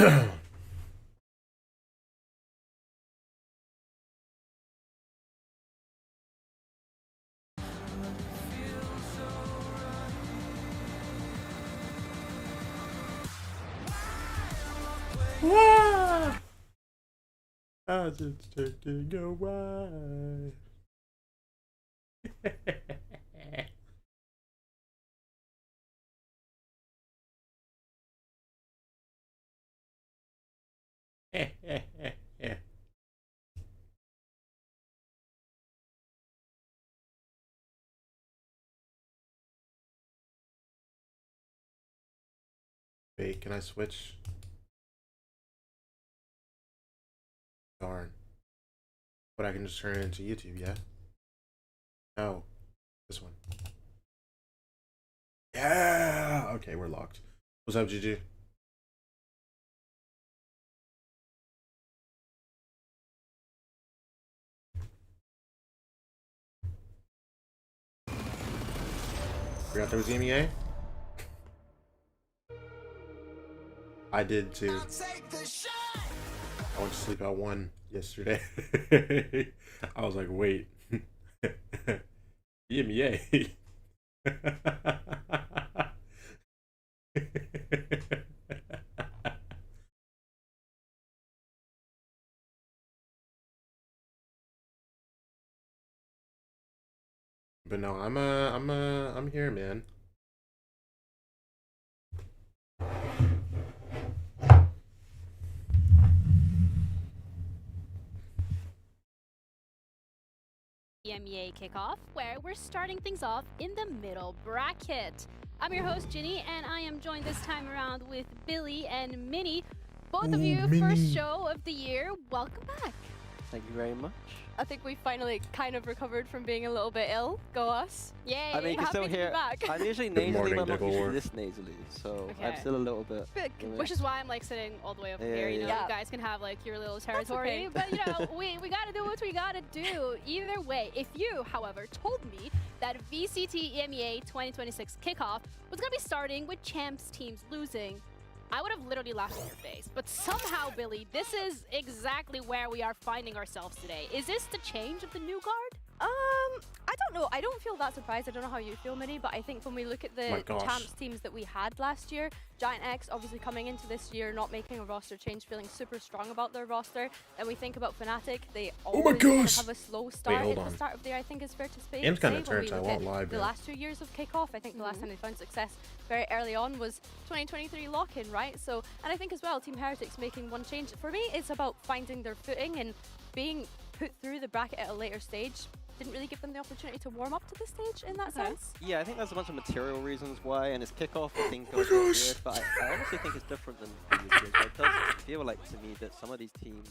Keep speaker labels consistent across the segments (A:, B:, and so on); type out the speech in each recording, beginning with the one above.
A: As it's taking a while. Wait, can I switch? Darn. But I can just turn it into YouTube, yeah? No. This one. Yeah! Okay, we're locked. What's up, GG? Forgot there was EMEA? I did too. I went to sleep at 1 yesterday. I was like, wait. EMEA. But no, I'm here, man.
B: EMEA kickoff, where we're starting things off in the middle bracket. I'm your host, Ginny, and I am joined this time around with Billy and Minnie. Both of you,
A: Minnie.
B: first show of the year. Welcome back.
C: Thank you very much.
D: I think we finally kind of recovered from being a little bit ill. Go us.
B: Yay.
C: I mean, you can still
D: Happy to be
C: hear.
D: back.
C: I'm usually
A: Good
C: nasally,
A: morning,
C: but I'm not
A: Diggle.
C: usually this nasally, so I'm
B: Okay.
C: still a little bit.
B: Which is why I'm like sitting all the way over
C: Yeah,
B: here. You know,
D: yeah.
B: you guys can have like your little territory.
D: okay.
B: But you know, we gotta do what we gotta do. Either way, if you, however, told me that VCT EMEA 2026 kickoff was gonna be starting with champs teams losing, I would have literally laughed in your face. But somehow, Billy, this is exactly where we are finding ourselves today. Is this the change of the new guard?
D: I don't know. I don't feel that surprised. I don't know how you feel, Minnie, but I think when we look at
A: My
D: the
A: gosh.
D: champs teams that we had last year, Giant X obviously coming into this year, not making a roster change, feeling super strong about their roster. And we think about Fnatic, they always kind of
A: gosh.
D: have a slow start
A: hold
D: at
A: on.
D: the start of the year, I think is fair to say.
A: Game's kinda
D: when we
A: turned, I
D: look
A: won't
D: at
A: lie,
D: the
A: bro.
D: last 2 years of kickoff, I think the last time they found success very early on was 2023 lock-in, right? So, and I think as well, Team Heretics making one change. For me, it's about finding their footing and being put through the bracket at a later stage. Didn't really give them the opportunity to warm up to the stage in that sense.
C: Yeah, I think there's a bunch of material reasons why, and his kickoff, I think, goes
A: gosh.
C: weird, but I honestly think it's different than previous years. It does feel like to me that some of these teams,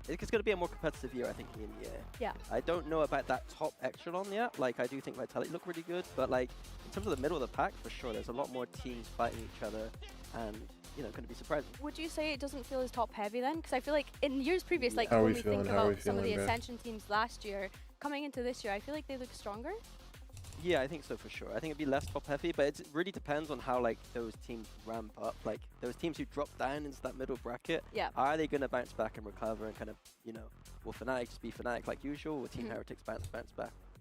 C: it's going to be a more competitive year, I think, in the year.
D: Yeah.
C: I don't know about that top echelon yet. Like, I do think Vitality look really good, but like, in terms of the middle of the pack, for sure, there's a lot more teams fighting each other, and you know, going to be surprising.
D: Would you say it doesn't feel as top heavy then? Because I feel like in years previous, like
A: How are
D: when
A: we
D: we
A: feeling?
D: think
A: How are we
D: about some of the
A: feeling, Beth?
D: Ascension teams last year, coming into this year, I feel like they look stronger.
C: Yeah, I think so for sure. I think it'd be less top heavy, but it really depends on how like those teams ramp up. Like those teams who drop down into that middle bracket,
D: Yeah.
C: are they going to bounce back and recover and kind of, you know, will Fnatic just be Fnatic like usual? Will Team
D: Mhm.
C: Heretics bounce back?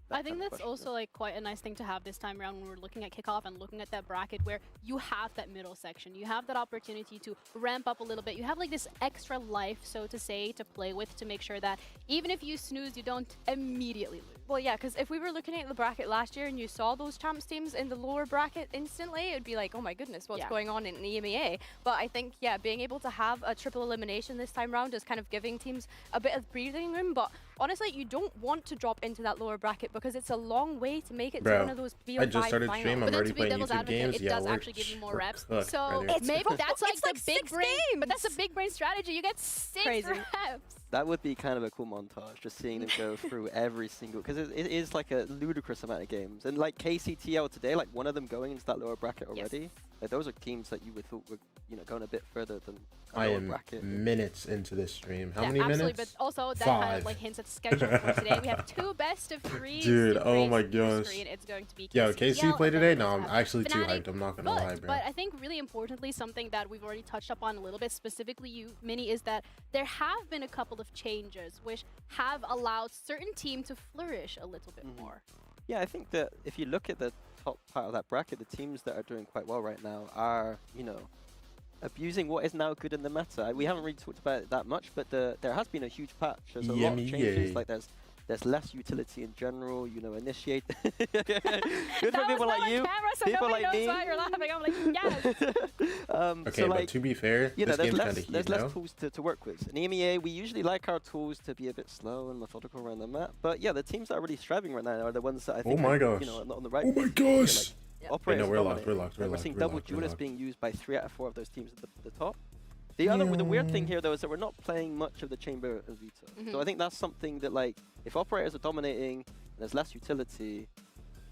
C: That
B: I think
C: kind of
B: that's
C: question.
B: also like quite a nice thing to have this time around when we're looking at kickoff and looking at that bracket where you have that middle section. You have that opportunity to ramp up a little bit. You have like this extra life, so to say, to play with to make sure that even if you snooze, you don't immediately lose.
D: Well, yeah, because if we were looking at the bracket last year and you saw those champs teams in the lower bracket instantly, it would be like, oh my goodness, what's
B: Yeah.
D: going on in the EMEA? But I think, yeah, being able to have a triple elimination this time round is kind of giving teams a bit of breathing room. But honestly, you don't want to drop into that lower bracket because it's a long way to make it
A: Bro,
D: to one of those BO5
A: I just started
D: finals.
A: stream. I'm
B: But then
A: already
B: to be
A: playing
B: devil's
A: YouTube
B: advocate,
A: games.
B: it
A: Yeah,
B: does
A: we're,
B: actually give you more
A: we're
B: reps.
A: cooked,
B: So
A: brother.
B: maybe that's like
D: it's
B: the
D: like
B: big
D: 6
B: brain. But that's a
D: games.
B: big brain strategy. You get 6
D: Crazy.
B: reps.
C: That would be kind of a cool montage, just seeing them go through every single, because it is like a ludicrous amount of games. And like KCTL today, like one of them going into that lower bracket already.
B: Yes.
C: Like those are teams that you would thought were, you know, going a bit further than a
A: I
C: lower
A: am
C: bracket.
A: minutes into this stream. How
B: Yeah,
A: many
B: absolutely,
A: minutes?
B: but also that
A: 5.
B: kind of like hints at the schedule for today. We have 2 best of 3.
A: Dude, oh my gosh.
B: It's going to be
A: Yo,
B: KCTL,
A: KC play
B: and then
A: today?
B: we
A: No,
B: also
A: I'm
B: have
A: actually too
B: Fnatic.
A: hyped. I'm not gonna lie, bro.
B: But I think really importantly, something that we've already touched upon a little bit, specifically you, Minnie, is that there have been a couple of changes which have allowed certain teams to flourish a little bit more.
C: Yeah, I think that if you look at the top part of that bracket, the teams that are doing quite well right now are, you know, abusing what is now good in the meta. We haven't really talked about it that much, but there has been a huge patch. There's a lot of changes. Like there's less utility in general. You know, initiate. Good for people like you.
B: Camera, so
C: people
B: nobody
C: like
B: knows
C: me.
B: why you're laughing. I'm like, yes.
A: Okay,
C: so
A: but
C: like,
A: to be fair,
C: you know,
A: this game's kind of
C: there's
A: heated,
C: less
A: no?
C: tools to work with. In EMEA, we usually like our tools to be a bit slow and methodical around the map. But yeah, the teams that are really thriving right now are the ones that I think
A: my
C: are,
A: gosh.
C: you know, on the right.
A: Oh my gosh!
C: Like, operators
A: no, we're locked,
C: dominating.
A: we're locked, we're
C: Like,
A: locked,
C: seeing
A: we're
C: double
A: locked, we're
C: duelists
A: locked.
C: being used by 3 out of 4 of those teams at the top. The weird thing here though is that we're not playing much of the chamber and Vito. So I think that's something that, like, if operators are dominating and there's less utility,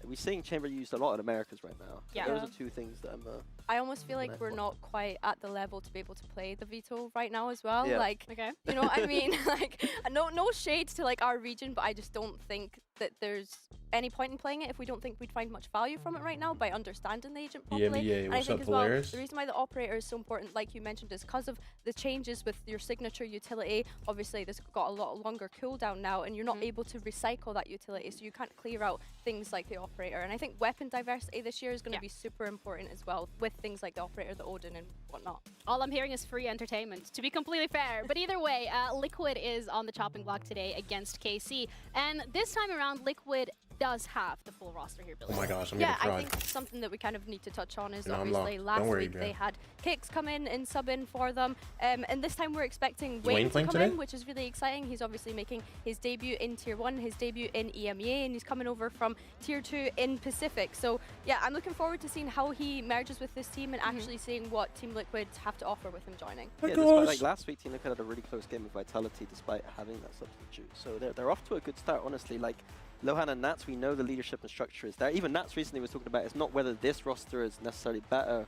C: we're seeing chamber used a lot in Americas right now. So
B: Yeah.
C: those are 2 things that I'm.
D: I almost feel like
C: Nice
D: we're
C: one.
D: not quite at the level to be able to play the veto right now as well.
C: Yeah.
D: Like,
B: Okay.
D: you know what I mean? Like, no shades to like our region, but I just don't think that there's any point in playing it if we don't think we'd find much value from it right now by understanding the agent properly.
A: EMEA,
D: And I
A: what's
D: think
A: up,
D: as well,
A: Polaris?
D: the reason why the operator is so important, like you mentioned, is because of the changes with your signature utility. Obviously, this got a lot longer cooldown now, and you're not able to recycle that utility, so you can't clear out things like the operator. And I think weapon diversity this year is going to be super important as well, with things like the operator, the Odin, and whatnot.
B: All I'm hearing is free entertainment, to be completely fair. But either way, Liquid is on the chopping block today against KC. And this time around, Liquid does have the full roster here, Billy.
A: Oh my gosh, I'm
D: Yeah,
A: gonna
D: I
A: cry.
D: think something that we kind of need to touch on is
A: No, I'm
D: obviously
A: locked.
D: last
A: Don't worry,
D: week
A: Jen.
D: they had Kicks come in and sub in for them. And this time we're expecting
A: Wayne
D: Wayne to
A: playing
D: come
A: today?
D: in, which is really exciting. He's obviously making his debut in Tier 1, his debut in EMEA, and he's coming over from Tier 2 in Pacific. So yeah, I'm looking forward to seeing how he merges with this team and actually seeing what Team Liquid have to offer with him joining.
A: Oh my
C: Yeah, despite, like
A: gosh.
C: last week, Team Liquid had a really close game with Vitality despite having that substitute. So they're off to a good start, honestly. Like Lohan and Nats, we know the leadership and structure is there. Even Nats recently was talking about it's not whether this roster is necessarily better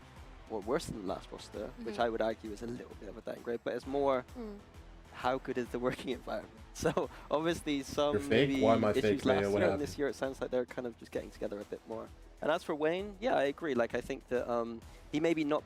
C: or worse than the last roster, which I would argue is a little bit of a downgrade, but it's more how good is the working environment. So obviously some
A: You're fake?
C: maybe
A: Why am I
C: issues
A: fake,
C: last
A: Leia? What
C: year, and
A: happened?
C: this year it sounds like they're kind of just getting together a bit more. And as for Wayne, yeah, I agree. Like I think that he might not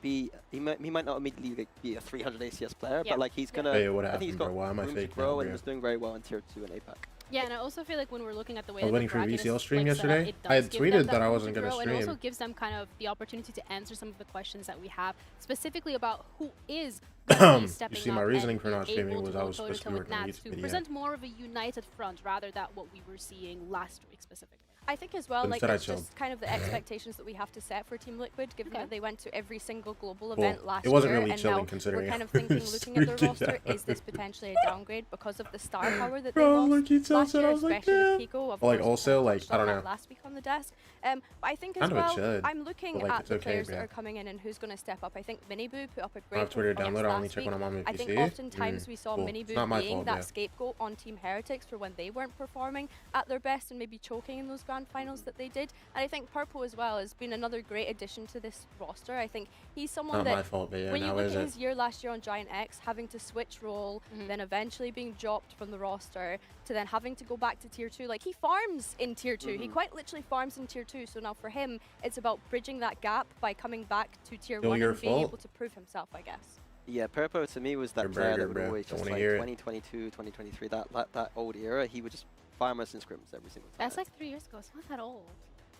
C: immediately be a 300 ACS player,
B: Yeah.
C: but like he's gonna.
A: Hey, what
C: I think he's
A: happened,
C: got
A: bro? Why am I
C: room to
A: fake
C: grow
A: now,
C: and
A: bro?
C: was doing very well in Tier 2 and APAC.
B: Yeah, and I also feel like when we're looking at the way
A: I was
B: that
A: waiting
B: the
A: for
B: bracket
A: VCL
B: is,
A: stream
B: like, set up,
A: yesterday.
B: it
A: I
B: does
A: had
B: give them
A: tweeted
B: that
A: that I
B: room
A: wasn't
B: to
A: gonna
B: grow, and
A: stream.
B: also gives them kind of the opportunity to answer some of the questions that we have, specifically about who is going to be stepping
A: You see,
B: up
A: my reasoning
B: and
A: for not
B: being
A: streaming
B: able
A: was
B: to
A: I
B: go
A: was supposed to be
B: toe-to-toe with
A: working on a
B: Nats
A: YouTube
B: to
A: video.
B: present more of a united front rather than what we were seeing last week specifically.
D: I think as well,
A: But
D: like
A: instead I
D: it's just kind of the expectations that we have to set for Team Liquid, given
B: Okay.
D: that they went to every single global
A: Well,
D: event last
A: it wasn't
D: year,
A: really
D: and
A: chilling
D: now
A: considering
D: we're kind of
A: I
D: thinking,
A: was
D: looking at their
A: freaking
D: roster,
A: out.
D: is this potentially a downgrade because of the star power that
A: Bro,
D: they lost
A: look, he tells
D: last
A: it,
D: year,
A: I was like,
D: especially
A: yeah.
D: with Pico. Of
A: But, like,
D: course, we
A: also,
D: kind of
A: like,
D: touched
A: I
D: on
A: don't
D: that
A: know.
D: last week on the desk. But I think as
A: Kind of a
D: well,
A: chud,
D: I'm looking
A: but, like,
D: at
A: it's
D: the
A: okay,
D: players
A: bro.
D: that are coming in and who's going to step up. I think Miniboo put up a
A: I
D: great
A: have Twitter
D: performance
A: download. I only
D: last
A: check
D: week.
A: when I'm on my
D: I think
A: PC.
D: oftentimes we saw
A: Cool. It's
D: Miniboo
A: not my
D: being
A: fault,
D: that
A: yeah.
D: scapegoat on Team Heretics for when they weren't performing at their best and maybe choking in those grand finals that they did. And I think Purple as well has been another great addition to this roster. I think he's someone
A: Not
D: that
A: my fault, but yeah,
D: when you
A: now
D: look
A: is
D: at
A: it?
D: his year last year on Giant X, having to switch role, then eventually being dropped from the roster, to then having to go back to Tier 2, like he farms in Tier 2. He quite literally farms in Tier 2. So now for him, it's about bridging that gap by coming back to Tier
A: Still
D: 1
A: your
D: and being
A: fault.
D: able to prove himself, I guess.
C: Yeah, Purpo to me was that
A: Your
C: player
A: burger,
C: that would
A: bro.
C: always
A: Don't
C: just
A: wanna
C: like
A: hear it.
C: 2022, 2023, that old era, he would just farm us in scrims every single time.
B: That's like 3 years ago. It's not that old.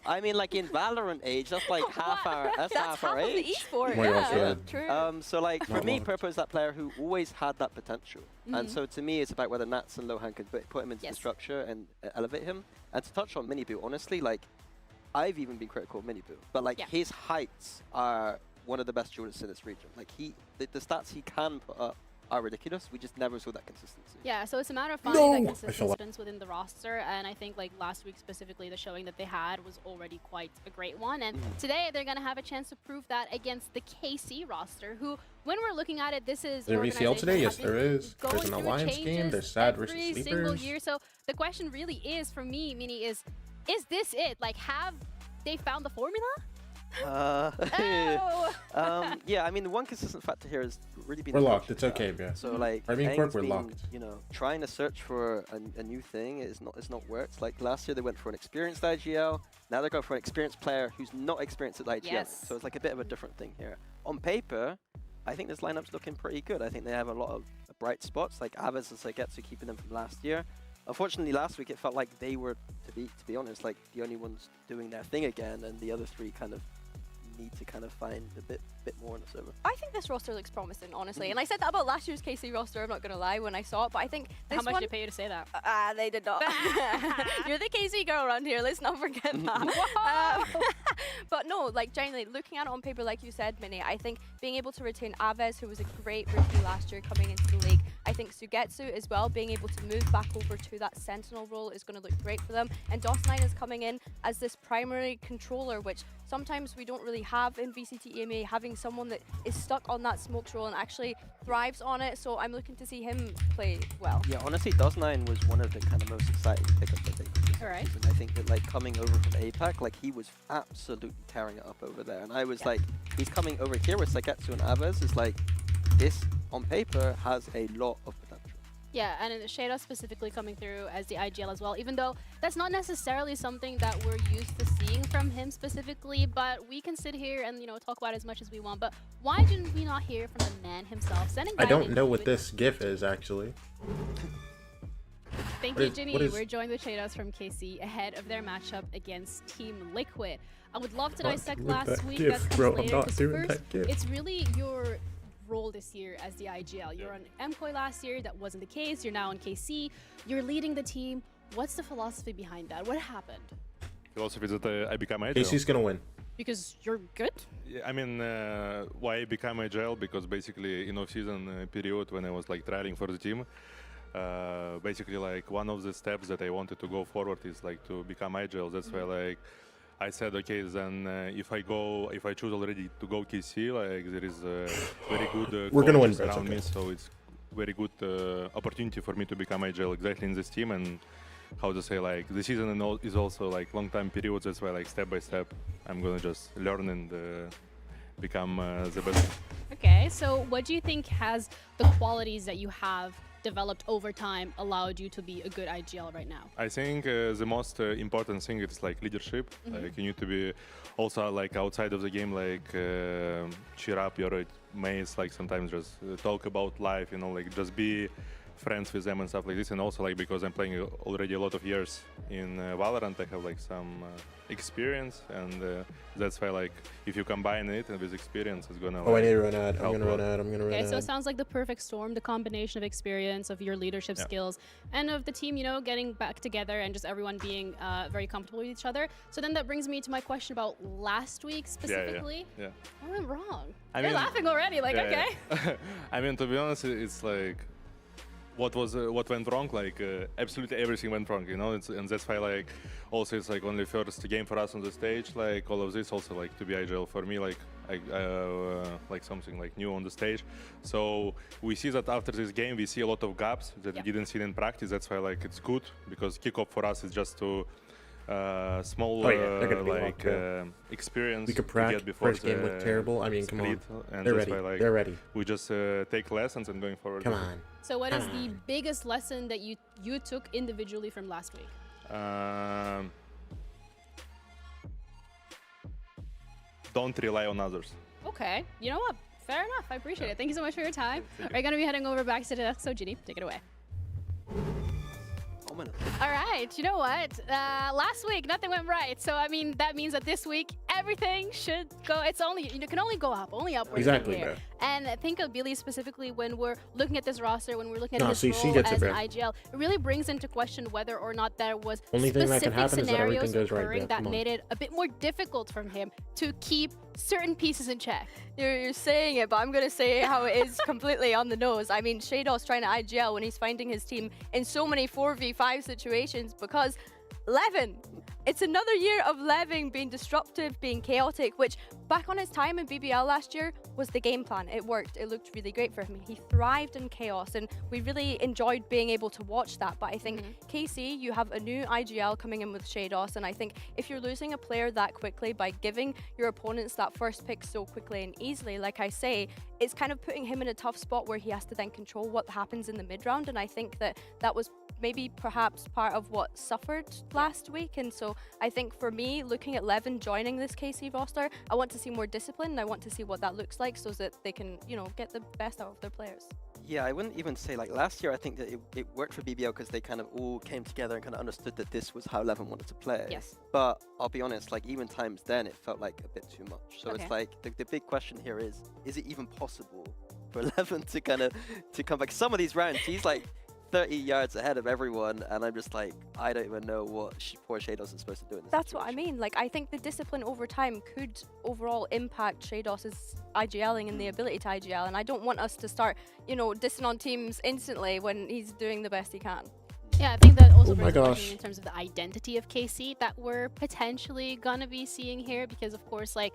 C: I mean, like in Valorant age, that's like half our
D: That's
C: half our
D: half of the
C: age.
D: esport,
A: Oh my gosh,
D: yeah.
A: yeah.
D: True.
C: So like for
A: Not
C: me,
A: locked.
C: Purpo is that player who always had that potential, and so to me, it's about whether Nats and Lohan could put him into the
B: Yes.
C: structure and elevate him. And to touch on Miniboo, honestly, like I've even been critical of Miniboo, but like
B: Yeah.
C: his heights are one of the best duelists in this region. Like the stats he can put up are ridiculous. We just never saw that consistency.
B: Yeah, so it's a matter of finding
A: No!
B: that
A: I fell off.
B: consistency within the roster, and I think like last week specifically, the showing that they had was already quite a great one. And today they're gonna have a chance to prove that against the KC roster, who, when we're looking at it, this is
A: There
B: an
A: VCL today?
B: organization
A: Yes,
B: that
A: there
B: has been
A: is.
B: going
A: There's an
B: through
A: Alliance game.
B: changes
A: There's Sad versus
B: every single
A: Sleepers.
B: year. So the question really is for me, Mini, is this it? Like, have they found the formula? Oh!
C: Yeah, I mean, the one consistent factor here has really been.
A: We're
C: the
A: locked.
C: coaching
A: it's
C: staff.
A: okay, yeah.
C: So like,
A: Armenian
C: Aang's
A: Corp, we're
C: been,
A: locked.
C: you know, trying to search for a new thing. It's not worked. Like last year, they went for an experienced IGL. Now they're going for an experienced player who's not experienced at IGL.
B: Yes.
C: So it's like a bit of a different thing here. On paper, I think this lineup's looking pretty good. I think they have a lot of bright spots, like Aves and Sagetsu keeping them from last year. Unfortunately, last week it felt like they were, to be honest, like the only ones doing their thing again, and the other three kind of need to kind of find a bit more on the server.
D: I think this roster looks promising, honestly. And I said that about last year's KC roster, I'm not going to lie, when I saw it. But I think this
B: How much
D: one,
B: did they pay you to say that?
D: they did not. You're the KC girl around here. Let's not forget that. But no, like genuinely, looking at it on paper, like you said, Minnie, I think being able to retain Aves, who was a great rookie last year coming into the league, I think Sugetsu as well, being able to move back over to that Sentinel role is going to look great for them. And DOS9 is coming in as this primary controller, which sometimes we don't really have in VCT EMEA, having someone that is stuck on that smokes role and actually thrives on it. So I'm looking to see him play well.
C: Yeah, honestly, DOS9 was one of the kind of most exciting pickups, I think.
B: All right.
C: And I think that like coming over from APAC, like he was absolutely tearing it up over there. And I was like, he's coming over here with Sagetsu and Aves. Is like, this on paper has a lot of potential.
B: Yeah, and in Shada specifically coming through as the IGL as well, even though that's not necessarily something that we're used to seeing from him specifically, but we can sit here and, you know, talk about it as much as we want. But why didn't we not hear from the man himself?
A: I don't know what this GIF is, actually.
B: Thank you, Ginny. We're joined with Shados from KC ahead of their matchup against Team Liquid. I would love to dissect last week. That's
A: bro. I'm
B: later,
A: not
B: 'cause
A: doing
B: first,
A: that GIF.
B: it's really your role this year as the IGL. You're on MCOY last year. That wasn't the case. You're now on KC. You're leading the team. What's the philosophy behind that? What happened?
E: Philosophy that I become agile.
A: KC's gonna win.
B: Because you're good?
E: Yeah, I mean, why I become agile? Because basically in off-season period when I was like trialing for the team, basically like one of the steps that I wanted to go forward is like to become agile. That's why like I said, okay, then if I choose already to go KC, like there is a very good
A: We're gonna win,
E: coaches
A: bro, it's
E: around
A: okay.
E: me, so it's very good opportunity for me to become agile exactly in this team. And how to say, like the season is also like long time period. That's why like step by step I'm gonna just learn and become the best.
B: Okay, so what do you think has the qualities that you have developed over time allowed you to be a good IGL right now?
E: I think the most important thing is like leadership. Like you need to be also like outside of the game, like cheer up your mates, like sometimes just talk about life, you know, like just be friends with them and stuff like this. And also like because I'm playing already a lot of years in VALORANT, I have like some experience, and that's why like if you combine it with experience, it's gonna.
A: Oh, I
E: like,
A: need to run ad. I'm
E: help
A: gonna
E: a
A: run
E: lot.
A: ad. I'm gonna run
B: Okay,
A: ad.
B: so it sounds like the perfect storm, the combination of experience, of your leadership skills, and of the team, you know, getting back together and just everyone being very comfortable with each other. So then that brings me to my question about last week specifically.
E: Yeah.
B: What went wrong?
E: I
B: You're
E: mean-
B: laughing already, like, okay.
E: Yeah. I mean, to be honest, it's like what went wrong. Like absolutely everything went wrong, you know. And that's why like also it's like only first game for us on the stage. Like all of this also like to be agile for me, like like something like new on the stage. So we see that after this game we see a lot of gaps that we didn't see in practice. That's why like it's good because kickoff for us is just to small
A: they're gonna be
E: like
A: locked,
E: experience
A: We could
E: to
A: practice.
E: get before
A: First game
E: the
A: looked terrible. I mean, come on.
E: split, and
A: They're
E: that's
A: ready.
E: why, like,
A: They're ready.
E: we just take lessons and going forward.
A: Come on.
B: So what is the biggest lesson that you took individually from last week?
E: Don't rely on others.
B: Okay, you know what? Fair enough. I appreciate it. Thank you so much for your time. We're going to be heading over back to the desk, so Ginny, take it away.
C: Ominous.
B: All right, you know what? Last week, nothing went right. So, I mean, that means that this week, everything should go. It's only, you can only go up, only upwards.
A: Exactly,
B: from here.
A: bro.
B: And I think of Billy specifically when we're looking at this roster, when we're looking at
A: No,
B: his
A: see, she
B: role
A: gets
B: as
A: it,
B: an
A: bro.
B: IGL, it really brings into question whether or not there was
A: Only thing that can
B: specific
A: happen is that everything
B: scenarios
A: goes right,
B: occurring
A: bro.
B: that
A: Come on.
B: made it a bit more difficult from him to keep certain pieces in check.
D: You're saying it, but I'm going to say how it is completely on the nose. I mean, Shadows trying to IGL when he's finding his team in so many 4v5 situations because Levin. It's another year of Levin being disruptive, being chaotic, which back on his time in BBL last year was the game plan. It worked. It looked really great for him. He thrived in chaos, and we really enjoyed being able to watch that. But I think KC, you have a new IGL coming in with Shados, and I think if you're losing a player that quickly by giving your opponents that first pick so quickly and easily, like I say, it's kind of putting him in a tough spot where he has to then control what happens in the mid round. And I think that that was maybe perhaps part of what suffered last week. And so I think for me, looking at Levin joining this KC roster, I want to see more discipline, and I want to see what that looks like so that they can, you know, get the best out of their players.
C: Yeah, I wouldn't even say like last year. I think that it worked for BBL because they kind of all came together and kind of understood that this was how Levin wanted to play.
B: Yes.
C: But I'll be honest, like even times then, it felt like a bit too much. So
B: Okay.
C: it's like the big question here is it even possible for Levin to kind of come back? Some of these rounds, he's like 30 yards ahead of everyone, and I'm just like, I don't even know what poor Shados is supposed to do in this
D: That's what I
C: situation.
D: mean. Like, I think the discipline over time could overall impact Shados's IGLing and the ability to IGL, and I don't want us to start, you know, dissing on teams instantly when he's doing the best he can.
B: Yeah, I think that also
A: Oh my
B: brings up
A: gosh.
B: in terms of the identity of KC that we're potentially gonna be seeing here, because of course, like,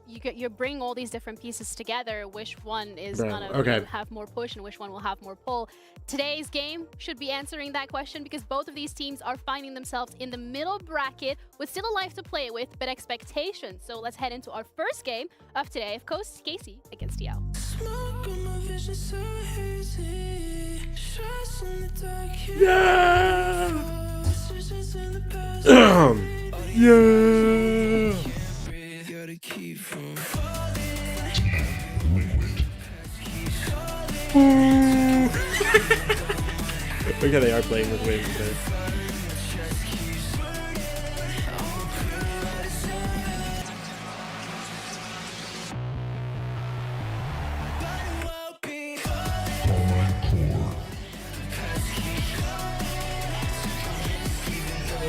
B: you bring all these different pieces together, which one is
A: Bro,
B: gonna
A: okay.
B: have more push and which one will have more pull. Today's game should be answering that question, because both of these teams are finding themselves in the middle bracket with still a life to play with, but expectations. So let's head into our first game of today, of course, KC against TL.
A: Yeah! Yeah! Look how they are playing with wings there.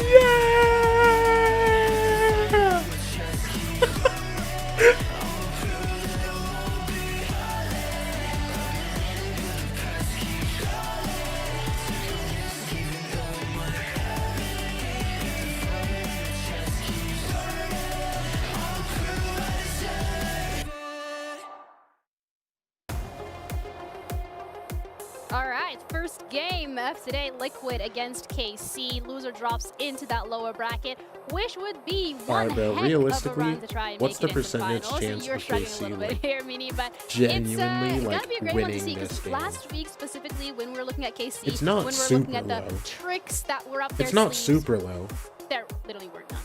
A: Yeah!
B: All right, first game of today, Liquid against KC. Loser drops into that lower bracket, which would be one
A: bro,
B: heck of a
A: realistically,
B: run to try and
A: what's
B: make
A: the
B: it into
A: percentage
B: finals.
A: chance
B: You're
A: of
B: struggling
A: KC,
B: a little bit
A: like,
B: here, Mini, but
A: genuinely,
B: it's
A: like,
B: gotta be a great one to
A: winning
B: see,
A: this
B: because
A: game?
B: last week specifically, when we were looking at KC,
A: It's not
B: when we were looking at
A: super
B: the
A: low.
B: tricks that were up their
A: It's not
B: sleeves,
A: super low.
B: there literally were none.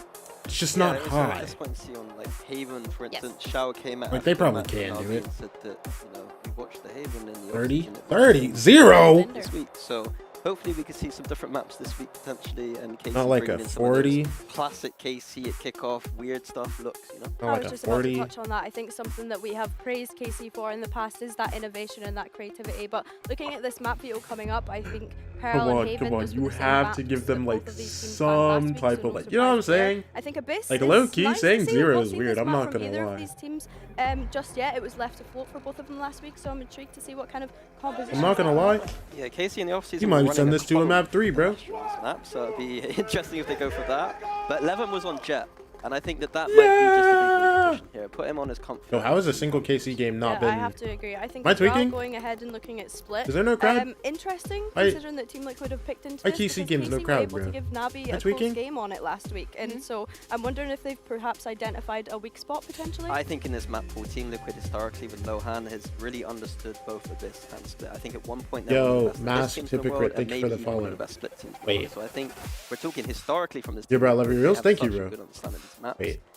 A: It's just
C: Yeah,
A: not
C: there was
A: high.
C: a discrepancy on like Haven, for
B: Yes.
C: instance. Shao came out.
A: Like, they
C: after the
A: probably
C: match
A: can
C: and
A: do it.
C: Said that, you know, you watched the Haven in the
A: 30?
C: off-season, it was
A: 30? 0?
B: Defender.
C: this week. So hopefully we can see some different maps this week potentially, and KC
A: Not like
C: bringing
A: a
C: in some of those
A: 40?
C: classic KC at kickoff, weird stuff looks, you know.
A: Not
D: I
A: like
D: was
A: a
D: just about to
A: 40?
D: touch on that. I think something that we have praised KC for in the past is that innovation and that creativity. But looking at this map video coming up, I think Pearl
A: Come
D: and
A: on,
D: Haven,
A: come on.
D: those
A: You
D: were the same
A: have to
D: maps
A: give them,
D: that
A: like,
D: both of these teams found last
A: some
D: week,
A: type
D: so
A: of,
D: no
A: like, you know what I'm
D: surprise there.
A: saying?
D: I think Abyss
A: Like,
D: is
A: low-key
D: nice to
A: saying
D: see.
A: 0
D: We've not
A: is
D: seen
A: weird,
D: this
A: I'm
D: map
A: not
D: from
A: gonna
D: either
A: lie.
D: of these teams just yet. It was left afloat for both of them last week, so I'm intrigued to see what kind of composition.
A: I'm not gonna lie.
C: Yeah, KC in the offseason.
A: You might send this to a map 3, bro.
C: Snap, so it'd be interesting if they go for that. But Levin was on Jet, and I think that might be just a big position here. Put him on his comfort.
A: Yo, how has a single KC game not
D: Yeah, I
A: been...
D: have to agree. I think
A: Am I
D: as well,
A: tweaking?
D: going ahead and looking at split.
A: Is there no crowd?
D: Interesting,
A: I-
D: considering that Team Liquid have picked into
A: I
D: this,
A: KC
D: because
A: games, no
D: KC
A: crowd,
D: were able
A: bro.
D: to give Navi
A: Am I
D: a
A: tweaking?
D: close game on it last week, and so I'm wondering if they've perhaps identified a weak spot potentially.
C: I think in this map pool, Team Liquid historically with Lohan has really understood both Abyss and Split. I think at one point they were one of the best
A: Masked
C: teams in the
A: Hypocrite,
C: world,
A: thank
C: and
A: you for
C: maybe
A: the
C: even one
A: follow.
C: of the best Split teams. in the
A: Wait.
C: world. So I think we're talking historically from this.
A: Yeah, bro, I
C: team,
A: love you
C: they
A: reels.
C: have
A: Thank you,
C: such a
A: bro.
C: good understanding of these maps.
A: Wait.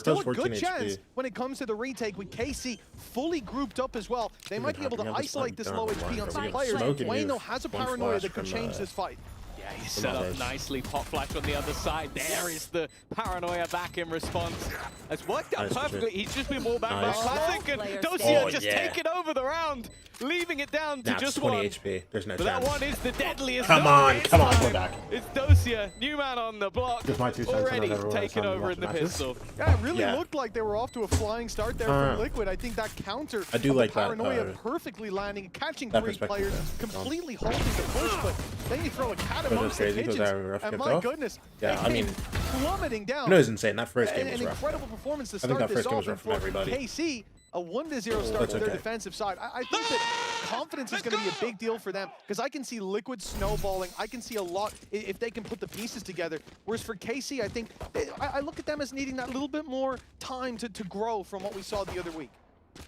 F: still a
A: 14
F: good chance
A: HP.
F: when it comes to the retake with KC fully grouped up as well. They might be able to isolate this low HP on some players.
A: Smoking
F: Wayne,
A: you.
F: though, has a
A: One
F: paranoia
A: flash
F: that could
A: from,
F: change this fight.
G: Yeah, Yeah, he's set up nicely. Pop flash on the other side. There is the paranoia back in response. It's worked out perfectly. He's just been walled back by Classic, and Dosia just taking over the round, leaving it down to just
A: 20
G: one.
A: HP. There's no
G: But
A: chance.
G: that one is the deadliest.
A: Come on, we're back.
G: It's Dosia, new man on the block,
A: Just my 2 cents on
G: already
A: everyone
G: taking
A: else
G: over in the
A: matches.
G: pistol.
F: Yeah, it really looked like they were off to a flying start there from Liquid. I think that counter
A: I do
F: of
A: like
F: the
A: that,
F: paranoia perfectly landing, catching
A: that
F: 3
A: perspective,
F: players, completely halting the push, but then you throw a cat amongst the
A: crazy because
F: pigeons,
A: I rough
F: and
A: kept
F: my
A: off.
F: goodness,
A: Yeah,
F: they
A: I mean,
F: came plummeting down.
A: No, it was insane. That first game was
F: An
A: rough.
F: incredible performance to
A: I think
F: start
A: that
F: this
A: first game
F: off,
A: was rough
F: and
A: from
F: for
A: everybody.
F: KC, a 1-0 start
A: That's
F: to their
A: okay.
F: defensive side. I think that confidence is going to be a big deal for them, because I can see Liquid snowballing. I can see a lot if they can put the pieces together. Whereas for KC, I think I look at them as needing that little bit more time to grow from what we saw the other week.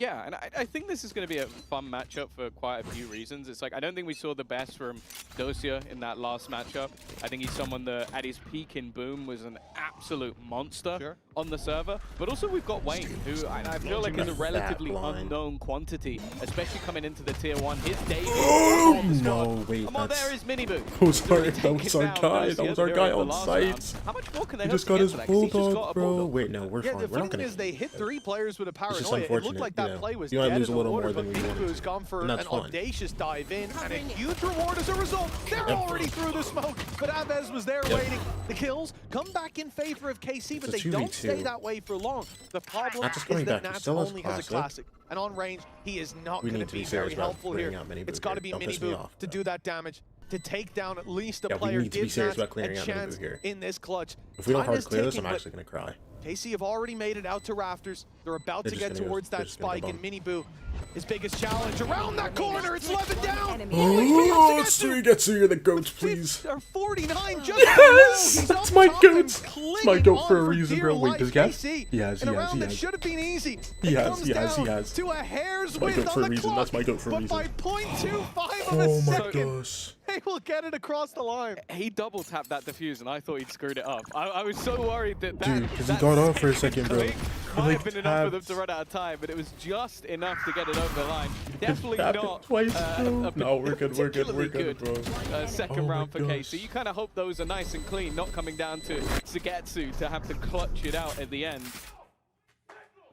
G: Yeah, and I think this is going to be a fun matchup for quite a few reasons. It's like, I don't think we saw the best from Dosia in that last matchup. I think he's someone that, at his peak in Boom, was an absolute monster on the server. But also we've got Wayne, who I feel like is a relatively unknown quantity, especially coming into the Tier 1. His debut on the squad.
A: No, wait,
G: Come on,
A: that's...
G: there is Miniboo.
A: Oh, sorry, that was our guy. That was our guy on site.
G: How much more can they
A: He
G: hope
A: just
G: to
A: got
G: get
A: his
G: for that? 'Cause he's just got
A: bulldog,
G: a
A: bro.
G: bulldog.
A: Wait, no, we're
F: Yeah,
A: fine.
F: the
A: We're not
F: funny thing
A: gonna...
F: is they hit 3 players with a
A: just
F: paranoia. It looked
A: unfortunate,
F: like that
A: you know.
F: play was
A: You might
F: dead
A: lose
F: in
A: a
F: the
A: little
F: water,
A: more
F: but
A: than we wanted
F: Miniboo's
A: to.
F: gone for
A: And
F: an
A: that's fine.
F: audacious dive in and a huge reward as a result. They're already through the smoke, but Aves was there waiting. The kills come back in favor of KC, but
A: It's
F: they
A: a
F: don't
A: 2v2.
F: stay that way for long. The problem
A: Nats is
F: is
A: coming
F: that
A: back. He
F: Nats
A: still has
F: only has a
A: classic.
F: classic. And on range, he is not
A: We
F: going
A: need
F: to
A: to be
F: be
A: serious
F: very
A: about
F: helpful
A: clearing
F: here.
A: out Miniboo
F: It's got to
A: here.
F: be
A: Don't piss me
F: Miniboo
A: off,
F: to
A: though.
F: do that damage, to take down at least a
A: Yeah, we
F: player,
A: need to be
F: give
A: serious
F: Nats
A: about clearing
F: a
A: out Miniboo
F: chance
A: here.
F: in this clutch.
A: If we don't
F: Time
A: hard
F: is
A: clear this,
F: ticking,
A: I'm
F: but
A: actually gonna cry.
F: KC have already made it out to rafters. They're about
A: They're
F: to
A: just
F: get
A: gonna go-
F: towards
A: they're
F: that
A: just gonna
F: spike,
A: go
F: and Miniboo, his biggest challenge around that corner. It's Levin down.
A: Oh, it's so you get to you're the goat, please.
F: Or 49 just
A: Yes!
F: He's
A: That's
F: up
A: my
F: top
A: goat.
F: and
A: It's my
F: clinging
A: goat for a
F: on
A: reason,
F: dear
A: bro. Wait,
F: life,
A: does he have?
F: KC.
A: He has,
F: In a
A: he has,
F: round
A: he
F: that
A: has.
F: should have been easy.
A: He
F: It
A: has,
F: comes
A: he has, he
F: down
A: has.
F: to a hair's
A: That's my
F: width
A: goat for
F: on
A: a
F: the
A: reason.
F: clock,
A: That's my goat for a
F: but
A: reason.
F: by 0.25 of a
A: Oh my
F: second,
A: gosh.
F: they will get it across the line.
G: He double tapped that defuse, and I thought he'd screwed it up. I was so worried that
A: Dude, because he got off for a second, bro.
G: click might
A: Like
G: have been enough for them
A: tapped.
G: to run out of time, but it was just enough to get it over the line. Definitely
A: Tapped it
G: not
A: twice,
G: a
A: bro. No, we're good, we're good, we're
G: particularly
A: good, bro.
G: second
A: Oh my
G: round for
A: gosh.
G: KC. You kind of hope those are nice and clean, not coming down to Sugetsu to have to clutch it out at the end.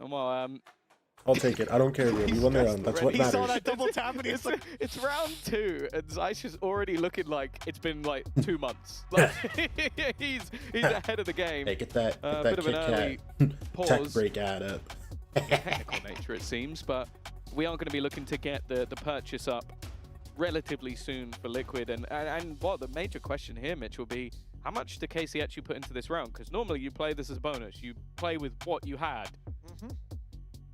G: And well,
A: I'll take it. I don't care, bro. We won the round. That's what
F: He saw
A: matters.
F: that double tap and he's like,
G: it's round 2, and Zeish's already looking like it's been like 2 months. Like, he's ahead of the game.
A: Hey, get that
G: bit of an early
A: Kit Kat tech
G: pause.
A: break ad up.
G: Technical nature, it seems, but we are going to be looking to get the purchase up relatively soon for Liquid. And what the major question here, Mitch, will be how much do KC actually put into this round? Because normally you play this as a bonus. You play with what you had.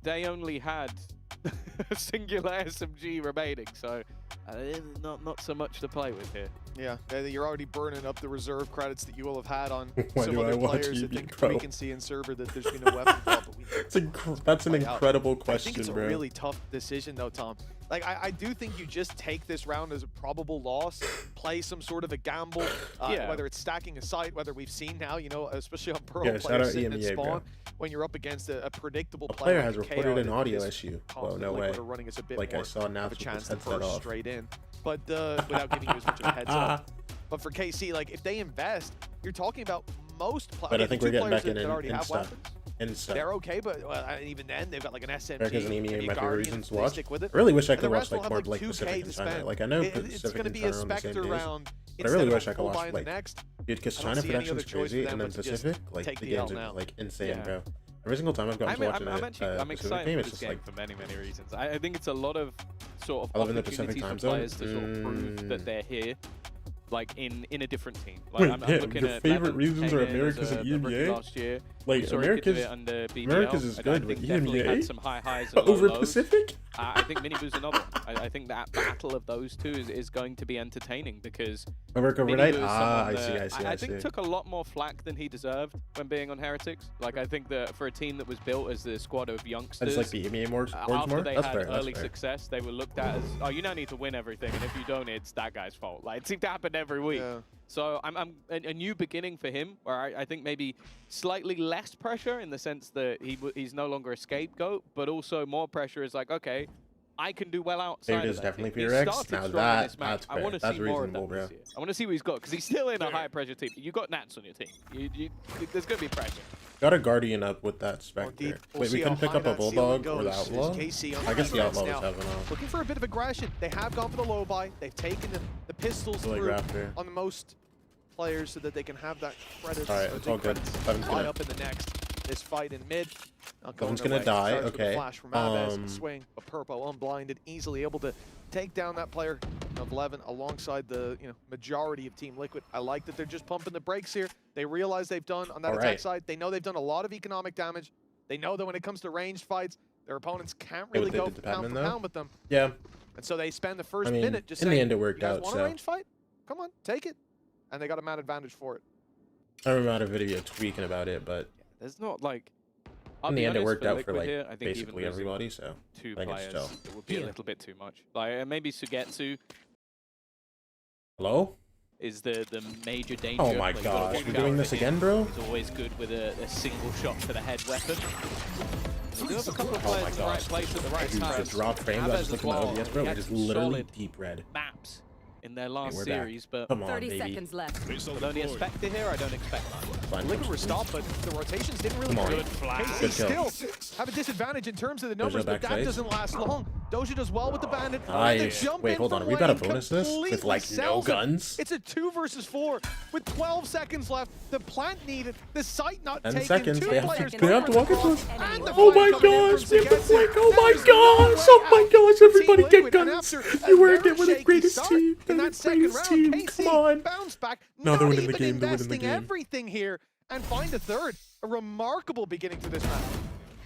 G: They only had a singular SMG remaining, so not so much to play with here.
F: yeah, you're already burning up the reserve credits that you will have had on
A: Why
F: some
A: do I
F: other
A: watch
F: players. I
A: EEPY,
F: think
A: bro?
F: we can see in server that there's been a weapon drop, but we
A: That's an
F: play out.
A: incredible
F: I
A: question,
F: think it's a
A: bro.
F: really tough decision, though, Tom. Like, I do think you just take this round as a probable loss, play some sort of a gamble, whether it's stacking a site, whether we've seen now, you know, especially on Pearl
A: Yeah, shout
F: players
A: out
F: sitting at
A: EMEA, bro.
F: spawn, when you're up against a predictable
A: A
F: player
A: player has
F: like
A: reported
F: KO
A: an
F: that
A: audio
F: is
A: issue. Well,
F: confident
A: no way.
F: Liquid are running us a bit
A: Like
F: more
A: I saw
F: of a
A: Nats with
F: chance
A: his
F: to
A: headset
F: burst
A: off.
F: straight in, but without giving you as much of a heads up. But for KC, like, if they invest, you're talking about most players.
A: But I think we're getting back in
F: that already have
A: Insta.
F: weapons.
A: Insta.
F: They're okay, but even then, they've got like an SMG.
A: America's an EMEA,
F: maybe a
A: my favorite
F: Guardian,
A: reasons to
F: they
A: watch.
F: stick with it.
A: I really wish I
F: And the
A: could watch
F: rest will
A: like
F: have
A: more
F: like
A: Blake
F: 2K
A: Pacific
F: to
A: and China.
F: spend.
A: Like I know
F: It's
A: Pacific
F: going to
A: and
F: be
A: China
F: a
A: are on the same
F: Spectre
A: days.
F: round.
A: But I really
F: instead
A: wish
F: of
A: I
F: a
A: could
F: full
A: watch
F: buy in the
A: like,
F: next.
A: dude, because
F: I don't
A: China
F: see any
A: production's
F: other choice for
A: crazy,
F: them
A: and then
F: but to just
A: Pacific, like
F: take
A: the
F: the L
A: games are
F: now.
A: like insane,
G: Yeah.
A: bro. Every single time I've gotten to watching
G: I'm
A: Pacific
G: excited
A: game,
G: for
A: it's
G: this
A: just
G: game
A: like
G: for many reasons. I think it's a lot of sort of
A: I live in the
G: opportunities
A: Pacific
G: for
A: time zone.
G: players to sort of prove that they're here, like in a different team. Like
A: Wait,
G: I'm
A: damn,
G: looking
A: your
G: at
A: favorite
G: Levin
A: reasons
G: came
A: are
G: in as
A: America's
G: a
A: and
G: rookie
A: EMEA?
G: last year.
A: Like
G: We saw a good bit of
A: America's
G: it under BBL.
A: America's is
G: I
A: good,
G: think
A: but
G: definitely had
A: EMEA
G: some high highs and
A: over
G: low lows.
A: Pacific.
G: I think Miniboo's another one. I think that battle of those two is going to be entertaining because
A: America overnight.
G: Miniboo is
A: Ah,
G: someone
A: I see,
G: that
A: I
G: I think
A: see.
G: took a lot more flack than he deserved when being on Heretics. Like I think that for a team that was built as the squad of
A: I
G: youngsters,
A: just like the EMEA more.
G: after they
A: That's
G: had
A: fair. That's
G: early
A: fair.
G: success, they were looked at as, oh, you now need to win everything, and if you don't, it's that guy's fault. Like it seemed to happen every week.
F: Yeah.
G: So I'm a new beginning for him, where I think maybe slightly less pressure in the sense that he's no longer a scapegoat, but also more pressure is like, okay, I can do well outside.
A: Favorite
G: of
A: is
G: that
A: definitely
G: team. He
A: PRX.
G: started
A: Now
G: strong in this match.
A: that's
G: I want
A: fair.
G: to
A: That's
G: see more of
A: reasonable,
G: that
A: bro.
G: this year. I want to see what he's got because he's still in a high pressure team. You got Nats on your team. There's going to be pressure.
A: Got a Guardian up with that Spectre.
F: We'll
A: Wait,
F: see
A: we
F: how
A: couldn't pick
F: high
A: up a
F: that ceiling
A: Bulldog or the
F: goes.
A: Outlaw?
F: Is KC on
A: I guess the
F: defense
A: Outlaw was
F: now.
A: having off.
F: Looking for a bit of aggression. They have gone for the low buy. They've taken the pistols
A: Like
F: through
A: Raptor.
F: on the most players so that they can have that credits.
A: Alright,
F: or
A: it's
F: big
A: all good.
F: credits
A: Seven's
F: fly
A: gonna-
F: up in the next. This fight in mid. Not going
A: Seven's
F: their
A: gonna
F: way.
A: die,
F: Starts with a
A: okay.
F: flash from Aves, swing, but Purpo unblinded, easily able to take down that player of 11 alongside the majority of Team Liquid. I like that they're just pumping the brakes here. They realize they've done on that attack side. They know they've done a lot of economic damage. They know that when it comes to ranged fights, their opponents can't really go pound for pound with them.
A: Yeah.
F: And so they spend the first
A: I mean,
F: minute just
A: in
F: saying,
A: the end it worked
F: you guys
A: out,
F: want
A: so.
F: a ranged fight? Come on, take it. And they got a man advantage for it.
A: I remember out a video tweaking about it, but
G: There's not like.
A: in the end it worked out for
G: Liquid
A: like
G: here, I think
A: basically
G: even losing
A: everybody, so.
G: two
A: I think it's
G: players,
A: still-
G: it would be a little bit too much. Like maybe Sugetsu
A: Hello?
G: is the major danger.
A: Oh my
G: Like,
A: gosh,
G: watch
A: we're
G: out
A: doing
G: for
A: this
G: him.
A: again, bro?
G: He's always good with a single shot to the head weapon. They do have a couple of
A: Oh
G: players
A: my
G: in the right
A: gosh.
G: place at the right
A: Dude,
G: time.
A: just drop frames. I
G: Aves
A: just
G: as
A: looked at the
G: well.
A: OBS, bro.
G: He
A: We're
G: had
A: just
G: some
A: literally
G: solid
A: deep red.
G: maps in their last
A: we're back.
G: series, but
A: Come on,
H: 30
A: baby.
H: seconds left.
G: with only a Spectre here, I don't expect that.
A: Fine.
F: Liquid were stopped, but the rotations didn't really
A: Come on.
F: work.
G: Good flash.
F: KC
A: Good kill.
F: still have a disadvantage in terms of the numbers, but that
A: backside.
F: doesn't last long. Doja does well with the bandit.
A: Nice.
F: The jump
A: Wait,
F: in
A: hold on.
F: from
A: Are we about to
F: Wayne
A: bonus this with
F: completely
A: like no
F: sells it.
A: guns?
F: It's a 2 versus 4 with 12 seconds left. The plant needed, the site not
A: 10
F: taken.
A: seconds.
F: Two
A: They have
F: players
A: to, they have to walk into us.
F: and the
A: Oh
F: flank
A: my
F: coming in
A: gosh,
F: from
A: we have to
F: Sugetsu.
A: flank. Oh my
F: There's no
A: gosh.
F: way
A: Oh my
F: out
A: gosh,
F: for
A: everybody
F: Team
A: get
F: Liquid, and
A: guns.
F: after a
A: You were
F: very
A: the
F: shaky
A: greatest
F: start
A: team.
F: in
A: They're
F: that
A: the
F: second
A: greatest
F: round,
A: team.
F: KC
A: Come on.
F: bounce back,
A: No, they're
F: not
A: winning the
F: even
A: game. They're winning the
F: investing
A: game.
F: everything here, and find a third. A remarkable beginning to this match.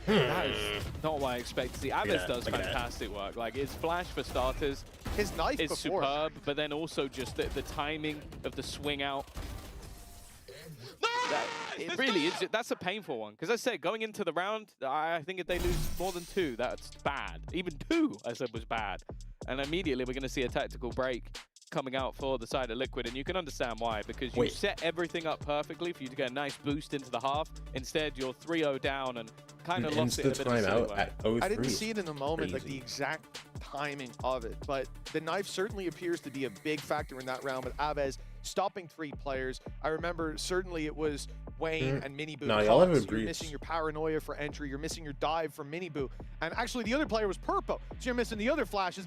G: That is not what I expect to see. Aves
A: that,
G: does
A: look at that.
G: fantastic work. Like his flash for starters
F: His knife
G: is
F: before.
G: superb, but then also just the timing of the swing out. It really is. That's a painful one. Because I said, going into the round, I think if they lose more than 2, that's bad. Even 2, I said, was bad. And immediately we're going to see a tactical break coming out for the side of Liquid. And you can understand why. Because you set everything up perfectly for you to get a nice boost into the half. Instead, you're 3-0 down and kind of lost it in a
A: Instant
G: bit of a silly
A: timeout
G: way.
A: at 0-3.
F: I didn't see it in the moment, like the
A: Crazy.
F: exact timing of it, but the knife certainly appears to be a big factor in that round with Aves stopping 3 players. I remember certainly it was Wayne and Miniboo.
A: No, y'all have a
F: You're
A: breach.
F: missing your paranoia for entry, you're missing your dive from Miniboo, and actually the other player was Purpo, so you're missing the other flashes,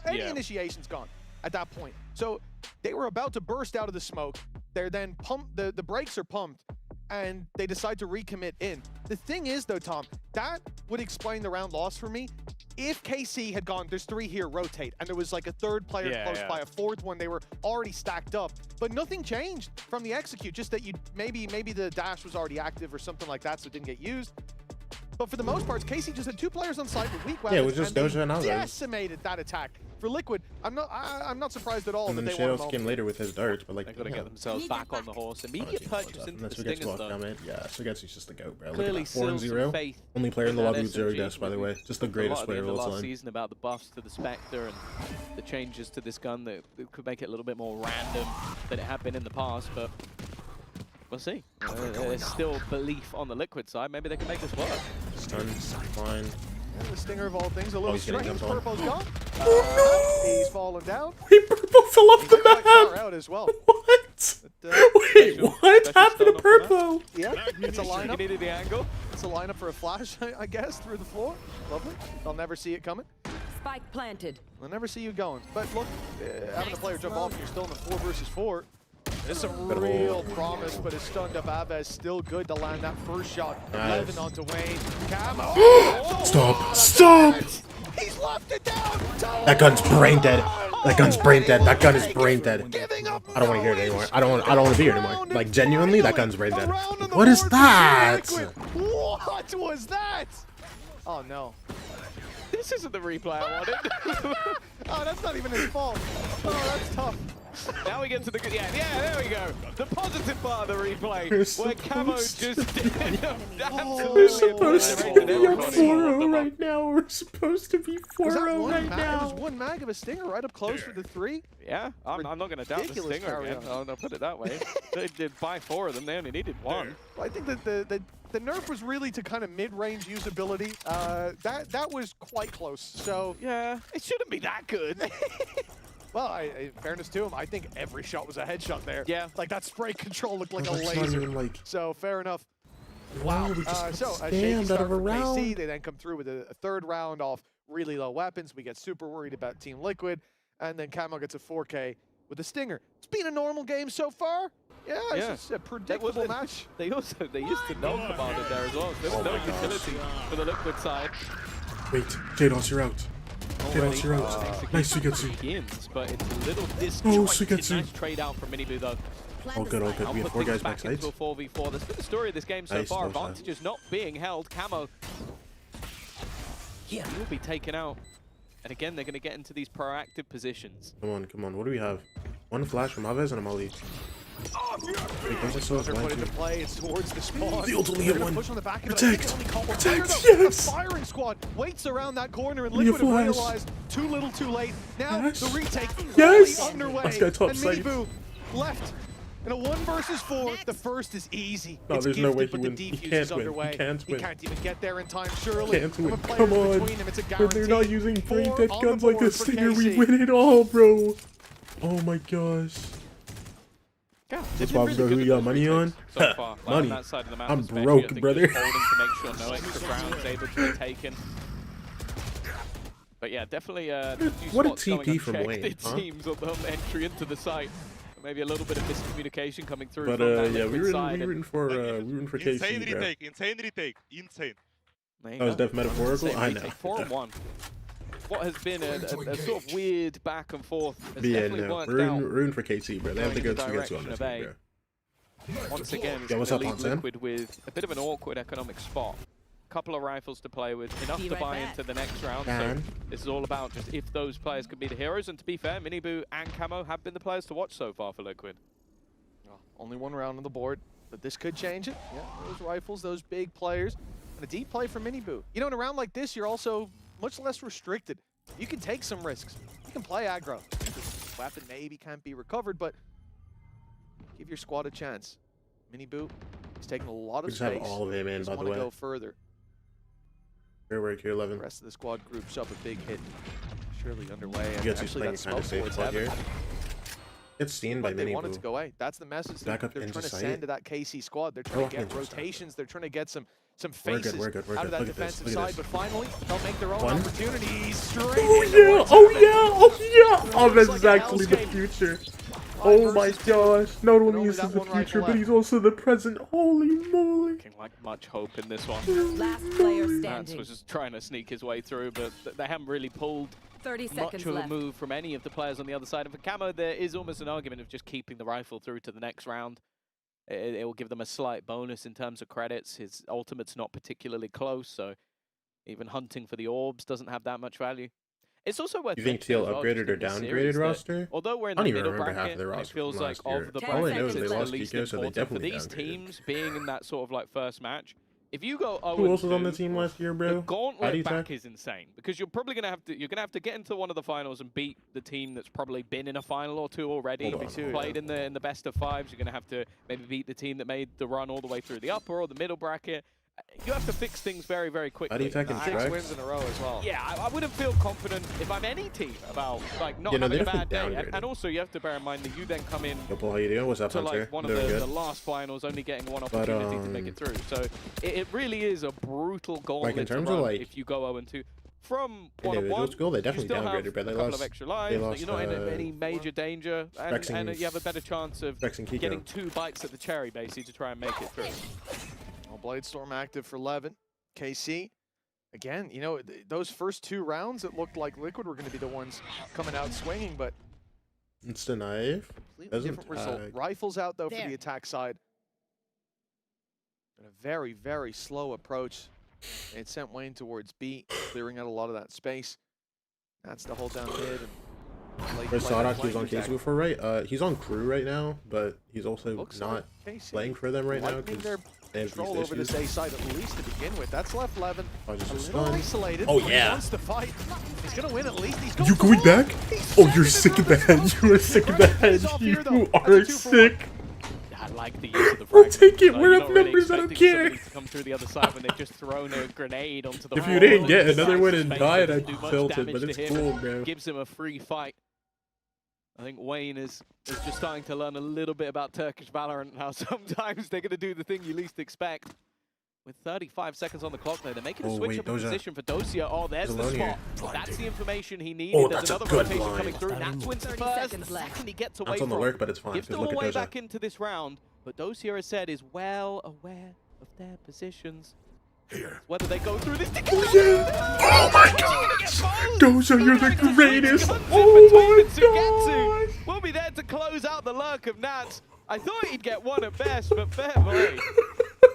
F: any initiation's gone at that point. So they were about to burst out of the smoke. They're then pumped, the brakes are pumped, and they decide to recommit in. The thing is though, Tom, that would explain the round loss for me. If KC had gone, there's 3 here, rotate, and there was like a 3rd player close by, a 4th one, they were already stacked up. But nothing changed from the execute, just that you maybe the dash was already active or something like that, so it didn't get used. But for the most part, KC just had 2 players on site with weak weapons.
A: Yeah, it was just Doja and Aves.
F: Decimated that attack. For Liquid, I'm not surprised at all
A: And
F: that
A: then
F: they won a
A: Shadows came
F: moment.
A: later with his darts, but like,
G: They've got to
A: yeah.
G: get themselves back on the horse. Immediate purchase into the
A: Unless we get
G: Stingers, though.
A: Yeah, Sugetsu's just the goat, bro.
G: Clearly
A: Look at that, 4 and
G: seals
A: 0.
G: some faith
A: Only player in the
G: with
A: lobby
G: that
A: with 0
G: SMG.
A: deaths, by the way. Just the
G: A lot
A: greatest
G: at the
A: player
G: end
A: of
G: of
A: all
G: last
A: time.
G: season about the buffs to the Spectre and the changes to this gun that could make it a little bit more random than it had been in the past, but we'll see. There's still belief on the Liquid side. Maybe they can make this work.
A: Stun, fine.
F: And the stinger of all things, a little
A: he's getting
F: strange.
A: jumped on.
F: Purpo's gone. He's fallen down.
A: Wait, Purple fell off
F: He's
A: the
F: quite far
A: map!
F: out as well.
A: What?
F: But,
A: Wait,
G: Special-
A: what
G: special
A: happened to
G: stun off the map?
A: Purple?
F: yeah, it's a
G: You
F: lineup.
G: needed the angle.
F: It's a lineup for a flash, I guess, through the floor. Lovely. They'll never see it coming.
H: Spike planted.
F: They'll never see you going. But look, having a player jump off and you're still in a 4 versus 4. There's some real promise, but it's stunned up Aves. Still good to land that first shot.
A: Nice.
F: 11 onto Wayne. Camo.
A: Stop! Stop!
F: He's left it down.
A: That gun's brain dead. That gun's brain dead. That gun is brain dead.
F: Giving up.
A: I don't want to hear it anymore. I don't want to be here anymore. Like, genuinely, that gun's brain dead. What is that?
F: What was that? Oh no.
G: This isn't the replay I wanted.
F: Oh, that's not even his fault. Oh, that's tough.
G: Now we get to the good. Yeah, there we go. The positive part of the replay,
A: We're
G: where Camo just absolutely
A: We're supposed to
G: obliterated
A: be up
G: everybody.
A: 4-0 right now. We're supposed to be
F: Was that
A: 4-0
F: one
A: right
F: mag? It was
A: now.
F: one mag of a stinger right up close for the 3.
G: Yeah, I'm not going to doubt the
F: Ridiculous
G: Stinger
F: carry
G: again.
F: on.
G: I'll put it that way. They did buy 4 of them. They only needed 1.
F: I think that the nerf was really to kind of mid-range usability. That was quite close. So
G: Yeah, it shouldn't be that good.
F: well, in fairness to him, I think every shot was a headshot there.
G: Yeah.
F: Like that spray control looked like a
A: That's not
F: laser.
A: even like.
F: So fair enough.
A: Wow, we just
F: So a shaky
A: stand out
F: start
A: of a
F: for
A: round.
F: KC. They then come through with a third round off really low weapons. We get super worried about Team Liquid, and then Camo gets a 4K with a stinger. It's been a normal game so far. Yeah,
G: Yeah.
F: it's a predictable match.
G: They used to know Command in there as well. There was no utility for the Liquid side.
A: Wait, JDOS, you're out. JDOS, you're out. Nice Sugetsu.
G: Begins, but it's a little
A: Oh,
G: disjointed.
A: Sugetsu.
G: Nice trade out from Minibu though.
A: All good, all good. We have
G: Put
A: 4
G: things
A: guys
G: back
A: backside.
G: into a 4v4. That's been the story of this game so
A: Nice,
G: far.
A: no shot.
G: Advantages not being held. Camo will be taken out. And again, they're going to get into these proactive positions.
A: Come on, come on. What do we have? 1 flash from Aves and a Molly. Wait, those are so
F: They're put
A: blind
F: into
A: too.
F: play. It's towards the spawn.
A: The ult only
F: They're
A: hit
F: gonna
A: one.
F: push on the back of it.
A: Protect.
F: I think they only caught one
A: Protect,
F: player, though.
A: yes.
F: The firing squad waits around that corner, and
A: We have
F: Liquid have
A: flash.
F: realized too little, too late. Now
A: Yes.
F: the retake
A: Yes.
F: fully underway,
A: Last guy top
F: and
A: side.
F: Minibu left in a 1 versus 4. The first is easy.
A: No,
F: It's
A: there's no
F: gifted,
A: way
F: but
A: he
F: the
A: wins. He
F: defuse
A: can't
F: is
A: win. He
F: underway.
A: can't
F: He
A: win.
F: can't even get there in time. Surely,
A: Can't
F: from a
A: win.
F: player
A: Come on.
F: between them, it's a
A: When
F: guarantee.
A: they're not using
F: 4
A: brain dead
F: on
A: guns
F: the
A: like a
F: board for
A: stinger, we
F: KC.
A: win it all, bro. Oh my gosh.
G: Yeah,
A: That's why we got money on.
G: So far, like
A: Money.
G: on that side of the map
A: I'm
G: especially,
A: broke,
G: I think
A: brother.
G: just holding to make sure no extra rounds able to be taken. But yeah, definitely a few
A: What a
G: spots going
A: TP from
G: unchecked,
A: Wayne,
G: it
A: huh?
G: seems, on the entry into the site. Maybe a little bit of miscommunication coming through
A: But
G: from that
A: yeah,
G: Liquid side.
A: we rooting for
H: Insane
A: KC, bro.
H: retake, insane retake, insane.
G: There you
A: That was
G: go.
A: def metaphorical.
G: Same
A: I
G: retake,
A: know.
G: 4-on-1. What has been a sort of weird back and forth has
A: But yeah,
G: definitely
A: no,
G: worked
A: we're
G: out.
A: rooting for KC, bro. They have the
G: Going
A: good
G: in the
A: Sugetsu on
G: direction
A: this
G: of
A: team,
G: A.
A: bro.
G: Once again,
A: Yeah, what's
G: gonna
A: up,
G: leave
A: Hansen?
G: Liquid with a bit of an awkward economic spot. Couple of rifles to play with, enough
B: Be
G: to
B: right
G: buy
B: back.
G: into the next round.
A: Dan.
G: So this is all about just if those players could be the heroes. And to be fair, Minibu and Camo have been the players to watch so far for Liquid.
F: Well, only 1 round on the board, but this could change it. Yeah, those rifles, those big players, and a deep play from Minibu. You know, in a round like this, you're also much less restricted. You can take some risks. You can play aggro. The weapon maybe can't be recovered, but give your squad a chance. Minibu is taking a lot
A: We
F: of
A: just have
F: space.
A: all of him in,
F: Just
A: by the
F: want to
A: way.
F: go further.
A: Fair work here,
F: The
A: 11.
F: rest of the squad groups up a big hit. Surely underway. And
A: Sugetsu's
F: actually,
A: playing
F: that
A: kind of
F: smoke
A: safe
F: towards
A: spot
F: heaven.
A: here. It's seen by
F: They want it to
A: Minibu.
F: go away. That's the message
A: Back
F: they're
A: up
F: trying
A: into
F: to
A: sight.
F: send to that KC squad. They're trying
A: Oh,
F: to get
A: into sight.
F: rotations. They're trying to get some
A: We're
F: faces
A: good, we're good, we're
F: out of
A: good.
F: that
A: Look at this,
F: defensive
A: look at
F: side.
A: this.
F: But finally, they'll make their own
A: One.
F: opportunities. Straight
A: Oh
F: into
A: yeah,
F: what's
A: oh
F: happening.
A: yeah, oh yeah! Oh, that's
F: Looks like a
A: exactly the
F: hellscape.
A: future.
F: 5
A: Oh my
F: versus 2.
A: gosh, not
F: And
A: only
F: only
A: is
F: that
A: this the
F: one rifle
A: future, but
F: left.
A: he's also the present. Holy moly.
G: Looking like much hope in this one.
B: Last player
G: Nance
B: standing.
G: was just trying to sneak his way through, but they haven't really pulled
B: 30
G: much
B: seconds
G: of a
B: left.
G: move from any of the players on the other side. And for Camo, there is almost an argument of just keeping the rifle through to the next round. It will give them a slight bonus in terms of credits. His ultimate's not particularly close, so even hunting for the orbs doesn't have that much value. It's also worth
A: You think
G: mentioning
A: TL
G: as well,
A: upgraded
G: just
A: or
G: in this
A: downgraded
G: series that
A: roster?
G: although we're in
A: I
G: the
A: don't even
G: middle
A: remember half
G: bracket,
A: of their
G: it
A: roster
G: feels
A: from
G: like
A: last year.
G: of the
B: 10
A: All I know
G: brackets,
A: is they
G: it's the
A: lost
G: least
A: Kiko, so they
G: important.
A: definitely
G: For these
A: downgraded.
G: teams being in that sort of like first match, if you go 0-2,
A: Who else was on the team last year,
G: the
A: bro?
G: gauntlet back
A: Attack?
G: is insane because you're probably gonna have to get into one of the finals and beat the team that's probably been in a final or two already,
A: Hold on,
G: played in the best of fives. You're gonna have to maybe beat the team that made the run all the way through the upper or the middle bracket. You have to fix things very, very quickly.
A: Attack and
F: 6
A: Shrek?
F: wins in a row as well.
G: Yeah, I wouldn't feel confident if I'm any team about like not
A: Yeah, no,
G: having
A: they
G: a bad
A: definitely
G: day. And
A: downgraded.
G: also, you have to bear in mind that you then come in
A: Yo, Paul, how you doing? What's up,
G: to
A: Hunter?
G: like one of
A: Doing
G: the
A: good?
G: last finals, only getting one
A: But,
G: opportunity to make it through. So it really is a brutal gauntlet
A: in terms
G: to
A: of,
G: run
A: like,
G: if you go 0-2. From
A: individual
G: 1-1,
A: skill, they
G: you
A: definitely
G: still have
A: downgraded, but
G: a
A: they
G: couple
A: lost.
G: of extra lives.
A: lost,
G: You're not in any major danger,
A: Rex
G: and
A: and
G: you have a better chance of
A: Rex and Kiko.
G: getting 2 bites at the cherry, basically, to try and make it through.
F: Well, Bladestorm active for Levin. KC. Again, you know, those first 2 rounds, it looked like Liquid were going to be the ones coming out swinging, but
A: It's the knife.
F: completely
A: Doesn't
F: different result.
A: tag.
F: Rifles out, though, for
B: There.
F: the attack side. And a very, very slow approach. It sent Wayne towards B, clearing out a lot of that space. That's the hold down mid. And late
A: Where's
F: play that
A: Sadak? He was on
F: flank
A: KC
F: attack.
A: before, right? He's on crew right now, but he's also
F: Looks
A: not
F: like KC
A: playing for them right now
F: lightening
A: because
F: their
A: they have
F: control
A: these
F: over this
A: issues.
F: A side at least to begin with. That's left Levin
A: Oh,
F: a
A: just a
F: little
A: stun.
F: isolated.
A: Oh,
F: but
A: yeah.
F: He wants to fight. He's gonna win at least. He's going
A: You
F: for
A: going
F: one.
A: back?
F: He's
A: Oh, you're
F: sending
A: sick
F: it
A: in the
F: through.
A: head. You are sick in the head.
F: He's off here, though.
A: You
F: That's a
A: are
F: 2-for-1.
A: sick.
G: I like like the use of the
A: We'll
G: fragment.
A: take it.
G: You're
A: We're
G: not
A: up
G: really
A: numbers, I don't
G: expecting
A: care.
G: somebody to come through the other side when they've just thrown a grenade onto the
A: If
G: wall.
A: you didn't get
G: It's
A: another
G: nice
A: one and
G: space,
A: died,
G: doesn't
A: I'd
G: do much
A: felt it,
G: damage
A: but
G: to
A: it's
G: him
A: cool,
G: and
A: bro.
G: gives him a free fight. I think Wayne is just starting to learn a little bit about Turkish Valorant and how sometimes they're going to do the thing you least expect. With 35 seconds on the clock, though, they're making a switch up in position for Dosia. Oh, there's the spot. That's the information he needed.
A: Oh,
G: There's
A: that's a
G: another
A: good
G: rotation
A: line.
G: coming through. Nats wins the first. The second he gets away
A: That's on the
G: from,
A: lurk, but it's fine.
G: gives
A: Because
G: them
A: look
G: a way
A: at
G: back
A: Doja.
G: into this round. But Dosia has said is well aware of their positions.
A: Here.
G: Whether they go through this.
A: Oh, yeah. Oh, my God. Doja, you're the greatest.
G: Oh
A: Oh, my God.
G: We'll be there to close out the lurk of Nats. I thought he'd get one at best, but fair play.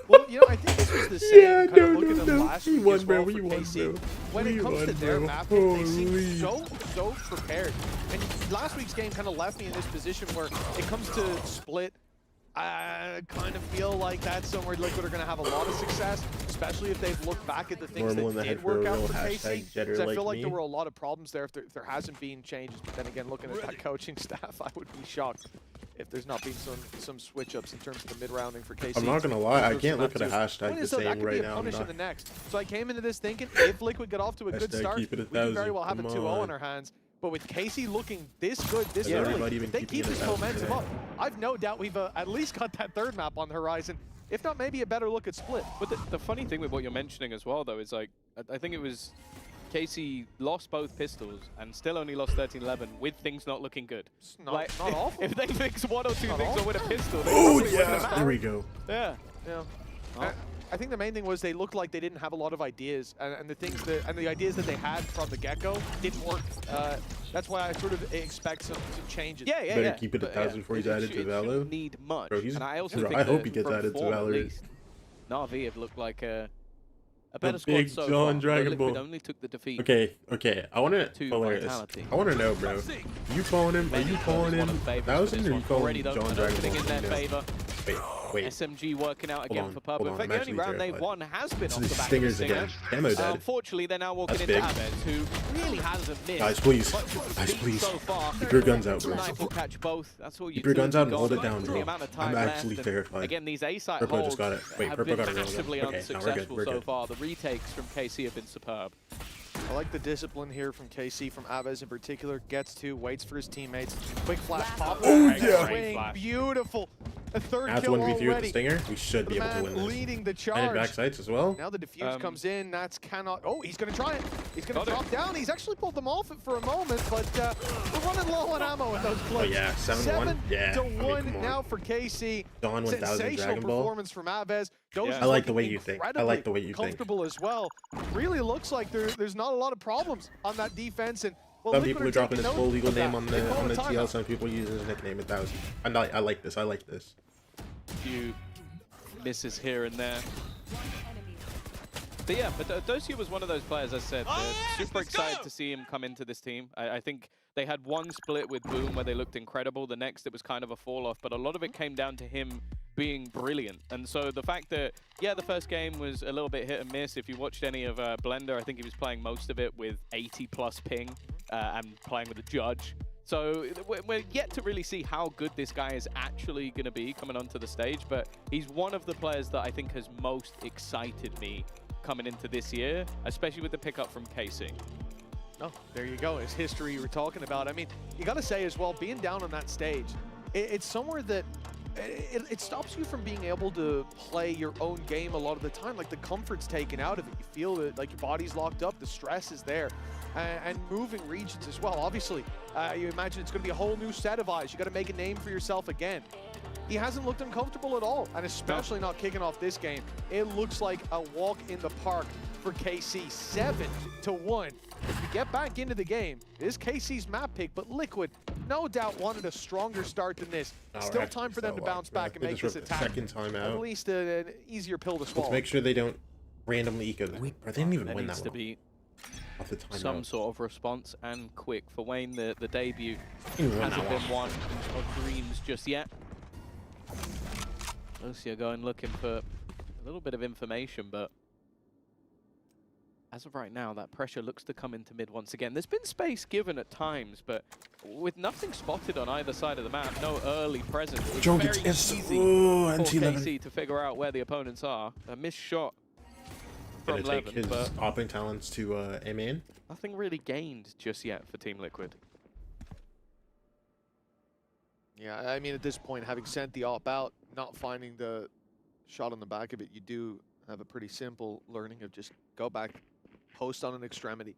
F: Well, you know, I think this was the same
A: Yeah,
F: kind of
A: no,
F: look at them
A: no,
F: last
A: we
F: week
A: won,
F: as
A: bro,
F: well
A: we
F: for
A: won,
F: KC.
A: bro.
F: When
A: We
F: it comes
A: won,
F: to their
A: bro.
F: map, they seem
A: Holy.
F: so prepared. And last week's game kind of left me in this position where it comes to split. I kind of feel like that's somewhere Liquid are going to have a lot of success, especially if they've looked back at the things
A: Normal in the
F: that
A: head
F: did
A: for a
F: work out
A: real
F: for
A: hashtag
F: KC.
A: jetter
F: Because I
A: like
F: feel like
A: me.
F: there were a lot of problems there if there hasn't been changes. But then again, looking at that coaching staff, I would be shocked if there's not been some switch ups in terms of the mid rounding for KC.
A: I'm not gonna lie, I
F: Those
A: can't
F: from
A: look at a
F: map
A: hashtag
F: Point
A: the
F: is, though, that
A: same
F: could be
A: right
F: a
A: now.
F: punish
A: I'm
F: in the
A: not.
F: next. So I came into this thinking if Liquid got off to a good
A: Hashtag
F: start, we
A: keep it
F: could
A: 1,000.
F: very well have a
A: Come
F: 2-0
A: on.
F: in our hands. But with Casey looking this good this
A: Is
F: early,
A: everybody even
F: if they
A: keeping
F: keep
A: it
F: this
A: 1,000
F: momentum
A: today?
F: up, I've no doubt we've at least got that third map on the horizon. If not, maybe a better look at Split.
G: But the funny thing with what you're mentioning as well, though, is like, I think it was Casey lost both pistols and still only lost 13-11 with things not looking good.
F: It's not awful.
G: If they fix one or two
F: Not
G: things or
F: awful.
G: win a pistol, they
A: Oh,
G: probably win the
A: yeah.
G: match.
A: There we go.
G: Yeah.
F: Yeah.
G: Oh.
F: I think the main thing was they looked like they didn't have a lot of ideas, and the ideas that they had from the get-go didn't work. That's why I sort of expect some changes.
G: Yeah, yeah,
A: Better
G: yeah.
A: keep it
G: But,
A: 1,000 before he's
G: it
A: added to
G: shouldn't
A: Valo.
G: need much.
A: Bro, he's-
G: and I also
A: bro,
G: think
A: I hope
G: that
A: he gets
G: from
A: added to
G: form, at
A: Valorant.
G: least, Na'Vi have looked like a better
A: Big
G: squad so
A: John
G: far.
A: Dragon
G: Liquid
A: Ball.
G: only took the defeat.
A: Okay. I want to.
G: To
A: Hilarious.
G: Vitality.
A: I want to know, bro. You calling him? Are you calling him 1,000 or you calling
G: Already though,
A: John
G: an
A: Dragon
G: opening
A: Ball?
G: in their favor.
A: Wait.
G: SMG working out again
A: on,
G: for Pub.
A: hold
G: In
A: on,
G: fact,
A: I'm
G: the only
A: actually
G: round they've
A: terrified.
G: won has been
A: So
G: off the
A: these
G: back
A: stingers
G: of the
A: again. Demo dead.
G: Unfortunately, they're now walking
A: That's
G: into
A: big.
G: Abez, who really hasn't missed.
A: Guys, please.
G: much of the
A: Guys,
G: defeat
A: please.
G: So far.
A: Keep your guns out, bro.
G: Knife will catch both. That's all you
A: Keep your guns out and hold it
G: got.
A: down,
G: The
A: bro.
G: amount of time
A: I'm
G: left,
A: actually
G: and
A: terrified.
G: Again, these A-site
A: Purple
G: holds
A: just got it. Wait,
G: have
A: Purple
G: been
A: got it real good.
G: massively
A: Okay, now we're good,
G: unsuccessful
A: we're
G: so
A: good.
G: far. The retakes from KC have been superb.
F: I like the discipline here from KC, from Abez in particular. Gets to, waits for his teammates. Quick flash pop.
A: Oh,
F: Great
A: yeah.
F: swing, beautiful. A third
A: That's
F: kill
A: 1v3 with the
F: already.
A: Stinger. We should be
F: The
A: able to
F: man
A: win this.
F: leading the
A: I did
F: charge.
A: back sights as well.
F: Now the defuse comes in. Nats cannot. Oh, he's going to try it. He's going
G: Got
F: to
G: it.
F: drop down. He's actually pulled them off for a moment, but we're running low on ammo in those clips.
A: Oh, yeah. 7-1. Yeah.
F: 7-1
A: come on.
F: now for KC.
A: Dawn 1000
F: Sensational
A: Dragon Ball.
F: performance from Abez.
G: Yeah.
A: I like the way you think. I
F: incredibly
A: like the way you think.
F: comfortable as well. Really looks like there's not a lot of problems on that defense. And well,
A: Some
F: Liquid
A: people are dropping his
F: taking
A: full
F: note
A: legal
F: of that.
A: name on
F: They
A: the
F: call it a
A: TL.
F: timeout.
A: Some people use his nickname 1,000. I like this. I like this.
G: Few misses here and there. But yeah, but Dosia was one of those players, as I said, super excited to see him come into this team. I think they had one split with Boom where they looked incredible. The next, it was kind of a fall-off, but a lot of it came down to him being brilliant. And so the fact that, yeah, the first game was a little bit hit and miss. If you watched any of Blender, I think he was playing most of it with 80+ ping and playing with a judge. So we're yet to really see how good this guy is actually going to be coming onto the stage, but he's one of the players that I think has most excited me coming into this year, especially with the pickup from KC.
F: Oh, there you go. It's history you were talking about. I mean, you got to say as well, being down on that stage, it's somewhere that it stops you from being able to play your own game a lot of the time. Like the comfort's taken out of it. You feel that like your body's locked up, the stress is there. And moving regions as well. Obviously, you imagine it's going to be a whole new set of eyes. You got to make a name for yourself again. He hasn't looked uncomfortable at all, and especially not kicking off this game. It looks like a walk in the park for KC, 7-1. If we get back into the game, it is KC's map pick, but Liquid, no doubt, wanted a stronger start than this. Still time for them to bounce back and make this attack
A: Second time
F: at
A: out.
F: least an easier pill to swallow.
A: Let's make sure they don't randomly eco. They didn't even
G: There
A: win
G: needs
A: that
G: to
A: one.
G: be
A: Off the time
G: some
A: out.
G: sort of response, and quick. For Wayne, the debut
A: He didn't win
G: hasn't
A: that
G: been
A: one.
G: one of dreams just yet. Dosia going looking for a little bit of information, but as of right now, that pressure looks to come into mid once again. There's been space given at times, but with nothing spotted on either side of the map, no early presence, it's
A: Joe
G: very
A: gets
G: easy
A: oh,
G: for
A: NT11.
G: KC to figure out where the opponents are. A missed shot from
A: Gonna take
G: Levin,
A: his
G: but
A: opping talents to A main.
G: nothing really gained just yet for Team Liquid.
F: Yeah, I mean, at this point, having sent the op out, not finding the shot on the back of it, you do have a pretty simple learning of just go back, post on an extremity,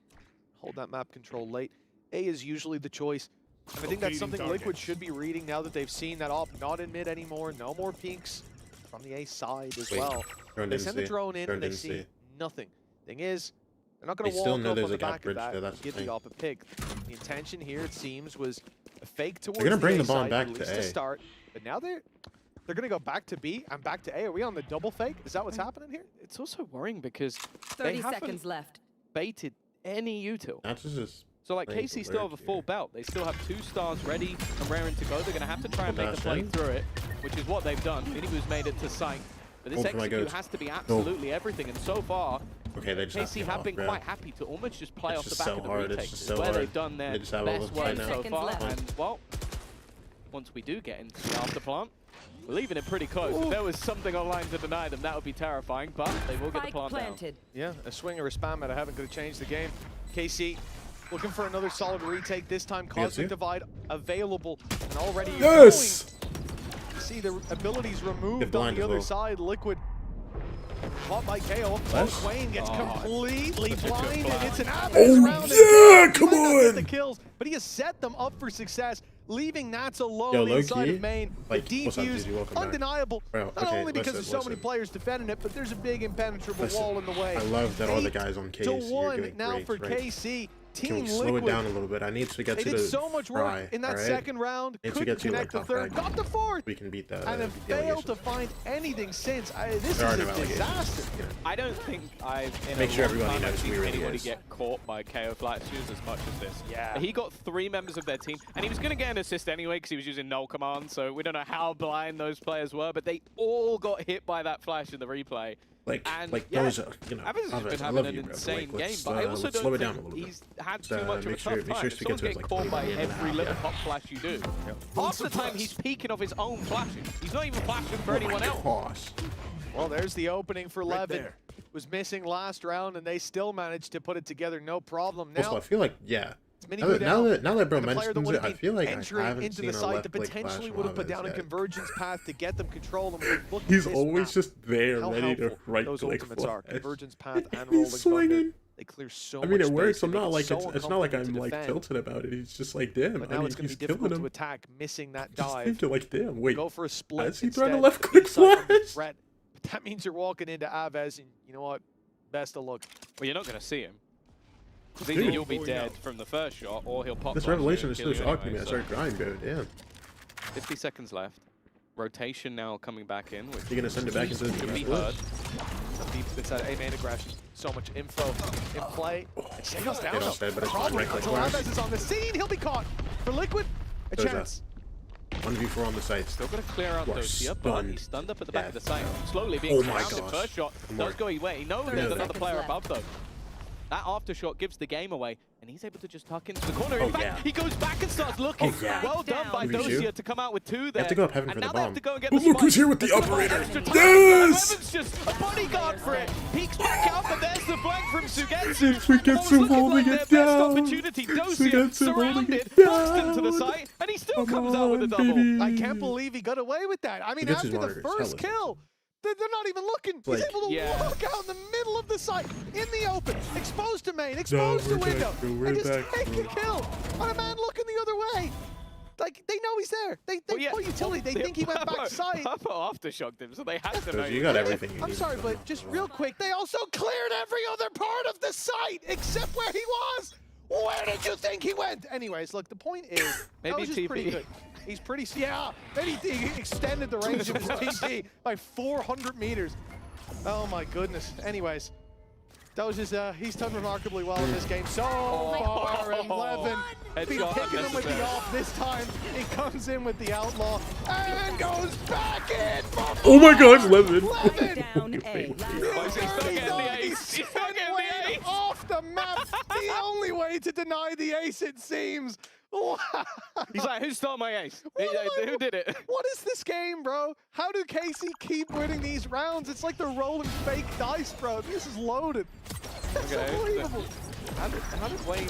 F: hold that map control late. A is usually the choice. And I think that's something Liquid should be reading now that they've seen that op not in mid anymore, no more peeks from the A side as well. They send the drone in and they see nothing. Thing is, they're not going to walk up on the back of that and give the op a pick. The intention here, it seems, was a fake towards
A: They're gonna bring the bomb
F: side,
A: back
F: at
A: to
F: least
A: A.
F: start. But now they're going to go back to B and back to A. Are we on the double fake? Is that what's happening here?
G: It's also worrying because
I: 30 seconds left.
G: baited any util.
A: That's just
G: So like
A: playing
G: KC
A: for
G: still have a
A: lyric
G: full
A: here.
G: belt. They still have 2 stars ready and raring to go. They're going to have to try and make the play
A: Sebastian.
G: through it, which is what they've done. Minibu's made it to sight. But this
A: Oh, for my
G: execute
A: goats.
G: has to be absolutely everything. And so far,
A: okay. They just
G: KC
A: have
G: have been
A: bro.
G: quite happy to almost just play
A: It's
G: off the
A: just
G: back
A: so
G: of the
A: hard, it's
G: retakes.
A: just
G: It's
A: so
G: where
A: hard.
G: they've done their
A: They just have all
G: best
A: the
G: work
A: fight now.
G: so
I: 10
G: far.
I: seconds left.
G: And well, once we do get into the after plant, we're leaving it pretty close. If there was something online to deny them, that would be terrifying. But they will get the
I: Spike
G: plant down.
I: planted.
F: Yeah, a swing or a spam at a haven't going to change the game. KC looking for another solid retake. This time, Cosmic Divide available and already
A: Yes!
F: going. You see the abilities removed on
A: blind
F: the
A: as
F: other
A: well.
F: side. Liquid caught by KO.
A: Flash?
F: Wayne gets completely
G: such a good
F: blinded.
G: flash.
F: It's an
A: Oh,
F: average round.
A: yeah,
F: He
A: come
F: might not get
A: on.
F: the kills, but he has set them up for success, leaving Nats alone
A: Yo, low
F: inside
A: key,
F: of main.
A: like,
F: the
A: what's up,
F: defuse,
A: Gigi? Welcome back.
F: undeniable.
A: Bro,
F: Not
A: okay,
F: only because
A: listen,
F: there's so many
A: listen.
F: players defending it, but there's a big impenetrable
A: Listen,
F: wall in the way.
A: I love that all the
F: 8
A: guys on KC
F: to
A: are
F: 1
A: doing
F: now
A: great,
F: for
A: right?
F: KC.
A: Can
F: Team
A: we slow
F: Liquid.
A: it down a little bit? I need to get
F: They
A: to
F: did
A: the
F: so much work
A: fry,
F: in that
A: alright?
F: second round.
A: Need to
F: Couldn't
A: get to,
F: connect
A: like,
F: the
A: top
F: third.
A: frag.
F: Got the fourth.
A: We can beat the
F: And have failed
A: allegations.
F: to find anything since. This
A: There
F: is
A: are
F: a
A: no allegations.
F: disaster.
G: I don't think I've in
A: Make
G: a
A: sure
G: long
A: everybody
G: time
A: knows
G: I've
A: who
G: seen
A: he really
G: anybody
A: is.
G: get caught by KO flat shoes as much as this.
F: Yeah.
G: He got 3 members of their team, and he was going to get an assist anyway because he was using null command, so we don't know how blind those players were, but they all got hit by that flash in the replay.
A: Like,
G: And,
A: like
G: yeah,
A: those, you know,
G: Abbas has
A: Alves,
G: been
A: I
G: having
A: love
G: an
A: you, bro.
G: insane
A: Like,
G: game,
A: let's,
G: but I also
A: let's
G: don't
A: slow it down a
G: think
A: little bit.
G: he's had
A: Just,
G: too much of a
A: make sure-
G: tough
A: make
G: time.
A: sure
G: If
A: stick it
G: someone's
A: to us,
G: getting
A: like,
G: caught by
A: 20 minutes
G: every
A: and a
G: little
A: half,
G: pop flash you do, half the time he's peeking off his own flashes. He's not even flashing for anyone else.
A: Gosh.
F: Well, there's the opening for
A: Right
F: Levin.
A: there.
F: Was missing last round, and they still managed to put it together, no problem. Now,
A: Also, I feel like, yeah.
F: Mini
A: Now that,
F: Blue
A: now
F: down.
A: that, now that bro
F: And a player that
A: mentions
F: would
A: it,
F: have
A: I feel like I
F: entering
A: haven't
F: into
A: seen
F: the
A: a
F: site
A: left
F: that
A: click
F: potentially
A: flash
F: would have
A: from
F: put down a
A: Alves yet.
F: convergence path to get them control. And look at
A: He's
F: this
A: always
F: map.
A: just there,
F: How
A: ready to
F: helpful
A: right
F: those
A: click
F: ultimates are.
A: flash.
F: Convergence path and rolling
A: He's
F: thunder.
A: swinging.
F: They clear so
A: I mean,
F: much
A: it works.
F: space.
A: I'm
F: They
A: not
F: make
A: like
F: so
A: it's not like I'm
F: uncomfortable to
A: like
F: defend.
A: tilted about it. He's just like, damn.
F: But
A: I
F: now
A: mean,
F: it's going to
A: he's
F: be
A: killing
F: difficult to
A: him.
F: attack, missing that
A: Just
F: dive.
A: thinking like, damn. Wait,
F: Go for a split.
A: has he thrown a
F: instead.
A: left click
F: Inside on the
A: flash?
F: threat. But that means you're walking into Alves, and you know what? Best of luck.
G: Well, you're not going to see him. Because
A: Dude.
G: either you'll be dead from the first shot, or he'll pop
A: This
G: flash you
A: revelation
G: and
A: is
G: kill
A: still
G: you
A: shocking me.
G: anyway,
A: I
G: so
A: started crying, bro. Damn.
G: 50 seconds left. Rotation now coming back in. Which
A: You're gonna send it back into the
G: could be
A: defense.
G: heard.
F: Deep inside A-main aggression. So much info in play. And Shadows down.
A: Shadows
F: though.
A: dead, but it's
F: Problem
A: not right click
F: until
A: flash.
F: Alves is on the scene. He'll be caught. For Liquid, a
A: Goes
F: chance.
A: 1v4 on the site.
G: Still going to clear out
A: You are
G: those here, but
A: stunned.
G: he's stunned up at the back of the
A: Dead.
G: site. Slowly being
A: Oh my
G: surrounded.
A: gosh.
G: First shot
A: Come
G: does
A: on.
G: go away. He knows
I: 30
G: there's another
I: seconds
G: player
I: left.
G: above though. That aftershock gives the game away, and he's able to just tuck into the corner.
A: Oh,
G: In fact,
A: yeah.
G: he goes back and starts looking.
A: Oh, yeah.
G: Well done by
A: 2v2.
G: Dosia to come out with 2 there.
A: have to go up heaven
G: and
A: for
G: now
A: the
G: they have
A: bomb.
G: to go and get
A: Oh,
G: the
A: look who's
G: spike.
A: here with the
G: There's still
A: operator.
G: extra time.
A: Yes!
G: Levin's just a bodyguard for it. Peeks back out, but there's the flank from Sugetsu.
A: Sugetsu
G: What was looking
A: holding
G: like
A: it
G: their best
A: down.
G: opportunity. Dosia
A: Sugetsu holding
G: surrounded,
A: it
G: boxed into the
A: down.
G: site, and he still
A: Come
G: comes out with a
A: on,
G: double.
A: baby.
F: I can't believe he got away with that. I mean,
A: gets his
F: after the
A: monitors,
F: first
A: hella
F: kill, they're not even looking. He's
A: Like-
F: able to
G: Yeah.
F: walk out in the middle of the site, in the open, exposed to main, exposed to
A: we're
F: window,
A: back, bro, we're
F: and just
A: back,
F: take
A: bro.
F: a kill on a man looking the other way. Like, they know he's there. They
G: Well, yeah,
F: put utility. They think he went back site.
G: Purple aftershocked him, so they had to know.
A: You got everything you
F: I'm
A: need.
F: sorry, but just real quick, they also cleared every other part of the site except where he was. Where did you think he went? Anyways, look, the point is,
G: Maybe
F: that was just pretty
G: TP.
F: good. He's pretty, yeah, maybe he extended the range of his TP by 400 meters. Oh my goodness. Anyways, that was just, he's done remarkably well in this game so far, and Levin be
G: Headshot
F: picking him with the
G: unnecessary.
F: off this time. He comes in with the outlaw and goes back in for
A: Oh my gosh, Levin.
F: Levin!
I: Down A.
G: He's still getting the ace. He's still getting the ace.
F: Off ready to deny the ace, it seems. Wow.
G: He's like, who stole my ace? Who did it?
F: What is this game, bro? How do KC keep winning these rounds? It's like they're rolling fake dice, bro. This is loaded. That's unbelievable.
G: How did Wayne...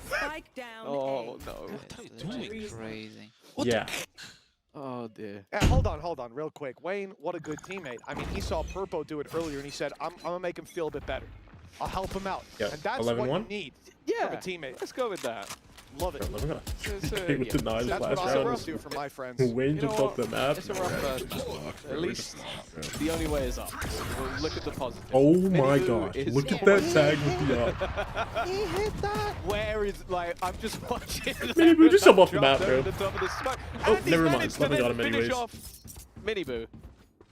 I: Spike down.
G: Oh, no.
J: What are you doing? Crazy.
A: Yeah.
G: Oh, dear.
F: Hold on, real quick. Wayne, what a good teammate. I mean, he saw Purpo do it earlier, and he said, I'm going to make him feel a bit better. I'll help him out.
A: Yep.
F: And that's what you need
G: Yeah,
F: from a teammate.
G: let's go with that.
F: Love it.
A: Look at
E: He was denied
F: That's
E: last
F: what I
E: round.
F: would do for my friends.
E: Wayne
G: You
E: just
G: know
E: off the map.
G: It's a rough first. At least the only way is up. We'll look at the positive.
E: Oh my
G: Minibu
E: gosh,
G: is-
E: look at that tag with the up.
F: He hit that.
G: Where is, like, I'm just watching.
E: Minibu, just jump off the map,
G: Drop
E: bro.
G: over the top of the smoke.
E: Oh,
G: And he's
E: never mind.
G: managed to
E: Slumber got
G: then
E: him
G: finish
E: anyways.
G: off Minibu.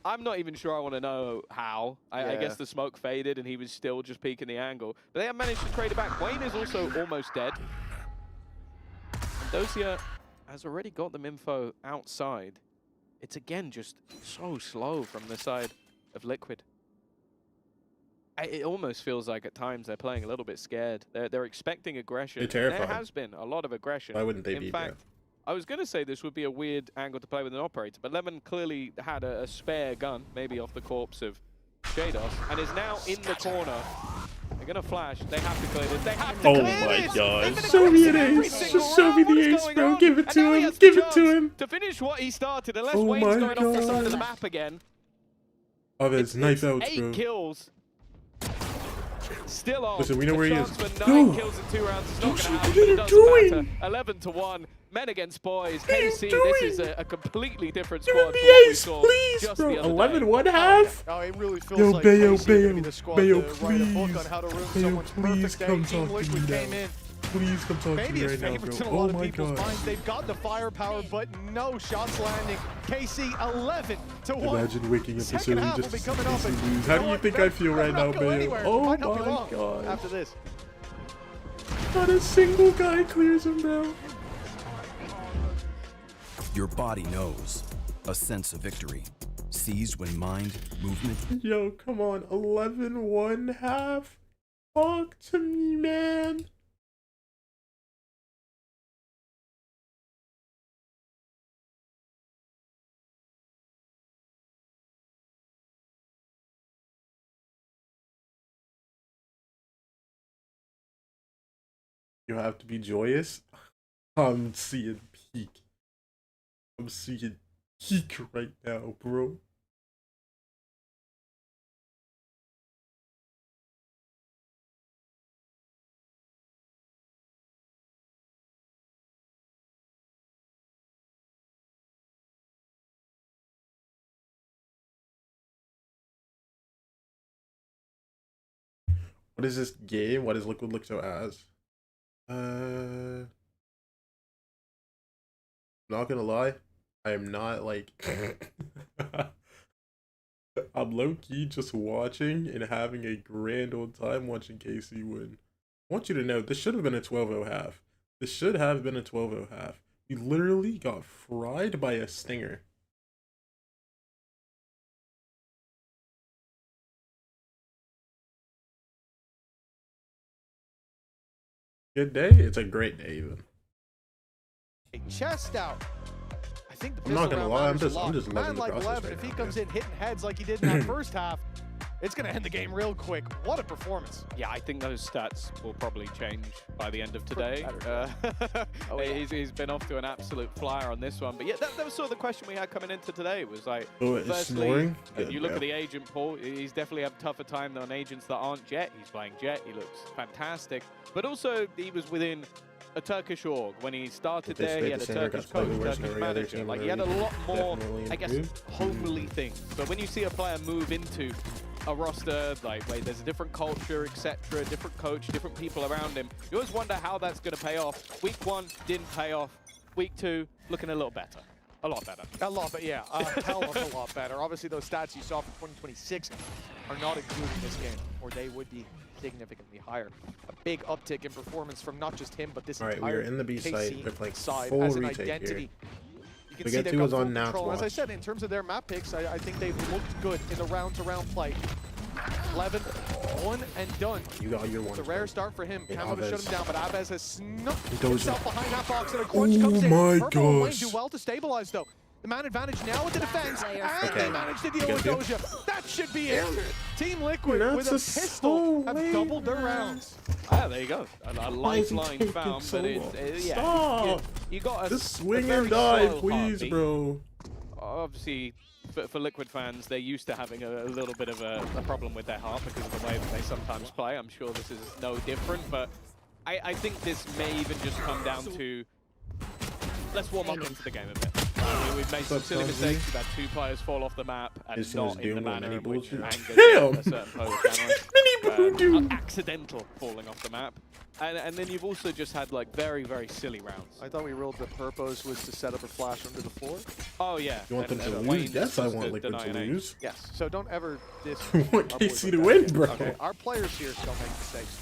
G: I'm not even sure I want to know how. I guess the smoke faded and he was still just peeking the angle. But they have managed to trade it back. Wayne is also almost dead. And Dosia has already got them info outside. It's again just so slow from the side of Liquid. It almost feels like at times they're playing a little bit scared. They're expecting aggression.
A: They're terrified.
G: There has been a lot of aggression.
A: Why wouldn't they be,
G: In
A: bro?
G: fact, I was going to say this would be a weird angle to play with an operator, but Lemon clearly had a spare gun, maybe off the corpse of Shados, and is now in the corner. They're going to flash. They have to clear this. They have to
E: Oh
G: clear
E: my
G: this.
E: god.
G: They've been
E: Show me an
G: aggressive every
E: ace.
G: single
E: Just show me
G: round. What
E: the
G: is
E: ace,
G: going
E: bro.
G: on?
E: Give it
G: And
E: to
G: now he
E: him.
G: has the
E: Give it to
G: chance
E: him.
G: to finish what he started, unless
E: Oh
G: Wayne's
E: my
G: going off the side of the
E: God.
G: map again.
E: Oh, there's knife outs,
G: 8
E: bro.
G: kills. Still on.
E: Listen, we know
G: A
E: where he
G: chance
E: is.
G: for 9
E: No.
G: kills in 2 rounds. It's not going to
E: What
G: happen,
E: are
G: but it
E: you
G: doesn't
E: doing?
G: matter. 11-1. Men against boys.
E: What are you
G: KC,
E: doing?
G: this is a completely different
E: Give
G: squad
E: him
G: to
E: the
G: what we
E: ace,
G: saw
E: please,
G: just
E: bro.
G: the other
E: 11-1
G: day.
E: half?
F: Oh, it really feels
E: Yo,
F: like
E: Bayo,
F: KC are gonna be
E: Bayo,
F: the squad
E: Bayo,
F: to write a book
E: please.
F: on how to ruin
E: Bayo,
F: someone's
E: please
F: perfect day.
E: come
F: Team
E: talk to
F: Liquid
E: me
F: came
E: now.
F: in.
E: Please come talk to
F: Maybe
E: me
F: as
E: right now,
F: favorites in
E: bro.
F: a lot
E: Oh
F: of
E: my
F: people's
E: god.
F: minds. They've got the firepower, but no shots landing. KC 11-1.
E: Imagine waking up to
F: Second
E: Sony
F: half will
E: just
F: be
E: to
F: coming up. And
E: lose. How do you think I feel right now, Bayo?
F: Anywhere.
E: Oh
F: Might not be
E: my
F: long
E: god.
F: after this.
E: Not a single guy clears him, bro.
K: Your body knows. A sense of victory. Seized when mind, movement,
E: Yo, come on. 11-1 half? Talk to me, man. You have to be joyous. I'm seeing peak. I'm seeing peak right now, bro. What is this game? What does Liquid look so as? Not gonna lie, I am not like I'm low-key just watching and having a grand old time watching KC win. I want you to know this should have been a 12-0 half. This should have been a 12-0 half. We literally got fried by a stinger. Good day? It's a great day even.
F: Chest out. I think the
A: I'm not
F: pistol
A: gonna
F: round
A: lie, I'm
F: matters a
A: just
F: lot.
A: loving
F: Man
A: the
F: like
A: process
F: Levin,
A: right
F: if he
A: now,
F: comes
A: man.
F: in hitting heads like he did in that first half, it's going to end the game real quick. What a performance.
G: Yeah, I think those stats will probably change by the end of today.
C: Oh, yeah.
G: He's been off to an absolute flyer on this one. But yeah, that was sort of the question we had coming into today. Was like,
A: Oh, it's
G: firstly,
A: snoring?
G: if
A: Good,
G: you look
A: bro.
G: at the agent pool, he's definitely had a tougher time than agents that aren't Jet. He's playing Jet. He looks fantastic. But also, he was within a Turkish org. When he started
A: They
G: there,
A: stayed
G: he had
A: the
G: a
A: same, or got
G: Turkish
A: slightly
G: coach,
A: worse than
G: Turkish
A: every other
G: manager.
A: team
G: Like, he had a
A: already.
G: lot more,
A: Definitely
G: I guess,
A: improved.
G: homely things. But when you see a player move into a roster, like, wait, there's a different culture, etc., different coach, different people around him, you always wonder how that's going to pay off. Week 1 didn't pay off. Week 2, looking a little better. A lot better.
F: A lot, but yeah, a hell of a lot better. Obviously, those stats you saw for 2026 are not included in this game, or they would be significantly higher. A big uptick in performance from not just him, but this
A: All right, we
F: entire
A: are in the B
F: KC
A: site. They're playing
F: side
A: full
F: as an
A: retake
F: identity.
A: here.
F: You can
A: We
F: see
A: get
F: they've
A: to
F: got
A: is
F: full
A: on Nats
F: control. As I
A: watch.
F: said, in terms of their map picks, I think they've looked good in the round-to-round play. 11, one and done.
A: You got your one.
F: It's a rare start for him.
A: Hey,
F: Camo to shut
A: Aves.
F: him down, but Aves has snuck
A: Doja.
F: himself behind that box, and a crunch
A: Oh
F: comes in.
A: my
F: Purple and Wayne
A: gosh.
F: do well to stabilize, though. The man advantage now with the defense, and
A: Okay.
F: they manage to deal
A: Good
F: with
A: deal.
F: Doja. That should be it. Team Liquid
A: That's
F: with a
A: a
F: pistol
A: so
F: have
A: lame,
F: doubled their
A: man.
F: rounds.
G: Ah, there you go. A
A: Why is he
G: lifeline
A: taking
G: found,
A: so
G: but
A: long?
G: yeah,
A: Stop.
G: you got a
A: Just
G: a
A: swing
G: very
A: and dive,
G: slow
A: please,
G: heartbeat.
A: bro.
G: Obviously, for Liquid fans, they're used to having a little bit of a problem with their heart because of the way that they sometimes play. I'm sure this is no different, but I think this may even just come down to let's warm up into the game a bit. We've made some silly mistakes. We've had 2 players fall off the map and
A: This
G: not
A: is
G: in the
A: doing what
G: manner
A: many
G: in which
A: bulls do.
G: angered
A: Damn!
G: a certain Polish analyst.
A: Many bulls do.
G: Accidental falling off the map. And then you've also just had like very, very silly rounds.
F: I thought we ruled that Purpose was to set up a flash under the floor.
G: Oh yeah.
A: You want them
G: And
A: to
G: Wayne
A: lose? Yes, I
G: was
A: want
G: to
A: Liquid
G: deny
A: to
G: an ace.
A: lose.
F: Yes, so don't ever diss
A: I want
F: our boys
A: KC
F: like
A: to
F: that.
A: win, bro.
F: Okay, our players here don't make mistakes.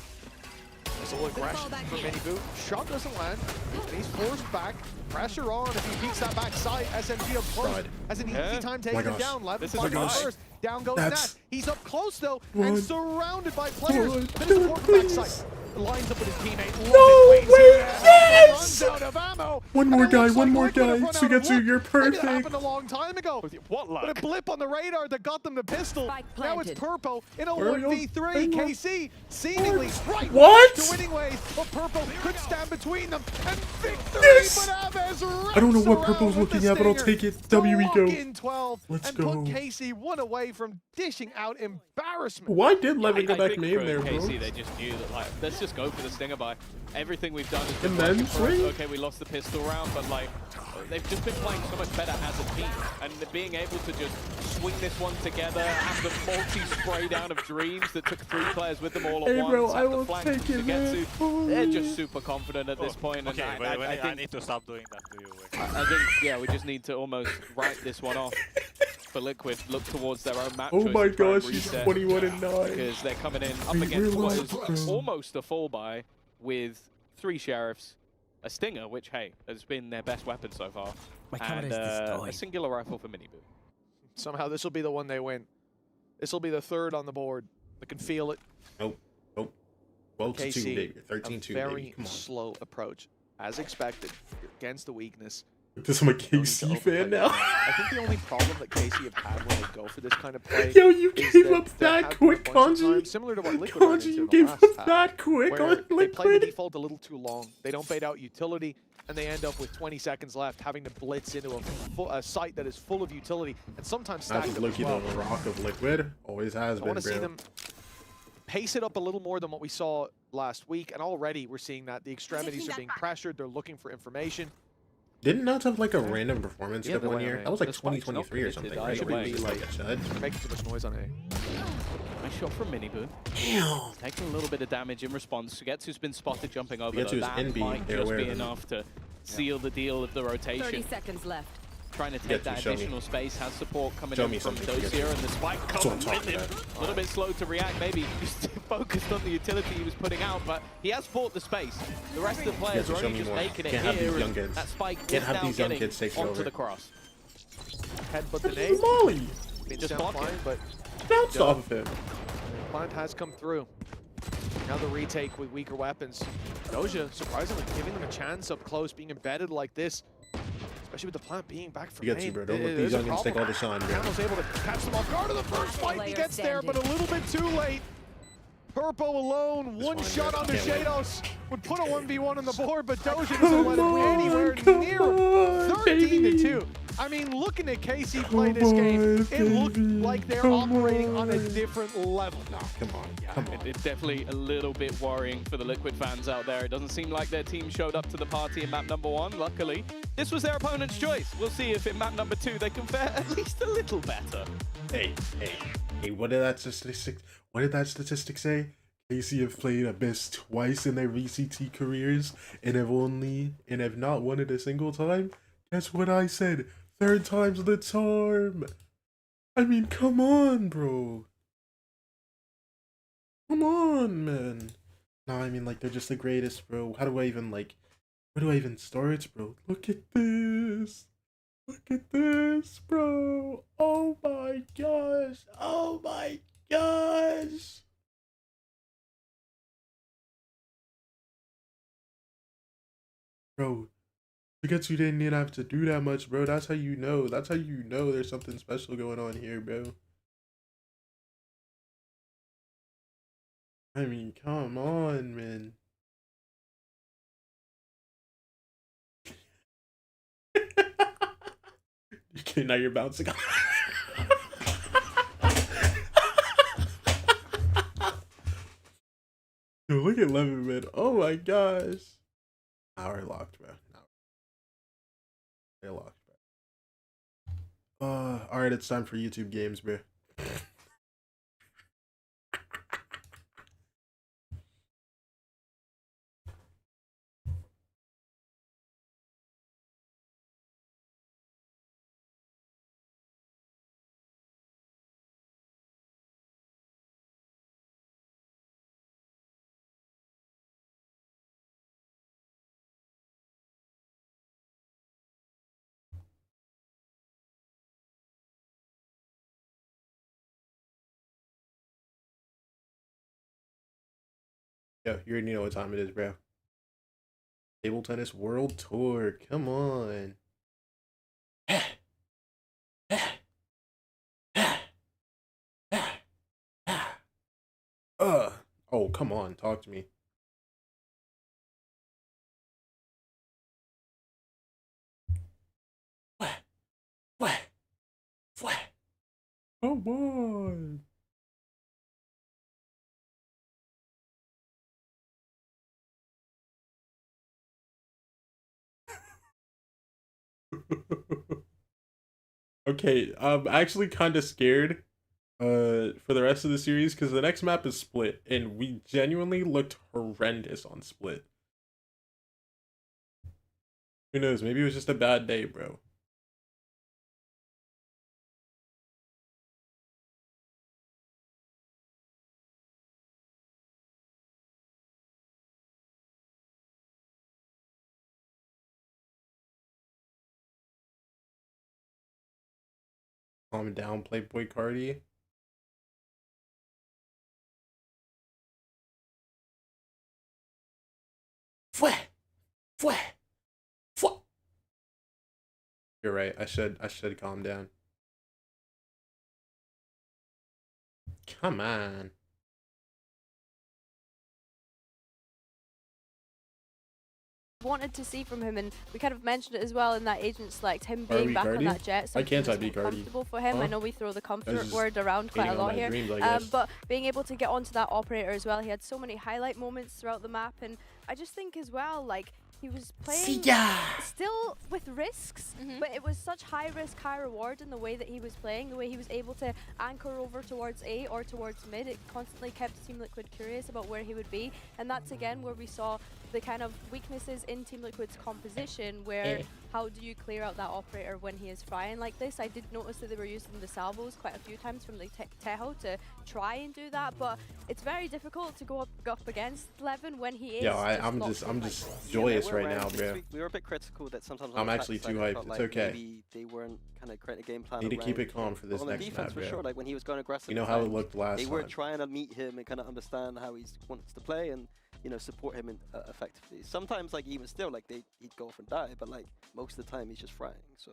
F: There's a little aggression from Mini Boot. Shot doesn't land, and he's forced back. Pressure on if he peeks that back side. SMG up close.
A: Fried.
F: Has an
G: Yeah.
F: easy time taking him
A: gosh.
F: down. 11
G: This is
F: fighting
G: a guy.
F: first. Down goes
A: That's-
F: Nat. He's up close though,
A: One.
F: and surrounded by players.
A: One.
F: Bit of support from
A: Please.
F: backside. Lines up with his teammate.
A: No
F: Waits
A: way,
F: here.
A: yes!
F: Runs out of ammo.
A: One
F: And
A: more
F: it
A: guy,
F: looks
A: one
F: like
A: more
F: Liquid have
A: guy.
F: run out of
A: Sugetsu,
F: luck.
A: you're
F: Maybe that
A: perfect.
F: happened a long time ago.
G: What luck?
F: But a blip on the radar that got them the pistol.
I: Spike
F: Now it's
I: planted.
F: Purple in a
A: Where are you?
F: 1v3.
A: Where are you?
F: KC seemingly right
A: What?
F: to winning ways, but Purple could stand between them and victory.
A: Yes!
F: But Aves
A: I don't know what
F: rips
A: Purple's
F: around with
A: looking
F: the
A: at, but I'll
F: stinger.
A: take it. W we go.
F: Lock in 12
A: Let's
F: and
A: go.
F: put KC one away from dishing out embarrassment.
A: Why did Levin go
G: I
A: back
G: think
A: main
G: for
A: there, bro?
G: KC, they just knew that, like, let's just go for the stinger buy. Everything we've done has been
A: And then
G: working for us.
A: swing.
G: Okay, we lost the pistol round, but like, they've just been playing so much better as a team. And being able to just swing this one together, have the multi-spray down of dreams that took 3 players with them all at
A: Hey,
G: once,
A: bro, I
G: have the
A: will
G: flank
A: take
G: to
A: it,
G: get
A: man.
G: to. They're just super confident at this point. And
H: Okay,
G: I think,
H: need to stop doing that to you.
G: I think, yeah, we just need to almost write this one off. For Liquid, look towards their own map
A: Oh
G: choices,
A: my
G: try and
A: gosh, he's
G: reset.
A: 21 and 9.
G: Because they're coming in up
A: We
G: against what
A: realized,
G: is
A: bro.
G: almost a full buy with 3 sheriffs, a stinger, which, hey, has been their best weapon so far, and a singular rifle for Mini Boot.
F: Somehow this will be the one they win. This will be the third on the board. I can feel it.
A: Nope. Nope. 12 to 2,
F: KC,
A: baby.
F: a
A: 13-2,
F: very
A: baby. Come on.
F: slow approach. As expected, against the weakness.
A: This is my
F: No need to
A: KC
F: overplay
A: fan
F: the
A: now.
F: game. I think the only problem that KC have had when they go for this kind of play
A: Yo, you
F: is
A: gave
F: that
A: up
F: there
A: that
F: have been a
A: quick,
F: bunch of
A: Kanji.
F: times, similar to what Liquid ran
A: Kanji,
F: into
A: you
F: in the
A: gave
F: last
A: up
F: half,
A: that quick
F: where
A: on
F: they play the
A: Liquid.
F: default a little too long. They don't bait out utility, and they end up with 20 seconds left, having to blitz into a site that is full of utility, and sometimes stack
A: That's
F: them as
A: Loki
F: well.
A: the rock of Liquid. Always has
F: I
A: been,
F: want to see
A: bro.
F: them pace it up a little more than what we saw last week, and already we're seeing that the extremities are being pressured. They're looking for information.
A: Didn't Nuts have like a random performance
G: Yeah,
A: clip
G: the
A: one
G: way
A: year?
G: I-
A: That was like
G: the spike's not
A: 2023 or something,
G: committed
A: right?
G: either
A: Where
G: way.
A: he just like a chud.
F: They're making too much noise on A.
G: Nice shot from Mini Boot.
A: Damn.
G: Taking a little bit of damage in response. Sugetsu's been spotted jumping over.
A: Sugetsu's
G: That
A: in B,
G: might
A: they're
G: just
A: aware
G: be
A: of him.
G: enough to seal the deal of the
I: 30
G: rotation.
I: seconds left.
G: Trying to
A: Sugetsu,
G: take that
A: show me.
G: additional space. Has support coming
A: Show
G: in
A: me
G: from
A: something,
G: Dozier,
A: Sugetsu.
G: and the spike
A: That's what I'm
G: comes
A: talking
G: with him.
A: about.
G: A little bit slow to react, maybe. He's focused on the utility he was putting out, but he has fought the space. The rest of the players
A: Sugetsu,
G: are
A: show
G: only
A: me
G: just
A: more.
G: making it
A: Can't have
G: here,
A: these young
G: and
A: kids.
G: that spike
A: Can't
G: is
A: have
G: now
A: these young
G: getting
A: kids take it
G: onto
A: over.
G: the cross.
F: Headbutt the
A: That's
F: nade.
A: Molly.
F: Been
G: Just
F: sound
G: block it.
F: fine, but
A: Bounced off of him.
F: Plant has come through. Now the retake with weaker weapons. Doja, surprisingly, giving them a chance up close, being embedded like this. Especially with the plant being back from
A: You got
F: main.
A: to, bro. Don't let
F: There's
A: these
F: a
A: youngins take
F: problem.
A: all the shine, bro.
F: Camel's able to catch them off guard of the first fight. He
I: Player
F: gets there, but a little bit too late. Purple alone,
A: This
F: one
A: one,
F: shot
A: bro.
F: on the
A: Can't wait.
F: Shadows. Would put a 1v1 on the board, but Doja doesn't
A: Come
F: let it anywhere
A: on,
F: near
A: come
F: him.
A: on,
F: 13
A: baby.
F: to 2. I mean, looking at KC play this
A: Come
F: game,
A: on,
F: it looked
A: baby.
F: like they're
A: Come
F: operating on a
A: on.
F: different level.
A: Nah, come on. Come on.
G: It's definitely a little bit worrying for the Liquid fans out there. It doesn't seem like their team showed up to the party in map number 1, luckily. This was their opponent's choice. We'll see if in map number 2 they can fare at least a little better.
A: Hey, what did that statistic say? KC have played at best twice in their VCT careers and have not won it a single time? Guess what I said? 3rd time's the charm. I mean, come on, bro. Come on, man. No, I mean, like, they're just the greatest, bro. Where do I even start, bro? Look at this. Look at this, bro. Oh my gosh. Oh my gosh. Bro, because you didn't even have to do that much, bro. That's how you know. That's how you know there's something special going on here, bro. I mean, come on, man. Okay, now you're bouncing. Yo, look at Lemon, man. Oh my gosh. Now we're locked, bro. Now we're locked, bro. Alright, it's time for YouTube games, bro. Yo, you already know what time it is, bro. Table Tennis World Tour. Come on. Oh, come on. Talk to me. Come on. Okay, I'm actually kind of scared for the rest of the series because the next map is Split and we genuinely looked horrendous on Split. Who knows, maybe it was just a bad day, bro. Calm down, Playboy Cardi. You're right. I should calm down. Come on.
D: Wanted to see from him, and we kind of mentioned it as well in that agent select, him being back
A: Cardi?
D: on that jet. So
A: Why can't I be
D: it's more
A: Cardi?
D: comfortable for him.
A: Huh?
D: I know we throw the comfort
A: just
D: word around quite a
A: hating on
D: lot
A: my
D: here,
A: dreams, I guess.
D: but being able to get onto that operator as well, he had so many highlight moments throughout the map, and I just think as well, like, he was playing still with risks, but it was such high risk, high reward in the way that he was playing, the way he was able to anchor over towards A or towards mid. It constantly kept Team Liquid curious about where he would be, and that's again where we saw the kind of weaknesses in Team Liquid's composition, where how do you clear out that operator when he is frying like this? I did notice that they were using the salvos quite a few times from the Tejo to try and do that, but it's very difficult to go up against Levin when he is.
A: Yo, I'm just joyous right now, bro.
C: We were a bit critical that sometimes.
A: I'm actually too hyped. It's
C: like
A: okay.
C: Maybe they weren't kind of creating a game plan.
A: Need to keep
C: around
A: it calm
C: him.
A: for this
C: But on
A: next
C: the defense,
A: map,
C: for
A: bro.
C: sure. Like when he was going aggressive.
A: You know how it looked last
C: They
A: time.
C: were trying to meet him and kind of understand how he wants to play and, you know, support him effectively. Sometimes, like, even still, like, he'd go off and die, but, like, most of the time he's just frying, so,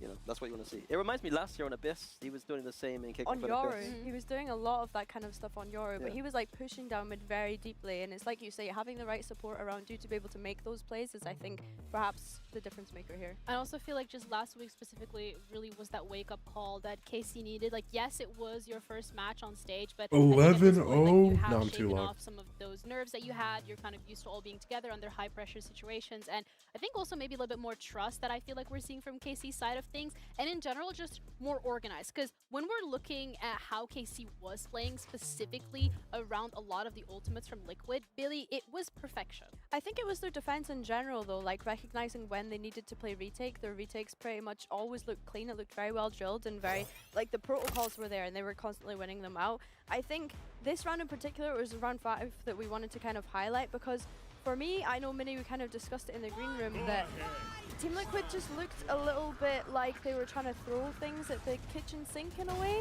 C: you know, that's what you want to see. It reminds me last year on Abyss, he was doing the same in Kickoff
D: on
C: at
D: Yoru.
C: Abyss.
D: He was doing a lot of that kind of stuff on Yoru, but he was like pushing down mid very deeply, and it's like you say, having the right support around you to be able to make those plays is, I think, perhaps the difference maker here.
B: I also feel like just last week specifically really was that wake-up call that KC needed. Like, yes, it was your first match on stage, but
A: 11-0?
B: you have
A: No, I'm too
B: shaken
A: low.
B: off some of those nerves that you had. You're kind of used to all being together under high-pressure situations, and I think also maybe a little bit more trust that I feel like we're seeing from KC's side of things, and in general, just more organized. Because when we're looking at how KC was playing specifically around a lot of the ultimates from Liquid, Billy, it was perfection.
D: I think it was their defense in general, though, like recognizing when they needed to play retake. Their retakes pretty much always looked clean. It looked very well drilled and very, like, the protocols were there and they were constantly winning them out. I think this round in particular was round 5 that we wanted to kind of highlight, because for me, I know Minnie, we kind of discussed it in the green room, that Team Liquid just looked a little bit like they were trying to throw things at the kitchen sink in a way.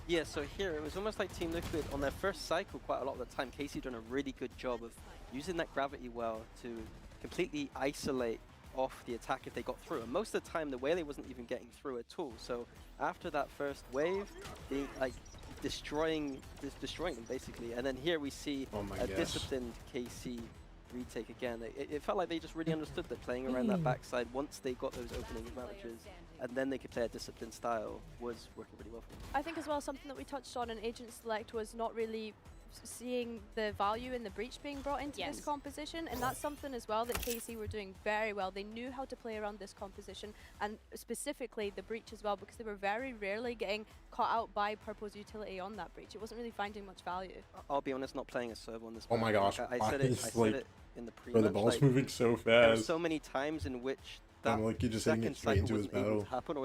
C: Yeah, so here it was almost like Team Liquid on their first cycle. Quite a lot of the time, Casey done a really good job of using that gravity well to completely isolate off the attack if they got through. And most of the time, the Whaley wasn't even getting through at all. So after that first wave, they like destroying them basically. And then here we see a disciplined KC retake again. It felt like they just really understood that playing around that backside once they got those opening advantages, and then they could play a disciplined style, was working really well for them.
D: I think as well something that we touched on in Agent Select was not really seeing the value in the breach being brought into this composition, and that's something as well that KC were doing very well. They knew how to play around this composition, and specifically the breach as well, because they were very rarely getting caught out by Purple's utility on that breach. It wasn't really finding much value.
C: I'll be honest, not playing a serve on this.
A: Oh my gosh,
C: I said it in the pre-match.
A: Bro, the ball's moving so fast.
C: There were so many times in which that
A: like you just hitting it straight into his battle.
C: Happen,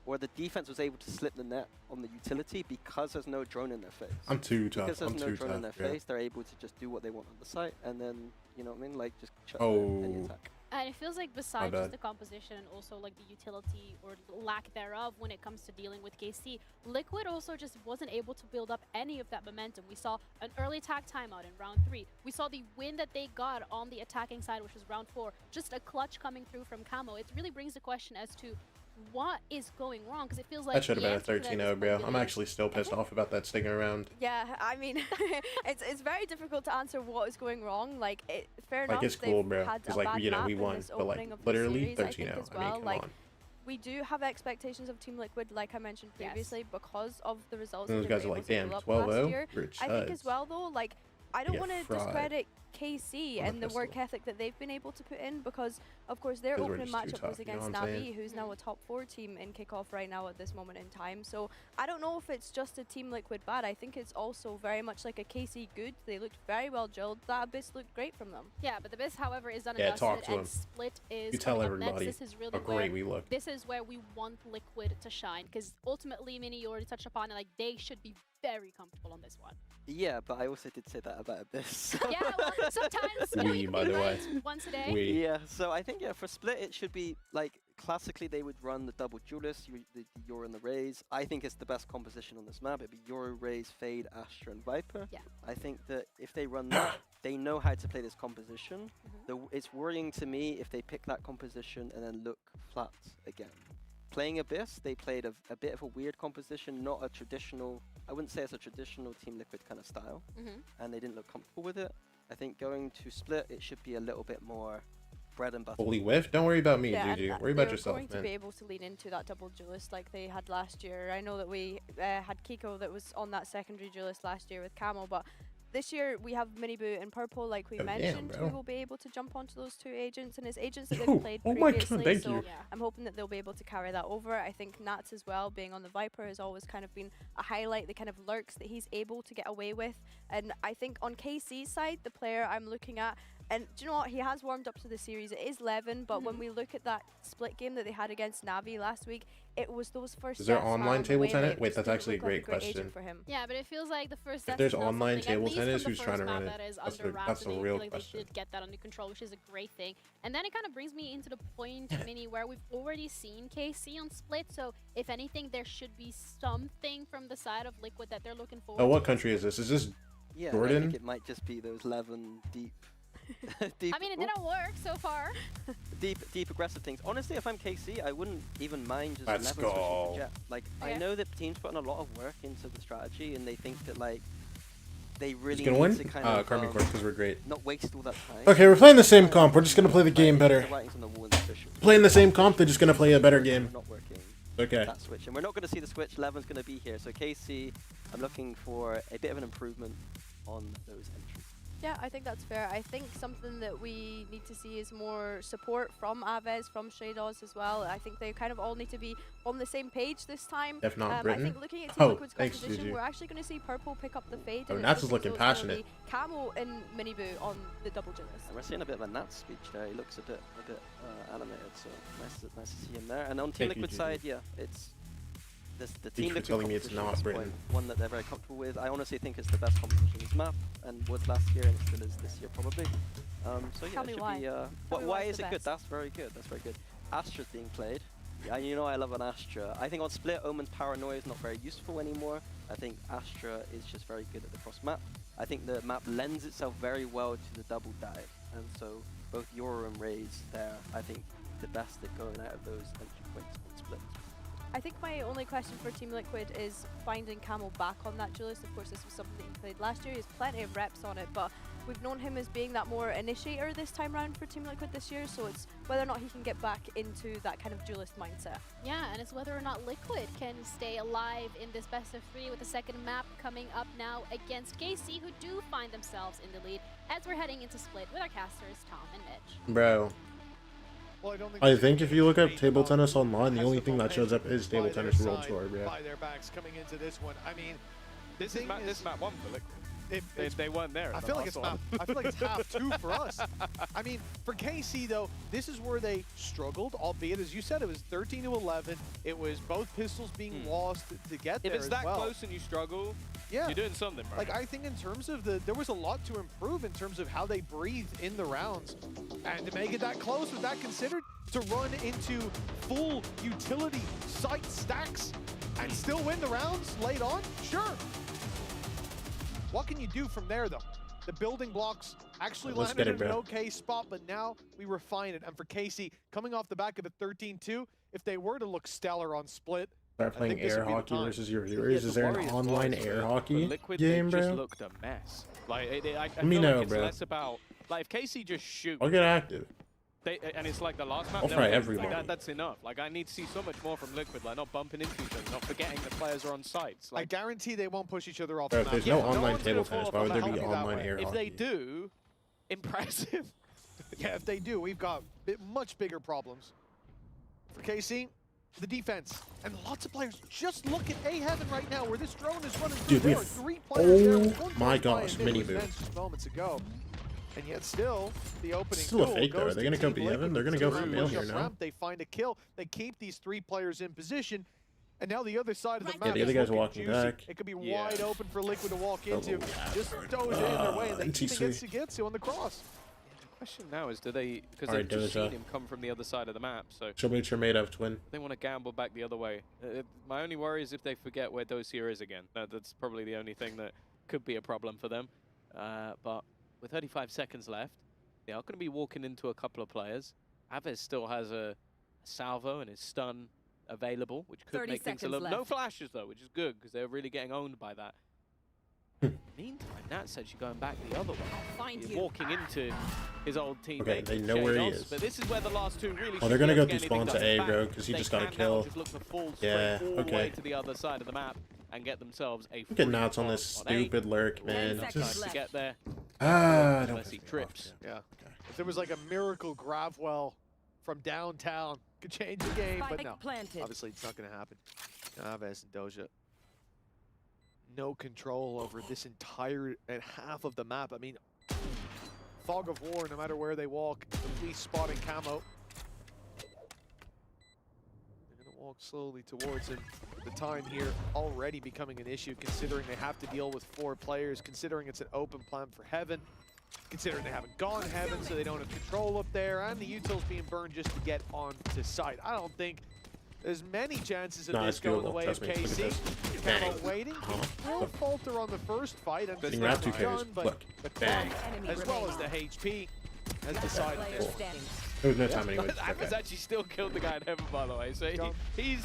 C: or the defense was able to slip the net on the utility because there's no drone in their face.
A: I'm too tough.
C: Because there's
A: I'm
C: no
A: too
C: drone
A: tough.
C: in their face, they're able to just do what they want on the site, and then, you know what I mean, like just shut down any attack.
B: And it feels like besides just the composition and also like the utility or lack thereof when it comes to dealing with KC, Liquid also just wasn't able to build up any of that momentum. We saw an early attack timeout in round 3. We saw the win that they got on the attacking side, which was round 4. Just a clutch coming through from Camo. It really brings the question as to what is going wrong, because it feels like
A: that should have been a 13-0, bro. I'm actually still pissed off about that stinger round.
D: Yeah, I mean, it's very difficult to answer what is going wrong. Like, fair enough.
A: Like, it's cool, bro. Because, like, you know, we won, but, like, literally 13-0. I mean, come on.
D: We do have expectations of Team Liquid, like I mentioned previously, because of the results
A: and
D: that
A: those
D: they
A: guys
D: were
A: are
D: able
A: like,
D: to pull
A: damn,
D: up last
A: 12-0?
D: year. I think as well, though, like, I don't want to discredit KC and the work ethic that they've been able to put in, because of course their opening matchup was against Navi, who's now a top 4 team in kickoff right now at this moment in time. So I don't know if it's just a Team Liquid bad. I think it's also very much like a KC good. They looked very well drilled. That Abyss looked great from them.
B: Yeah, but the Abyss, however, is done
A: talk to
B: and
A: him.
B: Split is
A: you tell everybody
B: next. This is really
A: how great we look.
B: This is where we want Liquid to shine, because ultimately, Mini, you already touched upon it, like they should be very comfortable on this one.
C: Yeah, but I also did say that about Abyss.
B: Yeah, well, sometimes
A: by the way.
B: once a day.
C: Yeah, so I think for Split it should be like classically they would run the double duelist, the Yoru and the Raze. I think it's the best composition on this map. It'd be Yoru, Raze, Fade, Astra, and Viper.
B: Yeah.
C: I think that if they run that, they know how to play this composition. It's worrying to me if they pick that composition and then look flat again. Playing Abyss, they played a bit of a weird composition, not a traditional, I wouldn't say it's a traditional Team Liquid kind of style, and they didn't look comfortable with it. I think going to Split, it should be a little bit more bread and butter.
A: Holy whiff! Don't worry about me, Juju. Worry about yourself,
D: man. They're going to be able to lean into that double duelist like they had last year. I know that we had Kiko that was on that secondary duelist last year with Camo, but this year we have Miniboo and Purple, like we mentioned, who will be able to jump onto those 2 agents, and it's agents that they've played previously, so I'm hoping that they'll be able to carry that over. I think Nats as well, being on the Viper, has always kind of been a highlight, the kind of lurks that he's able to get away with, and I think on KC's side, the player I'm looking at, and do you know what, he has warmed up to the series, it is Levin, but when we look at that split game that they had against Navi last week, it was those first
A: Is there online table tennis? Wait, that's actually a great question.
D: For him.
B: Yeah, but it feels like the first
A: if there's online table tennis, who's trying to run it? That's a real question.
B: They did get that under control, which is a great thing. And then it kind of brings me into the point, Mini, where we've already seen KC on Split, so if anything, there should be something from the side of Liquid that they're looking forward to.
A: Oh, what country is this? Is this Jordan?
C: I think it might just be those Levin deep.
B: I mean, it didn't work so far.
C: deep aggressive things. Honestly, if I'm KC, I wouldn't even mind just
A: Let's
C: Levin switching
A: go.
C: to Jet. Like, I know that teams putting a lot of work into the strategy, and they think that like they really need to kind of
A: Karming Course, because we're great.
C: not waste all that time.
A: Okay, we're playing the same comp. We're just gonna play the game better. Playing the same comp, they're just gonna play a better game.
C: Not working.
A: Okay.
C: That switch, and we're not going to see the switch. Levin's going to be here, so KC, I'm looking for a bit of an improvement on those entries.
D: Yeah, I think that's fair. I think something that we need to see is more support from Aves, from Shaydoz as well. I think they kind of all need to be on the same page this time.
A: If not
D: I
A: Britain.
D: think looking at Team Liquid's
A: thanks,
D: composition,
A: Juju.
D: we're actually going to see Purple pick up the Fade.
A: Oh,
D: and
A: Nats is looking passionate.
D: Camo and Miniboo on the double duelist.
C: And we're seeing a bit of a Nats speech there. He looks a bit animated, so nice to see him there. And on Team Liquid side, yeah, it's the Team Liquid
A: telling me it's not Britain.
C: One that they're very comfortable with. I honestly think it's the best competition on this map, and was last year, and still is this year probably. So yeah,
D: Tell
C: it
D: me
C: should
D: why.
C: be.
D: Tell me
C: Why
D: why it's
C: is
D: the
C: it good?
D: best.
C: That's very good. That's very good. Astra's being played. Yeah, you know I love an Astra. I think on split, Omen's Paranoia is not very useful anymore. I think Astra is just very good at the cross map. I think the map lends itself very well to the double dive, and so both Yoru and Raze there, I think the best at going out of those entry points on split.
D: I think my only question for Team Liquid is finding Camel back on that Julius. Of course, this was something that he played last year. He has plenty of reps on it, but we've known him as being that more initiator this time round for Team Liquid this year, so it's whether or not he can get back into that kind of duelist mindset.
B: Yeah, and it's whether or not Liquid can stay alive in this best of 3 with the second map coming up now against KC, who do find themselves in the lead as we're heading into split with our casters, Tom and Mitch.
A: Bro.
F: Well,
A: I think if you look up table tennis online, the only thing that shows up is table tennis world tour, bro.
F: By their backs coming into this one. I mean,
G: This map won for Liquid. They weren't there.
F: I feel like it's half 2 for us. I mean, for KC though, this is where they struggled. Albeit, as you said, it was 13 to 11. It was both pistols being lost to get there.
G: If it's
F: as
G: that
F: well.
G: close and you struggle,
F: Yeah.
G: you're doing something, bro.
F: Like, I think in terms of there was a lot to improve in terms of how they breathe in the rounds. And to make it that close, with that considered, to run into full utility site stacks and still win the rounds late on? Sure. What can you do from there, though? The building blocks actually
A: Let's
F: landed
A: get it,
F: in an
A: bro.
F: okay spot, but now we refine it. And for Casey, coming off the back of a 13-2, if they were to look stellar on split,
A: Start
F: I
A: playing
F: think this
A: air
F: would be the
A: hockey
F: time.
A: versus your viewers.
G: Yeah,
A: Is
G: the
A: there an
G: Warriors
A: online
G: boys
A: air
G: for
A: hockey
G: Liquid,
A: game,
G: they just
A: bro?
G: looked a mess. Like, I
A: Let me
G: feel
A: know,
G: like it's
A: bro.
G: less about, like, if Casey just shoots,
A: I'll get active.
G: and it's like the last map,
A: I'll
G: they'll
A: try
G: win.
A: every
G: Like,
A: morning.
G: that's enough. Like, I need to see so much more from Liquid, like not bumping into each other, not forgetting the players are on sites.
F: I
G: Like,
F: guarantee they won't push each other off
A: Bro,
F: the
A: if
F: map.
A: there's no
F: Yeah,
A: online
F: one's
A: table
F: gonna
A: tennis,
F: fall
A: why
F: off
A: would
F: the
A: there be
F: map that
A: online
F: way.
A: air
G: if
A: hockey?
G: they do, impressive.
F: Yeah, if they do, we've got much bigger problems. For KC, the defense. And lots of players. Just look at A Heaven right now, where this drone is running through.
A: Dude, we
F: There are
A: have-
F: 3 players there.
A: oh
F: One
A: my
F: goes by
A: gosh,
F: and
A: mini
F: was
A: boot.
F: benched just moments ago. And yet still, the opening
A: Still a
F: duel
A: fake, though. Are
F: goes
A: they
F: to
A: gonna go
F: Team
A: B
F: Liquid.
A: Heaven? They're gonna go for
F: Push
A: male
F: up
A: here now.
F: ramp, they find a kill. They keep these 3 players in position. And now the other side of the
I: Yeah,
F: map
A: the
F: is
A: other guy's
F: looking
A: walking
F: juicy.
A: back.
F: It could be
G: Yeah.
F: wide open for Liquid to walk into.
A: yeah.
F: Just throws it in their way, and they even
A: NTC.
F: get Sugetsu on the cross.
G: The question now is, do they, because
A: Alright,
G: they've just
A: Doja.
G: seen him come from the other side of the map, so
A: Show me what you're made of, twin.
G: they want to gamble back the other way. My only worry is if they forget where Dosia is again. That's probably the only thing that could be a problem for them. But with 35 seconds left, they are going to be walking into a couple of players. Aves still has a salvo and his stun available, which could
I: 30
G: make things a
I: seconds
G: little... No
I: left.
G: flashes, though, which is good, because they're really getting owned by that. Meantime, Nat said she's going back the other way.
I: Find
G: He's
I: you.
G: walking into his old teammate.
A: Okay, they know where he is.
G: But this is where the last two really
A: Oh, they're
G: should
A: gonna
G: be able
A: go
G: to
A: through
G: get anything
A: spawn to
G: done
A: A,
G: back.
A: bro, 'cause he
G: They
A: just got a
G: can now
A: kill.
G: just look to fall
A: Yeah,
G: straight all the
A: okay.
G: way to the other side of the map and get themselves a
A: Look at
G: free
A: Nats on
G: spot
A: this
G: on A.
A: stupid lurk,
G: It
A: man.
G: won't take
I: seconds
G: time
A: Just
G: to get there.
A: don't
G: unless
A: piss
G: he
A: me off,
G: trips.
A: yeah.
F: Yeah. If there was like a miracle Gravwell from downtown, could change the game, but
I: Spike
F: no.
I: planted.
F: Obviously, it's not going to happen. Aves and Doja, no control over this entire half of the map. I mean, fog of war, no matter where they walk, at least spotting camo. They're going to walk slowly towards him. The time here already becoming an issue, considering they have to deal with 4 players, considering it's an open plan for Heaven, considering they haven't gone Heaven, so they don't have control up there, and the util's being burned just to get onto site. I don't think there's many chances of
A: Nah,
F: this
A: it's
F: going the
A: doable.
F: way
A: Trust
F: of
A: me. Look at
F: KC.
A: this.
F: Camo
A: Bang.
F: waiting.
A: Uh-huh.
F: Will falter on the first fight, and
A: Being
F: it's
A: wrapped
F: not
A: 2Ks.
F: done, but
A: Look.
F: the
A: Bang.
F: clock,
I: Enemy
F: as well as the
I: remaining.
F: HP, has decided
I: Player
F: this.
I: standing.
A: There was no time anyway.
G: Aves actually still killed the guy in Heaven, by the way. So he's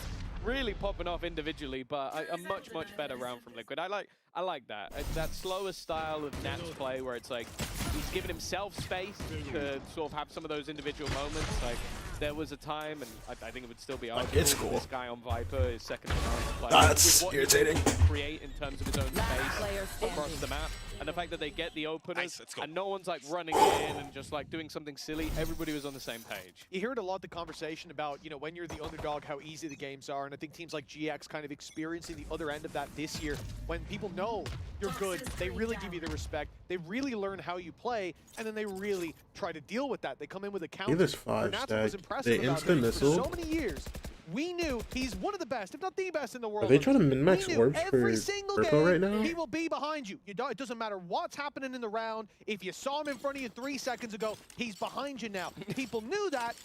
G: really popping off individually, but a much, much better round from Liquid. I like that. That slower style of Nat's play where it's like he's giving himself space to sort of have some of those individual moments. Like there was a time, and I think it would still be arguable,
A: it's
G: that
A: cool.
G: this guy on Viper is second to none. Like,
A: That's
G: with what he
A: irritating.
G: can create in terms of his own
I: Last
G: space
I: player
G: across
I: standing.
G: the map. And the fact that they get the openers
H: Nice, let's go.
G: and no one's like running in and just like doing something silly. Everybody was on the same page.
F: You heard a lot the conversation about, you know, when you're the underdog, how easy the games are, and I think teams like GX kind of experiencing the other end of that this year. When people know you're good, they really give you the respect, they really learn how you play, and then they really try to deal with that. They come in with a counter.
A: this 5
F: Nats was
A: stack.
F: impressive
A: The
F: about
A: instant
F: this for
A: missile.
F: so many years. We knew he's one of the best, if not the best in the world.
A: Are they trying to min-max
F: We knew
A: orbs
F: every
A: for
F: single
A: purple
F: game
A: right now?
F: he will be behind you. It doesn't matter what's happening in the round. If you saw him in front of you 3 seconds ago, he's behind you now. People knew that.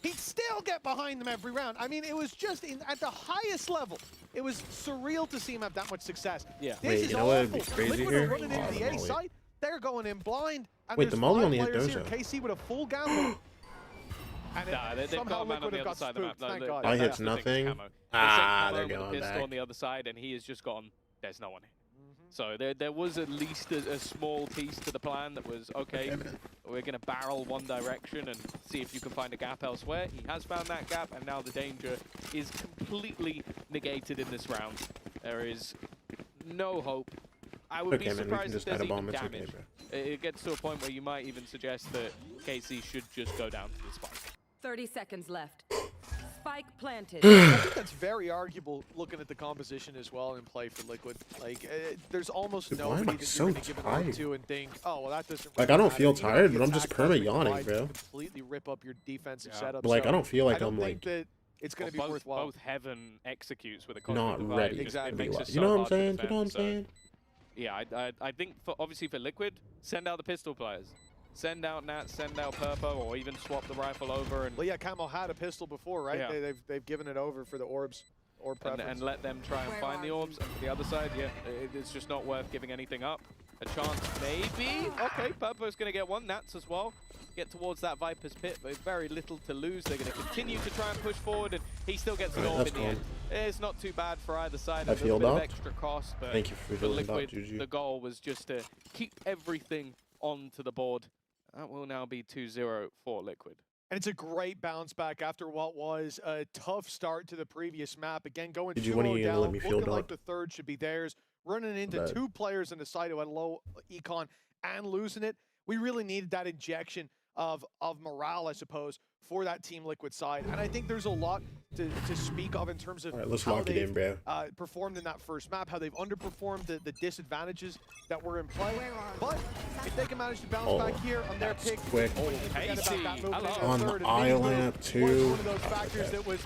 F: He'd still get behind them every round. I mean, it was just at the highest level. It was surreal to see him have that much success.
G: Yeah.
F: This
A: Wait,
F: is
A: you know what would be
F: awful.
A: crazy
F: Liquid
A: here?
F: are running into the
A: the
F: A
A: molly.
F: site. They're going in blind. And
A: Wait, the
F: there's
A: molly
F: 5
A: only hit
F: players here.
A: Dojo.
F: KC with a full gamble. And
G: Nah, they've got
F: somehow
G: a man on
F: Liquid
G: the
F: have
G: other
F: got
G: side of the map.
F: spooked. Thank
G: No,
F: God.
A: I
G: that's
A: hits
G: the thing with
A: nothing.
G: Camo.
A: Ah,
G: They
A: they're
G: sent Camo with
A: going
G: a pistol
A: back.
G: on the other side, and he has just gone, there's no one here. So there was at least a small piece to the plan that was, okay, we're going to barrel one direction and see if you can find a gap elsewhere. He has found that gap, and now the danger is completely negated in this round. There is no hope. I would
A: Okay,
G: be
A: man, we can
G: surprised if
A: just
G: there's
A: add a
G: even
A: bomb. It's okay,
G: damage.
A: bro.
G: It gets to a point where you might even suggest that KC should just go down to the spike.
I: 30 seconds left. Spike planted.
F: I think that's very arguable looking at the composition as well in play for Liquid. Like, there's almost
A: Dude, why am
F: nobody
A: I
F: that
A: so
F: you're going to give it up
A: tired?
F: to and think, oh, well, that doesn't
A: Like,
F: really
A: I don't
F: matter.
A: feel
F: You know,
A: tired,
F: the
A: but I'm just
F: attack does
A: perma yawning,
F: provide
A: bro.
F: to completely rip up your defensive setup.
A: But, like,
F: so
A: I don't feel like
F: I don't
A: I'm,
F: think
A: like,
F: that it's going to be
G: both,
F: worthwhile.
G: Both Heaven executes with a
A: not
G: cognitive
A: ready.
G: divide.
F: Exactly.
G: It makes it
A: You
G: so
A: know what I'm
G: hard to
A: saying? You
G: defend,
A: know what I'm
G: so-
A: saying?
G: Yeah, I think obviously for Liquid, send out the pistol players. Send out Nat, send out Purpo, or even swap the rifle over and
F: Well, yeah, Camo had a pistol before, right?
G: Yeah.
F: They've given it over for the orbs. Orb preference.
G: and let them try and
I: Where
G: find
I: are
G: the orbs.
I: you?
G: And for the other side, yeah, it's just not worth giving anything up. A chance, maybe. Okay, Purpo's going to get one. Nats as well. Get towards that Viper's pit, but very little to lose. They're going to continue to try and push forward, and he still gets an
A: Alright,
G: orb
A: that's
G: in the end. It's not too bad for either side.
A: I
G: A little
A: healed
G: bit of
A: up.
G: extra cost, but
A: Thank you for
G: for
A: healing up,
G: Liquid,
A: Juju.
G: the goal was just to keep everything onto the board. That will now be 2-0 for Liquid.
F: And it's a great bounce back after what was a tough start to the previous map. Again, going
A: Did you
F: 2-0
A: want to
F: down,
A: let me feel
F: looking like
A: done?
F: the third should be theirs. Running into
A: Bad.
F: 2 players in the side who had low econ and losing it. We really needed that injection of morale, I suppose, for that Team Liquid side. And I think there's a lot to speak of in terms of
A: All right, let's
F: how
A: lock it in,
F: they've
A: bro.
F: performed in that first map, how they've underperformed the disadvantages that were in play. But if they can manage to bounce back here on their
A: that's
F: pick,
A: quick.
F: we can forget about
G: Casey,
F: that movement
G: hello.
A: On
F: in
A: the
F: third, and
A: island,
F: was
A: too.
F: one of those factors that was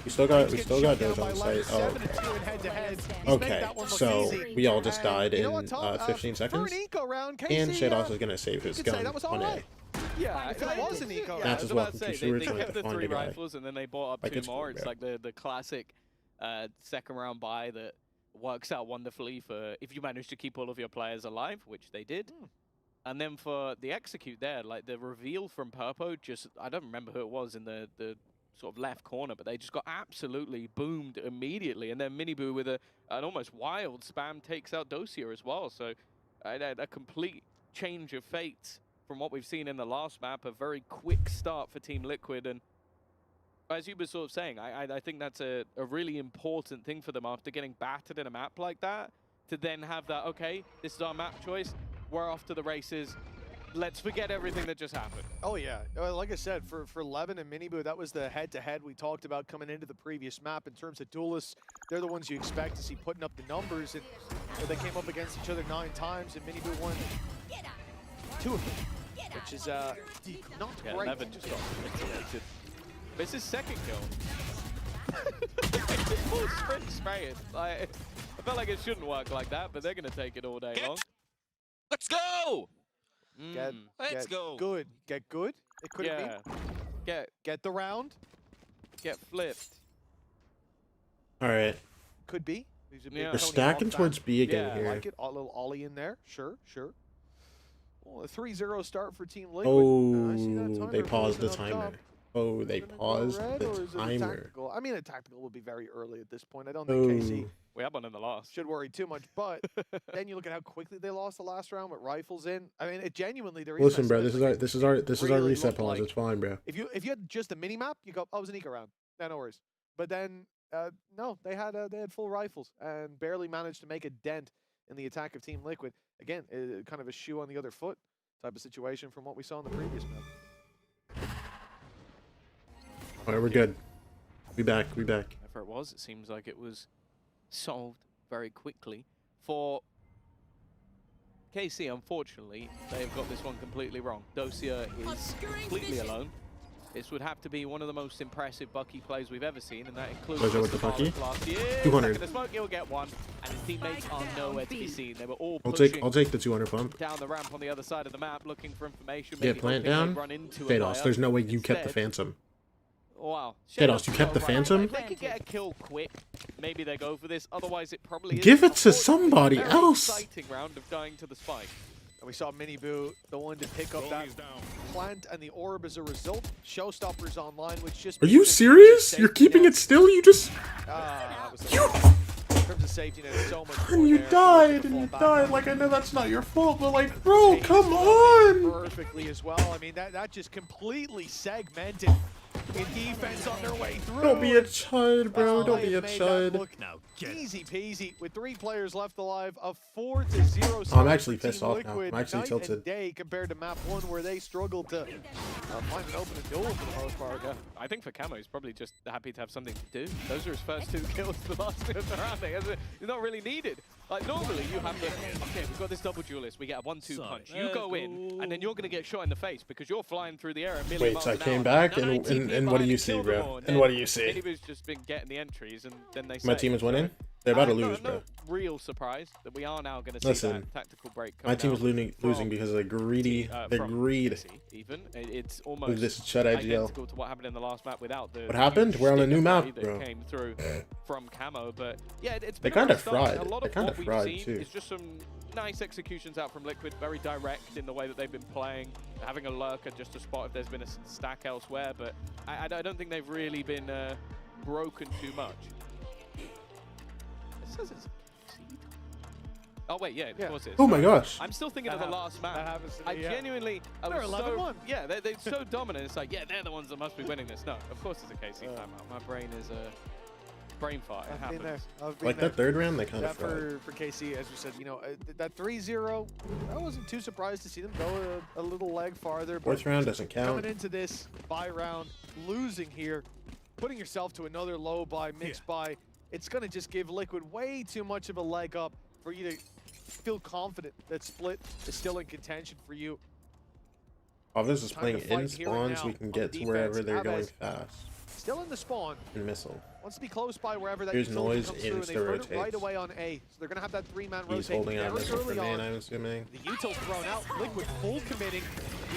A: We still got
F: getting
A: Dojo
F: shut down
A: on
F: by
A: site. Oh,
F: 7-2 in head-to-head. He's made
A: okay.
F: that one look
A: So
F: easy.
A: we all just
F: And
A: died
F: you
A: in
F: know what, Tom?
A: 15
F: For
A: seconds.
F: an eco round,
A: And
F: Casey,
A: Shadows is gonna save his
F: you could say
A: gun
F: that was
A: on
F: all
A: A.
F: right.
G: Yeah,
F: If it was an eco
G: Yeah,
A: Nats
G: I was
A: is
G: about
A: welcome
G: to say,
A: to Seward,
G: they
A: so I
G: kept
A: can
G: the
A: find
G: 3
A: a guy.
G: rifles and then they bought up
A: Like
G: 2
A: it's
G: more.
A: cool,
G: It's
A: bro.
G: like the classic second round buy that works out wonderfully for if you manage to keep all of your players alive, which they did. And then for the execute there, like the reveal from Purpo, just, I don't remember who it was in the sort of left corner, but they just got absolutely boomed immediately. And then Miniboo with an almost wild spam takes out Dosia as well. So a complete change of fate from what we've seen in the last map, a very quick start for Team Liquid. And as you were sort of saying, I think that's a really important thing for them after getting battered in a map like that, to then have that, okay, this is our map choice, we're off to the races, let's forget everything that just happened.
F: Oh, yeah. Like I said, for Levin and Miniboo, that was the head-to-head we talked about coming into the previous map. In terms of duelists, they're the ones you expect to see putting up the numbers. And they came up against each other 9 times, and Miniboo won 2 of them, which is not
G: Yeah,
F: great.
G: Levin just got manipulated. This is second kill. Full sprint spraying. Like, I felt like it shouldn't work like that, but they're going to take it all day long.
J: Let's go!
F: Get
J: Let's go.
F: good. Get good. It could
G: Yeah.
F: be. Get the round.
G: Get flipped.
A: All right.
F: Could be. He's a big
G: Yeah.
A: We're
F: Tony
A: stacking
F: Hawk fan.
A: towards B again
G: Yeah,
F: I
A: here.
F: like it. A little ollie in there. Sure. Well, a 3-0 start for Team Liquid. I see that
A: Oh,
F: timer
A: they paused the
F: closing up top.
A: timer. Oh, they
F: Is it gonna go
A: paused
F: red,
A: the
F: or is it a
A: timer.
F: tactical? I mean, a tactical would be very early at this point. I don't think KC
A: Oh,
G: We had one in the last.
F: should worry too much. But then you look at how quickly they lost the last round with rifles in. I mean, it genuinely there is.
A: listen,
F: that
A: bro.
F: sense
A: This is
F: like
A: our
F: it
A: this is our
F: really
A: reset
F: looked
A: pause.
F: like-
A: It's fine, bro.
F: If you had just a mini map, you go, oh, it was an eco round. No worries. But then no, they had full rifles and barely managed to make a dent in the attack of Team Liquid. Again, kind of a shoe on the other foot type of situation from what we saw in the previous map.
A: All right, we're good. We back.
G: Whatever it was, it seems like it was solved very quickly. For KC, unfortunately, they've got this one completely wrong. Dosia is completely alone. this would have to be one of the most impressive Bucky plays we've ever seen, and that includes
A: Pleasure with the Bucky.
G: last year.
A: 200.
G: Second to smoke, he'll get one, and his teammates are nowhere to be seen. They were all
A: I'll
G: pushing
A: take the 200 pump.
G: down the ramp on the other side of the map, looking for information.
A: Get
G: maybe
A: plant
G: hoping
A: down.
G: they'd run into a
A: Jados,
G: player.
A: there's no way you kept the
G: Instead-
A: Phantom.
G: Wow.
A: Jados, you kept the
G: Right.
A: Phantom?
G: If they could get a kill quick, maybe they go for this. Otherwise, it probably
A: Give
G: is
A: it to somebody
G: very
A: else.
G: Exciting round of dying to the spike.
F: And we saw Miniboo, the one to pick up that plant and the orb as a result. Showstoppers online, which just
A: Are you serious? You're keeping it still? You just...
F: that was
A: You...
F: in terms of safety net, so much more
A: And you
F: there.
A: died,
F: To
A: and you
F: fall back
A: died.
F: on.
A: Like, I know that's not your fault, but like, bro,
F: Hayes
A: come
F: played
A: on!
F: perfectly as well. I mean, that just completely segmented with defense on their way through.
A: Don't be a chud, bro. Don't be a
F: Made that
A: chud.
F: look easy peasy with 3 players left alive. A 4-0
A: Oh, I'm actually
F: for
A: pissed
F: Team
A: off now.
F: Liquid
A: I'm actually
F: night
A: tilted.
F: and day compared to map 1 where they struggled to find an open duel for the most part.
G: Yeah, I think for Camo, he's probably just happy to have something to do. Those are his first 2 kills the last 2 of the round. He's not really needed. Like, normally you have the, okay, we've got this double duelist, we get a 1-2 punch. You go in, and then you're going to get shot in the face because you're flying through the air a million
A: Wait,
G: miles
A: so I
G: an
A: came
G: hour.
A: back,
G: Now
A: and
G: 19
A: and what do
G: behind
A: you
G: and
A: see,
G: kill them
A: bro?
G: all,
A: And what do you see?
G: Anybody's just been getting the entries, and then they say...
A: My team is winning? They're about to lose,
G: no
A: bro.
G: real surprise that we are now going to see
A: Listen,
G: that tactical break
A: My
G: coming
A: team is
G: out
A: losing
G: from
A: because of the greedy, the
G: from
A: greed
G: PC even. It's
A: of
G: almost
A: this Chud IGL.
G: identical to what happened in the last map without the
A: What happened?
G: huge
A: We're on a
G: stick
A: new
G: of
A: map,
G: play that
A: bro.
G: came through from Camo, but yeah, it's
A: They
G: been a
A: kinda
G: rough start.
A: fried.
G: A lot
A: They
G: of
A: kinda
G: what we've
A: fried,
G: seen
A: too.
G: is just some nice executions out from Liquid, very direct in the way that they've been playing, having a lurker just to spot if there's been a stack elsewhere, but I don't think they've really been broken too much. It says it's oh wait, yeah, of course it is.
A: Oh my
G: Sorry.
A: gosh.
G: I'm still thinking of the last
F: That
G: map.
F: happens to me,
G: I
F: yeah.
G: genuinely, I
F: They're
G: was
F: 11-1.
G: yeah, they're so dominant. It's like, yeah, they're the ones that must be winning this. No, of course it's a KC timeout. My brain is a brain fire. It
F: I've been there.
G: happens.
F: I've been
A: Like
F: there.
A: that third round, they kind
F: Yeah,
A: of fried.
F: for KC, as we said, you know, that 3-0, I wasn't too surprised to see them go a little leg farther. But
A: Fourth round doesn't count.
F: coming into this bye round, losing here, putting yourself to another low bye, mixed bye, it's going to just give Liquid way too much of a leg up for you to feel confident that Split is still in contention for you.
A: Oh, this is
F: Time
A: playing
F: to fight
A: in
F: here and
A: spawns.
F: now
A: We can
F: on
A: get to
F: defense.
A: wherever they're going
F: Aves
A: fast.
F: Still in the spawn,
A: And missile.
F: wants to be close by wherever that
A: Here's
F: utility
A: noise,
F: comes through, and they
A: insta
F: heard it right
A: rotates.
F: away on A. So they're going to have that 3-man
A: He's
F: rotate
A: holding out
F: very
A: missile for
F: early
A: main,
F: on.
A: I'm assuming.
F: The util thrown out, Liquid full committing.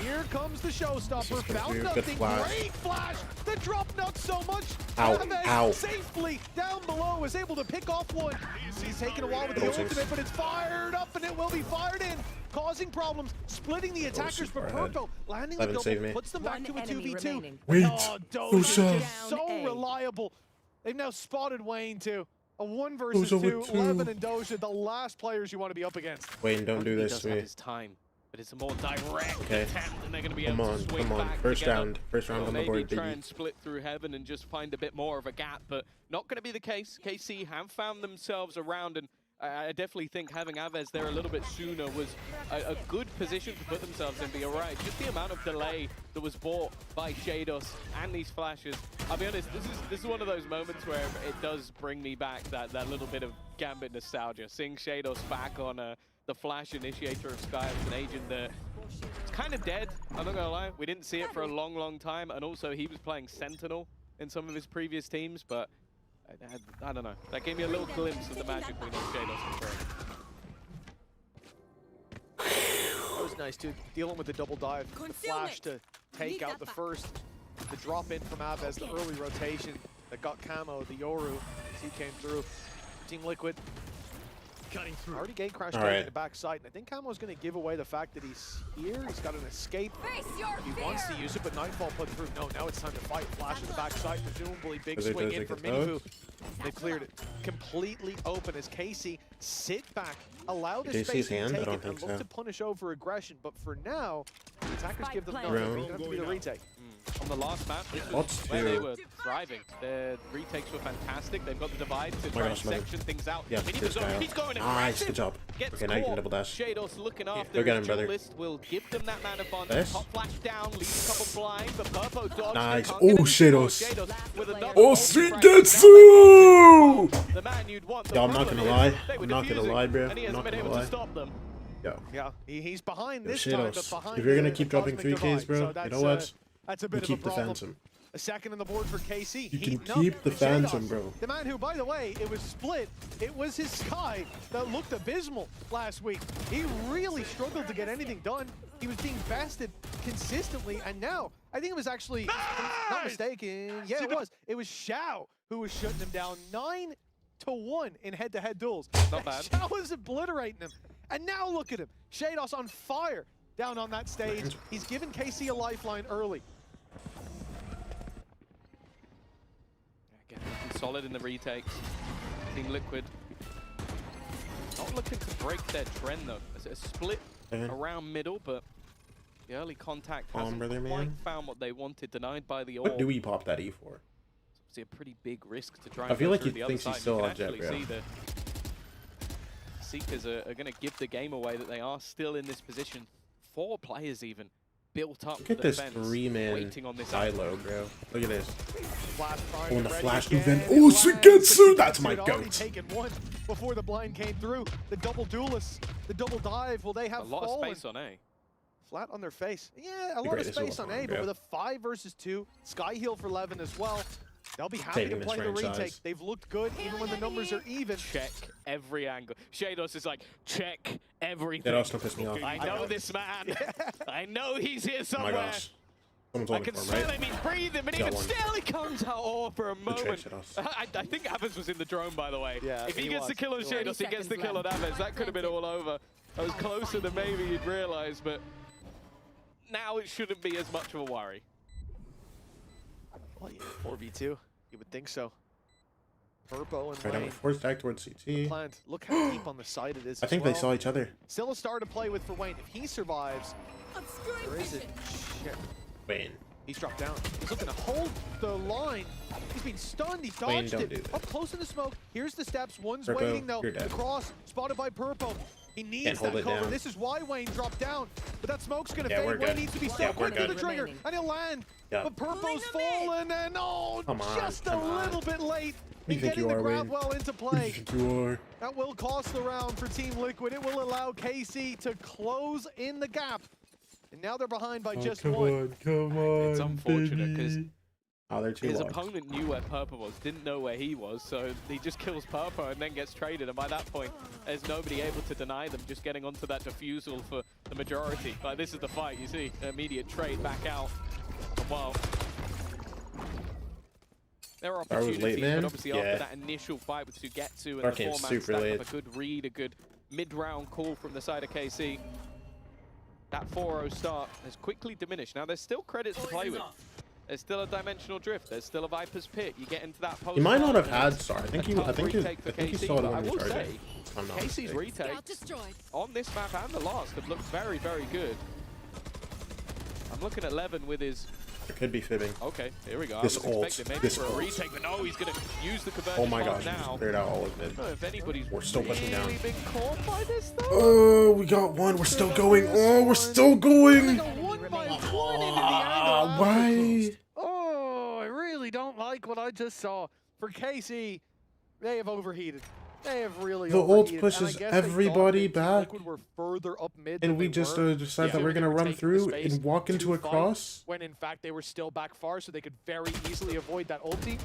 F: Here comes the showstopper,
A: This is
F: found
A: good
F: nothing,
A: flash.
F: great flash! The drop not so much!
A: Ow,
F: Aves
A: ow.
F: safely down below is able to pick off one. He's taking a while with the
A: Those are-
F: ultimate, but it's fired up and it will be fired in, causing problems, splitting the attackers, but
A: super ahead.
F: Purple landing the
A: 11 save
F: double,
A: me.
F: puts them back
I: One
F: to a
I: enemy
F: 2v2.
I: remaining.
A: Wait,
F: Oh, Doja
A: Doja.
F: is so
I: Down A.
F: reliable. They've now spotted Wayne too. A 1 versus
A: Doja
F: 2,
A: with two.
F: 11 and Doja, the last players you want to be up against.
A: Wayne, don't do
G: He
A: this
G: does
A: to
G: have
A: me.
G: his time, but it's a more direct
A: Okay.
G: attempt, and they're going to be
A: Come
G: able
A: on,
G: to swing
A: come on.
G: back
A: First
G: together.
A: round on the
G: Maybe
A: board,
G: try
A: baby.
G: and split through heaven and just find a bit more of a gap, but not going to be the case. KC have found themselves around, and I definitely think having Aves there a little bit sooner was a good position to put themselves in. But you're right, just the amount of delay that was brought by Shados and these flashes. I'll be honest, this is one of those moments where it does bring me back that little bit of Gambit nostalgia. Seeing Shados back on the flash initiator of Sky as an agent that it's kind of dead, I'm not gonna lie. We didn't see it for a long, long time, and also he was playing Sentinel in some of his previous teams, but I don't know. That gave me a little glimpse of the magic we know Shados can bring.
F: That was nice too, dealing with the double dive, the flash to take out the first, the drop in from Aves, the early rotation that got Camo, the Yoru, as he came through. Team Liquid
L: cutting through.
F: already gained crash
A: All
F: in
A: right.
F: the back side, and I think Camo's going to give away the fact that he's here. He's got an escape. He wants to use it, but Nightfall put through. No, now it's time to fight. Flash in the back side, presumably big
A: Does it-
F: swing
A: does
F: in
A: it
F: for
A: get
F: Miniboo. They cleared it completely open as Casey sit back, allow the
A: Did you see
F: space
A: his
F: to be
A: hand? I
F: taken,
A: don't think
F: and look
A: so.
F: to punish over aggression. But for now, the attackers give them nothing.
A: Round.
F: It's going to have to be the retake.
G: On the last map, this
A: What's
G: was where they
A: two?
G: were thriving. Their retakes were fantastic. They've got the divide to
A: my
G: try and
A: gosh, mother.
G: section things out.
A: Yeah,
G: Miniboo's
A: this guy.
G: on, he's going
A: Nice,
G: aggressive.
A: good job.
G: Gets
A: Okay, now you can
G: caught.
A: double dash.
G: Shados looking after
A: Go get
G: his
A: him, brother.
G: duelist will give them that man advantage.
A: Nice.
G: Top flash down, leaves a couple blind, but Purpo dodged.
A: Nice.
G: Can't
A: Oh,
G: get any control.
A: Shados.
G: With another
A: Oh,
G: multi-frag.
A: Suigetsu!
G: The man you'd want. The
A: Yo, I'm not
G: problem
A: gonna lie.
G: is they were
A: I'm not gonna
G: defusing,
A: lie, bro.
G: And he
A: I'm
G: hasn't
A: not
G: been
A: gonna
G: able
A: lie.
G: to stop them.
A: Yo.
F: Yeah, he's behind
A: Yo,
F: this time, but
A: Shados.
F: behind
A: If you're gonna
F: the
A: keep dropping
F: cosmic
A: 3Ks,
F: divide.
A: bro,
F: So
A: you
F: that's,
A: know what?
F: That's a bit of a
A: Keep the
F: problem.
A: Phantom.
F: A second on the board for KC.
A: You can
F: Heating up.
A: keep the Phantom,
F: Shados,
A: bro.
F: The man who, by the way, it was split. It was his Sky that looked abysmal last week. He really struggled to get anything done. He was being bested consistently, and now, I think it was actually, if I'm not mistaken, yeah, it was. It was Xiao who was shutting him down 9-1 in head-to-head duels.
G: Not bad.
F: Xiao was obliterating him. And now look at him. Shados on fire down on that stage. He's given KC a lifeline early.
G: Again, looking solid in the retakes. Team Liquid not looking to break their trend though. It's a split around middle, but the early contact hasn't quite found what they wanted. Denied by the
A: What
G: orb.
A: do we pop that E for?
G: It's obviously a pretty big risk to try.
A: I
G: And
A: feel
G: go
A: like
G: through
A: he
G: the other
A: thinks he's
G: side.
A: still
G: You
A: on
G: can
A: jet,
G: actually
A: bro.
G: see the Seekers are going to give the game away. That they are still in this position. 4 players even built up.
A: Look at
G: the
A: this
G: defense,
A: 3-man
G: waiting on this
A: silo, bro. Look at this.
F: Flash
A: Oh, and the
F: ready
A: flash
F: again.
A: event.
F: It
A: Oh,
F: lands,
A: Sugetsu!
F: but
A: That's my
F: Sugetsu had already
A: goat.
F: taken one before the blind came through. The double duelist, the double dive. Will they have
G: A lot
F: fallen?
G: of space on A.
F: Flat on their face. Yeah, a lot of
A: greatest
F: space
A: of
F: on
A: all
F: A,
A: time,
F: but
A: yeah.
F: with a 5 versus 2, Sky heal for Levin as well. They'll be happy
A: Taking
F: to
A: this
F: play the retake.
A: franchise.
F: They've looked good even when the numbers are even.
G: Check every angle. Shados is like, check everything.
A: That also pissed me off.
G: I know this man. I know he's here
A: Oh my
G: somewhere.
A: gosh. Someone's
G: I
A: on
G: can
A: the
G: smell
A: form, right?
G: him. He's breathing, but
A: Got
G: even
A: one.
G: still, he comes out all for a
A: Good trade,
G: moment.
A: Shados.
G: I think Avens was in the drone, by the way.
F: Yeah,
G: if he
F: he
G: gets
F: was.
G: the kill on
I: 30
G: Shados, he gets the
I: seconds
G: kill on
I: left.
G: Avens. That could have been all over. That was closer than maybe you'd realize, but now it shouldn't be as much of a worry.
F: Well, yeah, 4v2. You would think so. Purpo and
A: Right on
F: Wayne.
A: the force back towards CT.
F: Plant. Look how deep on the side it is.
A: I think
F: as
A: they
F: well.
A: saw each other.
F: Still a star to play with for Wayne. If he survives,
I: Obscuring
F: where is it?
I: vision.
F: Shit.
A: Wayne.
F: He's dropped down. He's looking to hold the line. He's been stunned. He
A: Wayne,
F: dodged
A: don't
F: it.
A: do that.
F: Up close in the smoke. Here's the steps. One's
A: Purpo,
F: waiting though.
A: you're dead.
F: The cross spotted by Purpo. He needs
A: Can't hold
F: that
A: it
F: cover.
A: down.
F: This is why Wayne dropped down. But that smoke's gonna
A: Yeah, we're
F: fade. Wayne
A: good.
F: needs to be
A: Yeah,
F: so
A: we're
F: quick to the
A: good.
F: trigger,
I: Remaining.
F: and he'll land.
A: Yeah.
F: But Purpo's fallen, and oh,
A: Come on,
F: just a
A: come on.
F: little bit late.
A: Who do you think
F: Getting
A: you
F: the
A: are,
F: grab
A: Wayne?
F: well into
A: Who do you
F: play.
A: think you are?
F: That will cost the round for Team Liquid. It will allow KC to close in the gap. And now they're behind by just
A: come
F: one.
A: on, come on,
G: It's unfortunate because
A: oh, they're too
G: his
A: locked.
G: opponent knew where Purpo was, didn't know where he was, so he just kills Purpo and then gets traded. And by that point, there's nobody able to deny them just getting onto that defusal for the majority. Like, this is the fight, you see, immediate trade back out. Well, there are
A: That was
G: opportunities,
A: late, man.
G: but obviously
A: Yeah.
G: after that initial fight with Sugetsu and
A: Dark
G: the
A: game's
G: 4-man
A: super
G: stack
A: late.
G: up, a good read, a good mid-round call from the side of KC. That 4-0 start has quickly diminished. Now, there's still credits to play with. There's still a dimensional drift. There's still a Viper's Pit. You get into that post.
A: He might not have had Star. I think he
G: tough
A: saw
G: retake for
A: it when
G: KC,
A: he
G: but I
A: was
G: will
A: charging.
G: say,
A: if I'm not
G: KC's
A: mistaken.
G: retakes
I: Destroyed.
G: on this map and the last have looked very, very good. I'm looking at Levin with his...
A: It could be fibbing.
G: Okay, here we go.
A: This
G: I was
A: ult,
G: expecting maybe
A: this
G: for a
A: ult.
G: retake, but no, he's going to use the conversion
A: Oh my
G: bomb
A: gosh, he
G: now.
A: just cleared out all of
G: I
A: it.
G: don't know if anybody's
A: We're still pushing down.
G: really been caught by this, though.
A: Oh, we got one. We're still going. Oh, we're still going.
F: One by one into the
A: Ah,
F: angle.
A: why?
F: Oh, I really don't like what I just saw. For KC, they have overheated. They have really
A: The ult
F: overheated. and I
A: pushes
F: guess they
A: everybody
F: thought that Team
A: back.
F: Liquid were further up mid
A: And
F: than
A: we
F: they
A: just
F: were.
A: decide that
F: Yeah.
A: we're gonna
F: They were
A: run
F: taking the
A: through
F: space
A: and walk into
F: to
A: a
F: fight,
A: cross.
F: when in fact they were still back far, so they could very easily avoid that ulti.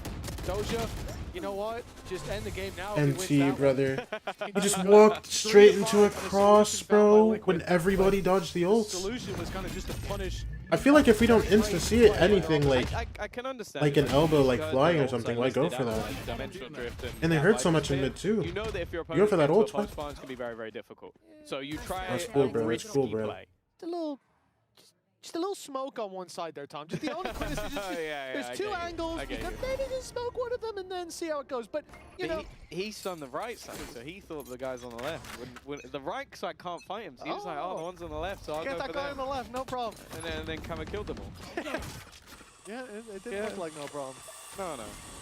F: Doja, you know what? Just end the game now. if he wins
A: NT,
F: that one.
A: brother.
F: He
A: He just
F: got
A: walked
F: 3-5
A: straight into a
F: and solution
A: cross,
F: found by
A: bro,
F: Liquid.
A: when everybody dodged the
F: The
A: ult.
F: solution was kind of just to punish.
A: I feel like if we don't insta-see it, anything like
G: I can understand.
A: like
G: it.
A: an elbow, like
G: Because
A: flying
G: the
A: or
G: ults
A: something,
G: I
A: why go
G: listed
A: for
G: out,
A: that?
G: like dimensional drift
A: And they
G: that
A: hurt so
G: Viper's
A: much in
G: Pit,
A: mid too.
G: You know that if your
A: You go
G: opponent
A: for that
G: gets to a
A: ult,
G: post
A: man.
G: spawn, it's going to be very, very difficult. So you try
A: That's
G: a
A: cool, bro. That's
G: risky
A: cool, bro.
G: play.
F: Just a little smoke on one side there, Tom. Just the only criticism is just,
G: Yeah,
F: there's
G: I
F: two
G: get you.
F: angles.
G: I
F: You
G: get
F: can
G: you.
F: maybe just smoke one of them and then see how it goes. But you know,
G: He's on the right side, so he thought the guys on the left. When the right side can't fight him, so he was like, oh, the ones on the left, so I'll
F: get
G: go
F: that
G: for
F: guy
G: them.
F: on the left, no problem.
G: And then Kama killed them all.
F: Yeah, it didn't
G: Yeah.
F: look like no problem.
G: No.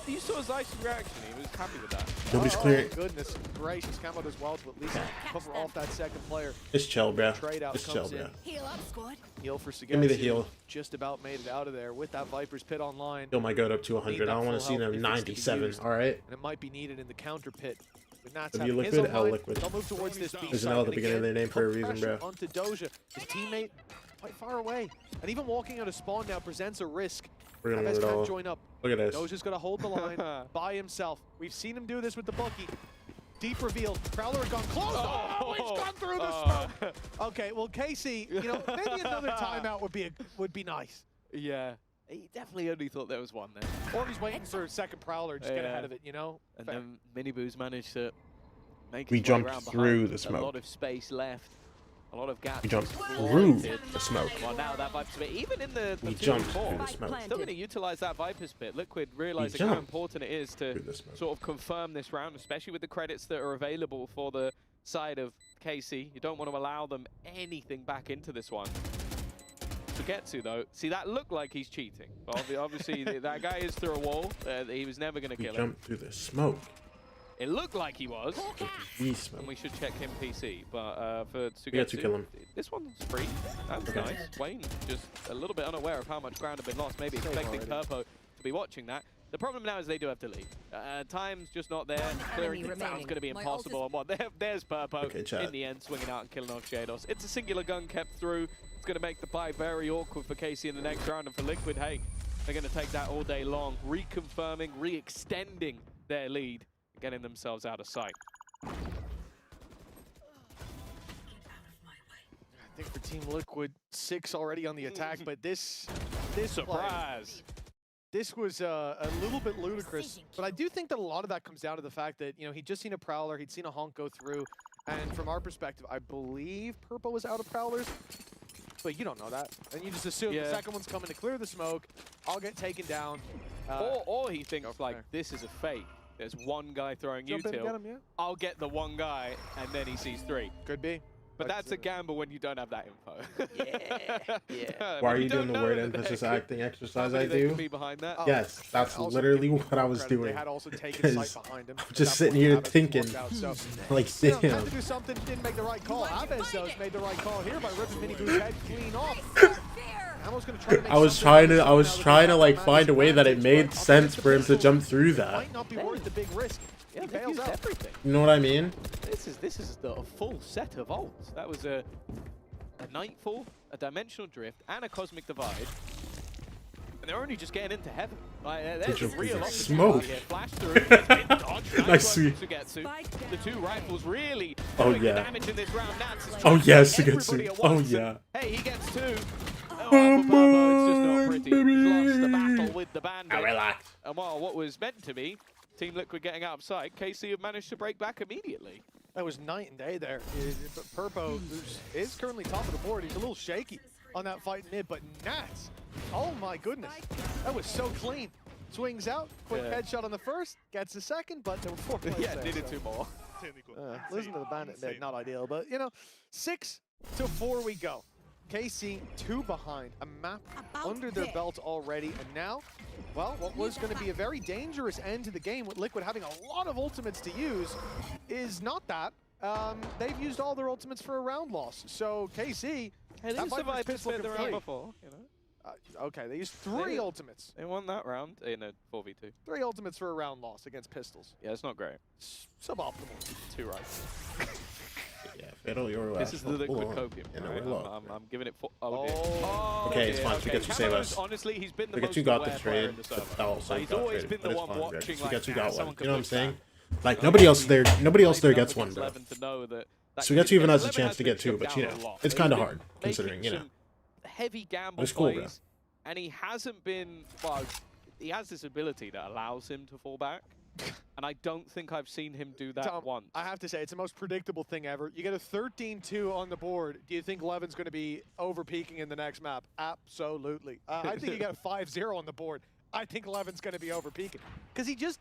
G: You saw Zeiss' reaction. He was happy with that.
A: Nobody's
F: Oh,
A: clearing.
F: goodness gracious, Camo does well to at least cover off that second player.
A: It's chill, bro.
F: Trade out
A: It's chill,
F: comes in.
A: bro.
I: Heal up, squad.
F: Heal for Sugetsu.
A: Give me the heal.
F: Just about made it out of there with that Viper's Pit online.
A: Heal my goat up to 100. I don't want to see them 97. All right.
F: And it might be needed in the counter pit. But Nats
A: W
F: having his
A: liquid,
F: own
A: L
F: line.
A: liquid.
F: They'll move towards this B
A: There's an
F: side.
A: L at the
F: And
A: beginning of
F: again,
A: their name for a
F: put
A: reason,
F: pressure
A: bro.
F: Onto Doja, his teammate. quite far away. And even walking out of spawn now presents a risk.
A: We're gonna
F: Abez
A: load it
F: can't
A: all.
F: join up.
A: Look at this.
F: Doja's gonna hold the line by himself. We've seen him do this with the Bucky. Deep reveal. Prowler gone close. Oh, he's gone through the smoke. Okay, well, Casey, you know, maybe another timeout would be nice.
G: Yeah. He definitely only thought there was one there.
F: Or he's waiting for a second Prowler, just get ahead of it, you know?
G: And then Miniboo's managed to make
A: We
G: his way
A: jumped
G: around
A: through
G: behind.
A: the smoke.
G: A lot of space left. A lot of gaps.
A: We jumped
G: exploited.
A: through the smoke.
G: Well, now that Viper's Pit, even in the
A: We
G: 2
A: jumped
G: and 4,
A: through the smoke.
G: still going to utilize that Viper's Pit. Liquid realizing
A: jumped
G: how important it is to
A: through the smoke.
G: sort of confirm this round, especially with the credits that are available for the side of KC. You don't want to allow them anything back into this one. To get to, though, see, that looked like he's cheating. But obviously, that guy is through a wall. He was never going to
A: We
G: kill him.
A: jumped through the smoke.
G: It looked like he was.
A: We smoke.
G: And we should check him PC, but for
A: We got to kill him.
G: this one's free. That's
A: Okay.
G: nice. Wayne just a little bit unaware of how much ground had been lost, maybe expecting Purpo to be watching that. The problem now is they do have to leave. Time's just not there. Clearing the ground's going to be impossible. And what? There's Purpo
A: Okay, chat.
G: in the end, swinging out and killing off Shados. It's a singular gun kept through. It's going to make the buy very awkward for Casey in the next round, and for Liquid, hey, they're going to take that all day long, reconfirming, re-extending their lead, getting themselves out of sight.
F: I think for Team Liquid, 6 already on the attack, but this
G: Surprise!
F: This was a little bit ludicrous, but I do think that a lot of that comes down to the fact that, you know, he'd just seen a Prowler, he'd seen a Honk go through, and from our perspective, I believe Purpo was out of Prowlers, but you don't know that. And you just assume the second one's coming to clear the smoke, I'll get taken down.
G: Or he thinks, like, this is a fake. There's one guy throwing
F: Jump in and
G: util.
F: get him, yeah.
G: I'll get the one guy, and then he sees 3.
F: Could be.
G: But that's a gamble when you don't have that info. Yeah.
A: Why are you doing the word emphasis acting exercise I do?
G: Be behind that.
A: Yes, that's
F: Also,
A: literally
F: give
A: what I
F: him
A: was
F: credit,
A: doing.
F: They had also taken sight behind him.
A: I'm just
F: At that
A: sitting
F: point,
A: here
F: Abez
A: thinking,
F: walked out, so,
A: like,
F: you know, had
A: damn.
F: to do something, didn't make the right call. Abez, though, has made the right call here by ripping Miniboo's head clean off. Almost gonna try to make
A: I was trying to like find a way that it made sense for him to jump through that.
F: Might not be worth the big risk.
G: Yeah,
F: He
G: they
F: bails
G: used
F: out.
G: everything.
A: You know what I mean?
G: This is a full set of ults. That was a Nightfall, a Dimensional Drift, and a Cosmic Divide. And they're only just getting into heaven. Like, there's a real opportunity
A: smoke.
G: here. Flash through, it's been dodged.
A: Nice
G: one
A: sweep.
G: to get to. The 2 rifles really
A: Oh,
G: doing the
A: yeah.
G: damage in this round. Nats is
A: Oh
G: trying to
A: yes,
G: get
A: you get
G: everybody
A: to.
G: at
A: Oh
G: once, and,
A: yeah.
G: hey, he gets 2. Oh,
A: Come
G: for Purpo, it's just
A: on,
G: not pretty. He's lost the
A: baby.
G: battle with the bandit.
A: Relax.
G: And while what was meant to be Team Liquid getting out of sight, KC have managed to break back immediately.
F: That was night and day there. Purpo is currently top of the board. He's a little shaky on that fight mid, but Nats, oh my goodness, that was so clean. Swings out, quick headshot on the first, gets the second, but there were 4 plays
G: Yeah,
F: there,
G: needed
F: so.
G: 2 more.
F: Listen to the bandit mid, not ideal, but you know, 6-4 we go. KC 2 behind, a map under their belt already, and now, well, what was going to be a very dangerous end to the game with Liquid having a lot of ultimates to use is not that. They've used all their ultimates for a round loss, so KC,
G: Hey, they
F: that
G: survived
F: Viper's
G: the
F: Pit's looking
G: the round
F: free.
G: before, you know.
F: Okay, they used 3 ultimates.
G: They won that round in a 4v2.
F: 3 ultimates for a round loss against Pistols.
G: Yeah, it's not great.
F: Suboptimal.
G: 2 rifles.
A: Yeah, Fiddle, you're
G: This is the liquid copium.
A: Yeah, no,
G: right?
A: we're low.
G: I'm giving it 4. Oh, dear.
A: Okay, it's
G: dear.
A: fine. Sugetsu save us.
G: Honestly, he's been the most
A: Sugetsu got the
G: aware player in
A: trade,
G: the
A: but
G: server.
A: also
G: He's
A: got
G: always
A: traded,
G: been
A: but
G: the
A: it's
G: one
A: fine,
G: watching,
A: Sugetsu
G: like,
A: got
G: someone
A: one.
G: could
A: You know what I'm
G: push
A: saying?
G: back.
A: Like nobody else there gets one, bro.
G: To know that
A: Sugetsu even has a
G: 11
A: chance to
G: been
A: get 2,
G: shut
A: but you
G: down
A: know,
G: a lot.
A: it's
G: He's
A: kind of
G: been
A: hard
G: making
A: considering, you know.
G: some heavy gamble
A: It's cool, bro.
G: plays, and he hasn't been, well, he has this ability that allows him to fall back, and I don't think I've seen him do that
F: Tom,
G: once.
F: I have to say, it's the most predictable thing ever. You get a 13-2 on the board. Do you think Levin's going to be over-peaking in the next map? Absolutely. I think you got a 5-0 on the board. I think Levin's going to be over-peaking. Because he's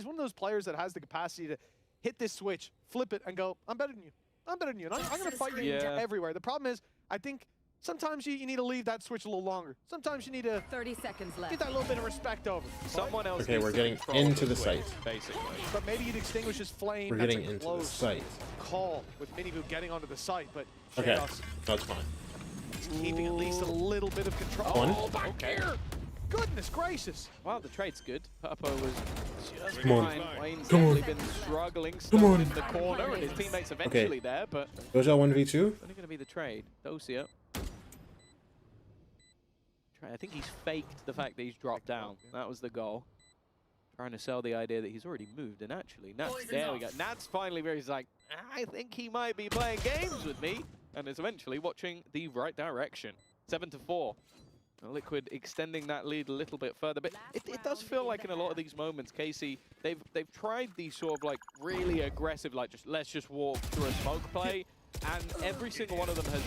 F: one of those players that has the capacity to hit this switch, flip it, and go, I'm better than you. I'm better than you. And I'm going to fight you everywhere. The problem is, I think sometimes you need to leave that switch a little longer. Sometimes you need to
I: 30 seconds left.
F: get that little bit of respect over.
G: Someone else
A: Okay,
G: needs
A: we're
G: to
A: getting
G: control
A: into the
G: switch,
A: site.
G: basically.
F: But maybe you'd extinguish his flame.
A: We're
F: That's
A: getting
F: a
A: into the
F: close
A: site.
F: call with Miniboo getting onto the site, but
A: Okay,
F: Shados
A: that's fine.
F: is keeping at least a little bit of control.
A: One.
F: Oh, back here! Goodness gracious!
G: Wow, the trade's good. Purpo was just
A: Come on.
G: behind. Wayne's
A: Come on.
G: definitely been struggling,
A: Come
G: stuck
A: on.
G: in the corner, and his teammates eventually there, but
A: Goes out 1v2.
G: only going to be the trade. Dosia. I think he's faked the fact that he's dropped down. That was the goal. Trying to sell the idea that he's already moved, and actually, Nats, there we go. Nats finally where he's like, I think he might be playing games with me, and is eventually watching the right direction. 7-4. Liquid extending that lead a little bit further, but it does feel like in a lot of these moments, Casey, they've tried these sort of like really aggressive, like just let's just walk through a smoke play, and every single one of them has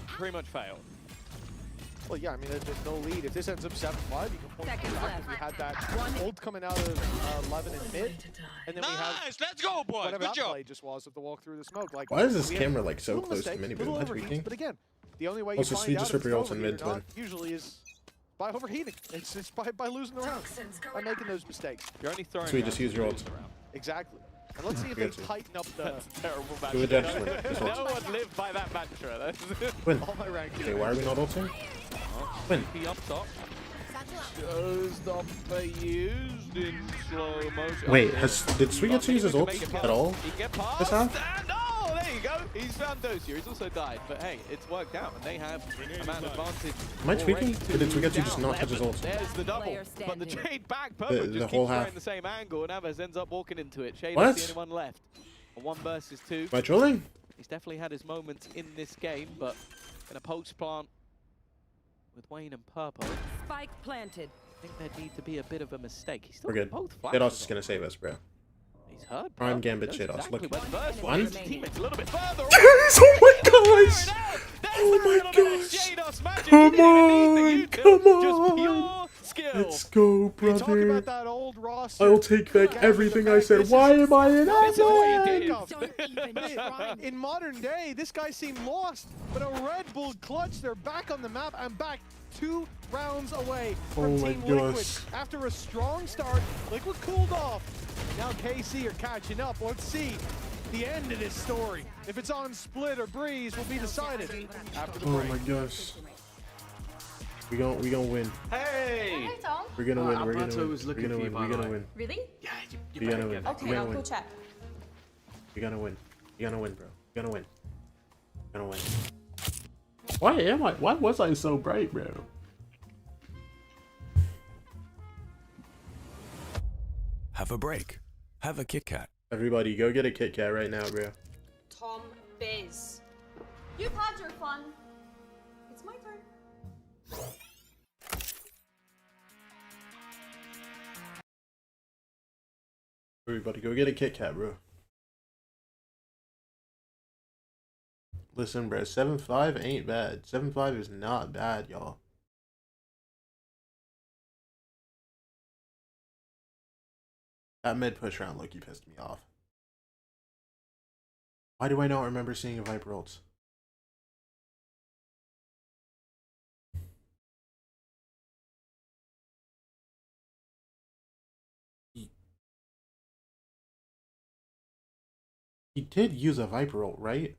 G: pretty much failed.
F: Well, yeah, I mean, there's no lead. If this ends up 7-5, you can point to the fact that we had that ult coming out of 11 in mid, and then we have
J: Let's go, boys.
F: whatever
J: Good
F: that
J: job.
F: play just was of the walk through the smoke. Like,
A: Why is this
F: we have
A: camera like so
F: little
A: close to
F: mistakes,
A: mini?
F: little
A: Am I
F: overheats,
A: tweaking?
F: but again, the only way
A: Also,
F: you find
A: Sweet
F: out
A: just
F: if
A: rip
F: it's
A: your ults in
F: overheated
A: mid
F: or not
A: twin.
F: usually is by overheating. It's by losing the round, by making those mistakes.
G: You're only throwing.
A: Sweet, just use your ult.
F: Exactly. And let's see if they tighten up the
G: Terrible
A: Do it
G: mantra.
A: actually. Just ult.
G: No one lived by that mantra.
A: Win.
F: all my rank.
A: Okay, why are we not ulting? Win.
G: He up top. Showstopper used in slow motion.
A: Wait,
G: Oh,
A: did Sweet get to use his ult at all?
G: He can get past.
A: This half?
G: And oh, there you go. He's found Dozier. He's also died, but hey, it's worked out, and they have a man advantage.
A: Am I tweaking?
G: already
A: Or did
G: to
A: Suigetsu just
G: down
A: not touch his
G: 11.
A: ult?
G: There's the double,
I: Player
G: but the
I: standing.
G: trade back perfect.
A: The
G: Just
A: whole
G: keeps
A: half.
G: trying the same angle, and Aves ends up walking into it. Shader's
A: What?
G: the only one left. A 1 versus 2.
A: Am I trolling?
G: He's definitely had his moments in this game, but in a post plant with Wayne and Purple,
I: Spike planted.
G: I think there'd need to be a bit of a mistake. He's still
A: We're
G: got
A: good.
G: both
A: Shados
G: flashes
A: is gonna
G: on.
A: save us, bro.
G: He's heard.
A: Prime
G: Purple.
A: Gambit
G: Knows
A: Shados.
G: exactly
A: Look.
G: where the first
A: One.
G: His teammate's a little bit further.
A: Yes! Oh my gosh! Oh my gosh! Come on! Come on!
G: Skill.
A: Let's go,
F: You talk
A: brother.
F: about that old roster.
A: I'll take back everything I said. Why am I in
G: This is what you
A: that?
G: did.
F: In modern day, this guy seemed lost, but a Red Bull clutch. They're back on the map and back 2 rounds away from
A: Oh my
F: Team Liquid.
A: gosh.
F: After a strong start, Liquid cooled off. Now KC are catching up. Let's see the end of this story. If it's on Split or Breeze, will be decided after the
A: Oh
F: break.
A: my gosh. We gonna win.
J: Hey!
B: Tom.
A: We're gonna win. We're
L: Alberto
A: gonna win.
L: was
A: We're
L: looking
A: gonna
L: for you,
A: win.
L: by
A: We're
L: the
A: gonna
L: way.
A: win.
B: Really?
L: Yeah, you
A: We're
L: better
A: gonna
L: get
A: win.
B: Okay,
A: We're
B: I'll
A: gonna
B: go
A: win.
B: check.
A: We're gonna win. We're gonna win, bro. We're gonna win. We're gonna win. Why was I so bright, bro?
K: Have a break. Have a Kit Kat.
A: Everybody, go get a Kit Kat right now, bro.
D: Tom Biz. You've had your fun. It's my turn.
A: Everybody, go get a Kit Kat, bro. Listen, bro, 7-5 ain't bad. 7-5 is not bad, y'all. That mid push round Loki pissed me off. Why do I not remember seeing a Viper ult? He did use a Viper ult, right?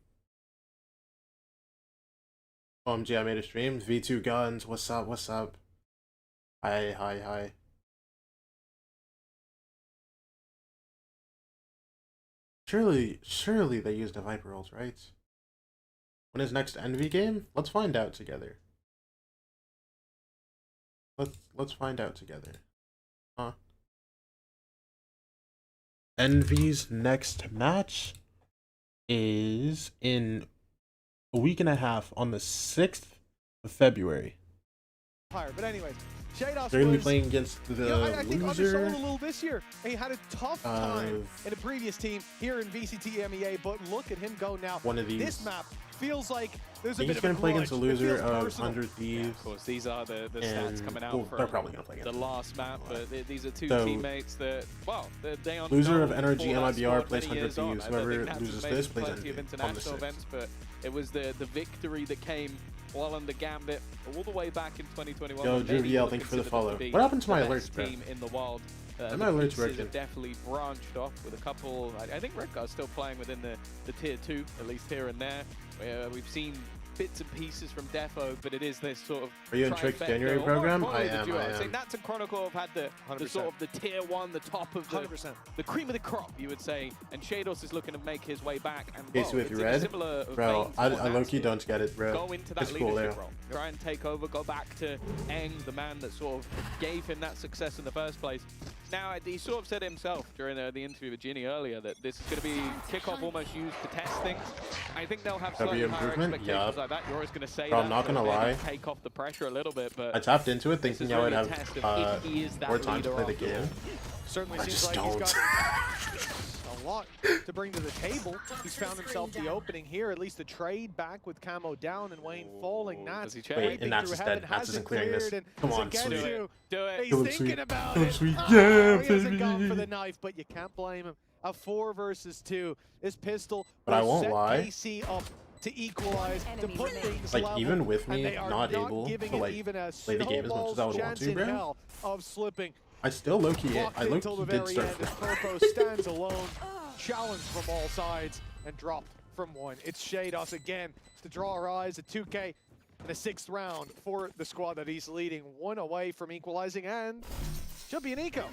A: OMG, I made a stream. V2 Guns, what's up, what's up? Hi. Surely they used a Viper ult, right? When is next Envy game? Let's find out together. Let's find out together. Huh? Envy's next match is in a week and a half on the 6th of February.
F: But anyways, Shados
A: They're going to be
F: was-
A: playing against the
F: I think undersold a
A: loser.
F: little this year. He had a tough time in a previous team here in VCT MEA, but look at him go now.
A: One of these.
F: This map feels like there's a
A: He's
F: bit of
A: going
F: a
A: to play against the
F: grudge. It
A: loser
F: feels
A: of
F: personal.
A: 100 Thieves.
G: Of course, these are the stats
A: And-
G: coming out
A: well,
G: from
A: they're probably gonna play
G: the
A: against
G: last map, but these are two
A: So,
G: teammates that, well, they are
A: loser of
G: known
A: Energy
G: for that
A: MIBR
G: squad
A: plays
G: many
A: 100
G: years on.
A: Thieves.
G: I think
A: Whoever
G: Nats
A: loses
G: has made
A: this plays
G: plenty of
A: on the
G: international
A: 6th.
G: events, but it was the victory that came while under Gambit all the way back in 2021.
A: Yo,
G: when maybe
A: Juviel,
G: were
A: thank you for the
G: considered
A: follow.
G: to be
A: What happened to my
G: the
A: alerts,
G: best
A: bro?
G: team in the world.
A: My
G: The
A: alerts
G: pieces
A: working.
G: have definitely branched off with a couple. I think Redgar's still playing within the tier 2, at least here and there. Where we've seen bits and pieces from Defo, but it is this sort of.
A: Are you in Trick's January program? I am.
G: I think Nats and Chronicle have had the sort of the tier 1, the top of the
F: 100%.
G: The cream of the crop, you would say. And Shados is looking to make his way back. And
A: Okay, so with red, bro, I low-key don't get it, bro.
G: Go into that
A: it's
G: leadership
A: cool,
G: role. Try and take over, go back to Eng, the man that sort of gave him that success in the first place. Now, he sort of said himself during the interview with Ginny earlier that this is going to be kickoff almost used to test things. I think they'll have slightly higher expectations like that. You're always going to say
A: bro,
G: that.
A: I'm not going to lie.
G: Take off the pressure a little bit, but
A: I tapped into it thinking I would have more time to play the
G: after all.
A: game.
F: Certainly
A: I
F: seems
A: just
F: like he's
A: don't.
F: got a lot to bring to the table. He's found himself the opening here, at least the trade back with Camo down and Wayne falling. Nats
A: Wait, and Nats is dead. Nats isn't clearing this. Come on, sweet.
G: Do it.
F: He's
A: Kill him,
F: thinking
A: sweet.
F: about
A: Kill him,
F: it.
A: sweet.
F: Oh,
A: Yeah,
F: he hasn't gone for
A: baby.
F: the knife, but you can't blame him. A 4 versus 2. This pistol
A: But I
F: will
A: won't
F: set
A: lie.
F: KC up to equalize, to
I: Enemy
F: put
I: remaining.
F: things
A: Like,
F: level,
A: even with
F: and
A: me
F: they are
A: not able
F: giving
A: to,
F: it
A: like,
F: even a
A: play the game as much as I would want
F: chance
A: to,
F: in
A: bro.
F: hell of slipping.
A: I still low-key,
F: Locked
A: I
F: until
A: low-key
F: the
A: did
F: very
A: start
F: end as Purpo stands alone, challenged from all sides, and dropped from 1. It's Shados again to draw our eyes at 2K in the 6th round for the squad that he's leading. 1 away from equalizing, and should be an eco.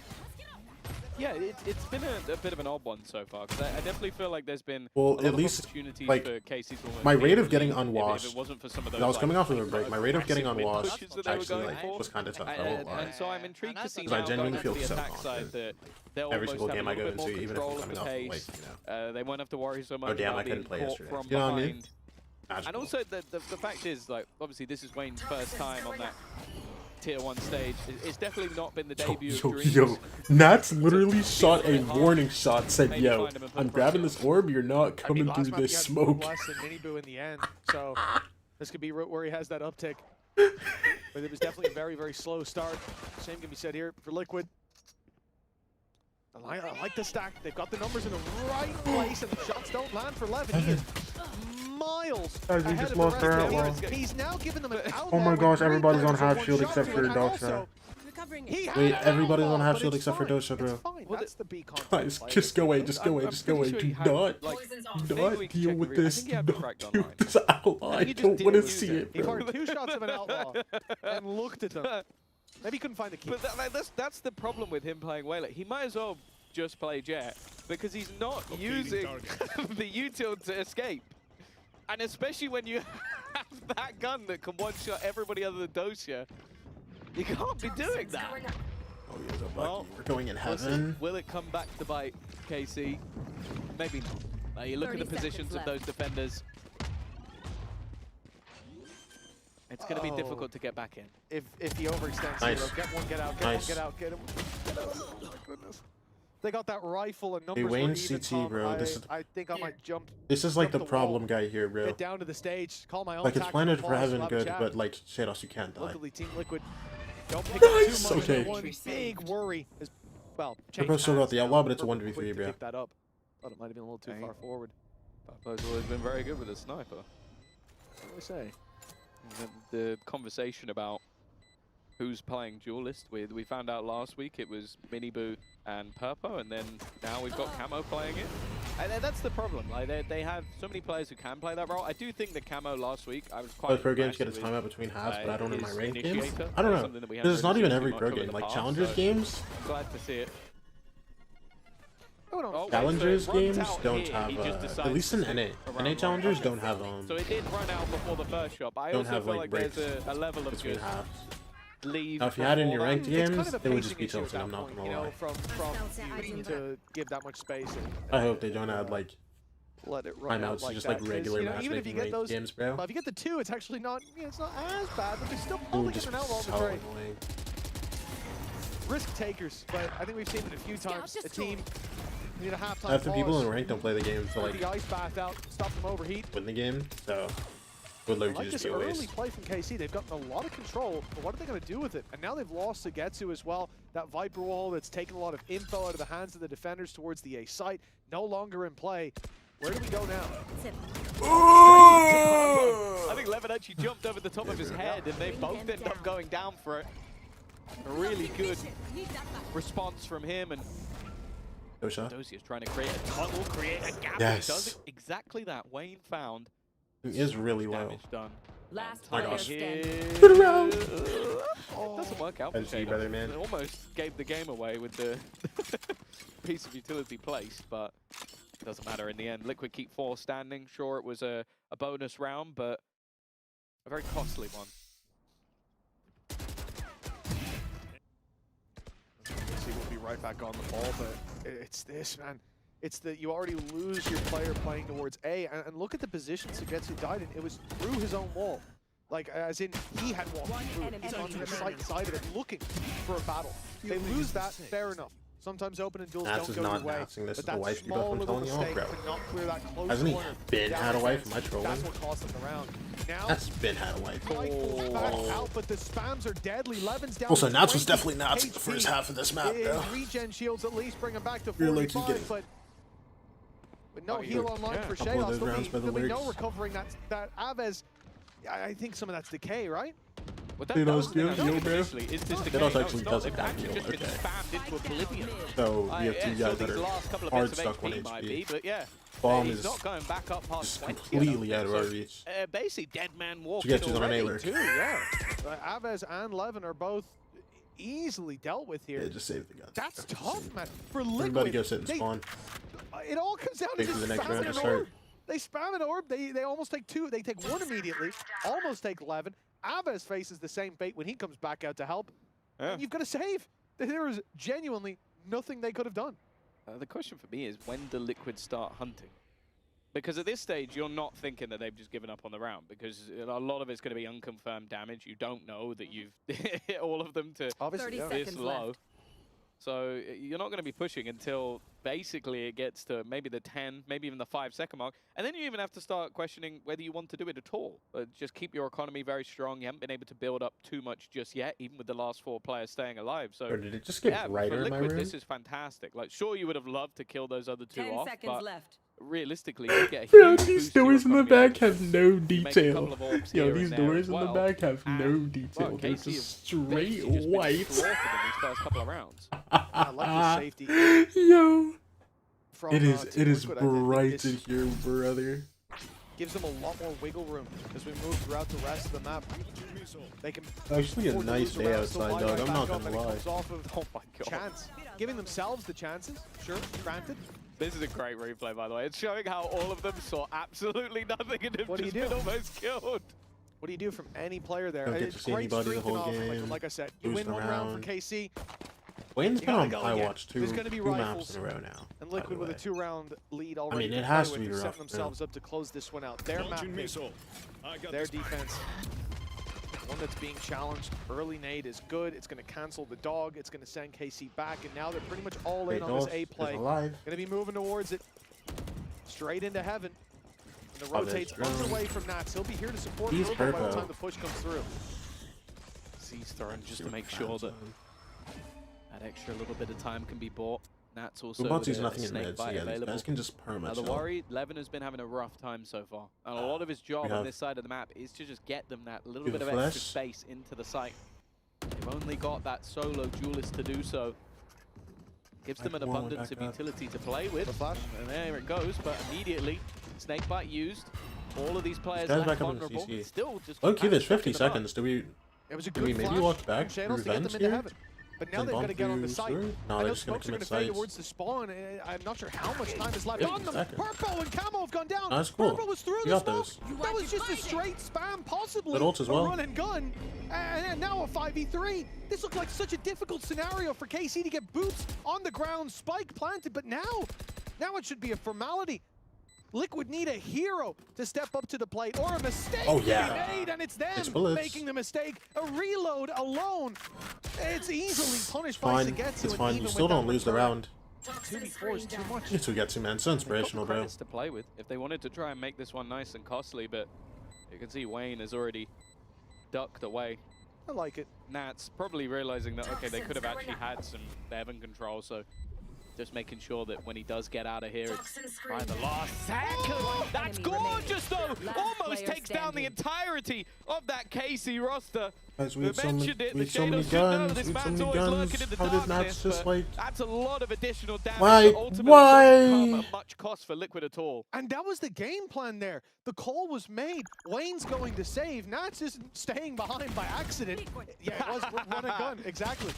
G: Yeah, it's been a bit of an odd one so far, because I definitely feel like there's been
A: Well,
G: a lot
A: at
G: of
A: least,
G: opportunities
A: like,
G: for KC to almost
A: my
G: be
A: rate
G: able
A: of
G: to
A: getting
G: lead if
A: unwashed,
G: it wasn't for some of those,
A: I was
G: like,
A: coming off of a break. My rate of getting
G: aggressive mid
A: unwashed
G: pushes that they were
A: actually
G: going
A: like
G: for.
A: was kind of tough. I won't lie.
G: And so I'm intrigued to see
A: 'Cause I
G: now
A: genuinely
G: going
A: feel
G: into the
A: so
G: attack side
A: confident.
G: that they'll
A: Every
G: almost
A: single
G: have
A: game
G: a
A: I go
G: little bit more
A: into, even if
G: control
A: I'm
G: of the
A: coming off,
G: pace.
A: like,
G: They won't have to worry so much
A: oh damn, I
G: about
A: couldn't
G: being
A: play
G: caught
A: yesterday.
G: from
A: You know what I mean?
G: behind. And
A: Magical.
G: also the fact is, like, obviously this is Wayne's first time on that tier 1 stage. It's definitely not been the debut of Dreams.
A: Yo, Nats literally shot a warning shot, said, yo, I'm grabbing this orb, you're not coming
F: last
A: through
F: map he
A: this
F: had 1
A: smoke.
F: less than Miniboo in the end, so this could be where he has that uptick. But it was definitely a very, very slow start. Same can be said here for Liquid. I like the stack. They've got the numbers in the right place, and the shots don't land for Levin. He is miles
A: Guys, we
F: ahead
A: just
F: of the
A: lost
F: rest
A: our
F: of the
A: outlaw.
F: team. He's now given them an outlaw.
A: Oh my
F: with
A: gosh,
F: 3
A: everybody's on
F: players and
A: half
F: 1
A: shield
F: shot
A: except
F: to
A: for
F: it, and
A: Dogshot.
F: also, he had
A: Wait,
F: an
A: everybody's on
F: outlaw,
A: half
F: but
A: shield
F: it's
A: except for
F: fine.
A: Dosha, bro.
F: It's fine.
G: Well,
F: That's the beacon.
A: Guys, just go away, just go away,
G: I'm
A: just go
G: pretty
A: away.
G: sure he
A: Do
G: had,
A: not,
G: like,
A: do
G: maybe we
A: not
G: can
A: deal
G: check
A: with
G: the re- I
A: this.
G: think he had
A: Do
G: the
A: not
G: correct
A: do
G: online.
A: this outlaw. I
G: He just
A: don't
G: didn't
A: want to
G: use
A: see
G: it.
A: it,
F: He
A: bro.
F: fired 2 shots of an outlaw and looked at them. Maybe he couldn't find the key.
G: But that's the problem with him playing Whaler. He might as well just play Jet, because he's not using the util to escape. And especially when you have that gun that can one-shot everybody other than Dosha, you can't be doing that.
A: Oh, here's a Bucky.
G: Well,
A: We're going in
G: We'll see.
A: heaven.
G: Will it come back to bite KC? Maybe not. You look at the
I: 30
G: positions of
I: seconds
G: those defenders. It's going to be
F: Oh.
G: difficult to get back in.
F: If he overextends,
A: Nice.
F: Zero, get one, get out, get
A: Nice.
F: one, get out, get him. Oh my goodness. They got that rifle and numbers
A: Hey,
F: were
A: Wayne
F: even,
A: CT,
F: Tom.
A: bro, this is-
F: I think I might jump
A: This is like
F: jump
A: the
F: the
A: problem
F: wall,
A: guy here, bro.
F: get down to the stage, call my own
A: Like, it's
F: tactical
A: planted for
F: calls,
A: heaven
F: we'll have a
A: good,
F: chat.
A: but like, Shados, you can't die.
F: Luckily, Team Liquid don't pick
A: Nice!
F: up too much.
A: Okay.
F: One big worry is, well,
A: Purpo still got the
F: hands
A: outlaw,
F: now.
A: but it's a
F: Purpo
A: 1v3,
F: quick to
A: bro.
F: pick that up. Thought it might have been a little too far forward.
G: Papa's always been very good with a sniper.
F: What do we say?
G: The conversation about who's playing Duelist, we found out last week it was Miniboo and Purpo, and then now we've got Camo playing it. And that's the problem. Like they have so many players who can play that role. I do think the Camo last week, I was quite
A: Both pro games
G: impressed
A: get a
G: with,
A: timeout between halves, but I don't know my
G: his
A: ranked games.
G: initiator.
A: I don't know.
G: Something that we
A: Because it's
G: haven't
A: not
G: really
A: even
G: seen
A: every
G: too
A: pro
G: much of in
A: game.
G: the
A: Like,
G: past,
A: Challengers
G: so
A: games,
G: glad to see it.
F: Oh, no.
G: Oh, wait,
A: Challengers
G: so it runs
A: games
G: out
A: don't
G: here,
A: have,
G: he just
A: at
G: decides
A: least
G: to
A: in
G: stick
A: NA.
G: around
A: NA
G: right.
A: Challengers don't have,
G: So it did run out before the first shot, but I
A: don't
G: also
A: have
G: feel
A: like
G: like there's
A: breaks
G: a level of
A: between
G: just
A: halves.
G: leave.
A: Now, if you had it in your
G: before
A: ranked
G: that.
F: It's
A: games,
F: kind of a
A: it would just
F: pacing
A: be
F: issue at
A: tilted,
F: that
A: I'm not
F: point,
A: gonna
F: you know,
A: lie.
F: from you to give that much space. And,
A: I hope they don't add like
F: let it run out
A: timeouts,
F: like
A: just
F: that,
A: like
F: 'cause,
A: regular
F: you know, even if you
A: matchmaking
F: get
A: ranked
F: those,
A: games, bro.
F: well, if you get the 2, it's actually not, it's not as bad, but they're still
A: Ooh,
F: probably
A: just
F: getting an outlaw on
A: so
F: the trade.
A: annoying.
F: Risk takers, but I think we've seen it a few times. A team need a halftime
A: Half the people
F: pause,
A: in ranked don't play the game to
F: put
A: like
F: the ice bath out, stop them overheat.
A: win the game, so would
F: I
A: low-key
F: like
A: just
F: this
A: be a
F: early
A: waste.
F: play from KC. They've gotten a lot of control, but what are they going to do with it? And now they've lost Sugetsu as well. That Viper wall that's taken a lot of info out of the hands of the defenders towards the A site. No longer in play. Where do we go now?
G: I think Levin actually jumped over the top of his head, and they both ended up going down for it. A really good response from him, and
A: Dosha.
G: Dozier is trying to create a tunnel, create a gap.
A: Yes.
G: He does exactly that. Wayne found
A: He is really well.
G: Damage done.
I: Last
A: My
I: player
A: gosh.
I: standing.
A: Good round.
G: It doesn't work out for
A: AXG
G: Shade.
A: better, man.
G: It almost gave the game away with the piece of utility placed, but it doesn't matter in the end. Liquid keep 4 standing. Sure, it was a bonus round, but a very costly one.
F: KC will be right back on the ball, but it's this, man. It's that you already lose your player playing towards A, and look at the position Sugetsu died in. It was through his own wall. Like, as in, he had walked through it. He's on the right side of it, looking for a battle. They lose that, fair enough. Sometimes open and duels
A: Nats is
F: don't go
A: not
F: your way.
A: announcing this
F: But
A: is the
F: that
A: wife beat up,
F: small
A: I'm
F: little
A: telling you all,
F: mistake
A: bro.
F: to not clear that close
A: Hasn't he
F: corner
A: been
F: down
A: had a
F: the
A: wife?
F: fence,
A: Am I trolling?
F: That's what cost them the round. Now,
A: That's been had a wife.
F: Spike falls back out, but the spams are deadly. Levin's down.
A: Also,
F: to
A: Nats was
F: 20
A: definitely Nats in the first
F: HP.
A: half of this map, bro.
F: Regen shields at least bring him back to
A: Feel like he's
F: 45,
A: getting-
F: but no
G: Oh,
F: heal
G: yeah.
F: online for
A: Couple
F: Shay.
A: of those
F: There'll
A: rounds by the
F: be no
A: lyrics.
F: recovering that Aves. I think some of that's decay, right?
G: Well,
A: They
G: that
A: don't
G: was the thing I
A: steal
G: was
A: heal, bro.
G: initially, is this the
A: They
G: game?
A: don't
G: No,
A: actually
G: it's not.
A: doesn't
G: They've
A: have
G: actually
A: heal,
G: just been
A: okay.
G: spammed into oblivion.
A: So we have two
G: Yeah,
A: guys
G: so
A: that
G: these
A: are
G: last couple of
A: hard
G: bits of
A: stuck on
G: HP might be,
A: HP.
G: but yeah.
A: Bomb
G: he's
A: is
G: not going back up past
A: just
G: 20, I don't
A: completely out of our
G: think.
A: reach.
G: So, basically, dead man walking
A: Sugetsu's on an
G: already.
A: A-lurk.
F: Too, yeah. Aves and Levin are both easily dealt with here.
A: Yeah, just save the guns.
F: That's tough, man. For Liquid,
A: Everybody go sit and
F: they-
A: spawn.
F: it all comes down to
A: Wait for
F: just
A: the next round
F: spamming
A: to
F: an
A: start.
F: orb. They spam an orb. They almost take 2. They take 1 immediately. Almost take 11. Aves faces the same fate when he comes back out to help.
G: Yeah.
F: And you've got to save. There is genuinely nothing they could have done.
G: The question for me is, when do Liquid start hunting? Because at this stage, you're not thinking that they've just given up on the round, because a lot of it's going to be unconfirmed damage. You don't know that you've hit all of them to
F: Obviously,
I: 30
F: yeah.
I: seconds
G: this low.
I: left.
G: So you're not going to be pushing until basically it gets to maybe the 10, maybe even the 5-second mark. And then you even have to start questioning whether you want to do it at all. Just keep your economy very strong. You haven't been able to build up too much just yet, even with the last 4 players staying alive. So
A: Or did it just get
G: yeah,
A: brighter
G: for
A: in my
G: Liquid,
A: room?
G: this is fantastic. Like, sure, you would have loved to kill those other 2
I: 10
G: off,
I: seconds
G: but
I: left.
G: realistically, you get a
A: Bro,
G: huge
A: these
G: boost to your
A: doors in the
G: economy
A: back have no
G: You make a
A: detail.
G: couple of orbs
A: Yo,
G: here
A: these
G: and there
A: doors
G: as
A: in the
G: well.
A: back have no
G: And,
A: detail.
G: well,
A: They're
G: KC
A: just
G: have
A: straight
G: basically just been
A: white.
G: slaughtered in these first couple of rounds.
F: I like the safety.
A: Yo,
F: From,
A: it is
F: Team Liquid. I think
A: bright
F: this
A: in here, brother.
F: gives them a lot more wiggle room as we move throughout the rest of the map. They can
A: Actually, a
F: afford to
A: nice
F: lose
A: day
F: around, still
A: outside,
F: lie
A: dog.
F: right
A: I'm
F: back
A: not
F: up,
A: gonna
F: and it
A: lie.
F: comes off of
G: Oh my god.
F: chance, giving themselves the chances. Sure, granted.
G: This is a great replay, by the way. It's showing how all of them saw absolutely nothing and have
F: What do
G: just
F: you do?
G: been almost killed.
F: What do you do from any player there?
A: Don't get
F: It's
A: to see
F: great
A: anybody the
F: streaking
A: whole
F: off,
A: game,
F: like I said, you
A: boost
F: win one round
A: around.
F: for KC,
A: Wayne's
F: You
A: been
F: gotta
A: on
F: go
A: my
F: again.
A: watch
F: There's
A: two
F: gonna be
A: maps
F: rifles.
A: in a row now.
F: and
A: by
F: Liquid
A: the
F: with a
A: way.
F: 2-round lead already.
A: mean, it
F: to
A: has
F: play
A: to be
F: with. They're
A: rough,
F: setting
A: yeah.
F: themselves up to close this one out. Their map
L: Launching
F: pick,
L: missile. I got
F: their
L: the spike.
F: defense. One that's being challenged. Early nade is good. It's going to cancel the dog. It's going to send KC back, and now they're pretty much all in on this A play.
A: alive.
F: Going to be moving towards it. Straight into heaven. And the
A: Oh, there's
F: rotates
A: drone.
F: underway from Nats. He'll be here to support
A: He's
F: Turbo by the
A: purple.
F: time the push comes through.
G: C's throwing just to make sure that that extra little bit of time can be bought. Nats also with
A: Ubuntu's
G: a
A: nothing in
G: snake
A: mid, so
G: bite
A: yeah, these
G: available.
A: guys can just perma
G: Now the
A: chill.
G: worry, Levin has been having a rough time so far. And a lot of his job
A: We
G: on
A: have-
G: this side of the map is to just get them that little
A: Do
G: bit
A: the
G: of extra
A: flash.
G: space into the site. They've only got that solo duelist to do so. Gives them an
A: Back one,
G: abundance
A: back
G: of
A: up.
G: utility to play with.
F: The flash.
G: And there it goes, but immediately, Snakebite used. All of these players
A: guys
G: left
A: back up in the
G: vulnerable.
A: CC.
G: Still just
A: Low key, there's
G: stuck
A: 50
G: in the mud.
A: seconds. Do we
F: It was a
A: Do
F: good
A: we maybe
F: flash
A: walk back
F: from Shadows to get
A: revenge
F: them into
A: here?
F: heaven. But now
A: Then
F: they've got to
A: bump
F: get on the
A: through
F: site.
A: sewer? No,
F: I
A: they're
F: know
A: just gonna
F: smokes are going to
A: commit
F: fade
A: sites.
F: towards the spawn. I'm not sure how much time is left
A: 50
F: on them.
A: seconds.
F: Purple and Camo have gone down.
A: Oh, that's cool.
F: Purple was through
A: You
F: the
A: got
F: smoke.
A: those.
F: That was just a straight spam, possibly.
A: Good ults as well.
F: A run and gun. And now a 5v3. This looked like such a difficult scenario for KC to get boots on the ground, spike planted. But now it should be a formality. Liquid need a hero to step up to the plate, or a mistake
A: Oh,
F: to
A: yeah.
F: be made, and it's them
A: It's bullets.
F: making the mistake. A reload alone. It's easily punished by
A: fine?
F: Sugetsu.
A: It's
F: and
A: fine.
F: even
A: You
F: with
A: still
F: that
A: don't lose the
F: return,
A: round.
F: 2v4 is too much.
A: It's Sugetsu, man. So inspirational, bro.
G: Credits to play with if they wanted to try and make this one nice and costly, but you can see Wayne has already ducked away.
F: I like it.
G: Nats probably realizing that, okay, they could have actually had some Heaven control, so just making sure that when he does get out of here, it's by the last second. That's
I: Enemy remaining.
G: gorgeous, though.
I: Last
G: Almost
I: player
G: takes down the
I: standing.
G: entirety of that KC roster.
A: Guys, we
G: We
A: had so many,
G: mentioned it.
A: we
G: The
A: had so many
G: Shadows should know
A: guns.
G: this
A: We had so
G: man's
A: many
G: always
A: guns.
G: lurking in the
A: How did Nats
G: darkness,
A: just
G: but
A: like?
G: that's a lot of additional damage
A: Why?
G: that ultimately doesn't come
A: Why?
G: at much cost for Liquid at all.
F: And that was the game plan there. The call was made. Wayne's going to save. Nats isn't staying behind by accident. Yeah, it was run and gun, exactly.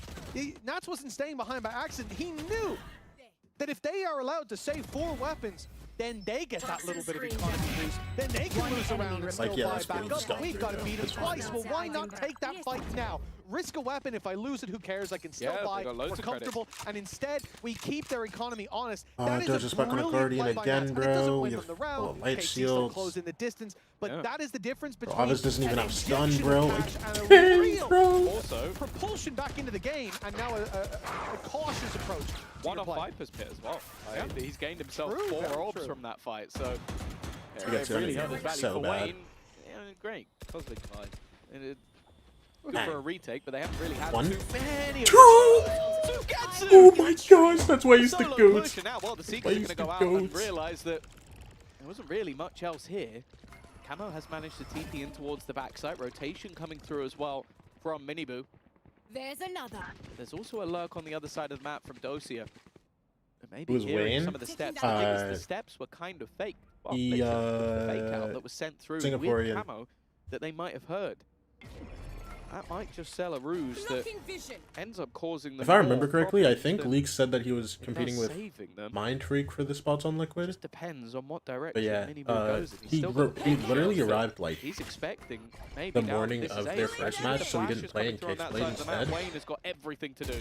F: Nats wasn't staying behind by accident. He knew that if they are allowed to save 4 weapons, then they get that little bit of economy boost. Then they can lose around and still
A: yeah,
F: buy
A: that's
F: back
A: pretty
F: up.
A: stuff,
F: We've got to
A: yeah.
F: beat him
A: It's fine.
F: twice. Well, why not take that fight now? Risk a weapon. If I lose it, who cares? I can still
G: Yeah,
F: buy.
G: they got loads
F: We're
G: of credit.
F: comfortable. And instead, we keep their economy honest. That is
A: They're
F: a
A: just back on a
F: brilliant
A: Guardian
F: play by
A: again,
F: Nats. And it doesn't
A: bro.
F: win
A: You
F: them the
A: have
F: round.
A: light
F: KC still
A: shields.
F: close in the distance, but
G: Yeah.
F: that is the difference between
A: Obvious doesn't even
F: an
A: have stun,
F: injection
A: bro.
F: of cash and a
A: Dang,
F: real
A: bro.
G: Also,
F: propulsion back into the game, and now a cautious approach. to
G: one
F: your
G: on
F: play.
G: Viper's pit as well. He's gained himself
F: True,
G: 4
F: very
G: orbs
F: true.
G: from that fight, so
A: We got
G: it
A: two
G: really
A: enemies.
G: held his value
A: So
G: for
A: bad.
G: Wayne. Yeah, great, Cosmic Fight. And good
A: Bang.
G: for a retake, but they haven't really had
A: One.
G: too many.
A: Two!
G: Sugetsu!
A: Oh my gosh, that's why he's the
G: Solo
A: goat.
G: push, and now, well, the Seekers
A: Why
G: are
A: he's
G: going to
A: the
G: go out and
A: goat.
G: realize that there wasn't really much else here. Camo has managed to TP in towards the backside. Rotation coming through as well from Miniboo.
I: There's another.
G: There's also a lurk on the other side of the map from Dosia. And maybe
A: Who's
G: hearing
A: Wayne?
G: some of the steps. The thing is, the steps were kind of fake. Well, literally, the fake out that was sent through with
A: Singaporean.
G: Camo that they might have heard. That might just sell a ruse that
I: Blocking vision.
G: ends up causing them
A: If I remember
G: more
A: correctly, I
G: problems
A: think
G: than
A: Leaks said that he was
G: it does
A: competing with
G: saving them.
A: Mind Freak for the spots on Liquid.
G: Just depends on what direction
A: But yeah,
G: Miniboo goes in. He's
A: he
G: still got
A: he
G: the
A: literally
G: potential.
A: arrived like
G: He's expecting maybe
A: the
G: now
A: morning
G: this is
A: of
G: a-
A: their first
G: The
A: match, so he
G: flash
A: didn't
G: is
A: play
G: coming
A: in
G: through on
A: Cage
G: that
A: Blade
G: side of the map.
A: instead.
G: Wayne has got everything to do.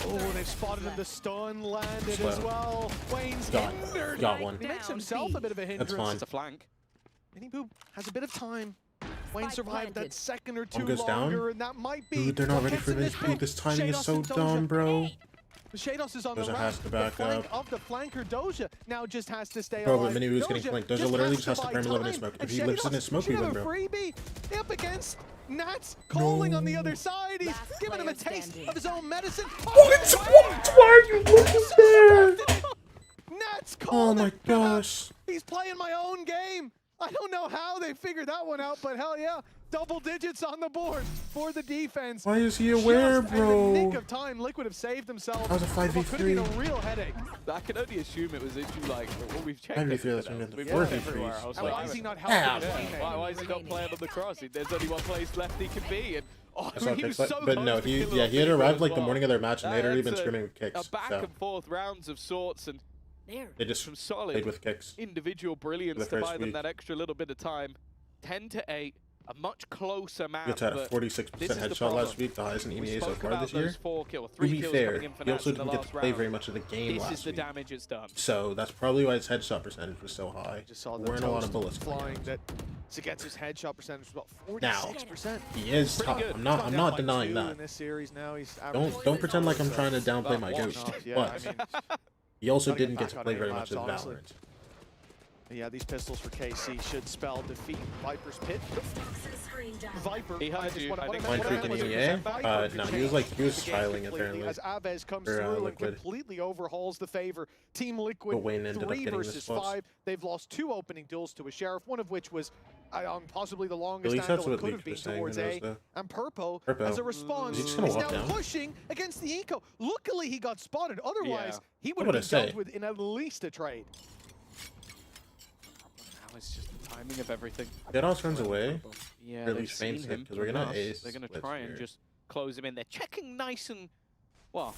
F: Oh, they've spotted him. The stun landed
A: Slow.
F: as well. Wayne's
A: Got-
F: hindered.
A: got one.
F: He makes himself a bit of a hindrance.
A: That's fine.
G: It's a flank.
F: Miniboo has a bit of time. Wayne
I: Spike
F: survived
I: planted.
F: that second or two
A: One goes down.
F: longer, and that might be.
A: Dude, they're not
F: what
A: ready
F: gets
A: for
F: him
A: this.
F: pick.
A: Dude, this timing is
F: Shados
A: so
F: and Doja.
A: dumb, bro.
F: Shados is on
A: Doja
F: the
A: has
F: right.
A: to back
F: the flank
A: up.
F: of the flanker. Doja now just has to stay
A: Bro,
F: alive.
A: but Miniboo's getting flanked. Doja literally just has to
F: buy
A: prime 11 in
F: time,
A: smoke.
F: and
A: If he lives in
F: Shados
A: his smoke,
F: should
A: we
F: have
A: win,
F: a
A: bro.
F: freebie up against Nats calling on the
A: No.
F: other side. He's
I: Last
F: giving him a
I: player
F: taste
I: standing.
F: of his own medicine.
A: Why are you looking there?
F: Nats
A: Oh
F: called
A: my
F: it.
A: gosh.
F: He's playing my own game. I don't know how they figured that one out, but hell yeah, double digits on the board for the defense.
A: Why is he aware,
F: Just in the nick
A: bro?
F: of time, Liquid have saved themselves.
A: That was a
F: from what could have been a
A: 5v3.
F: real headache.
G: I can only assume it was issue like what we've checked.
A: 5v3,
G: everywhere
A: that's
G: else.
A: been
G: We've
A: the
G: looked
A: 4v3s.
G: everywhere else.
F: And
G: Like,
F: why is he not
A: Yeah.
F: helping his
G: yeah,
F: teammate?
G: why is he not playing on the cross? There's only one place left he can be, and
A: I saw
G: he
A: Kicks,
G: was so
A: but
G: close
A: no,
G: to
A: he
G: killing
A: yeah he had
G: Miniboo
A: arrived
G: as
A: like the
G: well.
A: morning of their match, and they'd already been
G: That's
A: screaming with Kicks.
G: a back
A: So
G: and forth rounds of sorts, and
I: There.
A: they just
G: some
A: played
G: solid
A: with Kicks.
G: individual brilliance
A: the
G: to
A: first
G: buy them
A: week.
G: that extra little bit of time. 10-8, a much closer map.
A: Gets had a
G: but
A: 46%
G: this is the
A: headshot
G: problem.
A: last week, the highest in
G: We
A: EMEA so
G: spoke
A: far
G: about
A: this year.
G: those 4
A: To
G: 3
A: be
G: kills
A: fair,
G: coming in for
A: he
G: Nats
A: also
G: in the
A: didn't get
G: last
A: to play
G: round.
A: very much of the game
G: This is
A: last
G: the
A: week.
G: damage it's done.
A: So that's probably why his headshot percentage was so high.
F: Just saw the
A: Wearing a lot of
F: toast
A: bullets coming
F: flying
A: out.
F: that Zagetsu's headshot percentage was about
A: Now,
F: 46%.
A: He is
G: Pretty
A: tough.
G: good.
A: I'm not
F: Gone down by
A: denying
F: 2
A: that.
F: in this series now. He's averaging
A: Don't pretend like I'm trying to downplay
G: About
A: my
G: one
A: ghost.
F: off, yeah,
A: But
F: I mean,
A: he also
F: gotta get
A: didn't get
F: back
A: to
F: on
A: play
F: air
A: very
F: labs,
A: much of
F: honestly.
A: Valorant.
F: yeah, these pistols for KC should spell defeat. Viper's pit. Viper.
G: He heard
F: just
G: you,
F: wanna-
G: I
F: what
G: think.
F: I-
A: Mind
F: what I
A: freaking
F: meant was
A: EA?
F: Viper
A: No,
F: could
A: he was like,
F: change
A: he was
F: the game
A: styling
F: completely
A: apparently.
F: as Avez comes
A: For,
F: through and
A: Liquid.
F: completely overhauls the favor. Team Liquid,
A: But Wayne ended up
F: 3
A: getting the
F: versus
A: spots.
F: 5. They've lost 2 opening duels to a Sheriff, one of which was possibly the longest
A: least that's
F: angle it
A: what
F: could
A: Leaks
F: have been
A: was saying,
F: towards
A: who knows,
F: A.
A: though.
F: And Purpo,
A: Purpo.
F: as a response,
A: Is he
F: is
A: just gonna
F: now
A: walk down?
F: pushing against the eco. Luckily, he got spotted. Otherwise,
G: Yeah.
F: he
A: I
F: would
A: would
F: have been
A: say.
F: dealt with in at least a trade.
G: Now it's just the timing of everything.
A: Jados runs away.
G: Yeah,
A: Or at
G: they've
A: least feints
G: seen
A: it,
G: him
A: 'cause we're gonna
G: enough.
A: ace
G: They're going to
A: splits
G: try and
A: here.
G: just close him in. They're checking nice and, well,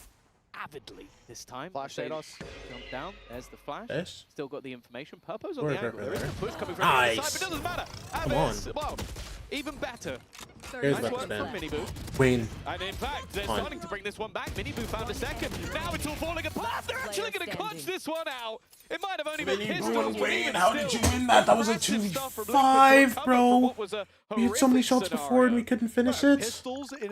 G: avidly this time.
F: Flash
G: They
F: Shados.
G: jump down. There's the flash.
A: Yes.
G: Still got the information. Purpo's on
A: Work,
G: the angle.
A: work,
G: There is a
A: work.
G: push coming from the other
A: Nice.
G: side, but it doesn't matter.
A: Come
G: Aves, well, even better.
A: Here's
G: Nice
A: back
G: work
A: to
G: from
A: spam.
G: Miniboo.
A: Wayne.
G: And in fact, they're
A: Fine.
G: starting to bring this one back. Miniboo found a second. Now it's all falling apart. They're actually going to clutch this one out. It might have only been pistols, but even
A: how did
G: still,
A: you win that? That was a
G: impressive stuff from Liquid to
A: 2v5,
G: recover
A: bro.
G: from what was a
A: We had so many
G: horrific
A: shots before and we
G: scenario.
A: couldn't finish it.
F: Pistols in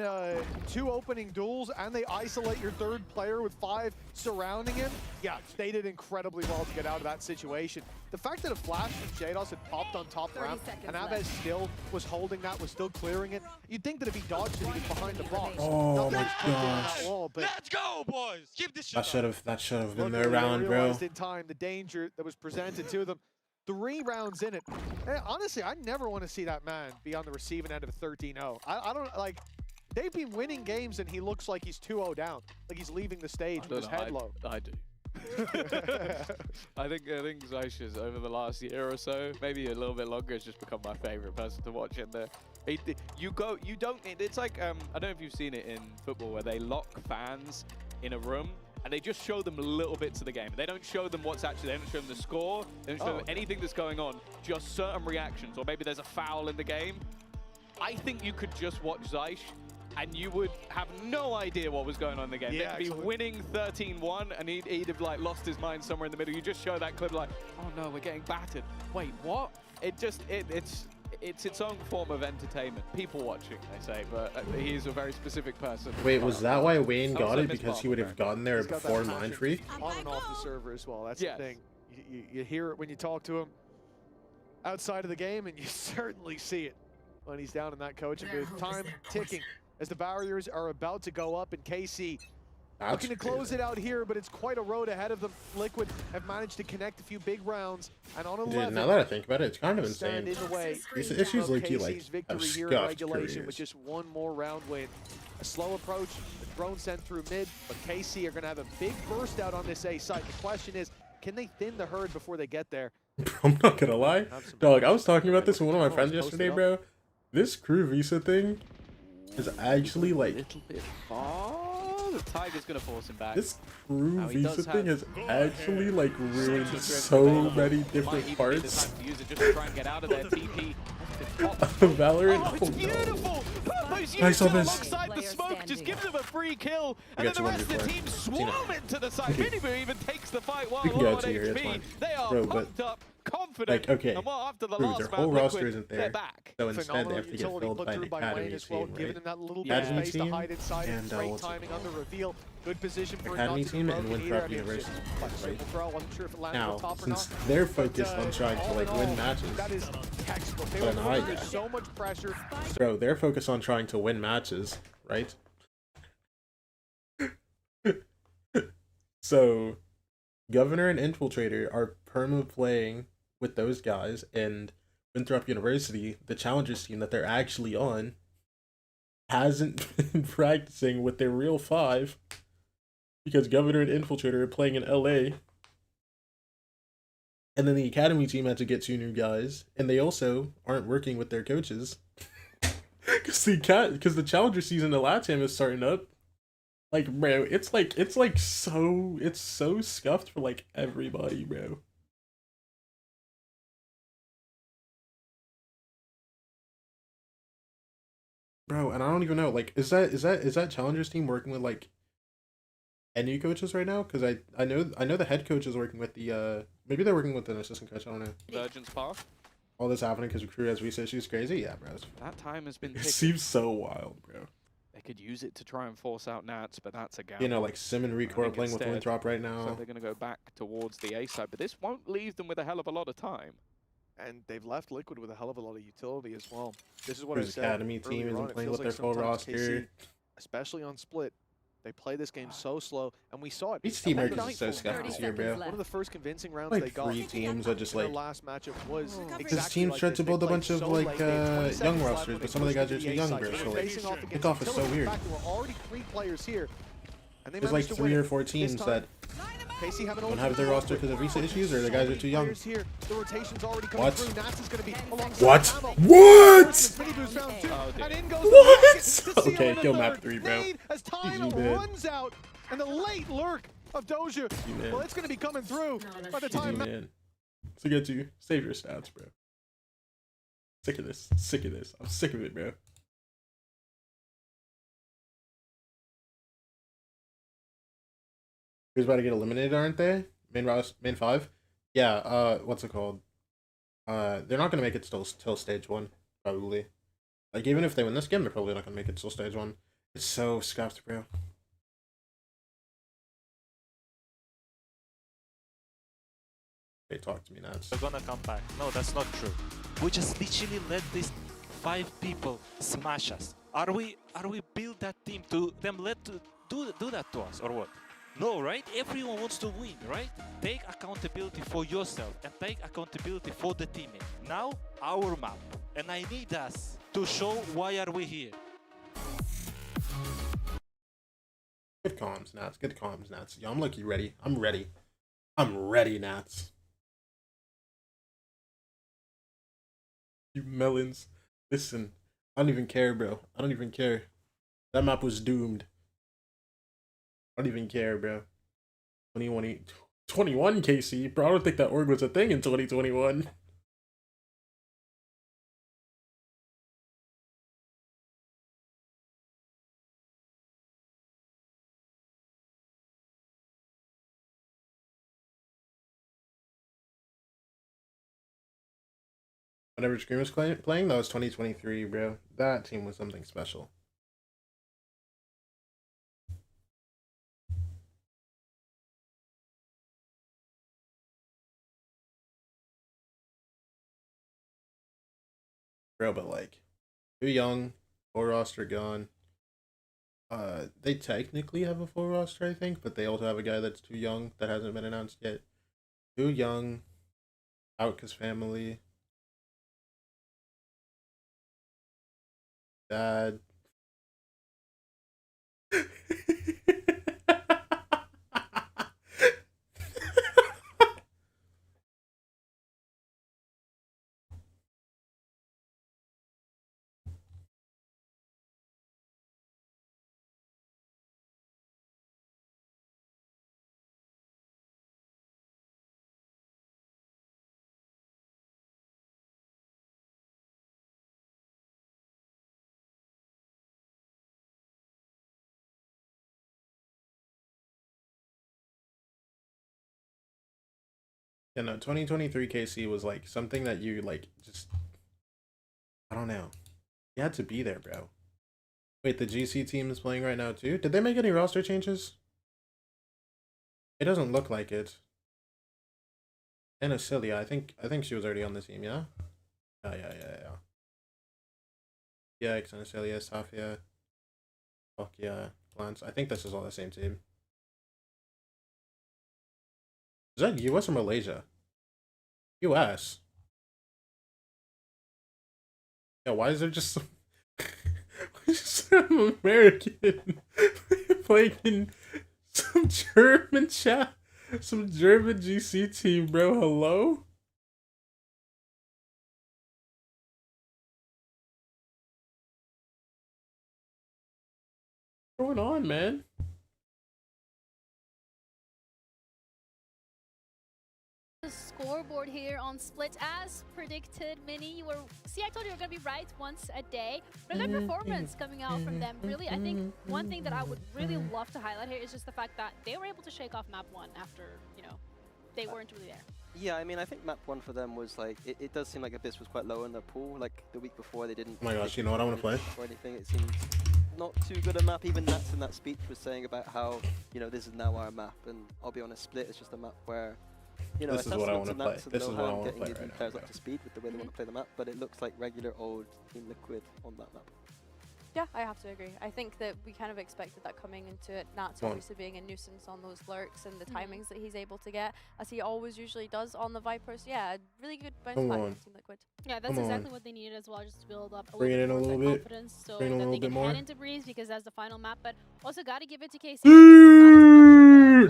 F: 2 opening duels, and they isolate your 3rd player with 5 surrounding him. Yeah, they did incredibly well to get out of that situation. The fact that a flash from Jados had popped on top
I: 30
F: ramp,
I: seconds
F: and Avez
I: left.
F: still was holding that, was still clearing it. You'd think that if he dodged it, he was behind the box.
A: Oh
F: Nothing
A: my
F: was put on that
A: gosh.
F: wall, but
H: Let's go, boys. Keep this shit
A: That should have been
F: luckily
A: their
F: they
A: round, bro.
F: realized in time the danger that was presented to them. 3 rounds in it. Honestly, I never want to see that man be on the receiving end of a 13-0. I don't, like, they've been winning games and he looks like he's 2-0 down. Like he's leaving the stage with his head low.
G: I do. I think Zaisha's over the last year or so, maybe a little bit longer, has just become my favorite person to watch in there. It's like, I don't know if you've seen it in football where they lock fans in a room and they just show them little bits of the game. They don't show them what's actually, they don't show them the score, they don't show them anything that's going on, just certain reactions, or maybe there's a foul in the game. I think you could just watch Zaish and you would have no idea what was going on in the game.
F: Yeah,
G: They'd be winning 13-1 and he'd have like lost his mind somewhere in the middle. You just show that clip like, oh no, we're getting battered. Wait, what? It's its own form of entertainment. People watching, they say, but he's a very specific person.
A: Wait, was that why Wayne got
G: Also
A: it? Because he would have gotten there
F: He's got that
A: before
F: passion
A: Mindfreak?
F: on and off the server as well. That's
G: Yes.
F: the thing. You hear it when you talk to him outside of the game, and you certainly see it when he's down in that coaching booth. Time ticking as the barriers are about to go up, and KC looking to close it out here, but it's quite a road ahead of them. Liquid have managed to connect a few big rounds, and on 11,
A: Dude, now that I think about it, it's kind of
F: stand
A: insane.
F: in the way
A: These issues
F: of
A: low-key, like,
F: KC's victory
A: have
F: here in
A: scuffed
F: regulation
A: careers.
F: with just one more round win. A slow approach, the drone sent through mid, but KC are going to have a big burst out on this A site. The question is, can they thin the herd before they get there?
A: I'm not gonna lie. Dog, I was talking about this with one of my
F: Oh,
A: friends
F: it's
A: yesterday,
F: posted
A: bro. This crew visa thing is actually,
G: A
A: like,
G: little bit far. The Tiger's gonna force him back.
A: this crew
G: Now, he
A: visa
G: does
A: thing
G: have-
A: has actually, like, ruined
G: Just
A: so
G: available.
A: many
G: Might
A: different
G: even be the
A: parts
G: time to use it just to try and get out of their TP.
A: of Valorant.
G: Oh, it's
A: Oh, no.
G: beautiful! Purpose
A: I saw
G: used it
A: this.
G: alongside the smoke, just gives them a free kill,
A: I
G: and
A: got
G: then the rest of the
A: 200
G: team
A: for it.
G: swarm into the side. Minibu even takes the fight while
A: We can
G: low
A: go
G: on
A: to here, it's
G: HP.
A: fine.
G: They are
A: Bro, but,
G: pumped up, confident,
A: like, okay,
G: and well, after the
A: Crew,
G: last
A: their
G: round,
A: whole
G: Liquid,
A: roster isn't
G: they're
A: there.
G: back.
A: So instead, they
F: Phenomenal
A: have to get
F: utility
A: filled
F: put
A: by an
F: through by
A: academy
F: Wayne as well,
A: team,
F: giving
A: right?
F: them that little bit
A: Academy
F: of space to
A: team
F: hide inside,
A: and,
F: great
A: what's it
F: timing
A: called?
F: on the reveal. Good position for
A: Academy
F: it not to
A: team
F: be
A: and
F: broken
A: Winthrop
F: either. I mean, it was
A: University,
F: just like
A: right?
F: simple throw. Wasn't sure if it landed on
A: Now,
F: top or
A: since
F: not.
A: they're
F: But,
A: focused on trying to,
F: all
A: like,
F: in
A: win
F: all,
A: matches,
F: that is textbook. They
A: But
F: were
A: an eye
F: under
A: guy.
F: so much pressure.
A: bro, they're focused on trying to win matches, right? So, Governor and Infiltrator are perma playing with those guys, and Winthrop University, the Challengers team that they're actually on, hasn't been practicing with their real 5 because Governor and Infiltrator are playing in LA. And then the Academy team had to get 2 new guys, and they also aren't working with their coaches. Because the Challenger season in LATAM is starting up. Like, bro, it's so scuffed for, like, everybody, bro. Bro, and I don't even know, like, is that Challengers team working with, like, any coaches right now? Because I know the head coach is working with the maybe they're working with an assistant coach. I don't know.
G: Virgin's path.
A: All this happening because crew has research issues. Crazy, yeah, bro.
G: That time has been
A: It
G: ticking.
A: seems so wild, bro.
G: They could use it to try and force out Nats, but that's a gamble.
A: You know, like Sim and Rico are
G: think
A: playing with
G: instead-
A: Winthrop right
G: So
A: now.
G: they're going to go back towards the A side, but this won't leave them with a hell of a lot of time.
F: And they've left Liquid with a hell of a lot of utility as well. This is what
A: Crew's
F: I said
A: Academy team
F: earlier
A: isn't
F: on. It
A: playing
F: feels
A: with
F: like
A: their full
F: sometimes
A: roster.
F: KC, especially on split, they play this game so slow, and we saw it.
A: Each
F: At
A: team
F: one
A: is
F: of the-
A: so scuffed this year, bro.
F: One of the first convincing rounds they
A: Like
F: got
A: 3 teams are just
F: in their
A: like.
F: last matchup was
A: Because
F: exactly
A: teams
F: like
A: tried
F: this.
A: to
F: They
A: build a
F: played
A: bunch of
F: so
A: like
F: late. They had 20
A: young
F: seconds left
A: rosters,
F: when
A: but
F: they
A: some of the
F: pushed
A: guys are
F: into
A: too
F: the
A: young,
F: A
A: bro.
F: side.
A: So
F: They were
A: like,
F: facing off against
A: kickoff is so
F: utility. In
A: weird.
F: fact, there were already 3 players here, and they
A: There's like
F: managed to
A: 3
F: win
A: or
F: it.
A: 4
F: This
A: teams
F: time,
A: that
F: KC have an
A: don't have their roster because of visa issues, or the guys are too young.
F: Here. The rotation's already coming
A: What?
F: through. Nats is going to be alongside
A: What?
F: Ammo.
A: What?
F: Minibu's found 2,
G: Oh, dear.
F: and in goes
A: What?
F: the rocket to seal
A: Okay,
F: in the
A: kill map
F: third.
A: 3, bro.
F: Nade as time
A: GG, man.
F: runs out, and the late lurk of Doja.
A: man.
F: Well, it's going to be coming through by the
A: GG,
F: time.
A: man. So get to save your stats, bro. Sick of this. Sick of this. I'm sick of it, bro. Who's about to get eliminated, aren't they? Main 5? Yeah, what's it called? They're not gonna make it till stage 1, probably. Like, even if they win this game, they're probably not gonna make it till stage 1. It's so scuffed, bro. Hey, talk to me, Nats.
L: They're gonna come back. No, that's not true. We just literally let these 5 people smash us. Are we build that team to them let to do that to us or what? No, right? Everyone wants to win, right? Take accountability for yourself and take accountability for the teammate. Now, our map. And I need us to show why are we here.
A: Good comms, Nats. Good comms, Nats. Yo, I'm lucky ready. I'm ready. I'm ready, Nats. You melons. Listen, I don't even care, bro. I don't even care. That map was doomed. I don't even care, bro. 21 KC, bro. I don't think that org was a thing in 2021. Whatever Scream was playing, that was 2023, bro. That team was something special. Bro, but like, too young, full roster gone. They technically have a full roster, I think, but they also have a guy that's too young that hasn't been announced yet. Too young, out because family. Dad. Yeah, no, 2023 KC was like something that you like just, I don't know. You had to be there, bro. Wait, the GC team is playing right now too? Did they make any roster changes? It doesn't look like it. And Acilia, I think she was already on the team, yeah? Yeah. Yeah, Acilia, Safia. Fuck yeah, Glance. I think this is all the same team. Is that US or Malaysia? US. Yeah, why is there just some American playing in some German chat? Some German GC team, bro. Hello? What's going on, man?
B: The scoreboard here on Split as predicted. Mini, you were, see, I told you you were gonna be right once a day, but a good performance coming out from them. Really, I think one thing that I would really love to highlight here is just the fact that they were able to shake off map 1 after, you know, they weren't really there.
C: Yeah, I mean, I think map 1 for them was like, it does seem like Abyss was quite low in their pool. Like the week before, they didn't.
A: Oh my gosh, you know what I want to play?
C: Or anything, it seems not too good a map. Even Nats in that speech was saying about how, you know, this is now our map, and I'll be honest, Split is just a map where, you know,
A: this is what I want to play. This is what I want to play
C: getting
A: right
C: players
A: now,
C: up to speed with the way they want to play the map, but it looks like regular old Team Liquid on that map.
D: Yeah, I have to agree. I think that we kind of expected that coming into it. Nats obviously being a nuisance on those lurks and the timings that he's able to get, as he always usually does on the Vipers. Yeah, really good bounce back from Team Liquid.
B: Yeah, that's exactly what they needed as well, just to build up a
A: Bring it in a
B: little
A: little
B: bit
A: bit.
B: confidence so
A: Bring it a
B: that
A: little
B: they
A: bit
B: can
A: more.
B: head into Breeze because that's the final map. But also got to give it to KC.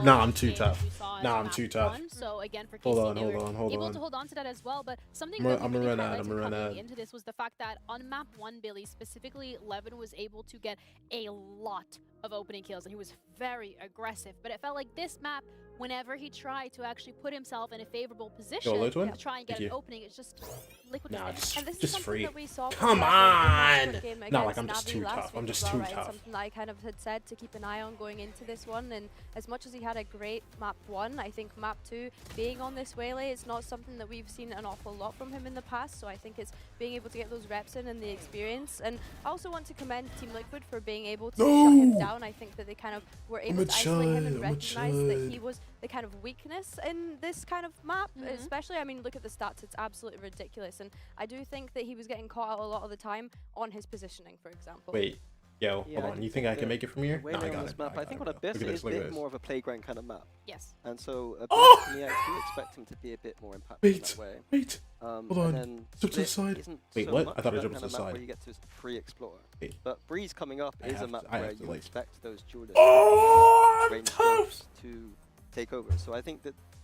A: Nah, I'm too tough. Nah, I'm too tough.
B: So again, for KC,
A: Hold on.
B: able to hold on to that as well. But something
A: I'm
B: that
A: gonna
B: really
A: run out. I'm
B: highlighted
A: gonna run
B: coming
A: out.
B: into this was the fact that on map 1, Billy, specifically, Levin was able to get a lot of opening kills, and he was very aggressive. But it felt like this map, whenever he tried to actually put himself in a favorable position to try and get an opening, it's just Liquid.
A: Nah,
D: And this is
A: just
D: something
A: free.
D: that we saw
A: Come
D: in that
A: on!
D: game
A: No, like
D: against
A: I'm just
D: Navi
A: too
D: last
A: tough. I'm
D: week
A: just
D: as
A: too
D: well, right?
A: tough.
D: Something that I kind of had said to keep an eye on going into this one. And as much as he had a great map 1, I think map 2 being on this waylay, it's not something that we've seen an awful lot from him in the past. So I think it's being able to get those reps in and the experience. And I also want to commend Team Liquid for being able to shut him down. I think that they kind of were able to isolate him and recognize that he was the kind of weakness in this kind of map, especially. I mean, look at the stats, it's absolutely ridiculous. And I do think that he was getting caught out a lot of the time on his positioning, for example.
A: Wait, Yo,
C: Yeah,
A: hold on.
C: I
A: You think I can
C: the-
A: make it from here?
C: the way
A: No, I
C: they're on
A: got
C: this
A: it.
C: map, I think on Abyss
A: Look at
C: it
A: this,
C: is a
A: look at
C: bit
A: this.
C: more of a playground kind of map.
B: Yes.
C: And so Abyss,
A: Oh!
C: to me, I do expect him to be a bit more impactful in
A: Wait,
C: that way.
A: wait. Hold on.
C: And then
A: Jump to the
C: Split
A: side.
C: isn't
A: Wait,
C: so
A: what?
C: much
A: I thought I
C: that
A: jumped to
C: kind of
A: the
C: map
A: side.
C: where you get to free explore.
A: Wait.
C: But Breeze coming up
A: I
C: is a
A: have
C: map
A: to- I
C: where
A: have to,
C: you
A: like-
C: expect those duelists
A: Oh, I'm
C: range
A: tough.
C: jumps to take over. So I think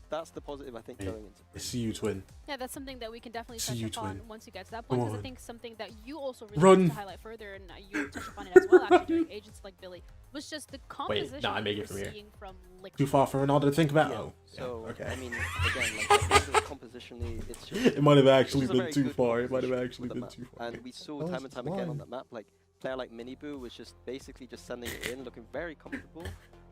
C: that's the positive I think
A: Hey,
C: going into
A: I
C: Breeze.
A: see you, twin.
B: Yeah, that's something that we can definitely
A: See
B: touch
A: you,
B: upon
A: twin.
B: once you get to that
A: Come
B: point. Because I
A: on.
B: think something that you also really
A: Run.
B: wanted to highlight further, and you touched upon it as well, actually, during Agents Like Billy, was just the composition
A: nah, I make
B: that
A: it from
B: we're
A: here.
B: seeing from Liquid.
A: Too far for Ronaldo to think about.
C: Yeah.
A: Oh,
C: So
A: yeah, okay.
C: I mean, again, like this is compositionally, it's just
A: It might have actually
C: it's a
A: been
C: very
A: too
C: good
A: far. It might have
C: composition
A: actually
C: for the
A: been
C: map.
A: too far.
C: And we saw
A: Oh,
C: time
A: this
C: and
A: is
C: time again on
A: fine.
C: that map, like player like Miniboo was just basically just sending it in, looking very comfortable,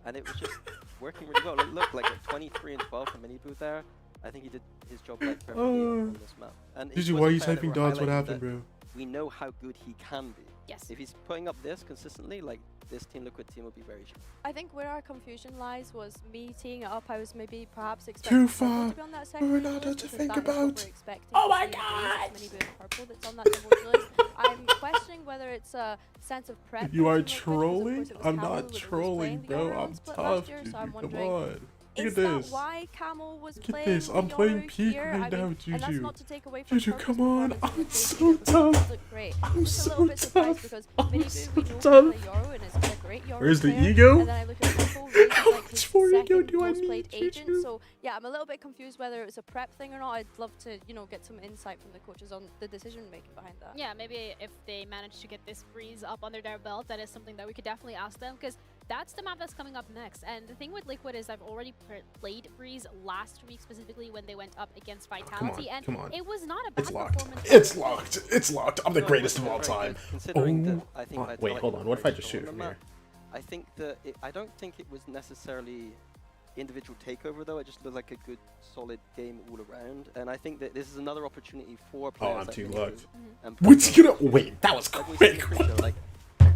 C: and it was just working really well. Like, look, like at 23 and 12 for Miniboo there, I think he did his job like perfectly on this map. And he
A: Gigi,
C: was
A: why
C: a
A: are you
C: player that
A: typing
C: we're
A: dots? What
C: highlighting
A: happened,
C: that
A: bro?
C: We know how good he can be.
B: Yes.
C: If he's putting up this consistently, like this Team Liquid team will be very strong.
D: I think where our confusion lies was me teeing it up. I was maybe perhaps expecting
A: far
D: purple to be on that second
A: for
D: duelist
A: Ronaldo to
D: because
A: think
D: that is what
A: about.
D: we're expecting
A: Oh
D: to
A: my
D: see in Breeze.
A: God!
D: It's Miniboo and purple that's on that double duelist. I'm questioning whether it's a sense of prep.
A: You
D: by
A: are
D: Team Liquid, because of
A: trolling?
D: course it was
A: I'm
D: Camel
A: not
D: who was
A: trolling,
D: playing the
A: bro.
D: Yoru
A: I'm
D: split
A: tough,
D: last year,
A: Gigi.
D: so I'm
A: Come
D: wondering,
A: on. Look
D: is
A: at this.
D: that why Camel was
A: Look at
D: playing
A: this. I'm
D: the
A: playing
D: Yoru
A: peak
D: here?
A: right
D: I
A: now,
D: mean, and that's
A: Juju.
D: not to take away from
A: Juju,
D: Purple's
A: come on.
D: performance
A: I'm
D: in the KC,
A: so
D: it
A: tough.
D: looked great.
A: I'm
D: Just a
A: so
D: little bit surprised
A: tough.
D: because
A: I'm
D: Miniboo,
A: so
D: we know can
A: tough.
D: play Yoru and is a great Yoru
A: Where's the
D: player.
A: ego?
D: And then I look at Purple, Raze is
A: How
D: like
A: much
D: his
A: more ego
D: second
A: do I
D: most
A: need,
D: played agent.
A: Juju?
D: So yeah, I'm a little bit confused whether it's a prep thing or not. I'd love to, you know, get some insight from the coaches on the decision making behind that.
B: Yeah, maybe if they manage to get this Breeze up under their belt, that is something that we could definitely ask them, because that's the map that's coming up next. And the thing with Liquid is I've already played Breeze last week, specifically when they went up against Vitality, and
A: come on.
B: it was not a bad
A: It's locked.
B: performance.
A: It's locked. It's locked. I'm the
C: No,
A: greatest of
C: they're
A: all
C: very
A: time.
C: good, considering that
A: Oh,
C: I think
A: wait,
C: Vitality
A: hold
C: were
A: on. What if I
C: very
A: just
C: strong
A: shoot
C: on
A: from
C: the
A: here?
C: map. I think that I don't think it was necessarily individual takeover though. It just looked like a good, solid game all around. And I think that this is another opportunity for
A: Oh,
C: players
A: I'm
C: like
A: too
C: Miniboo
A: locked.
C: and
A: What's he
C: Purple.
A: gonna? Wait, that was
C: Like we said in
A: quick.
C: the pre-show, like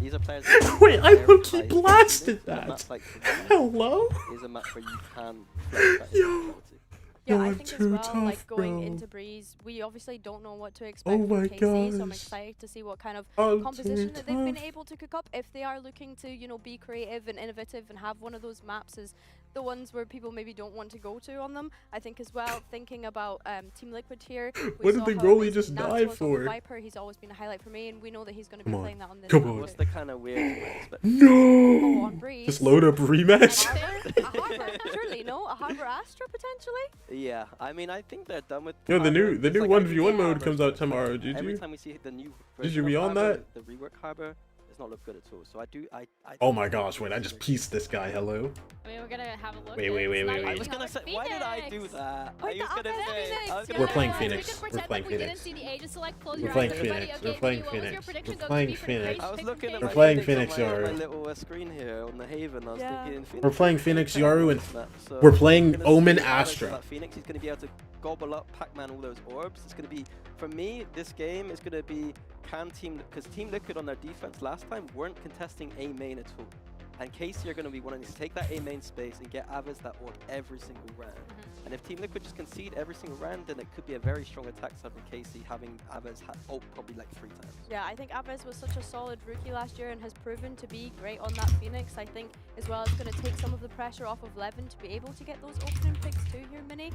C: these are players.
A: Wait, I
C: very
A: low-key
C: high
A: blasted
C: skilled, and a
A: that.
C: map like Breeze
A: Hello?
C: is a match where you can flex that
A: Yo.
C: individuality.
D: Yeah,
A: Yo,
D: I
A: I'm
D: think as
A: too
D: well,
A: tough,
D: like going
A: bro.
D: into Breeze, we obviously don't know what to expect
A: Oh
D: from
A: my
D: KC, so I'm
A: gosh.
D: excited to see what kind of
A: I'm
D: composition
A: too
D: that they've been
A: tough.
D: able to cook up. If they are looking to, you know, be creative and innovative and have one of those maps as the ones where people maybe don't want to go to on them. I think as well, thinking about Team Liquid here, we
A: What did
D: saw
A: the
D: how
A: goalie
D: amazing
A: just
D: Nats
A: die
D: was on the
A: for?
D: Viper. He's always been a highlight for me, and we know that he's going to be
A: Come on.
D: playing that on this
A: Come
D: map.
A: on.
C: What's the kind of weird you would expect?
D: Oh,
A: No!
D: on Breeze.
A: Just load up
D: A
A: rematch.
D: Harbor, surely, no? A Harbor Astra, potentially?
C: Yeah, I mean, I think they're done with.
A: Yo, the new
C: Harbor. It's like
A: 1v1
C: every
A: mode
C: Harbor
A: comes
C: is
A: out
C: like-
A: tomorrow.
C: Every
A: Juju.
C: time we see the new
A: Did
C: version
A: you
C: of
A: be on
C: Harbor,
A: that?
C: the rework Harbor, it's not look good at all. So I do. I
A: Oh my gosh! Wait, I just pieced this guy. Hello.
B: I mean, we're gonna have a look.
A: Wait,
B: at
A: wait,
B: it.
A: wait,
B: It's not
A: wait,
C: I
A: wait.
C: was gonna say, why did I do that?
D: Wait,
C: I was
D: the
C: gonna
D: other
C: say.
D: Phoenix.
C: I was
D: Yeah,
C: gonna
A: We're playing
C: say-
A: Phoenix.
B: We could
A: We're
B: pretend
A: playing
B: like we didn't
A: Phoenix.
B: see the agents, so like close
A: We're
B: your
A: playing
B: eyes, everybody.
A: Phoenix.
B: Okay,
A: We're playing
B: Vinny, what was your
A: Phoenix.
B: prediction?
A: We're
B: Go
A: playing
B: to be for
A: Phoenix.
B: Phoenix.
C: I was
B: Pick
C: looking
B: from
C: at
A: We're
C: my
A: playing
C: Phoenix
A: Phoenix
C: on my
A: Yara.
C: little screen here on the Haven. I was
D: Yeah.
C: thinking Phoenix
A: We're playing
C: is
A: Phoenix
C: pretty
A: Yaru
C: on
A: and
C: this map, so
A: we're playing
C: gonna
A: Omen
C: see how does
A: Astra.
C: that Phoenix, he's going to be able to gobble up Pac-Man all those orbs. It's going to be, for me, this game is going to be because Team Liquid on their defense last time weren't contesting A main at all. And KC are going to be wanting to take that A main space and get Aves that orb every single round. And if Team Liquid just concede every single round, then it could be a very strong attack side from KC, having Aves ult probably like 3 times.
D: Yeah, I think Aves was such a solid rookie last year and has proven to be great on that Phoenix. I think as well it's going to take some of the pressure off of Levin to be able to get those opening picks too here, Mini.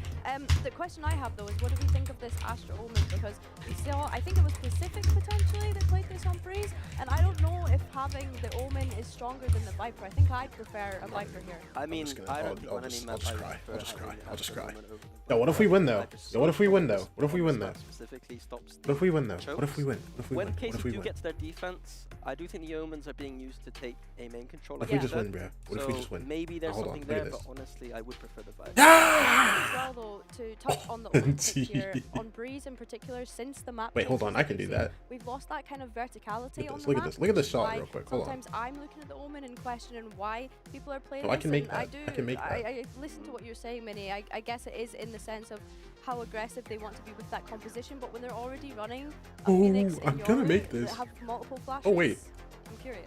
D: The question I have though is what do we think of this Astra Omen? Because we saw, I think it was Pacific potentially that played this on Breeze, and I don't know if having the Omen is stronger than the Viper. I think I'd prefer a Viper here.
C: I mean, I don't think on any map I
A: cry.
C: prefer
A: I'll just cry.
C: having
A: I'll just
C: Astra
A: cry.
C: Omen over the
A: Yo, what if we win though? Yo, what if we win though? What if we win though?
C: Specifically stops
A: What if we win though?
C: chokes.
A: What if we win? What if we
C: When
A: win? What
C: KC
A: if we
C: do
A: win?
C: get to their defense, I do think the Omens are being used to take a main control.
A: What if
C: like
A: we
C: you
A: just
C: said.
A: win, bro? What if
C: So
A: we just win?
C: maybe there's
A: Hold on,
C: something
A: look at
C: there, but
A: this.
C: honestly, I would prefer the Viper.
D: As well though, to touch on the Omen pick here, on Breeze in particular, since the map
A: Wait, hold
D: changes
A: on. I can
D: that
A: do
D: we've
A: that.
D: seen, we've lost that kind of verticality
A: Look at
D: on
A: this.
D: the
A: Look at
D: map.
A: this. Look at this
D: which is
A: shot
D: why
A: real quick. Hold on.
D: sometimes I'm looking at the Omen and questioning why people are playing
A: Oh, I
D: this,
A: can make
D: and I
A: that.
D: do.
A: I can make that.
D: I listen to what you're saying, Minnie. I guess it is in the sense of how aggressive they want to be with that composition, but when they're already running a
A: Oh,
D: Phoenix
A: I'm
D: and
A: gonna
D: Yoru
A: make
D: that
A: this.
D: have multiple flashes.
A: Oh wait.
D: I'm curious.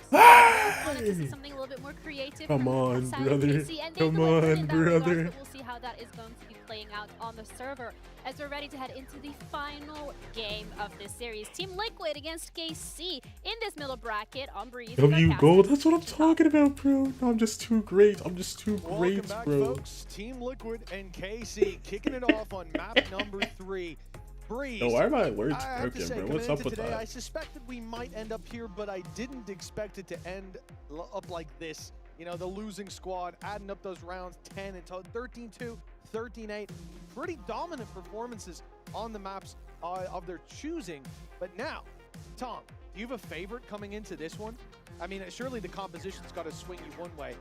B: Wanted to see something a little bit more creative.
A: Come
B: from
A: on,
B: side of
A: brother.
B: KC, and they
A: Come
B: go in
A: on,
B: that regard,
A: brother.
B: but we'll see how that is going to be playing out on the server as we're ready to head into the final game of this series. Team Liquid against KC in this middle bracket on Breeze.
A: W gold. That's what I'm talking about, bro. No, I'm just too great. I'm just too great,
F: Welcome back,
A: bro.
F: folks. Team Liquid and KC kicking it off on map number 3. Breeze.
A: Yo, why are my alerts
F: I have to
A: broken,
F: say,
A: bro?
F: coming
A: What's up
F: into
A: with
F: today, I
A: that?
F: suspected we might end up here, but I didn't expect it to end up like this. You know, the losing squad adding up those rounds, 10 and 13-2, 13-8. Pretty dominant performances on the maps of their choosing. But now, Tom, do you have a favorite coming into this one? I mean, surely the composition's got to swing you one way.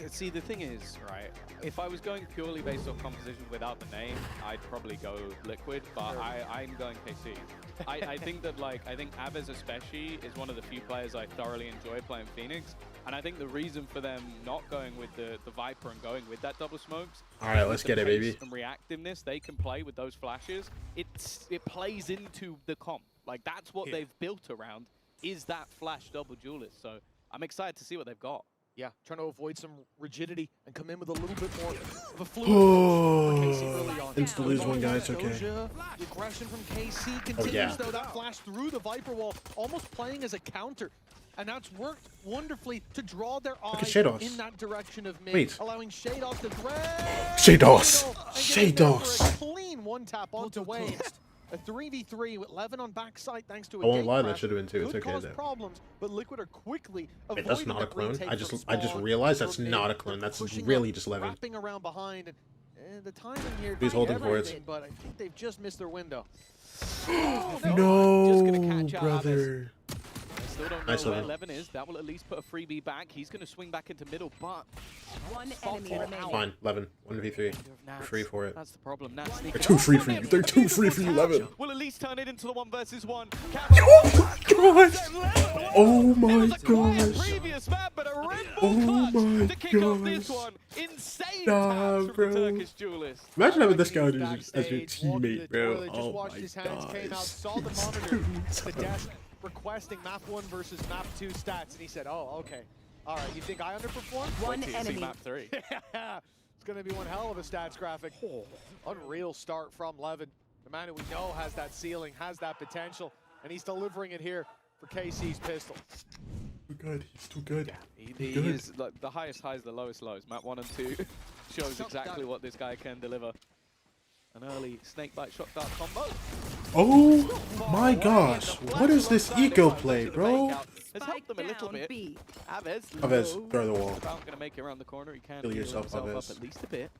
G: See, the thing is, right, if I was going purely based on composition without the name, I'd probably go Liquid, but I'm going KC. I think that, like, I think Aves especially is one of the few players I thoroughly enjoy playing Phoenix, and I think the reason for them not going with the Viper and going with that double smokes,
A: All right, let's get it, baby.
G: and reactiveness they can play with those flashes, it plays into the comp. Like, that's what they've built around, is that flash double duelist. So I'm excited to see what they've got.
F: Yeah, trying to avoid some rigidity and come in with a little bit more of a fluid
A: Oh,
F: approach for KC early on.
A: insta lose one, guys. Okay.
F: The aggression from KC continues,
A: yeah.
F: though. That flash through the Viper wall, almost playing as a counter. And that's worked wonderfully to draw their
A: at
F: eyes
A: Shados.
F: in that direction of mid,
A: Wait.
F: allowing Shados to grab
A: Shados.
F: and getting there for
A: Shados.
F: a clean one tap onto Wave. A 3v3 with Levin on backside thanks to a
A: I won't
F: gate
A: lie, that
F: crash.
A: should have been 2. It's
F: Could
A: okay
F: cause
A: though.
F: problems, but Liquid are quickly
A: Wait,
F: avoiding
A: that's not a
F: that
A: clone.
F: retake
A: I just
F: from
A: realized that's
F: spawn,
A: not a
F: from
A: clone.
F: mid,
A: That's
F: pushing
A: really
F: up,
A: just Levin.
F: wrapping around behind. And the timing here.
A: Who's holding for it?
F: everything, But I think they've just missed their window.
G: Just gonna
A: No,
G: catch out
A: brother.
G: I still don't know
A: Nice
G: where
A: Levin.
G: Levin is. That will at least put a freebie back. He's going to swing back into middle, but
I: One
G: Spot
I: enemy
G: it
I: remaining.
G: out.
A: Fine, Levin. 1v3.
G: Nats,
A: Free for it.
G: That's the problem. Nats
A: They're
G: sneaking
A: too
G: up
A: free
G: on
A: for you.
G: him.
A: They're too free for you,
G: Beautiful
A: Levin.
G: catch. Will at least turn it into the 1v1.
A: Oh my gosh. Oh my
G: It was a quiet
A: gosh.
G: previous map, but a Red
A: Oh
G: Bull clutch
A: my
G: to kick off this
A: gosh.
G: one. Insane
A: Nah,
G: taps from
A: bro.
G: the Turkish duelist.
A: Imagine having this
F: Like
A: guy
F: he's
A: as your
F: backstage, walking to
A: teammate,
F: the
A: bro.
F: toilet, just
A: Oh
F: watched
A: my
F: his hands, came out,
A: gosh.
F: saw the monitor, the desk, requesting map 1 versus map 2 stats, and he said, oh, okay. All right, you think I underperformed?
I: One
G: Wait till you see
I: enemy.
G: map 3.
F: Yeah, it's going to be one hell of a stats graphic. Unreal start from Levin, the man who we know has that ceiling, has that potential, and he's delivering it here for KC's pistol.
A: Too good. He's too good.
G: He
A: Good.
G: is like the highest highs, the lowest lows. Map 1 and 2 shows exactly what this guy can deliver. An early snakebite shot dart combo.
A: Oh my gosh. What is this eco play, bro?
G: Has helped them a little
I: down
G: bit.
I: B.
G: Aves,
A: Aves,
G: low.
A: throw the wall.
G: About gonna make it around the corner. He can
A: Kill
G: heal
A: yourself,
G: himself
A: Aves.
G: up at least a bit.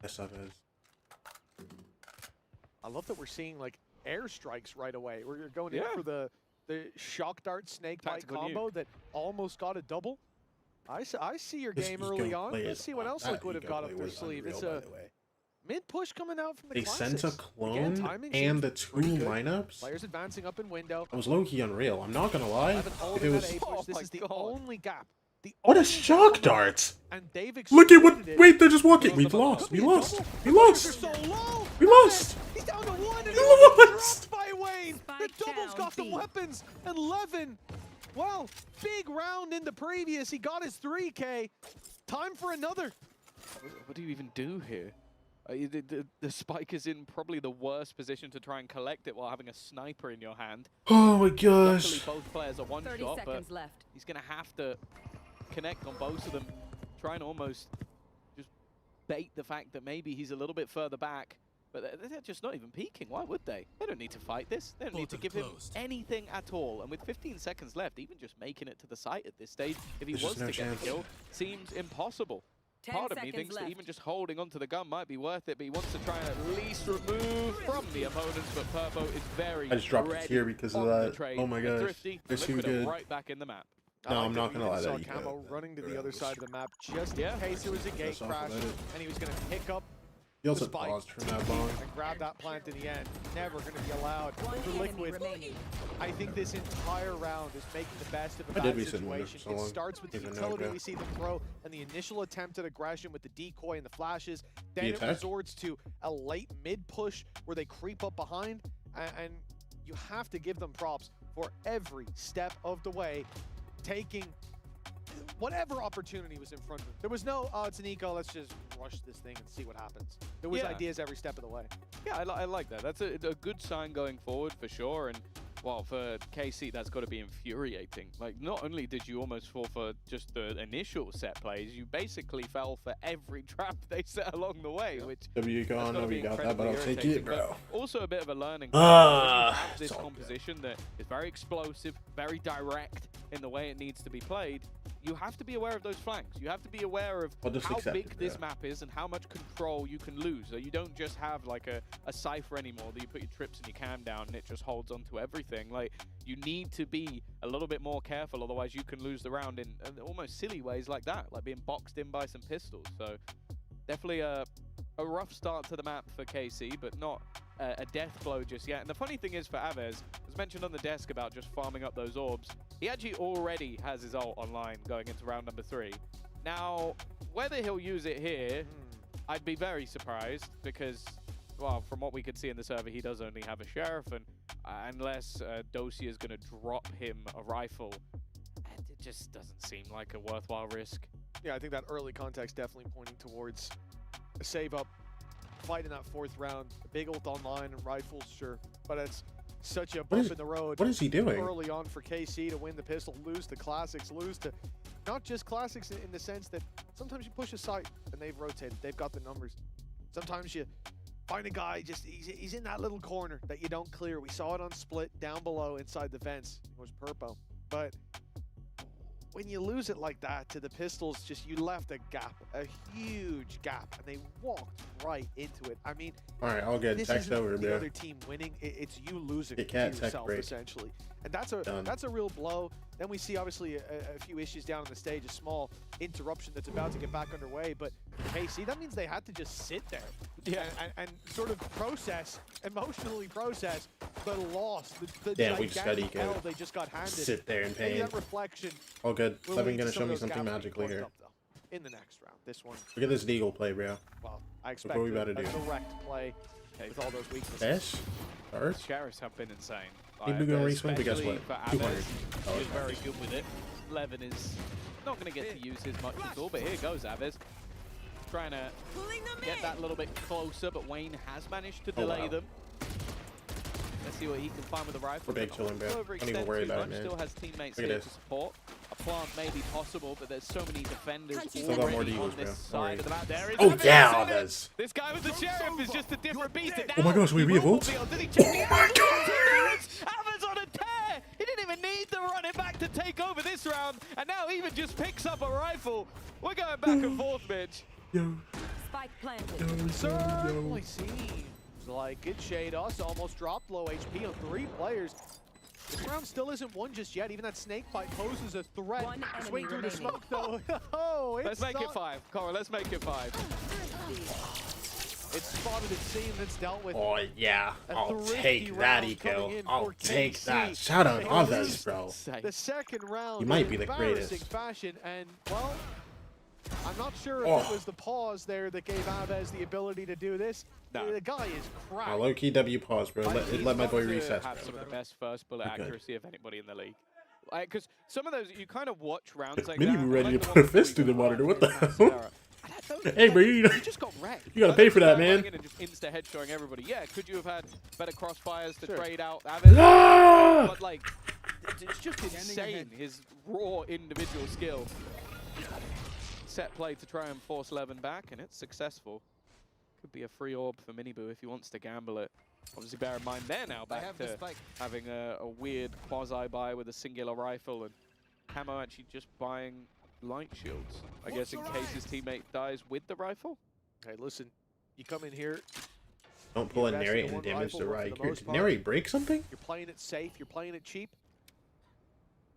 A: Yes, Aves.
F: I love that we're seeing like airstrikes right away. We're going in
G: Yeah.
F: for the shock dart snake bite
G: Tactical
F: combo that almost got a double. I see your
A: This
F: game
A: eco
F: early on.
A: play
F: Let's
A: is
F: see what else
A: that
F: Liquid have
A: eco
F: got
A: play
F: up their
A: was
F: sleeve.
A: unreal,
F: It's
A: by
F: a
A: the way.
F: mid push coming out from the
A: They
F: classics.
A: sent a
F: Again,
A: clone
F: timing
A: and
F: seems
A: the 2
F: pretty good.
A: lineups.
F: Players advancing up in window.
A: I was low-key unreal. I'm not gonna lie.
F: Levin
A: If
F: holding
A: it
F: that
A: was
F: A push.
G: Oh
F: This
G: my
F: is the
G: God.
F: only gap. The
A: what a
F: only
A: shock
F: gap.
A: dart!
F: And they've
A: Look at what.
F: exploited it.
A: Wait, they're just walking.
G: Could
A: We've
G: be
A: lost. We
F: a
A: lost.
F: double.
A: We
F: The players
A: lost.
F: are so low.
A: We lost.
F: He's down to 1 and
A: We
F: he's
A: lost.
F: dropped by Wayne. The
I: Spike
F: double's
I: down
F: got the
I: B.
F: weapons. And Levin, well, big round in the previous. He got his 3K. Time for another.
G: What do you even do here? The spike is in probably the worst position to try and collect it while having a sniper in your hand.
A: Oh my
G: Luckily,
A: gosh.
G: both players are one
I: 30
G: shot, but
I: seconds left.
G: he's going to have to connect on both of them, try and almost just bait the fact that maybe he's a little bit further back. But they're just not even peeking. Why would they? They don't need to fight this. They don't need to give him anything at all. And with 15 seconds left, even just making it to the site at this stage, if he
A: There's
G: was
A: just no
G: to get
A: chance.
G: the kill, seems impossible.
I: 10
G: Part of me
I: seconds
G: thinks that
I: left.
G: even just holding onto the gun might be worth it, but he wants to try and at least remove from the opponents. But Purbo is very
A: I just dropped it
G: ready
A: here because of
G: on the
A: that.
G: trade.
A: Oh my
G: And
A: gosh.
G: Thrifty,
A: They're too
G: Liquid are
A: good.
G: right back in the map.
F: I
A: No,
F: like
A: I'm
F: that
A: not
F: we
A: gonna
F: even
A: lie,
F: saw
A: that
F: Camo
A: eco-
F: running to the
A: that
F: other
A: was
F: side of the map just
G: Yeah.
F: in case there was a gate
A: That's off
F: crash
A: about it.
F: and he was going to pick up
A: He also
F: the spike
A: paused from that long.
F: and grab that plant in the end. Never going to be allowed
I: One
F: for
I: enemy
F: Liquid.
I: remaining.
F: I think this entire round is making the best of a
A: I did
F: bad
A: be sitting there
F: situation.
A: for so
F: It
A: long.
F: starts with the
A: Even
F: utility
A: though,
F: we see them throw and the initial attempt at aggression with the decoy and the flashes. Then
A: The
F: it
A: attack?
F: resorts to a late mid push where they creep up behind, and you have to give them props for every step of the way. taking whatever opportunity was in front of him. There was no, oh, it's an eco, let's just rush this thing and see what happens. There was ideas every step of the way.
G: Yeah, I like that. That's a good sign going forward for sure. And well, for KC, that's got to be infuriating. Like, not only did you almost fall for just the initial set plays, you basically fell for every trap they set along the way, which
A: W gone, no, we got that, but I'll take it, bro.
G: Also a bit of a learning.
A: Ah,
G: you have this composition that is very explosive, very direct in the way it needs to be played. You have to be aware of those flanks. You have to be aware of how big this map is and how much control you can lose. So you don't just have like a cipher anymore that you put your trips and your cam down and it just holds onto everything. Like, you need to be a little bit more careful, otherwise you can lose the round in almost silly ways like that, like being boxed in by some pistols. So definitely a rough start to the map for KC, but not a death blow just yet. And the funny thing is for Aves, as mentioned on the desk about just farming up those orbs, he actually already has his ult online going into round number 3. Now, whether he'll use it here, I'd be very surprised because, well, from what we could see in the server, he does only have a Sheriff, and unless Dosia is going to drop him a rifle, it just doesn't seem like a worthwhile risk.
F: Yeah, I think that early context definitely pointing towards a save up fight in that 4th round. A big ult online and rifles, sure, but it's such a bump in the road.
A: What is he doing?
F: Early on for KC to win the pistol, lose to Classics, lose to not just Classics in the sense that sometimes you push aside and they've rotated, they've got the numbers. Sometimes you find a guy, just he's in that little corner that you don't clear. We saw it on Split down below inside the fence. It was Purpo. But when you lose it like that to the pistols, just you left a gap, a huge gap, and they walked right into it. I mean,
A: all right, I'll get text over,
F: the
A: bro.
F: other team winning, it's you losing
A: It
F: to
A: can't
F: yourself
A: break.
F: essentially, and that's a real blow. Then we see obviously a few issues down on the stage, a small interruption that's about to get back underway. But KC, that means they had to just sit there, and sort of emotionally process the loss, the
A: we just got
F: gigantic
A: eco.
F: L they just got handed.
A: Sit there in
F: Maybe
A: pain.
F: that reflection.
A: All good.
F: will
A: Levin
F: lead
A: gonna
F: to
A: show
F: some
A: me
F: of those
A: something
F: gaps
A: magically
F: being
A: here.
F: plugged up, though, in the next round. This one,
A: Look at this Deagle play, bro.
F: well, I expect
A: what we
F: a
A: about to do?
F: direct play with all those weaknesses.
A: Dash? Start?
G: Sheriffs have been insane.
A: Maybe we're gonna reswing, but guess
G: especially
A: what?
G: for
A: 200.
G: Aves,
A: Oh,
G: he is very good with it. Levin is not going to get to use his much at all, but here goes Aves. Trying to get that little bit closer, but Wayne has managed to delay them. Let's see what he can find with the rifle.
A: We're big chilling, bro. Don't even worry about it, man.
G: Still has teammates
A: Look at
G: here
A: this.
G: to support. A plant may be possible, but there's so many defenders
A: Still got more
G: already
A: Deagles,
G: on this
A: bro.
G: side of the map. There is
A: Oh,
G: Aves
A: yeah,
G: in it.
A: Aves.
G: This guy with the Sheriff is just a different beast. And
A: Oh my
G: now
A: gosh, we
G: he
A: have
G: will
A: ults?
G: be on- Did he check
A: Oh
G: the
A: my
G: ults?
A: God!
G: Aves on a tear! He didn't even need to run it back to take over this round, and now even just picks up a rifle. We're going back and forth, Mitch.
A: Yo,
I: Spike planted.
A: yo,
F: Certainly seems like it. Shade us almost dropped low HP on 3 players. This round still isn't won just yet. Even that snake bite poses a threat.
I: One enemy
F: Swing through the
I: remaining.
F: smoke though. Oh,
G: Let's make it 5. Cora, let's make it 5.
F: It's spotted, it's seen, it's dealt with.
A: Oh, yeah.
F: A
A: I'll
F: thrifty
A: take that
F: round
A: eco.
F: coming in
A: I'll
F: for
A: take
F: KC.
A: that. Shout out
F: They
A: Aves,
F: lose
A: bro.
F: The second round.
A: You might
F: in
A: be the
F: embarrassing
A: greatest.
F: fashion, and well, I'm not sure if
A: Oh.
F: it was the pause there that gave Aves the ability to do this.
G: No.
F: The guy is cracked.
A: Low key W pause, bro.
G: He's
A: Let my
G: got
A: boy
G: to
A: reset,
G: have
A: bro.
G: some of the best first bullet
A: Okay.
G: accuracy of anybody in the league. Because some of those, you kind of watch rounds like
A: Maybe
G: that.
A: we're
G: and
A: ready
G: like
A: to
G: the
A: put a
G: one where
A: fist through the
G: we
A: monitor. What the
G: got
A: hell?
G: Sarah.
A: Hey, bro, you
G: just got wrecked.
A: you gotta pay for that,
G: Going
A: man.
G: in and just insta headshotting everybody. Yeah, could you have had better crossfires to
F: Sure.
G: trade out Aves?
A: Ah!
G: But like, it's just insane his raw individual skill. Set play to try and force Levin back, and it's successful. Could be a free orb for Miniboo if he wants to gamble it. Obviously, bear in mind they're now back to having a weird quasi-buy with a singular rifle, and Camo actually just buying light shields, I guess, in case his teammate dies with the rifle.
F: Okay, listen, you come in here,
A: Don't pull a
F: Invest
A: Nary
F: in
A: and
F: one
A: damage
F: rifle
A: the
F: for
A: right.
F: the
A: Here,
F: most
A: did
F: part.
A: Nary break something?
F: you're playing it safe, you're playing it cheap.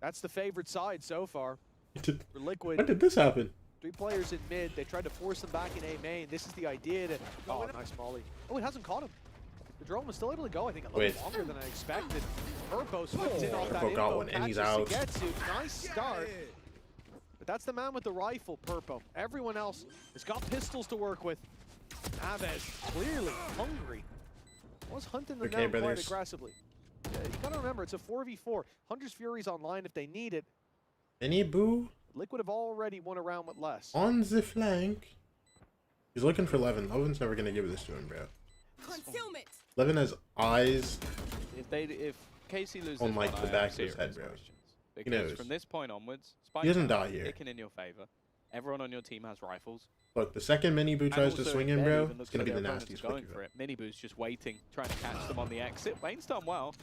F: That's the favorite side so far. For
A: When
F: Liquid,
A: did this happen?
F: 3 players in mid, they tried to force them back in A main. This is the idea to, oh, nice molly. Oh, it hasn't caught him. The drone was still able to go, I think, a little
A: Wait.
F: longer than I expected. Purpo swings in off that
A: Purpo got
F: info,
A: one, and he's
F: catches
A: out.
F: Sugetsu. Nice start. But that's the man with the rifle, Purpo. Everyone else has got pistols to work with. Aves, clearly hungry. Was hunting them
A: Okay,
F: down quite
A: brothers.
F: aggressively. Yeah, you gotta remember, it's a 4v4. Hunter's Fury's online if they need it.
A: Any boo
F: Liquid have already won a round with less.
A: on the flank. He's looking for Levin. Levin's never gonna give this to him, bro.
I: Concealment.
A: Levin has eyes
G: If KC loses
A: on like
G: one,
A: the
G: I
A: back
G: have
A: of his head,
G: serious
A: bro.
G: questions.
A: He
G: Because
A: knows.
G: from this point onwards,
A: He doesn't
G: Spike
A: die here.
G: kicking in your favor. Everyone on your team has rifles.
A: Look, the second mini boo
G: And
A: tries to
G: also,
A: swing
G: it
A: in,
G: barely
A: bro,
G: even
A: it's
G: looks
A: gonna
G: like
A: be the
G: their opponents
A: nastiest
G: are going
A: quick
G: for it. Miniboo's just waiting, trying to catch them on the exit. Wayne's done well.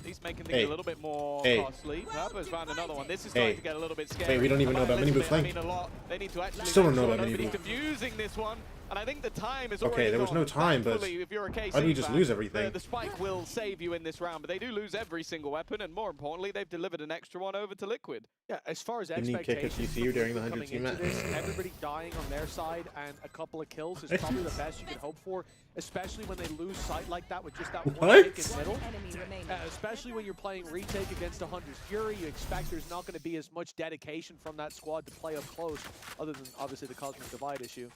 G: He's making things a little bit more costly. Purpo's found another one. This is starting to get a little bit scary.
A: Wait, we don't even know about Miniboo flank.
G: I mean, a lot. They need to actually
A: Still don't
G: make
A: know
G: sure
A: about
G: nobody's
A: Miniboo.
G: defusing this one. And I think the time is
A: Okay,
G: already
A: there was
G: gone.
A: no time, but
G: Thankfully, if you're a KC
A: why do you just
G: fan,
A: lose everything?
G: The spike will save you in this round, but they do lose every single weapon, and more importantly, they've delivered an extra one over to Liquid.
F: Yeah, as far as
A: Didn't he kick a
F: expectations
A: CCU
F: from
A: during the
F: Liquid
A: 100
F: coming
A: team
F: into
A: match?
F: this, everybody dying on their side and a couple of kills is probably the best you can hope for, especially when they lose sight like that with just that one
A: What?
F: kick in the middle.
I: Enemy remaining.
F: Especially when you're playing retake against a Hunter's Fury, you expect there's not going to be as much dedication from that squad to play up close, other than obviously the Cosmic Divide issue.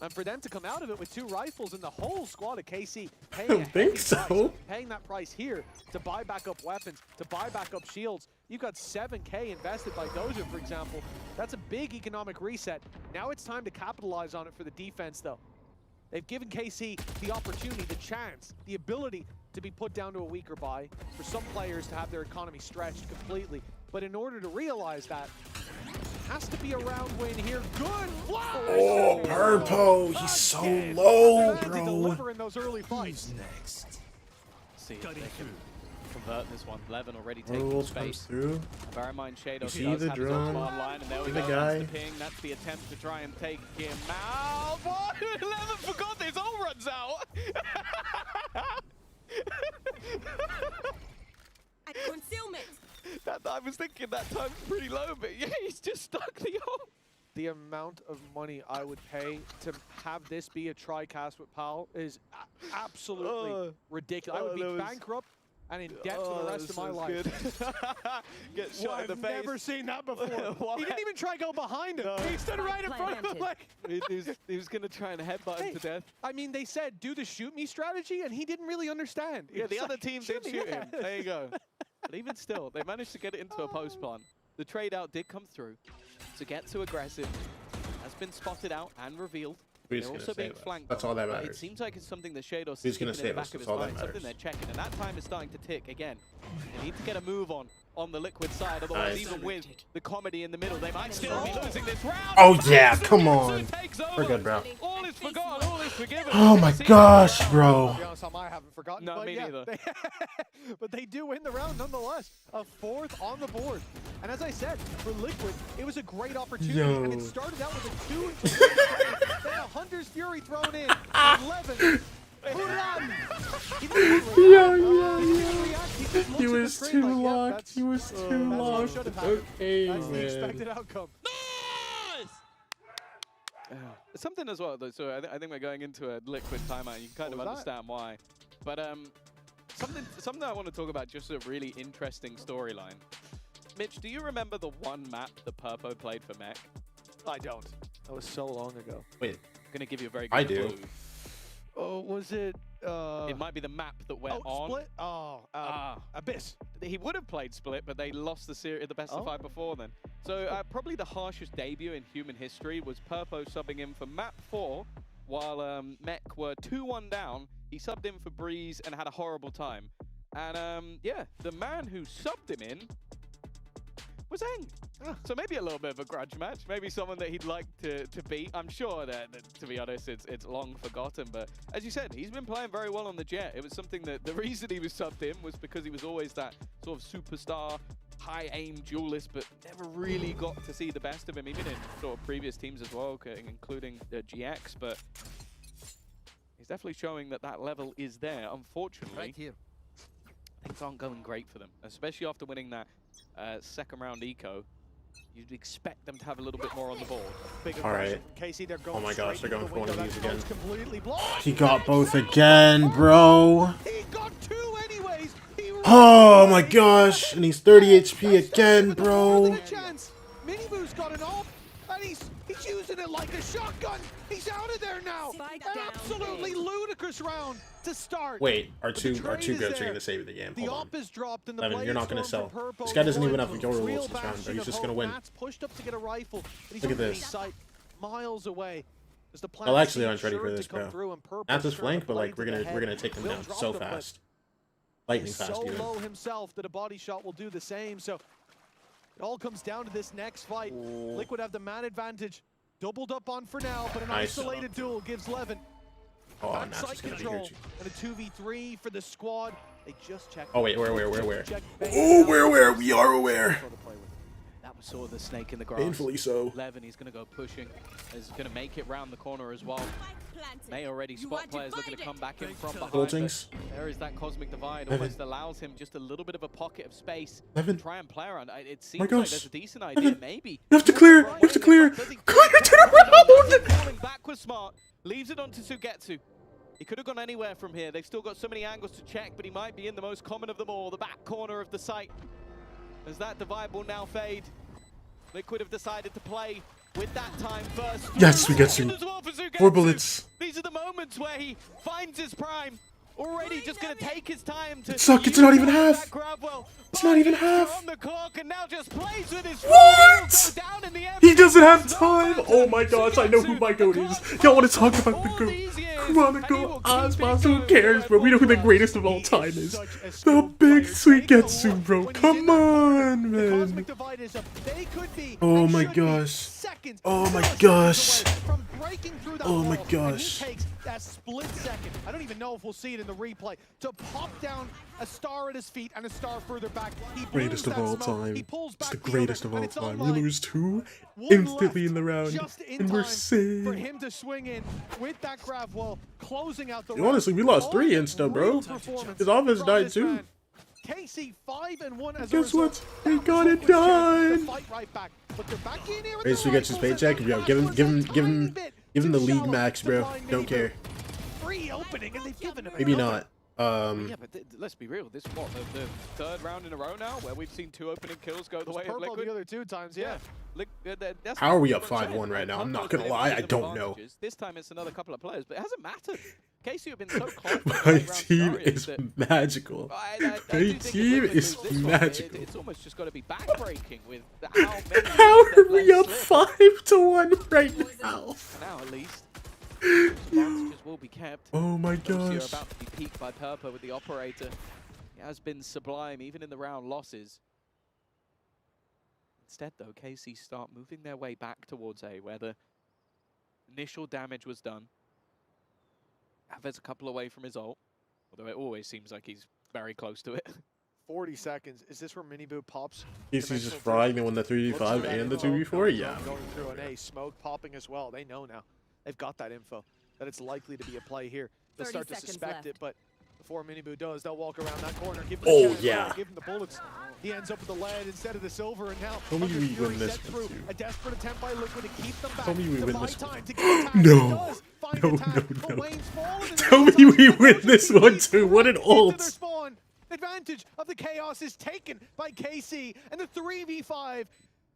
F: And for them to come out of it with 2 rifles and the whole squad of KC paying
A: don't think so.
F: paying that price here to buy back up weapons, to buy back up shields. You've got 7K invested by Doja, for example. That's a big economic reset. Now it's time to capitalize on it for the defense, though. They've given KC the opportunity, the chance, the ability to be put down to a weaker buy, for some players to have their economy stretched completely. But in order to realize that, has to be a round win here. Good flash!
A: Oh, Purpo, he's so low,
F: To
A: bro.
F: deliver in those early fights.
K: Next.
G: See if they can convert this one. Levin already taking
A: Rolls comes
G: space.
A: through.
G: Bear in mind, Shadow
A: You see
G: does
A: the
G: have his
A: drone?
G: ultimate online, and there we
A: See
G: go.
A: the
G: That's
A: guy?
G: the ping. That's the attempt to try and take him out. What? 11 forgot his ult runs out.
I: At concealment.
G: I was thinking that time's pretty low, but yeah, he's just stuck the ult.
F: The amount of money I would pay to have this be a tri-cast with PAL is absolutely ridiculous. I would be bankrupt and in debt for the rest of my life.
G: Get shot in the
F: I've
G: face.
F: never seen that before. He didn't even try to go behind him. He stood right in front of him like...
G: He was going to try and headbutt him to death.
F: I mean, they said, do the shoot me strategy, and he didn't really understand.
G: Yeah, the
F: It's
G: other
F: like,
G: team did
F: me,
G: shoot him.
F: yes.
G: There you go. But even still, they managed to get it into a post plan. The trade out did come through. To get too aggressive has been spotted out and revealed.
A: Who's
G: They're
A: gonna
G: also being
A: save us?
G: flanked.
A: That's
G: on,
A: all that
G: but It
A: matters.
G: seems like it's something that Shados
A: Who's
G: is
A: gonna
G: keeping in the
A: save
G: back
A: us?
G: of his
A: That's all that
G: mind, something
A: matters.
G: they're checking, and that time is starting to tick again. They need to get a move on the Liquid side, otherwise
A: Nice.
G: even with the comedy in the middle, they might still be losing this round.
A: Oh yeah, come
G: Jujutsu
A: on.
G: takes over.
A: We're good, bro.
G: All is forgotten, all is forgiven.
A: Oh my
G: See-
A: gosh, bro.
F: To be honest, I haven't forgotten.
G: No,
F: but
G: me
F: yeah,
G: neither.
F: but they do win the round nonetheless. A 4th on the board. And as I said, for Liquid, it was a great opportunity.
A: Yo.
F: And it started out with a 2 and 2. Then a Hunter's Fury thrown in. 11. Hulan!
A: He was too locked. He was too
F: That's what
A: locked.
F: should have happened.
A: Okay,
F: That's the
A: man.
F: expected outcome.
G: Something as well, though. So I think we're going into a Liquid timeout. You can kind of
F: What was
G: understand why. But something I want to talk about, just a really interesting storyline. Mitch, do you remember the one map that Purpo played for Mech?
F: I don't. That was so long ago.
A: Wait,
G: I'm going to give you a very good
A: I do.
G: clue.
F: Oh, was it?
G: It might be the map that went on.
F: Split? Oh, Abyss.
G: He would have played Split, but they lost the series, the best of 5 before then. So probably the harshest debut in human history was Purpo subbing in for map 4, while Mech were 2-1 down. He subbed in for Breeze and had a horrible time. And yeah, the man who subbed him in was Eng. So maybe a little bit of a grudge match. Maybe someone that he'd like to beat. I'm sure that, to be honest, it's long forgotten. But as you said, he's been playing very well on the Jet. It was something that the reason he was subbed in was because he was always that sort of superstar, high-aim duelist, but never really got to see the best of him, even in sort of previous teams as well, including GX. But he's definitely showing that that level is there. Unfortunately, things aren't going great for them, especially after winning that second round eco. You'd expect them to have a little bit more on the board.
A: All right.
F: Casey, they're going
A: Oh my gosh, they're going for one of these again.
F: Completely blocked.
A: He got both again, bro.
F: He got 2 anyways.
A: Oh my gosh, and he's 30 HP again, bro.
F: Chance. Miniboo's got an off, and he's using it like a shotgun. He's gets out of there now. Absolutely ludicrous round to start.
A: Wait, our two
F: trade
A: goats
F: is
A: are
F: there.
A: gonna save the game.
F: The
A: Hold on.
F: op is dropped and the
A: Levin, you're not gonna
F: blades
A: sell.
F: from Purple
A: This guy doesn't even
F: going
A: have a
F: to
A: Yoru
F: real
A: Wolves this round, bro.
F: bastion
A: He's
F: of
A: just gonna
F: hope.
A: win.
F: Matt's pushed up to get a rifle, but he's
A: Look at
F: on
A: this.
F: sight miles away. As the
A: Well, actually,
F: plan
A: aren't ready
F: seems
A: for
F: sure
A: this,
F: to come
A: bro.
F: through and Purple
A: Not this
F: sure
A: flank,
F: to
A: but like
F: play
A: we're
F: to the
A: gonna
F: head.
A: take them
F: Will
A: down
F: drop
A: so
F: the blitz.
A: fast. Lightning
F: He's
A: fast,
F: so
A: even.
F: low himself that a body shot will do the same. So it all comes down to this next fight. Liquid have the man advantage. Doubled up on for now, but an
A: Nice.
F: isolated duel gives Levin
A: Oh,
F: back
A: Nat's
F: side
A: just gonna be
F: control
A: Gucci.
F: and a 2v3 for the squad. They just checked.
A: Oh wait, where?
F: Check
A: Oh, where? We are aware.
G: That was sort of the snake in the grass.
A: Painfully so.
G: Levin, he's going to go pushing. Is going to make it round the corner as well. May already spot players looking to come back in from behind.
A: Boltings.
G: but There is that cosmic divide.
A: Levin.
G: Almost allows him just a little bit of a pocket of space
A: Levin.
G: to try and play around. It seems
A: My
G: like
A: gosh.
G: there's a decent idea,
A: Levin.
G: maybe.
A: You have to clear. You have to clear. Clear, turn around.
G: Falling back was smart. Leaves it on to Sugetsu. He could have gone anywhere from here. They've still got so many angles to check, but he might be in the most common of them all, the back corner of the site. As that divide will now fade. Liquid have decided to play with that time first.
A: Yes, we get
G: Second
A: to
G: as well for Sugetsu.
A: 4 bullets.
G: These are the moments where he finds his prime. Already just going to take his time to
A: Suck, it's not even
G: utilize
A: half.
G: that grab well.
A: It's not even
G: Bargains are
A: half.
G: on the clock and now just plays with his
A: What?
G: foot. He'll go down in the end.
A: He doesn't have
G: It's no
A: time.
G: matter.
A: Oh my gosh, I know who my goat is. Y'all want to talk about the
G: All
A: goat?
G: these years,
A: Chronicle
G: and he will
A: Osmos,
G: keep it
A: who
G: going
A: cares, bro? We know who the
G: forever.
A: greatest of all time is. The big Suigetsu, bro. Come on, man. Oh my gosh. Oh my gosh. Oh my gosh.
F: Takes that split second. I don't even know if we'll see it in the replay. To pop down a star at his feet and a star further back. He
A: Greatest
F: blows
A: of all
F: that smoke.
A: time.
F: He pulls
A: It's
F: back
A: the greatest
F: other,
A: of all
F: and it's
A: time. We
F: online.
A: lose 2
F: One
A: instantly
F: left,
A: in the round,
F: just in
A: and we're
F: time for
A: safe.
F: him to swing in with that grab wall, closing out the
A: Honestly, we lost 3 insta, bro. His offense died too.
F: KC 5-1 as
A: Guess what? We got it done. Wait, so we get his paycheck, bro. Give him the league max, bro. Don't care.
F: Free opening, and they've given him
A: Maybe
F: another.
A: not.
G: Yeah, but let's be real. This is what the third round in a row now, where we've seen 2 opening kills go the way of
F: Purple
G: Liquid.
F: the other 2 times, yeah.
G: That's
A: How are we up
G: what I'm saying.
A: 5-1 right now? I'm
G: Purple
A: not gonna
G: has
A: lie, I
G: negative
A: don't know.
G: advantages. This time it's another couple of players, but it hasn't mattered. KC have been so close.
A: My team is magical. My team is magical.
G: It's almost just got to be backbreaking with how many
A: How
G: that
A: are we
G: let
A: up
G: slip.
A: 5-1 right now?
G: For now, at least. Advantages will be kept.
A: Oh my
G: Obviously, you're
A: gosh.
G: about to be peaked by Purple with the operator. It has been sublime, even in the round losses. Instead, though, KC start moving their way back towards A, where the initial damage was done. Ave's a couple away from his ult, although it always seems like he's very close to it.
F: 40 seconds. Is this where Miniboot pops?
A: He's just frying the one the 3v5 and the 2v4? Yeah.
F: Going through an A, smoke popping as well. They know now. They've got that info that it's likely to be a play here. They'll
I: 30
F: start to
I: seconds
F: suspect
I: left.
F: it, but before Miniboot does, they'll walk around that corner. Give him
A: Oh,
F: the chance,
A: yeah.
F: give him the bullets. He ends up with the lead instead of the silver, and now
A: Tell me
F: Hunter
A: we
F: Fury
A: win this
F: set
A: one,
F: through
A: too.
F: a desperate attempt by Liquid to keep them back.
A: Tell me we
F: to
A: win
F: buy
A: this one.
F: time, to get attacked.
A: No.
F: He does find
A: No,
F: attack,
A: no,
F: but
A: no.
F: Wayne's fallen in the
A: Tell me
F: meantime.
A: we win
F: Doja
A: this
F: keeps
A: one too. What an
F: into their
A: ult.
F: spawn. Advantage of the chaos is taken by KC, and the 3v5,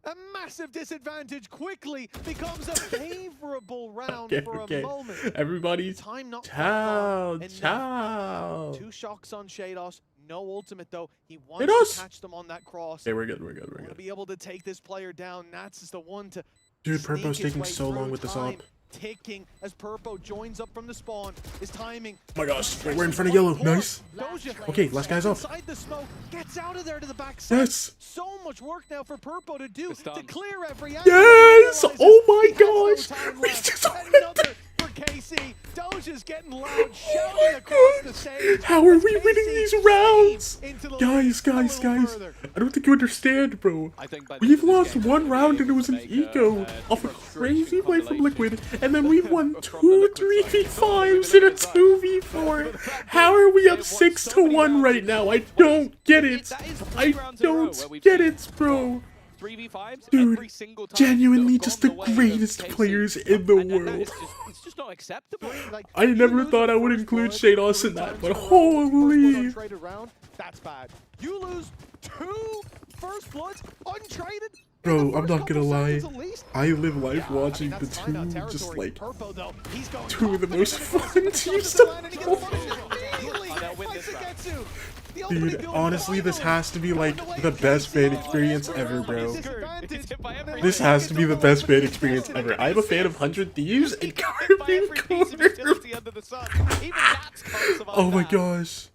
F: a massive disadvantage, quickly becomes a favorable round for a moment.
A: Everybody,
F: Time not
A: ciao,
F: enough.
A: ciao.
F: 2 shocks on Shados, no ultimate though. He wants
A: Shados!
F: to catch them on that cross.
A: Okay, we're good, we're good, we're
F: Want to
A: good.
F: be able to take this player down. Nats is the one to
A: Dude,
F: sneak
A: Purpo's
F: his
A: taking
F: way
A: so long
F: through.
A: with this
F: Time
A: op.
F: ticking as Purpo joins up from the spawn. His timing.
A: Oh my gosh, wait, we're in front of yellow. Nice.
F: Doja
A: Okay, last guy's up.
F: inside the smoke, gets out of there to the backside.
A: Yes.
F: So much work now for Purpo to do
G: Good stun.
F: to clear every angle.
A: Yes!
F: He
A: Oh my
F: realizes he has
A: gosh!
F: no time
A: We
F: left.
A: just
F: Another for KC. Doja's getting loud, shouting across the stage.
A: How are
F: as
A: we winning
F: KC
A: these rounds?
F: into the
A: Guys,
F: lead a
A: guys,
F: little
A: guys.
F: further.
A: I don't think you understand, bro.
G: I think by the
A: We've
G: end of this
A: lost
G: game,
A: one
G: we're
A: round
G: gonna
A: and it was
G: be
A: an
G: able to make
A: eco
G: a
A: off a
G: frustration
A: crazy play from
G: compilation
A: Liquid, and then we've won
G: from the
A: 2
G: Liquid side.
A: 3v5s and a 2v4. How are we up 6-1 right now? I don't get it.
G: That is 3
A: I
G: rounds in a row where
A: don't
G: we've
A: get
G: seen
A: it, bro.
G: 3v5s
A: Dude,
G: every single time.
A: genuinely
G: that have
A: just
G: gone
A: the
G: way of
A: greatest
G: KC.
A: players in the
G: And that
A: world.
G: is it's just not acceptable.
F: Like,
A: I
F: you
A: never
F: lose
A: thought
F: the
A: I would
F: first
A: include
F: blood
A: Shados
F: 3
A: in that,
F: times
A: but
F: in a row, first blood
A: holy.
F: untraded round, that's bad. You lose 2 first bloods untraded,
A: Bro, I'm not gonna lie.
F: At least.
A: I live life
F: Yeah, I
A: watching
F: mean,
A: the
F: that's timeout
A: two,
F: territory.
A: just like,
F: Purpo, though, he's going
A: two of the
F: top.
A: most
F: They're gonna
A: fun
F: go
A: teams
F: to
A: to
F: the line and he gets punished immediately.
G: They'll win this
F: Fights
G: round.
F: Sugetsu. The opening
A: dude,
F: build
A: honestly, this
F: finally.
A: has to be like
F: Away
A: the best fan
F: KC.
A: experience ever, bro.
F: Disadvantage.
G: He's hit by everything.
A: This has to be the best fan experience ever. I'm a fan of 100 Thieves and
G: Hit by
A: Carbon
G: every piece of
A: Corner.
G: utility under the sun. Even Nats can't survive
A: Oh my
G: that.
A: gosh.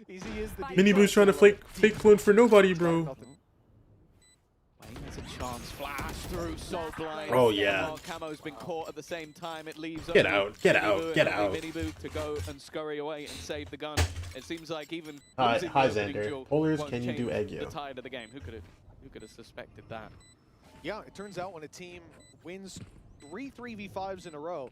F: Easy is the
A: Mini Boo's trying to fake clone for nobody, bro.
G: Wayne has a chance. Flash through so blind.
A: Oh, yeah.
G: While Camo's been caught at the same time, it leaves
A: Get
G: only
A: out, get
G: Mini
A: out,
G: Boo
A: get
G: and only
A: out.
G: Mini Boo to go and scurry away and save the gun. It seems like even
A: Hi,
G: losing the
A: hi,
G: opening
A: Xander.
G: duel
A: Polars,
G: won't
A: can you do
G: change
A: egg
G: the
A: you?
G: tide of the game. Who could have suspected that?
F: Yeah, it turns out when a team wins 3-3v5s in a row,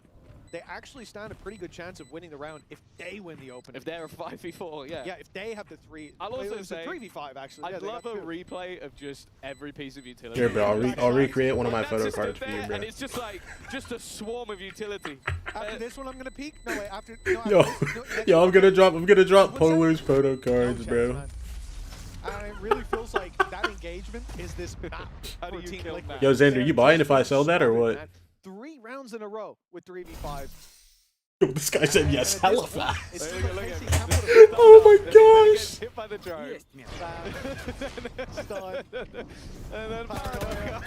F: they actually stand a pretty good chance of winning the round if they win the opening.
G: If they're a 5v4, yeah.
F: Yeah, if they have the three.
G: I'll also
F: it's a
G: say,
F: 3v5 actually. Yeah,
G: I'd
F: they
G: love
F: got
G: a
F: two.
G: replay of just every piece of utility.
A: Here, bro, I'll recreate one of my
G: Like,
A: photo
G: that's just
A: cards for
G: there,
A: you, bro.
G: And it's just like, just a swarm of utility.
F: After this one, I'm gonna peek. No wait, after. No, after
A: Yo,
F: this, no, next
A: yo,
F: one.
A: I'm gonna drop
F: What's
A: Polar's photo
F: No
A: cards,
F: chance,
A: bro.
F: man. And it really feels like that engagement is this map
G: How do
F: for
G: you
F: Team
G: kill
F: Liquid.
G: Matt?
A: Yo, Xander,
F: They're
A: you buying if I
F: just
A: sell that or
F: solid,
A: what?
F: man. 3 rounds in a row with 3v5.
A: Yo, this guy said yes,
F: And at
A: hella
F: this point,
A: fast.
F: it
G: Look
F: seems
G: at-
F: like
G: look
F: KC
G: at-
F: can put a
A: Oh my
G: Then he
A: gosh.
G: gets hit by the drone.
F: Stun.
G: And then
F: Paranoia.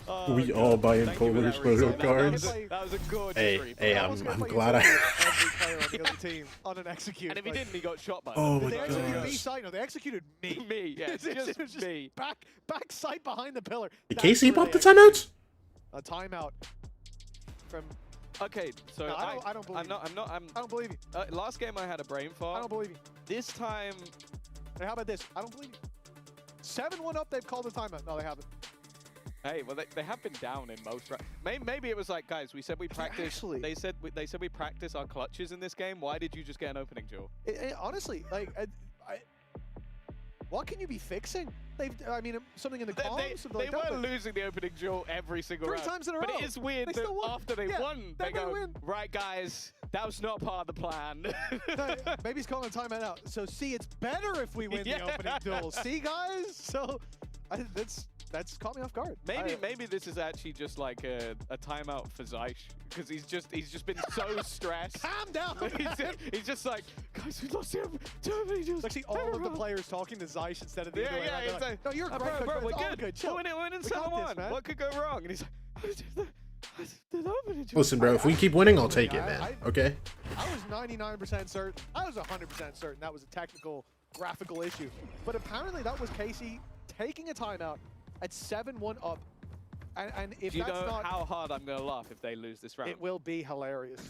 G: Oh,
A: We
G: God.
A: all buying
G: Thank you for
A: Polar's
G: that
A: photo
G: reset.
A: cards.
G: That was a gorgeous
A: Hey,
G: read.
A: hey,
F: I was
A: I'm
F: gonna play
A: glad I.
F: every player on the other team on an execute.
G: And if he
F: but
G: didn't, he got shot by
A: Oh
G: them.
A: my
F: they executed
A: gosh.
F: B side. No, they executed me.
G: Me, yeah, it's
F: It was
G: just me.
F: Back sight behind the pillar.
A: Did
F: That's
A: KC
F: where
A: pop
F: they
A: the timeouts?
F: A timeout from.
G: Okay, so
F: No, I don't believe
G: I
F: don't believe you.
G: last game I had a brain
F: I
G: fart.
F: don't believe you.
G: This time,
F: Hey, how about this? I don't believe you. 7-1 up. They've called a timeout. No, they haven't.
G: hey, well they have been down in most. Maybe it was like, guys, we said we practice.
F: Actually-
G: They said we practice our clutches in this game. Why did you just get an opening duel?
F: Honestly, like, what can you be fixing? I mean, something in the comms.
G: They
F: something like that,
G: weren't
F: but
G: losing the opening duel every single
F: 3
G: round.
F: times in a
G: But
F: row.
G: it is weird
F: They
G: that
F: still won.
G: after they
F: Yeah,
G: won, they
F: then they
G: go,
F: win.
G: right, guys, that was not part of the plan.
F: No, maybe he's calling a timeout out. So, see, it's better if we win
G: Yeah.
F: the opening duel. See, guys? So, that's caught me off guard.
G: Maybe this is actually just like a timeout for Zeish because he's just been so stressed.
F: Calm down.
G: he's just like, guys, we lost him.
F: It's actually all of the players talking to Zeish instead of the other way around. They're
G: He's like,
F: no, you're
G: "Oh,
F: great,
G: bro,
F: coach,
G: we're
F: it's all
G: good.
F: good. Chill.
G: We're winning
F: We got this,
G: 7-1.
F: man.
G: What could go wrong? And he's like, the opening duel."
A: Listen, bro, if we keep winning, I'll take it, man. Okay?
F: I was 99% certain. I was 100% certain that was a technical, graphical issue. But apparently that was Casey taking a timeout at 7-1 up. And if
G: Do you
F: that's
G: know
F: not,
G: how hard I'm going to laugh if they lose this round?
F: it will be hilarious.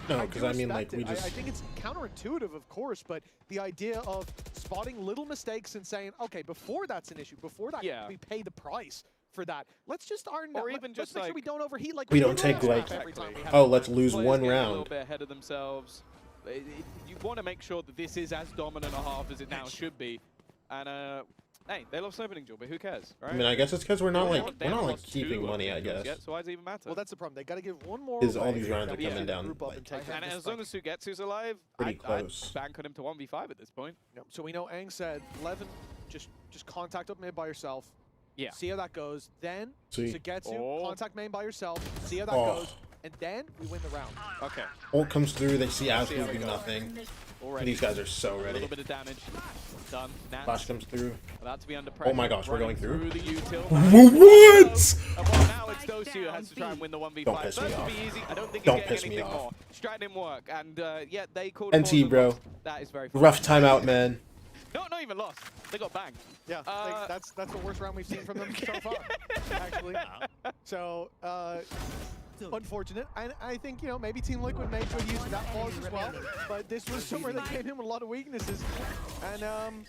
A: No,
F: do
A: 'cause I mean, like,
F: respect
A: we
F: it.
A: just-
F: I think it's counterintuitive, of course, but the idea of spotting little mistakes and saying, okay, before that's an issue, before that
G: Yeah.
F: we pay the price for that. Let's just iron
G: Or
F: that.
G: even
F: Let's
G: just
F: make sure
G: like-
F: we don't overheat like
A: We
F: do
A: don't take,
F: last
A: like,
F: map every time we have
A: oh,
F: a
A: let's
F: match.
A: lose
G: Players
A: one
G: getting a little
A: round.
G: bit ahead of themselves. You want to make sure that this is as dominant a half as it now should be. And hey, they lost opening duel, but who cares, right?
A: I mean, I guess it's because we're not
G: They
A: like
G: haven't
A: keeping
G: lost 2
A: money, I
G: opening duels
A: guess.
G: yet, so why does it even matter?
F: Well, that's the problem. They got to give one more.
A: Is all
F: away
A: these rounds
F: that
A: are
F: we
A: coming
F: can
A: down,
F: group up
A: like,
F: and take
G: and
F: this
G: as long
F: fight.
G: as Sugetsu's alive,
A: Pretty
G: I'd
A: close.
G: bank on him to 1v5 at this point.
F: No, so we know Aang said, Levin, just contact up mid by yourself.
G: Yeah.
F: See how that goes. Then
A: See.
F: Sugetsu,
G: Oh.
F: contact main by yourself. See how that
A: Oh.
F: goes. And then we win the round.
G: Okay.
A: Ult comes through, they see
G: See how
A: absolutely
G: we go.
A: nothing.
G: Already.
A: These guys are so
G: A little
A: ready.
G: bit of damage. Done. Nats
A: Flash comes through.
G: about to be under pressure.
A: Oh my gosh, we're
G: running
A: going through?
G: the util.
A: What?
G: And well, now it's Dosu who has to try and win the 1v5.
A: Don't piss me
G: First would
A: off.
G: be easy. I don't think
A: Don't
G: he's getting
A: piss me
G: anything
A: off.
G: more. Strat didn't work. And yeah, they called
A: NT,
G: pause and
A: bro.
G: lost. That is very fun.
A: Rough timeout, man.
G: No, not even lost. They got banged.
F: Yeah, that's the worst round we've seen from them so far, actually. So, unfortunate. And I think, you know, maybe Team Liquid made good use of that pause as well. But this was somewhere they came in with a lot of weaknesses. And,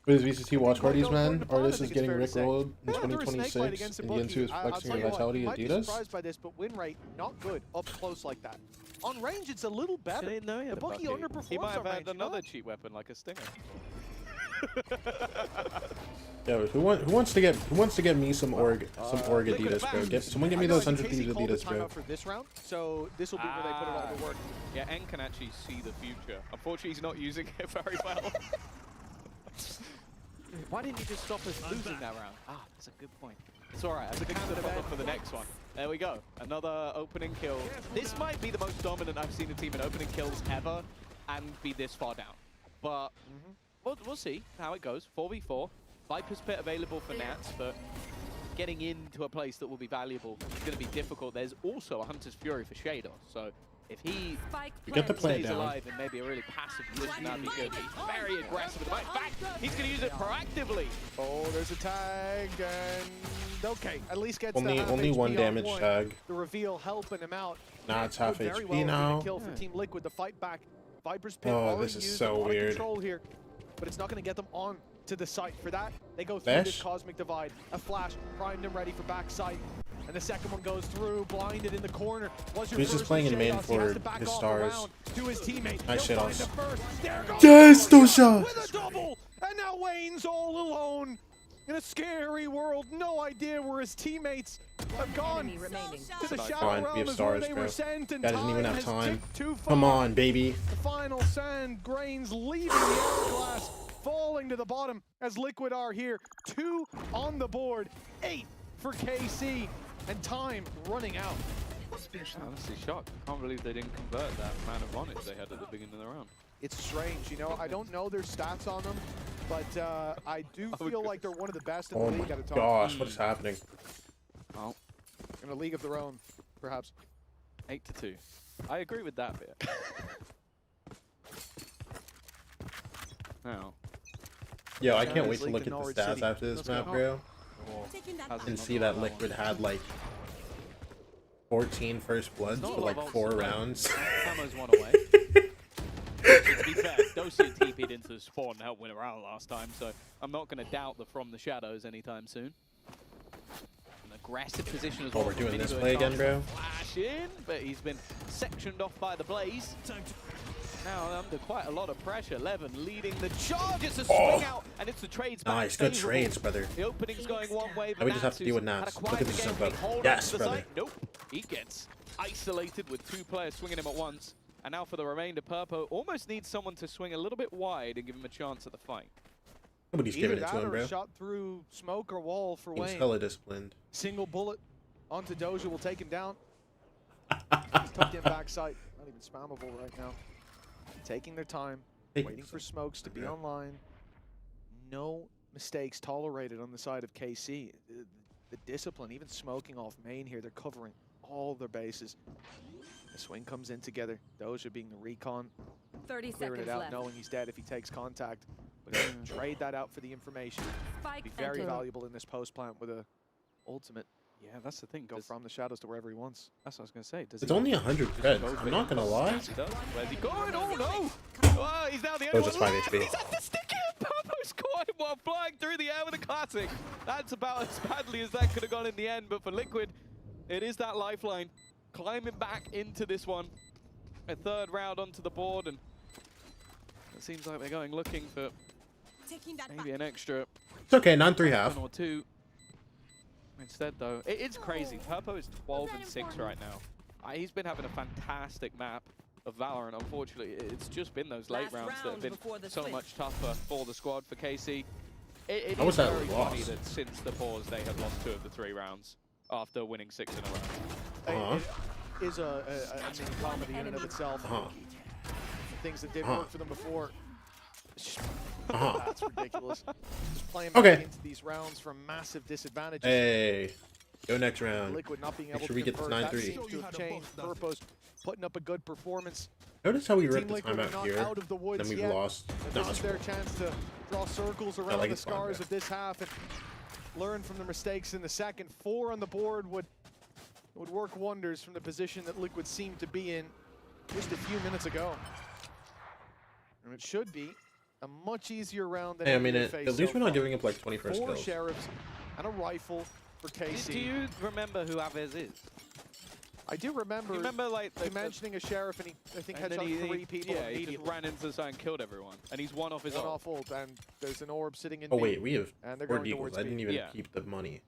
A: What is VCT watch parties,
F: go
A: man?
F: for the
A: Artist
F: I
A: is
F: think it's
A: getting
F: fair to say.
A: rickrolled in
F: they went through a snake fight
A: 2026,
F: against
A: and
F: Ibuki.
A: Yensu is
F: I'll
A: flexing
F: tell
A: her
F: you what,
A: vitality
F: you
A: at
F: might be
A: Adidas.
F: surprised by this, but win rate, not good up close like that. On range, it's a little better.
G: Didn't know he had a
F: Ibuki
G: bucket.
F: underperforms
G: He might have
F: on
G: had
F: range, you know
G: another
F: that?
G: cheat weapon like a stinger.
A: Yo, who wants to get me some org Adidas, bro? Someone get me those 100
F: Casey
A: Thieves
F: called the
A: Adidas, bro.
F: timeout for this round, so this will be where they put it all to work.
G: Yeah, N can actually see the future. Unfortunately, he's not using it very well. Why didn't you just stop us losing that round? Ah, that's a good point. It's all right. That's a good cover for the next one. There we go. Another opening kill. This might be the most dominant I've seen a team in opening kills ever and be this far down. But we'll see how it goes. 4v4. Viper's Pit available for Nats, but getting into a place that will be valuable is going to be difficult. There's also a Hunter's Fury for Shader, so if he stays alive in maybe a really passive position, that'd be good. He's very aggressive at the moment. In fact, he's going to use it proactively.
F: Oh, there's a tag, and okay, at least gets
A: only
F: the
A: one damage tag.
F: The reveal helping him out.
A: Nah, it's half
F: very
A: HP
F: well
A: now.
F: Kill for Team Liquid to fight back. Viper's Pit
A: Oh,
F: already
A: this is
F: used
A: so
F: a lot
A: weird.
F: of control here, but it's not going to get them on to the site. For that, they go through this Cosmic Divide. A flash, primed and ready for backside. And the second one goes through, blinded in the corner.
A: He's just playing in main for his stars.
F: To his teammate.
A: Nice shit off.
F: Yes,
A: those shots!
F: With a double! And now Wayne's all alone in a scary world. No idea where his teammates have gone. To the shadow
A: Fine, we
F: realm
A: have
F: is
A: stars,
F: where they
A: bro.
F: were sent, and
A: Guy doesn't even
F: time
A: have
F: has
A: time.
F: ticked too far.
A: Come on, baby.
F: The final sand grains leaving the hourglass, falling to the bottom as Liquid are here. 2 on the board, 8 for KC, and time running out.
G: I'm honestly shocked. I can't believe they didn't convert that amount of advantage they had at the beginning of the round.
F: It's strange, you know, I don't know their stats on them, but I do feel like they're one of the best in the
A: Oh
F: league
A: my
F: at a time.
A: gosh, what is happening?
G: Well,
F: In a league of their own, perhaps.
G: 8-2. I agree with that bit. Now,
A: Yo, I can't wait to look at the stats after this map, bro.
G: has
A: And see that Liquid had like 14 first bloods for like 4 rounds.
G: Camo's one away. To be fair, Dosia TP'd into the spawn to help win a round last time, so I'm not going to doubt the From the Shadows anytime soon. An aggressive position as well.
A: Oh, we're doing
G: Mini
A: this
G: going
A: play again,
G: fast
A: bro?
G: and Flash in, but he's been sectioned off by the Blaze. Now under quite a lot of pressure. Levin leading the charge. It's a swing out, and it's the trades back.
A: Nice, good
G: favorable.
A: trades, brother.
G: The opening's going one way,
A: Now we just have to deal with Nats. Look at this jump up. Yes, brother.
G: Nope. He gets isolated with 2 players swinging him at once. And now for the remainder, Purpo almost needs someone to swing a little bit wide and give him a chance at the fight.
A: Nobody's giving it to him,
F: or
A: bro.
F: a shot through smoke or wall for
A: He's
F: Wayne.
A: hella disciplined.
F: Single bullet onto Doja will take him down. Tucked in backside. Not even spammable right now. Taking their time, waiting for smokes to be online. No mistakes tolerated on the side of KC. The discipline, even smoking off main here, they're covering all their bases. The swing comes in together. Doja being the recon.
I: 30
F: Clearing
I: seconds
F: it out,
I: left.
F: knowing he's dead if he takes contact. But trade that out for the information.
I: Spike
F: Be very
I: enter.
F: valuable in this post plant with a ultimate.
G: Yeah, that's the thing.
F: Go from the shadows to wherever he wants.
G: That's what I was going to say. Does
A: It's
G: he
A: only 100 creds. I'm not gonna lie.
G: Yes, he does. Where's he going? Oh, no! Oh, he's now the only
A: Doja's
G: one
A: 5
G: left.
A: HP.
G: He's at the sticky. Purpo's caught him while flying through the air with a classic. That's about as badly as that could have gone in the end. But for Liquid, it is that lifeline. Climbing back into this one. A 3rd round onto the board. And it seems like they're going looking for maybe an extra
A: It's okay, 9-3 half.
G: 1 or 2. Instead, though, it's crazy. Purpo is 12 and 6 right now. He's been having a fantastic map of Valorant. Unfortunately, it's just been those late rounds that have been so much tougher for the squad, for KC. It
A: How was
G: is
A: that
G: very
A: loss?
G: funny that since the pause, they have lost 2 of the 3 rounds after winning 6 in a row.
F: It is a mini comedy in and of itself. Things that didn't work for them before. That's ridiculous. Just playing back into these rounds from massive disadvantages.
A: Hey, go next round.
F: Liquid not being
A: Make
F: able
A: sure
F: to
A: we get this
F: convert. That
A: 9-3.
F: seems to have changed. Purpose putting up a good performance.
A: Notice how we
F: Team
A: ripped the
F: Liquid
A: time
F: are
A: out
F: not
A: here,
F: out of the woods
A: then we've
F: yet.
A: lost.
F: And
A: No,
F: this
A: it's
F: is their
A: fine.
F: chance to draw circles around
A: like
F: the
A: it's fine,
F: scars
A: bro.
F: of this half and learn from the mistakes in the second. 4 on the board would work wonders from the position that Liquid seemed to be in just a few minutes ago. And it should be a much easier round than
A: Hey, I mean,
F: we've
A: at
F: faced
A: least
F: so
A: we're not
F: far.
A: giving up like 20 first
F: 4
A: kills.
F: sheriffs and a rifle for KC.
G: Do you remember who Avez is?
F: I do remember.
G: You remember like
F: you mentioning a sheriff, and he I think
G: and
F: headshot
G: then
F: 3 people
G: yeah, he just
F: immediately.
G: ran into the side and killed everyone. And he's one off his
F: One
G: own.
F: off ult, and there's an orb sitting in
A: Oh
F: B,
A: wait, we have
F: and they're
A: 4
F: going
A: deagles.
F: towards
A: I
F: B.
A: didn't even
G: Yeah.
A: keep the money.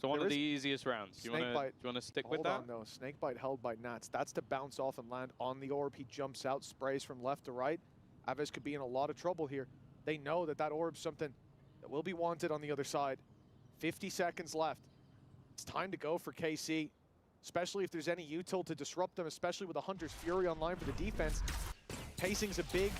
G: So one
F: There
G: of
F: is
G: the easiest rounds. Do you want to stick with
F: Hold
G: that?
F: on, no. Snakebite held by Nats. That's to bounce off and land on the orb. He jumps out, sprays from left to right. Aves could be in a lot of trouble here. They know that that orb's something that will be wanted on the other side. 50 seconds left. It's time to go for KC, especially if there's any util to disrupt them, especially with the Hunter's Fury online for the defense. Pacing's a big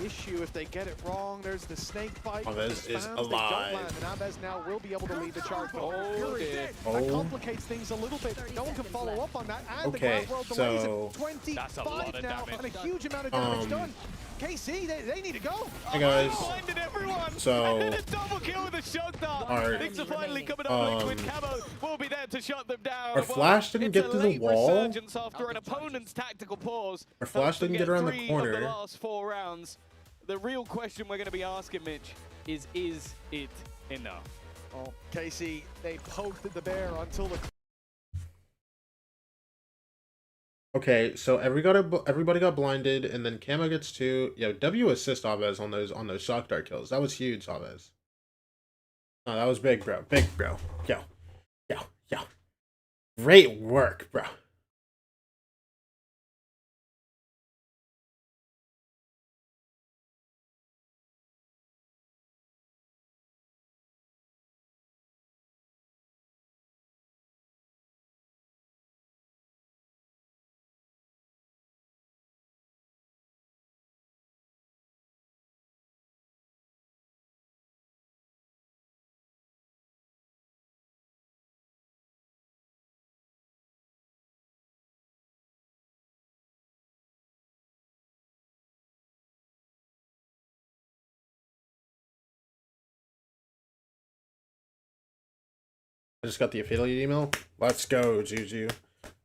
F: issue if they get it wrong. There's the snake bite.
A: Abez is
F: They don't
A: alive.
F: land, and Abez now will be able to lead the charge. But
G: Oh,
F: Fury,
G: dear.
F: that complicates things a little bit. No one can follow up on that. And
A: Okay,
F: the Wild World delays
A: so-
F: it. 25
G: That's a lot of
F: now,
G: damage.
F: and a huge amount of damage done. KC, they need to go.
A: Hey guys,
G: Blinded everyone.
A: so
G: And a double kill with a shock dart.
A: Our-
G: Things are finally coming up. Liquid Camo will be there to shut them down.
A: our Flash didn't
G: It's
A: get
G: a
A: to the
G: late
A: wall.
G: resurgence after an opponent's tactical pause.
A: Our Flash
G: Helped them
A: didn't get around the
G: 3 of
A: corner.
G: the last 4 rounds. The real question we're going to be asking, Mitch, is it enough?
F: Oh, KC, they poked at the bear until the
A: okay, so everybody got blinded, and then Camo gets 2. Yo, W assist Abez on those shock dart kills. That was huge, Abez. No, that was big, bro. Big, bro. Yo. Great work, bro. I just got the affiliate email. Let's go, Juju.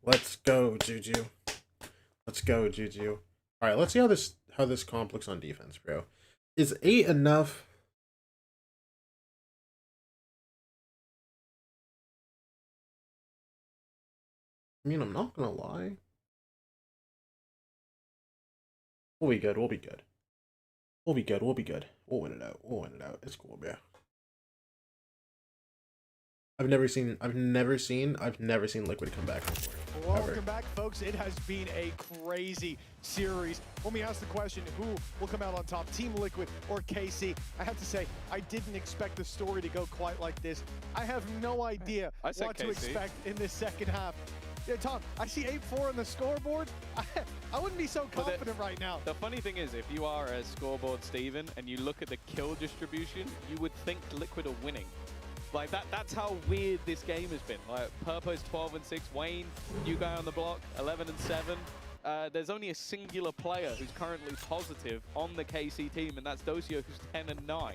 A: Let's go, Juju. Let's go, Juju. All right, let's see how this comp looks on defense, bro. Is 8 enough? I mean, I'm not gonna lie. We'll be good. We'll be good. We'll be good. We'll be good. We'll win it out. We'll win it out. It's cool, bro. I've never seen Liquid come back before.
F: Welcome back, folks. It has been a crazy series. When we ask the question, who will come out on top, Team Liquid or KC? I have to say, I didn't expect the story to go quite like this. I have no idea
G: I said
F: what to
G: KC.
F: expect in this second half. Yeah, Tom, I see 8-4 on the scoreboard. I wouldn't be so confident right now.
G: The funny thing is, if you are a scoreboard Steven and you look at the kill distribution, you would think Liquid are winning. Like that's how weird this game has been. Like Purpo's 12-6, Wayne, new guy on the block, 11-7. There's only a singular player who's currently positive on the KC team, and that's Docio, who's 10-9.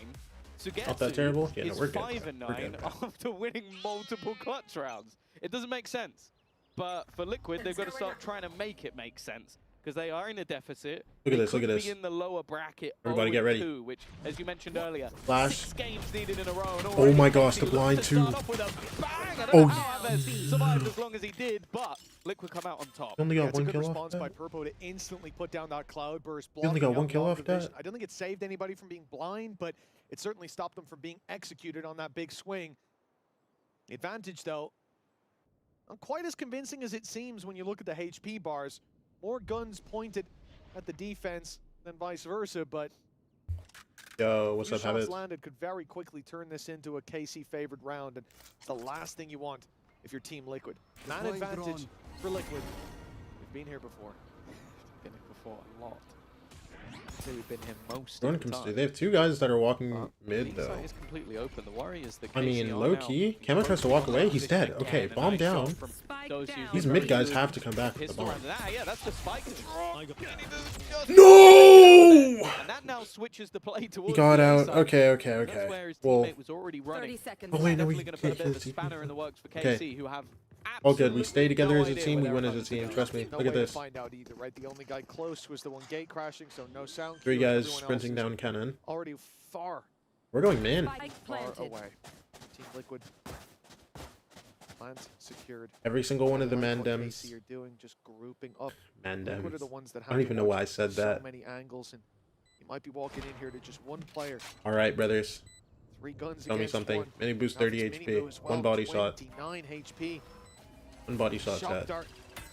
G: Sugetsu
A: Not that terrible? Yeah, no,
G: is
A: we're good.
G: 5-9
A: We're good, bro.
G: after winning multiple clutch rounds. It doesn't make sense. But for Liquid, they've got to start trying to make it make sense, because they are in a deficit.
A: Look at this,
G: They
A: look at
G: could
A: this.
G: be in the lower bracket.
A: Everybody get ready.
G: 0-2, which, as you mentioned earlier,
A: Flash.
G: 6 games needed in a row. And
A: Oh my
G: already
A: gosh,
G: KC
A: the
G: looks
A: blind
G: to start
A: too.
G: off with a bang. I don't
A: Oh,
G: know how Abez survived as long as he did, but Liquid come out on top.
A: He only
F: Yeah,
A: got
F: it's a
A: one
F: good
A: kill off
F: response by
A: that.
F: Purpo to instantly put down that cloud burst.
A: He only got
F: blocking
A: one
F: out
A: kill
F: long
A: off that?
F: division. I don't think it saved anybody from being blind, but it certainly stopped them from being executed on that big swing. The advantage, though, not quite as convincing as it seems when you look at the HP bars. More guns pointed at the defense than vice versa, but
A: Yo, what's
F: few
A: up,
F: shots
A: Habit?
F: landed could very quickly turn this into a KC favored round, and it's the last thing you want if you're Team Liquid. That advantage for Liquid. We've been here before.
G: Been here before a lot. I'd say we've been here most
A: When
G: of
A: it
G: the
A: comes to,
G: time.
A: they have 2 guys that are walking
G: But
A: mid
G: the
A: though.
G: site is completely open. The worry is the
A: I mean,
G: KC are
A: low
G: now
A: key. Camo tries to walk away. He's dead.
G: again,
A: Okay,
G: and a
A: bomb
G: nice
A: down.
G: shot from those who
A: These
G: can
A: mid
G: really
A: guys
G: good
A: have to come back with the
G: pistol
A: bomb.
G: round. Yeah, that's the spike.
A: No!
G: And that now switches the play towards
A: He got
G: the other
A: out.
G: side.
A: Okay.
G: That's where his
A: Well,
G: teammate was already running.
I: 30 seconds
A: oh wait, no,
G: Definitely
A: we
G: going to put a bit of a
A: can't.
G: spanner in the works for
A: Okay.
G: KC, who have
A: all good. We
G: absolutely
A: stay together
G: no
A: as a
G: idea
A: team.
G: where
A: We win
G: they're
A: as a
G: coming
A: team.
G: to.
A: Trust me.
F: No
A: Look
F: way
A: at
F: to
A: this.
F: find out either, right? The only guy close was the one gate crashing, so no sound
A: 3
F: cue.
A: guys
F: Everyone else
A: sprinting
F: is
A: down cannon.
F: already far,
A: We're going man.
I: Spike
F: far
I: planted.
F: away. Team Liquid. Plant secured.
A: Every single one of the
F: I like what
A: mandems.
F: KC are doing, just grouping up. Liquid are
A: Mandems.
F: the ones that
A: I
F: have
A: don't
F: to
A: even know
F: watch
A: why I said
F: so
A: that.
F: many angles, and you might be walking in here to just one player.
A: All right, brothers.
F: 3 guns
A: Tell me
F: against
A: something.
F: one.
A: Mini boost
F: Now if
A: 30
F: it's
A: HP.
F: Minibu as well,
A: One body shot.
F: 29 HP.
A: One body shot
F: Shock
A: set.
F: dart.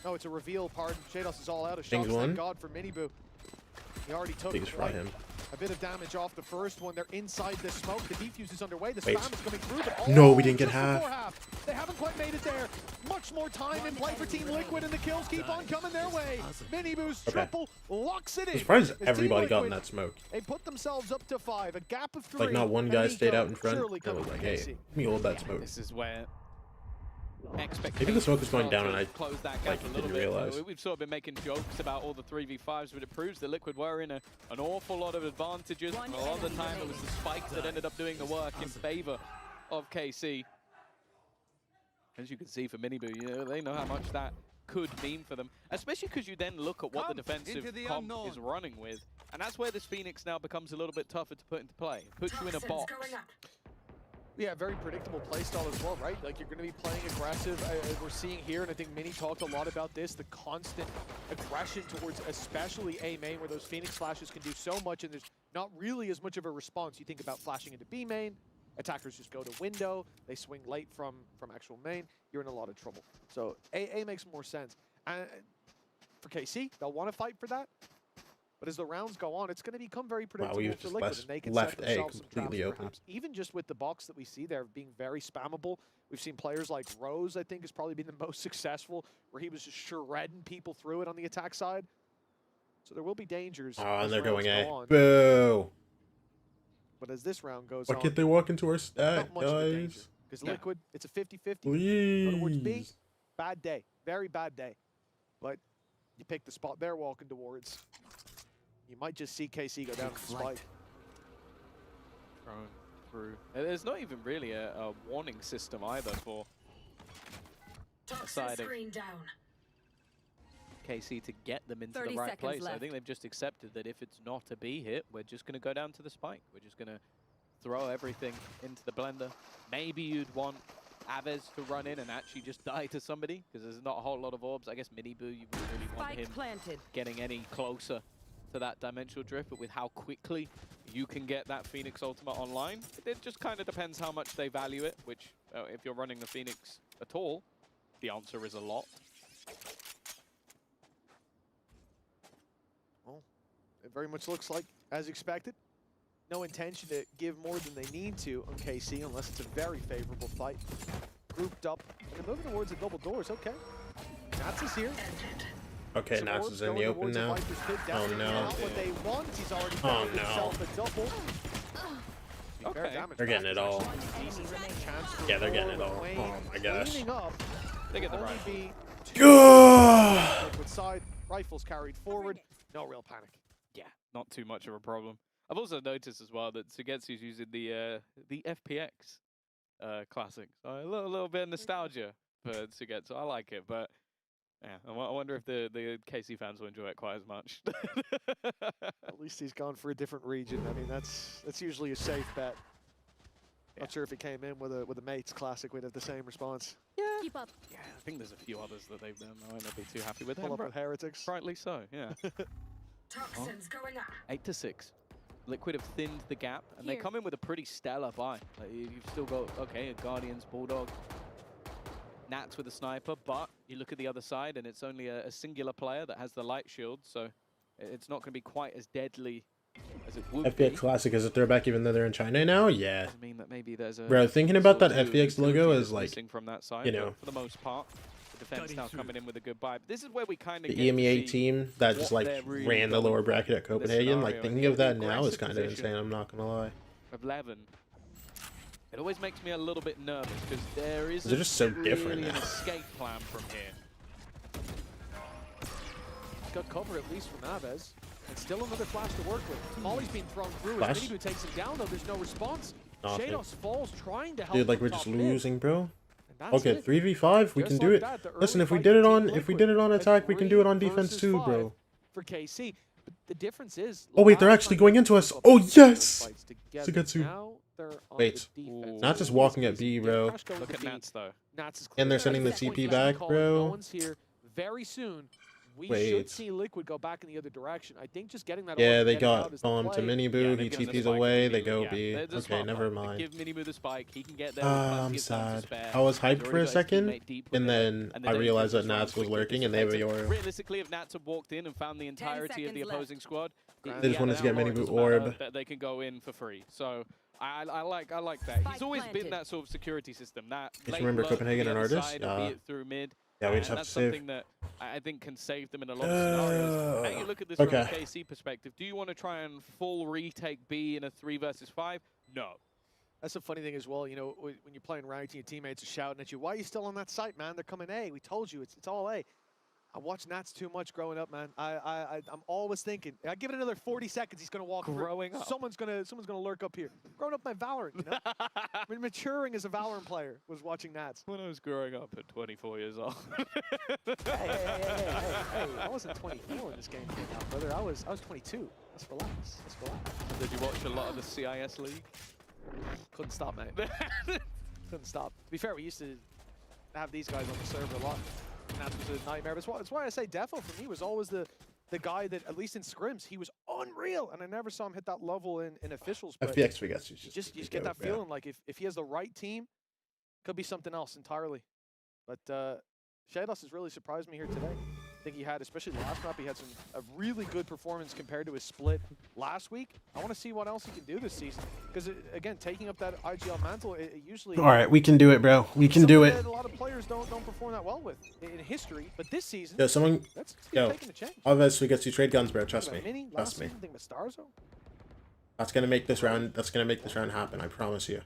F: No, it's a reveal, pardon. Shados is all out of
A: Things
F: shots,
A: one.
F: thank God for Minibu. He already took
A: Biggest fry him.
F: a bit of damage off the first one. They're inside the smoke. The defuse is underway. The
A: Wait.
F: spam is coming through. But
A: No, we didn't get
F: just before
A: half.
F: They haven't quite made it there. Much more time in play for Team Liquid, and the kills keep on coming their way. Miniboost triple locks it in.
A: I'm surprised
F: As Team
A: everybody got in
F: Liquid,
A: that smoke.
F: They put themselves up to 5, a gap of 3.
A: Like, not one
F: and
A: guy
F: Nico
A: stayed out in front.
F: surely
A: I was
F: coming
A: like,
F: from
A: hey,
F: KC.
A: let me hold that smoke.
G: This is where expectations
A: Maybe the smoke was going down and I
G: close that gap
A: like,
G: a little
A: didn't
G: bit.
A: realize.
G: We've sort of been making jokes about all the 3v5s, but it proves that Liquid were in an awful lot of advantages. And a lot of the time it was the spikes that ended up doing the work in favor of KC. As you can see for Miniboo, you know, they know how much that could mean for them, especially because you then look at what the defensive comp is running with, and that's where this Phoenix now becomes a little bit tougher to put into play. It puts you in a box.
F: Yeah, very predictable playstyle as well, right? Like, you're going to be playing aggressive. We're seeing here, and I think Mini talked a lot about this, the constant aggression towards especially A main, where those Phoenix flashes can do so much, and there's not really as much of a response. You think about flashing into B main, attackers just go to window, they swing late from actual main, you're in a lot of trouble. So A makes more sense. And for KC, they'll want to fight for that. But as the rounds go on, it's going to become very predictable
A: we've
F: for
A: just
F: Liquid, and they can
A: left
F: set
A: A
F: themselves some
A: completely
F: traps,
A: open.
F: perhaps. Even just with the box that we see there being very spammable, we've seen players like Rose, I think, has probably been the most successful, where he was just shredding people through it on the attack side. So there will be dangers.
A: Oh,
F: as
A: and they're
F: rounds
A: going
F: go
A: A.
F: on.
A: Boo!
F: But as this round goes
A: Why
F: on,
A: can't they walk into our stack,
F: not much of a danger.
A: guys?
F: Because
G: Yeah.
F: Liquid, it's a 50-50. Go towards B,
A: Please.
F: bad day. Very bad day. But you pick the spot they're walking towards. You might just see KC go down to the spike.
G: Thrown through. There's not even really a warning system either for a side of KC to get them into the
I: 30
G: right
I: seconds
G: place. I
I: left.
G: think they've just accepted that if it's not a B hit, we're just going to go down to the spike. We're just going to throw everything into the blender. Maybe you'd want Aves to run in and actually just die to somebody, because there's not a whole lot of orbs. I guess Miniboo, you wouldn't really want
I: Spike
G: him
I: planted.
G: getting any closer to that dimensional drift, but with how quickly you can get that Phoenix ultimate online, it just kind of depends how much they value it, which if you're running the Phoenix at all, the answer is a lot.
F: Well, it very much looks like, as expected, no intention to give more than they need to on KC, unless it's a very favorable fight. Grouped up, and they're moving towards the double doors. Okay. Nats is here.
A: Okay,
F: Some
A: Nats
F: orbs
A: is in the
F: going
A: open
F: towards the
A: now.
F: Viper's pit,
A: Oh,
F: definitely
A: no.
F: not what they want. He's already
A: Oh,
F: found
A: no.
F: himself a double.
G: Okay.
F: Fair damage
A: They're getting
F: back
A: it
F: is
A: all.
F: actually a decent chance for
A: Yeah, they're getting it
F: Thor
A: all.
F: with
A: Oh
F: Wayne
A: my gosh.
F: cleaning up.
G: They get the
F: Only
G: rifle.
F: be
A: Good.
F: Liquid side, rifles carried forward, no real panic.
G: Yeah, not too much of a problem. I've also noticed as well that Sugetsu's using the FPX classic. So a little bit of nostalgia for Sugetsu. I like it, but yeah, I wonder if the KC fans will enjoy it quite as much.
F: At least he's gone for a different region. I mean, that's usually a safe bet. Not sure if he came in with a mates classic, we'd have the same response.
B: Keep up.
G: Yeah, I think there's a few others that they've done. I might not be too happy with.
F: Pull up
G: them.
F: with heretics.
G: Rightly so, yeah.
I: Toxins going up.
G: 8-6. Liquid have thinned the gap, and they
B: Here.
G: come in with a pretty stellar buy. Like, you've still got, okay, a Guardians, Bulldog, Nats with a sniper, but you look at the other side, and it's only a singular player that has the light shield, so it's not going to be quite as deadly as it would be.
A: FPX Classic is a throwback even though they're in China now? Yeah.
G: Doesn't mean that maybe there's a
A: Bro, thinking about
G: sort
A: that
G: of
A: FPX logo
G: utility
A: is like,
G: missing from that side,
A: you
G: but
A: know,
G: for the most part, the defense now coming in with a good buy. But this is where we kind of
A: the EMEA team that just like ran the lower bracket at Copenhagen. Like thinking of that now is kind of insane. I'm not gonna lie.
G: 11. It always makes me a little bit nervous because there isn't
A: They're just so
G: really
A: different
G: an
A: now.
G: escape plan from here.
F: Got cover at least from Aves. And still another flash to work with. Molly's being thrown through.
A: Flash?
F: As Miniboo takes him down, though, there's no response.
A: Nothing.
F: Shados falls trying to help.
A: Dude, like
F: from
A: we're just
F: top mid.
A: losing, bro.
F: And that's
A: Okay,
F: it.
A: 3v5, we
F: Just
A: can do
F: like
A: it.
F: that, the
A: Listen,
F: early
A: if we
F: fight
A: did it
F: for
A: on,
F: Team
A: if we did it on
F: Liquid,
A: attack, we can do it on
F: 3
A: defense
F: versus
A: too,
F: 5
A: bro.
F: For KC, but the difference is.
A: Oh wait, they're
F: last
A: actually
F: time
A: going
F: they
A: into us.
F: took
A: Oh
F: up
A: yes!
F: fights together.
A: Sugetsu.
F: Now they're on
A: Wait,
F: the defense.
A: not just walking at B, bro.
F: Crash going
G: Look
F: to
G: at
F: B.
G: Nats though.
F: Nats is
A: And they're
F: clear.
A: sending the
F: 30
A: TP
F: seconds
A: back,
F: call.
A: bro.
F: No one's here. Very soon, we should
A: Wait.
F: see Liquid go back in the other direction. I think just getting that.
A: Yeah,
F: orb,
A: they
F: getting out
A: got
F: is the
A: bombed to
F: play.
A: Miniboo.
G: they've
A: He
G: given the
A: TPs
G: spike
A: away.
G: to
A: They
G: Miniboo,
A: go
G: yeah.
A: B.
G: They're the
A: Okay,
G: smart
A: never
G: play.
A: mind.
G: Give Miniboo the spike. He can get there. with plenty
A: I'm
G: of time to
A: sad.
G: spare.
A: I was
G: He's
A: hyped for
G: already
A: a
G: got his
A: second,
G: teammate deep with
A: and
G: it,
A: then
G: and the
A: I
G: danger
A: realized that
G: was trying
A: Nats
G: to
A: was
G: quickly
A: lurking, and they
G: dissipate.
A: were.
G: Realistically, if Nats had walked in and found the entirety of the
I: seconds
G: opposing
I: left.
G: squad,
A: They just wanted to get many
G: Valorant doesn't
A: orb.
G: matter, that they can go in for free. So I like that. He's always been
I: planted.
G: that sort of security system. That
A: Just
G: late
A: remember
G: lurk
A: Copenhagen
G: on the
A: and
G: other
A: Artis?
G: side, be it through mid.
A: Yeah, we just have
G: that's
A: to save.
G: something that I think can save them in a lot of scenarios. Now you look at this from a KC perspective. Do you want to try and full retake B in a 3 versus 5? No.
F: That's the funny thing as well, you know, when you're playing ranked and your teammates are shouting at you, why are you still on that site, man? They're coming A. We told you, it's all A. I watched Nats too much growing up, man. I'm always thinking, I give it another 40 seconds, he's gonna walk
G: growing up.
F: Someone's gonna lurk up here. Growing up my Valorant, you know? I mean, maturing as a Valorant player was watching Nats.
G: When I was growing up at 24 years old.
F: Hey, I wasn't 24 when this game came out, brother. I was 22. Let's relax.
G: Did you watch a lot of the CIS League?
F: Couldn't stop, mate. Couldn't stop. To be fair, we used to have these guys on the server a lot. And that was a nightmare. But that's why I say Defo for me was always the guy that, at least in scrims, he was unreal. And I never saw him hit that level in officials. But
A: FPX we got
F: you just get that feeling like if he has the right team, could be something else entirely. But Shados has really surprised me here today. I think he had, especially the last map, he had a really good performance compared to his split last week. I want to see what else he can do this season. Because, again, taking up that IGL mantle, it usually...
A: All right, we can do it, bro. We can do it.
F: A lot of players don't perform that well with in history. But this season,
A: Yo, someone...
F: that's
A: Yo,
F: taking a chance.
A: Alves, we get you trade guns, bro. Trust me.
F: Mini,
A: Trust me.
F: Think about Starzo.
A: That's gonna make this round. That's gonna make this round happen. I promise you.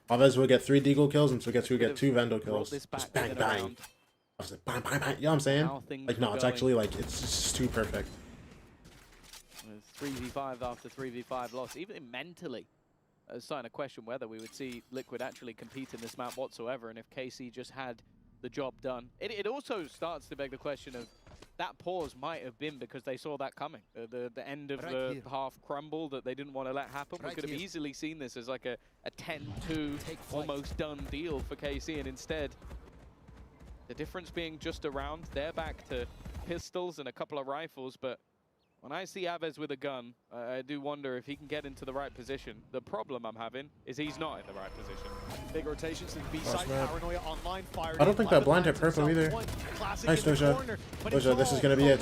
A: Alves will get 3 Deagle kills, and Sugetsu will get 2 Vandal kills. Just bang, bang. I was like, bang, bang, bang. You know what I'm saying? Like, no, it's actually like, it's just too perfect.
G: 3v5 after 3v5 loss, even mentally, starting to question whether we would see Liquid actually compete in this map whatsoever, and if KC just had the job done. It also starts to beg the question of that pause might have been because they saw that coming. The end of the half crumble that they didn't want to let happen. We could have easily seen this as like a 10-2 almost done deal for KC, and instead, the difference being just around, they're back to pistols and a couple of rifles, but when I see Aves with a gun, I do wonder if he can get into the right position. The problem I'm having is he's not in the right position.
F: Big rotations to the B side, Paranoia online fired.
A: I don't think that blind hit purple either. Nice, Doja. Doja, this is gonna be it.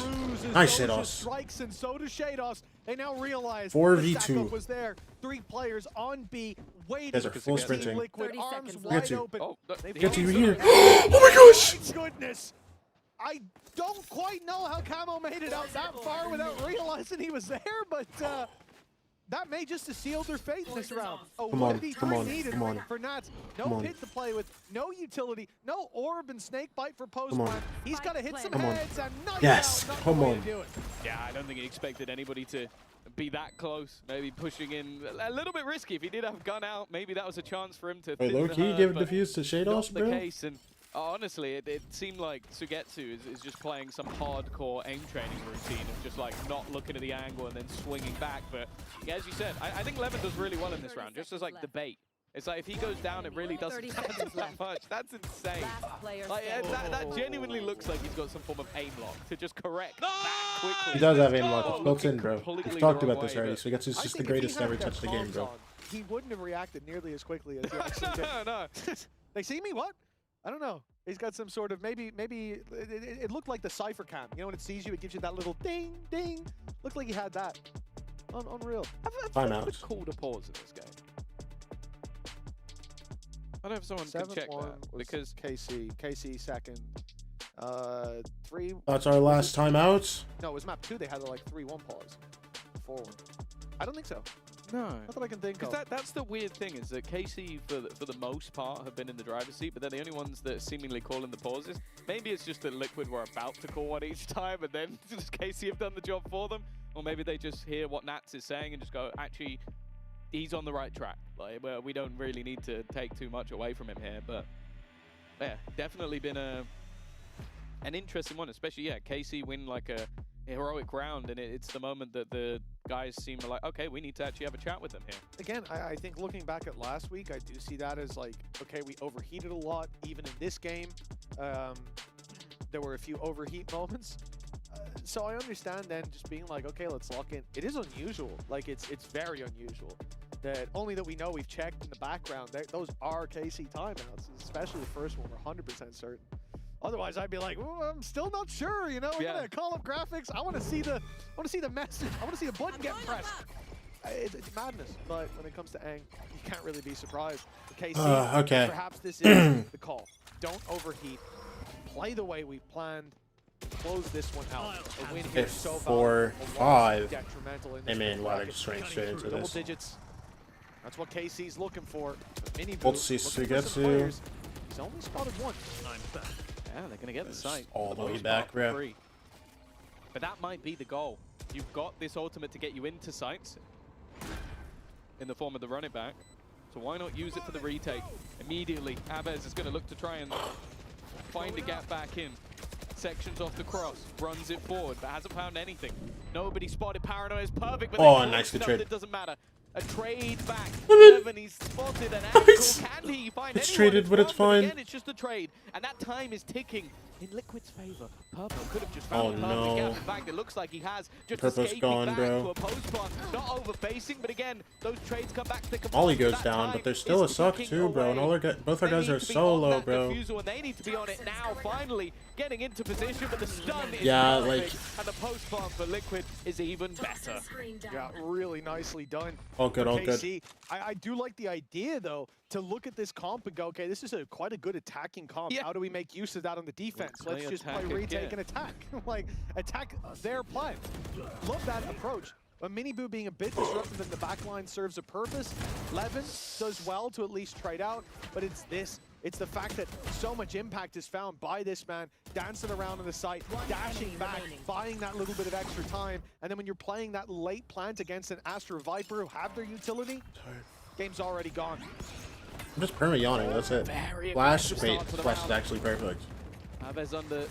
A: Nice, Shados.
F: Strikes, and so does Shados. They now realize
A: 4v2
F: was there. 3 players on B, waiting.
A: Guys are full sprinting.
F: Liquid,
I: 30
F: arms
I: seconds
F: wide
I: left.
F: open.
G: Oh,
A: Get you here. Oh my gosh!
F: My goodness. I don't quite know how Camo made it out that far without realizing he was there, but that may just have sealed their fate in this round. Oh,
A: Come on,
F: 1v3
A: come on,
F: needed
A: come on.
F: for Nats.
A: Come
F: No
A: on.
F: pit to play with, no utility, no orb and snake bite for post
A: Come on.
F: plant. He's got to hit some
A: Come on.
F: heads and knock
A: Yes,
F: it out. Not
A: come
F: the way
A: on.
F: to do it.
G: Yeah, I don't think he expected anybody to be that close. Maybe pushing in a little bit risky. If he did have gun out, maybe that was a chance for him to
A: Wait,
G: thin
A: low
G: the
A: key,
G: herd,
A: give
G: but
A: defuse to Shados,
G: not the
A: bro.
G: case. And honestly, it seemed like Sugetsu is just playing some hardcore aim training routine of just like not looking at the angle and then swinging back. But yeah, as you said, I think Levin does really well in this round, just as like the bait. It's like if he goes down, it really doesn't
I: 30
G: matter
I: seconds
G: that
I: left.
G: much. That's insane.
I: Last player
G: Like
I: standing.
G: that genuinely looks like he's got some form of aim lock to just correct that quickly.
A: He does have aim
G: Oh,
A: lock built in, bro.
G: completely
A: We've talked
G: the
A: about
G: wrong
A: this
G: way,
A: already.
G: but-
A: So Sugetsu's
F: I
A: just the
F: think if he
A: greatest to
F: had
A: ever
F: their
A: touch the game,
F: comms
A: bro.
F: on, he wouldn't have reacted nearly as quickly as he actually did.
G: No.
F: They see me? What? I don't know. He's got some sort of, maybe it looked like the Cypher cam. You know, when it sees you, it gives you that little ding, ding. Looked like he had that. Unreal.
A: Timeout.
G: Called a pause in this game. I don't know if someone can check
F: 7-1
G: that,
F: was
G: because
F: KC second. 3.
A: That's our last timeout.
F: No, it was map 2. They had a like 3-1 pause. 4-1. I don't think so.
G: no.
F: Not that I can think of.
G: Because that's the weird thing, is that KC, for the most part, have been in the driver's seat, but they're the only ones that are seemingly calling the pauses. Maybe it's just that Liquid were about to call one each time, and then just KC have done the job for them. Or maybe they just hear what Nats is saying and just go, actually, he's on the right track. Like, well, we don't really need to take too much away from him here, but yeah, definitely been an interesting one, especially, yeah, KC win like a heroic round, and it's the moment that the guys seem like, okay, we need to actually have a chat with them here.
F: Again, I think looking back at last week, I do see that as like, okay, we overheated a lot, even in this game. There were a few overheat moments. So I understand then just being like, okay, let's lock in. It is unusual. Like, it's very unusual. That only that we know we've checked in the background. Those are KC timeouts, especially the first one. We're 100% certain. Otherwise, I'd be like, I'm still not sure. You know, we're gonna call up graphics. I want to see the message. I want to see the button get pressed. It's madness. But when it comes to Aang, you can't really be surprised. KC,
A: okay.
F: perhaps this is the call. Don't overheat. Play the way we planned. Close this one out. A win here
A: If
F: so
A: 4-5,
F: detrimental.
A: I mean, wow, they just ran straight into
F: Double
A: this.
F: digits. That's what KC's looking for. Mini
A: Let's see Sugetsu.
F: He's only spotted one.
G: Yeah, they're going to get the site.
A: All the way
G: Most
A: back,
G: part
A: bro.
G: free. But that might be the goal. You've got this ultimate to get you into sites in the form of the run it back. So why not use it for the retake? Immediately, Abez is going to look to try and find a gap back in. Sections off the cross, runs it forward, but hasn't found anything. Nobody spotted. Paranoia is perfect, but
A: nicely trade.
G: It doesn't matter. A trade back. Seven, he's spotted an angle. Can he find
A: It's
G: anyone?
A: traded, but it's fine.
G: Again, it's just a trade, and that time is ticking in Liquid's favor. Purple could have just found a perfect
A: no.
G: gap. In fact, it looks like he has. Just
A: Purple's
G: escaping
A: gone,
G: back
A: bro.
G: to a post plant. Not over-facing, but again, those trades come back to the
A: Ollie
G: confront.
A: goes
G: That
A: down,
G: time
A: but there's still a
G: is
A: suck
G: ticking
A: too, bro. And
G: away.
A: all our both our
G: They
A: guys
G: need
A: are
G: to be
A: so
G: on
A: low,
G: that
A: bro.
G: defusal, and they need to be on it now, finally getting into position, but the stun is
A: Yeah,
G: perfect,
A: like-
G: and the post plant for Liquid is even better.
F: Yeah, really nicely done.
A: All good,
F: for
A: all good.
F: KC. I do like the idea, though, to look at this comp and go, okay, this is quite a good attacking comp.
G: Yeah.
F: How do we make use of that on the defense?
G: Let's
F: Let's just
G: play
F: play retake
G: again.
F: and attack. Like, attack their play. Love that approach. But Miniboo being a bit disruptive in the backline serves a purpose. Levin does well to at least trade out, but it's this. It's the fact that so much impact is found by this man, dancing around on the site, dashing back, buying that little bit of extra time, and then when you're playing that late plant against an Astro Viper who have their utility, game's already gone.
A: I'm just perma yawning, that's it.
G: Very
A: Flash,
G: aggressive
A: wait,
G: start to the
A: flash is
G: round.
A: actually perfect.
G: Abez under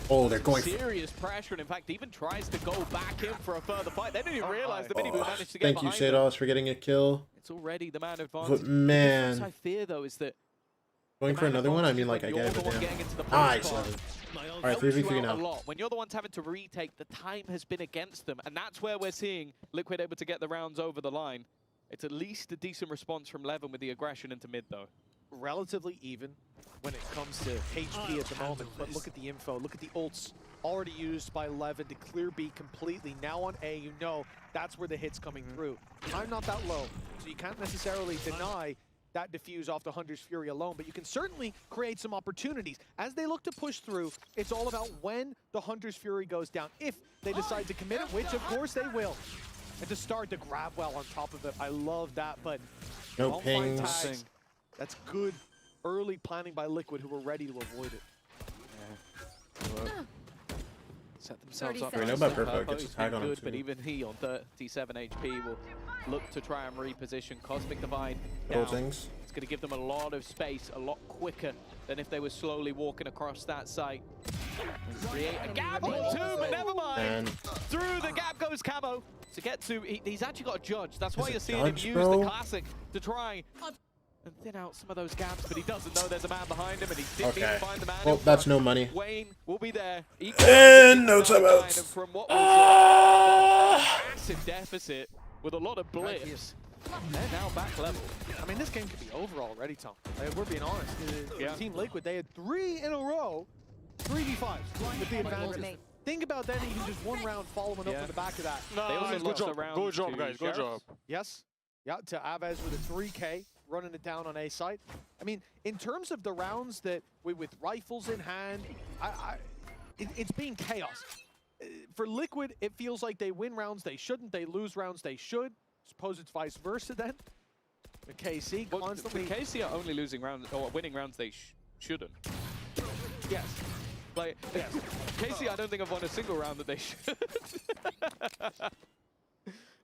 A: Oh, they're going for...
G: serious pressure, and in fact, even tries to go back in for a further fight. They didn't even realize the Miniboo managed to get
A: Thank you,
G: behind them.
A: Sados, for getting a kill.
G: It's already the man advantage.
A: But
G: The
A: man,
G: difference I fear, though, is that
A: going
G: the
A: for
G: man
A: another one? I
G: advantage
A: mean, like,
G: is
A: I
G: when
A: gave
G: you're
A: it
G: the one
A: down.
G: getting into the
A: Nice.
G: post part.
A: Alright,
G: Helps
A: 3v3
G: you out
A: now.
G: a lot. When you're the ones having to retake, the time has been against them, and that's where we're seeing Liquid able to get the rounds over the line. It's at least a decent response from Levin with the aggression into mid, though.
F: Relatively even when it comes to HP at the moment, but look at the info, look at the ults already used by Levin to clear B completely. Now on A, you know that's where the hit's coming through. Time not that low, so you can't necessarily deny that diffuse off the Hunter's Fury alone, but you can certainly create some opportunities. As they look to push through, it's all about when the Hunter's Fury goes down, if they decide to commit it, which of course they will. And to start to grab well on top of it, I love that, but
A: No
F: don't find
A: pings.
F: tags. That's good early planning by Liquid, who were ready to avoid it.
G: Set themselves up.
A: We know
G: for
A: about
G: some
A: Purpo,
G: purple.
A: gets a
G: He's
A: tag
G: been
A: on him
G: good, but
A: too.
G: even he on 37 HP will look to try and reposition. Cosmic Divide
A: Cool
G: down.
A: things.
G: It's going to give them a lot of space, a lot quicker than if they were slowly walking across that site. Create a gap or two, but never mind.
A: And
G: Through the gap goes Camo. To get to, he's actually got a judge. That's why
A: Is
G: you're
A: it
G: seeing
A: judge,
G: him use
A: bro?
G: the classic to try and thin out some of those gaps, but he doesn't know there's a man behind him, and he didn't even
A: okay.
G: find the man.
A: Well,
G: in
A: that's
G: front.
A: no money.
G: Wayne will be there.
A: And no
G: timeouts.
A: timeouts.
G: From what was a massive deficit with a lot of blips. They're now back level.
F: I mean, this game could be over already, Tom. Like, we're being honest.
G: Yeah.
F: Team Liquid, they had 3 in a row, 3v5s with the advantage. Think about that, even just one round following up on the back of that.
G: They also lost the round
L: Good job,
G: to
L: guys. Good
G: Sheriffs.
L: job.
F: Yes. Yeah, to Avez with a 3K, running it down on A site. I mean, in terms of the rounds that with rifles in hand, it's been chaos. For Liquid, it feels like they win rounds they shouldn't, they lose rounds they should. Suppose it's vice versa then. With KC
G: Well,
F: constantly.
G: the KC are only losing rounds or winning rounds they shouldn't.
F: Yes.
G: Like,
F: Yes.
G: KC, I don't think I've won a single round that they should.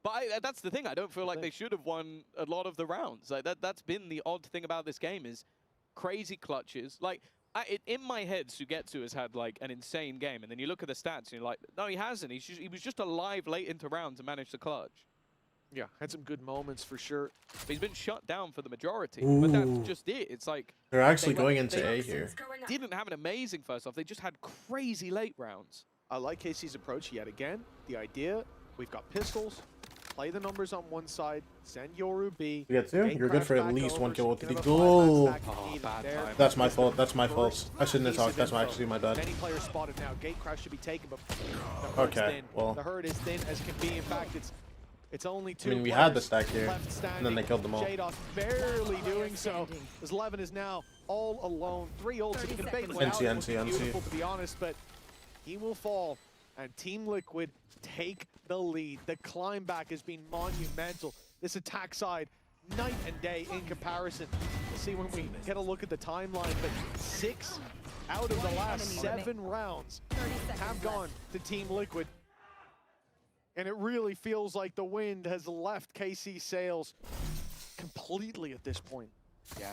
G: But that's the thing. I don't feel like they should have won a lot of the rounds. Like that's been the odd thing about this game is crazy clutches. Like in my head, Sugetsu has had like an insane game, and then you look at the stats and you're like, no, he hasn't. He was just alive late into rounds and managed to clutch.
F: Yeah, had some good moments for sure.
G: But he's been shut down for the majority. But that's just it. It's like
A: they're actually
G: they-
A: going into
G: they
A: A here.
G: didn't have an amazing first off. They just had crazy late rounds.
F: I like KC's approach yet again. The idea, we've got pistols, play the numbers on one side, send Yoru B.
A: You get two? You're good for at
F: back
A: least
F: over,
A: 1 kill with
F: so
A: the
F: you can
A: goal.
F: have a 5-man stack if needed.
G: bad
F: There
G: time.
A: That's my
F: is the
A: fault. That's my fault.
F: first
A: I shouldn't have
F: piece of
A: talked. That's
F: info.
A: actually my bad.
F: Many players spotted now. Gate crash should be taken, but the herd's
A: Okay,
F: thin.
A: well.
F: The herd is thin as can be. In fact, it's only two.
A: I mean, we had the
F: players
A: stack here,
F: left
A: and then
F: standing.
A: they killed them all.
F: Jados barely doing so, as Levin is now all alone. 3 ults. If he can bait one out,
A: NC,
F: it would be
A: NC.
F: beautiful, to be honest, but he will fall, and Team Liquid take the lead. The climb back has been monumental. This attack side, night and day in comparison. We'll see when we get a look at the timeline, but 6 out of the last 7 rounds have gone to Team Liquid. And it really feels like the wind has left KC sails completely at this point.
G: Yeah.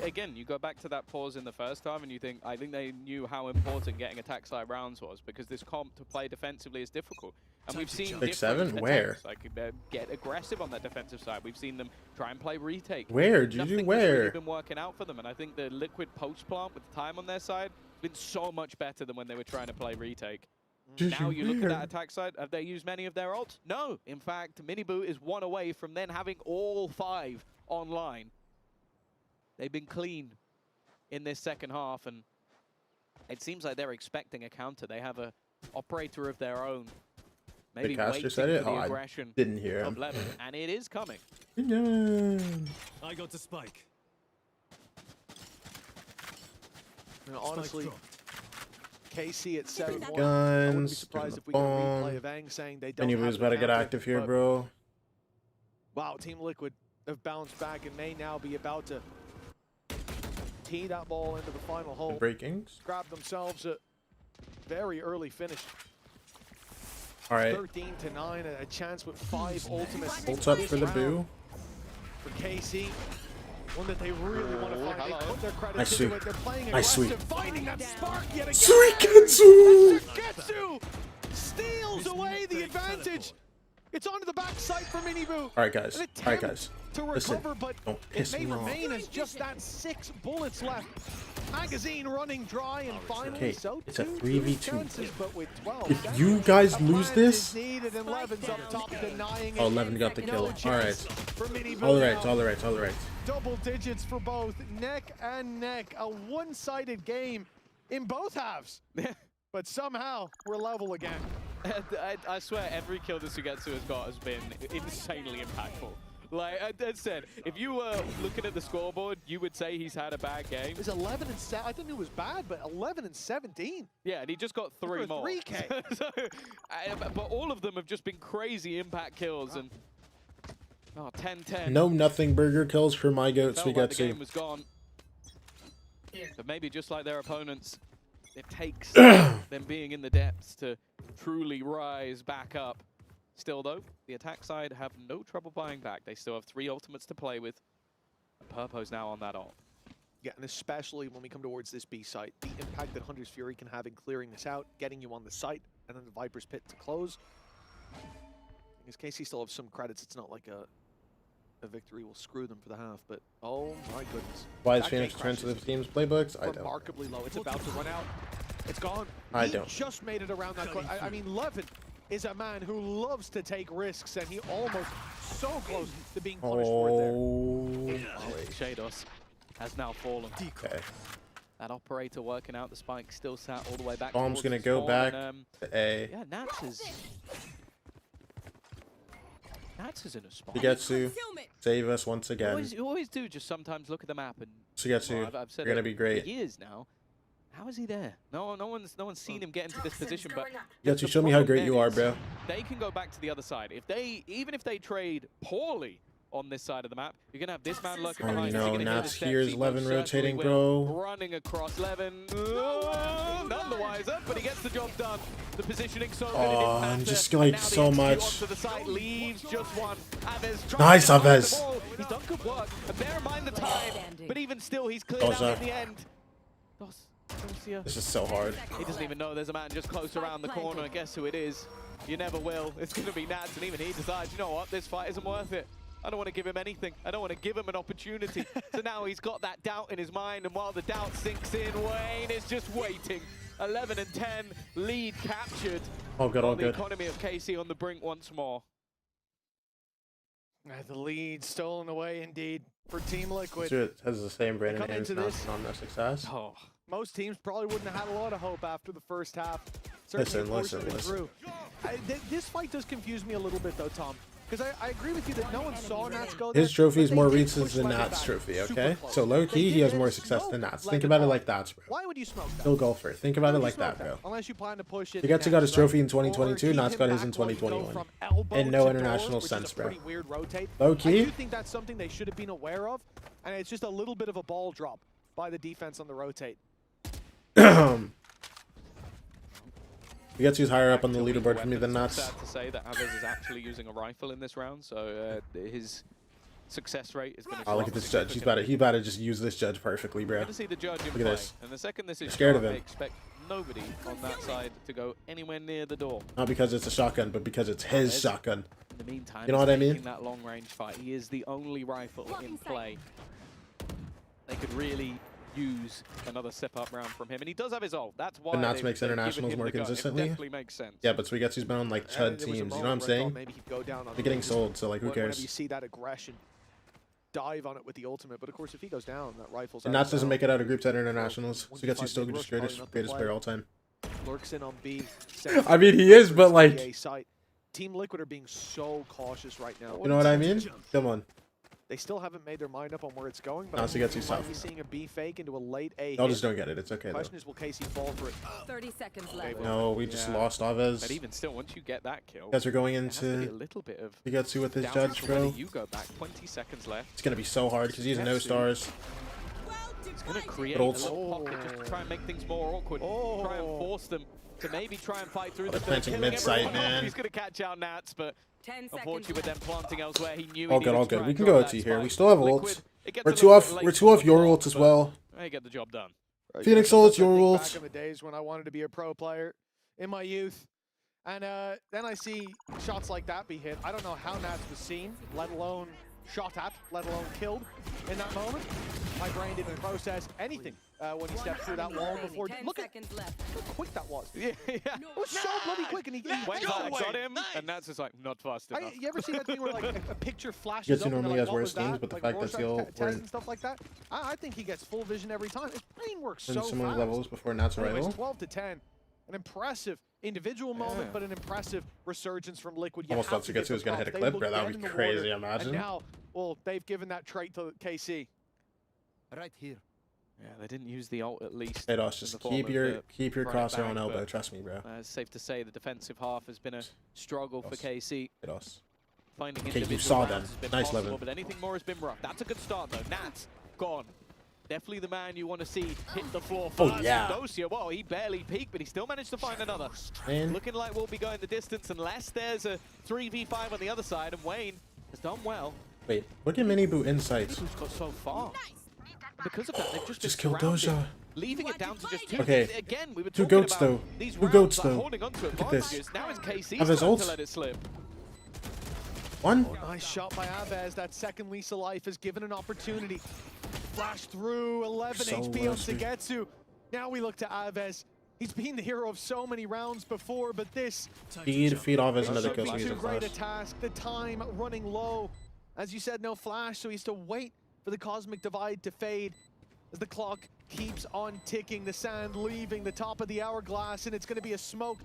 G: Again, you go back to that pause in the first time and you think, I think they knew how important getting attack side rounds was, because this comp to play defensively is difficult. And we've seen
A: 6-7? Where?
G: attempts, like get aggressive on that defensive side. We've seen them try and play retake.
A: Where, Juju?
G: Nothing has
A: Where?
G: really been working out for them, and I think the Liquid post plant with the time on their side has been so much better than when they were trying to play retake. Now you look at that attack side, have they used many of their ults? No. In fact, Miniboo is 1 away from then having all 5 online. They've been clean in this second half, and it seems like they're expecting a counter. They have a operator of their own. Maybe
A: caster
G: waiting
A: said it?
G: for the
A: Oh, I
G: aggression
A: didn't hear
G: of
A: him.
G: Levin, and it is coming.
K: I got the spike.
F: And honestly, KC at 7-1. I wouldn't be
A: Guns,
F: surprised if we
A: doing
F: get a
A: the
F: replay
A: bomb.
F: of Aang saying they don't
A: Anybody's
F: have the
A: about to get
F: counter,
A: active here,
F: but
A: bro.
F: wow, Team Liquid have bounced back and may now be about to tee that ball into the final hole.
A: Breakings.
F: Grab themselves a very early finish.
A: All right.
F: 13-9, a chance with 5 ultimates.
A: Ults up
F: this
A: for the
F: round
A: boo.
F: For KC. One that they really want to find. They put their credits
A: Nice
F: into
A: sweep.
F: it. They're playing
A: Nice
F: aggressive,
A: sweep.
F: finding that spark yet again.
A: Suiketsu!
F: Suiketsu steals away the advantage. It's onto the backside for Miniboo.
A: All right, guys.
F: An
A: All right,
F: attempt
A: guys.
F: to
A: Listen,
F: recover, but
A: don't
F: it
A: piss
F: may
A: me off.
F: remain as just that 6 bullets left. Magazine running dry, and finally,
A: Okay,
F: so
A: it's a
F: two
A: 3v2.
F: chances, but with 12.
A: If you guys lose
F: Advantage
A: this,
F: needed, and Levin's up top denying
A: oh,
F: it.
A: Levin got the
F: No
A: kill. All
F: chance
A: right.
F: for Miniboo
A: All right.
F: now.
A: All right. All right.
F: Double digits for both, neck and neck. A one-sided game in both halves. But somehow, we're level again.
G: I swear every kill that Sugetsu has got has been insanely impactful. Like I said, if you were looking at the scoreboard, you would say he's had a bad game.
F: It was 11 and 7. I didn't know it was bad, but 11 and 17.
G: Yeah, and he just got 3
F: For a
G: more.
F: 3K.
G: So, but all of them have just been crazy impact kills, and 10-10.
A: No nothing burger kills for my goat
G: Felt like the game
A: Suiketsu.
G: was gone. But maybe just like their opponents, it takes them being in the depths to truly rise back up. Still though, the attack side have no trouble buying back. They still have 3 ultimates to play with. Purpo's now on that ult.
F: Yeah, and especially when we come towards this B site, the impact that Hunter's Fury can have in clearing this out, getting you on the site, and then the Viper's Pit to close. Because KC still have some credits, it's not like a victory will screw them for the half, but oh my goodness.
A: Why is
F: That
A: Phoenix
F: gate
A: turn to the
F: crashes
A: team's playbooks? I don't.
F: remarkably low. It's about to run out. It's gone.
A: I
F: He
A: don't.
F: just made it around that corner. I mean, Levin is a man who loves to take risks, and he almost so close to being punished for it there.
A: Oh.
G: Shados has now fallen.
A: Okay.
G: That operator working out the spike still sat all the way back.
A: Bomb's
G: towards
A: gonna
G: the
A: go
G: spawn,
A: back
G: and,
A: to A.
G: yeah, Nats is in a spot.
A: Sugetsu, save us once again.
G: You always do just sometimes look at the map and
A: Sugetsu,
G: I've said
A: you're gonna
G: it
A: be great.
G: for years now. How is he there? No one's seen him get into this position. But
A: Sugetsu,
G: the
A: show me how
G: problem
A: great you
G: then
A: are,
G: is
A: bro.
G: They can go back to the other side. Even if they trade poorly on this side of the map, you're gonna have this man lurking
A: Oh
G: behind.
A: no,
G: You're gonna hear
A: Nats
G: the
A: here's
G: Sexy,
A: Levin
G: most certainly
A: rotating,
G: will.
A: bro.
G: Running across Levin. None the wiser, but he gets the job done. The positioning so good, it didn't
A: Oh,
G: matter.
A: I'm just
G: And
A: like
G: now the
A: so
G: XG
A: much.
G: onto the side, leaves just one. Aves trying
A: Nice,
G: to find
A: Aves.
G: the ball. He's done good work. And bear in mind the time, but even still, he's cleared
A: Dosa.
G: out in the end. Dosia.
A: This is so hard.
G: He doesn't even know there's a man just close around the corner. Guess who it is? You never will. It's going to be Nats, and even he decides, you know what, this fight isn't worth it. I don't want to give him anything. I don't want to give him an opportunity. So now he's got that doubt in his mind, and while the doubt sinks in, Wayne is just waiting. 11 and 10, lead captured.
A: All good, all
G: The
A: good.
G: economy of KC on the brink once more.
F: The lead stolen away indeed for Team Liquid.
A: It has the same brand
F: Come
A: names
F: into
A: now
F: this.
A: on their success.
F: Oh, most teams probably wouldn't have had a lot of hope after the first half. Certainly
A: Listen.
F: through. This fight does confuse me a little bit though, Tom. Because I agree with you that no one saw Nats go there.
A: His trophy is
F: but
A: more
F: they did
A: recent
F: push
A: than
F: Lemon
A: Nats'
F: back
A: trophy,
F: super
A: okay?
F: close.
A: So low
F: They
A: key, he
F: did
A: has more
F: and
A: success than
F: smoked
A: Nats.
F: like
A: Think
F: a
A: about it
F: dog.
A: like that, bro.
F: Why would you smoke that?
A: Still golfer. Think about
F: Why
A: it
F: would
A: like
F: you smoke
A: that, bro.
F: Unless you plan to push it.
A: He got his trophy in
F: Or
A: 2022,
F: keep
A: Nats
F: him
A: got his
F: back
A: in
F: while you go
A: 2021.
F: from elbow
A: And no
F: to
A: international
F: door, which is
A: sense,
F: a
A: bro.
F: pretty weird rotate.
A: Low
F: I
A: key.
F: do think that's something they should have been aware of, and it's just a little bit of a ball drop by the defense on the rotate.
A: He higher up on the
G: Actually,
A: leaderboard for me than
G: weapons,
A: Nats.
G: Sad to say that Aves is actually using a rifle in this round, so his success rate is going to
A: Oh, look at this judge. He's about to just use this judge perfectly, bro.
G: Good to see the judge in
A: Look
G: play.
A: at this.
G: And the second this is
A: Scared
G: shot,
A: of him.
G: I expect nobody on that side to go anywhere near the door.
A: Not because it's a shotgun, but because it's his shotgun.
G: In the meantime,
A: You know what I
G: he's
A: mean?
G: taking that long range fight. He is the only rifle in play. They could really use another step up round from him, and he does have his ult. That's why.
A: But Nats
G: they've
A: makes
G: given
A: internationals
G: him
A: more
G: the gun. It
A: consistently.
G: definitely makes sense.
A: Yeah, but Suigetsu's been on like chud teams. You know what I'm saying?
F: Maybe he'd go down on
A: They're getting
F: the-
A: sold, so like who
F: Whenever you
A: cares?
F: see that aggression, dive on it with the ultimate. But of course, if he goes down, that rifle's
A: And
F: out
A: Nats doesn't
F: now.
A: make it out of groups at internationals.
F: Well,
A: Suigetsu's still
F: 1v5
A: just
F: mid-rush, probably not the
A: greatest
F: play.
A: player all time.
F: Lurks in on B.
A: I mean, he is, but like,
F: CA site. Team Liquid are being so cautious right now.
A: you know what I mean? Come on.
F: They still haven't made their mind up on where it's going, but
A: No,
F: I think
A: Suigetsu's
F: we might
A: tough.
F: be seeing a B fake into a late A
A: Y'all
F: hit.
A: just don't get it. It's okay though.
F: Question is, will KC fall for it?
I: 30 seconds left.
A: No, we just
G: Yeah.
A: lost
G: But
A: Aves.
G: even still, once you get that kill,
A: You guys are going
G: there has to be a
A: into
G: little bit of
A: Suigetsu with his
G: doubt
A: judge,
G: as to whether
A: bro.
G: you go back. 20 seconds left.
A: It's gonna be so hard because he has no stars.
G: It's going to create a
A: But
G: little pocket just to try and make things more awkward. Try and force them to maybe try and fight through
A: they're
G: the
A: planting
G: killing
A: mid-site,
G: everyone off.
A: man.
G: He's going to catch out Nats, but
I: 10 seconds
G: unfortunately with them planting elsewhere, he knew
A: All
G: he
A: good,
G: needed
A: all
G: to
A: good.
G: try
A: We
G: and
A: can
G: drop
A: go
G: that
A: OT here. We
G: spike.
A: still have
G: Liquid,
A: ults.
G: it gets
A: We're
G: a
A: two
G: little
A: off.
G: bit
A: We're
G: late
A: two off
G: for
A: your
G: the
A: ult as
G: but
A: well.
G: They get the job done.
A: Phoenix ults, your
F: I think
A: ult.
F: Back in the days when I wanted to be a pro player in my youth, and then I see shots like that be hit. I don't know how Nats was seen, let alone shot at, let alone killed in that moment. My brain didn't process anything when he stepped through that wall before.
I: 10
F: Look at
I: seconds left.
F: how quick that was.
G: Yeah, yeah.
F: It was so bloody quick, and he
G: Went
F: hit
G: back,
F: it.
G: got him, and Nats is like, not fast enough.
F: You ever see that thing where like a picture flashes
A: Gets
F: up and
A: normally
F: they're
A: has
F: like, what
A: worse
F: was
A: games,
F: that?
A: but the
F: Like
A: fact that
F: Rorschach
A: he'll
F: test
A: weren't
F: and stuff like that. I think he gets full vision every time. His brain works
A: in
F: so
A: similar
F: fast.
A: levels before Nats
F: Anyways,
A: arrival.
F: 12 to 10. An impressive individual moment, but an impressive resurgence from Liquid. You
A: Almost
F: have
A: thought
F: to give
A: Suigetsu
F: them
A: was gonna hit a
F: props. They
A: clip,
F: looked
A: bro. That
F: dead
A: would
F: in
A: be
F: the
A: crazy,
F: water,
A: imagine.
F: And now, well, they've given that trait to KC.
K: Right here.
G: Yeah, they didn't use the ult at least.
A: Hey, Dos,
G: in
A: just
G: the form
A: keep
G: of
A: your
G: the right
A: crosshair
G: back,
A: on elbow.
G: but,
A: Trust me, bro.
G: it's safe to say the defensive half has been a struggle for
A: Dos.
G: KC.
A: Hey, Dos.
G: Finding
A: Okay, you
G: individual
A: saw
G: rounds
A: them.
G: has been
A: Nice,
G: possible,
A: Levin.
G: but anything more has been rough. That's a good start though. Nats gone. Definitely the man you want to see hit the floor
A: Oh,
G: first.
A: yeah.
G: Dosia, well, he barely peaked, but he still managed to find another.
A: Man.
G: Looking like we'll be going the distance unless there's a 3v5 on the other side, and Wayne has done well.
A: Wait, look at Mini Boot Insights.
G: Who's got so far? Because of that, they've just been
A: Killed
G: surrounded,
A: Doja.
G: leaving it down to just two.
A: Okay.
G: Again, we were
A: Two
G: talking
A: goats,
G: about
A: though.
G: these
A: Two
G: rounds,
A: goats,
G: like,
A: though.
G: holding on to
A: Look at this.
G: advantages. Now it's KC
A: Have his
G: starting
A: ult.
G: to let it slip.
A: One.
F: Nice shot by Aves. That second lease of life is given an opportunity. Flash through 11
A: So
F: HP on
A: rusty.
F: Suigetsu. Now we look to Aves. He's been the hero of so many rounds before, but this
A: Feed off as
F: it
A: another
F: should
A: kill
F: be
A: so he's
F: too
A: a
F: great
A: flash.
F: a task. The time running low. As you said, no flash, so he has to wait for the cosmic divide to fade. As the clock keeps on ticking, the sand leaving the top of the hourglass, and it's going to be a smoke.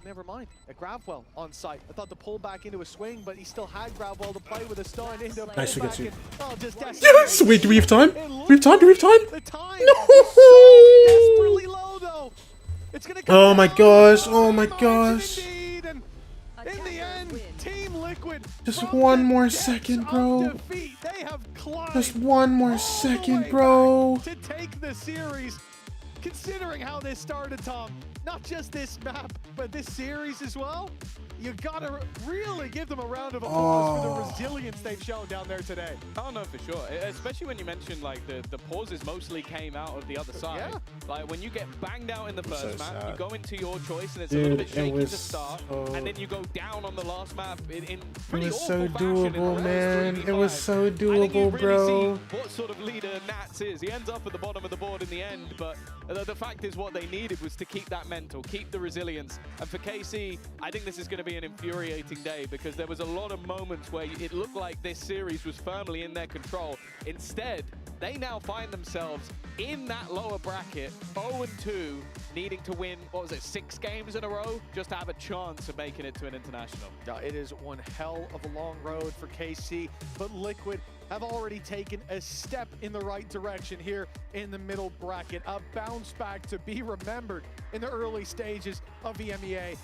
F: Never mind, a Gravwell on site. I thought to pull back into a swing, but he still had Gravwell to play with a stun into
A: Nice,
F: pull back
A: Suigetsu.
F: and- oh, just
A: Yes! Wait, do we have time?
F: It
A: Do we have time? Do we have time?
F: The time
A: No!
F: is so desperately low, though. It's gonna come
A: Oh my
F: down
A: gosh,
F: to
A: oh my
F: margin
A: gosh.
F: indeed, and in the end, Team Liquid.
A: Just
F: from
A: one
F: the
A: more
F: depths
A: second,
F: of
A: bro.
F: defeat, they have climbed
A: Just one more
F: all the
A: second,
F: way
A: bro.
F: back to take the series. Considering how this started, Tom, not just this map, but this series as well, you gotta really give them a round of applause for the resilience they've shown down there today.
G: Oh no, for sure. Especially when you mentioned like the pauses mostly came out of the other side.
F: Yeah.
G: Like when you get banged out in the
A: so
G: first map, you
A: sad.
G: go into your choice and it's
A: Dude,
G: a little bit
A: it
G: shaky
A: was
G: to start,
A: so-
G: and then you go down on the last map in
A: It
G: pretty
A: was so
G: awful fashion in the
A: doable,
G: last
A: man. It was
G: 3v5.
A: so
G: I think you
A: doable,
G: really
A: bro.
G: see what sort of leader Nats is. He ends up at the bottom of the board in the end, but the fact is what they needed was to keep that mental, keep the resilience. And for KC, I think this is going to be be an infuriating day because there was a lot of moments where it looked like this series was firmly in their control. Instead, they now find themselves in that lower bracket, 0-2, needing to win, what was it, 6 games in a row, just to have a chance of making it to an international.
F: Yeah, it is one hell of a long road for KC, but Liquid have already taken a step in the right direction here in the middle bracket. A bounce back to be remembered in the early stages of the EMEA,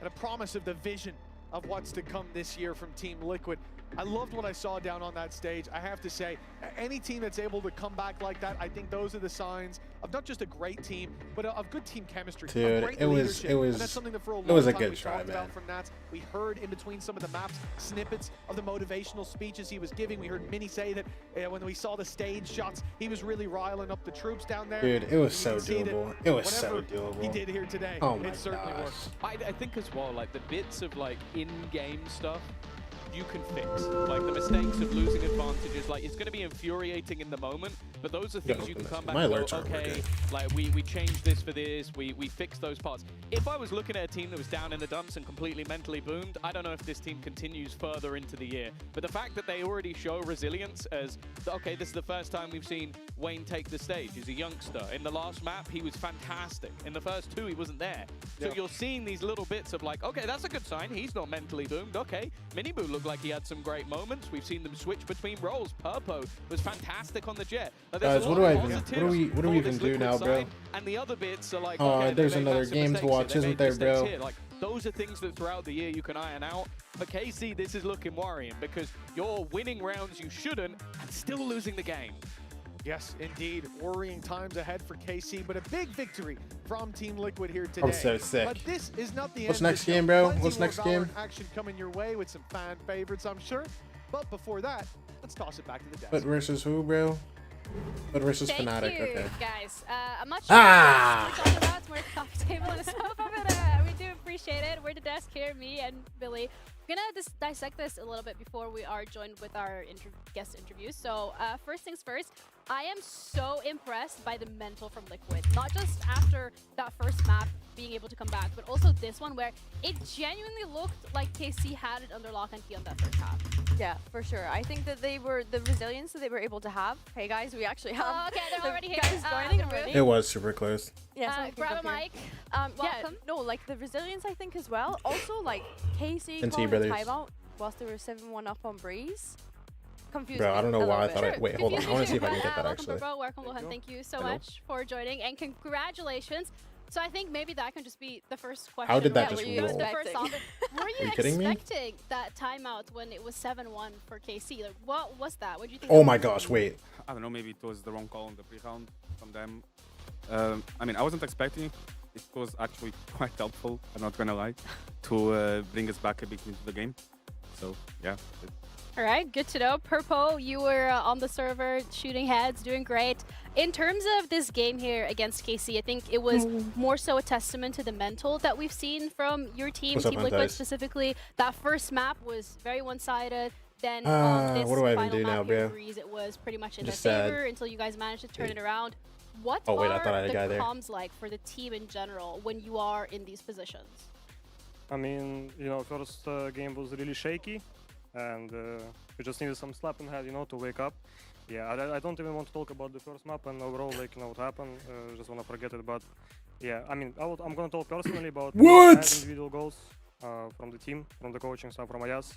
F: and a promise of the vision of what's to come this year from Team Liquid. I loved what I saw down on that stage. I have to say, any team that's able to come back like that, I think those are the signs of not just a great team, but of good team chemistry.
A: Dude,
F: great
A: it was
F: leadership. And that's something that for a long
A: a
F: time
A: good
F: we
A: try,
F: talked
A: man.
F: about from Nats. We heard in between some of the maps snippets of the motivational speeches he was giving. We heard Mini say that when we saw the stage shots, he was really riling up the troops down there.
A: Dude, it was
F: You
A: so
F: can see that
A: doable. It was so
F: whatever
A: doable.
F: he did here today,
A: Oh my
F: it certainly
A: gosh.
F: worked.
G: I think as well, like the bits of like in-game stuff, you can fix. Like the mistakes of losing advantages, like it's going to be infuriating in the moment, but those are things you can come back
A: My
G: and
A: alerts
G: go,
A: aren't
G: okay,
A: working.
G: like we changed this for this, we fixed those parts. If I was looking at a team that was down in the dumps and completely mentally boomed, I don't know if this team continues further into the year. But the fact that they already show resilience as, okay, this is the first time we've seen Wayne take the stage. He's a youngster. In the last map, he was fantastic. In the first 2, he wasn't there. So
F: Yeah.
G: you're seeing these little bits of like, okay, that's a good sign. He's not mentally doomed. Okay, Miniboo looked like he had some great moments. We've seen them switch between roles. Purpo was fantastic on the jet. Like, there's
A: Guys,
G: a
A: what
G: lot
A: do I
G: of
A: even-
G: positives
A: what do we
G: for
A: even
G: this
A: do
G: Liquid
A: now, bro?
G: side, and the other bits are like,
A: Oh,
G: okay,
A: there's
G: they made
A: another
G: massive
A: game to
G: mistakes
A: watch,
G: here, they
A: isn't
G: made
A: there,
G: mistakes
A: bro?
G: here. Like, those are things that throughout the year you can iron out. For KC, this is looking worrying because you're winning rounds you shouldn't and still losing the game.
F: Yes, indeed. Worrying times ahead for KC, but a big victory from Team Liquid here today.
A: I'm so sick.
F: But this is not the
A: What's
F: end of
A: next
F: the show.
A: game, bro?
F: Plenty
A: What's
F: more
A: next game?
F: Valorant action coming your way with some fan favorites, I'm sure. But before that, let's toss it back to the desk.
A: But versus who, bro? But versus
B: Thank
A: Fnatic,
B: you,
A: okay.
B: guys. I'm not sure
A: Ah!
B: what we're talking about. We're at the coffee table and stuff, but we do appreciate it. We're the desk here, me and Billy. We're gonna dissect this a little bit before we are joined with our guest interviews. So first things first, I am so impressed by the mental from Liquid. Not just after that first map being able to come back, but also this one where it genuinely looked like KC had it under lock and key on that first half.
D: Yeah, for sure. I think that they were the resilience that they were able to have. Hey guys, we actually have
B: Oh, okay, they're
D: the
B: already here.
D: guys
B: I'm
D: joining
B: gonna
D: already.
A: It was super close.
D: Yeah, so we can
B: grab a
D: come here.
B: mic.
D: Yeah,
B: Welcome.
D: no, like the resilience I think as well. Also, like KC
A: NT
D: calling a
A: brothers.
D: timeout whilst they were 7-1 up on Breeze. Confused
A: Bro,
D: me
A: I don't know
D: a
A: why I
D: little
A: thought
D: bit.
A: I... Wait, hold on. I want to see if I can get that,
B: Welcome,
A: actually.
B: Purple. Welcome, Lohan. Thank you so
A: Hello.
B: much for joining, and congratulations. So I think maybe that can just be the first question.
A: How did that
B: right?
A: just
B: Were you
A: roll?
B: the first on it? Were you
A: you kidding me?
B: expecting that timeout when it was 7-1 for KC? Like, what was that? What do you think?
A: Oh
B: that
A: my
B: was?
A: gosh, wait.
M: I don't know, maybe it was the wrong call in the pre-round from them. I mean, I wasn't expecting it. It was actually quite helpful, I'm not gonna lie, to bring us back a bit into the game. So, yeah.
B: All right, good to know. Purpo, you were on the server shooting heads, doing great. In terms of this game here against KC, I think it was more so a testament to the mental that we've seen from your team,
A: What's up,
B: Team Liquid
A: Antais?
B: specifically. That first map was very one-sided. Then this
A: what do I even
B: final
A: do
B: map
A: now,
B: here,
A: bro?
B: Breeze, it was pretty much in
A: Just
B: their
A: sad.
B: favor until you guys managed to turn it around. What
A: Oh, wait, I
B: are
A: thought I had a
B: the
A: guy there.
B: comms like for the team in general when you are in these positions?
N: I mean, you know, first game was really shaky, and we just needed some slap in the head, you know, to wake up. Yeah, I don't even want to talk about the first map and overall, like, you know, what happened. Just want to forget it, but yeah, I mean, I'm going to talk personally about individual goals from the team, from the coaching staff, from Ayas.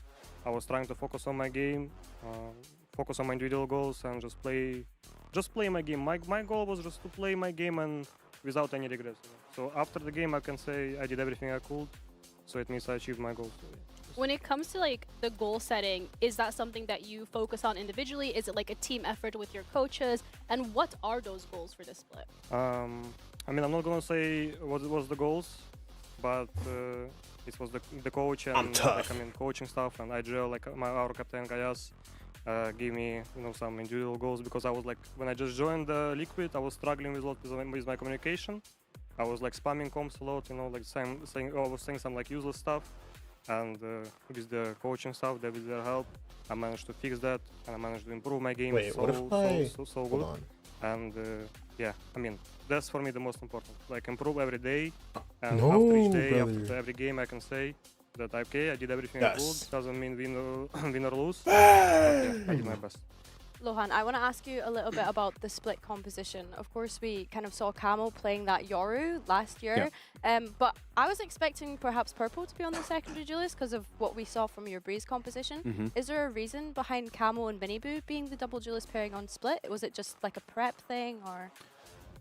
N: I was trying to focus on my game, focus on my individual goals, and just play my game. My goal was just to play my game and without any regrets. You know? So after the game, I can say I did everything I could. So it means I achieved my goal. So, yeah.
B: When it comes to like the goal setting, is that something that you focus on individually? Is it like a team effort with your coaches? And what are those goals for this split?
N: I mean, I'm not gonna say what was the goals, but it was the coach and like, I mean, coaching staff and IGL, like our captain Gayas, gave me, you know, some individual goals because I was like, when I just joined Liquid, I was struggling with a lot with my communication. I was like spamming comms a lot, you know, like I was saying some like useless stuff. And with the coaching staff, with their help, I managed to fix that, and I managed to improve my game.
A: Wait,
N: so
A: what if I...
N: so good. And yeah, I mean, that's for me the most important. Like improve every day, and after each day, after every game, I can say that okay, I did everything
A: Yes.
N: I could. Doesn't mean win or lose. But yeah, I did my best.
D: Lohan, I want to ask you a little bit about the split composition. Of course, we kind of saw Camo playing that Yoru last year, but I was expecting perhaps Purple to be on the secondary duelist because of what we saw from your Breeze composition. Is there a reason behind Camo and Miniboo being the double duelist pairing on split? Was it just like a prep thing, or?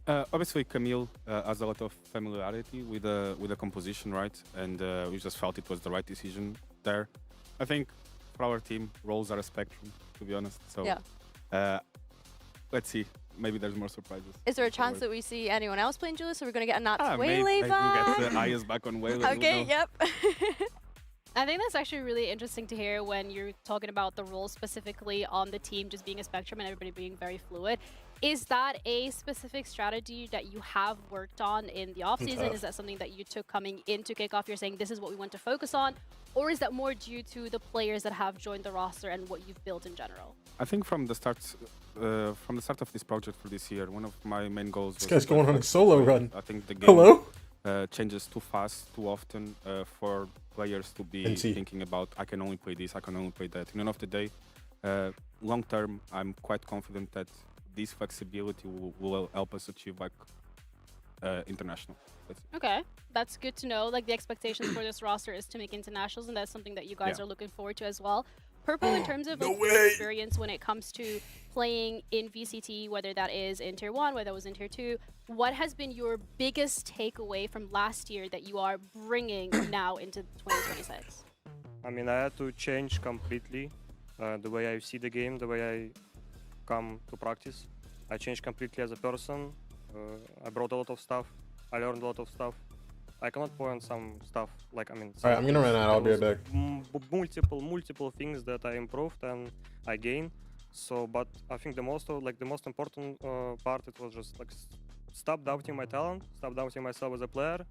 M: Obviously, Camille has a lot of familiarity with the composition, right? And we just felt it was the right decision there. I think for our team, roles are a spectrum, to be honest. So let's see. Maybe there's more surprises.
D: Is there a chance that we see anyone else playing duelist? Are we going to get a Nats Waylay
M: maybe
D: vibe?
M: we'll get Ayaz back on Waylay.
D: Okay, yep.
B: I think that's actually really interesting to hear when you're talking about the roles specifically on the team just being a spectrum and everybody being very fluid. Is that a specific strategy that you have worked on in the offseason? Is that something that you took coming into kickoff? You're saying this is what we want to focus on? Or is that more due to the players that have joined the roster and what you've built in general?
M: I think from the start of this project for this year, one of my main goals was...
A: This guy's going on a solo run.
M: I think the game changes too fast, too often for players to be thinking about, I can only play this, I can only play that. In the end of the day, long term, I'm quite confident that this flexibility will help us achieve like international.
B: Okay, that's good to know. Like the expectations for this roster is to make internationals, and that's something that you guys are looking forward to as well. Purple, in terms of your experience when it comes to playing in VCT, whether that is in Tier 1, whether that was in Tier 2, what has been your biggest takeaway from last year that you are bringing now into 2026?
N: I mean, I had to change completely the way I see the game, the way I come to practice. I changed completely as a person. I brought a lot of stuff. I learned a lot of stuff. I cannot point some stuff like, I mean...
A: Alright, I'm gonna run out, I'll be right back.
N: Multiple things that I improved and I gained. So, but I think the most important part, it was just like stop doubting my talent, stop doubting myself as a player,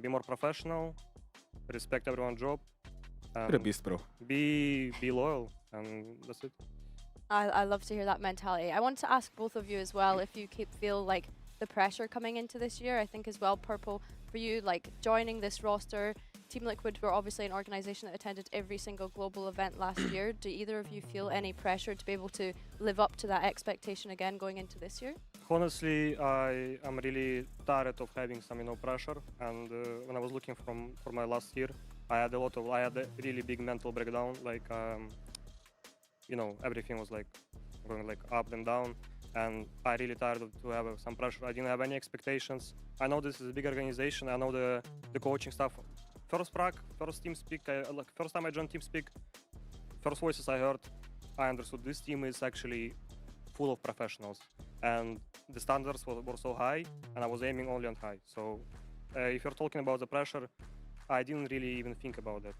N: be more professional, respect everyone's job.
M: You're a beast, bro.
N: Be loyal, and that's it.
D: I love to hear that mentality. I want to ask both of you as well if you feel like the pressure coming into this year. I think as well, Purple, for you, like joining this roster, Team Liquid were obviously an organization that attended every single global event last year. Do either of you feel any pressure to be able to live up to that expectation again going into this year?
N: Honestly, I am really tired of having some, pressure. And when I was looking for my last year, I had a really big mental breakdown. Like, everything was like going like up and down. And I really tired to have some pressure. I didn't have any expectations. I know this is a big organization. I know the coaching stuff. First TeamSpeak, first time I joined TeamSpeak, first voices I heard, I understood this team is actually full of professionals. And the standards were so high, and I was aiming only on high. So if you're talking about the pressure, I didn't really even think about that.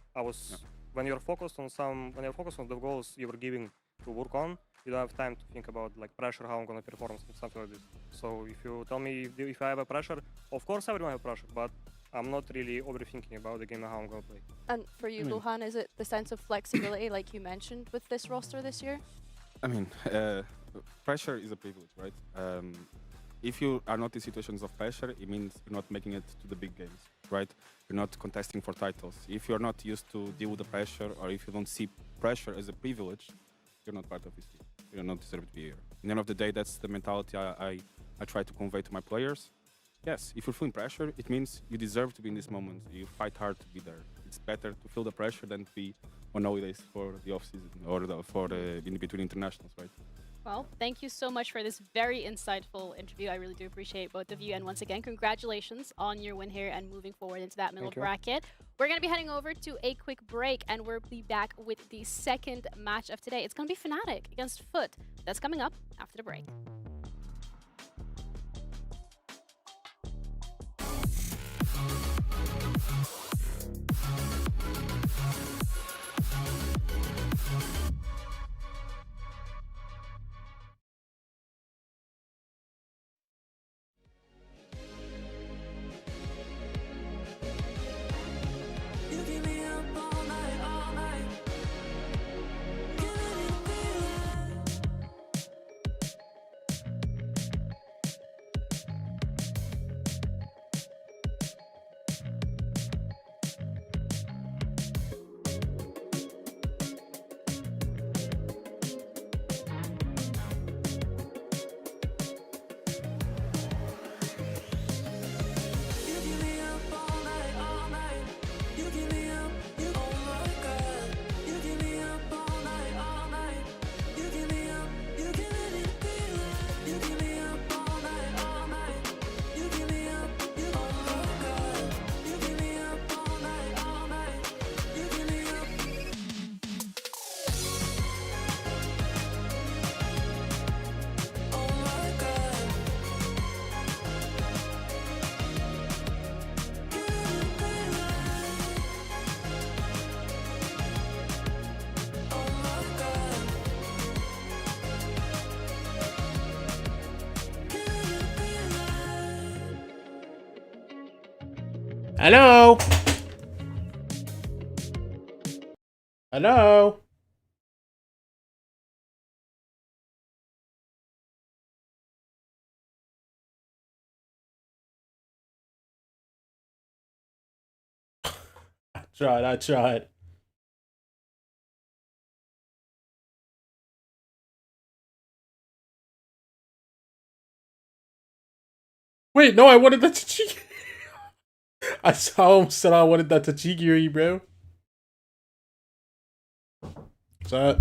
N: When you're focused on the goals you were giving to work on, you don't have time to think about like pressure, how I'm gonna perform, something like this. So if you tell me if I have a pressure, of course everyone has pressure, but I'm not really overthinking about the game and how I'm gonna play.
D: And for you, Lohan, is it the sense of flexibility like you mentioned with this roster this year?
M: I mean, pressure is a privilege, right? If you are not in situations of pressure, it means you're not making it to the big games, right? You're not contesting for titles. If you're not used to deal with the pressure, or if you don't see pressure as a privilege, you're not part of this team. You do not deserve to be here. At the end of the day, that's the mentality I try to convey to my players. Yes, if you're feeling pressure, it means you deserve to be in this moment. You fight hard to be there. It's better to feel the pressure than to be on holidays for the off-season or for the in between internationals, right?
B: Well, thank you so much for this very insightful interview. I really do appreciate both of you. And once again, congratulations on your win here and moving forward into that middle bracket. We're going to be heading over to a quick break, and we'll be back with the second match of today. It's going to be Fnatic against Foot. That's coming up after the break.
A: Hello? Hello? I tried. Wait, no, I wanted that Tachiki. I almost said I wanted that Tachiki, bro. What's that?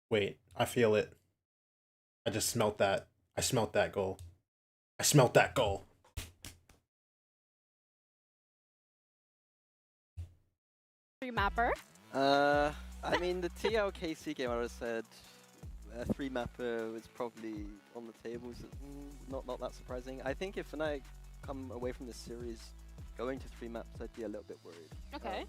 A: Wait, I feel it. I just smelt that. I smelt that goal. I smelt that goal.
B: Mapper.
C: I mean, the TLKC game, I would have said a 3-mapper was probably on the table. So, not that surprising. I think if Fnatic come away from this series going to 3 maps, I'd be a little bit worried.
B: Okay.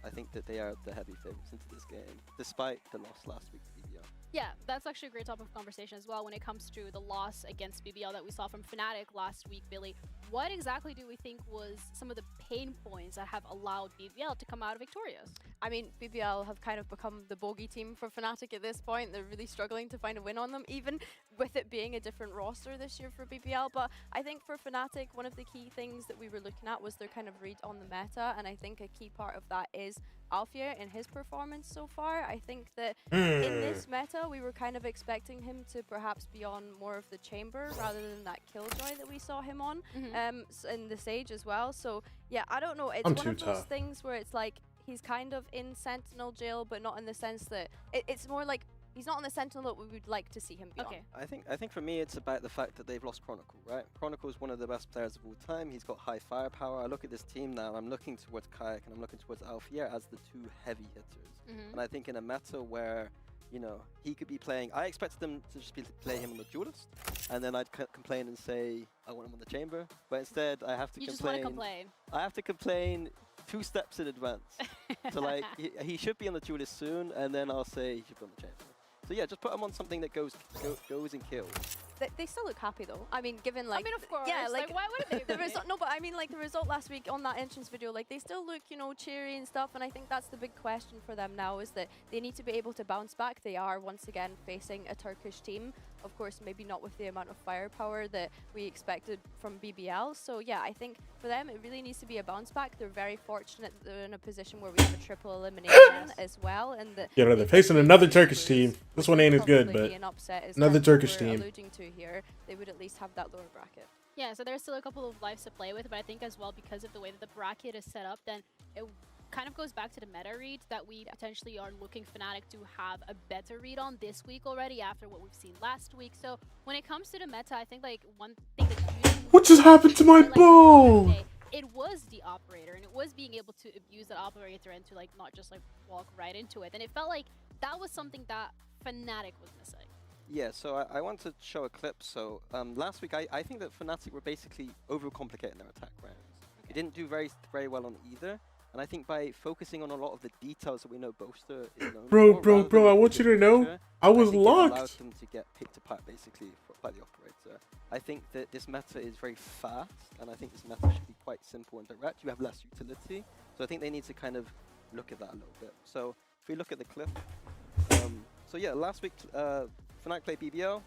C: I think that they are the heavy favorites into this game, despite the loss last week to BBL.
B: Yeah, that's actually a great topic of conversation as well when it comes to the loss against BBL that we saw from Fnatic last week, Billy. What exactly do we think was some of the pain points that have allowed BBL to come out victorious?
D: I mean, BBL have kind of become the bogey team for Fnatic at this point. They're really struggling to find a win on them, even with it being a different roster this year for BBL. But I think for Fnatic, one of the key things that we were looking at was their kind of read on the meta, and I think a key part of that is Alfia and his performance so far. I think that in this meta, we were kind of expecting him to perhaps be on more of the chamber rather than that Killjoy that we saw him on in the Sage as well. So yeah, I don't know. It's one of those things where it's like he's kind of in Sentinel jail, but not in the sense that it's more like he's not on the Sentinel that we would like to see him be on.
C: I think for me it's about the fact that they've lost Chronicle, right? Chronicle is one of the best players of all time. He's got high firepower. I look at this team now and I'm looking towards Kayak and I'm looking towards Alfia as the two heavy hitters. And I think in a meta where, you know, he could be playing, I expected them to just play him on the Duelist, and then I'd complain and say I want him on the Chamber, but instead I have to
B: You
C: complain.
B: just want to complain.
C: I have to complain 2 steps in advance. So like, he should be on the Duelist soon, and then I'll say he should be on the Chamber. So yeah, just put him on something that goes and kills.
D: They still look happy though. I mean, given like,
B: I mean, of course.
D: yeah, like
B: why wouldn't they?
D: the result. No, but I mean, like the result last week on that entrance video, like they still look, you know, cheery and stuff. And I think that's the big question for them now is that they need to be able to bounce back. They are once again facing a Turkish team. Of course, maybe not with the amount of firepower that we expected from BBL. So yeah, I think for them it really needs to be a bounce back. They're very fortunate that they're in a position where we have a triple elimination as well, and that
A: Yeah, they're facing another Turkish team. This one ain't as good, but
D: an upset is
A: another
D: kind of
A: Turkish
D: what we're
A: team.
D: alluding to here. They would at least have that lower bracket.
B: Yeah, so there's still a couple of lives to play with, but I think as well because of the way that the bracket is set up, then it kind of goes back to the meta read that we potentially are looking Fnatic to have a better read on this week already after what we've seen last week. So when it comes to the meta, I think like one thing that
A: what just happened to my ball?
B: It was the operator, and it was being able to abuse that operator and to like not just like walk right into it. And it felt like that was something that Fnatic was missing.
C: Yeah, so I want to show a clip. So last week, I think that Fnatic were basically overcomplicating their attack rounds. They didn't do very well on either. And I think by focusing on a lot of the details that we know Boaster is known for,
A: Bro, I want you to know, I was locked.
C: It allowed them to get picked apart basically by the operator. I think that this meta is very fast, and I think this meta should be quite simple and direct. You have less utility, so I think they need to kind of look at that a little bit. So if we look at the clip, so yeah, last week Fnatic played BBL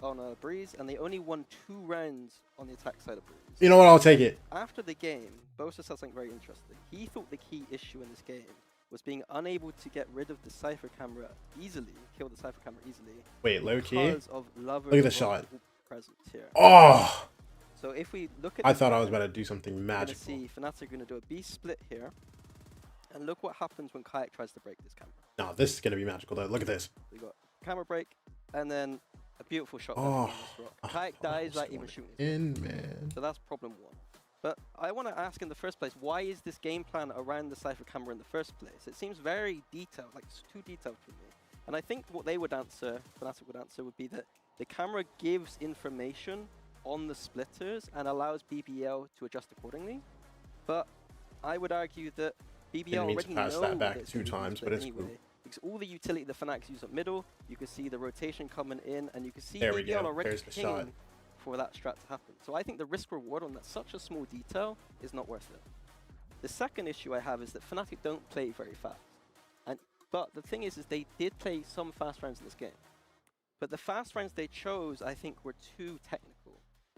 C: on a Breeze, and they only won 2 rounds on the attack side of Breeze.
A: You know what? I'll take it.
C: After the game, Boaster said something very interesting. He thought the key issue in this game was being unable to get rid of the Cypher camera easily, kill the Cypher camera easily.
A: Wait, low key?
C: Because of Lover's
A: Look at the shot.
C: presence here.
A: Oh!
C: So if we look at
A: I thought I was about to do something magical.
C: We're going to see Fnatic are going to do a B split here. And look what happens when Kayak tries to break this camera.
A: Now this is gonna be magical though. Look at this.
C: We got camera break, and then a beautiful shot.
A: Oh,
C: Kayak dies without even shooting his
A: in, man.
C: So that's problem one. But I want to ask in the first place, why is this game plan around the Cypher camera in the first place? It seems very detailed, like it's too detailed for me. And I think what they would answer, Fnatic would answer, would be that the camera gives information on the splitters and allows BBL to adjust accordingly. But I would argue that BBL already
A: pass
C: know
A: that back
C: it's
A: 2
C: gonna be
A: times,
C: split
A: but it's
C: anyway.
A: cool.
C: Because all the utility the Fnatic use up middle, you can see the rotation coming in, and you can see
A: There we
C: BBL
A: go.
C: already
A: There's the shot.
C: pinging for that strat to happen. So I think the risk reward on that such a small detail is not worth it. The second issue I have is that Fnatic don't play very fast. But the thing is they did play some fast rounds in this game. But the fast rounds they chose, I think, were too technical.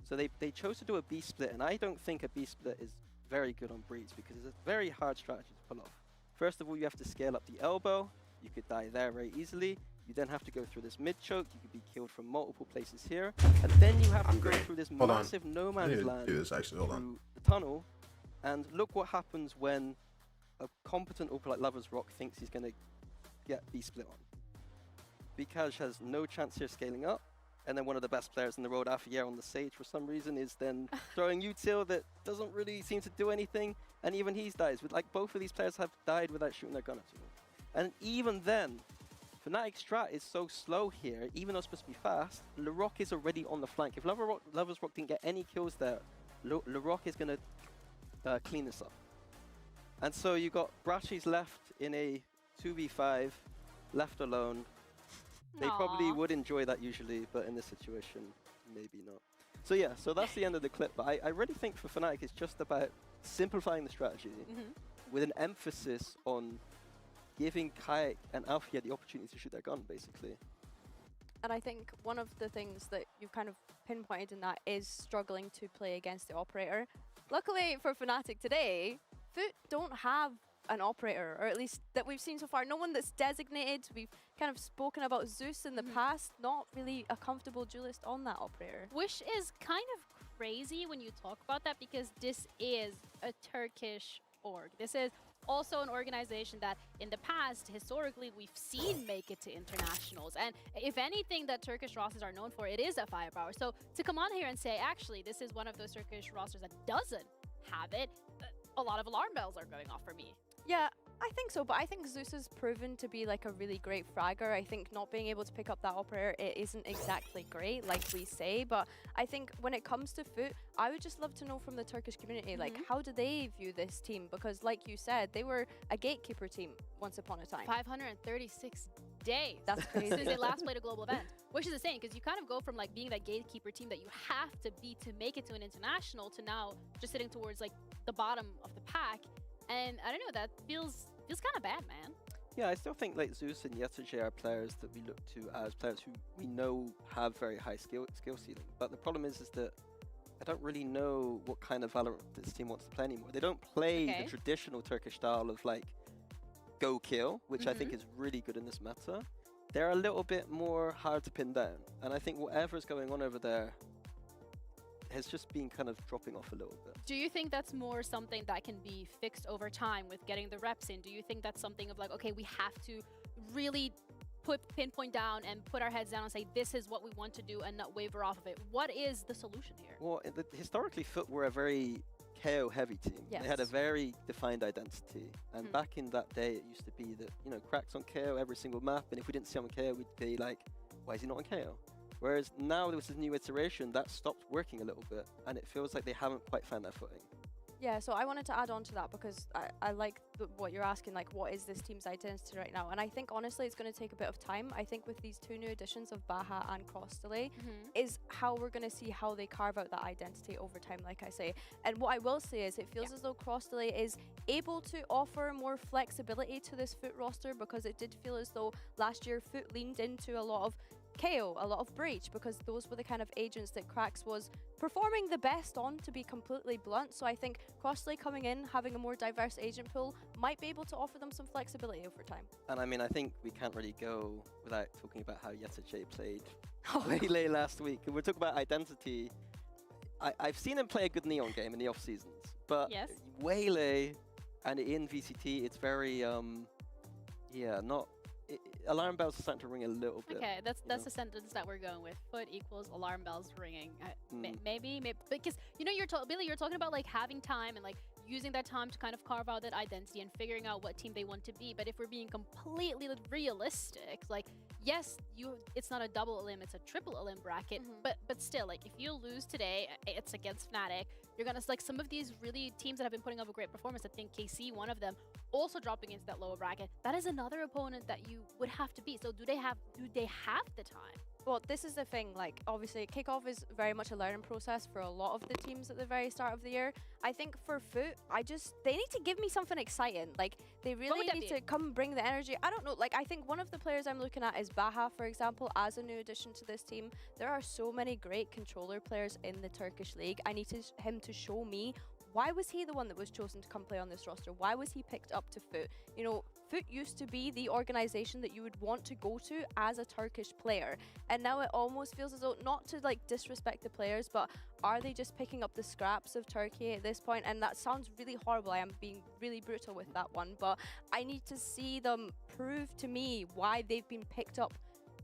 C: So they chose to do a B split, and I don't think a B split is very good on Breeze because it's a very hard strategy to pull off. First of all, you have to scale up the elbow. You could die there very easily. You then have to go through this mid choke. You could be killed from multiple places here. And then you have to go through this massive no man's land
A: do this actually. Hold on.
C: through the tunnel. And look what happens when a competent Orca like Lover's Rock thinks he's going to get B split on. Bikaj has no chance here scaling up. And then one of the best players in the world, Afier on the Sage, for some reason, is then throwing util that doesn't really seem to do anything. And even he dies. With like both of these players have died without shooting their gun at all. And even then, Fnatic strat is so slow here, even though it's supposed to be fast, Larocque is already on the flank. If Lover's Rock didn't get any kills there, Larocque is going to clean this up. And so you got Brashi's left in a 2v5, left alone. They probably would enjoy that usually, but in this situation, maybe not. So yeah, so that's the end of the clip. But I really think for Fnatic, it's just about simplifying the strategy with an emphasis on giving Kayak and Alfia the opportunity to shoot their gun, basically.
D: And I think one of the things that you've kind of pinpointed in that is struggling to play against the operator. Luckily for Fnatic today, Foot don't have an operator, or at least that we've seen so far. No one that's designated. We've kind of spoken about Zeus in the past, not really a comfortable duelist on that operator.
B: Which is kind of crazy when you talk about that, because this is a Turkish org. This is also an organization that in the past, historically, we've seen make it to internationals. And if anything that Turkish rosters are known for, it is a firepower. So to come on here and say, actually, this is one of those Turkish rosters that doesn't have it, a lot of alarm bells are going off for me.
D: Yeah, I think so, but I think Zeus has proven to be like a really great fragger. I think not being able to pick up that operator, it isn't exactly great, like we say, but I think when it comes to Foot, I would just love to know from the Turkish community, like, how do they view this team? Because like you said, they were a gatekeeper team once upon a time.
B: 536 days.
D: That's crazy.
B: Since they last played a global event, which is insane, because you kind of go from like being that gatekeeper team that you have to be to make it to an international to now just sitting towards like the bottom of the pack. And I don't know, that feels kind of bad, man.
C: Yeah, I still think like Zeus and Yetsuji are players that we look to as players who we know have very high skill ceiling. But the problem is that I don't really know what kind of Valorant this team wants to play anymore. They don't play the traditional Turkish style of like go kill, which I think is really good in this meta. They're a little bit more hard to pin down. And I think whatever's going on over there has just been kind of dropping off a little bit.
B: Do you think that's more something that can be fixed over time with getting the reps in? Do you think that's something of like, okay, we have to really pinpoint down and put our heads down and say, this is what we want to do and not waver off of it? What is the solution here?
C: Well, historically, Foot were a very KO heavy team.
B: Yes.
C: They had a very defined identity. And back in that day, it used to be that, you know, Cracks on KO every single map. And if we didn't see him on KO, we'd be like, why is he not on KO? Whereas now there was this new iteration that stopped working a little bit, and it feels like they haven't quite found their footing.
D: Yeah, so I wanted to add on to that because I like what you're asking, like what is this team's identity right now? And I think honestly it's going to take a bit of time. I think with these two new additions of Baha and Cross Delay is how we're going to see how they carve out that identity over time, like I say. And what I will say is it feels as though Cross Delay is able to offer more flexibility to this Foot roster, because it did feel as though last year Foot leaned into a lot of KO, a lot of Breach, because those were the kind of agents that Cracks was performing the best on, to be completely blunt. So I think Crossley coming in, having a more diverse agent pool, might be able to offer them some flexibility over time.
C: And I mean, I think we can't really go without talking about how Yetsuji played Waylay last week. And we're talking about identity. I've seen him play a good Neon game in the off seasons, but Waylay And in VCT, it's very, yeah, not... alarm bells are starting to ring a little bit.
B: Okay, that's the sentence that we're going with. Foot equals alarm bells ringing. Maybe, because you know, Billy, you're talking about like having time and like using that time to kind of carve out that identity and figuring out what team they want to be. But if we're being completely realistic, like yes, it's not a double elim, it's a triple elim bracket. But still, like if you lose today, it's against Fnatic. You're gonna like some of these really teams that have been putting up a great performance. I think KC, one of them, also dropping into that lower bracket. That is another opponent that you would have to beat. So do they have the time?
D: Well, this is the thing, like, obviously, kickoff is very much a learning process for a lot of the teams at the very start of the year. I think for Foot, they need to give me something exciting. Like, they really need to come bring the energy. I don't know, like, I think one of the players I'm looking at is Baha, for example, as a new addition to this team. There are so many great controller players in the Turkish league. I need him to show me, why was he the one that was chosen to come play on this roster? Why was he picked up to Foot? You know, Foot used to be the organization that you would want to go to as a Turkish player. And now it almost feels as though, not to like disrespect the players, but are they just picking up the scraps of Turkey at this point? And that sounds really horrible. I am being really brutal with that one, but I need to see them prove to me why they've been picked up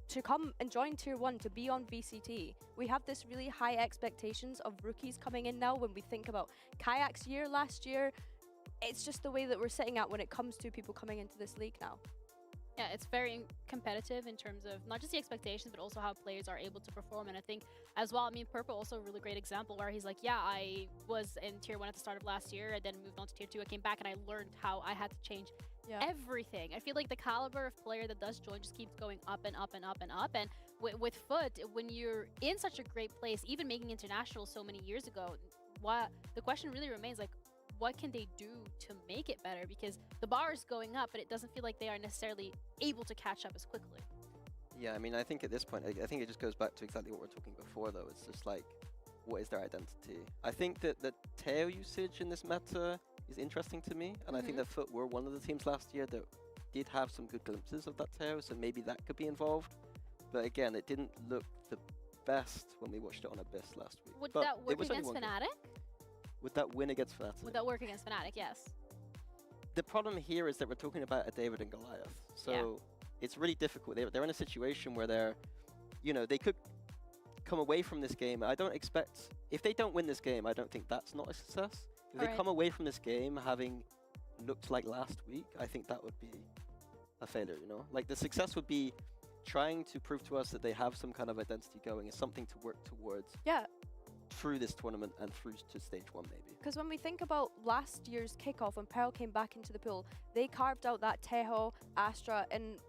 D: to come and join Tier 1, to be on VCT. We have this really high expectations of rookies coming in now. When we think about Kayak's year last year, it's just the way that we're sitting at when it comes to people coming into this league now.
B: Yeah, it's very competitive in terms of not just the expectations, but also how players are able to perform. And I think as well, I mean, Purple also a really great example where he's like, yeah, I was in Tier 1 at the start of last year, and then moved on to Tier 2. I came back and I learned how I had to change everything. I feel like the caliber of player that does join just keeps going up and up and up and up. And with Foot, when you're in such a great place, even making international so many years ago, the question really remains, like, what can they do to make it better? Because the bar is going up, but it doesn't feel like they are necessarily able to catch up as quickly.
C: Yeah, I mean, I think at this point, I think it just goes back to exactly what we were talking before, though. It's just like, what is their identity? I think that the Teo usage in this meta is interesting to me, and I think that Foot were one of the teams last year that did have some good glimpses of that Teo, so maybe that could be involved. But again, it didn't look the best when we watched it on Abyss last week.
B: Would that work against Fnatic?
C: Would that win against Fnatic?
B: Would that work against Fnatic? Yes.
C: The problem here is that we're talking about a David and Goliath. So it's really difficult. They're in a situation where they're, you know, they could come away from this game. I don't expect, if they don't win this game, I don't think that's not a success. If they come away from this game having looked like last week, I think that would be a failure, you know? Like, the success would be trying to prove to us that they have some kind of identity going, is something to work towards.
D: Yeah.
C: Through this tournament and through to stage 1, maybe.
D: Because when we think about last year's kickoff, when Pearl came back into the pool, they carved out that Teho, Astra, and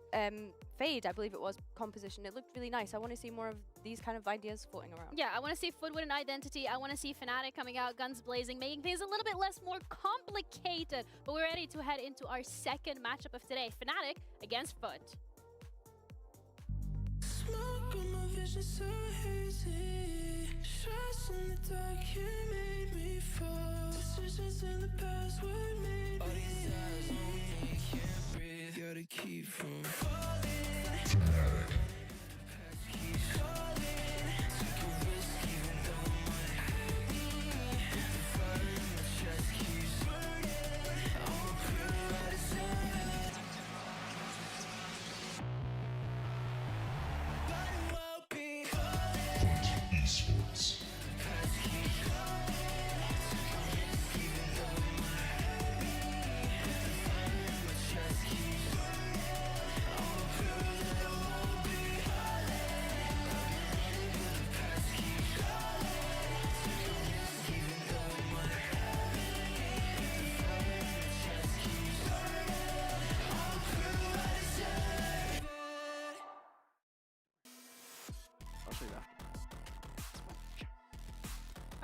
D: Fade, I believe it was, composition. It looked really nice. I want to see more of these kind of ideas floating around.
B: Yeah, I want to see Foot with an identity. I want to see Fnatic coming out, guns blazing, making things a little bit more complicated. But we're ready to head into our second matchup of today. Fnatic against Foot.
O: Smoke on my vision so hazy. Shots in the dark, you made me fall. Decisions in the past were made all these eyes on me, can't breathe. Gotta keep from falling. Past keeps calling. Took a risk even though my head the fire in my chest keeps burning. I'ma prove I deserve. But it won't be calling. Esports.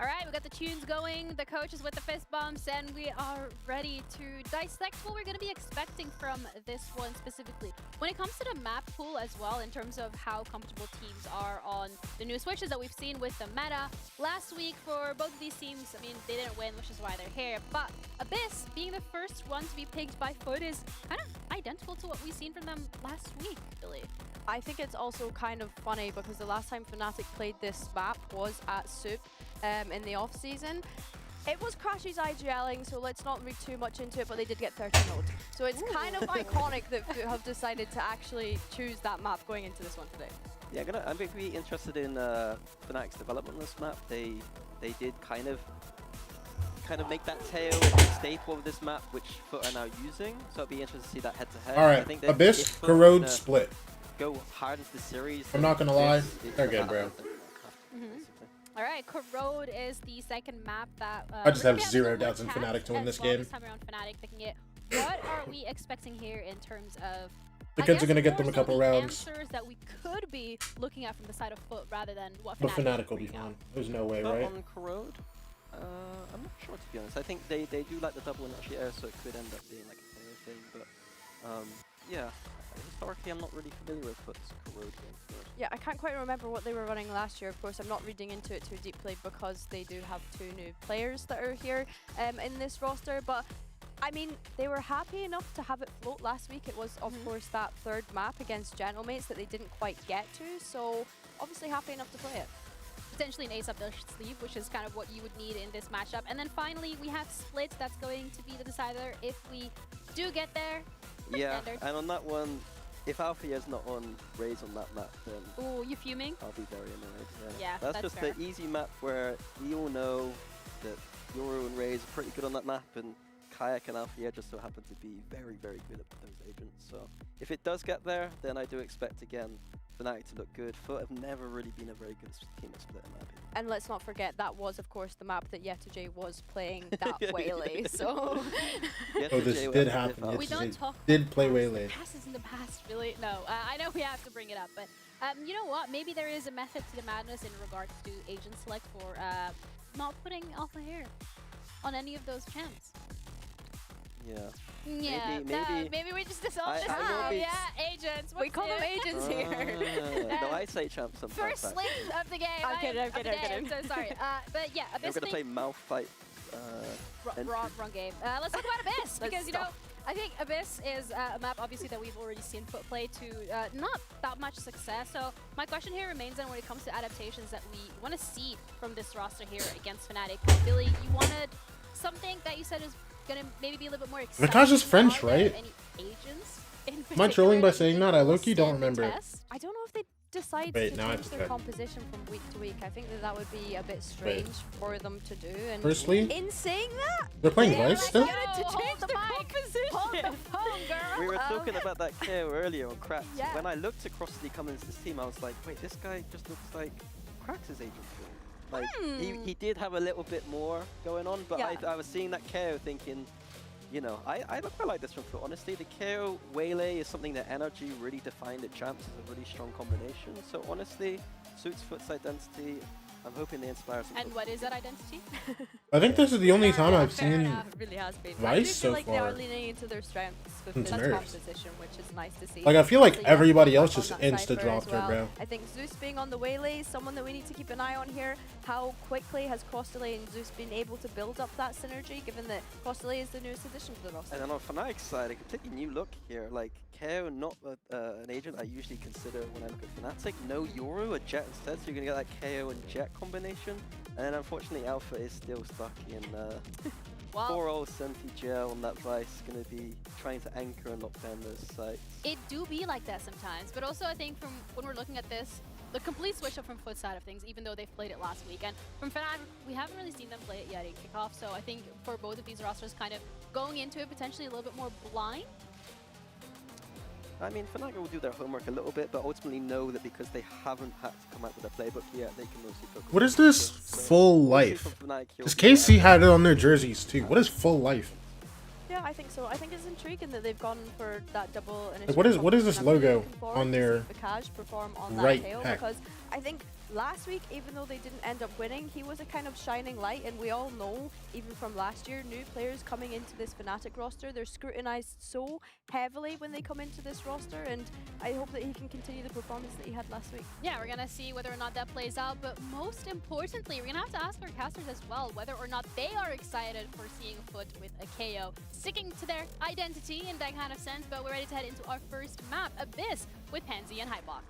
B: All right, we got the tunes going, the coaches with the fist bumps, and we are ready to dissect what we're going to be expecting from this one specifically. When it comes to the map pool as well, in terms of how comfortable teams are on the new switches that we've seen with the meta, last week for both of these teams, I mean, they didn't win, which is why they're here, but Abyss being the first one to be picked by Foot is kind of identical to what we've seen from them last week, Billy.
D: I think it's also kind of funny because the last time Fnatic played this map was at SUP in the off-season. It was Crashy's IGLing, so let's not read too much into it, but they did get 13-0. So it's kind of iconic that Foot have decided to actually choose that map going into this one today.
C: Yeah, I'm going to be interested in Fnatic's development on this map. They did kind of make that tail a staple of this map, which Foot are now using. So it'll be interesting to see that head-to-head.
A: All right,
C: I think
A: Abyss, Corrode, split.
C: Go hard into the series.
A: I'm not gonna lie, they're good, bro.
B: All right, Corrode is the second map that.
A: I just have
B: we're gonna
A: 0
B: have
A: doubts in
B: Cats
A: Fnatic to win
B: as
A: this
B: well
A: game.
B: This time around, Fnatic picking it. What are we expecting here in terms of?
A: The
B: I
A: kids are
B: guess
A: gonna get
B: more
A: them a
B: so
A: couple
B: the
A: rounds.
B: Answers that we could be looking at from the side of Foot rather than what
A: But
B: Fnatic
A: Fnatic will be fine. There's no way,
C: Not
A: right?
C: on Corrode? I'm not sure, to be honest. I think they do like the double inertia air, so it could end up being like a player thing. But yeah, historically I'm not really familiar with Foot's Corrode game.
D: Yeah, I can't quite remember what they were running last year. Of course, I'm not reading into it too deeply because they do have 2 new players that are here in this roster. But I mean, they were happy enough to have it float last week. It was, of course, that 3rd map against Gentlemates that they didn't quite get to. So obviously happy enough to play it.
B: Potentially an ace up their sleeve, which is kind of what you would need in this matchup. And then finally, we have Split. That's going to be the decider if we do get there.
C: Yeah,
B: Standard.
C: and on that one, if Alpha's not on Raze on that map, then
B: Ooh, you fuming?
C: I'll be very annoyed.
B: Yeah,
C: that's
B: that's
C: just
B: fair.
C: the easy map where we all know that Yoru and Raze are pretty good on that map, and Kayak and Alpha just so happen to be very, very good at those agents. So if it does get there, then I do expect again Fnatic to look good. Foot have never really been a very good team at Split in my opinion.
D: And let's not forget, that was, of course, the map that Yetajay was playing that Waylay, so...
A: Oh, this did happen.
B: We don't talk
A: did play Waylay.
B: passes in the past, really. No, I know we have to bring it up, but you know what? Maybe there is a method to the madness in regards to agent select for not putting Alpha here on any of those champs.
C: Yeah.
B: Yeah, maybe we just dissolve this
C: I will
B: now.
C: be-
B: Yeah, agents.
D: We call them agents here.
C: No, I say champs sometimes.
B: First slate of the game.
D: I'm kidding, I'm kidding, I'm kidding.
B: I'm so sorry. But yeah,
C: I'm
B: Abyss.
C: gonna play mouth fight.
B: Wrong game. Let's talk about Abyss because you know I think Abyss is a map obviously that we've already seen Foot play to not that much success. So my question here remains then when it comes to adaptations that we want to see from this roster here against Fnatic. Billy, you wanted something that you said is gonna maybe be a little bit more exciting.
A: Vikash is French,
B: Are there
A: right?
B: Any agents in
A: Am I trolling by
B: particular
A: saying that? I low-key don't remember.
D: I don't know if they decide
A: Wait,
D: to
A: now I have
D: change
A: to
D: their
A: check.
D: composition from week to week. I think that would be a bit strange for them to do. And
A: Firstly,
D: in saying that,
A: they're playing
D: they're
A: Vice still?
D: like, to change the composition.
B: Hold the phone, girl.
C: We were talking about that KO earlier on Krax.
D: Yeah.
C: When I looked across the coming into this team, I was like, wait, this guy just looks like Krax's agent. Like, he did have a little bit more going on, but
D: Yeah.
C: I was seeing that KO thinking, you know, I look quite like this from Foot. Honestly, the KO Waylay is something that Energy really defined at Champs as a really strong combination. So honestly, suits Foot's identity. I'm hoping they inspire some.
B: And what is that identity?
A: I think this is the only time I've
D: Fair
A: seen
D: enough, it really has been. I do
A: Vice
D: feel
A: so
D: like they are
A: far.
D: leaning into their strengths with
A: Since
D: this
A: Nerfs.
D: composition, which is nice to see.
A: Like, I feel like
D: So,
A: everybody else
D: on
A: just
D: that
A: insta
D: Cypher
A: dropped
D: as
A: her,
D: well.
A: bro.
D: I think Zeus being on the Waylay is someone that we need to keep an eye on here. How quickly has Costelay and Zeus been able to build up that synergy, given that Costelay is the newest addition to the roster?
C: And then on Fnatic's side, a completely new look here. Like, KO, not an agent I usually consider when I look at Fnatic. No Yoru, a Jet instead, so you're going to get that KO and Jet combination. And then unfortunately, Alpha is still stuck in poor old Senti Gel on that Vice, going to be trying to anchor and lock down those sites.
B: It do be like that sometimes, but also I think from when we're looking at this, the complete switch up from Foot side of things, even though they've played it last week. And from Fnatic, we haven't really seen them play it yet in kickoff, so I think for both of these rosters kind of going into it potentially a little bit more blind.
C: I mean, Fnatic will do their homework a little bit, but ultimately know that because they haven't had to come out with a playbook yet, they can mostly focus
A: What
C: on
A: is this
C: this. So
A: full
C: we'll see
A: life?
C: from Fnatic, he'll
A: Because
C: be
A: KC had it on their jerseys too. What is full life?
D: Yeah, I think so. I think it's intriguing that they've gone for that double initiative.
A: What is this
D: competition. I'm really
A: logo
D: looking forward
A: on
D: to
A: their
D: seeing Vikash perform on
A: right
D: that KO
A: pack?
D: because I think last week, even though they didn't end up winning, he was a kind of shining light, and we all know, even from last year, new players coming into this Fnatic roster, they're scrutinized so heavily when they come into this roster, and I hope that he can continue the performance that he had last week.
B: Yeah, we're going to see whether or not that plays out, but most importantly, we're going to have to ask our casters as well whether or not they are excited for seeing Foot with a KO, sticking to their identity in that kind of sense, but we're ready to head into our first map, Abyss, with Pansy and Hypeblock.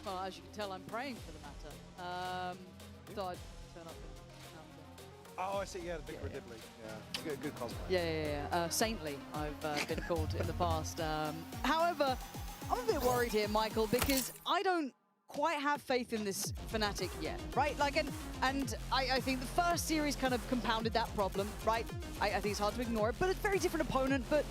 I: Well, as you can tell, I'm praying for the matter. Thought I'd turn up
F: Oh, I see. Yeah, the big Diddley. Yeah, good cosplay.
P: Yeah. Saintly, I've been called in the past. However, I'm a bit worried here, Michael, because I don't quite have faith in this Fnatic yet, right? Like, and I think the first series kind of compounded that problem, right? I think it's hard to ignore it, but it's a very different opponent, but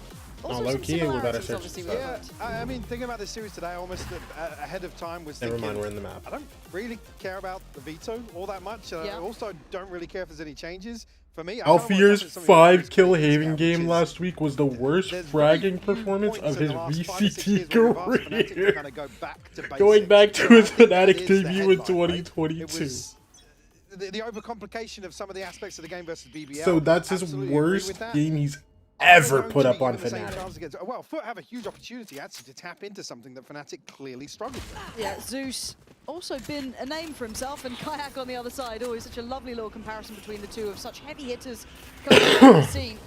P: also
A: low
P: some
A: key, we gotta
P: similarities,
A: search
P: obviously.
A: this
P: with
F: Yeah,
P: it.
F: I mean, thinking about this series today, almost ahead of time was
A: Never
F: thinking,
A: mind, we're in the map.
F: I don't really care about the veto all that much. I also don't really care if there's any changes. For me,
A: Alfier's 5-kill Haven game last week was the worst fragging performance of his VCT career. Going back to his Fnatic debut in 2022.
F: The overcomplication of some of the aspects of the game versus BBL.
A: So that's his worst game he's ever put up on Fnatic.
F: Well, Foot have a huge opportunity actually to tap into something that Fnatic clearly struggled with.
P: Yeah, Zeus also been a name for himself, and Kayak on the other side. Always such a lovely little comparison between the two of such heavy hitters coming into the scene.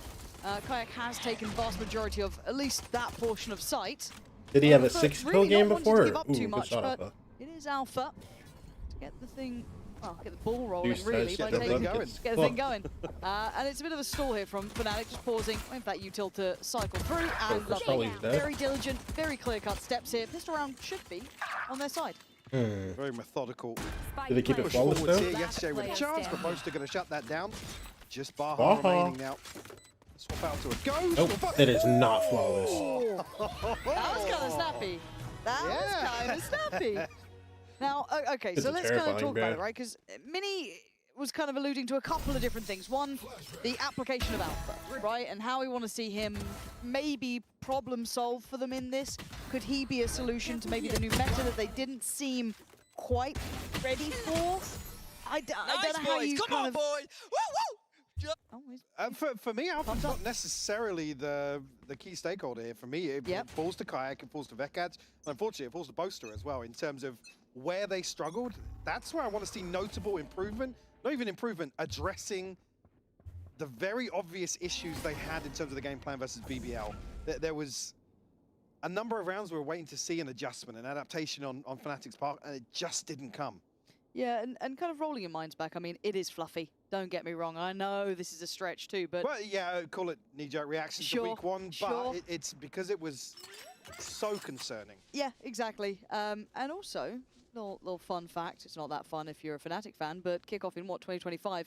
P: Kayak has taken vast majority of at least that portion of sight.
A: Did he have a
P: But
A: 6-kill
P: really
A: game
P: not wanting to
A: before?
P: give up
A: Ooh,
P: too
A: good
P: much,
A: shot,
P: but
A: Alpha.
P: it is Alpha to get the thing. Well, get the ball rolling,
A: Zeus
P: really,
A: does
P: by
A: get the
P: taking
A: thing
P: get the thing going. And it's a bit of a stall here from Fnatic, just pausing, wait for that util to cycle through, and lovely. Very diligent, very clear-cut steps here. Pistol round should be on their side.
F: Very methodical.
A: Do they keep it
F: Push
A: flawless
F: forwards
A: though?
F: here. Yesterday with a chance, but most are going to shut that down. Just Baha
A: Baha.
F: remaining now. Swap out to a ghost.
A: Nope, that is not flawless.
P: That was kind of snappy. That was kind of snappy. Now, okay,
A: This
P: so
A: is
P: let's kind of
A: terrifying,
P: talk about
A: man.
P: it, right? Because Mini was kind of alluding to a couple of different things. One, the application of Alpha, right? And how we want to see him maybe problem solve for them in this. Could he be a solution to maybe the new meta that they didn't seem quite ready for? I don't know how you
J: Come
P: kind
J: on,
P: of...
J: boys!
F: For me, Alpha's not necessarily the key stakeholder here. For me, it falls to Kayak, it falls to Vekad, and unfortunately it falls to Boaster as well in terms of where they struggled. That's where I want to see notable improvement. Not even improvement, addressing the very obvious issues they had in terms of the game plan versus BBL. There was a number of rounds we were waiting to see an adjustment, an adaptation on Fnatic's part, and it just didn't come.
P: Yeah, and kind of rolling your minds back, I mean, it is fluffy. Don't get me wrong. I know this is a stretch too, but...
F: Well, yeah, call it knee-jerk reaction to week one, but it's because it was so concerning.
P: Yeah, exactly. And also, little fun fact, it's not that fun if you're a Fnatic fan, but kickoff in, 2025,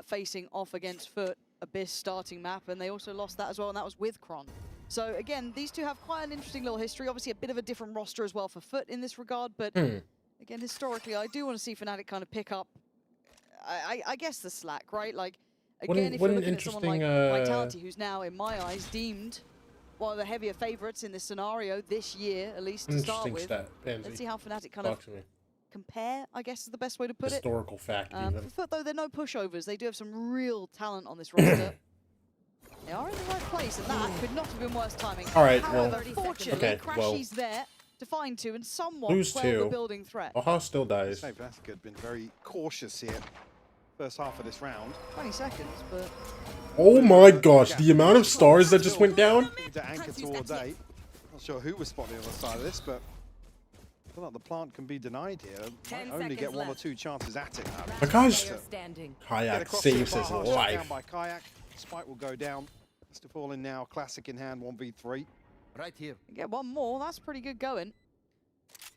P: facing off against Foot, Abyss starting map, and they also lost that as well, and that was with Kron. So again, these two have quite an interesting little history. Obviously a bit of a different roster as well for Foot in this regard, but again, historically, I do want to see Fnatic kind of pick up, I guess, the slack, right? Like, again, if you're looking at someone like Vitality, who's now, in my eyes, deemed one of the heavier favorites in this scenario this year, at least to start with. Let's see how Fnatic kind of compare, I guess is the best way to put
A: Historical
P: it.
A: fact,
P: For
A: even.
P: Foot, though, they're no pushovers. They do have some real talent on this roster. They are in the right place, and that could not have been worse timing.
A: All right,
P: However,
A: well,
P: fortunately,
A: okay, well,
P: Crashy's there to find two and somewhat
A: lose
P: quell
A: two.
P: the building threat.
A: Baha still dies.
F: Fnatic had been very cautious here. First half of this round.
P: 20 seconds, but...
A: Oh my gosh, the amount of stars that just went down?
F: To anchor towards 8. Not sure who was spotted on the other side of this, but I feel like the plant can be denied here. Might only get one or two chances at it now.
A: My gosh,
F: Get
A: Kayak
F: across
A: saves
F: to
A: his
F: Baha, shut
A: life.
F: down by Kayak. Spike will go down. Has to fall in now. Classic in hand, 1v3.
J: Right here.
P: Get one more, that's pretty good going.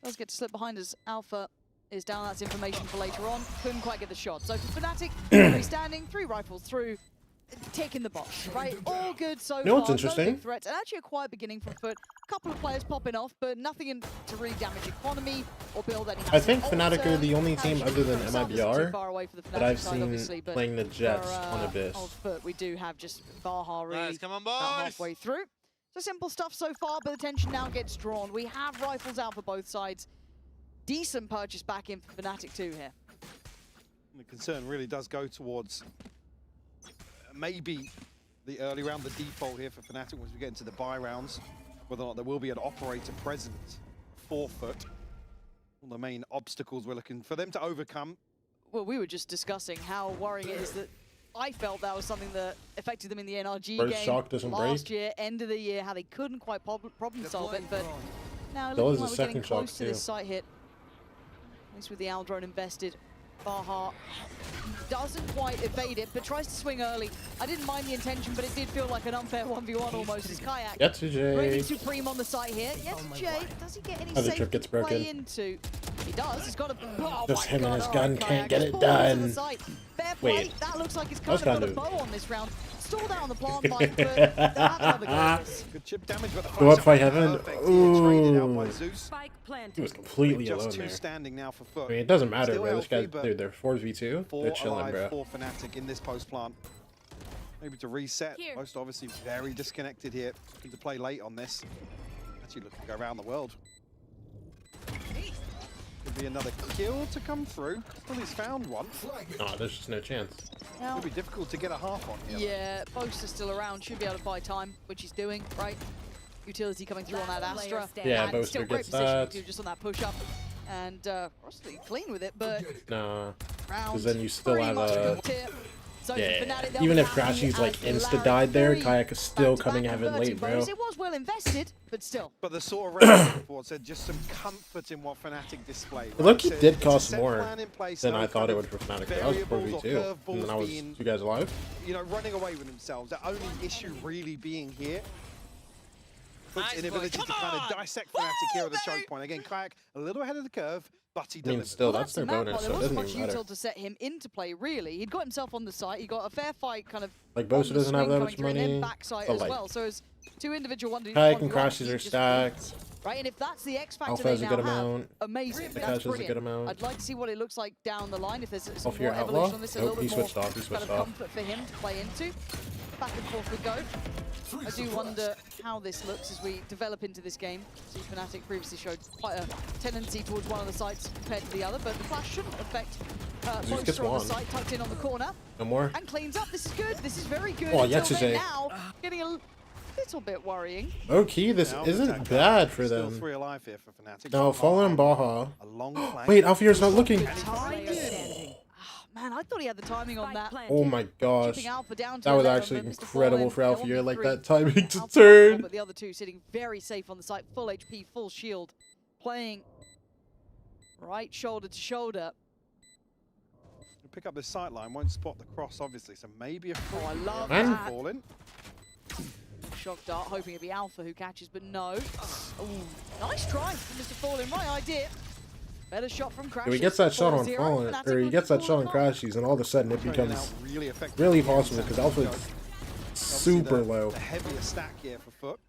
P: Does get to slip behind as Alpha is down, that's information for later on. Couldn't quite get the shot. So for Fnatic, freestanding, 3 rifles through, ticking the box, right? All good so far.
A: You know what's
P: No
A: interesting?
P: big threats, and actually a quiet beginning from Foot. A couple of players popping off, but nothing to really damage economy or build any.
A: I think Fnatic are the only team other than MIBR that I've
P: side,
A: seen
P: obviously, but
A: playing the Jets
P: for,
A: on Abyss.
P: old Foot, we do have just Baha really
J: Guys, come on,
P: about
J: boys!
P: halfway through. So simple stuff so far, but the tension now gets drawn. We have rifles out for both sides. Decent purchase back in for Fnatic 2 here.
F: The concern really does go towards maybe the early round, the default here for Fnatic once we get into the buy rounds, whether or not there will be an operator present for Foot. One of the main obstacles we're looking for them to overcome.
P: Well, we were just discussing how worrying it is that I felt that was something that affected them in the NRG
A: First
P: game
A: shock doesn't
P: last
A: break.
P: year, end of the year, how they couldn't quite problem solve it, but now
A: That was
P: looking
A: the
P: like we're getting
A: second shock
P: close to this
A: too.
P: site hit. At least with the Aldrone invested. Baha doesn't quite evade it, but tries to swing early. I didn't mind the intention, but it did feel like an unfair 1v1 almost as Kayak
A: Get to Jay.
P: reigning supreme on the site here. Yes, Jay. Does he get any
A: Other
P: safe
A: trip gets
P: to play
A: broken.
P: into? He does. He's got a... Oh
A: Just
P: my
A: him and
P: God,
A: his
P: all
A: gun
P: right,
A: can't
P: Kayak
A: get
P: just
A: it
P: falls into the
A: done.
P: site. Fair play.
A: Wait.
P: That looks like it's
A: That was
P: kind of got a
A: kinda-
P: bow on this round. Stalled out on the plant fight, but they'll have another go at this.
F: Good chip damage, but the
A: Go up
F: flash
A: by
F: up
A: heaven.
F: perfect here, traded out by
A: Ooh.
F: Zeus.
I: Spike
A: He
I: planted.
A: was completely
F: Just
A: alone
F: two
A: there.
F: standing now for
A: I
F: Foot.
A: mean, it doesn't matter,
F: Still
A: bro. This
F: healthy,
A: guy's,
F: but
A: dude, they're 4v2.
F: Four
A: They're chilling,
F: alive
A: bro.
F: for Fnatic in this post plant. Maybe to reset.
B: Here.
F: Most obviously very disconnected here. Looking to play late on this. Actually looking to go around the world. Could be another kill to come through. Still he's found one.
A: Oh, there's just no chance.
P: Now,
F: It'll be difficult to get a half on here.
P: yeah, Boast is still around. Should be able to buy time, which he's doing, right? Utility coming through on that
I: Last player
P: Astra.
I: standing.
A: Yeah,
P: and
A: Boaster
P: still great
A: gets
P: position
A: that.
P: to do just on that push up. And Rossley clean with it, but
A: Nah.
P: round
A: Because then you still
P: pretty
A: have
P: much
A: a...
P: cooked here. So
A: Yeah.
P: Fnatic, they'll
A: Even
P: be
A: if
P: happy
A: Crashy's like
P: as
A: insta
P: Valorant
A: died there,
P: very
A: Kayak is still
P: back-to-back
A: coming heaven
P: converting
A: late, bro.
P: bonus. It was well invested, but still.
F: But the sort of round before said just some comfort in what Fnatic displayed.
A: It look, he
F: So
A: did
F: it's a
A: cost
F: set
A: more
F: plan in place,
A: than
F: no
A: I thought
F: kind
A: it
F: of
A: would for Fnatic. That was
F: variables or
A: 4v2. And then I was...
F: curveballs
A: You guys alive?
F: you know, running away with themselves. The only issue really being here, Foot's
J: Nice
F: inability
J: boy.
F: to
J: Come
F: kind of
J: on!
F: dissect Fnatic here at the choke point. Again, Kayak a little ahead of the curve, but he
A: I mean,
F: delivered.
A: still,
P: Well,
A: that's their
P: the map
A: bonus,
P: part.
A: so
P: There
A: it
P: wasn't
A: doesn't
P: much
A: even matter.
P: util to set him into play, really. He'd got himself on the site. He got a fair fight kind of
A: Like,
P: on
A: Boaster
P: the
A: doesn't have
P: swing
A: that
P: coming
A: much
P: through, and then
A: money.
P: backside
A: But,
P: as
A: like,
P: well. So it's two individual
A: Kayak and
P: 1v1s,
A: Crashes
P: he
A: are
P: just
A: stacked.
P: right? And if that's the X factor
A: Alpha
P: they
A: has a
P: now
A: good
P: have,
A: amount.
P: amazing.
A: The
P: That's
A: Cash has a
P: brilliant.
A: good amount.
P: I'd like to see what it looks like down the line if there's some
A: Off
P: more
A: your
P: evolution
A: Outlaw?
P: on this, a
A: Nope,
P: little
A: he
P: bit more
A: switched off, he
P: kind
A: switched
P: of
A: off.
P: comfort for him to play into. Back and forth we go. I do wonder how this looks as we develop into this game. See, Fnatic previously showed quite a tendency towards one of the sites compared to the other, but the flash shouldn't affect
A: Zeus gets
P: Boaster on the
A: one.
P: site, tucked in on the corner.
A: No more?
P: And cleans up. This is good. This is very good.
A: Oh,
P: Until
A: Yetsuze.
P: then now, getting a little bit worrying.
A: Okay, this
F: Now,
A: isn't
F: attack
A: bad for
F: Still
A: them.
F: 3 alive here for Fnatic.
A: No, Fallen and Baja.
F: A long flank.
A: Wait, Alfier's not looking.
P: Timed it. Man, I thought he had the timing on that.
A: Oh my gosh.
P: Chipping Alpha down to
A: That was
P: 11,
A: actually
P: but Mr.
A: incredible for
P: Fallen,
A: Alfier, like
P: 1v3.
A: that timing to
P: Alpha
A: turn.
P: But the other two sitting very safe on the site, full HP, full shield, playing right shoulder to shoulder.
F: Pick up this sight line, won't spot the cross, obviously, so maybe a free.
P: Oh, I love
A: Man.
P: that.
F: Fallen.
P: Shock dart, hoping it'd be Alpha who catches, but no. Ooh, nice try from Mr. Fallen, right idea. Better shot from Crashes.
A: He gets that shot on
P: 4-0,
A: Fallen,
P: Fnatic
A: or he
P: looking
A: gets that
P: for
A: shot on
P: a
A: Crashies, and all of a sudden it
F: Trading
A: becomes
F: out really effective
A: really
F: here in
A: possible
F: San
A: because Alpha's
F: Francisco.
A: super
F: Obviously
A: low.
F: The heavier stack here for Foot.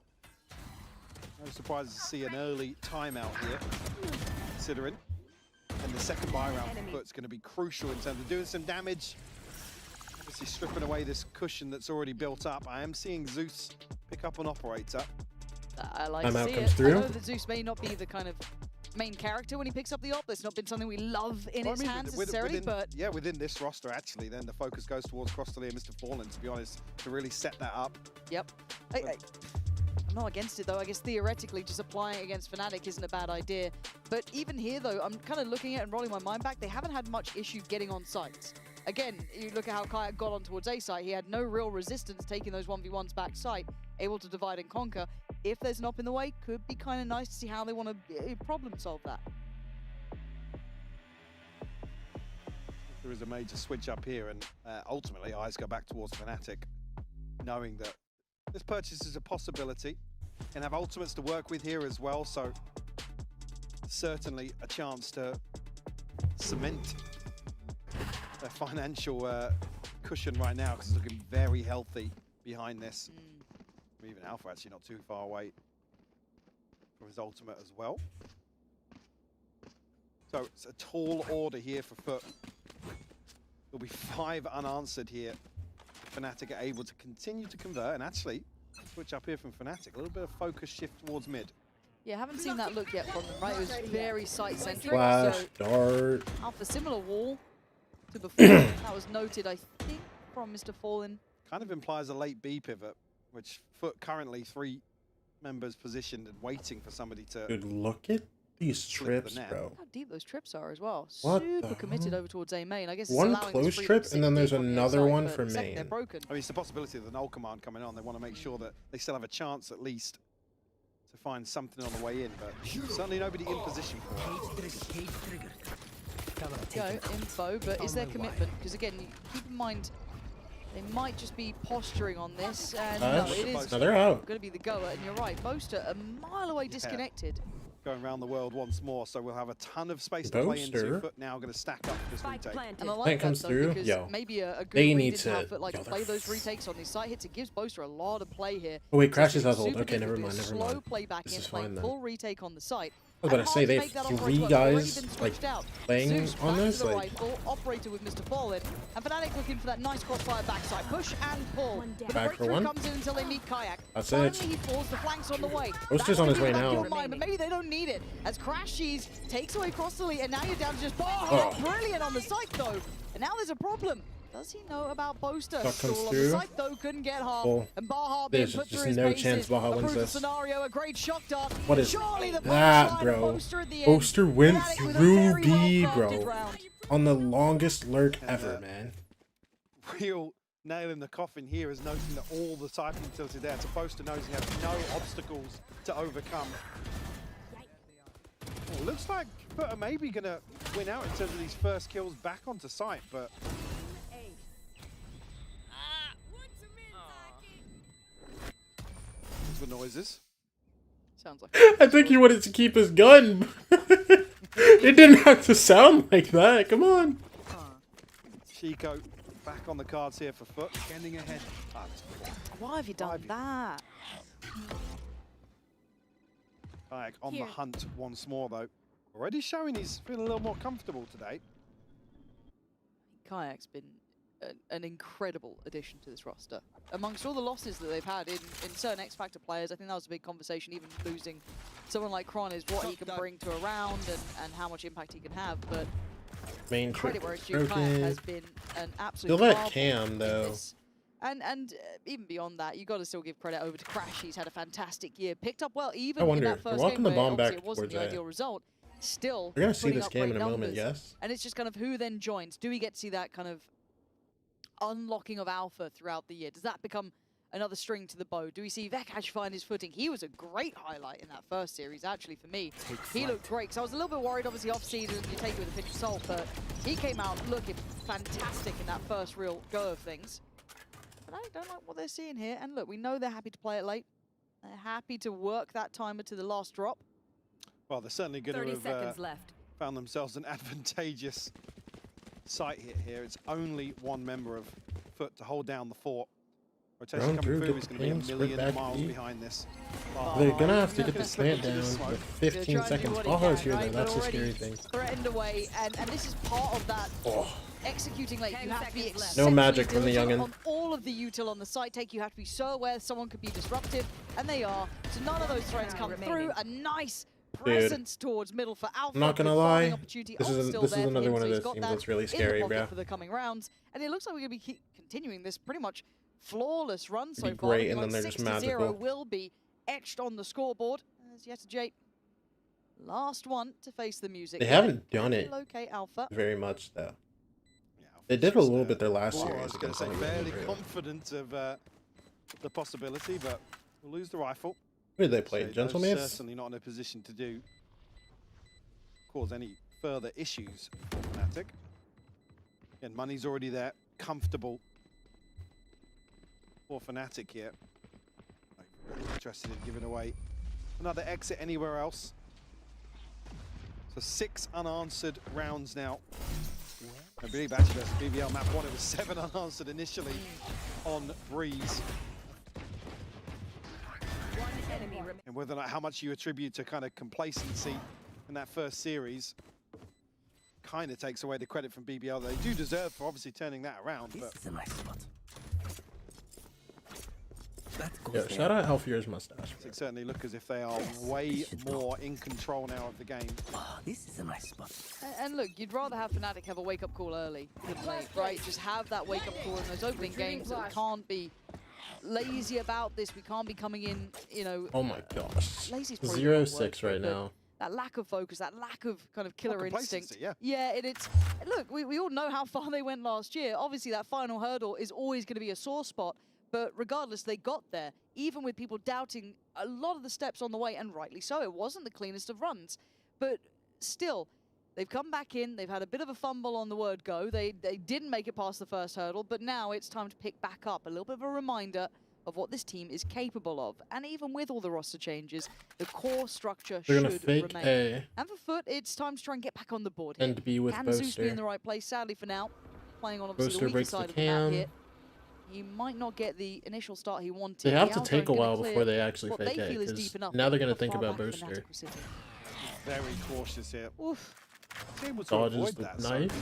F: No surprise to see an early timeout here, considering. And the second buy round for Foot's going to be crucial in terms of doing some damage. Obviously stripping away this cushion that's already built up. I am seeing Zeus pick up an operator.
P: I like
A: Timeout
P: to see
A: comes
P: it.
A: through.
P: I know that Zeus may not be the kind of main character when he picks up the op. That's not been something we love in
F: Well,
P: its hands necessarily,
F: within,
P: but
F: yeah, within this roster actually, then the focus goes towards Crossley and Mr. Fallen, to be honest, to really set that up.
P: yep. I'm not against it though. I guess theoretically just applying it against Fnatic isn't a bad idea. But even here though, I'm kind of looking at it and rolling my mind back. They haven't had much issue getting on sites. Again, you look at how Kayak got on towards A site. He had no real resistance taking those 1v1s back site, able to divide and conquer. If there's an op in the way, could be kind of nice to see how they want to problem solve that.
F: There is a major switch up here, and ultimately eyes go back towards Fnatic, knowing that this purchase is a possibility and have ultimates to work with here as well, so certainly a chance to cement their financial cushion right now, because it's looking very healthy behind this. Even Alpha actually not too far away from his ultimate as well. So it's a tall order here for Foot. There'll be 5 unanswered here. Fnatic are able to continue to convert, and actually switch up here from Fnatic. A little bit of focus shift towards mid.
P: Yeah, haven't seen that look yet from them, right? It was very site-centric.
A: Flash,
P: So
A: dart.
P: Alpha similar wall to before. That was noted, I think, from Mr. Fallen.
F: Kind of implies a late B pivot, which Foot currently 3 members positioned and waiting for somebody to.
A: Dude, look at these
F: Slip the
A: trips,
F: net.
A: bro.
P: How deep those trips are as well.
A: What
P: Super
A: the
P: committed
A: hell?
P: over towards A main. I guess it's
A: One
P: allowing
A: close
P: this freedom
A: trip,
P: to
A: and
P: sit
A: then there's
P: deep on the
A: another
P: inside,
A: one
P: but
A: for
P: the second They're
A: main.
P: broken.
F: I mean, it's the possibility of the null command coming on. They want to make sure that they still have a chance at least to find something on the way in, but certainly nobody in position for it.
P: Go, info, but is there commitment? Because again, keep in mind, they might just be posturing on this, and no, it is
A: they're out.
P: going to be the goer, and you're right, Boaster a mile away disconnected.
F: Going around the world once more, so we'll have a ton of space to play into.
A: Boaster.
F: Foot now going to stack up this retake.
P: And I like
A: That
P: that
A: comes
P: though,
A: through,
P: because
A: yo.
P: maybe a good
A: They
P: read
A: need
P: into how
A: to-
P: Foot like
A: yo,
P: to play
A: they're
P: those retakes on these side hits. It gives Boaster a lot of play here.
A: Oh wait,
P: Just
A: Crashes
P: being
A: has ult.
P: super
A: Okay, never
P: difficult,
A: mind, never
P: slow
A: mind.
P: play back
A: This
P: in,
A: is
P: playing
A: fine then.
P: full retake on the site.
A: I was about to say, they have 3 guys like playing on this.
P: The
A: Like,
P: rifle, operator with Mr. Fallen, and Fnatic looking for that nice crossfire backside push and pull. But the
A: Back for
P: breakthrough
A: one.
P: comes in until they meet Kayak.
A: That's
P: Finally,
A: it.
P: he falls. The flanks on the way.
A: Boaster's
P: That
A: on his
P: might
A: way
P: be in the back
A: now.
P: of your mind, but maybe they don't need it. As Crashies takes away Crossley, and now you're down to just Baha. Brilliant on the site though. And now there's a problem. Does he know about Boaster?
A: Shot comes
P: Stall on
A: through.
P: the site though, couldn't get half.
A: Well,
P: And Baha being
A: there's
P: put
A: just
P: through his
A: no
P: paces.
A: chance Baha wins
P: Approves the
A: this.
P: scenario, a great shock dart.
A: What is
P: Surely the
A: that,
P: backside of
A: bro?
P: Boaster at the end.
A: Boaster went
P: Fnatic with a
A: through
P: very
A: B,
P: well-crafted
A: bro.
P: round.
A: On the longest lurk ever, man.
F: Real nail in the coffin here is noting that all the typing utility there. So Boaster knows he has no obstacles to overcome. Well, it looks like Foot are maybe going to win out in terms of these first kills back onto site, but the noises.
P: Sounds like
A: I think he wanted to keep his gun. It didn't have to sound like that. Come on.
F: Chico back on the cards here for Foot, getting ahead.
P: Why have you done that?
F: Kayak on
P: Here.
F: the hunt once more though. Already showing he's feeling a little more comfortable today.
P: Kayak's been an incredible addition to this roster. Amongst all the losses that they've had in certain X-Factor players, I think that was a big conversation, even losing someone like Kron is what he can bring to a round and how much impact he can have, but
A: Main
P: credit
A: trick
P: where
A: is
P: it's due, Kayak
A: broken.
P: has been an absolute
A: Still that
P: marvel
A: Cam
P: in
A: though.
P: this. And even beyond that, you got to still give credit over to Crash. He's had a fantastic year, picked up well even
A: I wonder,
P: in that
A: they're
P: first
A: walking
P: game
A: the
P: where
A: bomb
P: obviously
A: back
P: it wasn't
A: towards
P: the
A: A.
P: ideal result. Still,
A: We're gonna see
P: putting
A: this
P: up
A: game
P: great
A: in a moment,
P: numbers.
A: yes?
P: And it's just kind of who then joins. Do we get to see that kind of unlocking of alpha throughout the year? Does that become another string to the bow? Do we see Vekash find his footing? He was a great highlight in that first series, actually, for me. He looked great, because I was a little bit worried, obviously, off-season, you take it with a pinch of salt, but he came out looking fantastic in that first real go of things. But I don't like what they're seeing here, and look, we know they're happy to play it late. They're happy to work that timer to the last drop.
F: Well, they're certainly going
I: 30
F: to
I: seconds
F: have
I: left.
F: found themselves an advantageous site hit here. It's only one member of Foot to hold down the fort. Rotation
A: Round
F: coming
A: through,
F: through
A: good
F: is going to be
A: games,
F: a
A: good
F: million
A: back
F: miles
A: B.
F: behind this.
A: They're gonna have to
F: Not
A: get the
F: gonna slip
A: plant
F: into
A: down
F: the smoke.
A: with 15 seconds. Baha's here though, that's the scary thing.
P: Threatened away, and this is part of that executing late. You have to be
A: No
P: exceptionally
A: magic from the
P: diligent
A: youngin.
P: on all of the util on the side take. You have to be so aware someone could be disruptive, and they are. So none of those threats come through. A nice presence towards middle for Alpha.
A: I'm not gonna
P: Good farming
A: lie,
P: opportunity.
A: this
P: Ult's
A: is
P: still
A: this is
P: there for
A: another
P: him,
A: one
P: so
A: of
P: he's
A: those
P: got
A: teams
P: that
A: that's really
P: in the
A: scary,
P: pocket
A: bro.
P: for the coming rounds, and it looks like we're going to be continuing this pretty much flawless run so
A: Be
P: far.
A: great,
P: Looking
A: and then
P: like
A: they're just
P: 6-0
A: magical.
P: will be etched on the scoreboard as Yeta J, last one to face the music.
A: They haven't done it
P: Locate Alpha.
A: very much though. They did a little bit their last
F: I
A: series
F: was going
A: against
F: to say
A: Sunny
F: fairly
A: Real.
F: confident of the possibility, but we'll lose the rifle.
A: Who did they play?
F: So those
A: Gentlemen?
F: certainly not in a position to cause any further issues for Fnatic. Again, money's already there, comfortable for Fnatic here. Like, really interested in giving away another exit anywhere else. So 6 unanswered rounds now. I believe actually versus BBL map 1, it was 7 unanswered initially on Breeze. And whether or not how much you attribute to kind of complacency in that first series kind of takes away the credit from BBL. They do deserve for obviously turning that around. But
J: This is a nice spot.
A: Yeah, shout out Alfier's mustache.
F: they certainly look as if they are way more in control now of the game.
J: This is a nice spot.
P: And look, you'd rather have Fnatic have a wake-up call early than late, right? Just have that wake-up call in those opening games. That we can't be lazy about this. We can't be coming in, you know.
A: Oh my gosh.
P: Lazy's probably the wrong word
A: 0-6
P: for it,
A: right
P: but
A: now.
P: That lack of focus, that lack of kind of killer
F: complacency,
P: instinct.
F: yeah.
P: Yeah, and it's look, we all know how far they went last year. Obviously, that final hurdle is always going to be a sore spot. But regardless, they got there, even with people doubting a lot of the steps on the way, and rightly so. It wasn't the cleanest of runs. But still, They've come back in, they've had a bit of a fumble on the word go. They didn't make it past the first hurdle, but now it's time to pick back up. A little bit of a reminder of what this team is capable of. And even with all the roster changes, the core structure
A: They're gonna
P: should
A: fake
P: remain.
A: A
P: And for Foot, it's time to try and get back on the board here.
A: and be with
P: Can Zeus be in
A: Boaster.
P: the right place? Sadly for now, playing on obviously
A: Boaster
P: the weaker
A: breaks the
P: side of the map
A: cam.
P: here. He might not get the initial start he wanted.
A: They have
P: The
A: to
P: Alpha
A: take a
P: are gonna
A: while
P: clear
A: before they actually
P: what
A: fake
P: they
A: A,
P: feel is
A: 'cause
P: deep enough.
A: now they're gonna
P: How
A: think
P: far
A: about
P: back
A: Boaster.
P: Fnatic were sitting.
F: Very cautious here.
P: Oof.
F: He's able to
A: Dodges
F: avoid
A: the
F: that. So
A: knife.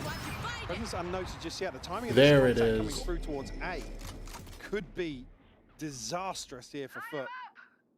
F: presence unnoticed just yet. The timing of
A: There
F: the
A: it
F: contact coming
A: is.
F: through towards A could be disastrous here for Foot.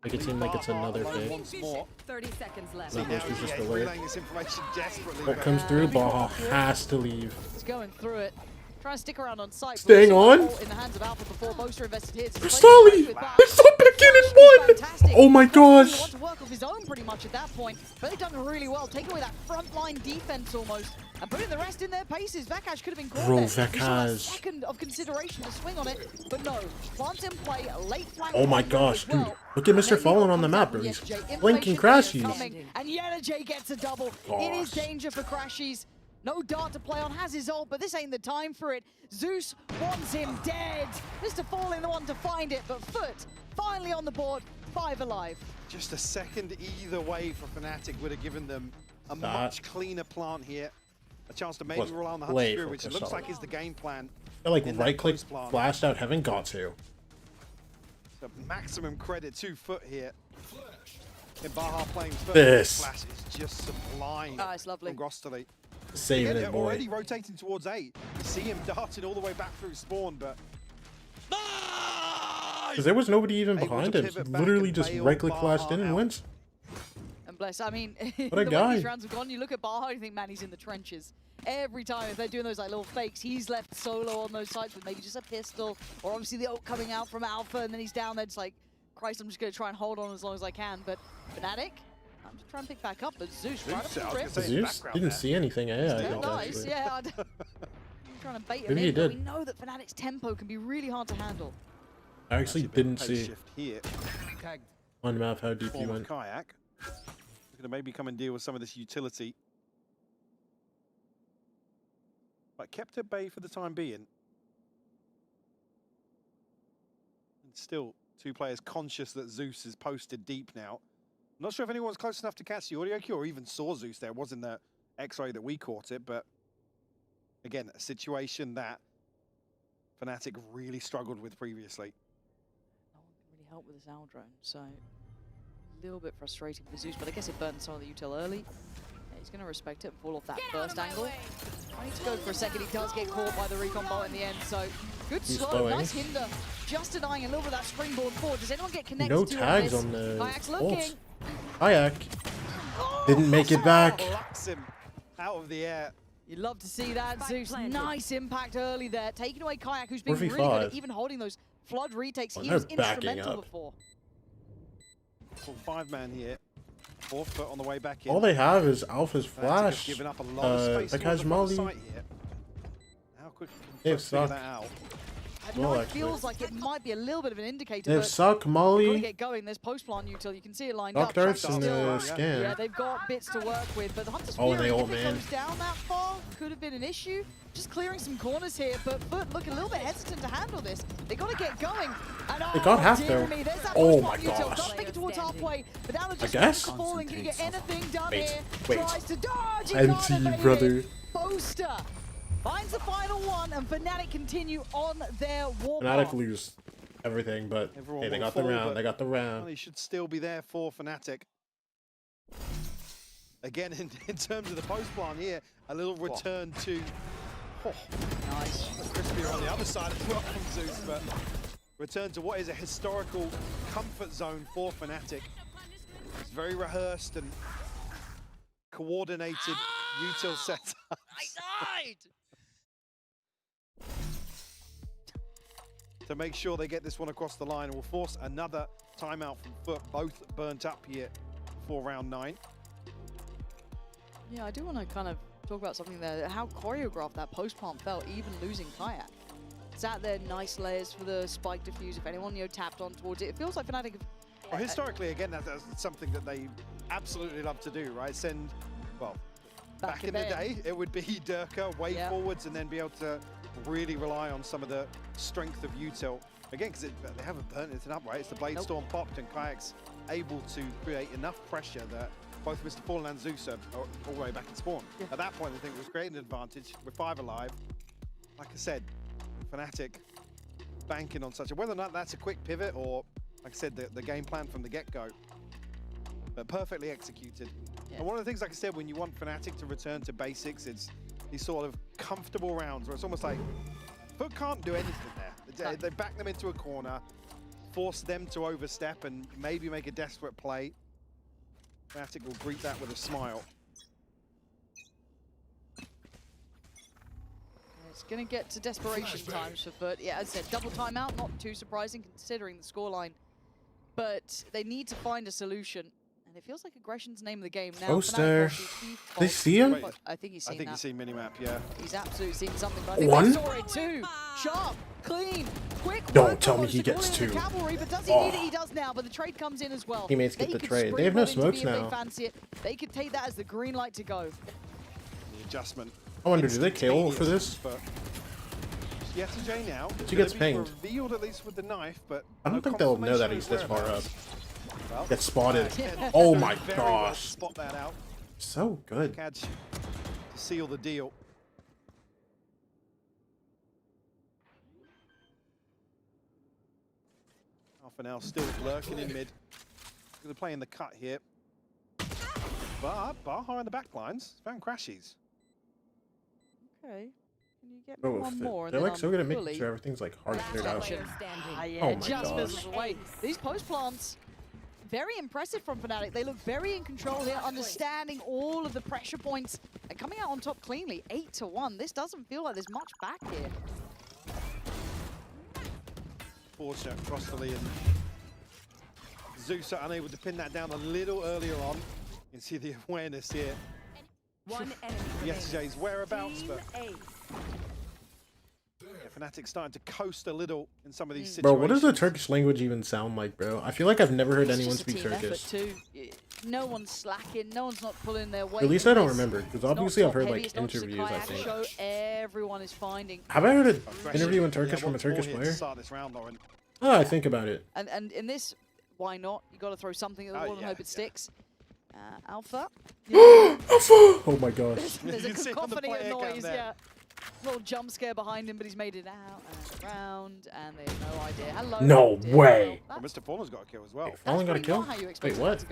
A: Make it seem like it's another
F: Alone
A: fake.
F: once more.
I: 30 seconds left.
A: That Boaster's just
F: He's
A: away.
F: relaying this information desperately.
A: What
F: but
A: comes through,
F: really
A: Baha
F: got-
A: has to leave.
P: He's going through it. Trying to stick around on site. but
A: Staying
P: we saw
A: on?
P: the ball in the hands of Alpha before Boaster invested his. He's
A: Solly!
P: playing with Baha.
A: I saw back in and won!
P: Fantastic.
A: Oh my
P: He wants
A: gosh!
P: to work off his own pretty much at that point, but they've done really well, taking away that front line defense almost, and putting the rest in their paces. Vakash could have been caught
A: Bro,
P: there. We saw that
A: Vakash.
P: second of consideration to swing on it, but no. Plant in play, a late flank.
A: Oh my
P: as
A: gosh, dude.
P: well.
A: Look at Mr.
P: And
A: Fallen
P: then
A: on the
P: comes
A: map,
P: out
A: bro.
P: with
A: He's
P: Yetajay.
A: blinking
P: Information
A: Crashies.
P: coming, and Yetajay gets a double. It is danger for Crashies. No dart to play on, has his ult, but this ain't the time for it. Zeus wants him dead. Mr. Fallen the one to find it, but Foot finally on the board, 5 alive.
F: Just a second either way for Fnatic would have given them a
A: That
F: much cleaner plant here. A chance to maybe
A: was
F: rely on the
A: way
F: Hunter Fury, which it
A: focused
F: looks
A: on.
F: like is the game plan.
A: I like
F: in that
A: right click,
F: post plant.
A: flashed out, haven't got to.
F: So maximum credit to Foot here. And Baha playing first.
A: This.
F: Flash is just sublime.
P: Oh, it's lovely.
F: From Grostely.
A: Saving
F: Again,
A: it,
F: they're
A: boy.
F: already rotating towards A. You see him darting all the way back through spawn, but
A: Because there was nobody even
F: Able to
A: behind him.
F: pivot back
A: Literally
F: and
A: just
F: bail
A: right click
F: Baha
A: flashed in and
F: out.
A: wins.
P: And bless, I mean,
A: What
P: the
A: a
P: way
A: guy.
P: these rounds have gone, you look at Baha, you think, man, he's in the trenches. Every time, if they're doing those like little fakes, he's left solo on those sides with maybe just a pistol, or obviously the ult coming out from Alpha, and then he's down there, just like, Christ, I'm just going to try and hold on as long as I can. But Fnatic, I'm just trying to pick back up, but Zeus right up
F: Zeus, I
P: the
F: was
P: rip.
F: gonna say, in the
A: Zeus
F: background
A: didn't
F: there.
A: see anything, I
P: Still
A: think,
P: nice,
A: actually.
P: yeah. I'm trying to bait him
A: Maybe he
P: in, but we
A: did.
P: know that Fnatic's tempo can be really hard to handle.
A: I actually didn't
F: pace
A: see
F: shift here.
A: on map how deep he
F: Form of
A: went.
F: Kayak. Looking to maybe come and deal with some of this utility. But kept at bay for the time being. And still, two players conscious that Zeus is posted deep now. I'm not sure if anyone's close enough to catch the audio cue or even saw Zeus there. It was in the X-ray that we caught it, but again, a situation that Fnatic really struggled with previously.
P: No one can really help with this owl drone, so a little bit frustrating for Zeus, but I guess it burned some of the util early. Yeah, he's going to respect it and fall off that first angle. I need to go for a second. He does get caught by the recon bolt in the end, so good
A: He's
P: slow,
A: slowing.
P: nice hinder. Just denying a little bit of that springboard forward. Does anyone get connected
A: No
P: to
A: tags
P: this?
A: on the
P: Kayak's
A: ult.
P: looking.
A: Kayak didn't make it back.
F: Plucks him out of the air.
P: You love to see that,
I: Spike
P: Zeus.
I: planted.
P: Nice impact early there. Taking away Kayak, who's been
A: 4v5.
P: really good at even holding those flood retakes.
A: Oh,
P: He
A: they're
P: was
A: backing
P: instrumental
A: up.
P: before.
F: Full 5-man here. 4th foot on the way back in.
A: All they have is Alpha's
F: Fnatic have
A: flash.
F: given up a lot of space
A: That
F: towards
A: guy's
F: the front
A: Molly.
F: site here. How quick
A: They
F: can
A: have
F: Foot figure
A: suck.
F: that out?
P: I know
A: Well,
P: it
A: actually.
P: feels like it might be a little bit of an indicator,
A: They have
P: but
A: Suck,
P: gotta
A: Molly,
P: get going. There's post-plant util. You can see it lined
A: Dark
P: up.
A: Darts,
P: Shaq's
A: and
P: still-
A: the scan.
P: Yeah, they've got bits to work with, but the Hunter's
A: Oh, and
P: Fury,
A: they
P: if
A: ult,
P: it
A: man.
P: goes down that far, could have been an issue. Just clearing some corners here, but Foot look a little bit hesitant to handle this. They got to get going. And
A: They got half
P: dear
A: there.
P: me, there's that
A: Oh
P: post-plant
A: my
P: util.
A: gosh.
P: Doesn't make it towards halfway, but now they're just
A: guess?
P: falling. Can you get anything done
A: Wait,
P: here?
A: wait.
P: Tries to dodge. He
A: Anti,
P: can't evade
A: brother.
P: it. Boaster finds the final one, and Fnatic continue on their war
A: Fnatic
P: path.
A: lose everything, but
F: Everyone
A: hey, they
F: will
A: got the
F: fall,
A: round.
F: but-
A: They got the
F: Well,
A: round.
F: he should still be there for Fnatic. Again, in terms of the post plant here, a little return to... Oh,
P: Nice.
F: crispier on the other side as well from Zeus, but return to what is a historical comfort zone for Fnatic. It's very rehearsed and coordinated util setup. To make sure they get this one across the line, will force another timeout from Foot, both burnt up here for round 9.
P: Yeah, I do want to kind of talk about something there, how choreographed that post-plant felt, even losing Kayak. Sat there, nice layers for the spike defuse, if anyone, tapped on towards it. It feels like Fnatic have...
F: Well, historically, again, that's something that they absolutely love to do, right? Send, well, back in the day, it would be Durka, way forwards, and then be able to really rely on some of the strength of util. Again, because they haven't burnt anything up, right? It's the Blade Storm popped, and Kayak's able to create enough pressure that both Mr. Fallen and Zeus are all the way back in spawn. At that point, I think we've created an advantage. We're 5 alive. Like I said, Fnatic banking on such a, whether or not that's a quick pivot or, like I said, the game plan from the get-go, but perfectly executed. And one of the things, like I said, when you want Fnatic to return to basics, it's these sort of comfortable rounds where it's almost like Foot can't do anything there. They back them into a corner, force them to overstep and maybe make a desperate play. Fnatic will greet that with a smile.
P: It's going to get to desperation times for Foot. Yeah, as I said, double timeout, not too surprising considering the scoreline. But they need to find a solution. And it feels like aggression's the name of the game now.
A: Poster. They see him?
P: I think he's seen that.
F: I think he's seen minimap, yeah.
P: He's absolutely seen something. But I think
A: One?
P: they saw it too. Sharp, clean, quick.
A: Don't tell me he gets
P: two.
A: two.
P: Cavalry, but does he need it? He does now, but the trade comes in as well.
A: Teammates get the trade. They have no smokes now.
P: If they fancy it. They could take that as the green light to go.
F: The adjustment.
A: I wonder, do they kill for this?
F: EXG now.
A: He gets pinged.
F: Revealed at least with the knife, but
A: I don't think they'll know that he's this far up.
F: Well,
A: Gets spotted. Oh my
F: very well
A: gosh.
F: spot that out.
A: So good.
F: Catch to seal the deal. Alpha now still lurking in mid. They're playing the cut here. But Baha in the back lines found crashies.
P: Okay. Can you get
A: Oh,
P: one more?
A: they're like so good at making sure everything's like hard cleared out.
P: Yeah,
A: Oh my
P: just
A: gosh.
P: fizzles away. These post plants, very impressive from Fnatic. They look very in control here, understanding all of the pressure points and coming out on top cleanly. 8-1. This doesn't feel like there's much back here.
F: Fortunate Frostily and Zeus are unable to pin that down a little earlier on. You can see the awareness here.
I: One enemy
F: Yesterday's whereabouts, but Fnatic starting to coast a little in some of these situations.
A: Bro, what does the Turkish language even sound like, bro? I feel like I've never heard anyone speak Turkish.
P: Too. No one's slacking. No one's not pulling their weight.
A: At least I don't remember, because obviously I've heard like interviews, I think.
P: Show everyone is finding.
A: Have I heard an interview in Turkish from a Turkish player? Oh, I think about it.
P: And in this, why not? You got to throw something at the wall and hope it sticks. Alpha.
A: Alpha! Oh my gosh.
P: There's a cacophony of noise, yeah. Little jump scare behind him, but he's made it out and around, and they have no idea. Hello.
A: No way.
F: Well, Mr. Fallen's got a kill as well.
A: Fallen got a kill? Wait, what?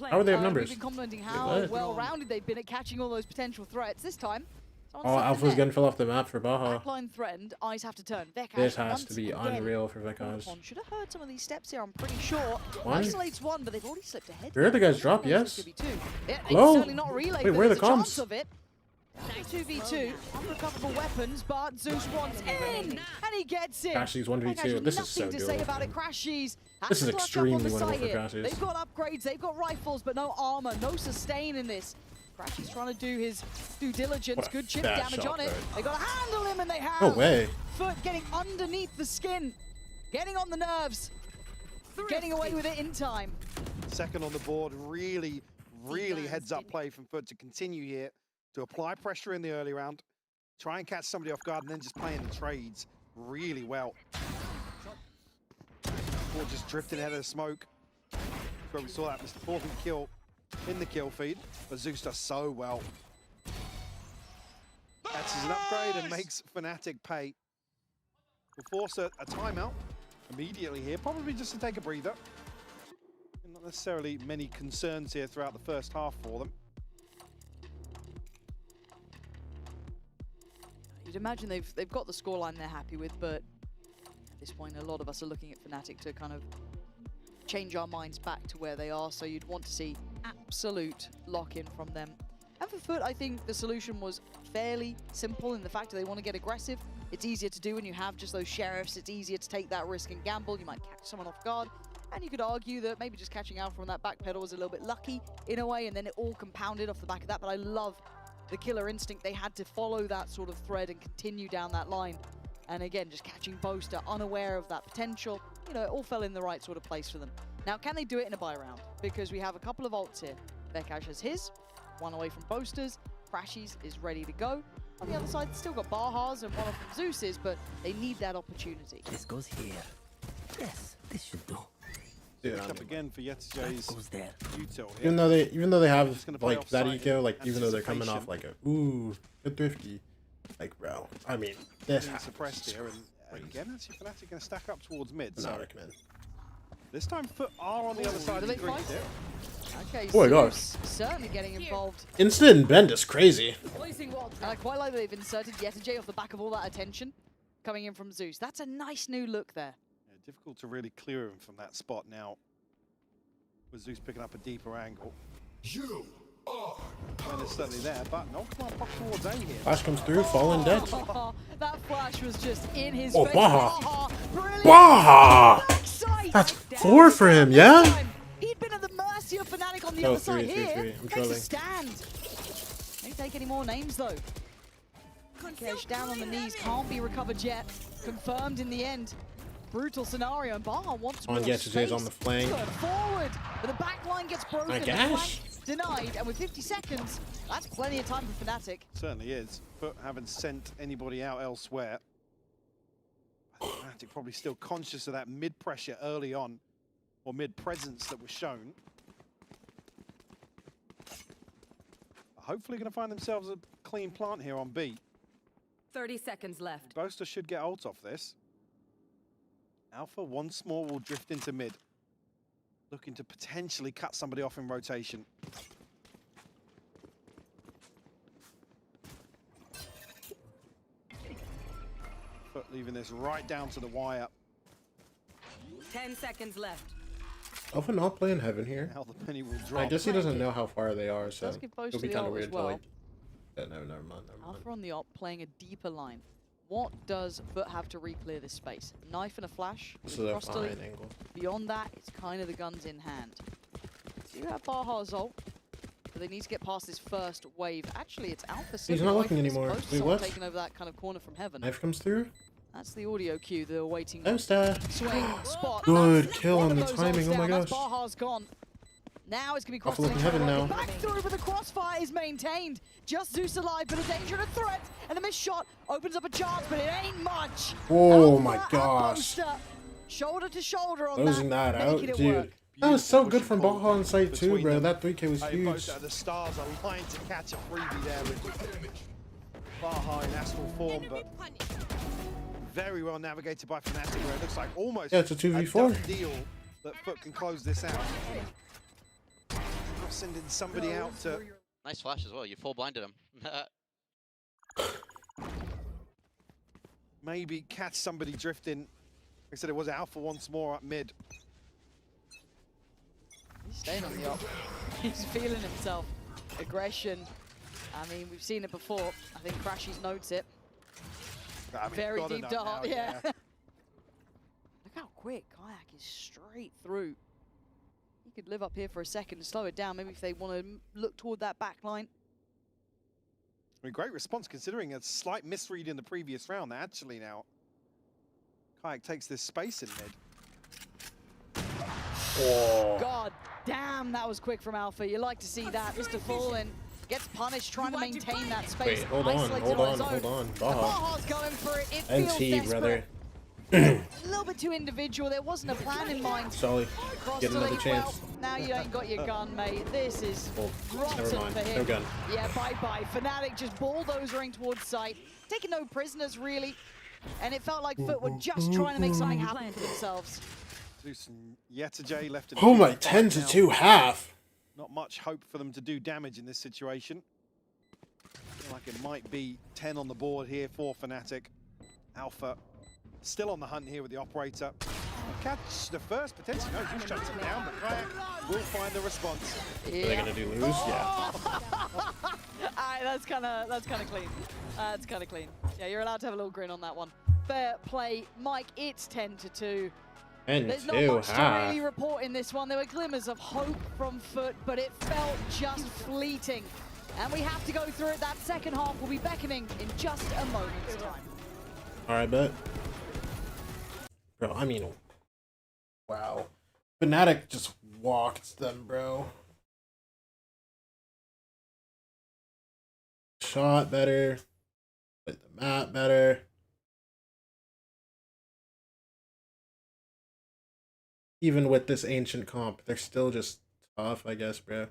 A: How would they have numbers?
P: We've been commenting how well-rounded they've been at catching all those potential threats. This time,
A: oh, Alpha's gonna fill off the map for Baha.
P: Backline threatened, eyes have to turn. Vekash
A: This has to be unreal for Vekash.
P: Should have heard some of these steps here, I'm pretty sure.
A: One?
P: Isolates one, but they've already slipped ahead.
A: We heard the guys drop, yes?
P: Could be two. Yeah,
A: Hello?
P: certainly not relay,
A: Wait,
P: but
A: where are the
P: there's a chance
A: comms?
P: of it. 2v2, unrecoverable weapons, but Zeus wants in, and he gets it.
A: Crashies 1v2. This is so
P: nothing to say
A: good.
P: about it. Crashies.
A: This is extremely winnable for Crashies.
P: They've got upgrades, they've got rifles, but no armor, no sustain in this. Crashies trying to do his due diligence. Good chip damage on it. They got to handle him, and they have.
A: No way.
P: Foot getting underneath the skin, getting on the nerves, getting away with it in time.
F: Second on the board, really heads up play from Foot to continue here, to apply pressure in the early round, try and catch somebody off guard, and then just playing the trades really well. Ball just drifting ahead of the smoke. That's where we saw that Mr. Fortune kill in the kill feed, but Zeus does so well. Catches an upgrade and makes Fnatic pay. Will force a timeout immediately here, probably just to take a breather. Not necessarily many concerns here throughout the first half for them.
P: You'd imagine they've got the scoreline they're happy with, but at this point a lot of us are looking at Fnatic to kind of change our minds back to where they are, so you'd want to see absolute lock-in from them. And for Foot, I think the solution was fairly simple in the fact that they want to get aggressive. It's easier to do when you have just those sheriffs. It's easier to take that risk and gamble. You might catch someone off guard. And you could argue that maybe just catching Alpha on that back pedal was a little bit lucky in a way, and then it all compounded off the back of that. But I love the killer instinct. They had to follow that sort of thread and continue down that line. And again, just catching Boaster, unaware of that potential. You know, it all fell in the right sort of place for them. Now, can they do it in a buy round? Because we have a couple of ults here. Vekash has his, one away from Boasters. Crashies is ready to go. On the other side, still got Baha's and one of them Zeus's, but they need that opportunity.
Q: This goes here. Yes, this should do.
A: Yeah.
F: Up again for Yetijay's util here.
A: Even though they have
F: Just gonna play
A: like that
F: offside
A: eco, like even though they're coming off
F: anticipation.
A: like a ooh good thrifty, like bro. I mean this
F: Being suppressed here, and again, actually Fnatic going to stack up towards mid.
A: I
F: So
A: recommend.
F: this time, Foot are on the other side
P: do
F: of the
P: they
F: grid
P: fight
F: here.
P: Okay,
A: Oh my God.
P: Zeus certainly getting involved.
A: Instant bend is crazy.
P: And I quite like that they've inserted Yetijay off the back of all that attention coming in from Zeus. That's a nice new look there.
F: Yeah, difficult to really clear him from that spot now. With Zeus picking up a deeper angle.
O: You are
F: And it's certainly there, but no command pop towards A here.
A: Flash comes through, falling dead.
P: That flash was just in his
A: Oh,
P: face.
A: Baha.
P: Brilliant.
A: Baha!
P: Backside.
A: That's 4 for him, yeah?
P: He'd been at the mercy of Fnatic on the
A: Oh,
P: other side
A: three,
P: here.
A: three. I'm
P: Makes
A: trolling.
P: a stand. Don't take any more names though. Kesh down on the knees, can't be recovered yet. Confirmed in the end. Brutal scenario, and Baha wants more
A: On Yetijay's on the flank.
P: Good forward, but the back line gets broken.
A: My
P: the
A: gosh.
P: flank denied, and with 50 seconds, that's plenty of time for Fnatic.
F: Certainly is. Foot haven't sent anybody out elsewhere. I think Fnatic probably still conscious of that mid pressure early on, or mid presence that was shown. Hopefully going to find themselves a clean plant here on B.
I: 30 seconds left.
F: Boaster should get ult off this. Alpha once more will drift into mid. Looking to potentially cut somebody off in rotation. Foot leaving this right down to the wire.
I: 10 seconds left.
A: Alpha not playing heaven here.
F: Now the penny will drop.
A: I guess he doesn't know how far they are, so
P: Does give Boaster
A: it'll be
P: the
A: kind of
P: ult as
A: weird
P: well.
A: to like. Yeah, no, never mind.
P: Alpha on the op playing a deeper line. What does Foot have to re-clear this space? Knife and a flash.
A: This
P: with
A: is a
P: Cross to
A: fine
P: lead.
A: angle.
P: Beyond that, it's kind of the guns in hand. Do have Baha's ult, but they need to get past this first wave. Actually, it's Alpha.
A: He's not looking anymore.
P: Close,
A: Wait,
P: someone
A: what?
P: taking over that kind of corner from heaven.
A: Knife comes through.
P: That's the audio cue they're waiting.
A: Toaster.
P: Swing spot.
A: Good
P: That's
A: kill
P: one
A: on
P: of
A: the
P: those
A: timing.
P: ults
A: Oh my
P: down. That's
A: gosh.
P: Baha's gone. Now it's going to be
A: Alpha
P: crossing
A: looking heaven now.
P: back through, but the crossfire is maintained. Just Zeus alive, but a danger and a threat. And the missed shot opens up a chance, but it ain't much.
A: Oh
P: Alpha
A: my
P: and
A: gosh.
P: Boaster, shoulder to shoulder on
A: Closing that out,
P: making it
A: dude.
P: work.
A: That was so good from Baha on site too,
F: between
A: bro.
F: them.
A: That 3K was huge.
F: Both the stars aligned to catch a freebie there with Baha in astral form, but very well navigated by Fnatic, where it looks like almost
A: Yeah, it's a 2v4.
F: done deal that Foot can close this out. Not sending somebody out to
J: Nice flash as well. You full blinded him.
F: maybe catch somebody drifting. Like I said, it was Alpha once more up mid.
P: He's staying on the op. He's feeling himself. Aggression. I mean, we've seen it before. I think Crashies notes it.
F: I mean,
P: Very
F: gotta
P: deep
F: know
P: dart,
F: now,
P: yeah. Look how quick Kayak is straight through. He could live up here for a second and slow it down. Maybe if they want to look toward that back line.
F: I mean, great response considering a slight misread in the previous round. Actually now, Kayak takes this space in mid.
A: Oh.
P: God damn, that was quick from Alpha. You like to see that. Mr. Fallen gets punished trying to maintain that space.
A: Wait, hold on,
P: Isolated
A: hold on,
P: his own.
A: hold on.
P: And
A: Baha.
P: Baha's going for it. It feels
A: NT,
P: desperate.
A: brother.
P: A little bit too individual. There wasn't a plan in mind.
A: Solly,
P: Cross
A: get
P: to
A: another
P: lead.
A: chance.
P: Well, now you ain't got your gun, mate. This is
A: Oh,
P: rotten
A: never mind.
P: for him.
A: No gun.
P: Yeah, bye-bye. Fnatic just bulldozering towards site, taking no prisoners, really. And it felt like Foot were just trying to make something happen for themselves.
F: Zeus and Yetijay left in
A: Oh my,
F: the
A: 10 to
F: now.
A: 2 half.
F: Not much hope for them to do damage in this situation. Feel like it might be 10 on the board here for Fnatic. Alpha still on the hunt here with the operator. Catch the first, potentially. No, Zeus shuts him down, but Kayak will find the response.
A: Are they gonna do lose? Yeah.
P: Alright, that's kind of clean. That's kind of clean. Yeah, you're allowed to have a little grin on that one. Fair play, Mike. It's 10 to 2.
A: And
P: There's not
A: 2
P: much to
A: half.
P: really report in this one. There were glimmers of hope from Foot, but it felt just fleeting. And we have to go through it. That second half will be beckoning in just a moment's time.
A: Alright, bet. Bro, I mean, wow. Fnatic just walked them, bro. shot better, play the map better. Even with this ancient comp, they're still just tough, I guess, bro.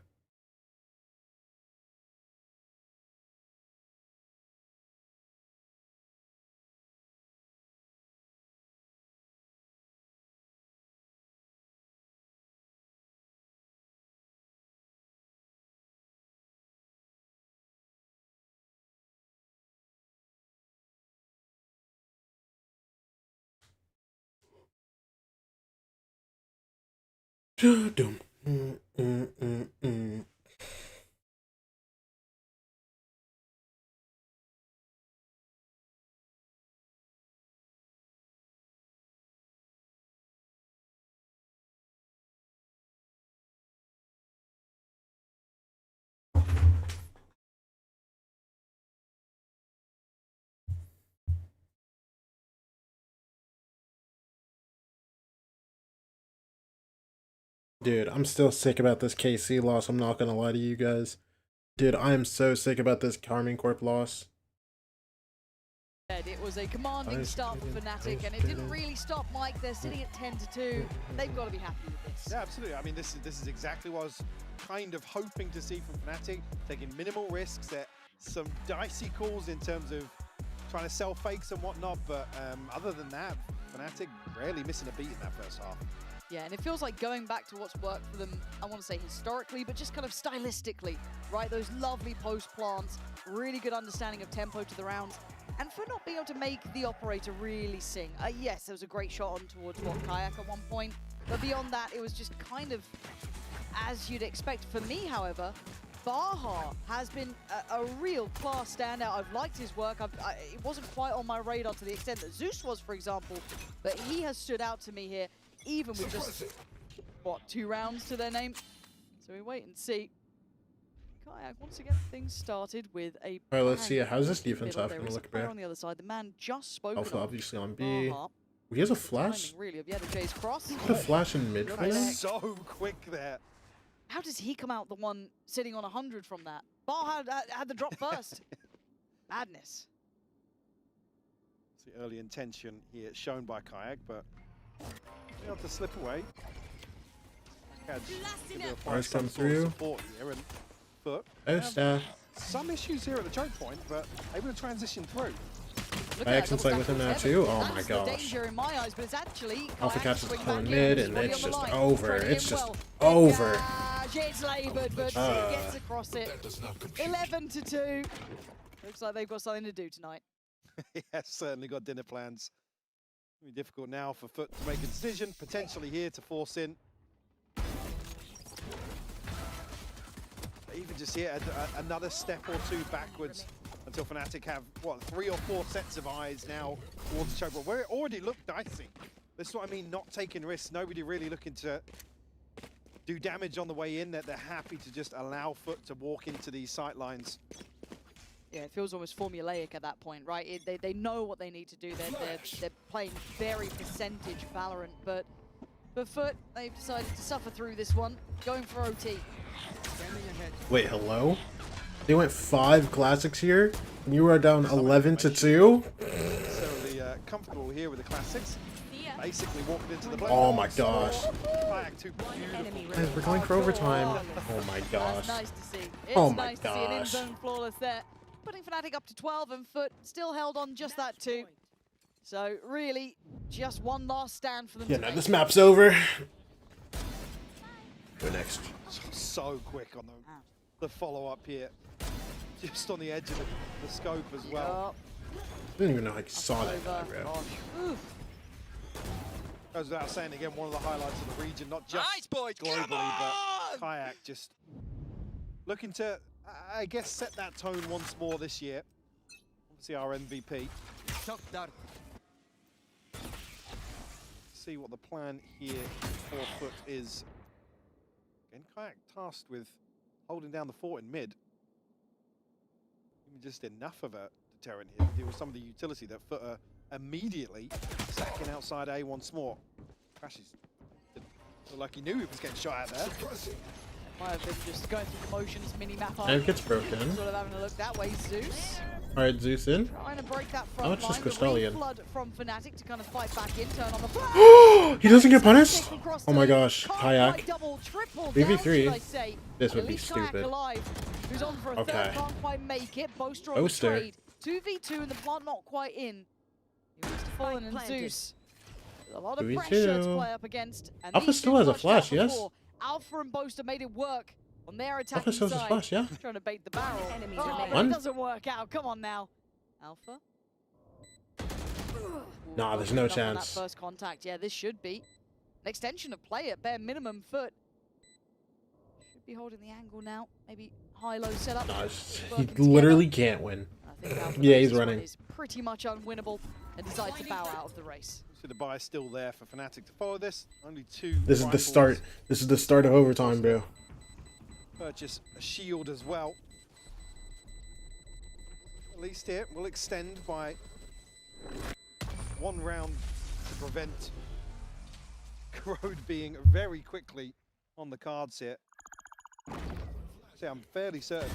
A: Dum. Dude, I'm still sick about this KC loss. I'm not gonna lie to you guys. Dude, I am so sick about this Carmine Corp loss.
P: It was a commanding start for Fnatic, and it didn't really stop Mike. They're sitting at 10-2. They've got to be happy with this.
F: Yeah, absolutely. I mean, this is exactly what I was kind of hoping to see from Fnatic, taking minimal risks, some dicey calls in terms of trying to sell fakes and whatnot, but other than that, Fnatic rarely missing a beat in that first half.
P: Yeah, and it feels like going back to what's worked for them, I want to say historically, but just kind of stylistically, right? Those lovely post plants, really good understanding of tempo to the rounds, and for not being able to make the operator really sing. Yes, there was a great shot on towards Kayak at one point, but beyond that, it was just kind of as you'd expect. For me, however, Baha has been a real class standout. I've liked his work. It wasn't quite on my radar to the extent that Zeus was, for example, but he has stood out to me here, even with just, what, 2 rounds to their name. So we wait and see. Kayak, once again, things started with a...
A: Alright, let's see. How's this defense half gonna look, bro?
P: On the other side, the man just spoke.
A: Alpha obviously on B.
P: Baha.
A: He has a flash?
P: Really, of Jay's cross.
A: Put a flash in mid for him?
F: So quick there.
P: How does he come out the one sitting on 100 from that? Baha had the drop first. Madness.
F: It's the early intention here shown by Kayak, but able to slip away.
A: Bars come through.
F: Here and Foot. Some issues here at the choke point, but able to transition through.
A: Ajax inside with him now too. Oh my gosh. Alpha catches the call in mid, and it's just over. It's just over.
P: It's laboured, but gets across it. 11-2. Looks like they've got something to do tonight.
F: Yeah, certainly got dinner plans. It'll be difficult now for Foot to make a decision, potentially here to force in. Even just here, another step or two backwards until Fnatic have, what, 3 or 4 sets of eyes now towards the choke, but where it already looked dicey. This is what I mean, not taking risks, nobody really looking to do damage on the way in, that they're happy to just allow Foot to walk into these sight lines.
P: Yeah, it feels almost formulaic at that point, right? They know what they need to do. They're playing very percentage Valorant, but for Foot, they've decided to suffer through this one, going for OT.
A: Wait, hello? They went 5 classics here, and you are down 11-2?
F: Necessarily comfortable here with the classics. Basically walking into the blade.
A: Oh my gosh.
F: Guys,
A: we're going for overtime. Oh my gosh.
P: That's nice to see.
A: Oh my
P: nice to see an
A: gosh.
P: in-zone flawless there. Putting Fnatic up to 12, and Foot still held on just that 2. So really, just one last stand for them.
A: Yeah, now this map's over. Go next.
F: So quick on the follow-up here. Just on the edge of the scope as well.
A: I didn't even know I saw that guy, bro.
F: Goes without saying, again, one of the highlights of the region, not just globally, but Kayak just looking to, I guess, set that tone once more this year. Obviously our MVP. See what the plan here for Foot is. Again, Kayak tasked with holding down the fort in mid. Even just enough of a deterrent here to deal with some of the utility that Foot are immediately sacking outside A once more. Crashes. Didn't look like he knew he was getting shot out there.
P: Might have been just going through the motions, mini-map.
A: And it gets broken.
P: Sort of having a look that way, Zeus.
A: Alright, Zeus in.
P: Trying to break that
A: How
P: front
A: much does
P: line.
A: Cristallian?
P: Flood from Fnatic to kind of fight back in, turn on the flag.
A: He doesn't get punished? Oh my gosh. Kayak. 3v3. This would be stupid.
P: Who's on for a
A: Okay.
P: third, can't quite make it. Boaster on the
A: Boaster.
P: trade. 2v2 and the plant not quite in. He wants to fall in and Zeus. A lot of
A: 2v2.
P: pressure to play up against. And
A: Alpha
P: these
A: still
P: two
A: has a
P: touched
A: flash,
P: out
A: yes?
P: before. Alpha and Boaster made it work on their
A: Alpha
P: attacking
A: still has a
P: side.
A: flash, yeah?
P: Trying to bait the barrel.
I: Enemies
P: Oh,
I: remaining.
P: but
A: One?
P: it doesn't work out. Come on now. Alpha.
A: Nah, there's no
P: Enough on
A: chance.
P: that first contact. Yeah, this should be an extension of play at bare minimum. Foot should be holding the angle now. Maybe high-low setup.
A: Nah, he
P: Working
A: literally
P: together.
A: can't win.
P: I think Alpha
A: Yeah,
P: knows
A: he's
P: this one
A: running.
P: is pretty much unwinnable and decides to bow out of the race.
F: So the buy still there for Fnatic to follow this. Only 2
A: This is the
F: rifles.
A: start. This is the start of overtime, bro.
F: Purchase a shield as well. At least here, we'll extend by 1 round to prevent Corrode being very quickly on the cards here. So I'm fairly certain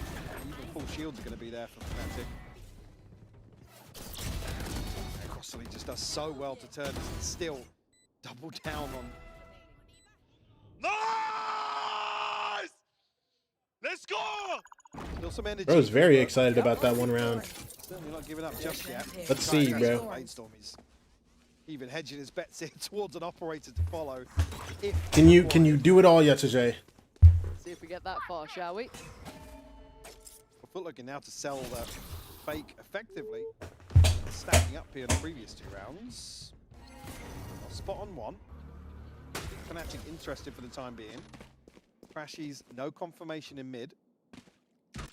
F: even full shields are going to be there for Fnatic. Crossley just does so well to turn this and still double down on.
H: Nice! Let's go!
F: Still some energy.
A: Bro was very excited about that one round.
F: Certainly not giving up just yet.
A: Let's see, bro.
F: Brainstorm is even hedging his bets in towards an operator to follow. If
A: Can you do it all, Yetsuge?
P: See if we get that far, shall we?
F: Foot looking now to sell the fake effectively. Stacking up here in the previous 2 rounds. Spot on 1. Fnatic interested for the time being. Crashies, no confirmation in mid.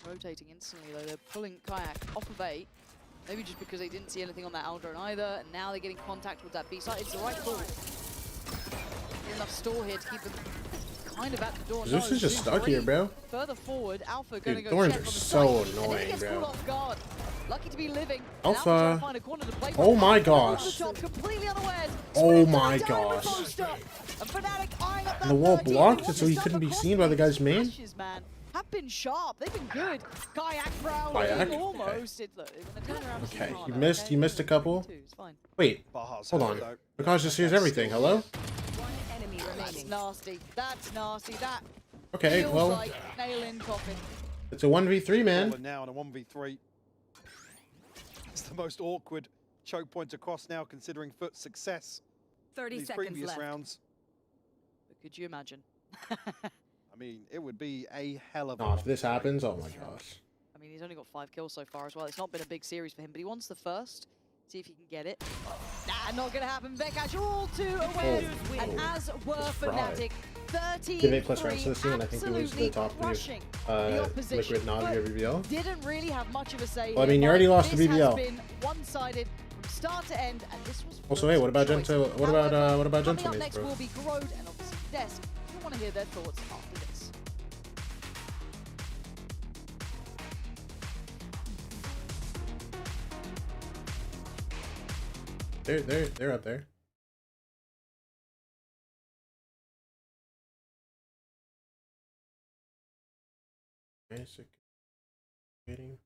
P: Rotating instantly though, they're pulling Kayak off of A. Maybe just because they didn't see anything on that Aldrin either, and now they're getting contact with that B side. It's the right call. Enough store here to keep them kind of at the door.
A: Zeus
P: No,
A: is just
P: Zeus
A: stuck here,
P: already
A: bro.
P: Further forward, Alpha going to
A: Dude,
P: go
A: thorns
P: check
A: are
P: on the
A: so
P: site, and then
A: annoying,
P: he gets
A: bro.
P: caught off guard. Lucky to be living.
A: Alpha.
P: Trying to find a corner to play
A: Oh
P: from.
A: my
P: Alpha over
A: gosh.
P: the top, completely unawares.
A: Oh
P: Sprints
A: my
P: down with
A: gosh.
P: Boaster. And Fnatic eyeing up that
A: The wall
P: 13.
A: blocked
P: He
A: it
P: wants
A: so
P: to
A: he
P: step
A: couldn't be
P: across
A: seen by the
P: these
A: guy's main.
P: flashes, man, have been sharp. They've been good. Kayak proud.
A: Kayak?
P: Almost. It, look, when the turnaround is
A: Okay,
P: harder,
A: you missed.
P: okay?
A: You missed a couple.
P: It's fine.
A: Wait,
F: Baha's
A: hold
F: hurt,
A: on.
F: though.
A: Because just hears everything. Hello?
I: One enemy
P: That's
I: remaining.
P: nasty. That's nasty. That
A: Okay,
P: feels
A: well,
P: like nail in coffin.
A: it's a 1v3, man.
F: Fallen now in a 1v3. It's the most awkward choke point across now, considering Foot's success
I: 30
F: in these
I: seconds
F: previous
I: left.
F: rounds.
P: But could you imagine?
F: I mean, it would be a hell of a
A: Oh, if this happens, oh my gosh.
P: I mean, he's only got 5 kills so far as well. It's not been a big series for him, but he wants the first. See if he can get it. Nah, not gonna happen. Vekash, you're all too aware. And as were Fnatic, 13
A: Give 8 plus rounds to the scene, and I think it was the top
P: crushing
A: three.
P: the opposition.
A: Liquid, Navi, or
P: but
A: BBL.
P: didn't really have much of a say.
A: Well, I mean, you
P: here,
A: already
P: but
A: lost to
P: this
A: BBL.
P: has been one-sided from start to end, and this was
A: Also, wait, what about
P: choice.
A: Gento? What about
P: Coming up
A: Gentleman's,
P: next
A: bro?
P: will be Grode and obviously Desk. We want to hear their thoughts after this.
A: They're up there. Basic. Waiting.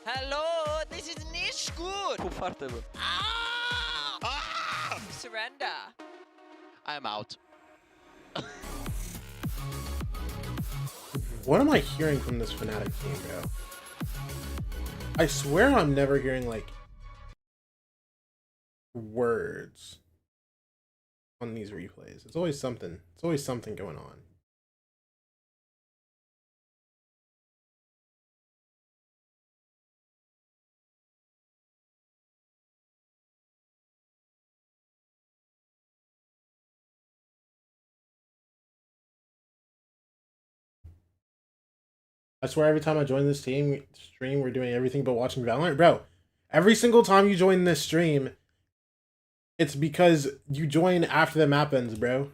R: Hello, this is Nishgood.
C: Comfortable.
R: Surrender.
J: I'm out.
A: What am I hearing from this Fnatic team, bro? I swear I'm never hearing, like, words on these replays. It's always something. It's always something going on. I swear every time I join this stream, we're doing everything but watching Valorant. Bro, every single time you join this stream, it's because you join after the map ends, bro.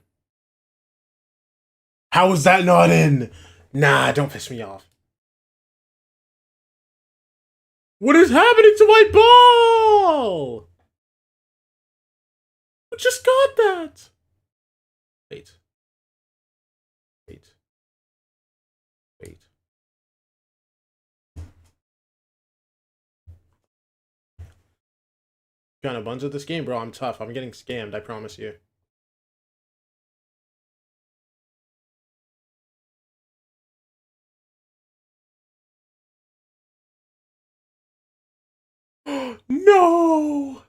A: How is that not in? Nah, don't piss me off. What is happening to my ball? just got that. Wait. Wait. Wait. Got a bunch of this game, bro. I'm tough. I'm getting scammed, I promise you. No!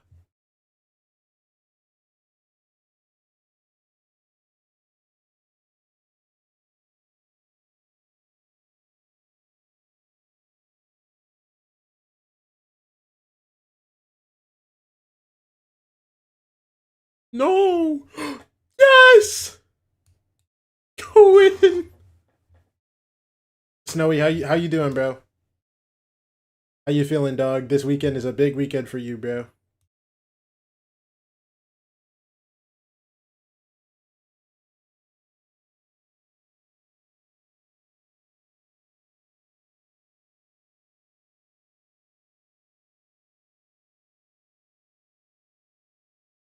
A: No! Yes! Go in! Snowy, how you doing, bro? How you feeling, dog? This weekend is a big weekend for you, bro.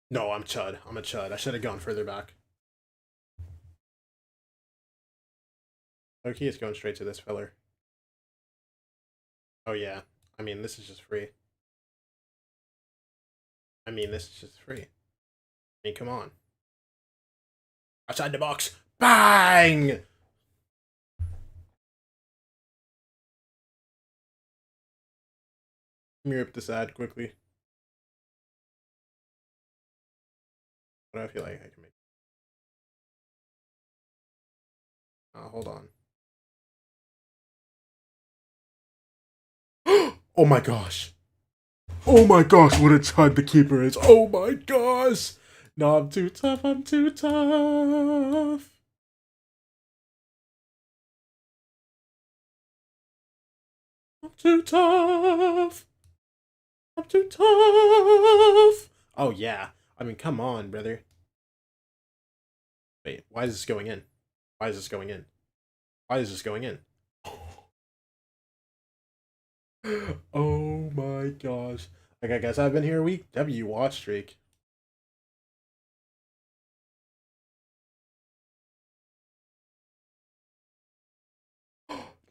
A: No, I'm Chud. I'm a Chud. I should have gone further back. Okay, it's going straight to this filler. Oh yeah. I mean, this is just free. I mean, this is just free. I mean, come on. Outside the box. Bang! Let me rip this ad quickly. What do I feel like I can make? Hold on. Oh my gosh. Oh my gosh, what a chud the keeper is. Oh my gosh. No, I'm too tough. I'm too tough. I'm too tough. I'm too tough. Oh yeah. I mean, come on, brother. Wait, why is this going in? Why is this going in? Why is this going in? Oh my gosh. Like, I guess I've been here a week. W watch streak.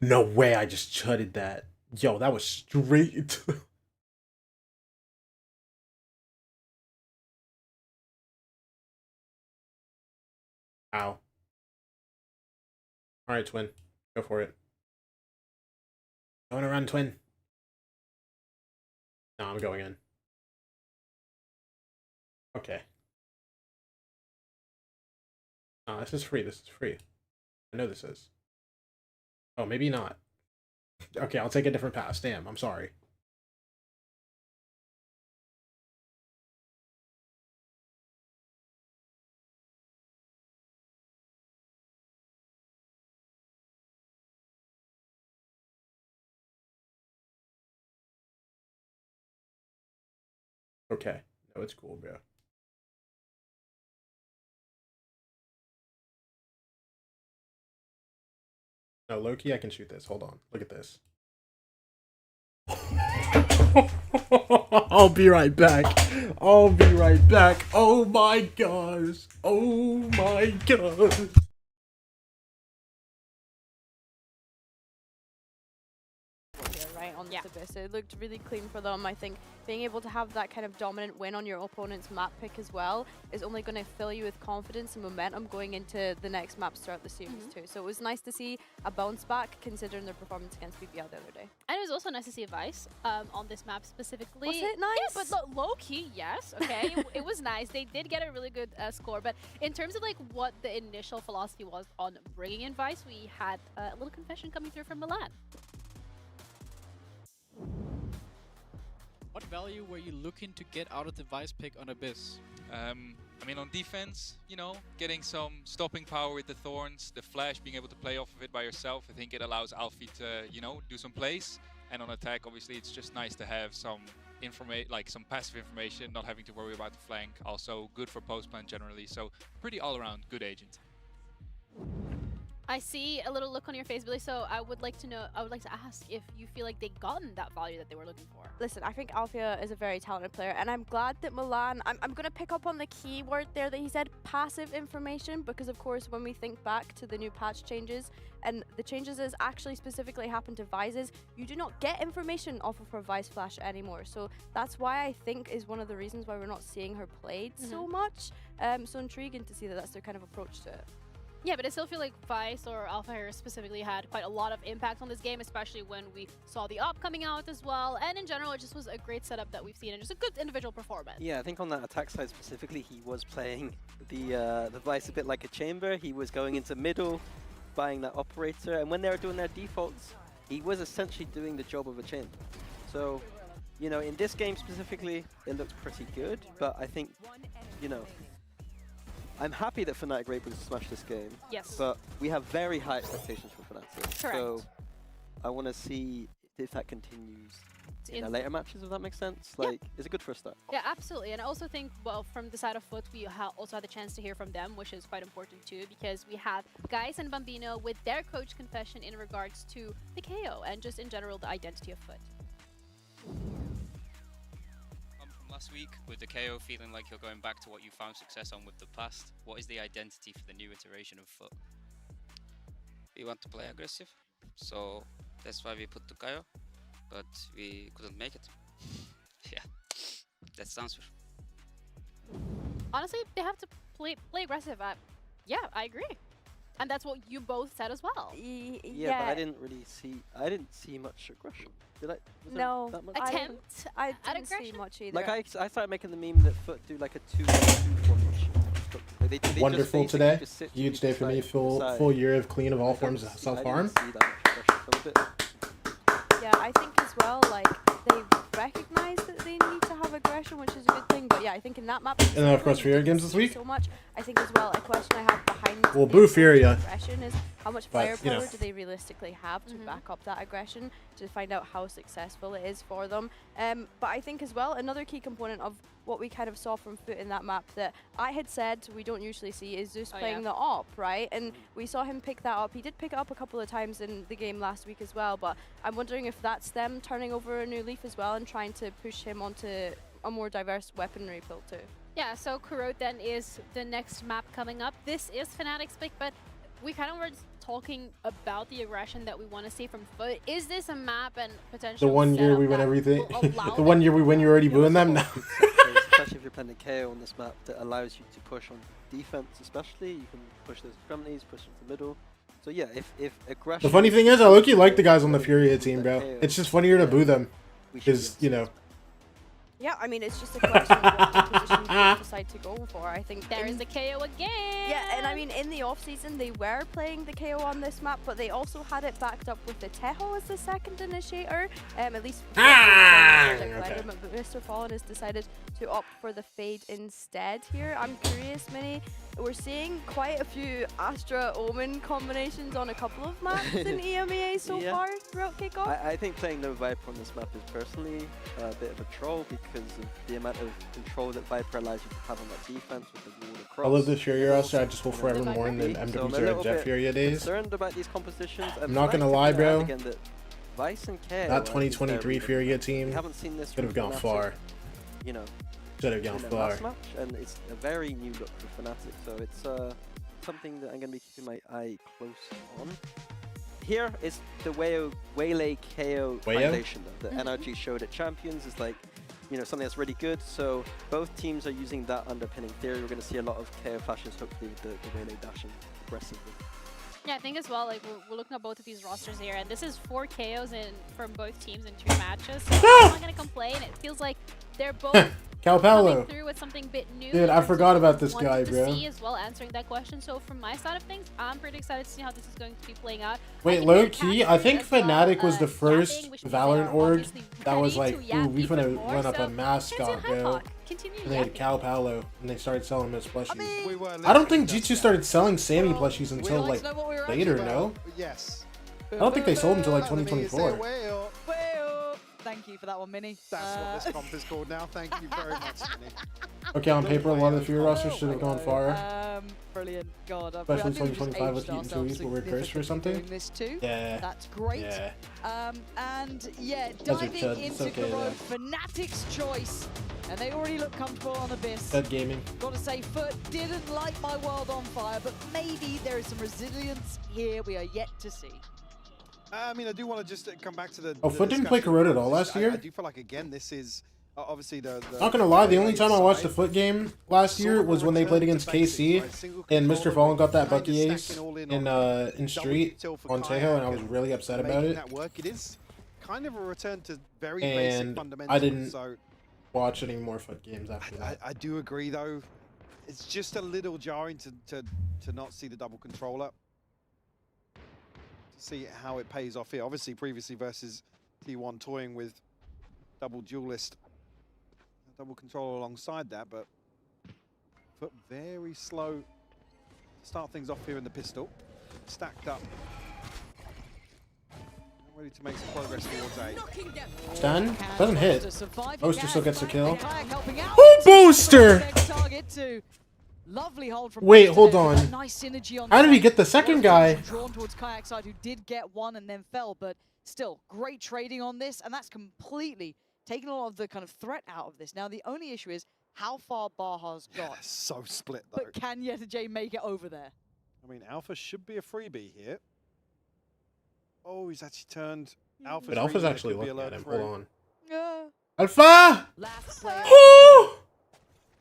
A: No way, I just chudded that. Yo, that was straight. Ow. Alright, twin. Go for it. I want to run, twin. No, I'm going in. Okay. No, this is free. This is free. I know this is. Oh, maybe not. Okay, I'll take a different pass. Damn, I'm sorry. Okay. No, it's cool, bro. No, low-key, I can shoot this. Hold on. Look at this. I'll be right back. I'll be right back. Oh my gosh. Oh my gosh.
D: Right on the Abyss. It looked really clean for them. I think being able to have that kind of dominant win on your opponent's map pick as well is only going to fill you with confidence and momentum going into the next maps throughout the series too. So it was nice to see a bounce back considering their performance against BBL the other day.
B: And it was also nice to see Vice on this map specifically.
D: Was it nice?
B: Yeah, but low-key, yes. Okay, it was nice. They did get a really good score. But in terms of like what the initial philosophy was on bringing in Vice, we had a little confession coming through from Milan.
S: What value were you looking to get out of the Vice pick on Abyss?
T: I mean, on defense, you know, getting some stopping power with the Thorns, the Flash, being able to play off of it by yourself. I think it allows Alfie to, you know, do some plays. And on attack, obviously, it's just nice to have some some passive information, not having to worry about the flank. Also good for post plan generally. So pretty all around good agent.
B: I see a little look on your face, Billy, so I would like to ask if you feel like they gotten that value that they were looking for.
D: Listen, I think Alfia is a very talented player, and I'm glad that Milan, I'm going to pick up on the key word there that he said, passive information, because of course when we think back to the new patch changes, and the changes that actually specifically happened to Vices, you do not get information off of her Vice Flash anymore. So that's why I think is one of the reasons why we're not seeing her played so much. So intriguing to see that that's their kind of approach to it.
B: Yeah, but I still feel like Vice or Alpha Hero specifically had quite a lot of impact on this game, especially when we saw the op coming out as well. And in general, it just was a great setup that we've seen and just a good individual performance.
C: Yeah, I think on that attack side specifically, he was playing the Vice a bit like a chamber. He was going into middle, buying that operator, and when they were doing their defaults, he was essentially doing the job of a chamber. So, you know, in this game specifically, it looks pretty good, but I think, you know, I'm happy that Fnatic were able to smash this game.
B: Yes.
C: But we have very high expectations for Fnatic.
B: Correct.
C: So I want to see if that continues in the later matches, if that makes sense. Like, it's a good first start.
B: Yeah, absolutely. And I also think, well, from the side of Foot, we also had the chance to hear from them, which is quite important too, because we have Guys and Bambino with their coach confession in regards to the KO and just in general the identity of Foot.
U: Last week, with the KO feeling like you're going back to what you found success on with the past, what is the identity for the new iteration of Foot?
V: We want to play aggressive, so that's why we put the KO, but we couldn't make it. Yeah, that's the answer.
B: Honestly, they have to play aggressive. Yeah, I agree. And that's what you both said as well.
C: Yeah, but I didn't see much aggression. Did I? Was
D: No,
C: there that much?
D: I didn't see much either.
C: Like I started making the meme that Foot do like a 2-2 formation. They just
A: Wonderful
C: basically
A: today.
C: just sit
A: Huge
C: to
A: day
C: the
A: for me.
C: side,
A: Full year of clean of all forms of self-harm.
D: Yeah, I think as well, like, they recognize that they need to have aggression, which is a good thing. But yeah, I think in that map,
A: And then of course Furia games this week.
D: so much. I think as well, a question I have behind
A: Well,
D: the
A: boo Furia.
D: aggression is how much
A: But,
D: firepower
A: you know.
D: do they realistically have to back up that aggression to find out how successful it is for them. But I think as well, another key component of what we kind of saw from Foot in that map that I had said we don't usually see is Zeus playing the op, right? And we saw him pick that up. He did pick it up a couple of times in the game last week as well, but I'm wondering if that's them turning over a new leaf as well and trying to push him onto a more diverse weaponry pool too.
B: Yeah, so Kurot then is the next map coming up. This is Fnatic's pick, but we kind of were talking about the aggression that we want to see from Foot. Is this a map and potential
A: The one year
B: setup
A: we win
B: that
A: everything.
B: will allow
A: The one year we win, you're already booing them now.
C: Especially if you're playing the KO on this map, that allows you to push on defense. Especially, you can push those extremities, push into the middle. So yeah, if aggression.
A: The funny thing is, I look-y like the guys on the Furia team, bro. It's just funnier to boo them, because you know.
D: Yeah, I mean, it's just a question of what position you decide to go for. I think
B: there is the KO again.
D: Yeah, and I mean, in the off-season, they were playing the KO on this map, but they also had it backed up with the Teho as the second initiator, at least.
A: Okay.
D: But Mr. Fallen has decided to opt for the Fade instead here. I'm curious, Minnie. We're seeing quite a few Astra Omen combinations on a couple of maps in EMEA so far throughout kickoff.
C: I think playing no Viper on this map is personally a bit of a troll because of the amount of control that Viper allows you to have on that defense with the wall across.
A: I love this Furia roster. I just will forever mourn the MWZ Jet Furia days.
C: Concerned about these compositions.
A: I'm not gonna lie, bro.
C: Again, that Vice and KO,
A: That 2023 Furia team
C: haven't seen this
A: could have gone far.
C: You know,
A: should have gone
C: in the
A: far.
C: last match, and it's a very new look for Fnatic, so it's something that I'm going to be keeping my eye close on. Here is the Waylay KO foundation though, that NRG showed at Champions is like, you know, something that's really good. So both teams are using that underpinning theory. We're going to see a lot of KO flashes, hopefully with the Waylay dashing aggressively.
B: Yeah, I think as well, like, we're looking at both of these rosters here, and this is 4 KOs from both teams in 2 matches, so I'm not going to complain. It feels like they're both coming through with something a bit new.
A: Dude, I forgot about this guy, bro.
B: To see as well, answering that question. So from my side of things, I'm pretty excited to see how this is going to be playing out.
A: Wait, low key, I think Fnatic was the first Valorant org that was like, ooh, we're gonna run up a mascot, bro. And they had Cal Palo, and they started selling his plushies. I don't think G2 started selling Sammy plushies until like later, no?
F: Yes.
A: I don't think they sold until like 2024.
P: Thank you for that one, Minnie.
F: That's what this comp is called now. Thank you very much, Minnie.
A: Okay, on paper, a lot of the Fury rosters should have gone far.
P: Brilliant. God,
A: Especially
P: I think we've just
A: 2025 with
P: aged
A: Heat and
P: ourselves
A: Tweets, where we're cursed for
P: significantly
A: something.
P: doing this too.
A: Yeah.
P: That's great.
A: Yeah.
P: And yeah,
A: Those are
P: diving
A: chuds, it's
P: into
A: okay,
P: Garou,
A: though.
P: Fnatic's choice. And they already look comfortable on Abyss.
A: Dead gaming.
P: Gotta say, Foot didn't light my world on fire, but maybe there is some resilience here we are yet to see.
E: I mean, I do want to just come back to the.
A: Oh, Foot didn't play Corrode at all last year?
E: I do feel like, again, this is obviously the
A: Not gonna lie, the only time I watched a Foot game last year was when they played against KC, and Mr. Fallen got that Bucky ace in Street on Tejo, and I was really upset about it.
E: It is kind of a return to very
A: And
E: basic fundamentals.
A: I didn't
E: So
A: watch any more Foot games after that.
E: I do agree, though. It's just a little jarring to not see the double controller. To see how it pays off here. Obviously, previously versus T1 toying with double duelist. Double controller alongside that, but Foot very slow to start things off here in the pistol. Stacked up. Ready to make some progress towards A.
A: Stun? Doesn't hit. Booster still gets a kill.
P: Oh,
A: Booster!
P: Lovely hold from
A: Wait,
P: Booster
A: hold
P: there,
A: on.
P: that nice synergy on
A: How did he
P: side.
A: get the second guy?
P: Drawn towards Kayak's side, who did get one and then fell, but still great trading on this, and that's completely taken a lot of the kind of threat out of this. Now the only issue is how far Baja's got.
E: So split though.
P: But can Yeta J make it over there?
E: I mean, Alpha should be a freebie here. Oh, he's actually turned Alpha.
A: But Alpha's actually looking at him. Hold on.
P: Yeah.
A: Alpha!
P: Last player.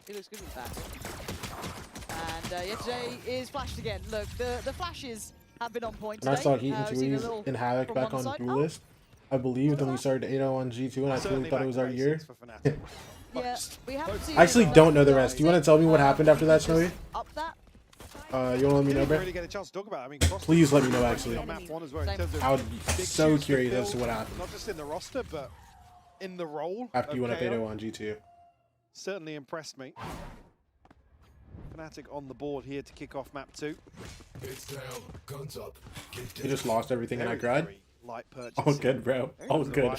P: He looks good with that. And Yeta J is flashed again. Look, the flashes have been on point
A: And I
P: today.
A: saw Heat and
P: We've seen a
A: Tweez
P: little
A: and Havoc
P: from
A: back
P: one
A: on
P: side.
A: Duelist. I believed when we started 8-0 on G2, and I really thought it was our year.
P: Yeah, we haven't seen
A: I actually
P: it,
A: don't know the rest. Do you want to tell me what happened after that, Snowy?
P: Up that.
A: You want to let me know, bro?
E: Really get a chance to talk about it. I mean,
A: Please let me know, actually.
E: on map 1 as well, in terms of
A: I would be
E: big
A: so
E: shoes to
A: curious as to
E: fill,
A: what happened
E: Not just in the roster, but in the role.
A: after you went up
E: KO.
A: 8-0 on G2.
E: Certainly impressed me. Fnatic on the board here to kick off map 2.
L: It's down, guns up.
A: We just lost everything and I cried.
E: Light purchase.
A: All good, bro. All good.
P: I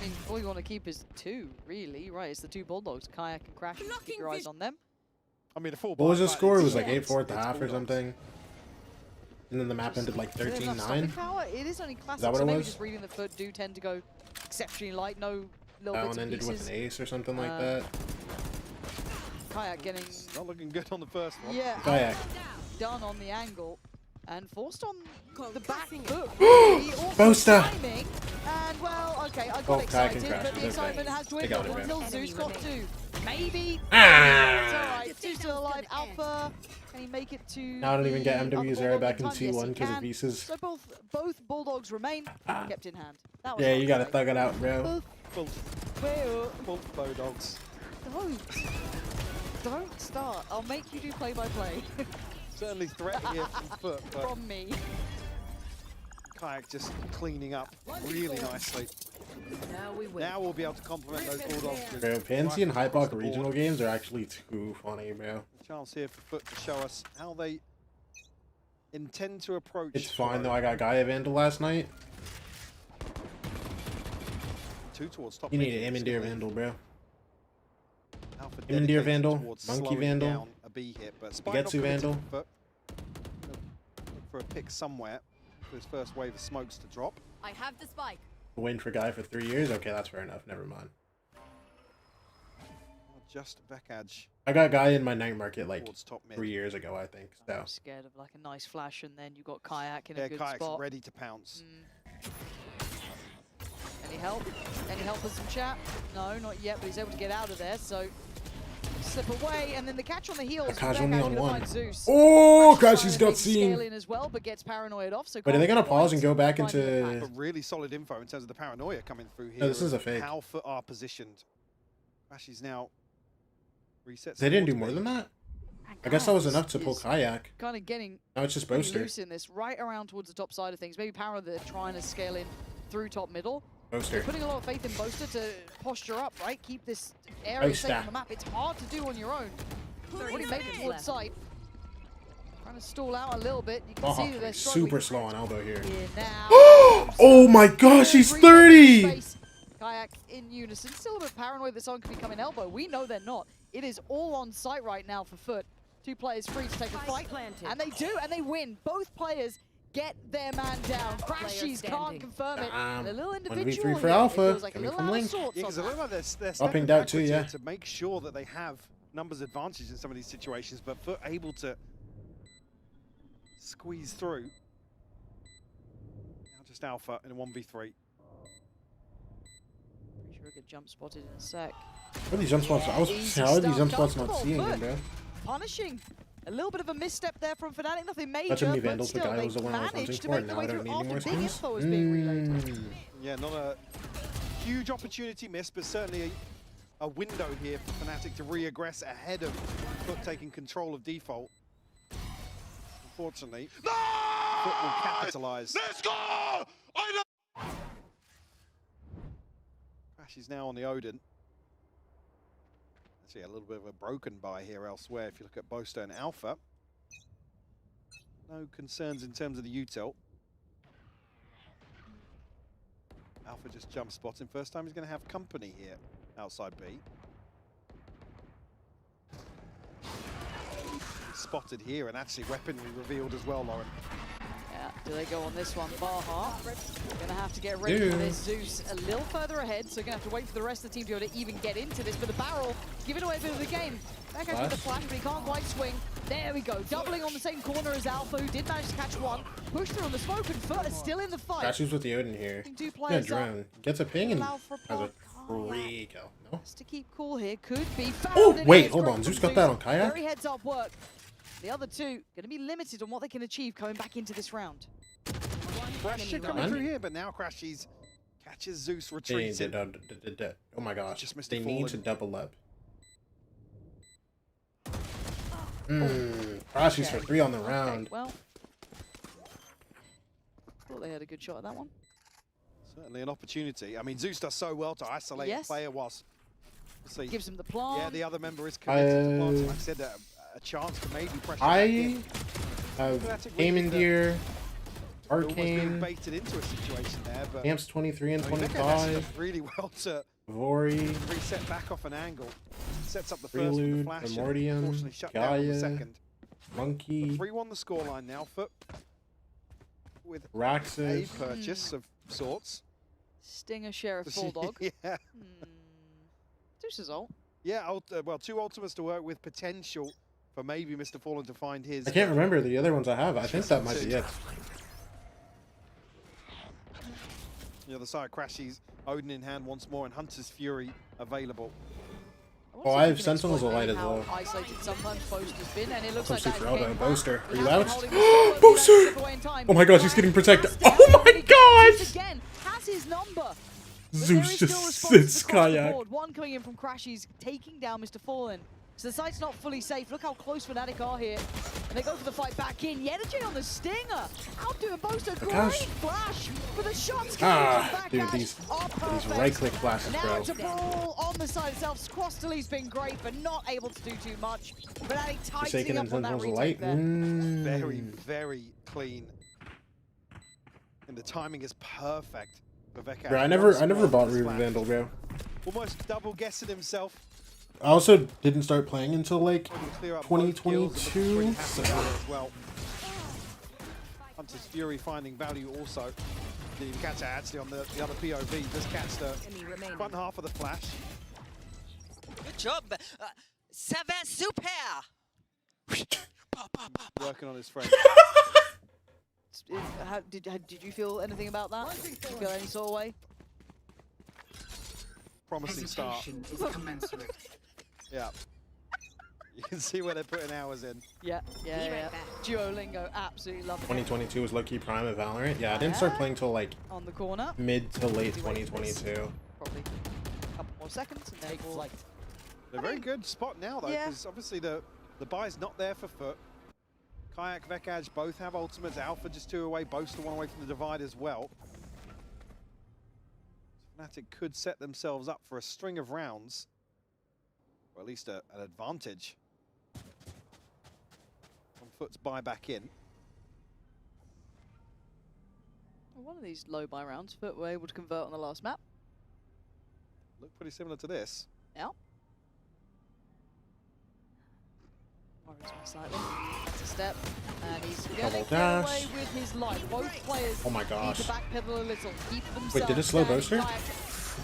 P: mean, all you want to keep is 2, really, right? It's the 2 Bulldogs, Kayak and Crash. Keep your eyes on them.
E: I mean, a full.
A: What was the score? It was like
P: Yeah.
A: 8-4 at the half or something. And then the map ended like
P: Is there enough
A: 13-9.
P: stopping power? It is only classic,
A: that what
P: so
A: it
P: maybe
A: was?
P: just reading the Foot do tend to go exceptionally light, no little
A: That
P: bits
A: one
P: and
A: ended
P: pieces.
A: with an ace or something like that.
P: Kayak getting
E: Not looking good on the first one.
P: yeah
A: Kayak.
P: done on the angle and forced on the back foot. Really awful
A: Boaster.
P: timing. And well, okay, I got
A: Oh, Kayak
P: excited,
A: and Crash,
P: but the
A: okay.
P: excitement has
A: They got
P: dwindled
A: it, bro.
P: until Zeus got 2. Maybe.
A: Ah.
P: It's alright. Zeus still alive. Alpha. Can he make it to?
A: Now I don't even get
P: the
A: MW's
P: other
A: era
P: Bulldog
A: back in
P: time? Yes,
A: T1
P: he
A: because of
P: can.
A: Visas.
P: So both Bulldogs remain kept in hand. That was
A: Yeah,
P: all
A: you
P: to
A: gotta
P: say.
A: thug it out, bro.
E: Both Bulldogs.
P: Don't start. I'll make you do play-by-play.
E: Certainly threat here from Foot, but
P: From me.
E: Kayak just cleaning up really nicely. Now we'll be able to complement those Bulldogs. with
A: Bro, Pansy and
E: right across
A: Hypok
E: the board.
A: regional games are actually too funny, bro.
E: A chance here for Foot to show us how they intend to approach.
A: It's fine though, I got Gaia Vandal last night.
E: 2 towards top.
A: You need
E: mid,
A: an Emandir Vandal, bro.
E: Alpha
A: Emandir
E: dedicated
A: Vandal,
E: towards
A: Monkey
E: slowing
A: Vandal,
E: down a B hit, but Spike not
A: Getsu
E: committed
A: Vandal.
E: to Foot. Look for a pick somewhere for his first wave of smokes to drop.
I: I have the spike.
A: Waiting for Gaia for 3 years? Okay, that's fair enough. Never mind.
E: Just Vekaj.
A: I got Gaia in my night market like
E: Towards top mid.
A: 3 years ago, I think. So
P: I'm scared of like a nice flash, and then you got Kayak in
E: Yeah,
P: a good
E: Kayak's
P: spot.
E: ready to pounce.
P: Any help? Any help with some chat? No, not yet, but he's able to get out of there, so slip away, and then the catch on the heels.
A: Vekaj
P: Vekaj
A: only
P: gonna
A: on 1.
P: find Zeus.
A: Oh,
P: Crash's
A: gosh, he's
P: trying
A: got
P: to maybe scale
A: seen.
P: in as well, but gets paranoid off. So
A: Wait, are they gonna pause and go back
P: finding the
A: into?
E: But really solid info in terms of the paranoia coming through here.
A: No, this is
E: of
A: a fake.
E: How Foot are positioned. Ashy's now resets.
A: They didn't do
E: towards
A: more
E: B.
A: than that. I guess that was enough to pull
P: is
A: Kayak.
P: kind of getting
A: Now it's just
P: pretty
A: Boaster.
P: loose in this, right around towards the top side of things. Maybe Paranoid they're trying to scale in through top middle.
A: Boaster.
P: They're putting a lot of faith in Boaster to posture up, right? Keep this area safe on
A: Boaster.
P: the map. It's hard to do on your own. Already made it towards sight. Trying to stall out a little bit. You can see that they're struggling.
A: Super slow on elbow here.
P: Here now.
A: Oh my gosh, he's 30!
P: Space. Kayak in unison. Still a bit paranoid that someone could be coming elbow. We know they're not. It is all on sight right now for Foot. Two players free to take a fight, and they do, and they win. Both players get their man down. Crashies can't confirm it. A little individual
A: 1v3 for
P: here.
A: Alpha,
P: It feels like a
A: coming
P: little
A: from
P: out of
A: Link.
P: sorts
E: Yeah,
P: on
E: because it
P: that.
E: looks like they're
A: Up
E: stepping
A: and out
E: backwards
A: too,
E: here
A: yeah.
E: to make sure that they have numbers advantage in some of these situations, but Foot able to squeeze through. Now just Alpha in a 1v3.
P: Pretty sure I get jump spotted in a sec.
A: What are these jump spots? I was
P: Easy
A: how are these
P: stuff.
A: jump spots not
P: Comfortable,
A: seeing
P: but
A: him, bro?
P: punishing. A little bit of a misstep there from Fnatic, nothing major,
A: That's how many
P: but
A: Vandals the
P: still,
A: guy
P: they
A: was the one I was hunting
P: managed to
A: for,
P: make
A: and
P: their
A: now
P: way
A: I don't
P: through
A: need any
P: after
A: more
P: big
A: skins?
P: info was being relayed.
E: Yeah, not a huge opportunity miss, but certainly a window here for Fnatic to re-aggress ahead of Foot taking control of default. Unfortunately, Foot will capitalize.
H: Let's go! I know.
E: Crash is now on the Odin. Actually, a little bit of a broken buy here elsewhere if you look at Boaster and Alpha. No concerns in terms of the util. Alpha just jump spotting. First time he's going to have company here outside B. Spotted here and actually weaponry revealed as well, Lauren.
P: Yeah, do they go on this one? Baha gonna have to get ready for this. Zeus a little further ahead, so gonna have to wait for the rest of the team to be able to even get into this. But the barrel, giving away a bit of the game. That goes with the flash, but he can't quite swing. There we go, doubling on the same corner as Alpha, who did manage to catch one. Pushed through on the smoke, and Foot is still in the fight.
A: Crashies with the Odin here.
P: Two
A: Yeah,
P: players up.
A: drone. Gets a ping and
P: Allow for
A: has a
P: Kayak.
A: free kill. No?
P: Just to keep cool here, could be found.
A: Oh,
P: and
A: wait,
P: it is
A: hold
P: great
A: on.
P: from
A: Zeus got that on
P: Zeus.
A: Kayak?
P: Very heads up work. The other two going to be limited on what they can achieve coming back into this round.
E: Pressure coming through here, but now Crashies catches Zeus retreating.
A: Oh my gosh.
E: Just missed
A: They
E: a
A: need
E: fallen.
A: to double up. Crashies for 3 on the round.
P: Well, thought they had a good shot at that one.
E: Certainly an opportunity. I mean, Zeus does so well to isolate
P: Yes.
E: a player whilst... See,
P: Gives him the plant.
E: yeah, the other member is committed to planting. Like I said, a chance to maybe pressure back in.
A: have Aiming Deer,
E: Almost being
A: Arcane,
E: baited into a situation there, but
A: Amps 23 and
E: I mean, Becca actually
A: 25,
E: does really well to
A: Vori,
E: reset back off an angle. Sets up the first with the
A: Prelude,
E: flash. and
A: Primordium,
E: unfortunately shut down on the
A: Gaia,
E: second.
A: Monkey,
E: 3-1 the scoreline now. Foot with
A: Raxus.
E: a purchase of sorts.
P: Stinger, Sheriff, Bulldog.
E: Yeah.
P: Zeus's ult.
E: Yeah, well, 2 ultimates to work with, potential for maybe Mr. Fallen to find his...
A: I can't remember the other ones I have. I think that might be it.
E: The other side, Crashies, Odin in hand once more, and Hunter's Fury available.
A: Oh, I have Sentinels of Light as
P: How
A: well.
P: isolated sometimes Boaster's been, and it looks
A: Some
P: like that
A: Super
P: came
A: Elbow.
P: back.
A: Boaster. Are
P: He
A: you
P: has been
A: out?
P: holding the stick,
A: Boaster!
P: step away in time.
A: Oh my gosh, he's getting protected.
P: Last down,
A: Oh my
P: Zeus
A: gosh!
P: again has his number.
A: Zeus just sits Kayak.
P: One coming in from Crashies, taking down Mr. Fallen. So the site's not fully safe. Look how close Fnatic are here. And they go for the fight back in. Yenergy on the Stinger. Outdoing Boaster. Great flash for the shots coming back.
A: Dude, these right-click flashes,
P: now
A: bro.
P: it's a brawl on the side itself. Squastely's been great, but not able to do too much. Fnatic tightening up on that retake there.
E: Very, very clean. And the timing is perfect for Veka.
A: Bro, I never bought Reaver Vandal, bro.
E: Almost double guessing himself.
A: I also didn't start playing until like
E: Clear up both kills,
A: 2022.
E: and
A: So.
E: looks pretty happy as well. Hunter's Fury finding value also. Didn't catch it actually on the other POV. Just catch the front half of the flash.
R: Good job. Ça va super.
E: Working on his friend.
P: Did you feel anything about that? Did you feel any sort of way?
E: Promising start. Yeah. You can see where they're putting hours in.
P: Yeah. Duolingo, absolutely love it.
A: 2022 was low-key prime of Valorant. Yeah, I didn't start playing till like
P: on the corner.
A: Mid to late 2022.
P: Probably a couple more seconds and then we'll...
E: They're very good spot now though,
P: Yeah.
E: because obviously the buy's not there for Foot. Kayak, Vekaj both have ultimates. Alpha just 2 away, Boaster 1 away from the divide as well. Fnatic could set themselves up for a string of rounds, or at least an advantage on Foot's buy back in.
P: One of these low buy rounds, Foot were able to convert on the last map.
E: Look pretty similar to this.
P: Yeah. Worries me slightly. That's a step. And he's
A: Double
P: gonna get
A: dash.
P: away with his life. Both players
A: Oh my
P: need
A: gosh.
P: to backpedal a little. Keep themselves
A: Wait, did it slow
P: standing.
A: Boaster?
P: Kayak.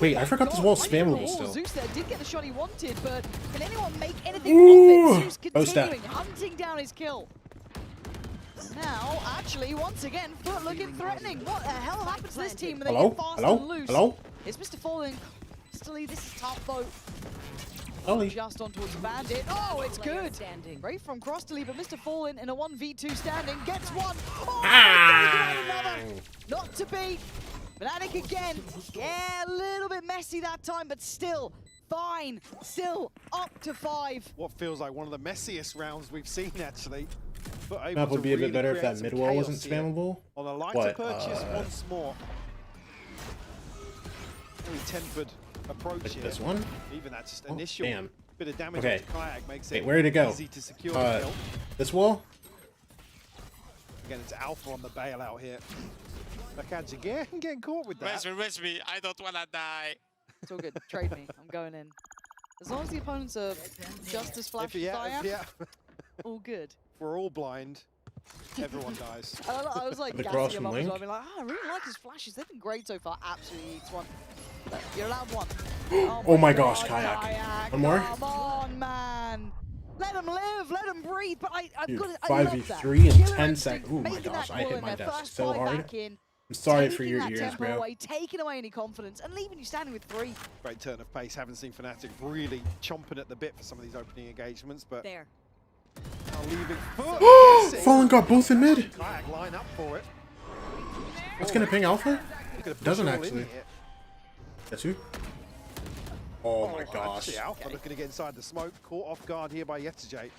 A: Wait, I forgot this wall's
P: Right in the
A: spammable
P: wall.
A: still.
P: Zeus there did get the shot he wanted, but can anyone make anything
A: Ooh!
P: of it? Zeus
A: Boast that.
P: continuing, hunting down his kill. Now, actually, once again, Foot looking threatening. What the hell happens to this team when they
A: Hello?
P: get fast
A: Hello?
P: and loose?
A: Hello?
P: It's Mr. Fallen. Constantly, this is tough, though.
A: Ollie.
P: Just on towards the Bandit. Oh, it's good. Great from Crosstelly, but Mr. Fallen in a 1v2 standing gets one. Oh, another. Not to beat. Fnatic again. Yeah, a little bit messy that time, but still fine. Still up to 5.
E: What feels like one of the messiest rounds we've seen, actually. But able
A: Map would
E: to
A: be a bit
E: really
A: better if
E: create
A: that
E: some
A: mid wall wasn't
E: chaos here.
A: spammable.
E: On a lighter
A: But,
E: purchase once more. Very tempered approach
A: like
E: here.
A: this one?
E: Even that just
A: Oh,
E: initial
A: damn.
E: bit of damage
A: Okay.
E: onto Kayak makes
A: Wait,
E: it
A: where did it go?
E: easy to secure the kill.
A: This wall?
E: Again, it's Alpha on the bailout here. AXG again getting caught with that.
V: Where's me? I don't wanna die.
P: It's all good. Trade me. I'm going in. As long as the opponents are just as flashy as I am, all good.
E: If we're all blind, everyone dies.
P: I was like
A: The
P: gassing
A: cross
P: him
A: from
P: up as
A: Link?
P: well. I've been like, I really like his flashes. They've been great so far. Absolutely eats one. But you're allowed one.
A: Oh my gosh, Kayak. One more?
P: Come on, man. Let him live. Let him breathe. But I've
A: Dude,
P: got to. I love that.
A: 5v3 in
P: Killer
A: 10
P: instinct,
A: seconds. Oh my
P: making
A: gosh,
P: that
A: I
P: call
A: hit
P: in
A: my
P: there.
A: desk
P: First
A: so
P: fight
A: hard.
P: back in,
A: I'm sorry for
P: taking
A: your
P: that
A: ears,
P: tempo
A: bro.
P: away, taking away any confidence, and leaving you standing with 3.
E: Great turn of pace. Haven't seen Fnatic really chomping at the bit for some of these opening engagements, but
I: there.
E: Now leaving Foot.
A: Fallen got both in mid.
E: Kayak line up for it.
A: It's gonna ping Alpha?
E: Look at the
A: Doesn't
E: push all in
A: actually.
E: here.
A: That's who? Oh my
E: Actually,
A: gosh.
E: Alpha looking to get inside the smoke. Caught off guard here by Yetajay.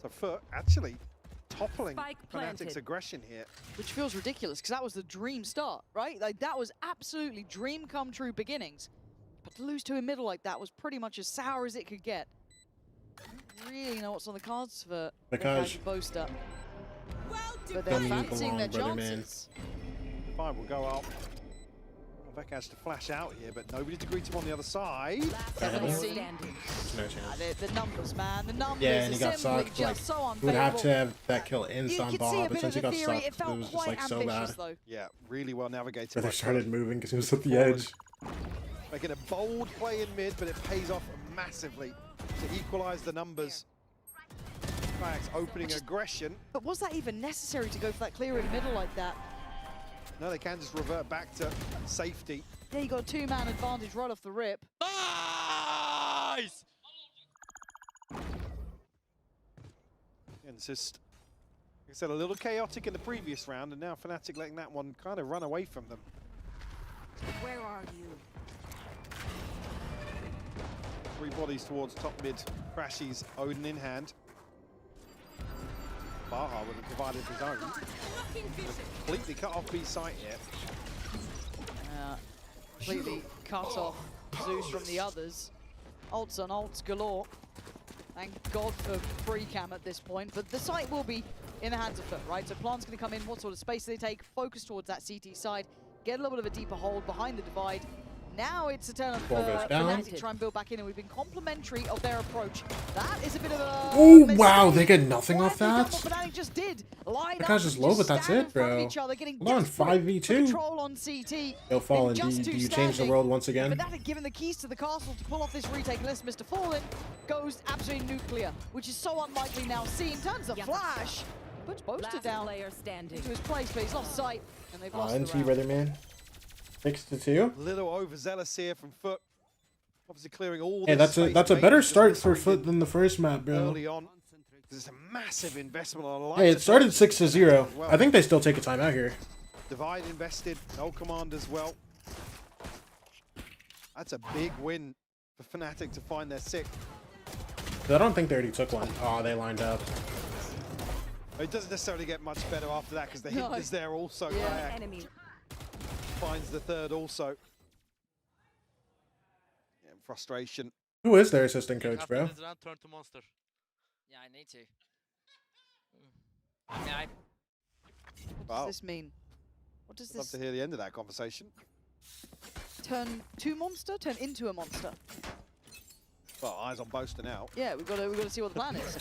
E: So Foot actually toppling Fnatic's aggression here.
P: Which feels ridiculous, because that was the dream start, right? Like, that was absolutely dream come true beginnings. But to lose 2 in middle like that was pretty much as sour as it could get. I don't really know what's on the cards for
A: Because
P: Boaster. But they're
A: Don't mean
P: fancying
A: belong,
P: their
A: brother, man.
P: chances.
E: Fine, we'll go up. Vec has to flash out here, but nobody's agreed to him on the other side.
A: There's no chance.
P: The numbers, man. The numbers
A: Yeah, and
P: are
A: he got
P: simply
A: sucked.
P: just so
A: He would have to
P: unfavorable.
A: have that kill instant
P: You could see a
A: bomb, but
P: bit
A: since
P: of
A: he
P: the
A: got
P: theory.
A: sucked,
P: It felt
A: it was just
P: quite
A: like so
P: ambitious,
A: bad.
P: though.
E: Yeah, really well navigated.
A: But they
E: by
A: started
E: Foot.
A: moving because he was at the
E: Forward.
A: edge.
E: Making a bold play in mid, but it pays off massively to equalize the numbers. Kayak's opening aggression.
P: But was that even necessary to go for that clear in the middle like that?
E: No, they can just revert back to safety.
P: Yeah, you got a 2-man advantage right off the rip.
V: Nice!
E: And it's just, like I said, a little chaotic in the previous round, and now Fnatic letting that one kind of run away from them.
I: Where are you?
E: 3 bodies towards top mid. Crashies, Odin in hand. Baha would have provided his own. Completely cut off B site here.
P: Completely cut off Zeus from the others. Ults on ults galore. Thank God for free cam at this point, but the site will be in the hands of Foot, right? So Plan's going to come in, what sort of space do they take? Focus towards that CT side, get a little bit of a deeper hold behind the divide. Now it's a turn of Fnatic to try and build back in, and we've been complimentary of their approach. That is a bit of a
A: Oh
P: mistake.
A: wow, they get nothing off that?
P: What Fnatic just did. Line
A: That guy's
P: up
A: just
P: and
A: low, but
P: stand
A: that's
P: in
A: it,
P: front of
A: bro.
P: each other, getting
A: Hold on,
P: desperate
A: 5v2.
P: for control on CT.
A: Yo, Fallen,
P: Then
A: do
P: just
A: you
P: two
A: change the
P: standing.
A: world once again?
P: But Fnatic given the keys to the castle to pull off this retake, unless Mr. Fallen goes absolutely nuclear, which is so unlikely now seen. Turns the flash, puts Boaster down into his place, but he's lost sight, and they've lost the
A: NT,
P: round.
A: brother, man. 6-2.
E: Little overzealous here from Foot. Obviously clearing all
A: Hey,
E: this
A: that's a
E: space
A: better
E: mainly
A: start
E: just
A: for
E: missing
A: Foot than the first map, bro.
E: early on. There's a massive investment on a line.
A: Hey, it started 6-0. I think they still take a time out here.
E: Divide invested, no command as well. That's a big win for Fnatic to find their 6th.
A: I don't think they already took one. Oh, they lined up.
E: It doesn't necessarily get much better after that because the hint is there also.
P: Yeah.
E: Kayak finds the 3rd also. Yeah, frustration.
A: Who is their assistant coach, bro?
R: Turn to monster. Yeah, I need to.
P: What does this mean? What does
E: I'd love
P: this
E: to hear the end of that conversation.
P: turn to monster? Turn into a monster?
E: Well, eyes on Boaster now.
P: Yeah, we've got to see what the plan is.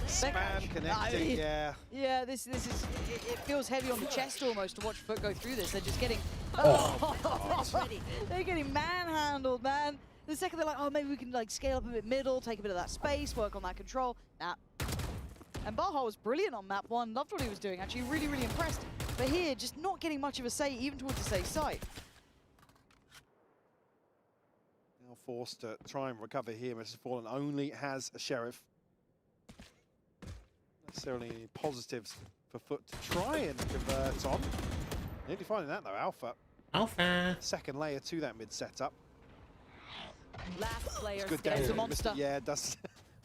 E: Spam connecting, yeah.
P: Yeah, this is it feels heavy on the chest almost to watch Foot go through this. They're just getting they're getting manhandled, man. The second they're like, oh, maybe we can like scale up a bit middle, take a bit of that space, work on that control. Nah. And Baja was brilliant on map 1. Loved what he was doing. Actually, really, really impressed. But here, just not getting much of a say, even towards the safe side.
E: Now forced to try and recover here. Mrs. Fallen only has a Sheriff. Necessarily any positives for Foot to try and convert on. Nearly finding that though, Alpha.
A: Alpha.
E: Second layer to that mid setup.
I: Last player
E: Good
P: There's
E: damage.
P: the monster.
E: Yeah, it does.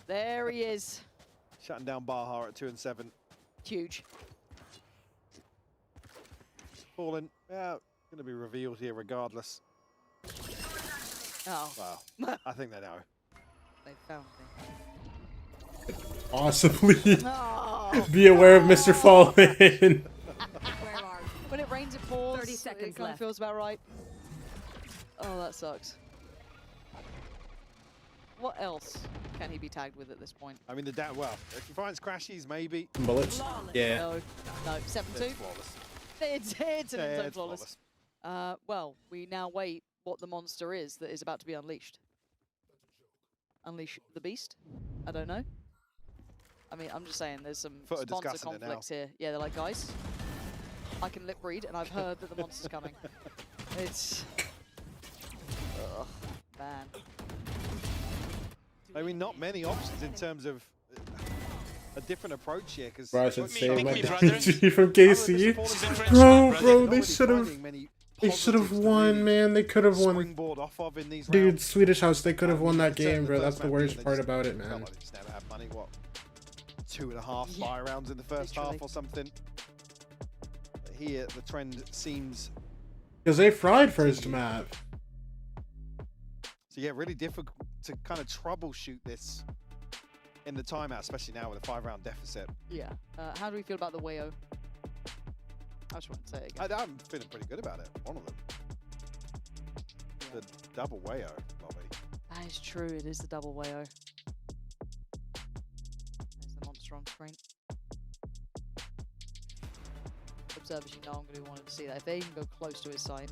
P: There he is.
E: Shutting down Baja at 2 and 7.
P: Huge.
E: Fallen, yeah, going to be revealed here regardless.
P: Oh.
E: Wow, I think they know.
P: They found me.
A: Possibly.
P: Oh,
A: Be aware of Mr. Fallen.
P: when it rains, it pours.
I: 30 seconds
P: it kind of
I: left.
P: feels about right. Oh, that sucks. What else can he be tagged with at this point?
E: I mean, well, if he finds crashies, maybe.
A: Bullets. Yeah.
P: No, 7-2.
E: It's flawless.
P: It's an
E: Yeah,
P: inside
E: it's
P: flawless. Well, we now wait what the monster is that is about to be unleashed. Unleash the beast? I don't know. I mean, I'm just saying there's some
E: Foot are
P: sponsor
E: discussing it now.
P: conflicts here. Yeah, they're like, guys, I can lip read and I've heard that the monster's coming. It's... Ugh, man.
E: I mean, not many options in terms of a different approach here. Because
A: Bro, I should save my
T: brother.
A: DG from KC. Bro, they should have won, man. They could have won.
E: Springboard off of in these
A: Dude,
E: rounds.
A: Swedish House, they could have won that
E: Certainly
A: game, bro.
E: the
A: That's
E: first
A: the
E: map,
A: worst
E: they
A: part
E: just
A: about it,
E: felt
A: man.
E: like they just never had money. What? 2.5
P: Yeah.
E: buy rounds in the first
P: Literally.
E: half or something. But here, the trend seems
A: Because they fried first map.
E: so yeah, really difficult to kind of troubleshoot this in the timeout, especially now with a 5-round deficit.
P: Yeah. How do we feel about the Wayo? I just want to say it again.
E: I'm feeling pretty good about it. One of them. The double Wayo, Bobby.
P: That is true, it is the double Wayo. There's the monster on screen. Observers, you know I'm going to be wanting to see that. If they even go close to his side,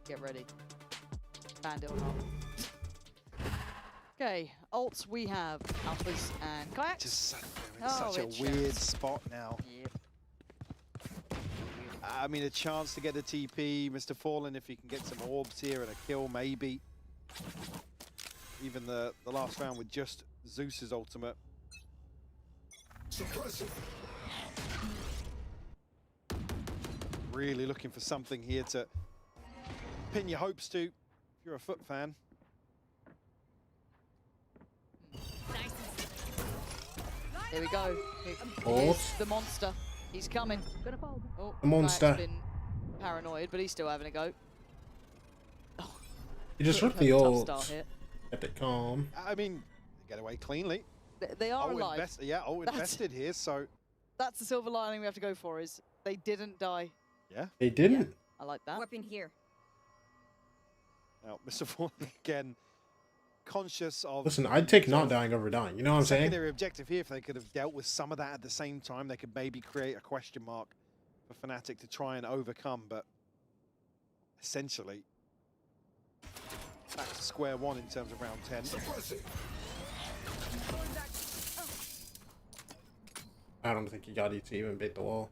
P: get ready. Bandit on up. Okay, ults we have Alphas and Kayaks.
E: Just they're in
P: Oh,
E: such a
P: it's
E: weird
P: just-
E: spot now.
P: Yep.
E: I mean, a chance to get the TP. Mr. Fallen, if he can get some orbs here and a kill, maybe. Even the last round with just Zeus's ultimate. Really looking for something here to pin your hopes to, if you're a Foot fan.
P: Here we go.
A: Oh.
P: Here's the monster. He's coming. Oh,
A: The monster.
P: Kayak's been paranoid, but he's still having a go.
A: You just
P: Foot
A: ripped
P: have
A: the
P: a tough
A: ult.
P: start here.
A: Epic calm.
E: I mean, they get away cleanly.
P: They are
E: Oh,
P: alive.
E: invested here, so
P: That's the silver lining we have to go for, is they didn't die.
E: yeah.
A: They didn't.
P: I like that.
I: Weapon here.
E: Now, Mr. Fallen again, conscious of.
A: Listen, I'd take not dying over dying. You know what I'm saying?
E: Secondary objective here, if they could have dealt with some of that at the same time, they could maybe create a question mark for Fnatic to try and overcome, but essentially back to square one in terms of round 10.
A: I don't think you got it to even bait the wall.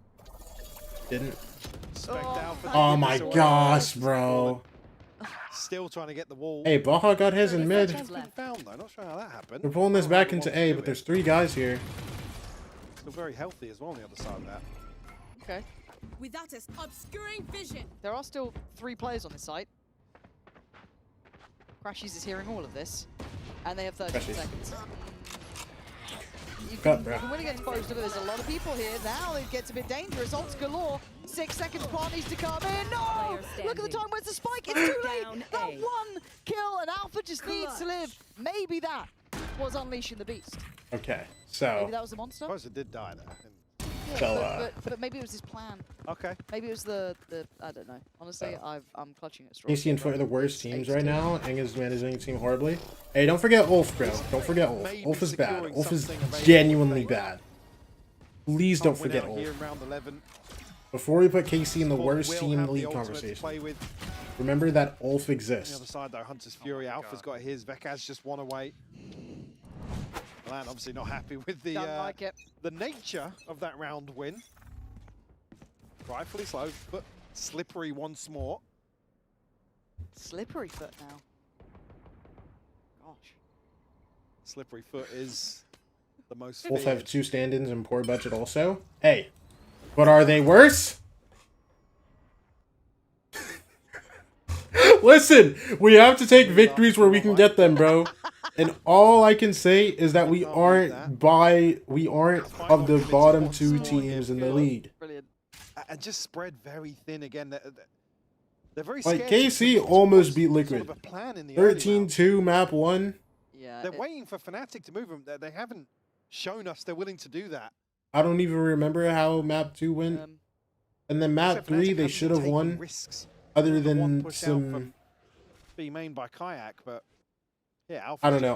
A: Didn't.
E: Spec'd out for
A: Oh
E: the
A: my
E: away.
A: gosh, bro.
E: Still trying to get the wall.
A: Hey, Baja got his in mid.
E: Found though, not sure how that happened.
A: They're pulling this back
E: Not
A: into
E: what
A: A,
E: to
A: but
E: do
A: there's
E: it.
A: 3 guys here.
E: Still very healthy as well on the other side of that.
P: Okay.
I: Without us obscuring vision.
P: There are still 3 players on this site. Crashies is hearing all of this, and they have 30
A: Crashies.
P: seconds. You
A: Cut,
P: can,
A: bro.
P: you can win against Boaster, but there's a lot of people here. Now it gets a bit dangerous. Ults galore. 6 seconds, plant needs to come in. No!
I: Player
P: Look at the
I: standing.
P: time. Where's the spike? It's too late.
I: Down
P: That
I: A.
P: one kill, and Alpha just needs to live. Maybe that was unleashing the beast.
A: Okay,
P: Maybe
A: so
P: that was the monster.
E: Suppose it did die there. And
P: hit,
A: fella.
P: but maybe it was his plan.
E: Okay.
P: Maybe it was the I don't know. Honestly, I'm clutching at straws.
A: KC and Foot are the worst
P: It's
A: teams
P: 8-2.
A: right now. Eng is managing the team horribly. Hey, don't forget Ulf, bro. Don't forget Ulf. Ulf is bad. Ulf is genuinely bad. Please don't forget Ulf.
E: Here in round 11.
A: Before we put KC in the
E: Fort
A: worst
E: will
A: team in
E: have
A: the
E: the
A: league
E: ultimate to
A: conversation,
E: play with.
A: remember that Ulf
E: On the
A: exists.
E: other side, though, Hunter's Fury. Alpha's got his. Vekaz just one away. Milan obviously not happy with the the nature of that round win. Rightfully slow, but slippery once more.
P: Slippery Foot now. Gosh.
E: Slippery Foot is the most
A: Wolf
E: feared.
A: have 2 stand-ins and poor budget also. Hey, but are they worse? Listen, we have to take victories where we can get them, bro. And all I can say is that we aren't of the bottom 2 teams in the league.
P: Brilliant.
E: And just spread very thin again. They're very
A: Like
E: scared
A: KC
E: to
A: almost beat
E: sort
A: Liquid.
E: of a plan in the early rounds.
A: 13-2 map 1.
P: Yeah.
E: They're waiting for Fnatic to move them. They haven't shown us they're willing to do that.
A: I don't even remember how map 2 went. And then map
E: Except
A: 3
E: Fnatic
A: they
E: haven't
A: should
E: been
A: have
E: taking
A: won.
E: risks.
A: Other
E: The one
A: than
E: push out
A: some
E: from being mained by Kayak, but yeah, Alpha
A: I don't know.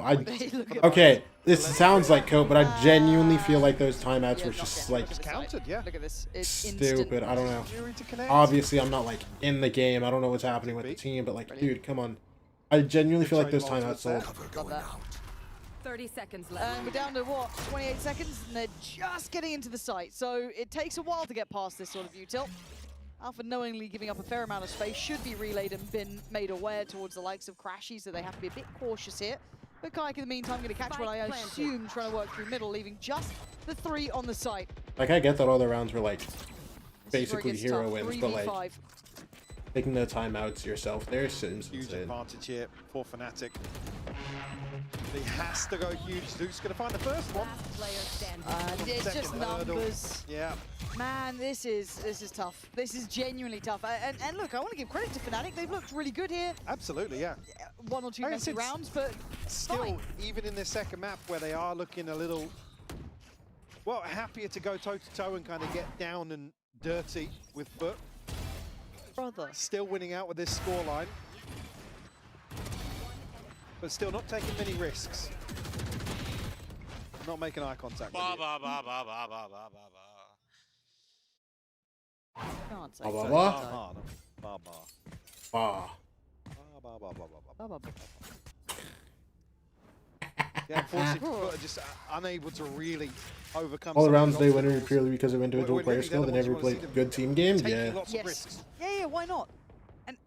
A: Okay, this sounds like cope, but I genuinely feel like those timeouts were just like
E: counted. Yeah.
P: Look at this. It's
A: stupid. I don't know.
E: Fury to connect.
A: Obviously, I'm not like in the game. I don't know what's happening with the team, but like, dude, come on. I genuinely feel like those timeouts sold.
P: Love that.
I: 30 seconds left.
P: And we're down to what, 28 seconds, and they're just getting into the site. So it takes a while to get past this sort of util. Alpha knowingly giving up a fair amount of space, should be relayed and been made aware towards the likes of Crashy, so they have to be a bit cautious here. But Kayak in the meantime going to catch what I assume trying to work through middle, leaving just the 3 on the site.
A: Like, I get that all the rounds were like basically
P: gets
A: hero
P: tough.
A: wins, but
P: 3v5.
A: like taking the timeouts yourself there seems
E: Huge
A: insane.
E: advantage here for Fnatic. He has to go huge. Zeus going to find the first one.
P: It's just
E: Second hurdle.
P: numbers.
E: Yeah.
P: Man, this is tough. This is genuinely tough. And look, I want to give credit to Fnatic. They've looked really good here.
E: Absolutely, yeah.
P: 1 or 2
E: I
P: messy
E: guess it's
P: rounds, but
E: still,
P: fine.
E: even in this second map where they are looking a little, well, happier to go toe-to-toe and kind of get down and dirty with Foot.
P: Brother.
E: Still winning out with this scoreline. But still not taking many risks. Not making eye contact with you.
P: Can't say.
A: Ba ba
P: so.
A: ba.
E: Ba ba.
A: Ah.
E: Ba ba ba ba ba.
P: Ba ba ba.
E: Yeah, unfortunately, Foot are just unable to really overcome
A: All the
E: some
A: rounds
E: of
A: they
E: these
A: win are
E: obstacles.
A: purely because of individual
E: We're
A: player
E: really
A: skill.
E: the
A: They
E: ones
A: never
E: you wanna
A: played
E: see them
A: good team game.
E: taking
A: Yeah.
E: lots of
P: Yes.
E: risks.
P: Yeah, why not? And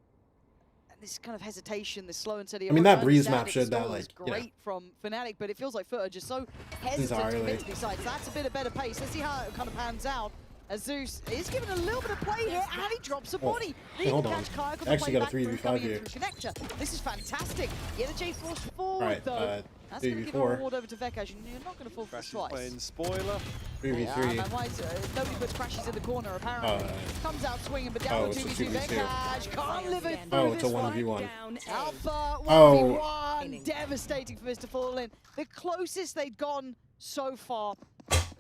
P: this kind of hesitation, this slow and steady.
A: I mean,
P: approach,
A: that Breeze
P: understand
A: map
P: it
A: showed that,
P: still
A: like,
P: is
A: you know.
P: great from Fnatic, but it feels like Foot are just so hesitant to
A: Entirely.
P: commit to these sides. That's a bit of better pace. Let's see how it kind of pans out. As Zeus is given a little bit of play here, and he drops a body.
A: Hey,
P: They
A: hold
P: can
A: on.
P: catch Kayak on the
A: Actually
P: play
A: got a
P: back through,
A: 3v5
P: coming in
A: here.
P: through Connector. This is fantastic. Get the J-Force forward,
A: Alright,
P: though. That's going to give a
A: 3v4.
P: reward over to Vekaz. You're not going to fall for this
E: Crashes
P: twice.
E: playing spoiler.
A: 3v3.
P: Man, why is, nobody puts Crashes in the corner, apparently. Comes out swinging, but down
A: Oh,
P: with
A: it's a
P: 2v2.
A: 2v2.
P: Vekaz can't live it through
A: Oh, it's a
P: this one.
A: 1v1.
P: Alpha
A: Oh.
P: 1v1. Devastating for Mr. Fallen. The closest they'd gone so far.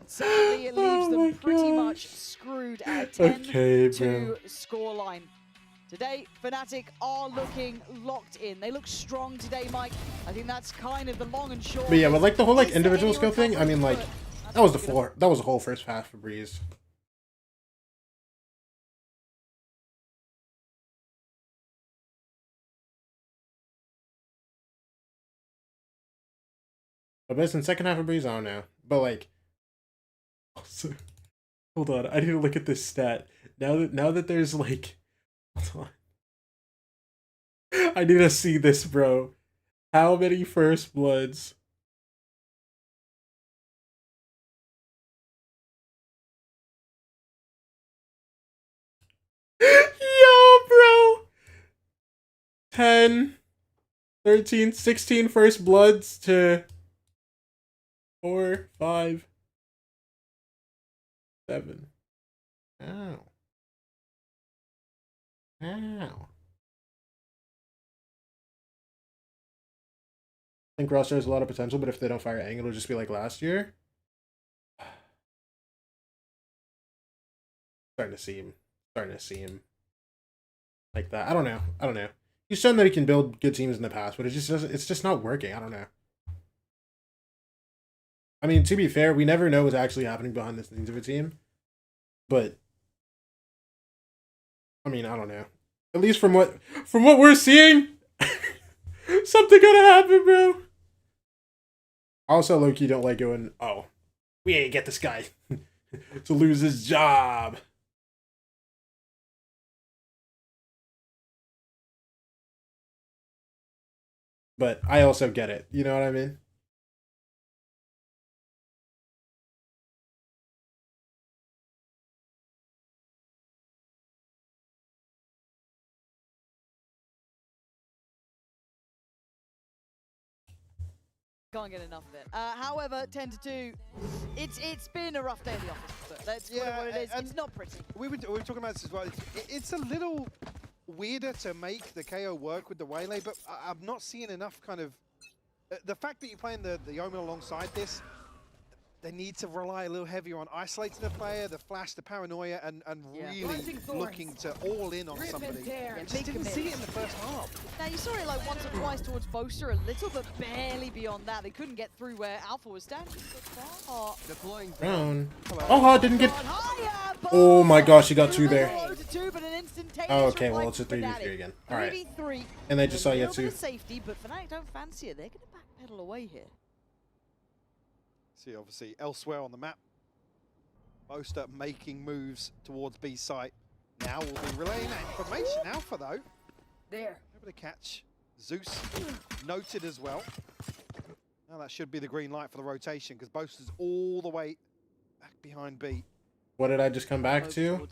P: Sadly, it leaves them pretty much screwed at 10
A: Okay,
P: to
A: bro.
P: scoreline. Today, Fnatic are looking locked in. They look strong today, Mike. I think that's kind of the long and short.
A: But yeah, but like the whole like
P: Is there
A: individual
P: any
A: skill thing, I
P: recovery
A: mean, like
P: for it?
A: that was the whole first half for Breeze. But best in second half of Breeze, I don't know. But like, also, hold on, I need to look at this stat now that there's like, hold on, I need to see this, bro. How many first bloods? Yo, bro. 10, 13, 16 first bloods to 4, 5, 7. Ow. Ow. I think roster has a lot of potential, but if they don't fire Aang, it'll just be like last year. starting to see him like that. I don't know. He's shown that he can build good teams in the past, but it's just not working. I don't know. I mean, to be fair, we never know what's actually happening behind the scenes of a team. But I mean, I don't know. At least from what we're seeing, something gonna happen, bro. Also, low-key don't like going, oh, we ain't get this guy to lose his job. But I also get it. You know what I mean?
P: Can't get enough of it. However, 10-2, it's been a rough day in the office. But let's put it what it is. It's not pretty.
E: We were talking about this as well. It's a little weirder to make the KO work with the Waylay, but I'm not seeing enough kind of... the fact that you're playing the Omen alongside this, they need to rely a little heavier on isolating the player, the flash, the paranoia, and really looking to all in on somebody. Just didn't see it in the first half.
P: Now, you saw it like once or twice towards Boaster, a little, but barely beyond that. They couldn't get through where Alpha was standing.
E: Deploying
A: Brown. Oh, didn't get... Oh my gosh, he got 2 there. Oh, okay, well, it's a 3v3 again. All right. And they just saw you 2.
P: Safety, but Fnatic don't fancy it. They're going to backpedal away here.
E: See, obviously, elsewhere on the map, Boaster making moves towards B site. Now we'll be relaying that information. Alpha, though,
I: there,
E: able to catch Zeus, noted as well. Now that should be the green light for the rotation, because Boaster's all the way back behind B.
A: What did I just come back to?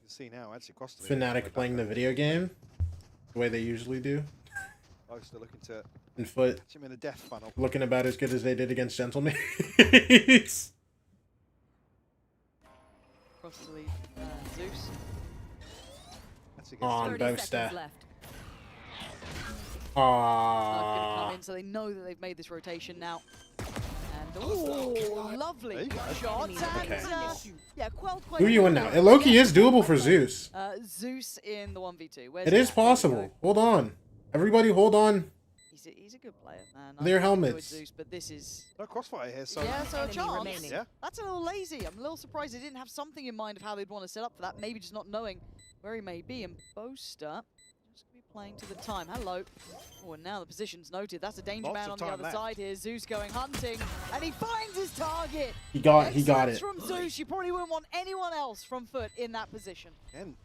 E: See now, actually across the
A: Fnatic playing the video game the way they usually do.
E: Boaster looking to
A: and Foot
E: catch him in a death funnel.
A: Looking about as good as they did against Gentlemen.
P: Cross the lead, Zeus.
A: On Boaster.
P: Gonna come in, so they know that they've made this rotation now. And oh, lovely shot.
A: Okay.
P: Yeah, quite
A: Who are you in now? Loki is doable for Zeus.
P: Zeus in the 1v2.
A: It is possible. Hold on. Everybody hold on.
P: He's a good player, man.
A: Their helmets.
P: Zeus, but this is...
E: No crossfire here, so...
P: Yeah, so a chance.
E: Yeah.
P: That's a little lazy. I'm a little surprised they didn't have something in mind of how they'd want to set up for that. Maybe just not knowing where he may be. And Boaster just going to be playing to the time. Hello. Oh, and now the position's noted. That's a danger man on the other side here. Zeus going hunting, and he finds his target.
A: He got it.
P: From Zeus. You probably wouldn't want anyone else from Foot in that position.
E: And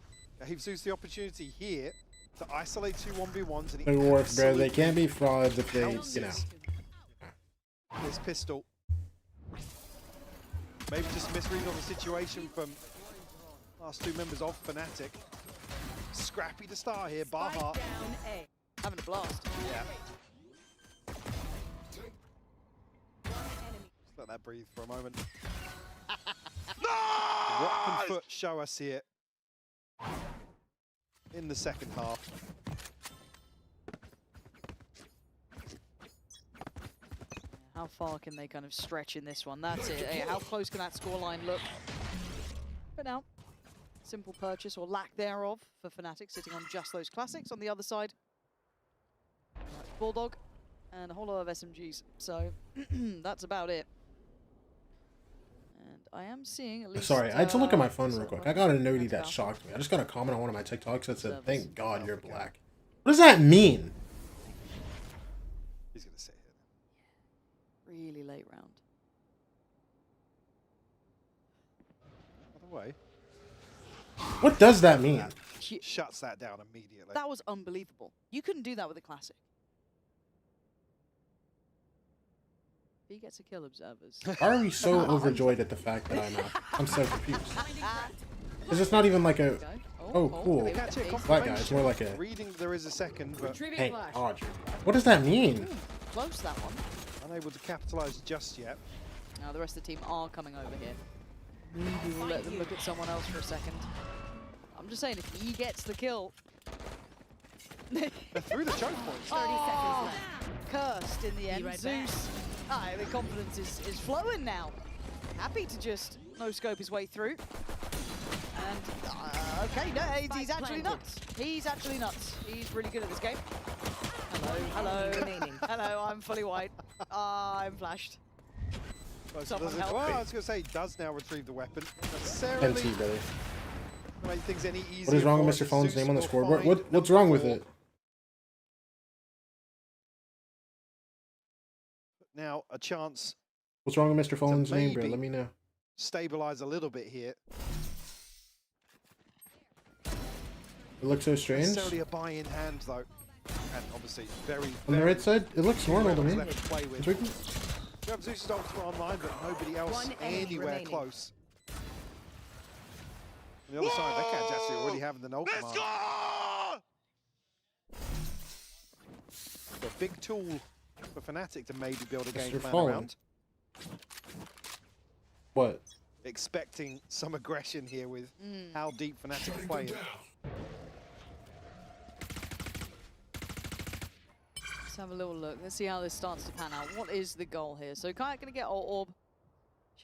E: gave Zeus the opportunity here to isolate 2 1v1s. And
A: It works, bro. They can't be frauds if they, you know.
E: This pistol. Maybe just misread on the situation from last 2 members of Fnatic. Scrappy to start here, Baha.
P: Having a blast.
E: Yeah. Just let that breathe for a moment. What can Foot show us here in the second half?
P: How far can they kind of stretch in this one? That's it. Hey, how close can that scoreline look? But now, simple purchase or lack thereof for Fnatic, sitting on just those classics. On the other side, Bulldog and a whole lot of SMGs. So that's about it. And I am seeing at least...
A: Sorry, I had to look at my phone real quick. I got a nodie that shocked me. I just got a comment on one of my TikToks that said, "Thank God you're black." What does that mean?
E: He's going to say it.
P: Really late round.
E: By the way.
A: What does that mean?
E: Shuts that down immediately.
P: That was unbelievable. You couldn't do that with a classic. He gets a kill, observers.
A: Why are we so overjoyed at the fact that I'm out? I'm so confused. Because it's not even like a... Oh, cool. That guy. It's more like a...
E: Reading there is a second, but...
A: Hey, Audrey. What does that mean?
P: Close, that one.
E: Unable to capitalize just yet.
P: Now the rest of the team are coming over here. Maybe we'll let them look at someone else for a second. I'm just saying, if he gets the kill...
E: They're through the choke point.
P: 30 seconds left. Cursed in the end. Right Zeus. The confidence is flowing now. Happy to just no-scope his way through. And, okay, no, he's actually nuts. He's actually nuts. He's really good at this game. Hello, hello. Hello, I'm fully white. I'm flashed. Someone help
E: Well,
P: me.
E: I was going to say, he does now retrieve the weapon. Necessarily
A: NT, brother.
E: make things any easier.
A: What is wrong with
E: for
A: Mr. Phone's
E: Zeus
A: name on the
E: will
A: scoreboard?
E: find
A: What's
E: number
A: wrong with
E: 4.
A: it?
E: Now, a chance
A: What's wrong with Mr. Phone's name, bro?
E: maybe
A: Let me know.
E: stabilize a little bit here.
A: It looks so strange.
E: Necessarily a buy-in hand, though. And obviously, very,
A: On the right side, it looks normal to me.
E: left to play with.
A: It's working.
E: You have Zeus's ultimate online, but nobody else
I: One enemy
E: anywhere
I: remaining.
E: close. On the other side, that cat's actually already having the null command. A big tool for Fnatic to maybe build a game
A: Mr.
E: plan
A: Fallen.
E: around.
A: What?
E: Expecting some aggression here with how deep Fnatic are playing.
P: Let's have a little look. Let's see how this starts to pan out. What is the goal here? So Kai going to get orb.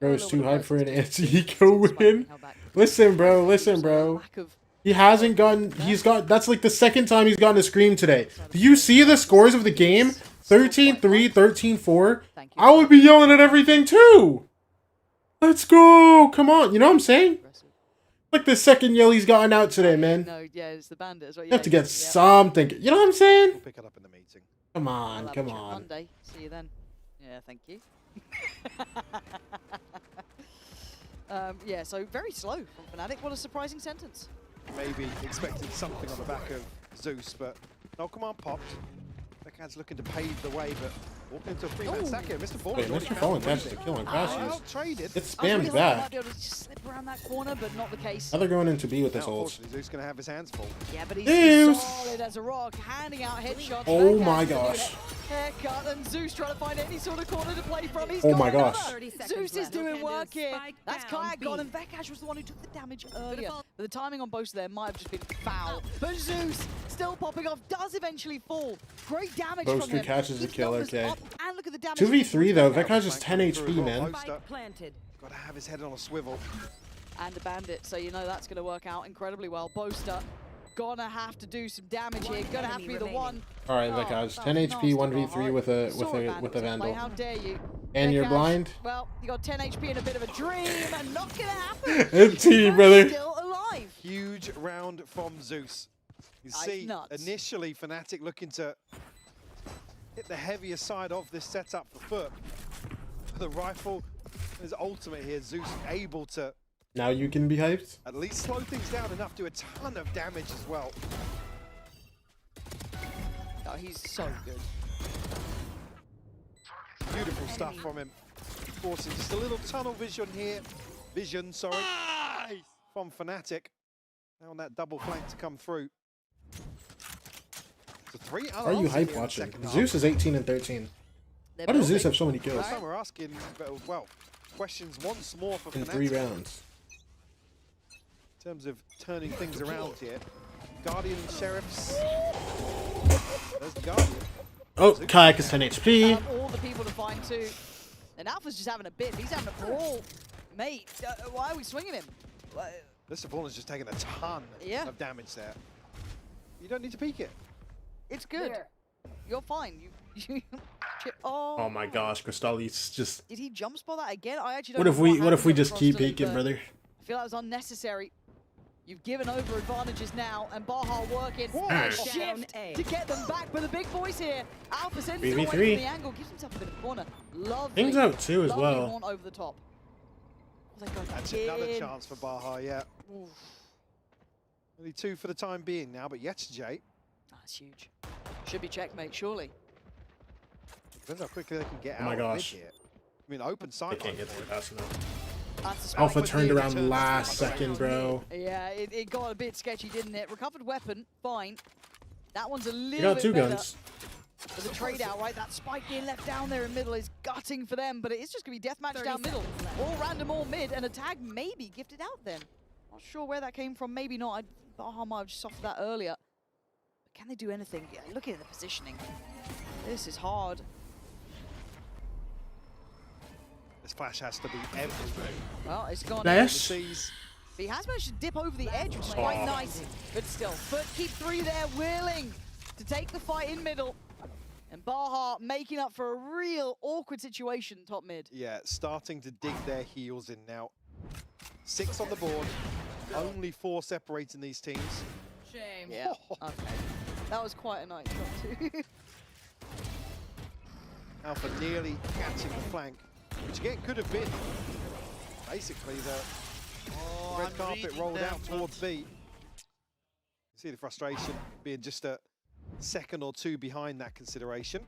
A: Bro, it's too hype for an anti-eco win. Listen, bro. Listen, bro. He hasn't gotten... He's got... That's like the second time he's gotten a scream today. Do you see the scores of the game? 13-3, 13-4. I would be yelling at everything too. Let's go. Come on. You know what I'm saying? Like the second yell he's gotten out today, man.
P: No, yeah, it's the bandit as well.
A: You have to get something. You know what I'm saying?
E: We'll pick it up in the meeting.
A: Come on,
P: I'll have
A: come
P: a chat
A: on.
P: Monday. See you then. Yeah, thank you. Yeah, so very slow from Fnatic. What a surprising sentence.
E: Maybe expected something on the back of Zeus, but no command popped. Beckhand's looking to pave the way, but walking into a 3-man stack here. Mr. Fallen.
A: Wait, Mr. Fallen catches a kill on crashes.
E: Out-traded.
A: It spammed back.
P: Might be able to just slip around that corner, but not the case.
A: Now they're going into B with this
E: Now,
A: ult.
E: unfortunately, Zeus going to have his hands full.
P: Yeah, but he's
A: Zeus!
P: solid as a rock, handing out headshots.
A: Oh
P: Backhand
A: my
P: to the
A: gosh.
P: Haircut, and Zeus trying to find any sort of corner to play from. He's
A: Oh
P: got
A: my
P: another.
A: gosh.
I: 30 seconds
P: Zeus is
I: left.
P: doing work here.
I: Spike
P: That's
I: down
P: Kayak
I: B.
P: gone, and Vekash was the one who took the damage earlier. But the timing on both of them might have just been foul. But Zeus still popping off, does eventually fall. Great damage from
A: Boaster
P: him.
A: catches a
P: Keeps
A: kill,
P: numbers
A: okay.
P: up, and look at the damage.
A: 2v3 though, Vekash is 10 HP, man.
I: Spike planted.
E: Got to have his head on a swivel.
P: And a bandit, so you know that's going to work out incredibly well. Boaster gonna have to do some damage here. Gonna have to be the one.
A: All right, Vekash, 10 HP, 1v3 with a vandal.
P: How dare you?
A: And you're
P: Vekash,
A: blind.
P: Well, you got 10 HP and a bit of a dream, and not gonna happen.
A: NT, brother.
P: Still alive.
E: Huge round from Zeus. You
P: That's
E: see,
P: nuts.
E: initially Fnatic looking to hit the heavier side of this setup for Foot. The rifle is ultimate here. Zeus able to
A: Now you can be hyped.
E: at least slow things down enough to do a ton of damage as well.
P: Oh, he's so good.
E: Beautiful stuff from him. Forcing just a little tunnel vision here. From Fnatic. Now on that double flank to come through. So 3
A: Why are you hype watching? Zeus is 18 and 13. How does Zeus have so many kills?
E: Last time we're asking, well, questions once more for
A: In
E: Fnatic.
A: 3 rounds.
E: In terms of turning things around here. Guardian and Sheriffs. There's the Guardian.
A: Oh, Kayak is 10 HP.
P: All the people to find too. And Alpha's just having a bit. He's having a brawl. Mate, why are we swinging him?
E: Mr. Fallen's just taking a ton of damage there. You don't need to peek it.
P: It's good. You're fine.
A: Oh my gosh, Crystalli's just...
P: Did he jump spot that again? I actually don't
A: What if we just keep peeking, brother?
P: I feel that was unnecessary. You've given over advantages now, and Baha working
A: Hey.
P: a shift to get them back. But the big boys here, Alpha sends it
A: 3v3.
P: away from the angle, gives himself a bit of corner. Lovely.
A: Things out too as
P: lovely
A: well.
P: one over the top. Oh, they got
E: That's
P: in.
E: another chance for Baha, yeah.
P: Oof.
E: Only 2 for the time being now, but Yetzjay.
P: That's huge. Should be checkmate, surely.
E: Depends how quickly they can get
A: Oh
E: out
A: my
E: of
A: gosh.
E: mid here. I mean, open
A: They
E: sight.
A: can't get there fast enough.
P: That's the
A: Alpha
P: spike.
A: turned around last second, bro.
P: Yeah, it got a bit sketchy, didn't it? Recovered weapon, fine. That one's a little
A: You got
P: bit
A: 2
P: better.
A: guns.
P: For the trade out, right? That spike being left down there in middle is gutting for them, but it is just going to be deathmatch down middle. All random, all mid, and a tag maybe gifted out then. Not sure where that came from, maybe not. Baha might have just softened that earlier. But can they do anything? Yeah, look at the positioning. This is hard.
E: This flash has to be everything.
P: Well, it's gone.
A: Flash?
P: He has managed to dip over the edge, which is quite nice. But still, but keep 3 there, willing to take the fight in middle. And Baha making up for a real awkward situation top mid.
E: Yeah, starting to dig their heels in now. 6 on the board, only 4 separating these teams.
I: Shame.
P: Yeah, okay. That was quite a nice shot too.
E: Alpha nearly catching the flank, which again could have been basically the red carpet rolled out towards B. You see the frustration being just a second or 2 behind that consideration.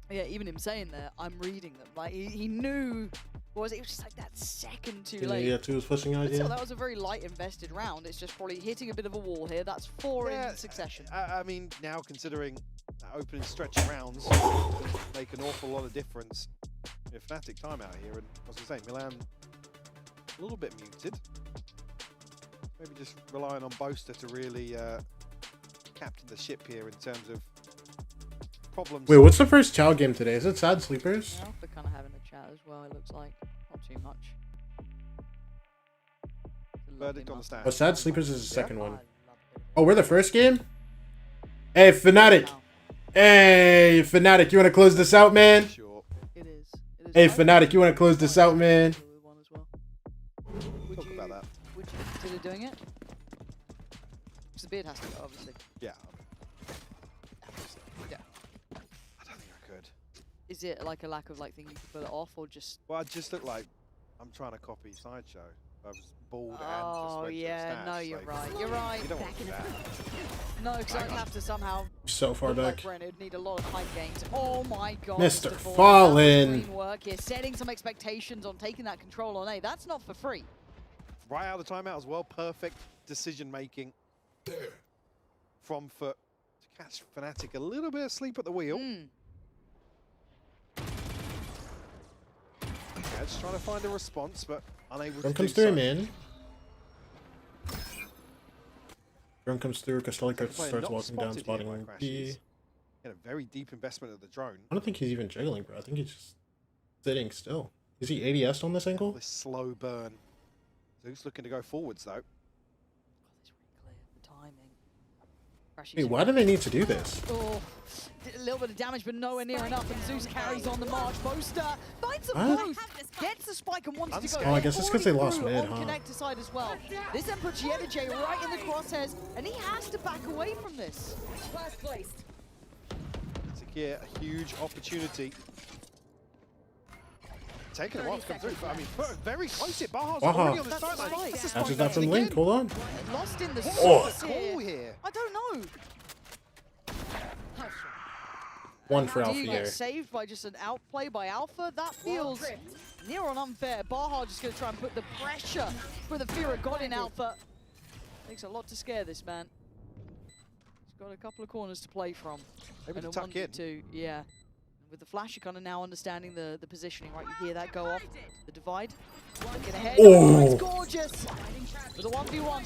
P: Yeah, even him saying that, I'm reading them. Like, he knew, what was it? It was just like that second too late.
A: Yeah, 2 was pushing out,
P: But
A: yeah.
P: still, that was a very light invested round. It's just probably hitting a bit of a wall here. That's 4 in succession.
E: I mean, now considering that opening stretch of rounds make an awful lot of difference. Yeah, Fnatic timeout here, and I was going to say, Milan a little bit muted. Maybe just relying on Boaster to really captain the ship here in terms of problems.
A: Wait, what's the first Chow game today? Is it Sad Sleepers?
P: Alpha kind of having a chat as well, it looks like. Not too much.
E: Verdict on the stand.
A: Oh, Sad Sleepers is the second one. Oh, we're the first game? Hey, Fnatic. Hey, Fnatic, you want to close this out, man?
E: Sure.
P: It is.
A: Hey, Fnatic, you want to close this out, man?
E: Talk about that.
P: Would you consider doing it? Because the beard has to go, obviously.
E: Yeah.
P: Yeah.
E: I don't think I could.
P: Is it like a lack of like thinking you could pull it off, or just?
E: Well, I just look like I'm trying to copy Sideshow. I was bald and just
P: Oh
E: went to
P: yeah,
E: the
P: no,
E: stats,
P: you're
E: like,
P: right. You're right.
E: You don't want to do that.
P: No, because I'd have to somehow.
A: So far
P: look like
A: back.
P: Bren, it'd need a lot of height gains. Oh my god.
A: Mr.
P: Fallen.
A: Fallen.
P: Green work here, setting some expectations on taking that control on A. That's not for free.
E: Right out of the timeout as well. Perfect decision making from Foot to catch Fnatic a little bit asleep at the wheel. Yeah, just trying to find a response, but unable
A: Drone
E: to
A: comes
E: do
A: through,
E: so.
A: man. Drone comes through, Castellica
E: Player
A: starts
E: not
A: walking down,
E: spotted here by
A: spotting
E: Crashes.
A: B.
E: Had a very deep investment of the drone.
A: I don't think he's even jiggling, bro. I think he's just sitting still. Is he ADS on this angle?
E: This slow burn. Zeus looking to go forwards though.
P: The timing. Crashes
A: Wait, why do they need to do this?
P: Oh, did a little bit of damage, but nowhere near enough. And Zeus carries on the march. Boaster finds a
A: What?
P: boost, gets the spike and wants to go.
A: Oh, I guess it's 'cause they lost
P: Through
A: mid,
P: on
A: huh?
P: connector side as well. This then puts J right in the crosshairs, and he has to back away from this.
I: Last placed.
E: Secure a huge opportunity. Taking a while to come through, but I mean, very close here. Baha's
A: Baha.
E: already on the
P: That's the
E: sideline.
P: spike.
E: That's a
A: That's
E: spike
A: just that from
E: again.
A: Link. Hold on.
P: Lost in the
A: Oh.
P: sauce
E: Call here.
P: I don't know.
A: One for
P: Do
A: Alpha
P: you
A: here.
P: get saved by just an outplay by Alpha? That feels near on unfair. Baha just going to try and put the pressure for the fear of God in Alpha. Takes a lot to scare this man. He's got a couple of corners to play from.
E: Able
P: And
E: to
P: a
E: tuck in.
P: 1v2, yeah. With the flash, you're kind of now understanding the positioning, right? You hear that go off, the divide. Looking ahead.
A: Oh.
P: It's gorgeous. For the 1v1.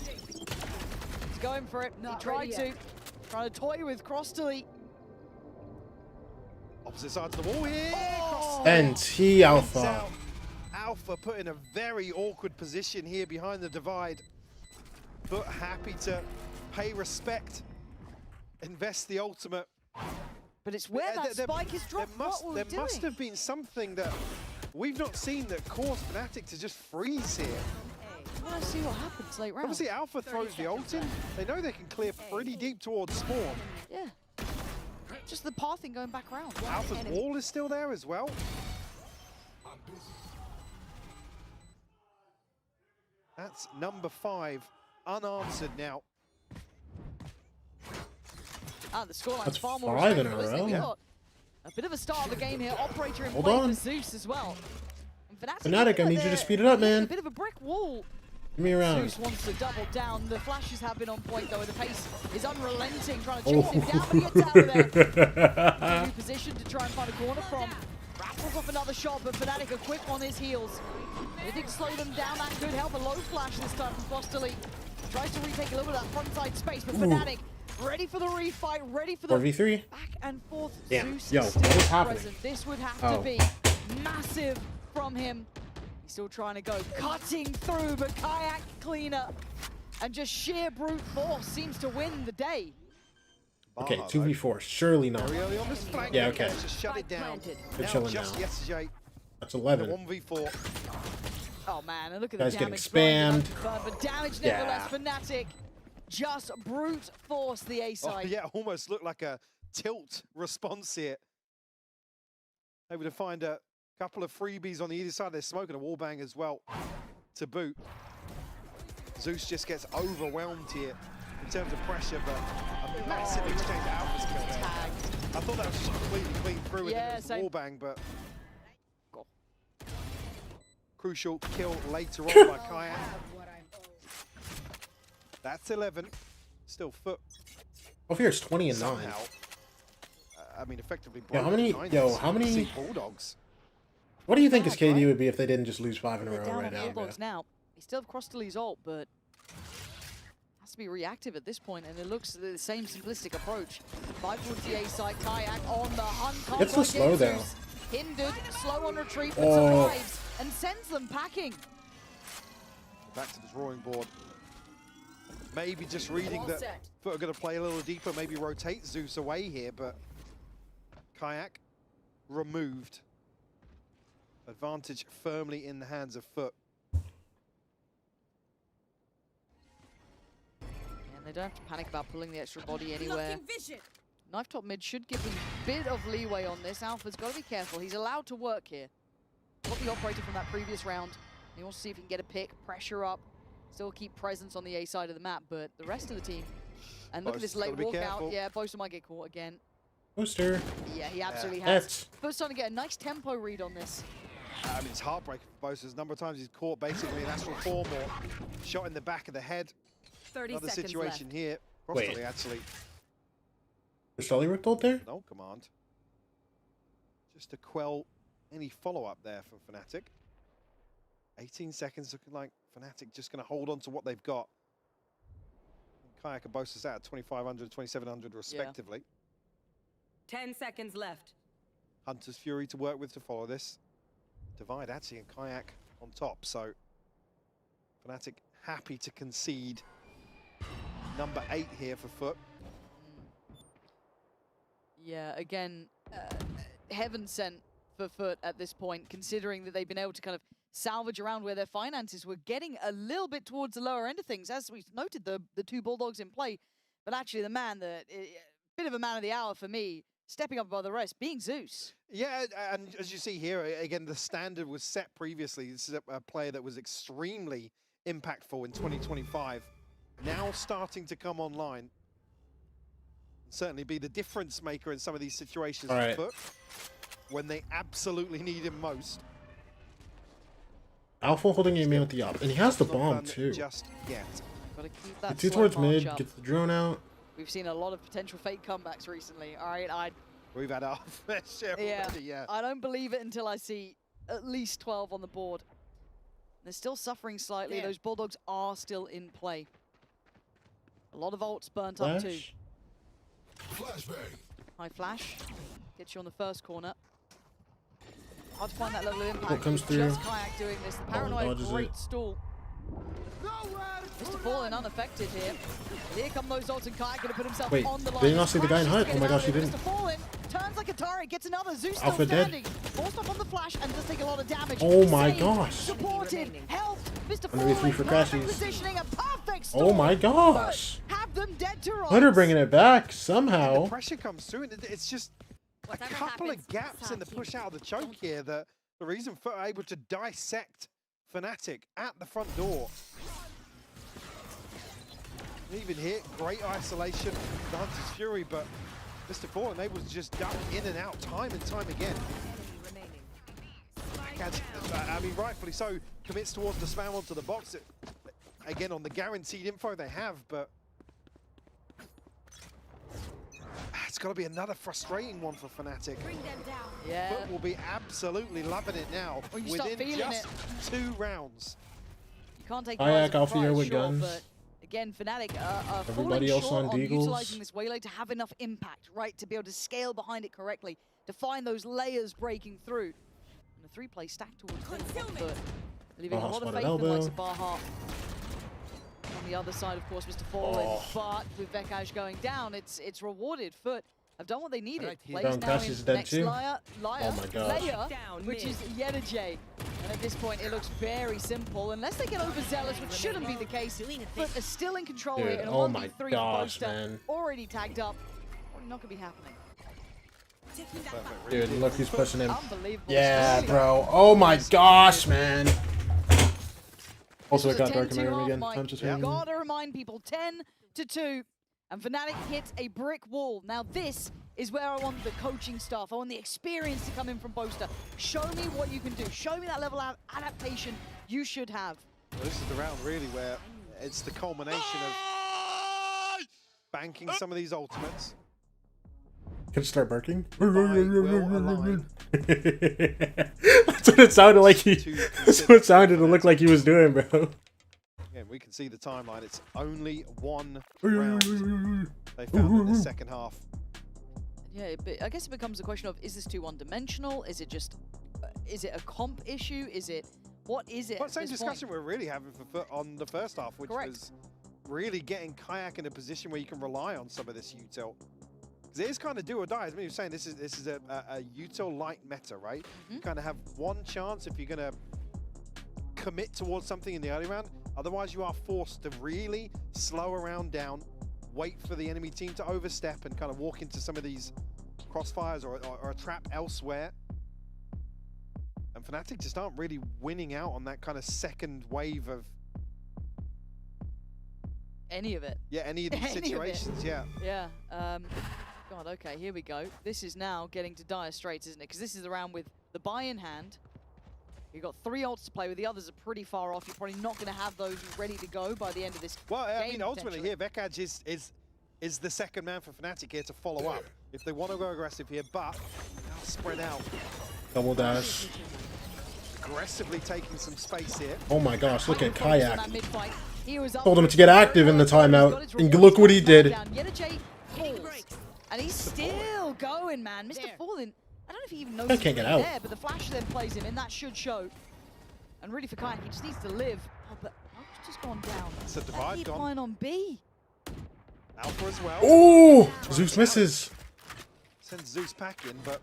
P: He's going for it. He tried to. Trying to toy with Cross delete.
E: Opposite side of the wall here.
P: Oh.
A: And T Alpha.
E: Out. Alpha put in a very awkward position here behind the divide. But happy to pay respect. Invest the ultimate.
P: But it's where that spike is dropped.
E: There must have been something that we've not seen that caused Fnatic to just freeze here.
P: Let's see what happens late round.
E: Obviously, Alpha throws the ult in. They know they can clear pretty deep towards spawn.
P: Yeah. Just the pathing going back round.
E: Alpha's wall is still there as well. That's number 5, unanswered now.
P: Ah, the scoreline's
A: That's
P: far more
A: 5 in a
P: respectable, isn't it?
A: row.
P: We've got a bit of a start of the game here. Operator in
A: Hold
P: play
A: on.
P: for Zeus as well. And
A: Fnatic, I need you to speed it up,
P: A
A: man.
P: bit of a brick wall.
A: Give me a round.
P: Zeus wants to double down. The flashes have been on point though, and the pace is unrelenting, trying to chase him down, but he gets out of there. New position to try and find a corner from. Rattles off another shot, but Fnatic are quick on his heels. Anything to slow them down, that could help. A low flash this time from Frostily. Tries to retake a little bit of that front side space, but Fnatic ready for the refight, ready for the
A: 4v3.
P: back and forth.
A: Damn.
P: Zeus
A: Yo,
P: is
A: what
P: still
A: is happening?
P: present. This would have
A: Oh.
P: to be massive from him. He's still trying to go, cutting through, but Kayak cleaner. And just sheer brute force seems to win the day.
A: Okay, 2v4. Surely not.
E: Very early on this flank.
A: Yeah, okay.
E: Just shut it down.
A: Good
E: Now
A: chilling
E: just
A: now.
E: yesterday.
A: That's 11.
E: 1v4.
P: Oh man, and look at
A: Guys
P: the
A: getting
P: damage.
A: spammed.
P: But damage
A: Yeah.
P: nevertheless, Fnatic just brute force the A
E: Oh,
P: side.
E: yeah, almost looked like a tilt response here. Able to find a couple of freebies on the either side. They're smoking a wallbang as well to boot. Zeus just gets overwhelmed here in terms of pressure, but a massive exchange Alpha's kill there. I thought that was just completely clean through and then it was a wallbang, but crucial kill later on by Kayak. That's 11. Still foot.
A: Over here it's 20 and 9.
E: Somehow, I mean, effectively.
A: How many? How many?
E: Bulldogs.
A: What do you think his KD would be if they didn't just lose 5 in a row
P: Down
A: right
P: on
A: now?
P: Bulldogs now. He still have crossed his ult, but has to be reactive at this point, and it looks the same simplistic approach. 5 towards the A side, Kayak on the hunt. Can't
A: Gets the
P: quite
A: slow
P: get
A: though.
P: Zeus. Hindered, slow on retreat, but
A: Oh.
P: survives and sends them packing.
E: Back to the drawing board. Maybe just reading that Foot are going to play a little deeper, maybe rotate Zeus away here, but Kayak removed. Advantage firmly in the hands of Foot.
P: And they don't have to panic about pulling the extra body anywhere. Knife top mid should give him a bit of leeway on this. Alpha's got to be careful. He's allowed to work here. Got the operator from that previous round. He wants to see if he can get a pick, pressure up, still keep presence on the A side of the map, but the rest of the team. And look at this late walkout. Yeah, Boaster might get caught again.
A: Booster.
P: Yeah, he absolutely
A: Yeah.
P: has. But starting to get a nice tempo read on this.
E: I mean, it's heartbreaking for Boaster. A number of times he's caught basically an astral form or shot in the back of the head.
I: 30
E: Another
I: seconds
E: situation
I: left.
E: here.
A: Wait.
E: Crossly actually.
A: Was Sully ripped ult there?
E: No command. Just to quell any follow-up there from Fnatic. 18 seconds looking like Fnatic just going to hold on to what they've got. And Kayak and Boaster's out at 2,500, 2,700 respectively.
I: 10 seconds left.
E: Hunter's Fury to work with to follow this. Divide actually and Kayak on top, so Fnatic happy to concede number 8 here for Foot.
P: Yeah, again, heaven sent for Foot at this point, considering that they've been able to kind of salvage around where their finances were getting a little bit towards the lower end of things. As we noted, the 2 Bulldogs in play, but actually the man, bit of a man of the hour for me, stepping up above the rest, being Zeus.
E: Yeah, and as you see here, again, the standard was set previously. This is a player that was extremely impactful in 2025. Now starting to come online. Certainly be the difference maker in some of these situations for Foot when they absolutely need him most.
A: Alpha holding aim with the up, and he has the bomb too.
E: Just yet.
P: Gotta keep that
A: Two
P: slow
A: towards
P: march
A: mid,
P: up.
A: gets the drone out.
P: We've seen a lot of potential fake comebacks recently. All right,
E: We've had our fair share already, yeah.
P: I don't believe it until I see at least 12 on the board. They're still suffering slightly. Those Bulldogs are still in play. A lot of ults burnt up too.
L: Flashbang.
P: High flash. Gets you on the first corner. Hard to find that level of impact.
A: What comes through?
P: Just Kayak doing this. The Paranoid,
A: dodges
P: great
A: it.
P: stall. Mr. Fallen unaffected here. Here come those ults, and Kayak gonna put himself
A: Wait,
P: on the line.
A: did he not see the guy in
P: Crashes
A: height?
P: to
A: Oh my
P: get
A: gosh,
P: out
A: he
P: of it.
A: didn't.
P: Mr. Fallen turns like a turret, gets another. Zeus still
A: Alpha dead.
P: standing. Forced up on the flash and does take a lot of damage.
A: Oh my
P: Saved,
A: gosh.
P: Supported, helped. Mr.
A: Under the
P: Fallen,
A: 3 for
P: perfect
A: Crashies.
P: positioning, a perfect stall.
A: Oh my gosh.
P: But have them dead to rights.
A: Hunter bringing it back
E: The
A: somehow.
E: pressure comes through, and it's just a couple of gaps in the push out of the choke here that the reason Foot are able to dissect Fnatic at the front door. Even here, great isolation, the Hunter's Fury, but Mr. Fallen able to just duck in and out time and time again. I mean, rightfully so, commits towards the spam onto the box. Again, on the guaranteed info they have, but it's got to be another frustrating one for Fnatic.
P: Yeah.
E: Foot will be absolutely loving it now
P: When you start
E: within
P: feeling
E: just 2 rounds.
P: You can't take
A: Kayak
P: guys
A: Alpha here
P: surprise,
A: with
P: sure,
A: guns.
P: but again, Fnatic are
A: Everybody
P: falling
A: else
P: short
A: on
P: on
A: Deagles.
P: utilizing this waylay to have enough impact, right, to be able to scale behind it correctly, to find those layers breaking through. And the 3-play stack towards them, but Leaving a
A: Baja
P: lot of
A: spotted
P: faith in the likes
A: elbow.
P: of Baja. On the other side, of course, Mr. Fallen.
A: Oh.
P: But with VALORANT going down, it's rewarded. Foot have done what they needed.
Q: Right here.
P: Plays
A: Brown
P: now
A: Cash
P: in
A: is dead
P: next
A: too.
P: layer,
A: Oh my gosh.
P: layer
I: Down
P: which
I: mid.
P: is J. And at this point, it looks very simple. Unless they get overzealous, which shouldn't be the case. Foot are still in control
A: Dude,
P: here. And a
A: oh my
P: 1v3
A: gosh,
P: Boaster
A: man.
P: already tagged up. Probably not going to be happening.
A: Dude, look who's pushing him.
P: Unbelievable.
A: Yeah,
P: Really.
A: bro. Oh my gosh, man. Also, I
P: This was
A: got
P: a
A: Dark
P: 10-2
A: American
P: half,
A: again.
P: Mike.
A: I'm just
P: Gotta remind people, 10-2, and Fnatic hits a brick wall. Now this is where I want the coaching staff, I want the experience to come in from Boaster. Show me what you can do. Show me that level of adaptation you should have.
E: Well, this is the round really where it's the culmination of banking some of these ultimates.
A: Can it start barking?
E: Will align.
A: That's what it sounded like he. That's what it sounded to look like he was doing, bro.
E: Again, we can see the timeline. It's only one round they found in the second half.
P: Yeah, I guess it becomes a question of, is this too one-dimensional? Is it just, is it a comp issue? Is it, what is it?
E: Well,
P: at
E: same
P: this
E: discussion
P: point?
E: we're really having for on the first half, which was really getting Kayak in a position where you can rely on some of this util. Because it is kind of do or die. As I mean, you're saying this is a util light meta, right? You kind of have one chance if you're going to commit towards something in the early round. Otherwise, you are forced to really slow a round down, wait for the enemy team to overstep and kind of walk into some of these crossfires or a trap elsewhere. And Fnatic just aren't really winning out on that kind of second wave of
P: any of it.
E: Yeah, any of these situations, yeah.
P: Yeah. God, okay, here we go. This is now getting to dire straits, isn't it? Because this is the round with the buy in hand. You've got 3 ults to play with. The others are pretty far off. You're probably not going to have those ready to go by the end of this
E: Well, I
P: game,
E: mean, ultimately here, VALORANT is the second man for Fnatic here to follow up if they want to go aggressive here, but they'll spread out.
A: Double dash.
E: Aggressively taking some space here.
A: Oh my gosh, look at Kayak.
P: Told
A: Told him to get active in the timeout, and look what he did.
P: And he's still going, man. Mr. Fallen, I don't know if he even knows
A: I
P: he's
A: can't get
P: really
A: out.
P: there, but the flash then plays him in. That should show. And really for Kayak, he just needs to live. Oh, but Alpha's just gone down.
E: It's a divide gone.
P: Line on B.
E: Alpha as well.
A: Oh, Zeus misses.
E: Sends Zeus back in, but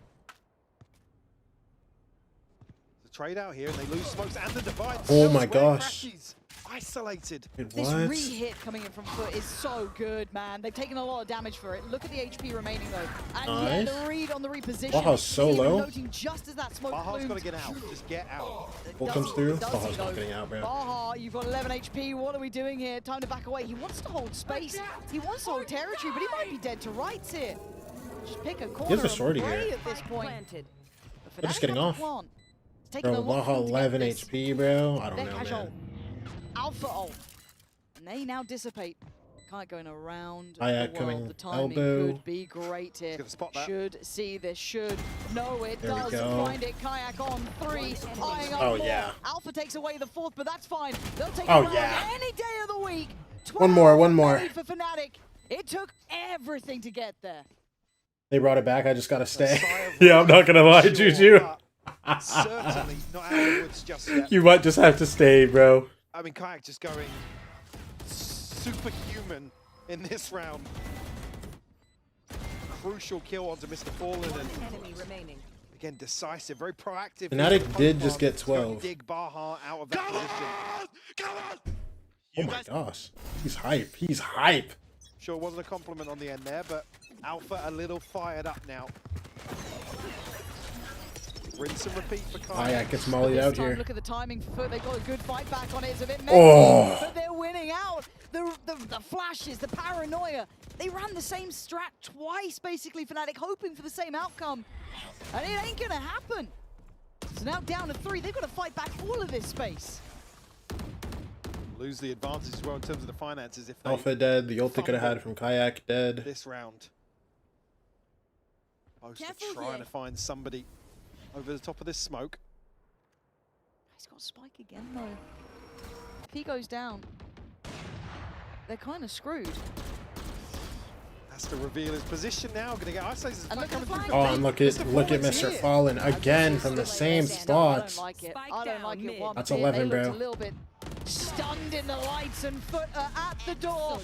E: the trade out here, and they lose smokes and the divide.
A: Oh my gosh.
E: Isolated.
P: This re-hit coming in from Foot is so good, man. They've taken a lot of damage for it. Look at the HP remaining, though. And yeah,
A: Nice.
P: the read on the reposition.
A: Baja's so
P: Even
A: low.
P: noting just as that smoke
E: Baja's got to
P: bloomed.
E: get out. Just get out.
A: What comes through? Baja's not getting out, bro.
P: Baja, you've got 11 HP. What are we doing here? Time to back away. He wants to hold space. He wants to hold territory, but he might be dead to rights here. Just pick a corner.
A: He has a shorty
P: and pray
A: here.
P: at this point.
A: They're just getting off.
P: It's taking a
A: Bro,
P: lot
A: Baja
P: for them to get
A: 11
P: this.
A: HP, bro. I don't
P: They're
A: know,
P: casual.
A: man.
P: Alpha ult. And they now dissipate. Kayak going around
A: Kayak
P: the
A: coming
P: world. The timing
A: elbow.
P: could be great here.
E: Gonna spot that.
P: Should see this, should know it.
A: There we
P: Does
A: go.
P: find it. Kayak on 3. Eyeing up
A: Oh,
P: more.
A: yeah.
P: Alpha takes away the 4th, but that's fine. They'll take
A: Oh,
P: it around
A: yeah.
P: any day of the week.
A: One more, one
P: 12
A: more.
P: made for Fnatic. It took everything to get there.
A: They brought it back. I just gotta stay. Yeah, I'm not gonna lie, Juju.
E: Certainly not out of the woods just yet.
A: You might just have to stay, bro.
E: I mean, Kayak just going superhuman in this round. Crucial kill onto Mr. Fallen, and
I: Enemy remaining.
E: again decisive, very proactive.
A: Fnatic did just get
E: He's going to
A: 12.
E: dig Baja out of that position.
A: Oh my gosh. He's hype. He's hype.
E: Sure wasn't a compliment on the end there, but Alpha a little fired up now. Rinse and repeat for Kayak.
A: Kayak gets mollied
P: This
A: out
P: time,
A: here.
P: look at the timing for Foot. They've got a good fight back on it. It's a bit messy,
A: Oh.
P: but they're winning out. The flashes, the paranoia. They ran the same strat twice, basically, Fnatic, hoping for the same outcome. And it ain't gonna happen. So now down to 3. They've got to fight back all of this space.
E: Lose the advantage as well in terms of the finances if they
A: Alpha dead. The ult they could have had from Kayak dead.
E: this round. Boaster
P: Careful
E: trying
P: here.
E: to find somebody over the top of this smoke.
P: He's got Spike again, though. If he goes down, they're kind of screwed.
E: has to reveal his position now. Gonna get isolated.
A: Oh, and look at Mr. Fallen again from the same spot.
P: I don't like it one
A: That's
P: bit.
A: 11,
P: They looked
A: bro.
P: a little bit stunned in the lights, and Foot are at the door.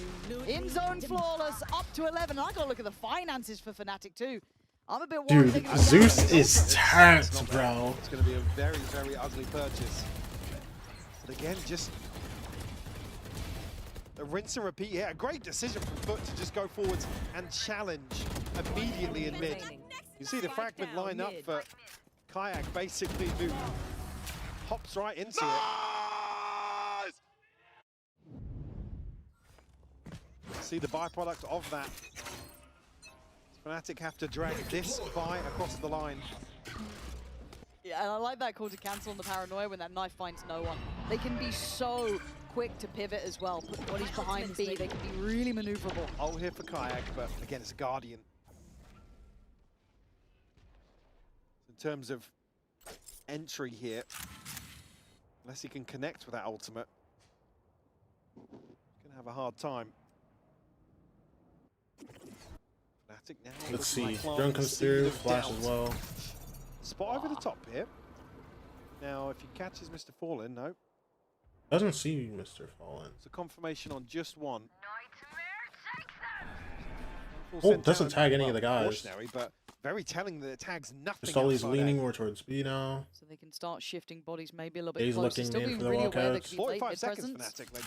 P: In zone flawless, up to 11. I gotta look at the finances for Fnatic too. I'm a bit worried.
A: Dude, Zeus is tanked, bro.
E: It's gonna be a very, very ugly purchase. But again, just a rinse and repeat here. A great decision from Foot to just go forwards and challenge immediately in mid. You see the fragment line up for Kayak, basically, who hops right into it. See the byproduct of that. Fnatic have to drag this buy across the line.
P: Yeah, and I like that call to cancel on the paranoia when that knife finds no one. They can be so quick to pivot as well. Put bodies behind B, they can be really maneuverable.
E: Ult here for Kayak, but again, it's a Guardian. In terms of entry here, unless he can connect with that ultimate, he's gonna have a hard time. Fnatic now.
A: Let's see. Drone comes through, flash as well.
E: Spot over the top here. Now, if he catches Mr. Fallen, no.
A: Doesn't see Mr. Fallen.
E: It's a confirmation on just one.
A: Oh, doesn't tag any of the guys.
E: But very telling that it tags nothing.
A: Just always
E: outside
A: leaning
E: A.
A: more towards B now.
P: So they can start shifting bodies maybe a little bit
A: He's
P: closer.
A: looking
P: Still
A: in
P: being
A: for the
P: really aware there
A: walkouts.
P: could be late
E: 45
P: mid
E: seconds,
P: presence.
E: Fnatic.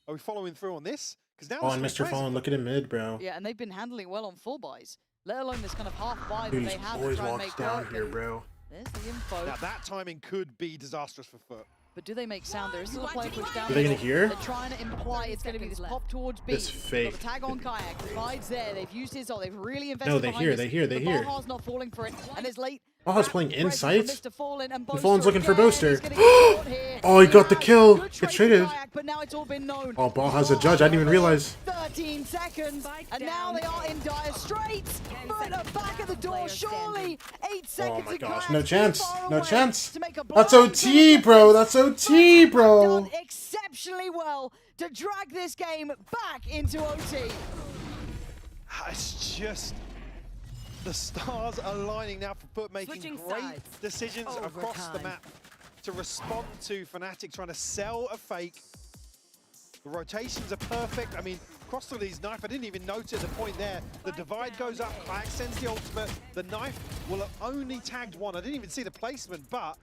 E: Are we following through on this? Because now
A: Oh, and Mr. Fallen, look at him mid, bro.
P: Yeah, and they've been handling well on full buys. Let alone this kind of half buy that
A: Dude,
P: they
A: he
P: have to
A: always
P: try and
A: walks
P: make
A: down
P: work.
A: here,
P: And
A: bro.
P: there's the info.
E: Now that timing could be disastrous for Foot.
P: But do they make sound? There is still a player push down.
A: Are they gonna
P: middle.
A: hear?
P: They're trying to imply it's going to be this pop towards B.
A: This fake.
P: Got the tag on Kayak. Divides there. They've used his ult. They've really invested
A: No, they
P: behind
A: hear,
P: this.
A: they hear, they
P: The
A: hear.
P: Baja's not falling for it. And it's late.
A: Baja's playing
P: Pressure from
A: insight.
P: Mr. Fallen, and
A: And
P: Boaster
A: Fallen's looking for
P: again.
A: Booster.
P: He's gonna get caught here.
A: Oh, he got the kill.
P: Good
A: Gets
P: trade for
A: traded.
P: Kayak, but now it's all been known.
A: Oh, Baja's a judge. I didn't even realize.
P: 13 seconds, and now they are in dire straits. Foot are back at the door, surely. 8 seconds.
A: Oh my
P: and
A: gosh,
P: Kayak's
A: no
P: too
A: chance.
P: far
A: No
P: away
A: chance.
P: to make a
A: That's
P: blind
A: OT, bro. That's OT, bro.
P: done exceptionally well to drag this game back into OT.
E: It's just the stars aligning now for Foot, making
I: Switching
E: great
I: sides.
E: decisions across the
I: Overtime.
E: map to respond to Fnatic trying to sell a fake. The rotations are perfect. I mean, Crossley's knife, I didn't even note at the point there. The divide goes up, Kayak sends the ultimate. The knife will have only tagged one. I didn't even see the placement, but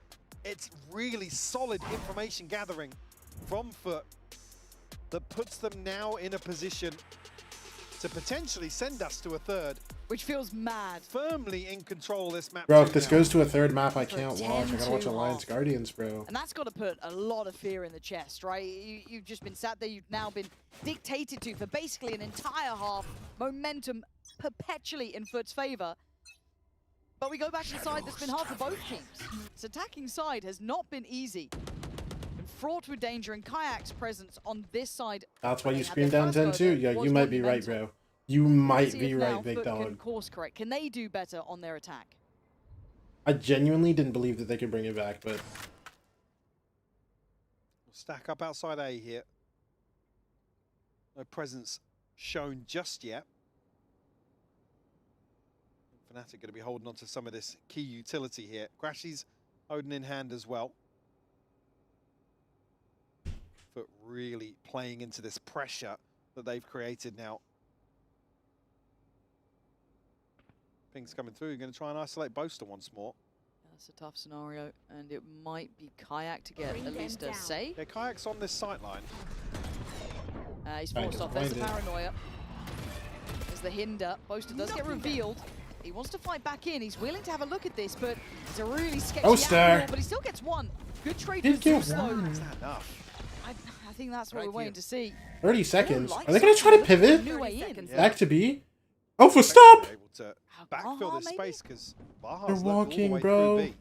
E: it's really solid information gathering from Foot that puts them now in a position to potentially send us to a third.
P: Which feels mad.
E: Firmly in control of this map.
A: Bro,
E: too
A: if this
E: now.
A: goes to a third map, I
P: For
A: can't
P: 10
A: watch. I gotta watch
P: to
A: Alliance
P: half.
A: Guardians, bro.
P: And that's got to put a lot of fear in the chest, right? You've just been sat there, you've now been dictated to for basically an entire half. Momentum perpetually in Foot's favor. But we go back to the side that's been hard for both teams. This attacking side has not been easy. Been fraught with danger, and Kayak's presence on this side.
A: That's why
P: when
A: you
P: they had
A: scream
P: their
A: down
P: first
A: 10-2?
P: vote,
A: Yeah,
P: was
A: you might be right,
P: monumental.
A: bro. You might
P: See
A: be
P: if now
A: right, big
P: Foot can
A: dog.
P: course correct. Can they do better on their attack?
A: I genuinely didn't believe that they could bring it back, but
E: Stack up outside A here. No presence shown just yet. Fnatic going to be holding on to some of this key utility here. Grashy's Odin in hand as well. Foot really playing into this pressure that they've created now. Ping's coming through. You're going to try and isolate Boaster once more.
P: That's a tough scenario, and it might be Kayak to get at least a save.
E: Yeah, Kayak's on this sight line.
P: He's
A: Trying
P: forced
A: to
P: off. There's the
A: find it.
P: paranoia. There's the hinder. Boaster does get revealed. He wants to fight back in. He's willing to have a look at this, but it's a really sketchy
A: Boaster.
P: angle, but he still gets one. Good trade
A: Did
P: for
A: get
P: Zeus, though.
A: one.
E: Is that enough?
P: I think that's what we're waiting to see.
A: 30 seconds.
P: like
A: Are they gonna try to
P: something.
A: pivot
P: New way in.
A: back to B? Oh, for stop!
E: Able to backfill this
P: maybe?
E: space because Baja's
A: They're
E: looked all the
A: walking,
E: way
A: bro.
E: through B.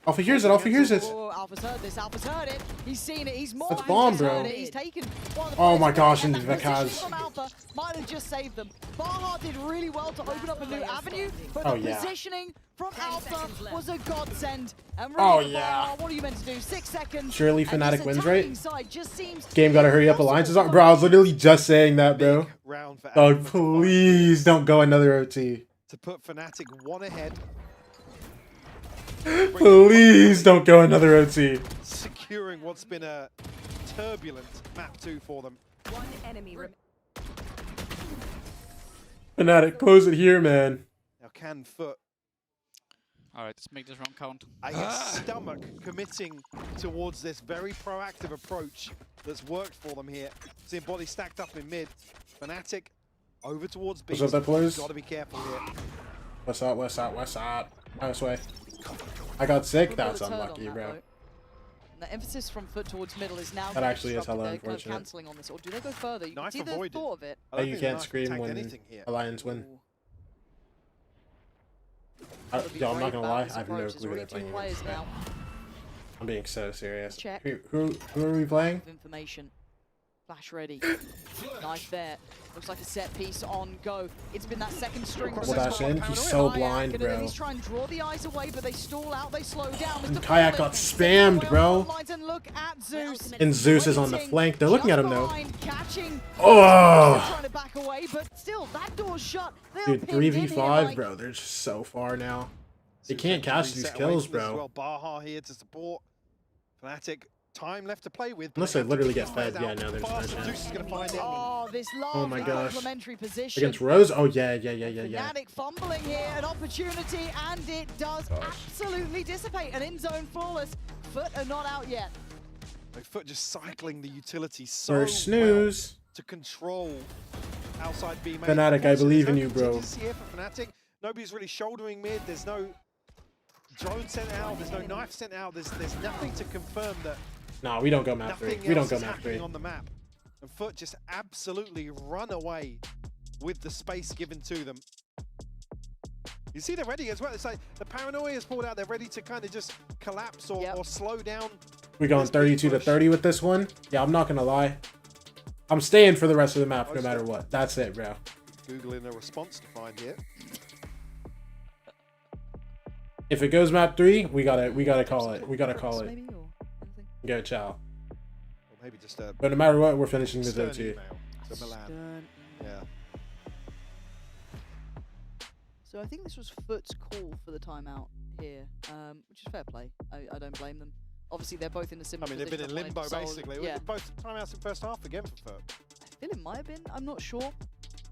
A: Alpha hears it. Alpha hears it.
P: Alpha's heard this. Alpha's heard it. He's seen it. He's more.
A: That's bomb, bro.
P: He's taken one of the
A: Oh my
P: players
A: gosh,
P: away,
A: and
P: and
A: the
P: that position
A: Kaz.
P: from Alpha might have just saved them. Baha did really well to open up a new avenue, but
A: Oh,
P: the
A: yeah.
P: positioning from Alpha was a godsend. And
A: Oh,
P: really,
A: yeah.
P: Baha, what are you meant to do? 6 seconds.
A: Surely
P: and
A: Fnatic
P: this
A: wins,
P: attacking
A: right?
P: side just seems
A: Game gotta hurry up. Alliance is on. Bro, I was literally just saying that, bro.
E: Round for
A: Dog,
E: Alpha
A: please don't go another OT.
E: to put Fnatic one ahead.
A: Please don't go another OT.
E: Securing what's been a turbulent map 2 for them.
I: One enemy
A: Fnatic, close it here, man.
E: Now can Foot,
S: Alright, let's make this round count.
E: I guess, stomach committing towards this very proactive approach that's worked for them here. Seeing body stacked up in mid. Fnatic over towards B.
A: What's up, there, players?
E: Got to be careful here.
A: What's up, what's up, what's up? Nice way. I got sick, that's unlucky, bro.
P: The emphasis from Foot towards middle is now
A: That actually is hella
P: they're kind of
A: unfortunate.
P: cancelling on this. Or do they go further? You can
E: Knife
P: see the
E: avoided.
P: thought of it.
E: I don't
A: You
E: think the
A: can't
E: knife
A: scream
E: tagged
A: when
E: anything here.
A: Alliance win.
P: Gotta be
A: Yo, I'm not
P: brave
A: gonna
P: about
A: lie,
P: this
A: I have no
P: approach.
A: clue who they're
P: There's already
A: playing
P: 2
A: against.
P: players now.
A: I'm being so serious.
P: Check.
A: Who are we playing?
P: Information. Flash ready. Knife there. Looks like a set piece on go. It's been that second string.
A: Double dash in. He's so blind, bro.
P: He's trying to draw the eyes away, but they stall out. They slow down.
A: And Kayak got spammed, bro.
P: And look at Zeus.
A: And Zeus is on the flank. They're looking at him though.
P: Catching.
A: Oh!
P: Trying to back away, but still, that door's shut.
A: Dude, 3v5, bro. They're just so far now. They can't catch these kills, bro.
E: Well, Baha here to support. Fnatic, time left to play with.
A: Unless they literally get fed. Yeah, no, there's no
E: Zeus
A: chance.
E: is going to find it.
P: Oh, this
A: Oh my
P: lovely
A: gosh.
P: complementary position.
A: Against Rose? Oh, yeah.
P: Fnatic fumbling here, an opportunity, and it does absolutely dissipate. An in-zone flawless. Foot are not out yet.
E: Foot just cycling the utility so
A: First snooze.
E: well to control outside B main.
A: Fnatic, I believe in you,
E: There's no
A: bro.
E: contingency here for Fnatic. Nobody's really shouldering mid. There's no drone sent out. There's no knife sent out. There's nothing to confirm that.
A: Nah, we don't go map 3.
E: Nothing
A: We don't
E: else
A: go
E: is
A: map
E: happening
A: 3.
E: on the map. And Foot just absolutely run away with the space given to them. You see they're ready as well. It's like the paranoia is pulled out. They're ready to kind of just collapse or slow down.
A: We going 32 to 30 with this one. Yeah, I'm not gonna lie. I'm staying for the rest of the map no matter what. That's it, bro.
E: Googling a response to find here.
A: If it goes map 3, we gotta call it. We gotta call it. Go chow.
E: Or maybe just a
A: But no matter what, we're finishing this
E: stern
A: OT.
E: email to Milan. Yeah.
P: So I think this was Foot's call for the timeout here, which is fair play. I don't blame them. Obviously, they're both in a similar
E: I mean, they've been in
P: position.
E: limbo basically.
P: Yeah.
E: Both timeouts in first half again for Foot.
P: I feel it might have been. I'm not sure.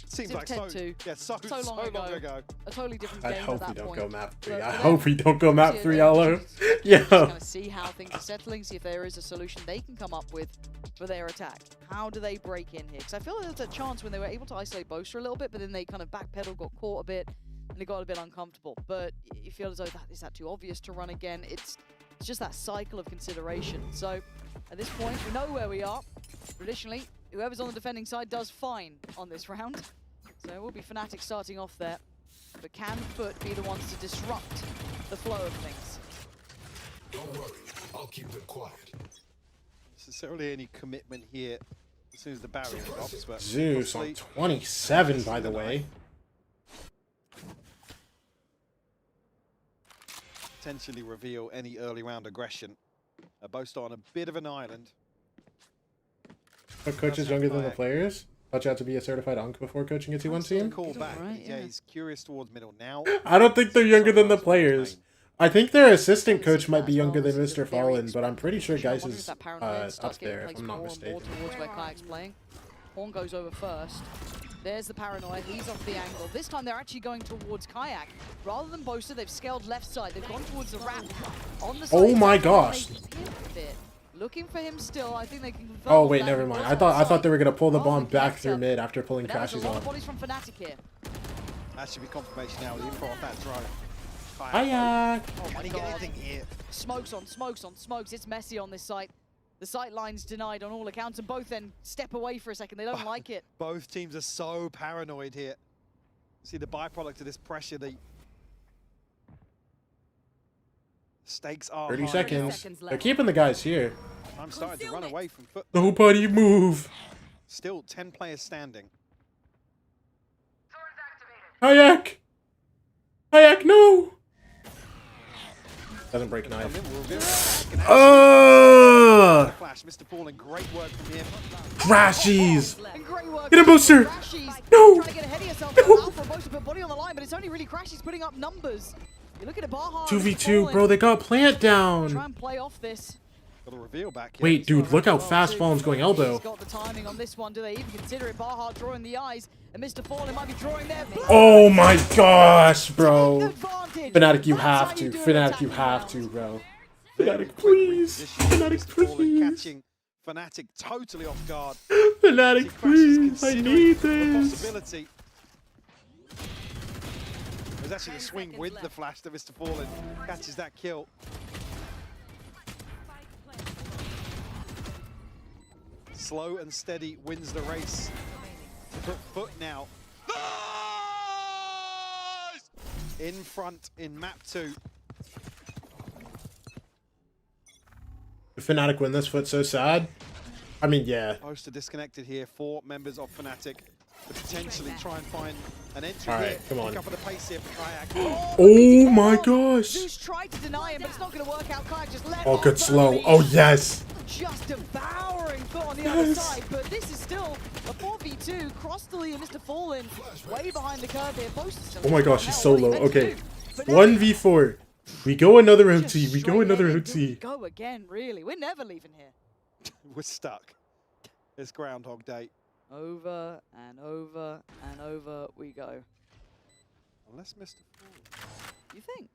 E: Seems
P: It
E: like
P: was
E: so.
P: 10-2.
E: Yeah, so long ago.
P: A totally different
A: I
P: game
A: hope
P: at
A: we
P: that
A: don't
P: point.
A: go map 3.
P: But
A: I
P: for
A: hope
P: them,
A: we don't go map
P: see
A: 3,
P: if they
A: Alo.
P: just
A: Yeah.
P: kind of see how things are settling, see if there is a solution they can come up with for their attack. How do they break in here? Because I feel like there was a chance when they were able to isolate Boaster a little bit, but then they kind of backpedal, got caught a bit, and it got a bit uncomfortable. But you feel as though is that too obvious to run again? It's just that cycle of consideration. So at this point, we know where we are. Traditionally, whoever's on the defending side does fine on this round. So it will be Fnatic starting off there. But can Foot be the ones to disrupt the flow of things?
L: Don't worry, I'll keep them quiet.
E: Necessarily any commitment here as soon as the barrier drops. But
A: Zeus on
E: obviously
A: 27, by the way.
E: potentially reveal any early round aggression. Both on a bit of an island.
A: But coach is younger than the players? Thought you had to be a certified Unk before coaching a T1 team?
E: Call back.
P: Right,
E: yeah,
P: yeah.
E: he's curious towards middle now.
A: I don't think they're younger than the players. I think their assistant coach might be younger than Mr. Fallen, but I'm pretty sure Geis is up there, if I'm not mistaken.
P: Towards where Kayak's playing. Horn goes over first. There's the paranoia. He's off the angle. This time they're actually going towards Kayak. Rather than Boaster, they've scaled left side. They've gone towards the ramp. On the side,
A: Oh my gosh.
P: Looking for him still. I think they can confirm.
A: Oh wait, never mind. I thought they were gonna pull the bomb back through mid after pulling
P: But there's a
A: Crashes
P: lot of
A: off.
P: bodies from Fnatic here.
E: That should be confirmation now with the info off that drone.
A: Kayak.
E: Oh my god. Anything here.
P: Smokes on smokes on smokes. It's messy on this site. The sight line's denied on all accounts, and both then step away for a second. They don't like it.
E: Both teams are so paranoid here. See the byproduct of this pressure, the Stakes are
A: 30
E: high
A: seconds.
I: seconds
A: They're
I: left.
A: keeping the guys here.
E: now. I'm starting to run away from Foot.
A: Nobody move.
E: Still 10 players standing.
A: Kayak! Kayak, no! Doesn't break knife.
E: Flash, Mr. Fallen, great work from him.
A: Crashies!
P: And great work
A: Get a
P: from
A: booster!
P: Crashies.
A: No!
P: Trying to get ahead of yourself. Alpha most to put body on the line, but it's only really Crashies putting up numbers. You look at it, Baha.
A: 2v2, bro, they got plant
P: Try
A: down.
P: and play off this.
E: Got a reveal back here.
A: Wait, dude, look how fast Fallen's going elbow.
P: He's got the timing on this one. Do they even consider it? Baha drawing the eyes, and Mr. Fallen might be drawing their blood.
A: Oh my gosh, bro.
P: Advantage.
A: Fnatic, you
P: That's
A: have
P: how
A: to.
P: you do an
A: Fnatic, you
P: attacking
A: have
P: round.
A: to, bro.
E: Very
A: Fnatic,
E: quick
A: please.
E: repositioning.
A: Fnatic,
E: Mr. Fallen
A: please.
E: catching Fnatic totally off guard.
A: Fnatic,
E: Crashies
A: please. I
E: considering
A: need
E: the
A: this.
E: possibility. There's actually a swing with the flash to Mr. Fallen. Catches that kill. Slow and steady wins the race. To put Foot now in front in map 2.
A: If Fnatic win this, Foot's so sad. I mean, yeah.
E: Poster disconnected here. 4 members of Fnatic to potentially try and find an entry
A: All right,
E: here.
A: come on.
E: Pick up at the pace here for Kayak.
A: Oh my gosh.
P: Zeus tried to deny him, but it's not going to work out. Kayak just let
A: Oh,
P: off
A: good
P: the
A: slow.
P: leash.
A: Oh, yes.
P: Just devouring Foot on the other side, but this is still a 4v2. Crossly and Mr. Fallen way behind the curve here. Poster's still
A: Oh my gosh, he's so
P: what are you
A: low.
P: meant to
A: Okay.
P: do? But now
A: 1v4. We go another
P: just
A: OT. We go
P: straight
A: another
P: headed. Here we
A: OT.
P: go again, really. We're never leaving here.
E: We're stuck. It's Groundhog Day.
P: Over and over and over we go.
E: Unless Mr. Fallen.
P: You think?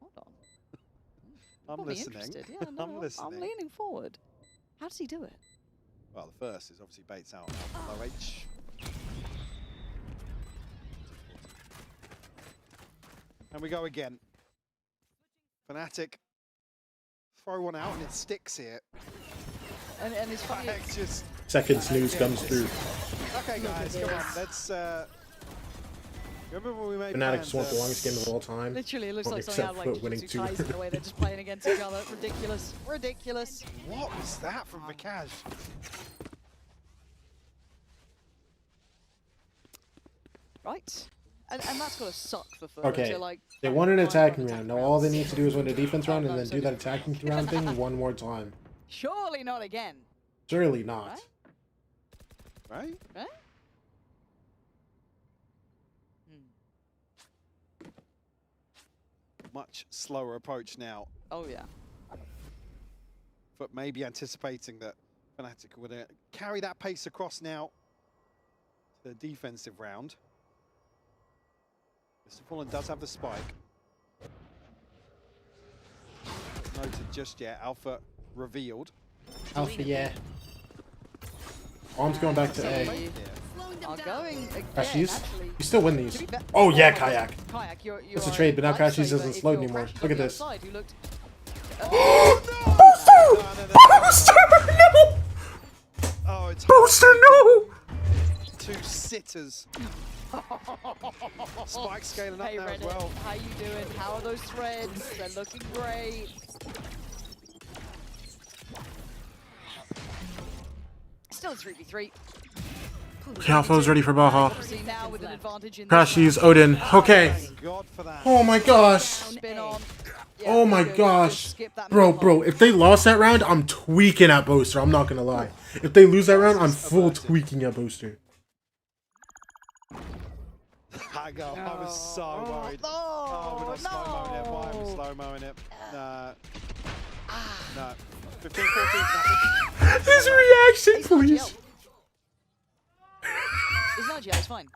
P: Hold on.
E: I'm
P: Got me
E: listening.
P: interested. Yeah, no,
E: I'm listening.
P: I'm leaning forward. How does he do it?
E: Well, the first is obviously baits out low H. And we go again. Fnatic throw one out and it sticks here.
P: And it's funny.
E: Kayak just
A: Second snooze comes through.
E: okay, guys, come on. Let's. Remember when we made
A: Fnatic
E: plans,
A: just won the longest game of all time.
P: Literally, it looks
A: Well,
P: like something out of
A: except
P: like
A: Foot winning
P: Jujutsu
A: 2.
P: Kaisen, the way they're just playing against each other. Ridiculous. Ridiculous.
E: What was that from Vikash?
P: Right. And that's got to suck for Foot.
A: Okay,
P: to, like,
A: they won an attacking round. Now all they need to do is win a defense round and then do that attacking round thing one more time.
P: Surely not again.
A: Surely not.
E: Right?
P: Right?
E: Much slower approach now.
P: Oh, yeah.
E: But maybe anticipating that Fnatic would carry that pace across now to the defensive round. Mr. Fallen does have the spike. Noted just yet. Alpha revealed.
A: Alpha, yeah. Arm's going back to A.
P: Are going again,
A: Crashies?
P: actually.
A: You still win these.
P: To be fair-
A: Oh yeah, Kayak.
P: Kayak, you
A: It's a
P: are
A: trade, but now
P: lifesaver
A: Crashies doesn't
P: if
A: slow
P: you're
A: anymore.
P: Crashies
A: Look
P: on
A: at
P: the
A: this.
P: outside who looked-
A: Booster, no!
E: Oh, it's
A: Booster, no!
E: 2 sitters. Spike scaling up
P: Hey
E: now as
P: Reddit,
E: well.
P: how you doing? How are those threads? They're looking great. Still a 3v3.
A: Alpha's ready for Baja.
P: Obviously now with an advantage in
A: Crashies, Odin. Okay.
E: God for that.
A: Oh my gosh.
P: spin on.
A: Oh my gosh. Bro, if they lost that round, I'm tweaking at Booster. I'm not gonna lie. If they lose that round, I'm full tweaking at Booster.
E: I was so worried. Oh, we're not slow-moing it. Why are we slow-moing it? No. 15, 14, nothing.
A: His reaction, please.
P: It's not GL, it's fine.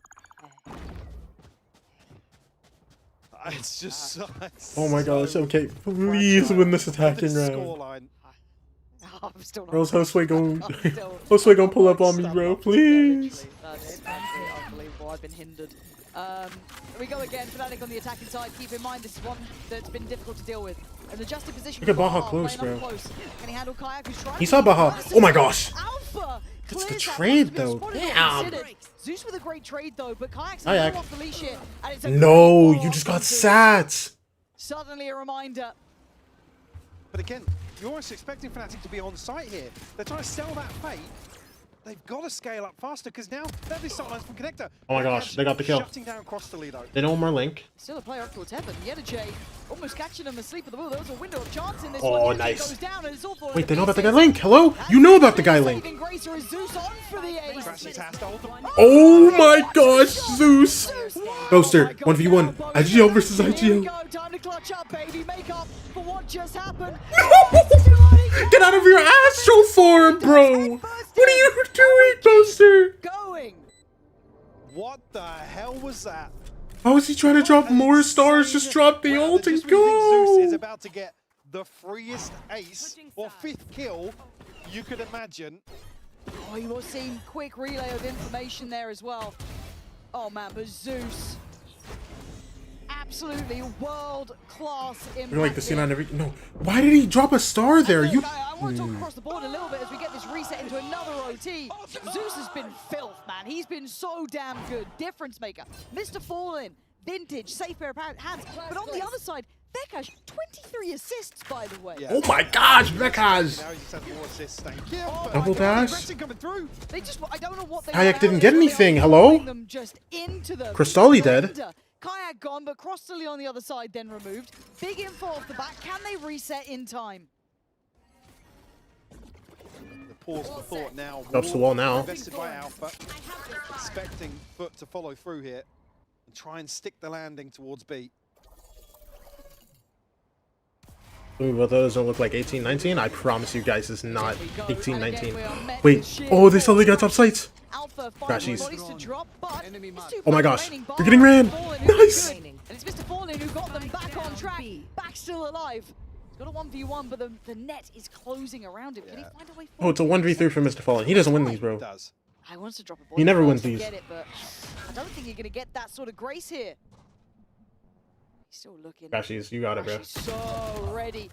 E: It's just so,
A: Oh my gosh, okay. Please win this attacking round.
E: scoreline.
P: I'm still not.
A: Or else Josue gonna pull up on me, bro. Please.
P: That's unbelievable. I've been hindered. We go again. Fnatic on the attacking side. Keep in mind, this is one that's been difficult to deal with. An adjusted position.
A: Look at
P: for
A: Baja
P: playing
A: close,
P: up
A: bro.
P: close. Can he handle Kayak, who's trying
A: He
P: to
A: saw
P: keep
A: Baja.
P: aggressive?
A: Oh my gosh.
P: Alpha
A: It's the
P: clears that
A: trade,
P: possible
A: though.
P: spot as well
A: Damn.
P: considered. Zeus with a great trade, though, but Kayak's
A: Kayak.
P: off the leash here. And it's a
A: No,
P: great
A: you just got
P: follow-up from Zeus.
A: sat.
P: Suddenly a reminder
E: But again, you're almost expecting Fnatic to be on site here. They're trying to sell that fate. They've got to scale up faster because now they're the sidelines from Connector.
A: Oh my gosh, they got the kill.
E: Shutting down across the lead.
A: They know more Link.
P: Still a player up towards heaven. Yedache almost catching him asleep at the wheel. There was a window of chance in this
A: Oh,
P: one.
A: nice.
P: Goes down and it's all falling
A: Wait,
P: to
A: they know about the guy
P: pieces.
A: Link. Hello? You know about the guy Link.
P: Saving grace, or is Zeus on for the ace?
A: Oh my gosh, Zeus. Ghoster, 1v1. IGL versus IGL.
P: Time to clutch up, baby. Make up for what just happened.
A: Get out of your astral form, bro. What are you doing, Ghoster?
P: Going.
E: What the hell was that?
A: How is he trying to drop more stars? Just drop the ult and
E: Zeus
A: go.
E: is about to get the freest ace or 5th kill you could imagine.
P: Oh, you will see quick relay of information there as well. Oh man, but Zeus, absolutely world-class impact.
A: You're like the scene on every. No. Why did he drop a star there? You.
P: I want to talk across the board a little bit as we get this reset into another OT. Zeus has been filth, man. He's been so damn good. Difference maker. Mr. Fallen, vintage, safe pair of hands. But on the other side, Bekash, 23 assists, by the way.
E: Yeah.
A: Oh my gosh, Bekash.
E: Now he just has more assists. Thank you.
A: Double dash.
E: Aggressive coming through.
P: They just, I don't know what they
A: Kayak
P: were
A: didn't
P: out
A: get
P: there,
A: anything,
P: they are
A: hello?
P: throwing them just into the
A: Cristalli dead.
P: blender. Kayak gone, but Crossley on the other side then removed. Big info off the back. Can they reset in time?
E: The pause for thought now.
A: Drops the wall now.
E: Invested by Alpha. Expecting Foot to follow through here and try and stick the landing towards B.
A: Ooh, well, those don't look like 18, 19. I promise you guys, it's not 18, 19. Wait. Oh, they suddenly got top sights. Crashies. Oh my gosh. They're getting ran. Nice.
P: And it's Mr. Fallen who got them back on track. Back still alive. He's got a 1v1, but the net is closing around him. Can he find a way forward?
A: Oh, it's a 1v3 for Mr. Fallen. He doesn't win these, bro.
P: I wants to drop a ball.
A: He never wins these.
P: Get it, but I don't think you're going to get that sort of grace here. He's still looking.
A: Crashies, you got it, bro.
P: Crashies so ready.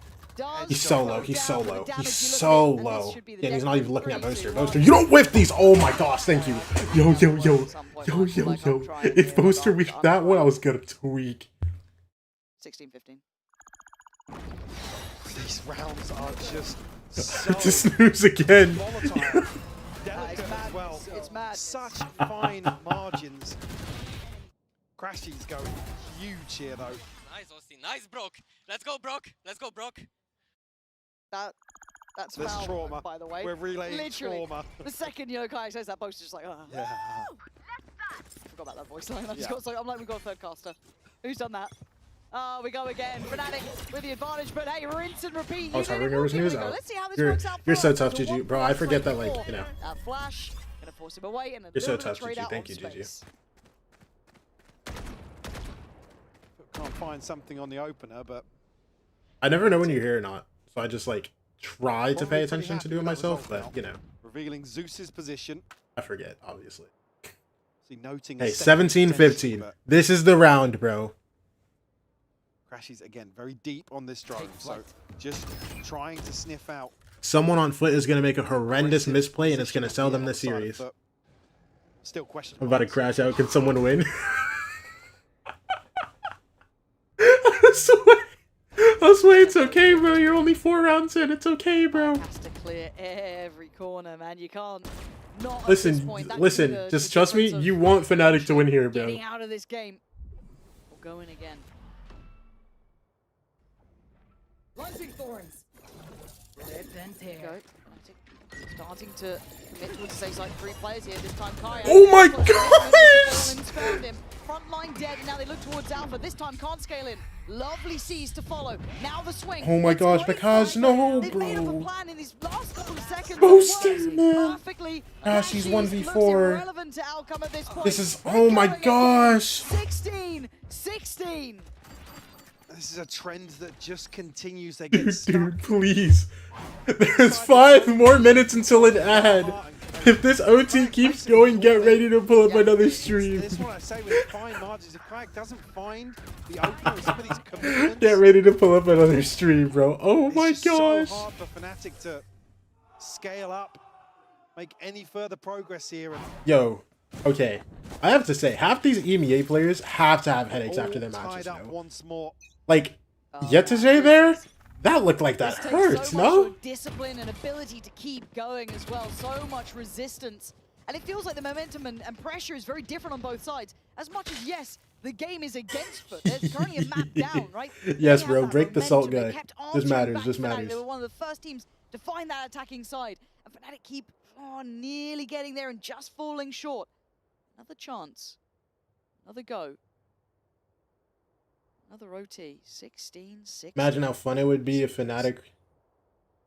A: He's so low. He's so low. He's so low. Yeah, he's not even looking at Boaster. Boaster, you don't whiff these. Oh my gosh, thank you. Yo, yo, yo. Yo, yo, yo. If Boaster whiffed that one, I was gonna tweak.
P: 16, 15.
E: These rounds are just
A: To snooze again.
E: volatile. Delicate as well.
P: It's mad.
E: Such fine margins. Crashies going huge here though.
R: Nice, Austin. Nice, Brock. Let's go, Brock. Let's go, Brock.
P: That's
E: There's
P: foul,
E: trauma.
P: by the way.
E: We're relaying
P: Literally.
E: trauma.
P: The second, Kayak says that, Boaster's just like, oh.
E: Yeah.
P: I forgot about that voice line. I'm like, we've got a third caster. Who's done that? Oh, we go again. Fnatic with the advantage, but hey, rinse and repeat.
A: Oh, sorry, Ringer was news out.
P: Let's see how this works out.
A: You're so tough, GG. Bro, I forget that, like, you know.
P: Flash, gonna force him away, and
A: You're so tough, GG. Thank you, GG.
E: Can't find something on the opener, but
A: I never know when you're here or not, so I just like try to pay attention to do it myself, but you know.
E: Revealing Zeus's position.
A: I forget, obviously.
E: See, noting.
A: Hey, 17-15. This is the round, bro.
E: Crashies again, very deep on this drone, so just trying to sniff out.
A: Someone on foot is gonna make a horrendous misplay, and it's gonna sell them the series.
E: Still questionable.
A: I'm about to crash out. Can someone win? I swear it's okay, bro. You're only 4 rounds in. It's okay, bro.
P: Has to clear every corner, man. You can't not.
A: Listen, listen. Just trust me. You want Fnatic to win here, bro.
P: Getting out of this game. We'll go in again.
I: Launching thorns.
P: Go. Starting to commit towards the safe side. 3 players here. This time, Kayak.
A: Oh my gosh!
P: Found him. Frontline dead, and now they look towards Alpha. This time can't scale in. Lovely C's to follow. Now the swing.
A: Oh my gosh, because no,
P: They've made up a
A: bro.
P: plan in these last couple of seconds.
A: Boasting, man.
P: Perfectly.
A: She's
P: Looks
A: 1v4.
P: irrelevant to outcome at this point.
A: This is, oh my gosh.
P: 16.
E: This is a trend that just continues. They get stuck.
A: Dude, please. There's 5 more minutes until an ad. If this OT keeps going, get ready to pull up another stream.
E: This is what I say with fine margins. If Kayak doesn't find the opener with some of these commitments,
A: Get ready to pull up another stream, bro. Oh my
E: it's
A: gosh.
E: so hard for Fnatic to scale up, make any further progress here. And
A: Yo, okay. I have to say, half these EMEA players have to have headaches after their matches,
E: tied up
A: no?
E: once more.
A: Like, Yetajay there? That looked like that
P: This takes
A: hurt,
P: so
A: no?
P: much discipline and ability to keep going as well. So much resistance. And it feels like the momentum and pressure is very different on both sides. As much as, yes, the game is against Foot. There's currently a map down, right?
A: Yes,
P: They have
A: bro.
P: that
A: Break the salt
P: momentum. They
A: guy.
P: kept
A: This
P: answering
A: matters.
P: back
A: This
P: to Fnatic.
A: matters.
P: They were one of the first teams to find that attacking side. And Fnatic keep nearly getting there and just falling short. Another chance. Another go. Another OT. 16-6.
A: Imagine how fun it would be if Fnatic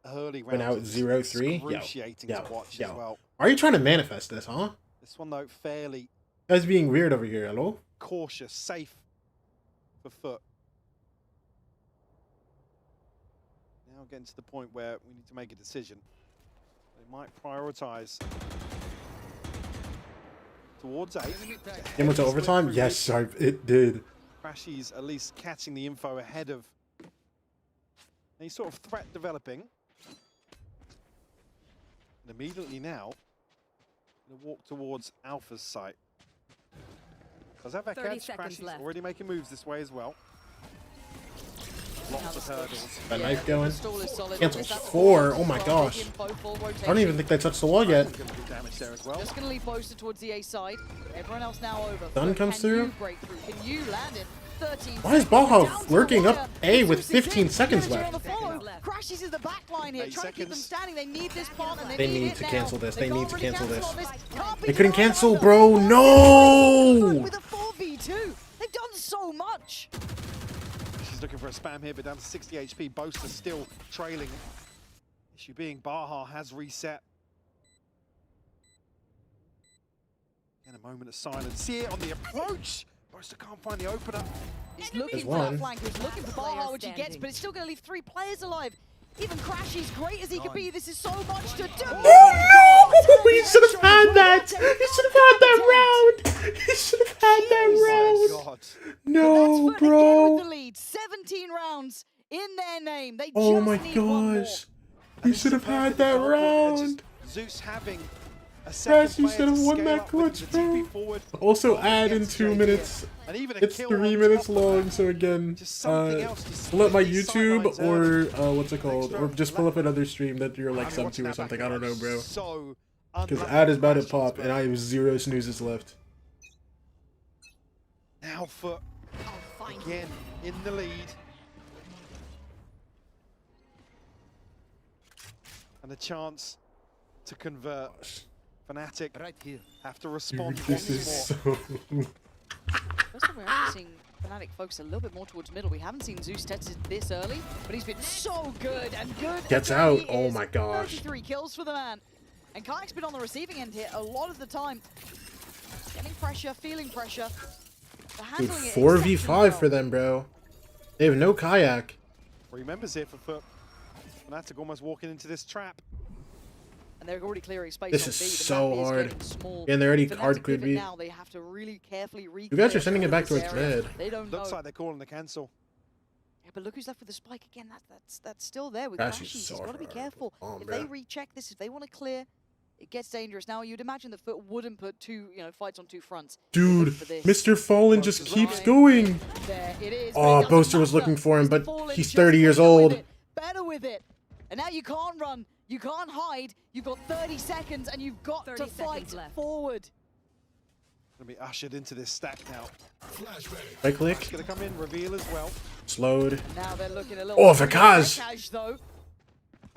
E: Early
A: went out
E: rounds
A: 0-3.
E: excruciating to watch as well.
A: Are you trying to manifest this, huh?
E: This one, though, fairly
A: Guys being weird over here, hello?
E: cautious, safe for Foot. Now getting to the point where we need to make a decision. They might prioritize towards A.
A: Game went to overtime? Yes, sorry, it did.
E: Crashy's at least catching the info ahead of any sort of threat developing. And immediately now, going to walk towards Alpha's site. Does have that
I: 30
E: catch?
I: seconds
E: Crashy's
I: left.
E: already making moves this way as well. Lots of hurdles.
A: That knife going.
P: Stall is solid.
A: Cancels
P: That's
A: 4. Oh
P: full
A: my
P: big
A: gosh.
P: info, full
A: I don't
P: rotation.
A: even think they touched the wall yet.
E: Going to do damage there as well.
P: Just going to leave Boaster towards the A side. Everyone else now over.
A: Sun
P: Foot,
A: comes
P: can
A: through.
P: You break through? Can you land it? 13
A: Why is
P: seconds.
A: Baja
P: Down to the
A: lurking
P: wire.
A: up A with
P: Zeus is
A: 15
P: in.
A: seconds
P: Energy
A: left?
P: on the follow. Crashes is the back line here.
E: 8
P: Trying to keep them
E: seconds.
P: standing. They need this part and
A: They
P: need
A: need
P: it
A: to
P: now.
A: cancel this. They
P: can't
A: need to
P: really
A: cancel this.
P: on Can't be
A: They couldn't
P: denied
A: cancel,
P: either.
A: bro. No!
P: With a 4v2. They've done so much.
E: She's looking for a spam here, but down to 60 HP. Boaster still trailing. Issue being Baja has reset. And a moment of silence here on the approach. Boaster can't find the opener.
P: He's looking
A: There's
P: for that
A: one.
P: flank. He's looking for Baja, which he gets,
I: standing.
P: but it's still going to leave 3 players alive. Even Crashy's great as he could be. This is so much to do.
A: Oh no! He should have had that! He should have had that round! He should have had that round!
E: God.
A: No,
P: That's Foot again
A: bro!
P: with the lead. 17 rounds in their name. They
A: Oh
P: just
A: my
P: need one more.
A: gosh! He should have had that round!
E: Zeus having a second
A: Yes, you
E: player
A: should have
E: to
A: won
E: scale
A: that
E: up with
A: clutch,
E: the TP
A: bro.
E: forward.
A: Also
E: Over
A: add in
E: against
A: 2
E: JD.
A: minutes.
E: And even a
A: It's
E: kill
A: 3
E: on
A: minutes
E: top of
A: long,
E: that.
A: so again,
E: Just something else to
A: pull up my
E: split these
A: YouTube
E: sidelines early.
A: or what's it called, or just pull up
E: 11.
A: another stream that you're like
E: I'm
A: sub
E: watching
A: to or
E: that back
A: something. I don't know,
E: and
A: bro.
E: So
A: Because
E: unlucky
A: ad is about to
E: Crashies,
A: pop,
E: but
A: and I have 0 snoozes left.
E: now Foot again in the lead. And a chance to convert. Fnatic
Q: Right here.
E: have to respond
A: Dude, this
E: once
A: is
E: more.
A: so.
P: First time we're actually seeing Fnatic focus a little bit more towards middle. We haven't seen Zeus tested this early, but he's been so good and good.
A: Gets
P: again
A: out.
P: he
A: Oh
P: is.
A: my gosh.
P: 33 kills for the man. And Kayak's been on the receiving end here a lot of the time. Getting pressure, feeling pressure. but
A: Dude,
P: handling it
A: 4v5
P: exceptionally
A: for them, bro. They have no kayak.
E: 3 members here for Foot. Fnatic almost walking into this trap.
P: And they're already clearing space
A: This
P: on
A: is
P: B. The
A: so
P: map is
A: hard.
P: getting small.
A: And they're already
P: Fnatic
A: hard cleared
P: pivot
A: B.
P: now, they have to really carefully
A: You guys are
P: re-clear
A: sending it back
P: this
A: towards
P: area.
A: mid.
P: They don't
E: Looks
P: know.
E: like they're calling the cancel.
P: Yeah, but look who's left with the spike again. That's still there with
A: Crashy's
P: Crashies.
A: so
P: He's got to be
A: hard.
P: careful.
A: Oh,
P: If
A: bro.
P: they recheck this, if they want to clear, it gets dangerous. Now you'd imagine that Foot wouldn't put two, fights on 2 fronts. They look
A: Dude,
P: for this.
A: Mr. Fallen just keeps going.
P: There it is. but it
A: Oh,
P: doesn't
A: Boaster was
P: matter.
A: looking for him,
P: Mr.
A: but
P: Fallen
A: he's
P: just
A: 30 years
P: better with
A: old.
P: it, Better with it. And now you can't run. You can't hide. You've got 30 seconds and you've got
I: 30
P: to fight
I: seconds left.
P: forward.
E: Gonna be ushered into this stack now.
A: Right click.
E: It's gonna come in, reveal as well.
A: Slowed.
P: Now they're looking a little.
A: Oh, Vakaz!
P: Vakaz, though.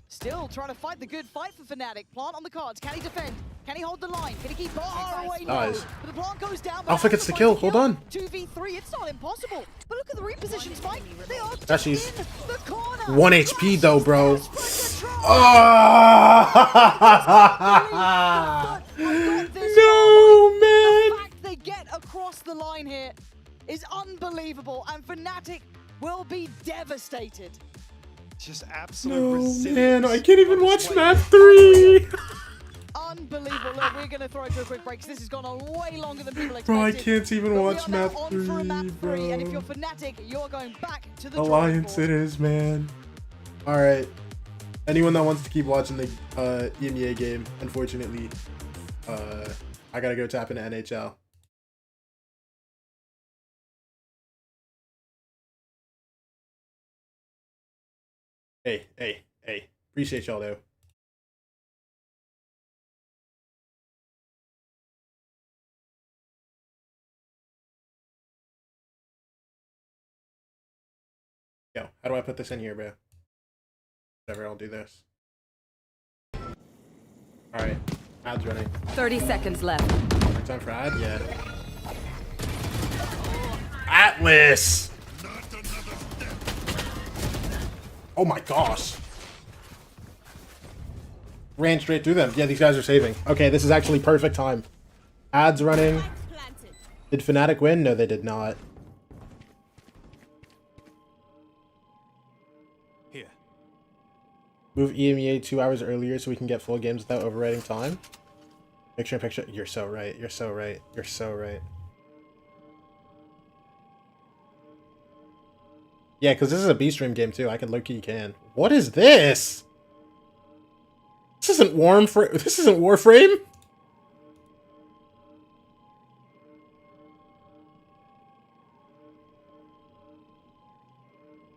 P: Still trying to fight the good fight for Fnatic. Plant on the cards. Can he defend? Can he hold the line? Can he keep Baha away? No.
A: Nice.
P: But the plant goes down. but
A: Alpha
P: Alpha
A: gets the
P: finds
A: kill. Hold on.
P: 2v3. It's not impossible. But look at the reposition spike. They are just
A: Crashies.
P: in the corner.
A: 1 HP though, bro. Oh! No, man.
P: The fact they get across the line here is unbelievable, and Fnatic will be devastated.
E: Just absolute
A: No,
E: resilience.
A: man. I can't even
E: on
A: watch
E: display.
A: map 3.
P: Unbelievable. Look, we're going to throw it to a quick break because this has gone on way longer than people expected.
A: Bro, I can't even
P: But
A: watch
P: we are now
A: map
P: on for a map
A: 3,
P: 3, and if you're
A: bro.
P: Fnatic, you're going back to the drawing
A: Alliance
P: board.
A: it is, man. Alright. Anyone that wants to keep watching the EMEA game, unfortunately, I gotta go tap into NHL. Hey. Appreciate y'all though. Yo, how do I put this in here, bro? Whatever, I'll do this. Alright, ad's running.
I: 30 seconds left.
A: Time for ad? Yeah. Atlas! Oh my gosh. Ran straight through them. Yeah, these guys are saving. Okay, this is actually perfect time. Ad's running. Did Fnatic win? No, they did not.
L: Here.
A: Move EMEA 2 hours earlier so we can get full games without overriding time. Picture in picture. You're so right. You're so right. You're so right. Yeah, because this is a B-stream game too. I can low-key can. What is this? This isn't This isn't Warframe.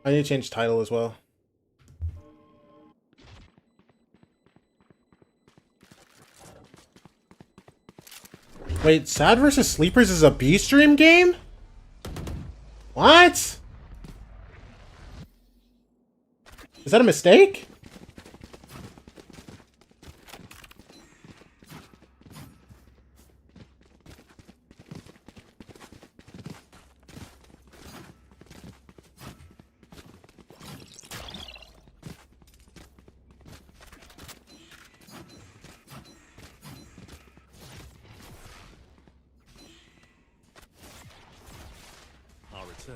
A: I need to change title as well. Wait, Sad vs. Sleepers is a B-stream game? What? Is that a mistake?
L: I'll return.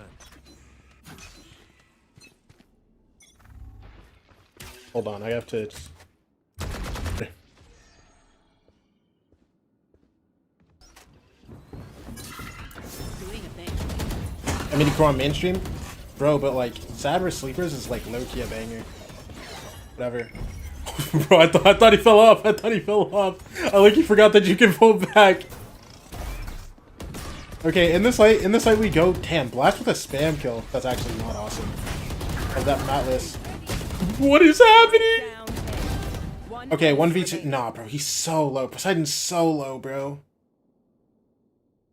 A: Hold on, I have to... I mean, you on mainstream? Bro, but like, Sad vs. Sleepers is like low-key a banger. Whatever. Bro, I thought he fell off. I thought he fell off. I like he forgot that you can pull back. Okay, in this light we go. Damn, Blast with a spam kill. That's actually not awesome. Of that Atlas. What is happening? Okay, 1v2. Nah, bro, he's so low. Poseidon's so low, bro.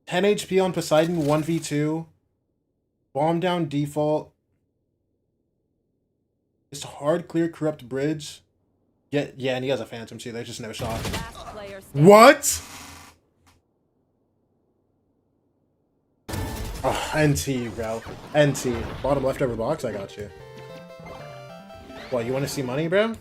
A: 10 HP on Poseidon, 1v2. Bomb down default. It's hard clear corrupt bridge. Yeah, and he has a phantom too. There's just no shot. What? Oh, NT, bro. NT. Bottom leftover box, I got you. What, you want to see money, bro?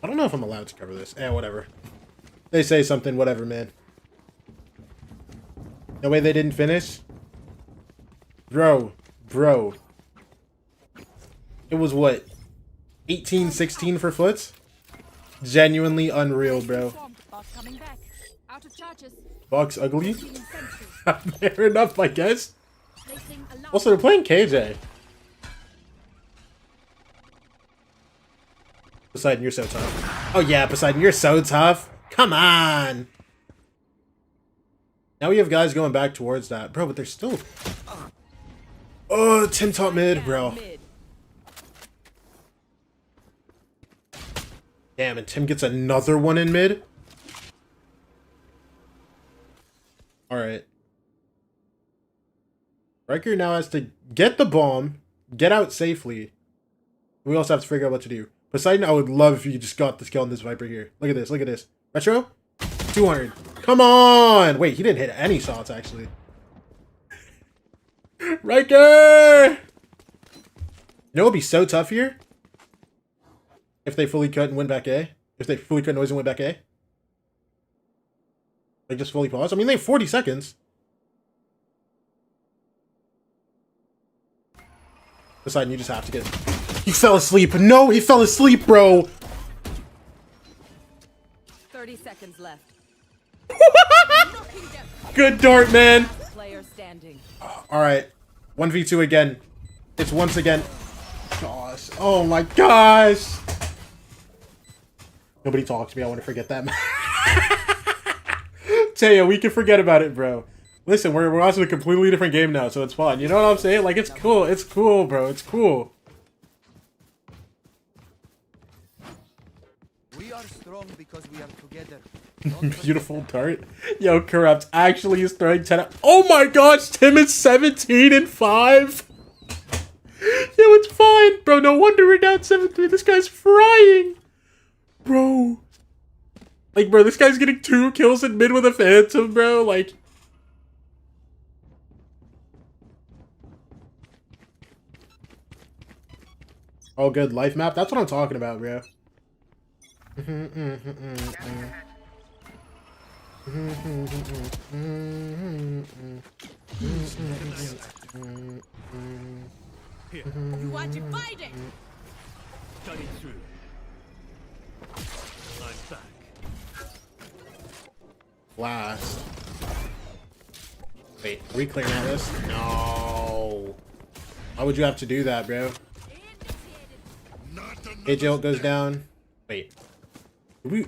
A: I don't know if I'm allowed to cover this. Eh, whatever. They say something, whatever, man. No way they didn't finish? Bro. It was what? 18-16 for Foots? Genuinely unreal, bro. Box ugly? Fair enough, I guess. Also, they're playing KJ. Poseidon, you're so tough. Oh yeah, Poseidon, you're so tough. Come on. Now we have guys going back towards that. Bro, but they're still... Oh, Tim top mid, bro. Damn, and Tim gets another one in mid? Alright. Riker now has to get the bomb, get out safely. We also have to figure out what to do. Poseidon, I would love if you just got this kill on this Viper here. Look at this, look at this. Retro? 200. Come on! Wait, he didn't hit any shots, actually. Riker! You know what would be so tough here? If they fully cut and win back A? If they fully cut noise and win back A? Like, just fully pause? I mean, they have 40 seconds. Poseidon, you just have to get... He fell asleep. No, he fell asleep, bro.
I: 30 seconds left.
A: Good dart, man.
I: Player standing.
A: All right. 1v2 again. It's once again. Gosh. Oh my gosh. Nobody talk to me. I want to forget that. Taya, we can forget about it, bro. Listen, we're watching a completely different game now, so it's fun. You know what I'm saying? Like, it's cool. It's cool, bro. It's cool.
Q: We are strong because we are together.
A: Beautiful dart. Yo, Corrupt actually is throwing 10. Oh my gosh, Tim is 17 and 5. Yo, it's fine, bro. No wonder we're down 7-3. This guy's frying, bro. Like, bro, this guy's getting 2 kills in mid with a Phantom, bro. Like, oh, good life map. That's what I'm talking about, bro.
O: You are divided.
Q: Study through. I'm back.
A: Last. Wait, are we clearing out this? No. Why would you have to do that, bro? AJ goes down. Wait.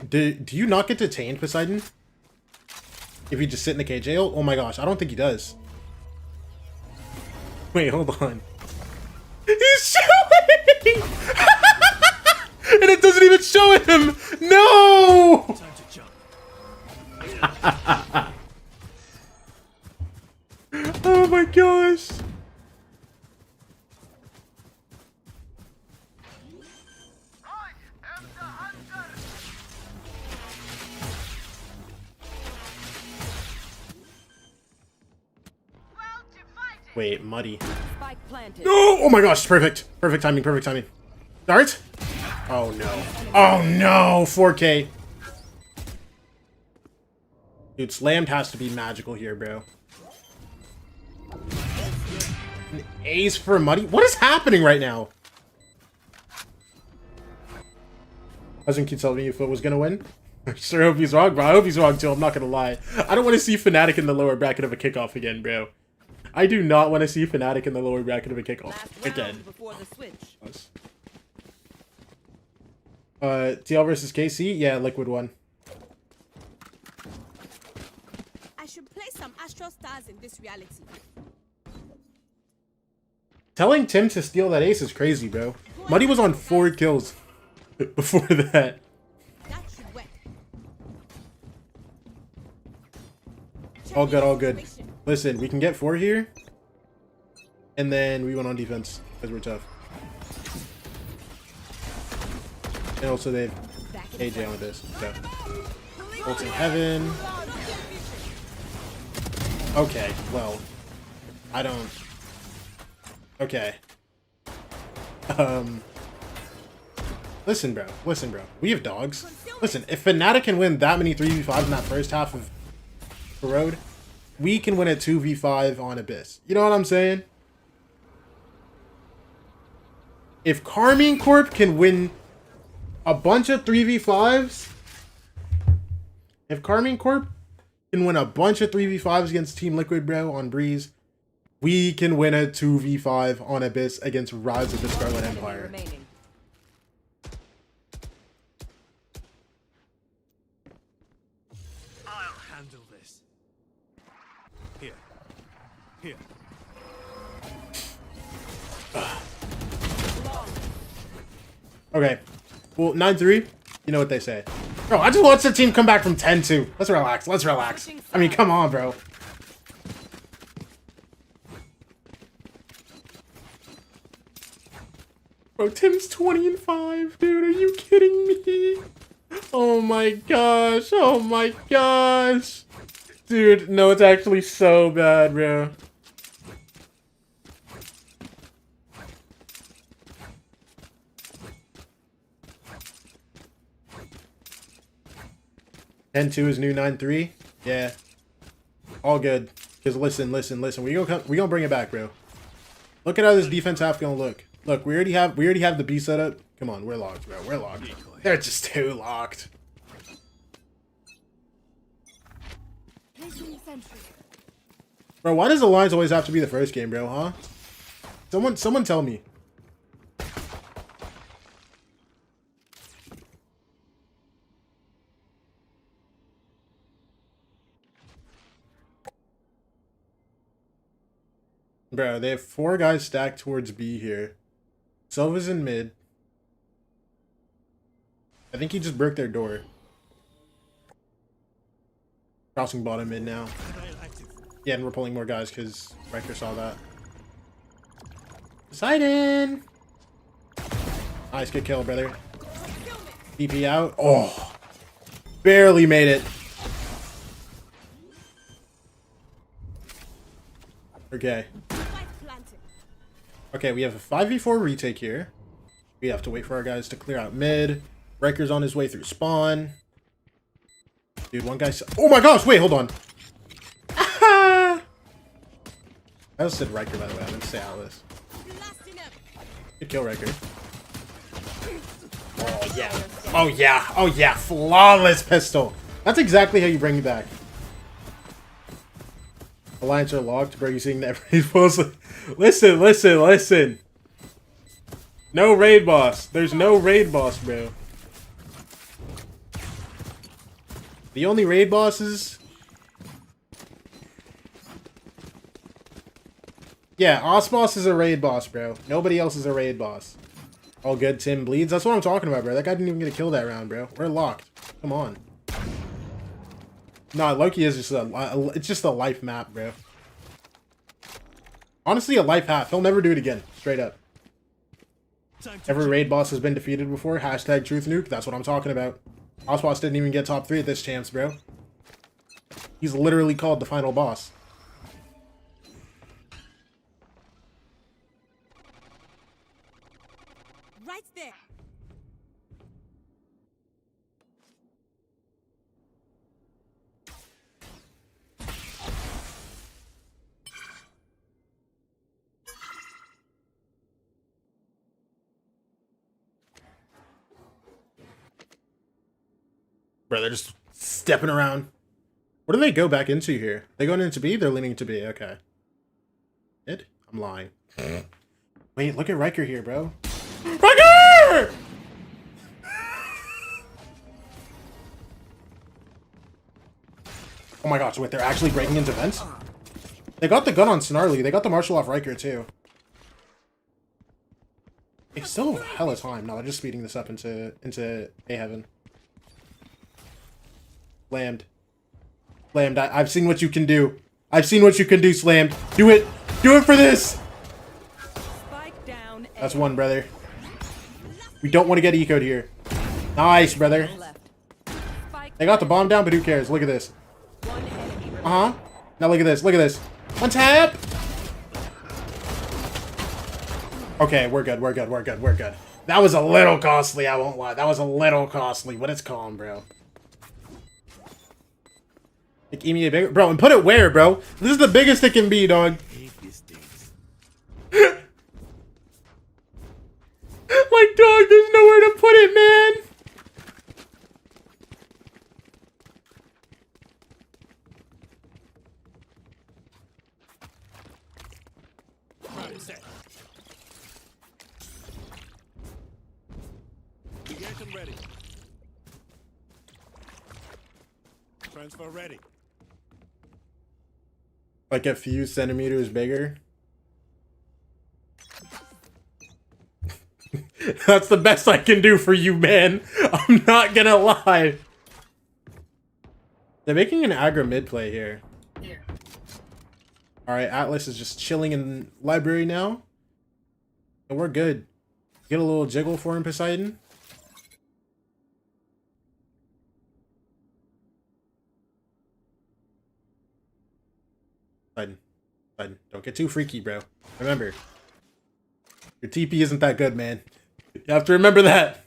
A: Do you not get detained, Poseidon? If you just sit in the KJ ult? Oh my gosh, I don't think he does. Wait, hold on. He's showing! And it doesn't even show him! No! Oh my gosh. Wait, muddy.
I: Spike planted.
A: No! Oh my gosh, perfect. Perfect timing, perfect timing. Dart? Oh no. Oh no! 4K. Dude, Slammed has to be magical here, bro. An ace for muddy? What is happening right now? Husband keeps telling me if Foot was gonna win. I sure hope he's wrong, bro. I hope he's wrong too, I'm not gonna lie. I don't want to see Fnatic in the lower bracket of a kickoff again, bro. I do not want to see Fnatic in the lower bracket of a kickoff again. TL versus KC? Yeah, Liquid won.
O: I should play some Astral Stars in this reality.
A: Telling Tim to steal that ace is crazy, bro. Muddy was on 4 kills before that.
O: That should work.
A: All good, all good. Listen, we can get 4 here. And then we went on defense, because we're tough. And also they have AJ on this. So. Ult in heaven. Okay, well. I don't... Okay. Listen, bro. Listen, bro. We have dogs. Listen, if Fnatic can win that many 3v5s in that first half of the road, we can win a 2v5 on Abyss. You know what I'm saying? If Carmine Corp can win a bunch of 3v5s, if Carmine Corp can win a bunch of 3v5s against Team Liquid, bro, on Breeze, we can win a 2v5 on Abyss against Rise of the Scarlet Empire.
Q: I'll handle this. Here. Here.
A: Okay. Well, 9-3. You know what they say. Bro, I just watched the team come back from 10-2. Let's relax. Let's relax. I mean, come on, bro. Bro, Tim's 20 and 5, dude. Are you kidding me? Oh my gosh. Oh my gosh. Dude, no, it's actually so bad, bro. N2 is new 9-3. Yeah. All good. Because listen. We gonna bring it back, bro. Look at how this defense half gonna look. Look, we already have the B setup. Come on, we're locked, bro. We're locked. They're just too locked. Bro, why does Alliance always have to be the first game, bro, huh? Someone tell me. Bro, they have 4 guys stacked towards B here. Silva's in mid. I think he just broke their door. Crossing bottom mid now. Yeah, and we're pulling more guys because Riker saw that. Poseidon! Nice, good kill, brother. DP out. Oh! Barely made it. Okay. Okay, we have a 5v4 retake here. We have to wait for our guys to clear out mid. Riker's on his way through spawn. Dude, one guy's... Oh my gosh, wait, hold on. I also said Riker, by the way. I didn't say Atlas. Good kill, Riker. Oh, yeah. Oh, yeah. Oh, yeah. Flawless pistol. That's exactly how you bring it back. Alliance are locked. Bro, you seeing that raid boss? Listen, listen, listen. No raid boss. There's no raid boss, bro. The only raid bosses... Yeah, Osmos is a raid boss, bro. Nobody else is a raid boss. All good, Tim bleeds. That's what I'm talking about, bro. That guy didn't even get a kill that round, bro. We're locked. Come on. Nah, Loki is just a... It's just a life map, bro. Honestly, a life half. He'll never do it again. Straight up. Every raid boss has been defeated before. Hashtag truth nuke. That's what I'm talking about. Osmos didn't even get top 3 at this chance, bro. He's literally called the final boss.
I: Right there.
A: Bro, they're just stepping around. What do they go back into here? They going into B? They're leaning to B. Okay. It? I'm lying. Wait, look at Riker here, bro. Riker! Oh my gosh, wait, they're actually breaking into vents? They got the gun on Snarly. They got the martial off Riker, too. They still have hella time. No, they're just speeding this up into A heaven. Slammed. Slammed. I've seen what you can do. I've seen what you can do, Slammed. Do it. Do it for this. That's one, brother. We don't want to get ecoed here. Nice, brother. They got the bomb down, but who cares? Look at this. Uh-huh. Now look at this. Look at this. One tap. Okay, we're good. We're good. We're good. We're good. That was a little costly, I won't lie. That was a little costly, but it's calm, bro. Like EMEA bigger, bro, and put it where, bro? This is the biggest it can be, dog. Like, dog, there's nowhere to put it, man.
Q: Get them ready. Transfer ready.
A: Like a few centimeters bigger. That's the best I can do for you, man. I'm not gonna lie. They're making an aggro mid play here. Alright, Atlas is just chilling in library now. And we're good. Get a little jiggle for him, Poseidon. Poseidon, don't get too freaky, bro. Remember, your TP isn't that good, man. You have to remember that.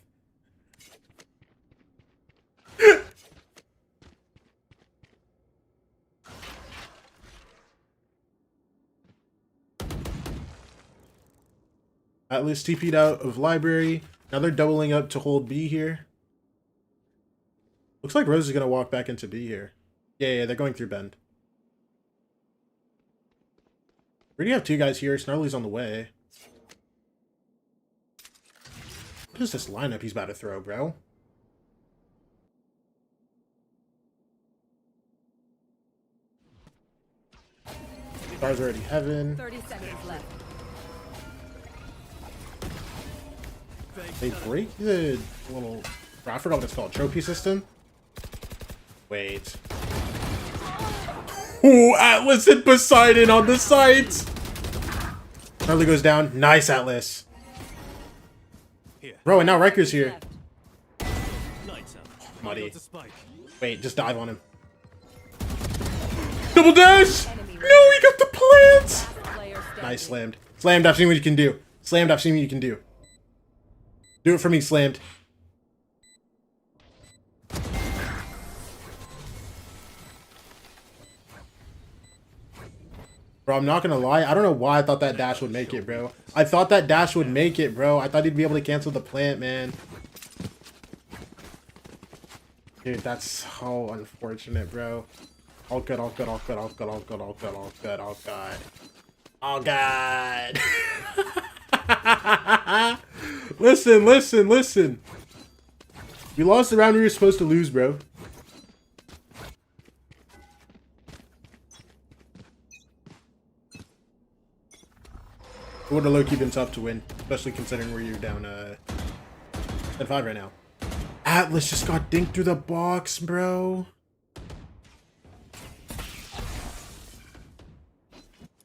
A: Atlas TP'd out of library. Now they're doubling up to hold B here. Looks like Rose is going to walk back into B here. Yeah, they're going through Bend. We already have 2 guys here. Snarly's on the way. What is this lineup he's about to throw, bro? Stars already heaven.
I: 30 seconds left.
A: They break the little, I forgot what it's called, trophy system? Wait. Ooh, Atlas and Poseidon on the site! Charlie goes down. Nice, Atlas. Bro, and now Riker's here. Muddy. Wait, just dive on him. Double dash! No, he got the plants! Nice, slammed. Slammed, I've seen what you can do. Slammed, I've seen what you can do. Do it for me, Slammed. Bro, I'm not gonna lie. I don't know why I thought that dash would make it, bro. I thought that dash would make it, bro. I thought he'd be able to cancel the plant, man. Dude, that's so unfortunate, bro. All good, all good, all good, all good, all good, all good, all good, all good. Oh, God. Listen, listen, listen. We lost the round we were supposed to lose, bro. It would have low-key been tough to win, especially considering where you're down 10-5 right now. Atlas just got dinked through the box, bro.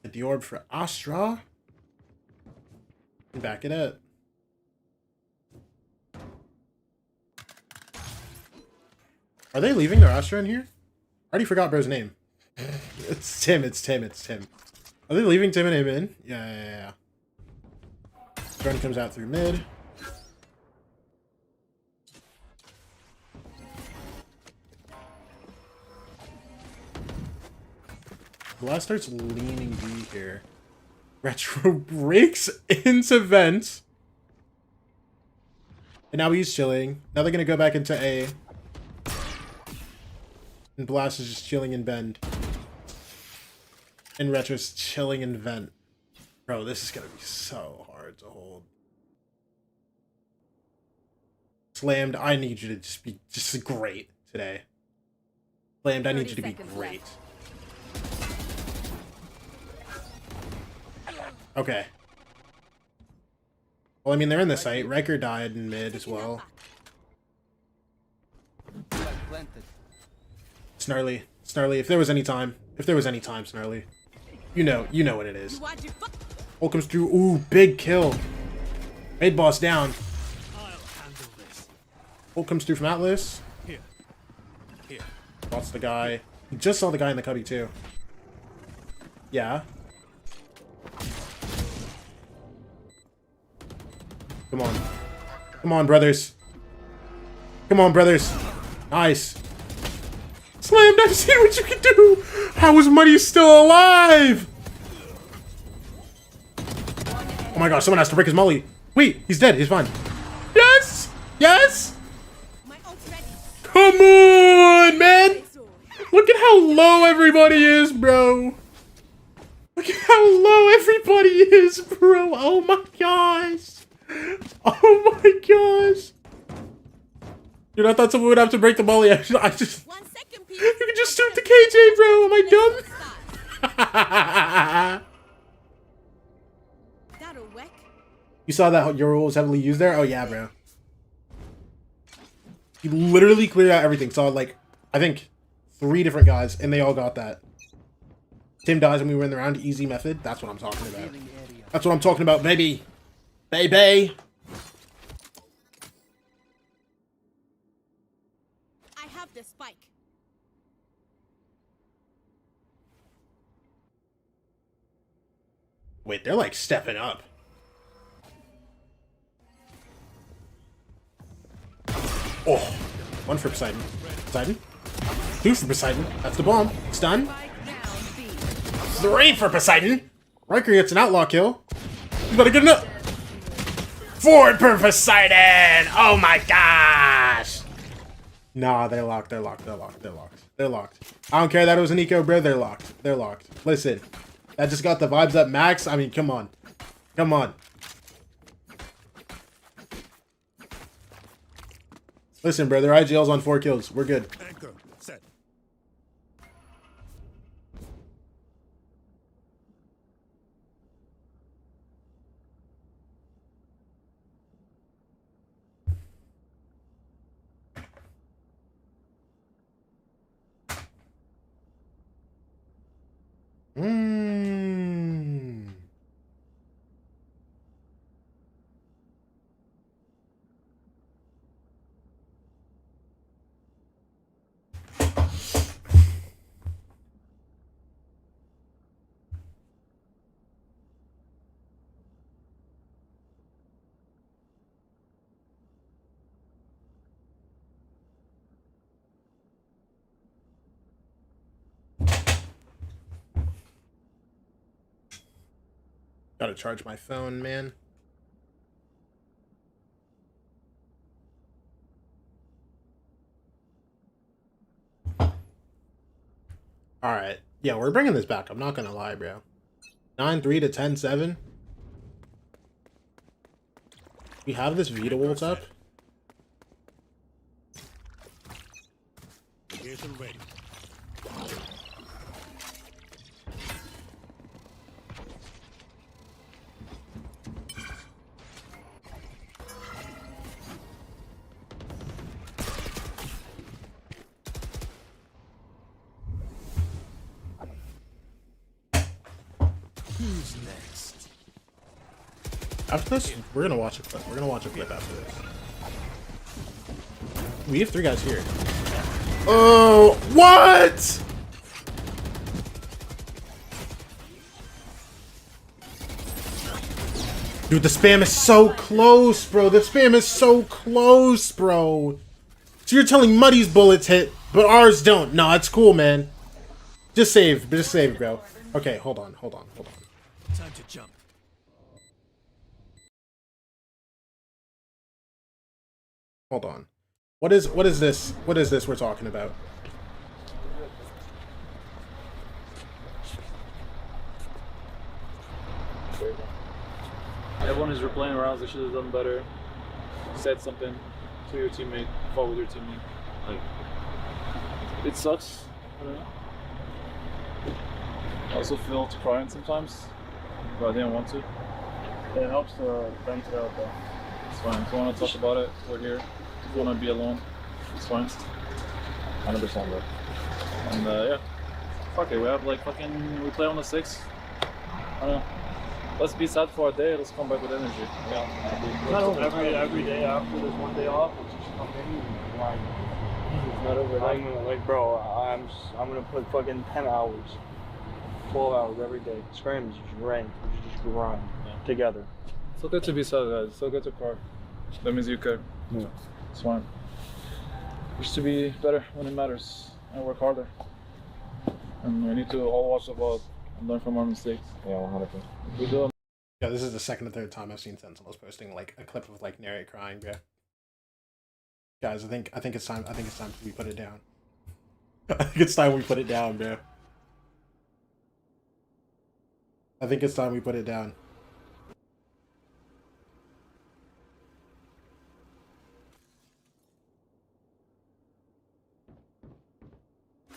A: Get the orb for Astra. And back it up. Are they leaving their Astra in here? I already forgot bro's name. It's Tim, it's Tim, it's Tim. Are they leaving Tim and him in? Yeah. Drone comes out through mid. Blast starts leaning B here. Retro breaks into vent. And now he's chilling. Now they're gonna go back into A. And Blast is just chilling in bend. And Retro's chilling in vent. Bro, this is gonna be so hard to hold. Slammed, I need you to just be just great today. Slammed, I need you to be great. Okay. Well, I mean, they're in the site. Riker died in mid as well. Snarly. Snarly, if there was any time, Snarly. You know what it is. Ult comes through. Ooh, big kill. Raid boss down. Ult comes through from Atlas. Spots the guy. He just saw the guy in the cubby too. Yeah. Come on. Come on, brothers. Come on, brothers. Nice. Slammed, I've seen what you can do! How is Muddy still alive? Oh my gosh, someone has to break his molly. Wait, he's dead, he's fine. Yes! Yes! Come on, man! Look at how low everybody is, bro. Look at how low everybody is, bro. Oh my gosh. Oh my gosh. Dude, I thought someone would have to break the molly. I just... You can just shoot the KJ, bro. Am I dumb? You saw that your rule was heavily used there? Oh, yeah, bro. You literally cleared out everything. Saw, like, I think 3 different guys, and they all got that. Tim dies when we win the round. Easy method. That's what I'm talking about. That's what I'm talking about, baby. Baby.
O: I have the spike.
A: Wait, they're like stepping up. Oh, 1 for Poseidon. Poseidon. 2 for Poseidon. That's the bomb. It's done. 3 for Poseidon. Riker gets an outlaw kill. He's about to get enough. 4 per Poseidon. Oh my gosh. Nah, they're locked. They're locked. They're locked. They're locked. They're locked. I don't care that it was an eco, bro. They're locked. They're locked. Listen. That just got the vibes up max. I mean, come on. Come on. Listen, bro, their IGL's on 4 kills. We're good.
Q: Anchor set.
A: Gotta charge my phone, man. Alright. Yeah, we're bringing this back. I'm not gonna lie, bro. 9-3 to 10-7. We have this Vita ult up.
Q: Negation ready.
L: Who's next?
A: After this, we're gonna watch a clip. We're gonna watch a clip after this. We have 3 guys here. Oh, what? Dude, the spam is so close, bro. The spam is so close, bro. So you're telling Muddy's bullets hit, but ours don't. No, it's cool, man. Just save, bro. Okay, hold on.
Q: Time to jump.
A: Hold on. What is this? What is this we're talking about?
G: Everyone is replaying around. They should have done better. Said something to your teammate. Fought with your teammate. Like, it sucks. I don't know. I also feel crying sometimes, but I didn't want to. It helps to vent it out though. It's fine. If you want to talk about it, we're here. If you want to be alone, it's fine. 100% bro. And yeah, fuck it. We have like we play on the 6th. I don't know. Let's be sad for a day. Let's come back with energy. Yeah. Not over. Every day after there's one day off, it's just come in and grind. It's not over. Like bro, I'm gonna put fucking 10 hours, 12 hours every day. Scrims, just rank, just grind together. It's so good to be sad, guys. It's so good to cry. That means you care. Yeah. It's fine. Wish to be better when it matters and work harder. And we need to all watch the VOD and learn from our mistakes. Yeah, 100%. We do.
A: Yeah, this is the second or third time I've seen Sentinels posting like a clip of like Neri crying, bro. Guys, I think it's time. I think it's time we put it down. I think it's time we put it down, bro. I think it's time we put it down.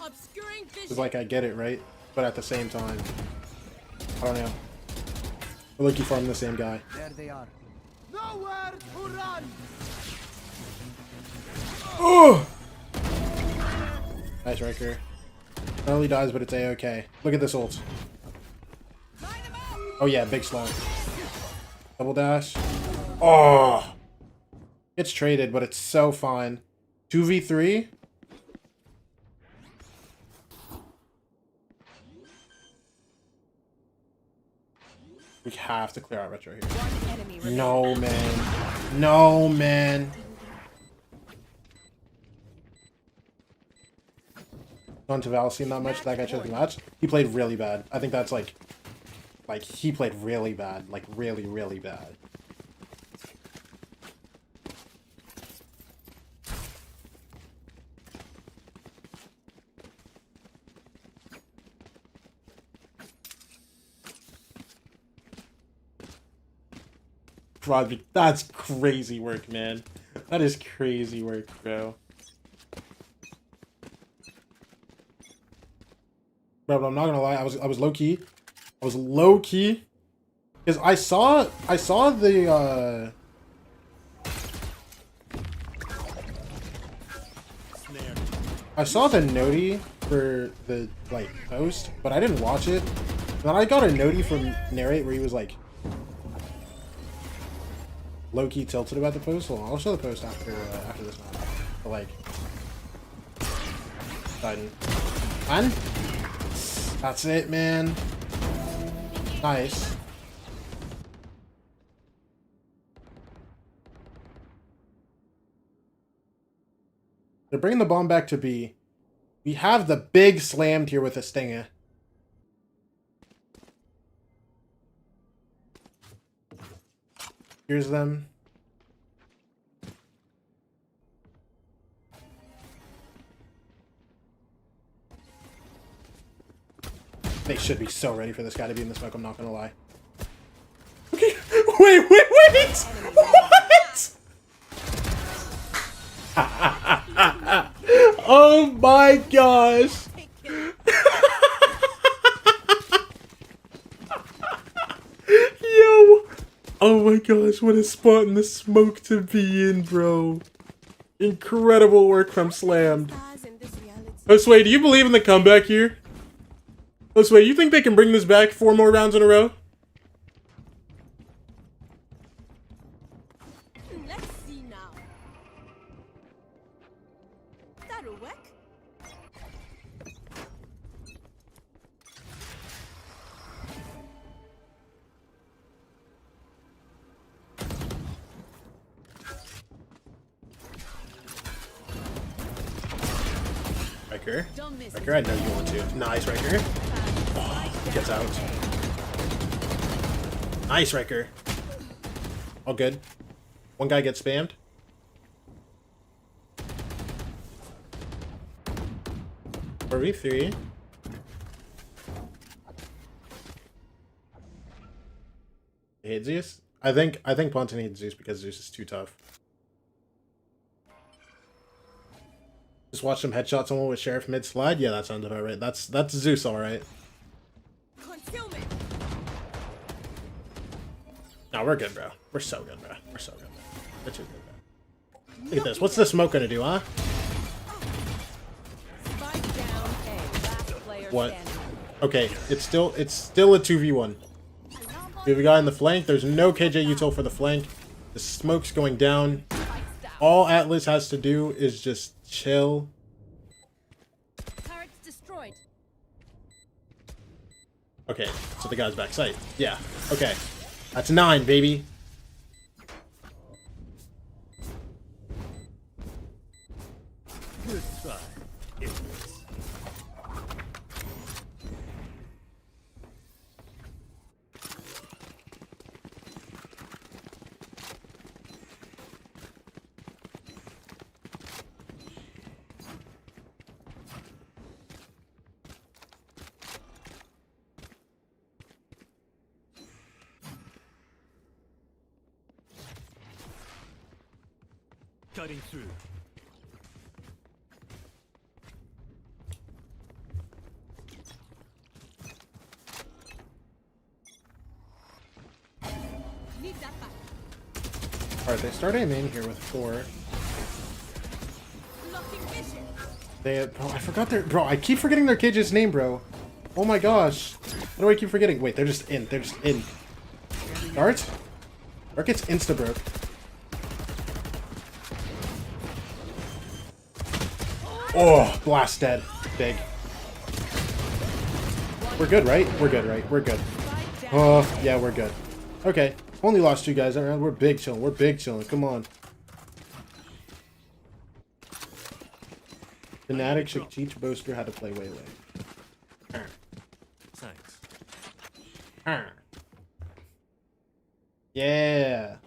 I: Obscuring vision.
A: It's like I get it, right? But at the same time, I don't know. We're looking for the same guy.
O: There they are. Nowhere to run.
A: Oh! Nice Riker. Early dies, but it's A-okay. Look at this ult. Oh yeah, big slow. Double dash. Oh! It's traded, but it's so fine. 2v3? We have to clear out retro here. No, man. No, man. Gone to Val seen that much. That guy chose the match. He played really bad. I think that's like he played really bad. Like really, really bad. Project, that's crazy work, man. That is crazy work, bro. Bro, but I'm not gonna lie, I was low key. I was low key. Because I saw the I saw the Noti for the like post, but I didn't watch it. Then I got a noti from Narrate where he was like low-key tilted about the post. Hold on, I'll show the post after after this match. But like, Biden. Man, that's it, man. Nice. They're bringing the bomb back to B. We have the big slammed here with a stinger. Here's them. They should be so ready for this guy to be in the smoke, I'm not gonna lie. Okay, wait! What? Oh my gosh! Yo! Oh my gosh, what a spot in the smoke to be in, bro. Incredible work from Slammed. Josue, do you believe in the comeback here? Josue, you think they can bring this back 4 more rounds in a row?
I: Let's see now. That'll work.
A: Riker. Riker, I know you want to. Nice, Riker. Oh, gets out. Nice, Riker. All good. One guy gets spammed. Or V3. Hate Zeus? I think Ponton hates Zeus because Zeus is too tough. Just watch some headshot someone with Sheriff mid slide. Yeah, that sounds about right. That's Zeus, all right. No, we're good, bro. We're so good, bro. We're so good, bro. We're too good, bro. Look at this. What's the smoke gonna do, huh? What? Okay, it's still a 2v1. We have a guy in the flank. There's no KJ util for the flank. The smoke's going down. All Atlas has to do is just chill.
I: Turret's destroyed.
A: Okay, so the guy's backside. Yeah, okay. That's 9, baby.
Q: Good try. Cutting through.
I: Need that back.
A: Alright, they start aiming here with 4.
I: Blocking vision.
A: They, bro, I forgot their, bro, I keep forgetting their kid's name, bro. Oh my gosh. What do I keep forgetting? Wait, they're just in. They're just in. Dart? Dart gets insta-broke. Oh, blast dead. Big. We're good, right? We're good, right? We're good. Oh, yeah, we're good. Okay. Only lost 2 guys. We're big chilling. We're big chilling. Come on. Fnatic should teach Boaster how to play Waylay.
Q: Thanks.
A: Yeah.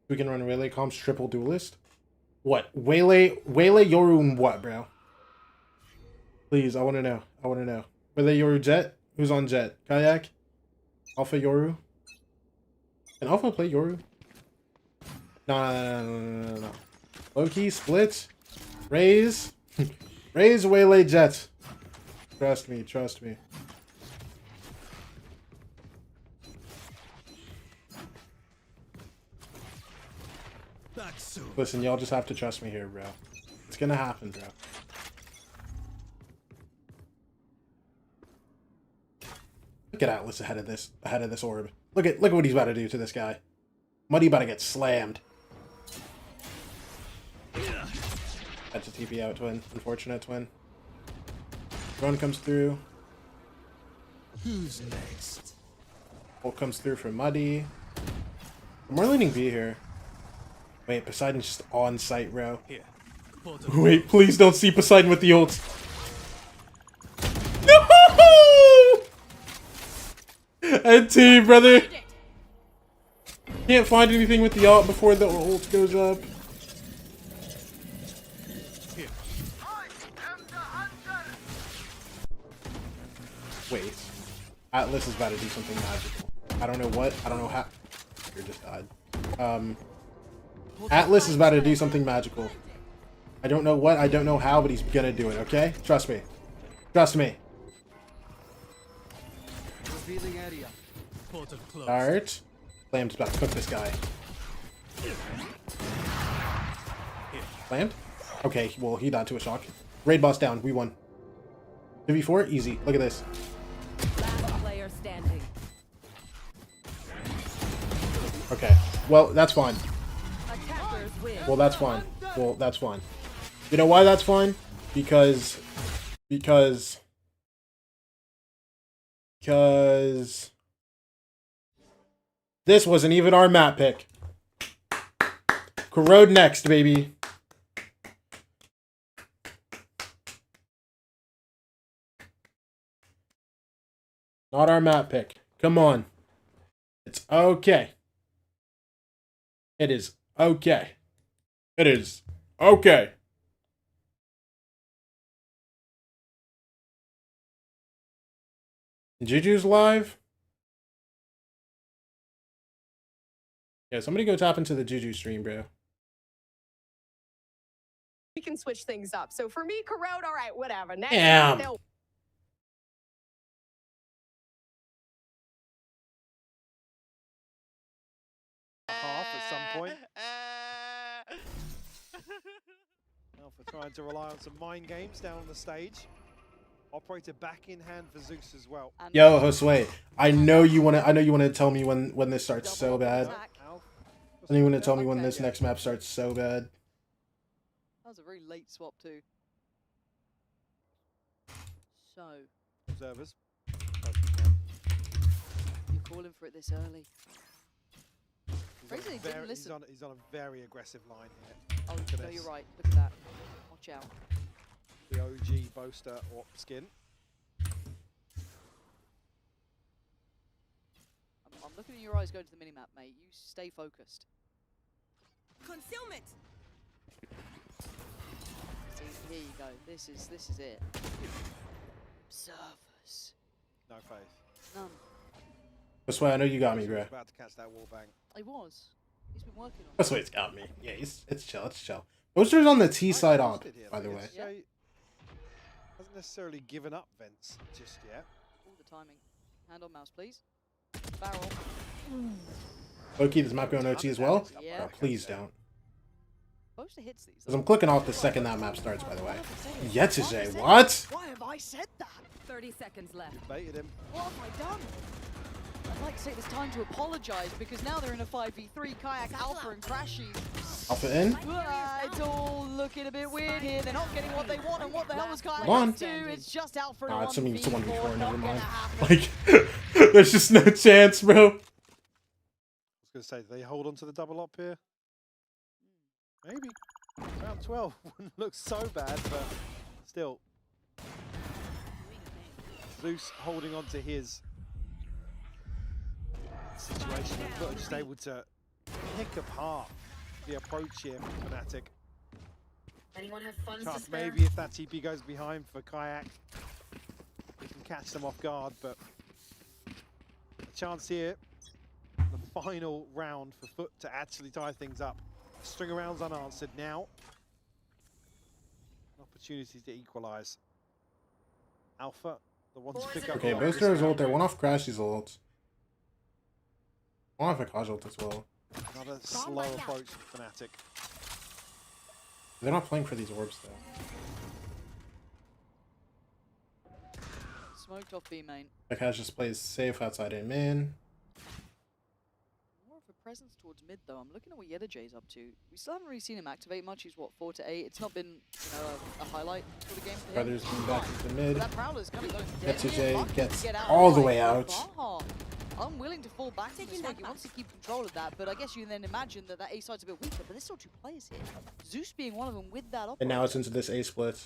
A: We can run Waylay comps triple duelist. What? Waylay Yoru and what, bro? Please, I want to know. I want to know. Waylay Yoru Jet? Who's on Jet? Kayak? Alpha Yoru? Can Alpha play Yoru? No. Low-key, split. Raise. Raise Waylay Jet. Trust me, trust me. Listen, y'all just have to trust me here, bro. It's gonna happen, bro. Look at Atlas ahead of this orb. Look at what he's about to do to this guy. Muddy about to get slammed. That's a TP out twin. Unfortunate twin. Drone comes through.
Q: Who's next?
A: Ult comes through for Muddy. We're leaning B here. Wait, Poseidon's just on site, bro.
Q: Here.
A: Wait, please don't see Poseidon with the ult. No! And team, brother. Can't find anything with the ult before the ult goes up. Wait. Atlas is about to do something magical. I don't know what. I don't know how. You just died. Atlas is about to do something magical. I don't know what. I don't know how, but he's gonna do it. Okay? Trust me. Trust me. Alright. Flame's about to cook this guy. Flamed? Okay, well, he died to a shock. Raid boss down. We won. 2v4? Easy. Look at this.
I: Last player standing.
A: Okay. Well, that's fine.
I: Attackers win.
A: Well, that's fine. Well, that's fine. You know why that's fine? Because this wasn't even our map pick. Corrode next, baby. Not our map pick. Come on. It's okay. It is okay. It is okay. Juju's live? Yeah, somebody go tap into the Juju stream, bro.
K: We can switch things up. So for me, Corrode, all right, whatever. Next
A: Damn.
K: they'll-
E: Half at some point. Alpha trying to rely on some mind games down on the stage. Operator back in hand for Zeus as well.
A: Yo, Josue, I know you wanna tell me when this starts so bad. I know you wanna tell me when this next map starts so bad.
P: That was a very late swap too. So.
E: Observers.
P: You're calling for it this early. Fraser didn't listen.
E: He's on a very aggressive line here.
P: Oh,
E: Look at
P: no,
E: this.
P: you're right. Look at that. Watch out.
E: The OG Boaster Orp skin.
P: I'm looking in your eyes going to the minimap, mate. You stay focused.
I: Concealment.
P: See, here you go. This is it. Observers.
E: No faith.
P: None.
A: That's why I know you got me, bro.
E: About to catch that wall bang.
P: He was. He's been working on it.
A: That's why it's got me. Yeah, it's chill. It's chill. Boaster's on the T side op, by the way.
E: Hasn't necessarily given up vents just yet.
P: All the timing. Hand on mouse, please. Barrel.
A: Low-key, this map going OT as well?
P: Yeah.
A: Bro, please don't.
P: Boaster hits these.
A: Because I'm clicking off the second that map starts, by the way. Yetzije, what?
P: Why have I said that?
I: 30 seconds left.
E: Baited him.
P: What have I done? I'd like to take this time to apologize because now they're in a 5v3. Kayak, Alpha, and Crashy.
A: Alpha in?
P: It's all looking a bit weird here. They're not getting what they want, and what the hell was Kayak
A: Come on.
P: up to? It's just Alpha and
A: Nah, it's something 1v4, never mind.
P: happen.
A: Like, there's just no chance, bro.
E: I was going to say, do they hold on to the double up here? Maybe. Round 12 wouldn't look so bad, but still. Zeus holding on to his situation, but just able to pick apart the approach here from Fnatic.
M: Anyone have funds to
E: Chance
M: spare?
E: maybe if that TP goes behind for Kayak, he can catch them off guard, but a chance here, the final round for Foot to actually tie things up. String of rounds unanswered now. An opportunity to equalize. Alpha, the one to pick up.
A: Okay, Booster's ult there. One off Crashy's ult. One off Akash ult as well.
E: Another slow approach from Fnatic.
A: They're not playing for these orbs though.
P: Smoked off B main.
A: Akash just plays safe outside in main.
P: More of a presence towards mid though. I'm looking at what Yedajay's up to. We still haven't really seen him activate much. He's what, 4 to 8. It's not been, you know, a highlight for the game for him.
A: Brothers being back into mid.
P: But that Prowler's kind of going dead here.
A: Yedajay
P: Lucky
A: gets
P: to get out
A: all the
P: right
A: way
P: from
A: out.
P: Baha. Unwilling to fall back from the smoke. He wants to keep control of that, but I guess you then imagine that A side's a bit weaker. But there's still 2 players here. Zeus being one of them with that operator.
A: And now it's into this A split.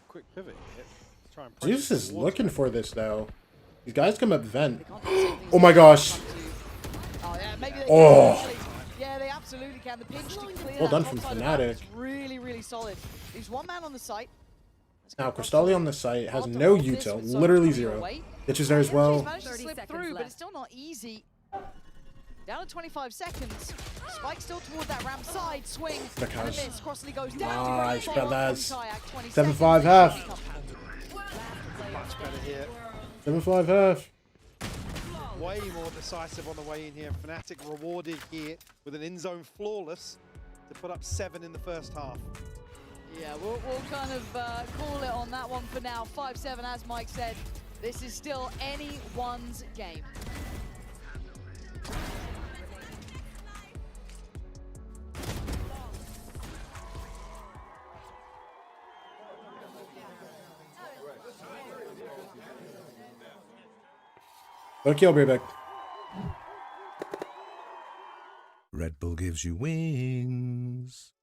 E: Quick pivot here. Let's try and
A: Zeus is looking for this though. These guys come up vent.
P: Oh
A: Oh my gosh.
P: Oh yeah, maybe they
A: Oh.
P: Yeah, they absolutely can. The pinch to clear
A: Well
P: that
A: done
P: top
A: from
P: side of the map
A: Fnatic.
P: is really, really solid. There's one man on the site.
A: Now Cristalli on the site has no util, literally 0. Ditch is there as well.
P: He's managed to slip through, but it's still not easy. Down to 25 seconds. Spike still toward that ramp side. Swing. And a miss. Crossley goes down.
A: Nice,
P: to
A: fellas.
P: 20
A: 7-5 half.
E: Much better here.
A: 7-5 half.
E: Way more decisive on the way in here. Fnatic rewarded here with an in-zone flawless to put up 7 in the first half.
P: Yeah, we'll kind of call it on that one for now. 5-7, as Mike said. This is still anyone's game.
A: Okay, I'll be back.
N: Red Bull gives you wings.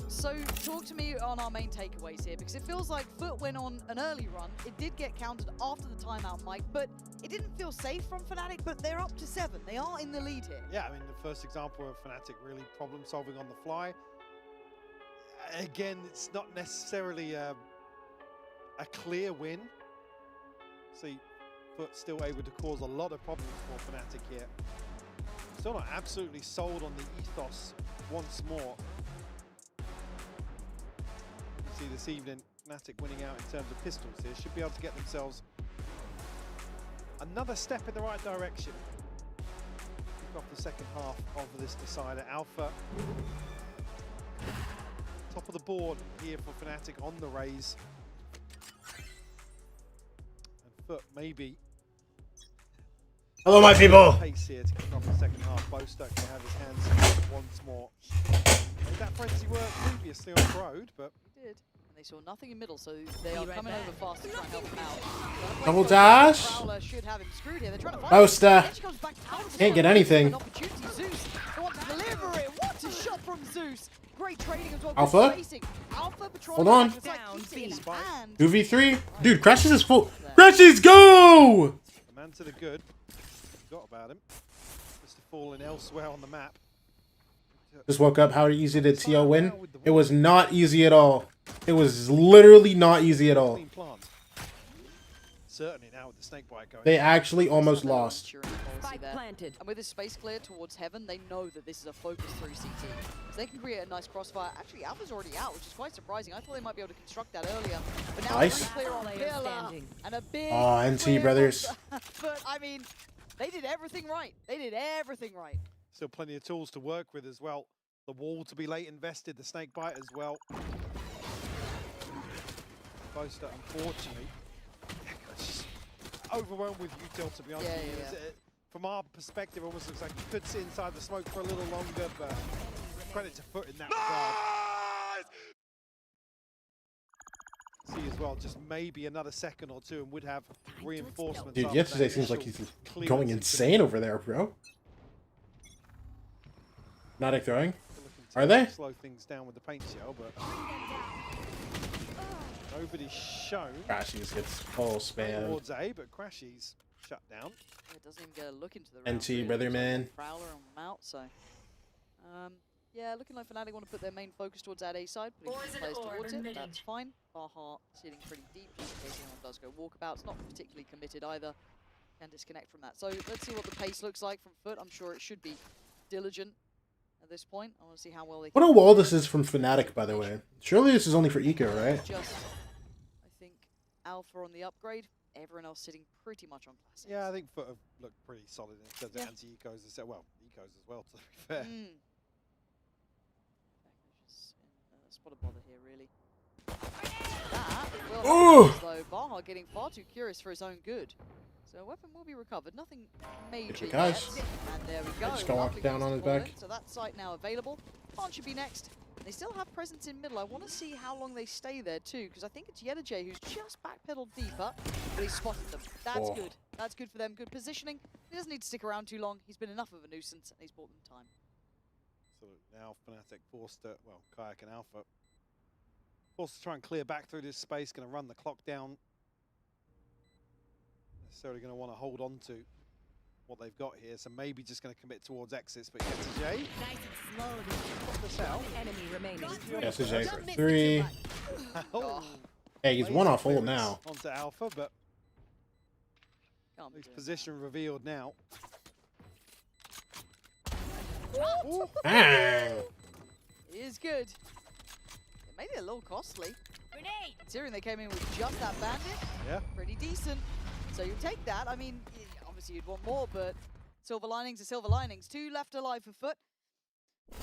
P: So talk to me on our main takeaways here, because it feels like Foot went on an early run. It did get countered after the timeout, Mike, but it didn't feel safe from Fnatic, but they're up to 7. They are in the lead here.
E: Yeah, I mean, the first example of Fnatic really problem solving on the fly. Again, it's not necessarily a clear win. See, Foot still able to cause a lot of problems for Fnatic here. Still not absolutely sold on the ethos once more. See this evening, Fnatic winning out in terms of pistols here, should be able to get themselves another step in the right direction. Kick off the second half of this decider. Alpha, top of the board here for Fnatic on the raise. And Foot maybe.
A: Hello, my people.
E: Pace here to kick off the second half. Bostock can have his hands once more. Made that frenzy work previously on the road, but
P: Did. And they saw nothing in middle, so they are coming over fast to try and help him out.
A: Double dash.
P: Prowler should have him screwed here. They're trying to find
A: Bosta.
P: him. Then she comes back out to
A: Can't get
P: him.
A: anything.
P: An opportunity. Zeus, they want to deliver it. What a shot from Zeus. Great trading as well. Good
A: Alpha?
P: spacing. Alpha patrol.
A: Hold on.
P: It's like keeps it in hand.
A: 2v3. Dude, Crashes is full. Crashes, go!
E: the man to the good. Forgot about him. Just falling elsewhere on the map.
A: Just woke up. How easy did TL win? It was not easy at all. It was literally not easy at all.
E: certainly now with the snake bite going.
A: They actually almost lost.
I: Spike planted.
P: And with this space clear towards heaven, they know that this is a focus through CT. So they can create a nice crossfire. Actually, Alpha's already out, which is quite surprising. I thought they might be able to construct that earlier. But now
A: Nice.
P: clear on Villa and a big
A: NT
P: clear
A: brothers.
P: But I mean, they did everything right. They did everything right.
E: Still plenty of tools to work with as well. The wall to be late invested, the snake bite as well. Boaster, unfortunately, just overwhelmed with util, to be honest with you. From our perspective, it almost looks like he could sit inside the smoke for a little longer, but credit to Foot in that regard. See as well, just maybe another second or two and would have reinforcements.
A: Dude,
E: after
A: yesterday
E: that
A: seems like
E: initial
A: he's
E: clearance
A: going
E: into
A: insane over there, bro. Not throwing? Are they?
E: slow things down with the paint shell, but nobody's shown.
A: Crashies gets full spam.
E: Towards A, but Crashies shut down.
P: It doesn't even get a look into the round.
A: NT, brother man.
P: Prowler on them out, so. Yeah, looking like Fnatic want to put their main focus towards that A side, putting some players towards it. That's fine. Baha sitting pretty deep, just in case anyone does go walkabouts. Not particularly committed either. Can disconnect from that. So let's see what the pace looks like from Foot. I'm sure it should be diligent at this point. I want to see how well they
A: What a wall this is from Fnatic, by the way. Surely this is only for Eco, right?
P: Just, I think, Alpha on the upgrade. Everyone else sitting pretty much on classics.
E: Yeah, I think Foot have looked pretty solid in terms of anti-ecos. Well, ecos as well, to be fair.
P: Just in a spot of bother here, really. That
A: Ooh!
P: will though Baha getting far too curious for his own good. So a weapon will be recovered. Nothing major yet. And there we go.
A: Just go walk down on his back.
P: So that site now available. Khan should be next. They still have presence in middle. I want to see how long they stay there too, because I think it's Yedajay who's just backpedaled deeper, but he spotted them. That's good. That's good for them. Good positioning. He doesn't need to stick around too long. He's been enough of a nuisance, and he's bought them time.
E: So now Fnatic forced to, well, Kayak and Alpha forced to try and clear back through this space. Going to run the clock down. Necessarily going to want to hold on to what they've got here, so maybe just going to commit towards exits, but Yedajay.
I: Nice and slow. Enemy remaining.
A: Yedajay for 3. Hey, he's one off ult now.
E: Onto Alpha, but his position revealed now.
P: It is good. It made it a little costly.
I: Grenade.
P: Considering they came in with just that bandit, pretty decent. So you take that. I mean, obviously you'd want more, but silver linings are silver linings. 2 left alive for Foot.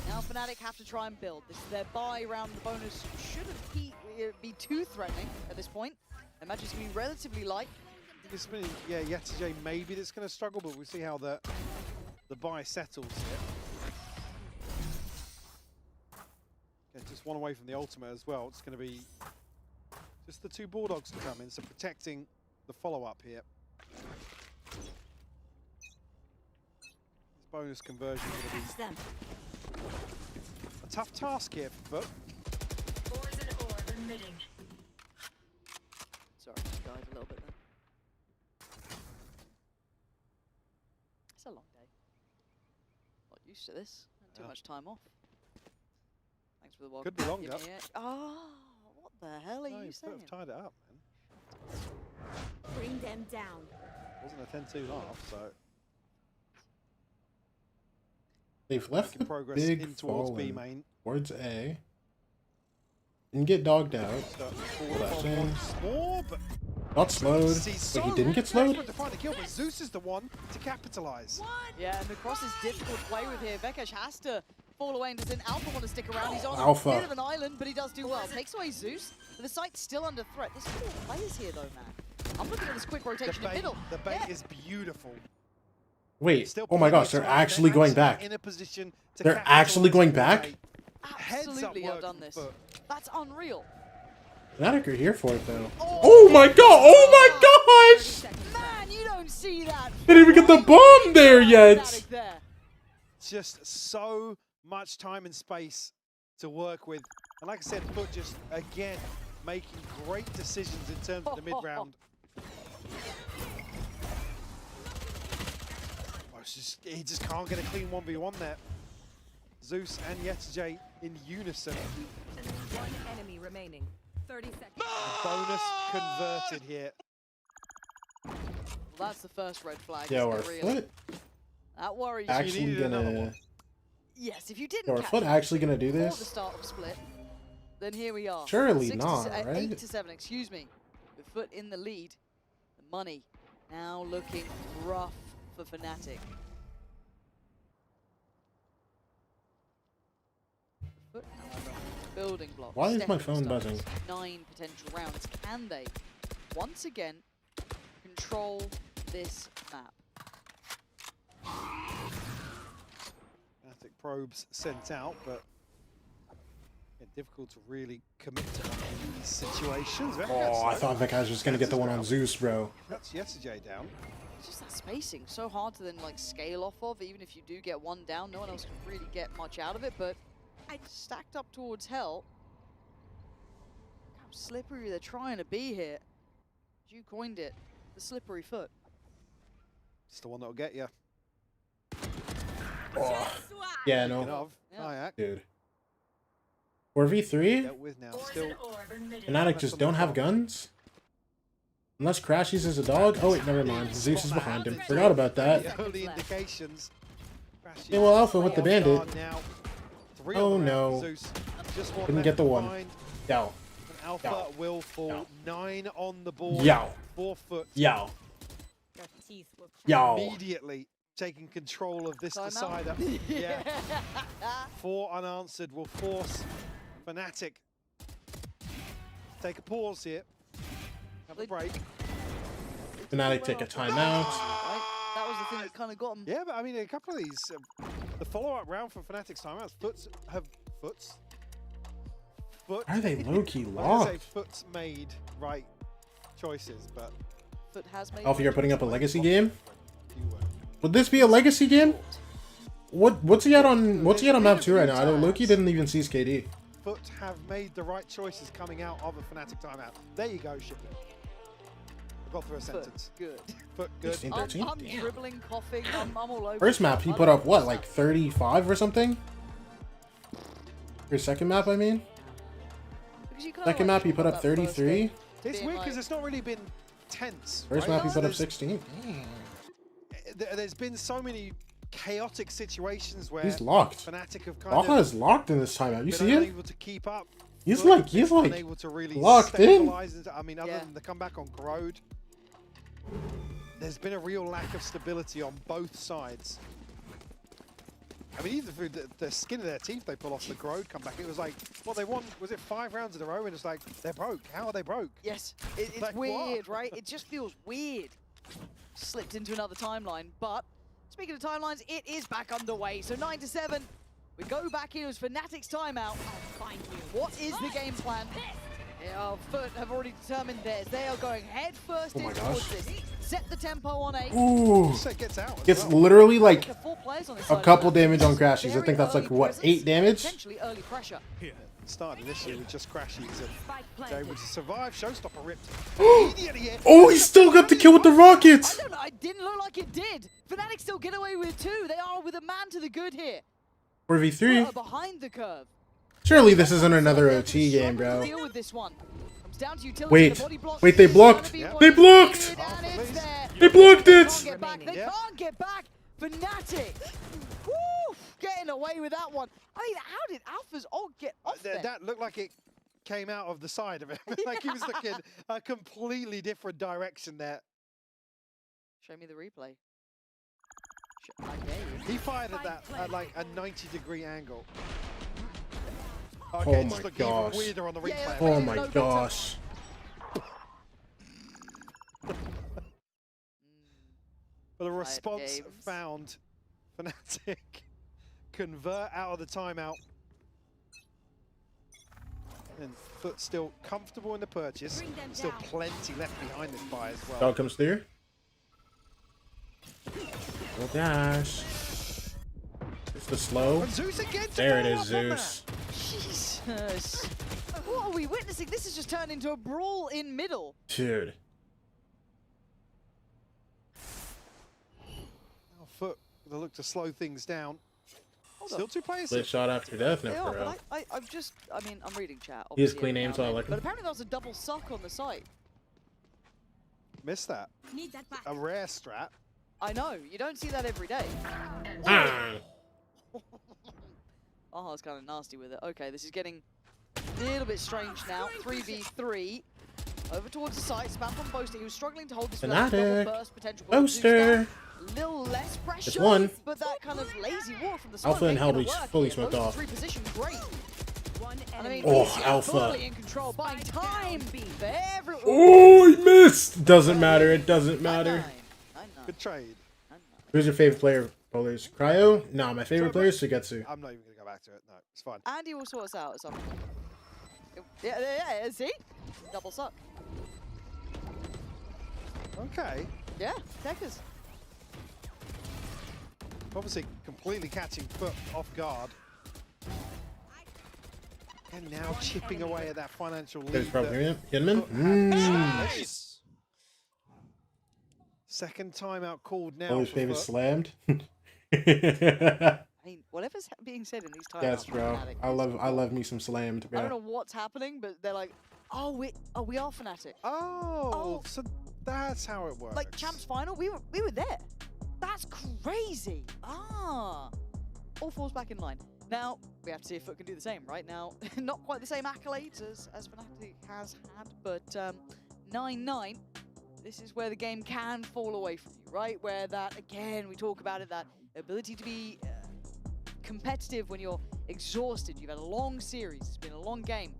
P: Now Fnatic have to try and build. This is their buy round. The bonus shouldn't be too threatening at this point. I imagine it's going to be relatively light.
E: It's been, Yetijay maybe that's going to struggle, but we'll see how the buy settles here. Okay, just one away from the ultimate as well. It's going to be just the 2 Bulldogs to come in, so protecting the follow-up here. This bonus conversion is going to be a tough task here for Foot.
P: Sorry, just dive a little bit then. It's a long day. Not used to this. Too much time off. Thanks for the welcome.
E: Could be longer.
P: Oh, what the hell are you saying?
E: Have tied it up, man.
I: Bring them down.
E: Wasn't a 10-2 half, so
A: They've left the
E: progress
A: big
E: in towards B
A: fallen
E: main.
A: towards A. And get dogged out.
E: More, but
A: Not slowed. Wait, he didn't get slowed?
E: to find the kill, but Zeus is the one to capitalize.
P: Yeah, and the cross is difficult to play with here. Vekesh has to fall away and doesn't Alpha want to stick around. He's on
A: Alpha.
P: a bit of an island, but he does do well. Takes away Zeus, but the site's still under threat. There's 4 players here though, man. I'm looking at this quick rotation in middle.
E: The bait is beautiful.
A: Wait, oh my gosh, they're actually going back.
E: In a position to
A: They're actually going
E: capitalize
A: back?
P: Absolutely have done this. That's unreal.
A: Fnatic are here for it though. Oh my god! Oh my gosh!
P: Man, you don't see that.
A: They didn't even get the bomb there yet.
E: Just so much time and space to work with. And like I said, Foot just, again, making great decisions in terms of the mid-round. He just can't get a clean 1v1 there. Zeus and Yetijay in unison.
I: 1 enemy remaining. 30 seconds.
E: Bonus converted here.
P: that's the first red flag.
A: Yeah,
P: isn't
A: our
P: it, really?
A: foot
P: That worries
A: actually
P: you.
A: gonna.
P: Yes, if you didn't
A: Our
P: catch
A: foot
P: it
A: actually gonna do
P: before the
A: this?
P: start of split, then here we are.
A: Surely
P: 6 to
A: not,
P: 8
A: right?
P: to 7, excuse me. With foot in the lead. The money now looking rough for Fnatic. Foot, however, building blocks.
A: Why is my
P: stepping
A: phone
P: stones,
A: buzzing?
P: 9 potential rounds. Can they once again control this map?
E: Fnatic probes sent out, but difficult to really commit to one of these situations.
A: Oh, I thought Vikash was gonna get the one on Zeus, bro.
E: That's yesterday down.
P: It's just that spacing, so hard to then like scale off of. Even if you do get one down, no one else can really get much out of it. But stacked up towards Hell. Look how slippery they're trying to be here. You coined it, the slippery foot.
E: It's the one that'll get you.
A: Oh. Yeah, no.
E: Yeah.
A: Dude. 4v3?
E: Dealt with now. Still.
A: Fnatic just don't have guns? Unless Crashies is a dog? Oh wait, never mind. Zeus is behind him. Forgot about that.
E: The early indications.
A: Yeah, well, Alpha with the bandit.
E: Three
A: Oh
E: on the round
A: no.
E: for Zeus. Just one
A: Couldn't
E: left
A: get the
E: to
A: one.
E: find.
A: Yow.
E: And Alpha
A: Yow.
E: will fall.
A: Yow.
E: 9 on the board.
A: Yow.
E: 4 foot.
A: Yow.
I: Your teeth will
A: Yow.
E: Immediately taking control of this
P: Timeout.
E: decider. Yeah. 4 unanswered will force Fnatic. Take a pause here. Have a break.
A: Fnatic take a timeout.
P: Right? That was the thing that kind of got them.
E: Yeah, but I mean, a couple of these, the follow-up round for Fnatic's timeouts, Foot.
A: Are they low-key
E: I was
A: locked?
E: gonna say Foot's made right choices, but
P: Foot has made.
A: Alpha, you're putting up a legacy game? Would this be a legacy game? What's he at on map 2 right now? I know Loki didn't even see his KD.
E: Foot have made the right choices coming out of a Fnatic timeout. There you go, Ship it. I got through a sentence.
P: Good.
E: Foot good.
A: 16,
P: I'm
A: 13?
P: dribbling, coughing, I'm all over.
A: First map, he put up what, like 35 or something? Your second map, I mean? Second map, he put up 33.
E: It's weird because it's not really been tense.
A: First
E: right?
A: map, he put up 16.
E: There's been so many chaotic situations where
A: He's locked.
E: Fnatic have kind
A: Alpha
E: of
A: is locked in this timeout. You
E: been
A: see him?
E: unable to keep up.
A: He's
E: Foot
A: like
E: unable to really
A: locked in.
E: stabilize I mean, other than the comeback on Corrode, there's been a real lack of stability on both sides. I mean, even through the skin of their teeth, they pull off the Corrode comeback. It was like, what they won, was it 5 rounds in a row? And it's like, they're broke. How are they broke?
P: Yes, it's
E: Like,
P: weird,
E: what?
P: right? It just feels weird. Slipped into another timeline, but speaking of timelines, it is back underway. So 9 to 7, we go back in as Fnatic's timeout. What is the game plan? Foot have already determined theirs. They are going head first in towards this. Set the tempo on 8.
A: Ooh.
E: So it gets out.
A: Gets literally like
P: The 4 players on this
A: a
P: side
A: couple
P: of the map.
A: damage on Crashies. I think that's like,
P: Very
A: what,
P: early
A: 8 damage?
P: Potentially early pressure.
E: Started initially with just Crashies and they able to survive. Showstopper ripped immediately here.
A: Oh, he still got the kill with the rockets!
P: I don't know, it didn't look like it did. Fnatic still get away with 2. They are with a man to the good here.
A: 4v3?
P: Are behind the curve.
A: Surely this isn't another OT game, bro.
P: Deal with this one. Comes down to utility,
A: Wait,
P: the body block
A: wait, they
P: is
A: blocked!
P: gonna be
A: They
P: what
A: blocked!
P: is needed, and it's there.
A: They blocked
P: They
A: it!
P: can't get back. They can't get back. Fnatic. Woo! Getting away with that one. I mean, how did Alpha's ult get off there?
E: That looked like it came out of the side of him. Like he was looking a completely different direction there.
P: Show me the replay. I dare you.
E: He fired at that at like a 90-degree angle.
A: Oh
E: Okay,
A: my
E: just look
A: gosh.
E: even weirder on the replay.
A: Oh my gosh.
E: But a response
P: games.
E: found. Fnatic convert out of the timeout. And Foot still comfortable in the purchase. Still plenty left behind this buy as well.
A: Dog comes through. Oh dash. It's the slow.
E: And Zeus again to
A: There it
E: follow
A: is,
E: up on that.
A: Zeus.
P: Jesus. What are we witnessing? This has just turned into a brawl in middle.
A: Dude.
E: Now Foot with a look to slow things down.
P: Hold
E: Still
P: on.
E: 2 players.
A: Split shot after death, no
P: They
A: for
P: are,
A: real.
P: but I mean, I'm reading chat.
A: He has
P: obviously,
A: clean
P: every
A: aim,
P: now
A: so I
P: and
A: like
P: then,
A: him.
P: But apparently there was a double suck on the site.
E: Missed that.
I: Need that back.
E: A rare strat.
P: I know, you don't see that every day.
A: Ah.
P: Oh, it's kind of nasty with it. Okay, this is getting a little bit strange now. 3v3. Over towards the site. Spam from Boaster. He was struggling to hold this
A: Fnatic.
P: burst potential.
A: Boaster.
P: Little less pressure.
A: It's one.
P: But that kind of lazy walk from the smoke.
A: Alpha and
P: ain't gonna
A: Hellbeach
P: work
A: fully
P: here.
A: smoked
P: Boaster's
A: off.
P: reposition great. And I mean,
A: Oh,
P: he's
A: Alpha.
P: fully in control, buying time for everyone.
A: Oh, he missed. Doesn't matter. It doesn't matter.
E: Good trade.
A: Who's your favorite player, bowlers? Cryo? No, my favorite player is Sugetsu.
E: I'm not even going to go back to it. No, it's fine.
P: Andy will sort us out at some point. Yeah, see? Double suck.
E: Okay.
P: Yeah, Techers.
E: Obviously, completely catching Foot off guard. And now chipping away at that financial
A: There's
E: lead.
A: probably Hinman.
E: Nice. Second timeout called now.
A: Bowler's
E: for
A: favorite
E: Foot.
A: slammed.
P: I mean, whatever's being said in these times.
A: Yes, bro. I love me some slammed,
P: I don't know
A: bro.
P: what's happening, but they're like, oh, we are Fnatic.
E: Oh, so that's how it works.
P: Like Champs Final, we were there. That's crazy. Ah, all falls back in line. Now we have to see if Foot can do the same. Right now, not quite the same accolades as Fnatic has had, but 9-9. This is where the game can fall away from you, right? Where that, again, we talk about it, that ability to be competitive when you're exhausted. You've had a long series. It's been a long game.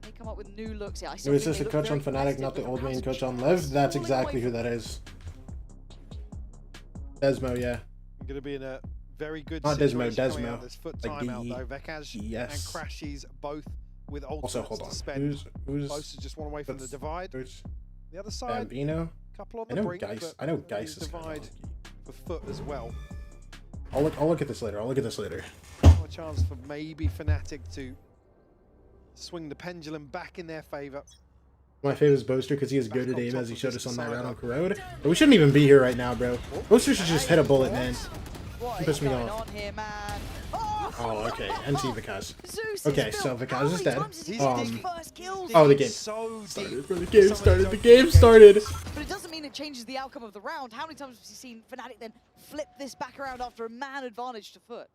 P: Can they come up with new looks? Yeah, I still
A: Who is
P: think
A: this,
P: they
A: the
P: look
A: coach on
P: very
A: Fnatic, not
P: competitive,
A: the
P: but
A: old main
P: House
A: coach on
P: just
A: Liv? That's
P: falling
A: exactly
P: away
A: who
P: from
A: that is. Desmo, yeah.
E: I'm going to be in a very good
A: Not
E: situation
A: Desmo,
E: coming out
A: Desmo.
E: of this Foot
A: Like
E: timeout,
A: DE.
E: though. Vekaj
A: Yes.
E: and Crashies both with ultimates
A: Also, hold on.
E: to spend.
A: Who's
E: Both just one away from the divide.
A: Who's
E: The other side,
A: Bambino?
E: couple on
A: I
E: the
A: know
E: brink,
A: Geis.
E: but
A: I know
E: there's
A: Geis is kind
E: divide
A: of
E: for Foot as well.
A: I'll look at this later. I'll look at this later.
E: A chance for maybe Fnatic to swing the pendulum back in their favor.
A: My favorite is Boaster because he is good at
E: on
A: aim
E: top
A: as he
E: of
A: showed
E: this
A: us on that round on
E: decider.
A: Corrode. But we shouldn't even be here right now, bro. Boaster should just hit a bullet, man.
P: What
A: Piss
P: is
A: me
P: going
A: off.
P: on here, man?
A: Oh, okay. NT Vikaz.
P: Zeus
A: Okay,
P: is
A: so
P: built.
A: Vikaz
P: How
A: is
P: many
A: dead.
P: times has he seen his first kills?
A: Oh, the game
E: So
A: started, bro. The game started. The game started.
P: But it doesn't mean it changes the outcome of the round. How many times have you seen Fnatic then flip this back around after a man advantage to Foot?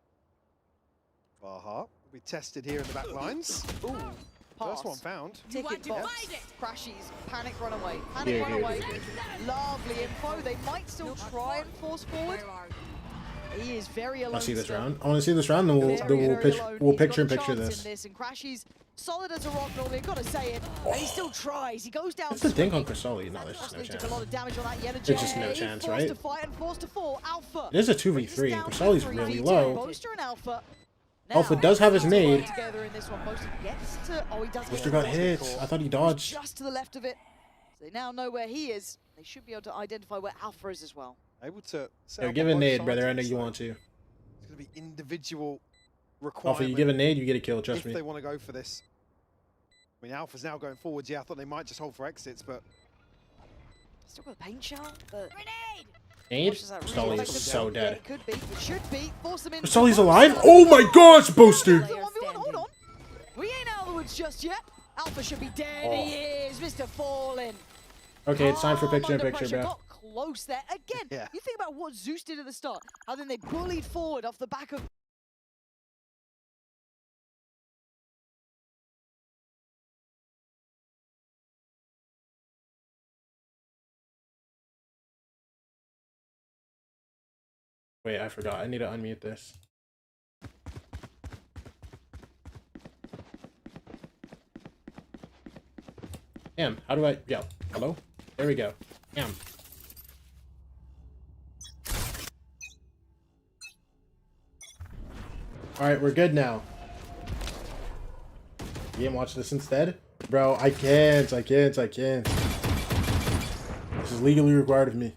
E: Vaha will be tested here in the back lines.
P: Ooh,
E: First
P: pass.
E: one found.
P: Ticket box. Crashies. Panic runaway. Panic
A: Here,
P: runaway.
A: here.
P: Lovely info. They might still try and force forward. He is very alone.
A: I see this
P: still.
A: round. I want to see this round, then we'll
P: Very alone.
A: we'll
P: He's
A: picture in
P: got a
A: picture
P: chance
A: this.
P: in And Crashies, solid as a rock normally, gotta say it. And he still tries. He goes down.
A: It's the dink on
P: swinging.
A: Crystalli. No, there's just no
P: Crossley took
A: chance.
P: a lot of damage on that Yenager.
A: There's just no chance,
P: Forced
A: right?
P: to fight and forced to fall. Alpha.
A: It is a
P: brings
A: 2v3, and
P: down to
A: Crystalli's
P: 3v2.
A: really low.
P: Boaster and Alpha.
A: Alpha
P: Now,
A: does have his
P: Boaster
A: nade.
P: work together in this one. Boaster gets to. Oh, he does.
A: Boaster
P: get
A: got
P: caught.
A: hit. I thought he dodged.
P: Just to the left of it. So they now know where he is. They should be able to identify where Alpha is as well.
E: Able to set
A: Yo,
E: up
A: give
E: on
A: a
E: both
A: nade,
E: sides
A: brother. I
E: of
A: know
E: this,
A: you
E: though.
A: want to.
E: It's going to be individual
A: Alpha,
E: requirement.
A: you give a nade, you get a kill. Trust
E: if
A: me.
E: they want to go for this. I mean, Alpha's now going forwards. Yeah, I thought they might just hold for exits, but
P: Still got a paint shell, but
A: Nade?
P: Watches that
A: Crystalli
P: really
A: is
P: effective.
A: so
P: Yeah,
A: dead.
P: it could be. It should be. Force them in.
A: Crystalli's alive? Oh my gosh, Boaster!
P: It's a 1v1, hold on. We ain't out of the woods just yet. Alpha should be dead.
A: Oh.
P: He is. Mr. Fallen.
A: Okay, it's time for
P: Calm
A: picture in
P: under
A: picture,
P: pressure.
A: bro.
P: Got close there. Again,
E: Yeah.
P: you think about what Zeus did at the start. How then they bullied forward off the back of...
A: Wait, I forgot. I need to unmute this. Damn, how do I... Yo, hello? There we go. Damn. Alright, we're good now. You can watch this instead? Bro, I can't. This is legally required of me.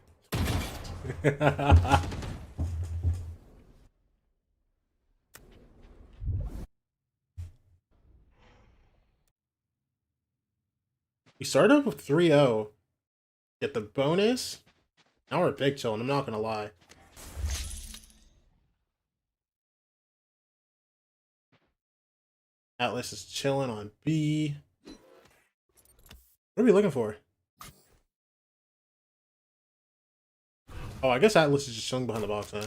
A: We started with 3-0. Get the bonus. Now we're big chilling, I'm not gonna lie. Atlas is chilling on B. What are we looking for? Oh, I guess Atlas is just chilling behind the box, huh?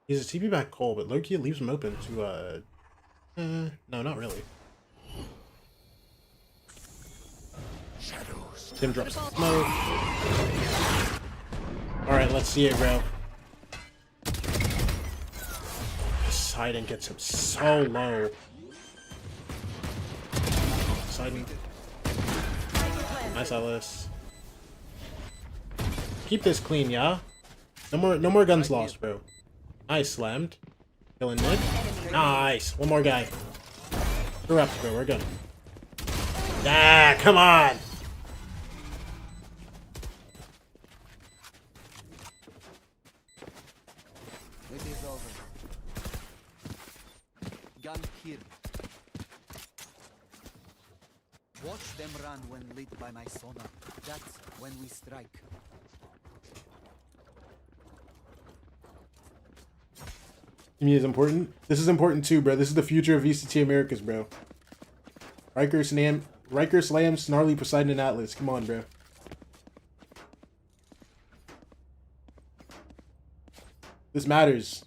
A: He's a TP back Cole, but Loki leaves him open to, no, not really. Tim drops some smoke. Alright, let's see it, bro. Poseidon gets him so low. Poseidon. Nice, Atlas. Keep this clean, yeah? No more guns lost, bro. Nice, slammed. Killing mid. Nice. One more guy. We're up, bro. We're good. Ah, come on!
J: It is over. Gun here. Watch them run when lit by my sonar. That's when we strike.
A: Me is important. This is important too, bro. This is the future of VCT Americas, bro. Riker, Slam, Snarly, Poseidon, and Atlas. Come on, bro. This matters.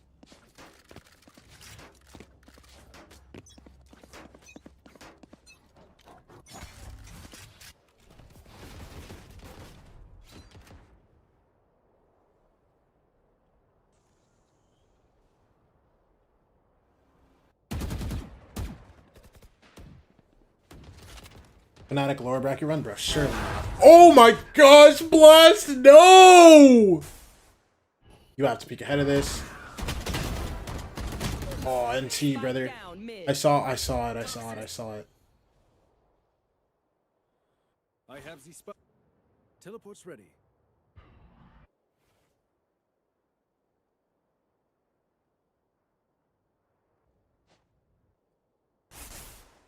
A: Fnatic lower bracket run, bro. Surely not. Oh my gosh, Blast! No! You have to peek ahead of this. Oh, NT, brother. I saw it.
Q: I have the spot. Teleport's ready.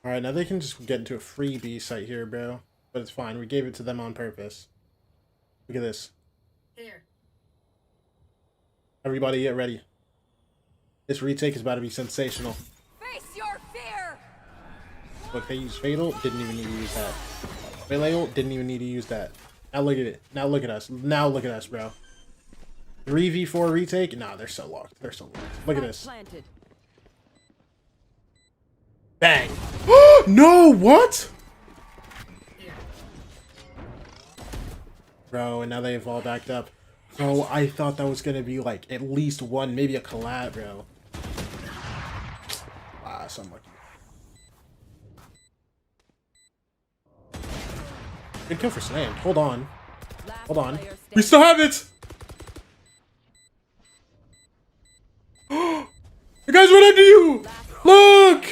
A: Alright, now they can just get into a free B site here, bro. But it's fine. We gave it to them on purpose. Look at this.
M: Here.
A: Everybody get ready. This retake is about to be sensational.
I: Face your fear.
A: Look, they used Fatal. Didn't even need to use that. Fatal didn't even need to use that. Now look at it. Now look at us. Now look at us, bro. 3v4 retake? Nah, they're so locked. They're so locked. Look at this. Bang. No, what? Bro, and now they've all backed up. Bro, I thought that was gonna be like at least one, maybe a collab, bro. Ah, so unlucky. Good kill for Slam. Hold on. Hold on. We still have it! The guys run after you! Look!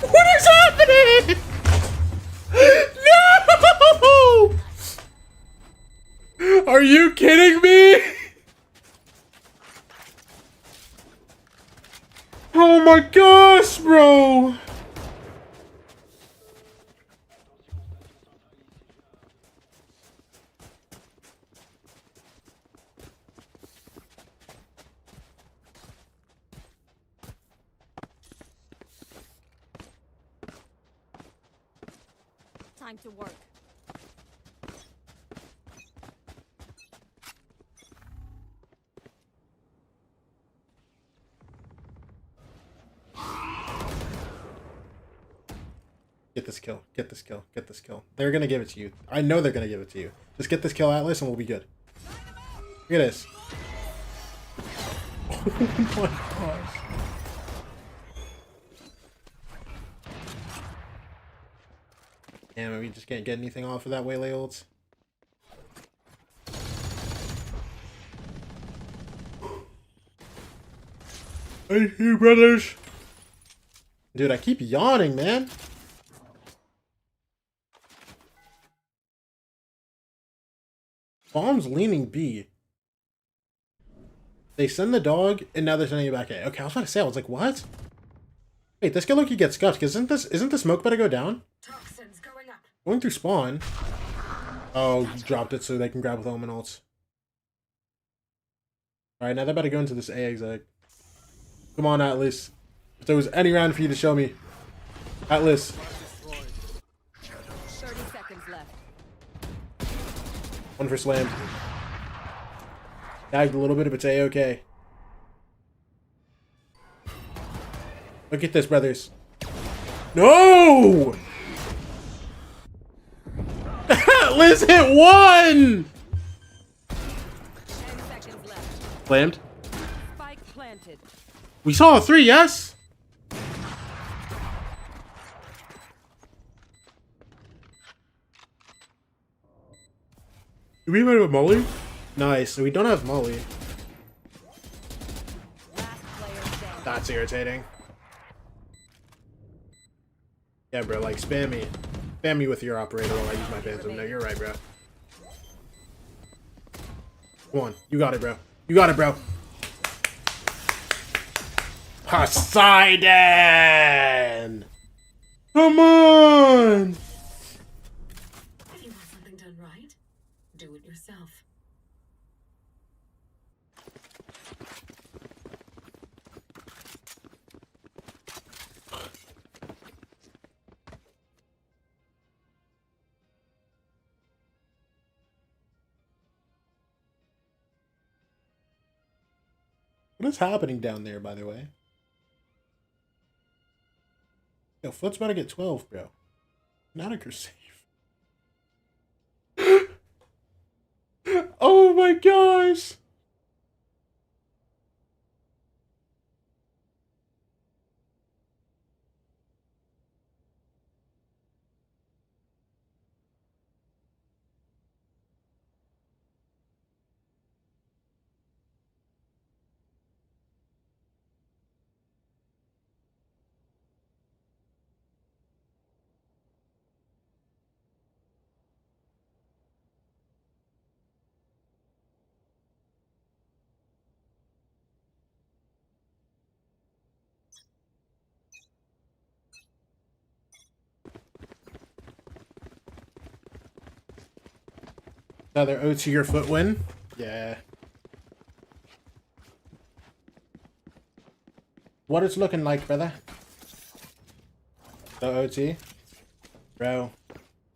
A: What is happening? No! Are you kidding me? Oh my gosh, bro!
I: Time to work.
A: Get this kill. Get this kill. Get this kill. They're gonna give it to you. I know they're gonna give it to you. Just get this kill, Atlas, and we'll be good. Look at this. Oh my gosh. Damn, we just can't get anything off of that Waylay ults. Hey, you brothers. Dude, I keep yawning, man. Bomb's leaning B. They send the dog, and now they're sending it back A. Okay, I was about to say, I was like, what? Wait, this guy Loki gets scuffed, because isn't the smoke about to go down?
M: Toxins going up.
A: Going through spawn. Oh, he dropped it so they can grab with Omen ults. Alright, now they're about to go into this A exec. Come on, Atlas. If there was any round for you to show me. Atlas.
I: 30 seconds left.
A: One for slammed. Tagged a little bit, but it's A-okay. Look at this, brothers. No! Liz hit 1!
I: 10 seconds left.
A: Slammed.
I: Spike planted.
A: We saw a 3, yes? Do we have a Molly? Nice, so we don't have Molly. That's irritating. Yeah, bro, like, spam me. Spam me with your operator while I use my Phantom. No, you're right, bro. Come on, you got it, bro. You got it, bro. Poseidon! Come on!
M: If you want something done right, do it yourself.
A: What is happening down there, by the way? Yo, Foot's about to get 12, bro. Nautica save. Oh my gosh! Another OT or Foot win? Yeah. What it's looking like, brother? The OT? Bro.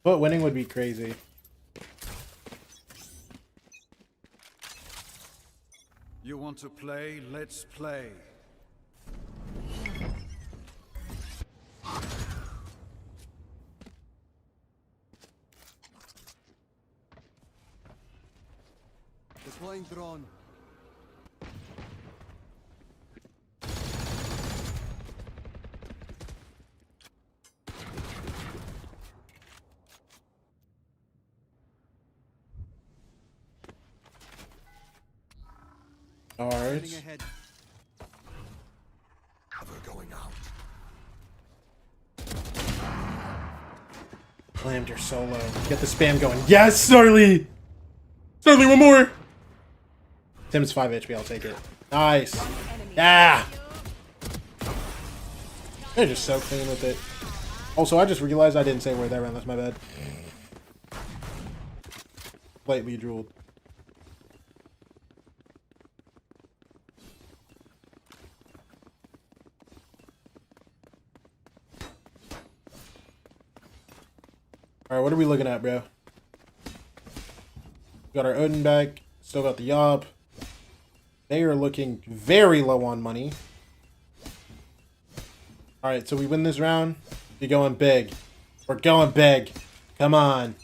A: Foot winning would be crazy.
Q: You want to play? Let's play. Deploying drone.
A: Alright.
L: Cover going out.
A: Slammed your solo. Get the spam going. Yes, Snarly! Snarly, one more! Tim's 5 HP, I'll take it. Nice. Yeah! They're just so clean with it. Also, I just realized I didn't say where that ran. That's my bad. Slightly drooled. Alright, what are we looking at, bro? Got our Odin back. Still got the Yob. They are looking very low on money. Alright, so we win this round. We're going big. We're going big. Come on.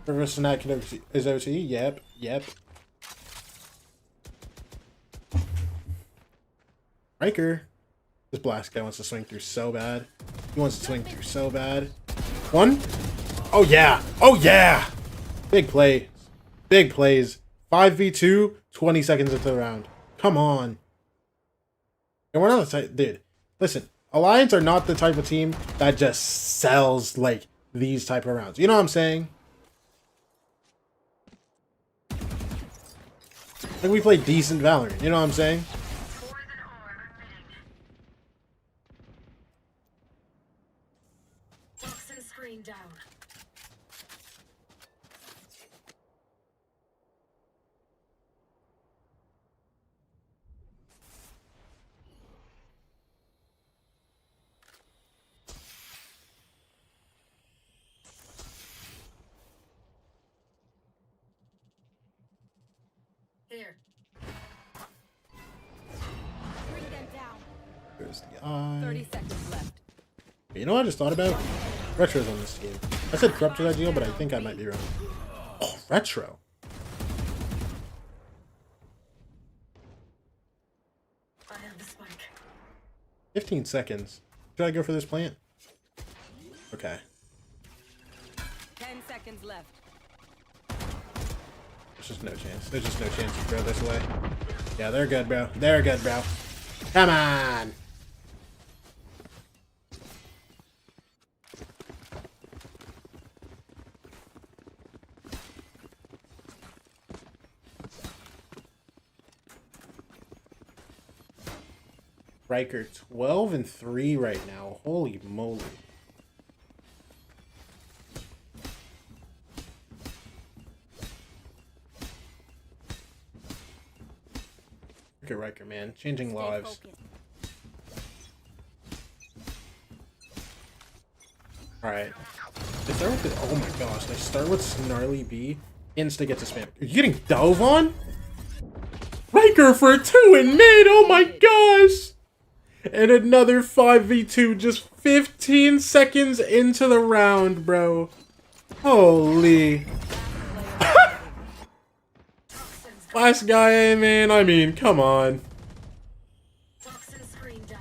A: Reverse Snack is OT? Yep. Yep. Riker. This blast guy wants to swing through so bad. He wants to swing through so bad. One. Oh, yeah. Oh, yeah. Big play. Big plays. 5v2, 20 seconds into the round. Come on. And we're not the type... Dude, listen. Alliance are not the type of team that just sells, like, these type of rounds. You know what I'm saying? Like, we play decent Valorant. You know what I'm saying?
M: Toxin screen down.
A: There's the eye.
I: 30 seconds left.
A: You know what I just thought about? Retro's on this game. I said Corrupt was ideal, but I think I might be wrong. Oh, Retro.
M: I have the spike.
A: 15 seconds. Should I go for this plant? Okay.
I: 10 seconds left.
A: There's just no chance. There's just no chance to go this way. Yeah, they're good, bro. They're good, bro. Come on! Riker 12-3 right now. Holy moly. Look at Riker, man. Changing lives. Alright. They start with the, oh my gosh. They start with Snarly B. Insta gets a spam. Are you getting dove on? Riker for 2 in mid! Oh my gosh! And another 5v2 just 15 seconds into the round, bro. Holy. Last guy, man. I mean, come on.
M: Toxin screen down.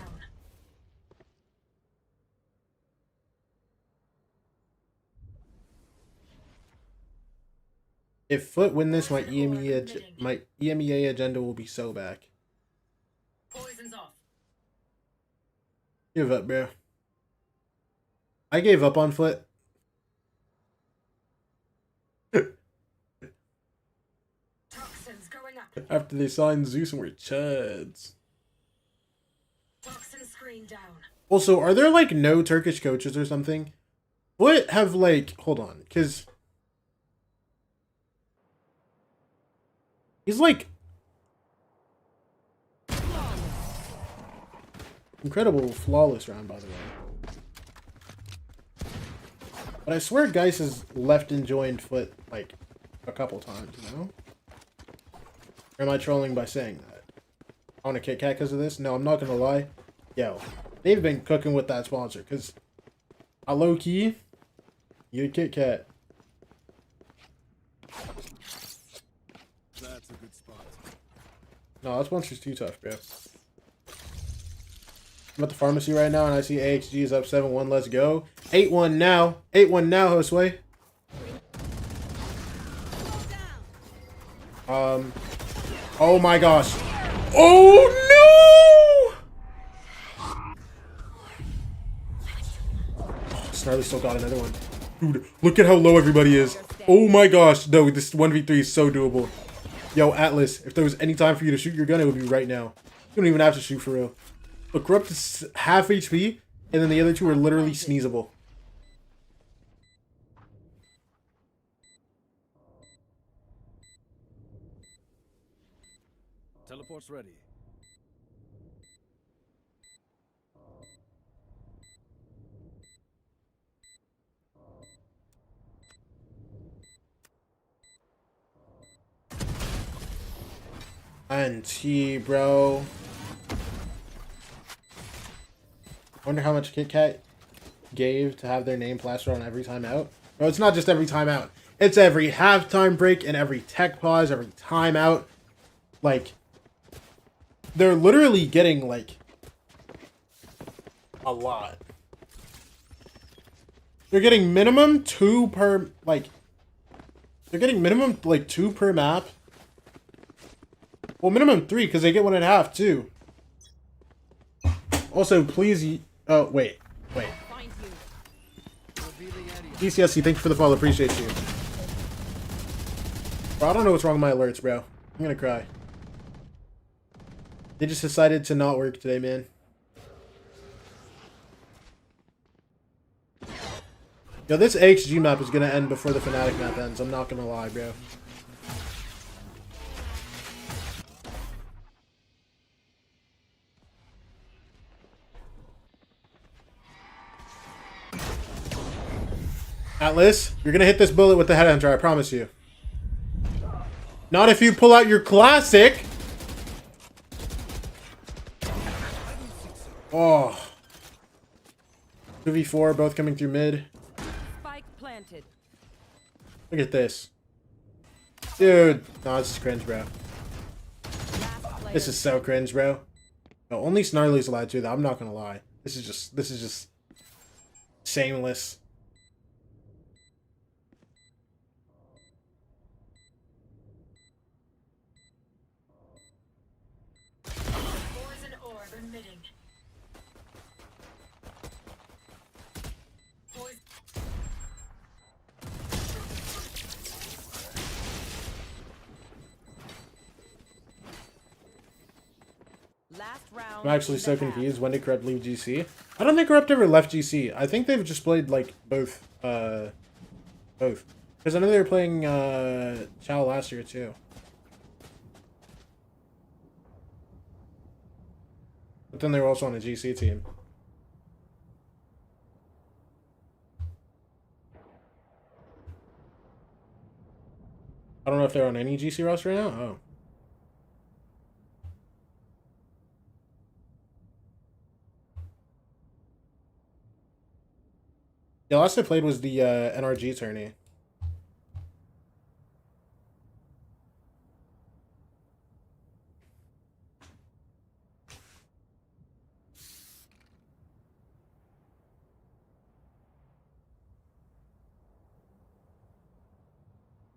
A: If Foot win this, my EMEA agenda will be so back.
M: Poison's off.
A: Give up, bro. I gave up on Foot.
M: Toxins going up.
A: After they signed Zeus and we're chuds.
M: Toxin screen down.
A: Also, are there like no Turkish coaches or something? What have like, hold on, because he's like incredible flawless round, by the way. But I swear Geis has left and joined Foot like a couple times, you know? Or am I trolling by saying that? I want a Kit Kat because of this? No, I'm not gonna lie. Yo, they've been cooking with that sponsor, because I low-key, you a Kit Kat.
Q: That's a good spot.
A: No, that sponsor's too tough, bro. I'm at the pharmacy right now, and I see AXG is up 7-1. Let's go. 8-1 now. 8-1 now, Josue. Oh my gosh. Oh no! Oh, Snarly still got another one. Dude, look at how low everybody is. Oh my gosh. No, this 1v3 is so doable. Yo, Atlas, if there was any time for you to shoot your gun, it would be right now. You don't even have to shoot for real. But Corrupt is half HP, and then the other two are literally sneezable.
Q: Teleport's ready.
A: NT, bro. Wonder how much Kit Kat gave to have their name plastered on every time out. No, it's not just every time out. It's every halftime break and every tech pause, every timeout. Like, they're literally getting, like, a lot. They're getting minimum 2 per, like, they're getting minimum, like, 2 per map. Well, minimum 3, because they get 1.5, too. Also, please... Oh, wait. DCSC, thank you for the follow. Appreciate you. Bro, I don't know what's wrong with my alerts, bro. I'm gonna cry. They just decided to not work today, man. Yo, this AXG map is gonna end before the Fnatic map ends. I'm not gonna lie, bro. Atlas, you're gonna hit this bullet with the headhunter, I promise you. Not if you pull out your classic. Oh. 2v4, both coming through mid.
I: Spike planted.
A: Look at this. Dude. No, this is cringe, bro. This is so cringe, bro. No, only Snarly's allowed to, though. I'm not gonna lie. This is just shameless.
M: Poison orb emitting. Poison.
I: Last round.
A: I'm actually so confused. When did Corrupt leave GC? I don't think Corrupt ever left GC. I think they've just played, like, both. Both. Because I know they were playing, Chow last year, too. But then they were also on a GC team. I don't know if they're on any GC roster right now. Oh. The last I played was the NRG tourney.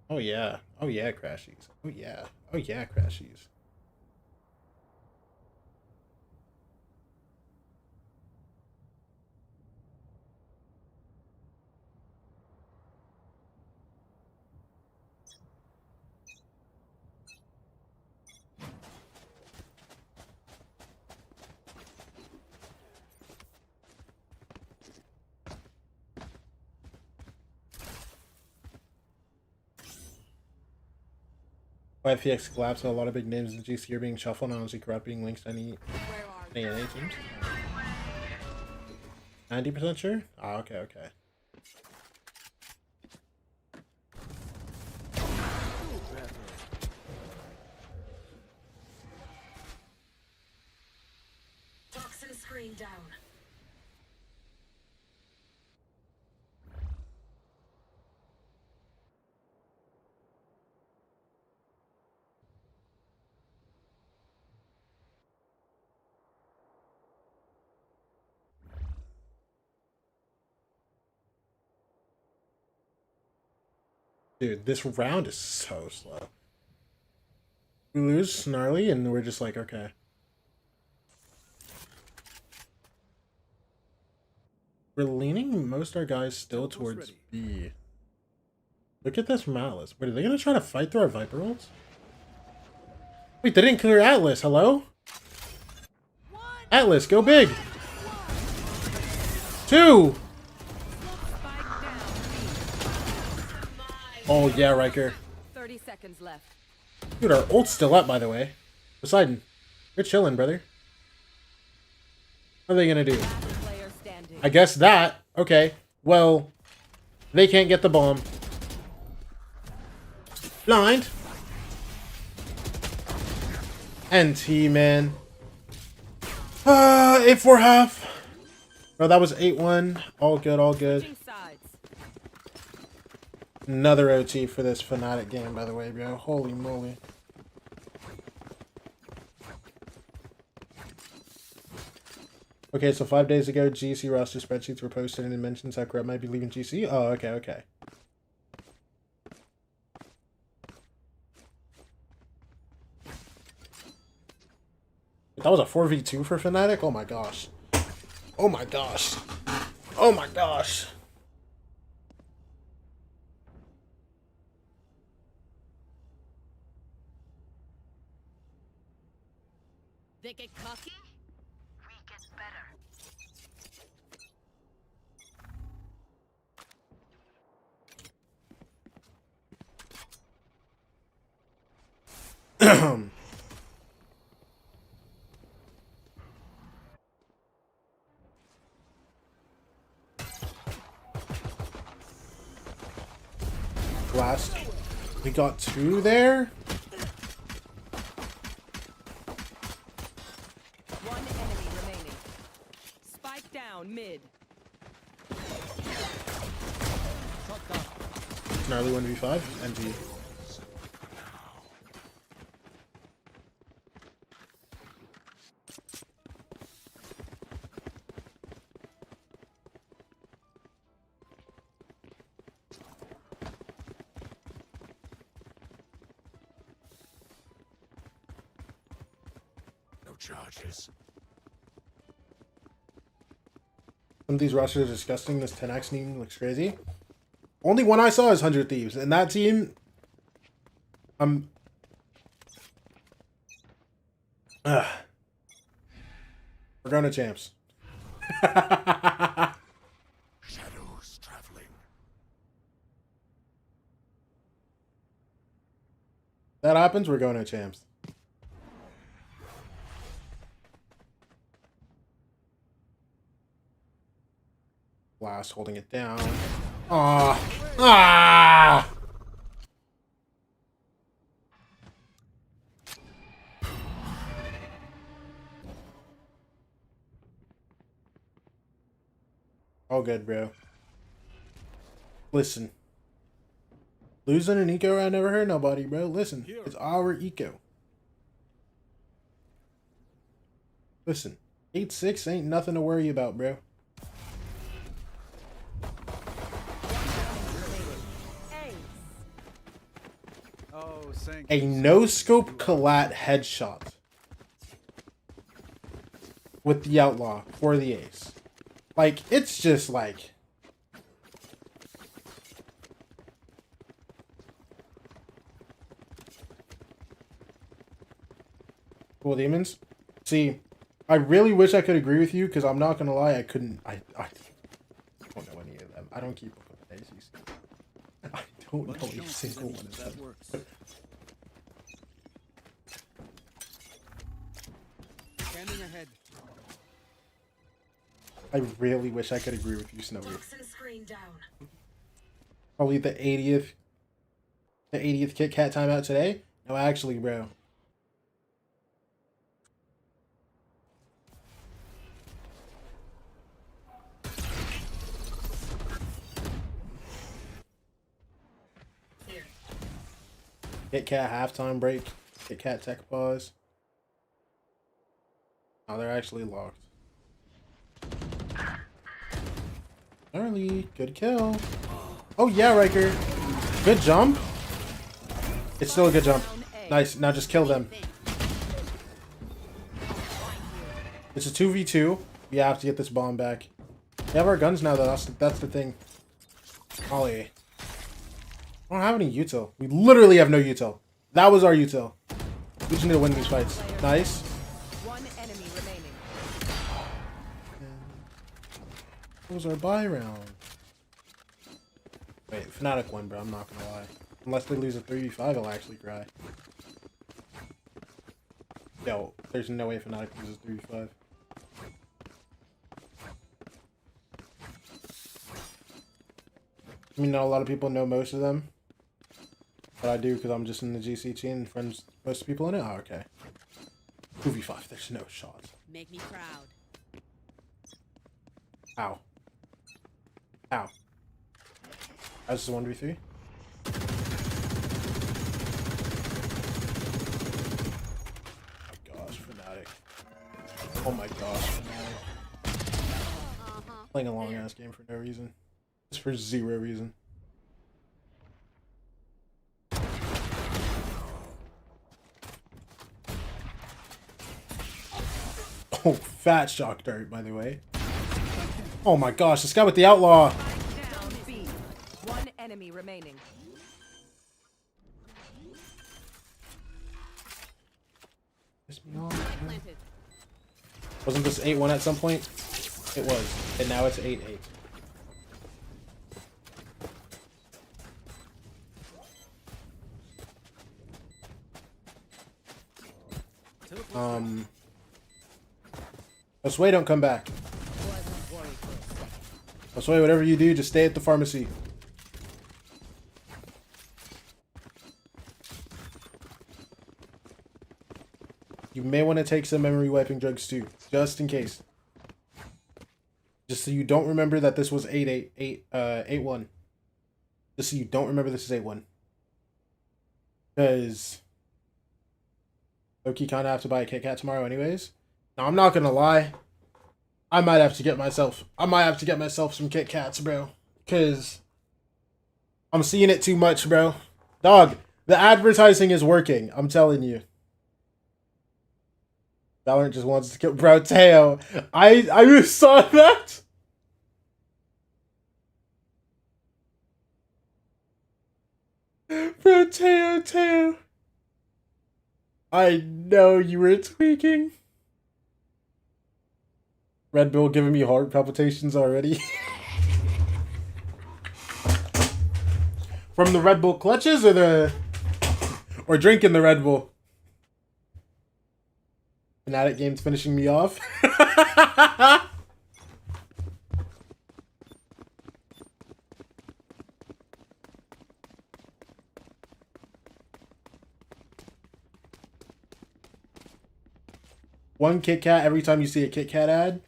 A: Oh yeah. Oh yeah, Crashies. Oh yeah. Oh yeah, Crashies. YPX collapse, a lot of big names in GC are being shuffled, and honestly Corrupt being linked to any ANA teams. 90% sure? Ah, okay, okay.
M: Toxin screen down.
A: Dude, this round is so slow. We lose Snarly, and we're just like, okay. We're leaning most of our guys still towards B. Look at this from Atlas. Wait, are they going to try to fight through our Viper ults? Wait, they didn't clear Atlas. Hello? Atlas, go big. 2! Oh, yeah, Riker.
I: 30 seconds left.
A: Dude, our ult's still up, by the way. Poseidon, you're chilling, brother. What are they gonna do? I guess that. Okay. Well, they can't get the bomb. Blind. NT, man. 8-4-half. Oh, that was 8-1. All good, all good. Another OT for this Fnatic game, by the way, bro. Holy moly. Okay, so 5 days ago, GC roster spreadsheets were posted and it mentions how Corrupt might be leaving GC. Oh, okay, okay. That was a 4v2 for Fnatic? Oh my gosh. Oh my gosh. Oh my gosh.
I: They get cocky.
M: We get better.
A: Last. We got 2 there?
I: One enemy remaining. down mid.
A: Gnarly 1v5. NG.
L: No charges.
A: Some of these rosters are disgusting. This 10x team looks crazy. Only one I saw is 100 Thieves. And that team... We're going to champs.
L: Shadows traveling.
A: That happens, we're going to champs. Blast holding it down. Ah! Ah! All good, bro. Listen. Losing an eco I never heard nobody, bro. Listen. It's our eco. Listen. 8-6 ain't nothing to worry about, bro. A no-scope collat headshot with the outlaw for the ace. Like, it's just like... Cool demons. See, I really wish I could agree with you, because I'm not gonna lie, I couldn't... I don't know any of them. I don't keep up with the daisies. I don't know a single one of them.
Q: Scanning ahead.
A: I really wish I could agree with you, Snowy.
M: Toxin screen down.
A: Probably the 80th Kit Kat timeout today. No, actually, bro. Kit Kat halftime break. Kit Kat tech pause. Oh, they're actually locked. Early, good kill. Oh yeah, Riker. Good jump. It's still a good jump. Nice. Now just kill them. It's a 2v2. We have to get this bomb back. We have our guns now, though. That's the thing. Ollie. I don't have any util. We literally have no util. That was our util. We just need to win these fights. Nice.
I: One enemy remaining.
A: What was our buy round? Wait, Fnatic won, bro. I'm not gonna lie. Unless they lose a 3v5, I'll actually cry. Yo, there's no way Fnatic loses 3v5. I mean, not a lot of people know most of them. But I do because I'm just in the GCT and friends most people in it. Oh, okay. 2v5, there's no shot.
I: Make me proud.
A: Ow. Ow. That's just a 1v3. Oh my gosh, Fnatic. Oh my gosh, Fnatic. Playing a long ass game for no reason. Just for zero reason. Oh, fat shock dart, by the way. Oh my gosh, this guy with the outlaw.
I: Down B. One enemy remaining.
A: Piss me off, man. Wasn't this 8-1 at some point? It was. And now it's 8-8. Sway, don't come back. Sway, whatever you do, just stay at the pharmacy. You may want to take some memory wiping drugs too, just in case. Just so you don't remember that this was 8-1. Just so you don't remember this is 8-1. Because Loki kind of have to buy a Kit Kat tomorrow anyways. Now, I'm not going to lie. I might have to get myself some Kit Kats, bro. Because I'm seeing it too much, bro. Dog, the advertising is working. I'm telling you. Valorant just wants to kill bro Teo. I saw that. Bro Teo. I know you were tweaking. Red Bull giving me heart palpitations already. From the Red Bull clutches or drinking the Red Bull? Fnatic game's finishing me off. One Kit Kat every time you see a Kit Kat ad.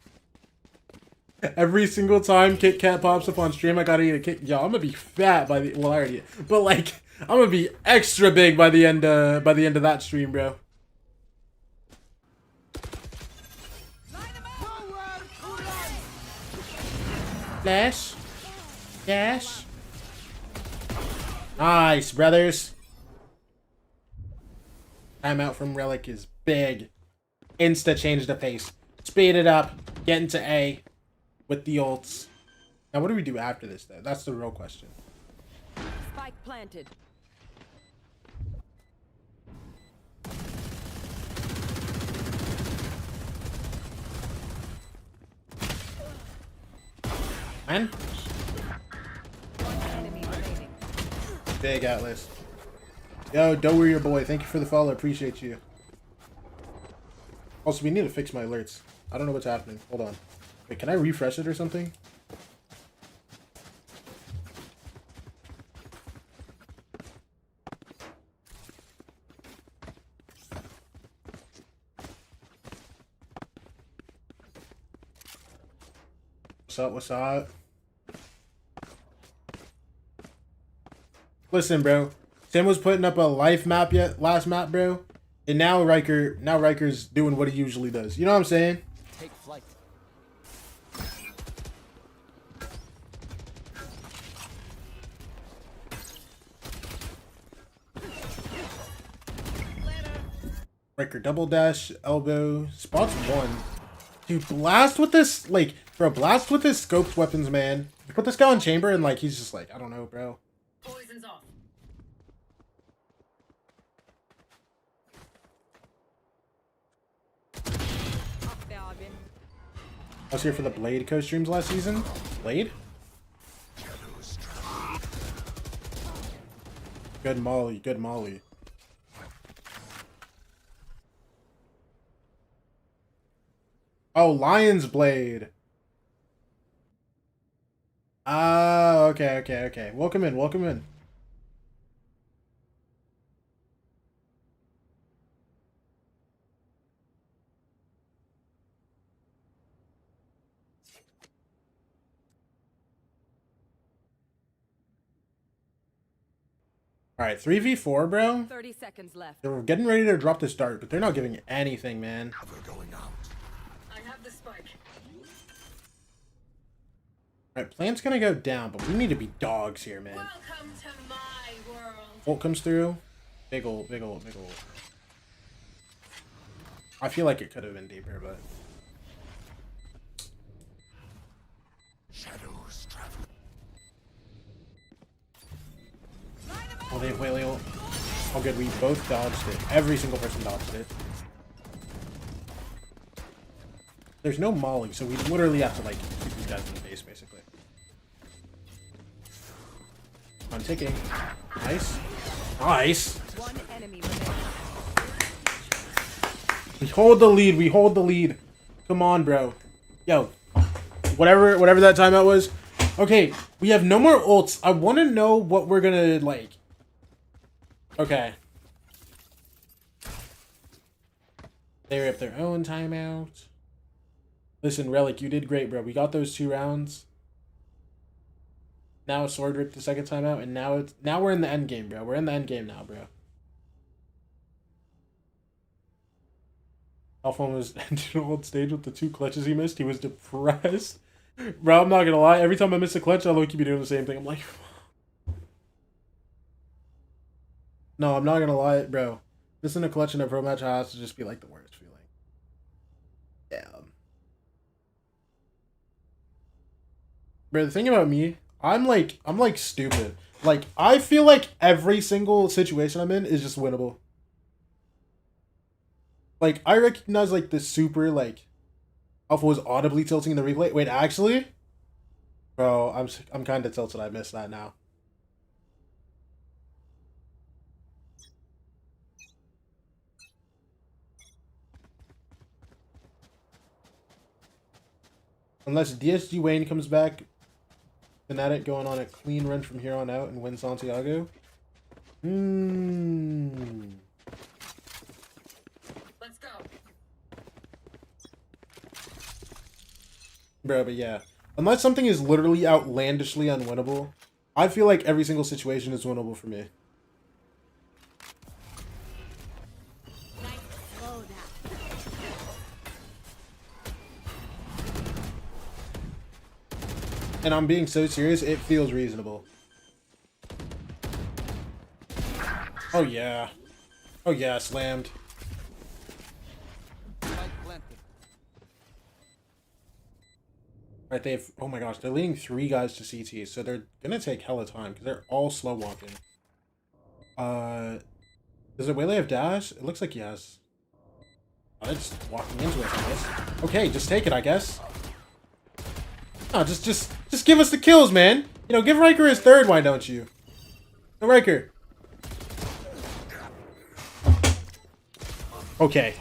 A: Every single time Kit Kat pops up on stream, I gotta eat a Kit. Yo, I'm gonna be fat by the. Well, I already. But like, I'm gonna be extra big by the end. By the end of that stream, bro. Flash. Dash. Nice, brothers. Timeout from Relic is big. Insta change the pace. Speed it up. Get into A with the ults. Now, what do we do after this, though? That's the real question.
I: Spike planted.
A: Man. Big Atlas. Yo, don't worry your boy. Thank you for the follow. Appreciate you. Also, we need to fix my alerts. I don't know what's happening. Hold on. Wait, can I refresh it or something? What's up? Listen, bro. Tim was putting up a life map last map, bro. And now Riker's doing what he usually does. You know what I'm saying?
J: Take flight.
A: Riker double dash, elbow, spots one. Dude, blast with this, like, bro, blast with his scoped weapons, man. You put this guy on chamber and, like, he's just like, I don't know, bro.
M: Poison's off.
A: I was here for the Blade co-streams last season. Blade? Good Molly, good Molly. Oh, Lion's Blade. Ah, okay. Welcome in. Alright, 3v4, bro.
I: 30 seconds left.
A: They're getting ready to drop this dart, but they're not giving anything, man.
M: I have the spike.
A: Alright, plant's gonna go down, but we need to be dogs here, man.
M: Welcome to my world.
A: Ult comes through. Big ult. I feel like it could have been deeper, but...
L: Shadows travel.
A: Oh, they have whaley ult. Oh, good. We both dodged it. Every single person dodged it. There's no molly, so we literally have to, like, keep these guys in the base, basically. I'm ticking. Nice.
I: One enemy remaining.
A: We hold the lead. Come on, bro. Yo. Whatever that timeout was. Okay, we have no more ults. I want to know what we're gonna, like... Okay. They ripped their own timeout. Listen, Relic, you did great, bro. We got those 2 rounds. Now Sword Rip the second time out, and now we're in the end game, bro. We're in the end game now, bro. Alphon was entering on stage with the 2 clutches he missed. He was depressed. Bro, I'm not gonna lie. Every time I miss a clutch, I low-key be doing the same thing. I'm like... No, I'm not gonna lie, bro. Missing a clutch in a pro match has to just be like the worst feeling. Yeah. Bro, the thing about me, I'm like stupid. Like, I feel like every single situation I'm in is just winnable. Like, I recognize, like, the super, like, Alpha was audibly tilting in the replay. Wait, actually? Bro, I'm kind of tilted. I missed that now. Unless DSG Wayne comes back, Fnatic going on a clean run from here on out and win Santiago.
M: Let's go.
A: Bro, but yeah. Unless something is literally outlandishly unwinnable, I feel like every single situation is winnable for me. And I'm being so serious, it feels reasonable. Oh yeah. Oh yeah, slammed. Right, they have, oh my gosh, they're leading 3 guys to CT, so they're gonna take hella time, because they're all slow walking. Does the Waylay have dash? It looks like he has. Oh, they're just walking into it, I guess. Okay, just take it, I guess. No, just give us the kills, man. You know, give Riker his 3rd, why don't you? No, Riker. Okay.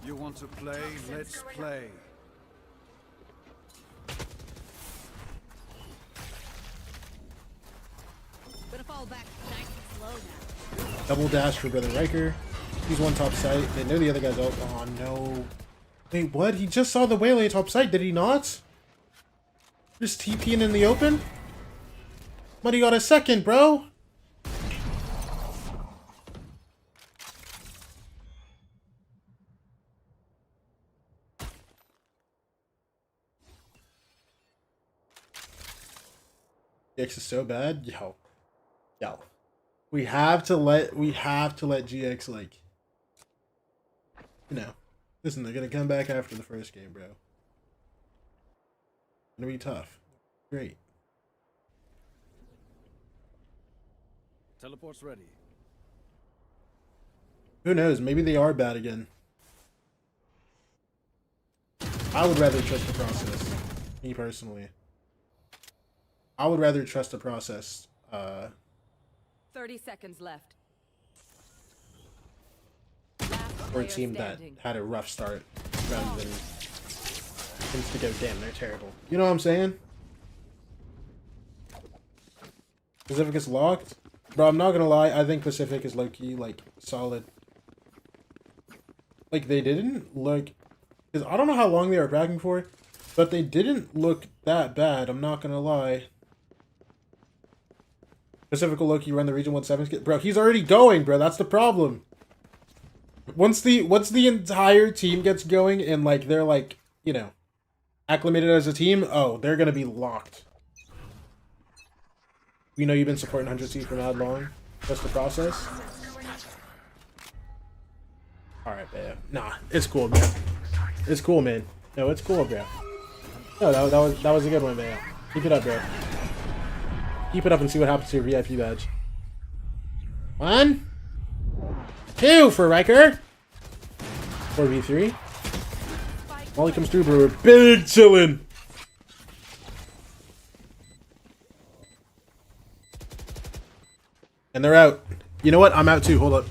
Q: You want to play? Let's play.
I: Gonna fall back nice and slow now.
A: Double dash for Brother Riker. He's one top site. They know the other guy's out. Oh no. Wait, what? He just saw the Waylay top site, did he not? Just TPing in the open? But he got a second, bro. GX is so bad. Yo. We have to let GX, like, you know. Listen, they're gonna come back after the first game, bro. Gonna be tough. Great.
Q: Teleport's ready.
A: Who knows? Maybe they are bad again. I would rather trust the process. Me personally. I would rather trust the process.
I: 30 seconds left.
A: Or a team that had a rough start rather than things to go, damn, they're terrible. You know what I'm saying? Pacific is locked? Bro, I'm not gonna lie, I think Pacific is low-key, like, solid. Like, they didn't look... Because I don't know how long they were backing for, but they didn't look that bad, I'm not gonna lie. Pacific will low-key run the Region 1-7. Bro, he's already going, bro, that's the problem. Once the entire team gets going and, like, they're, like, you know, acclimated as a team, oh, they're gonna be locked. We know you've been supporting 100C for mad long. Trust the process. Alright, man. Nah, it's cool, man. It's cool, man. No, it's cool, bro. No, that was a good one, man. Keep it up, bro. Keep it up and see what happens to your VIP badge. 1 2 for Riker. 4v3. Molly comes through, but we're big chillin'. And they're out. You know what? I'm out too. Hold up.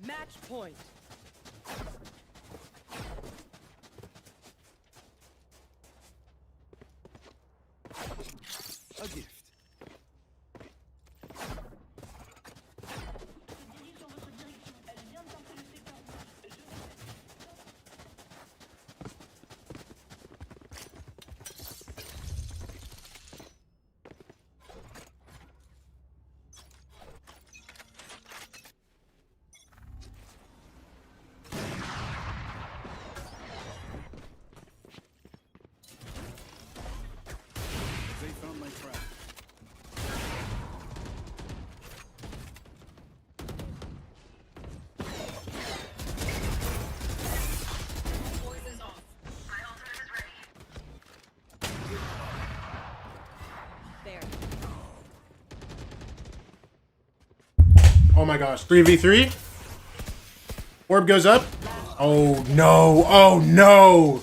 I: Match point.
Q: A gift. They found my trap.
M: Poison's off. My ultimate is ready.
I: There.
A: Oh my gosh. 3v3. Orb goes up. Oh no. Oh no.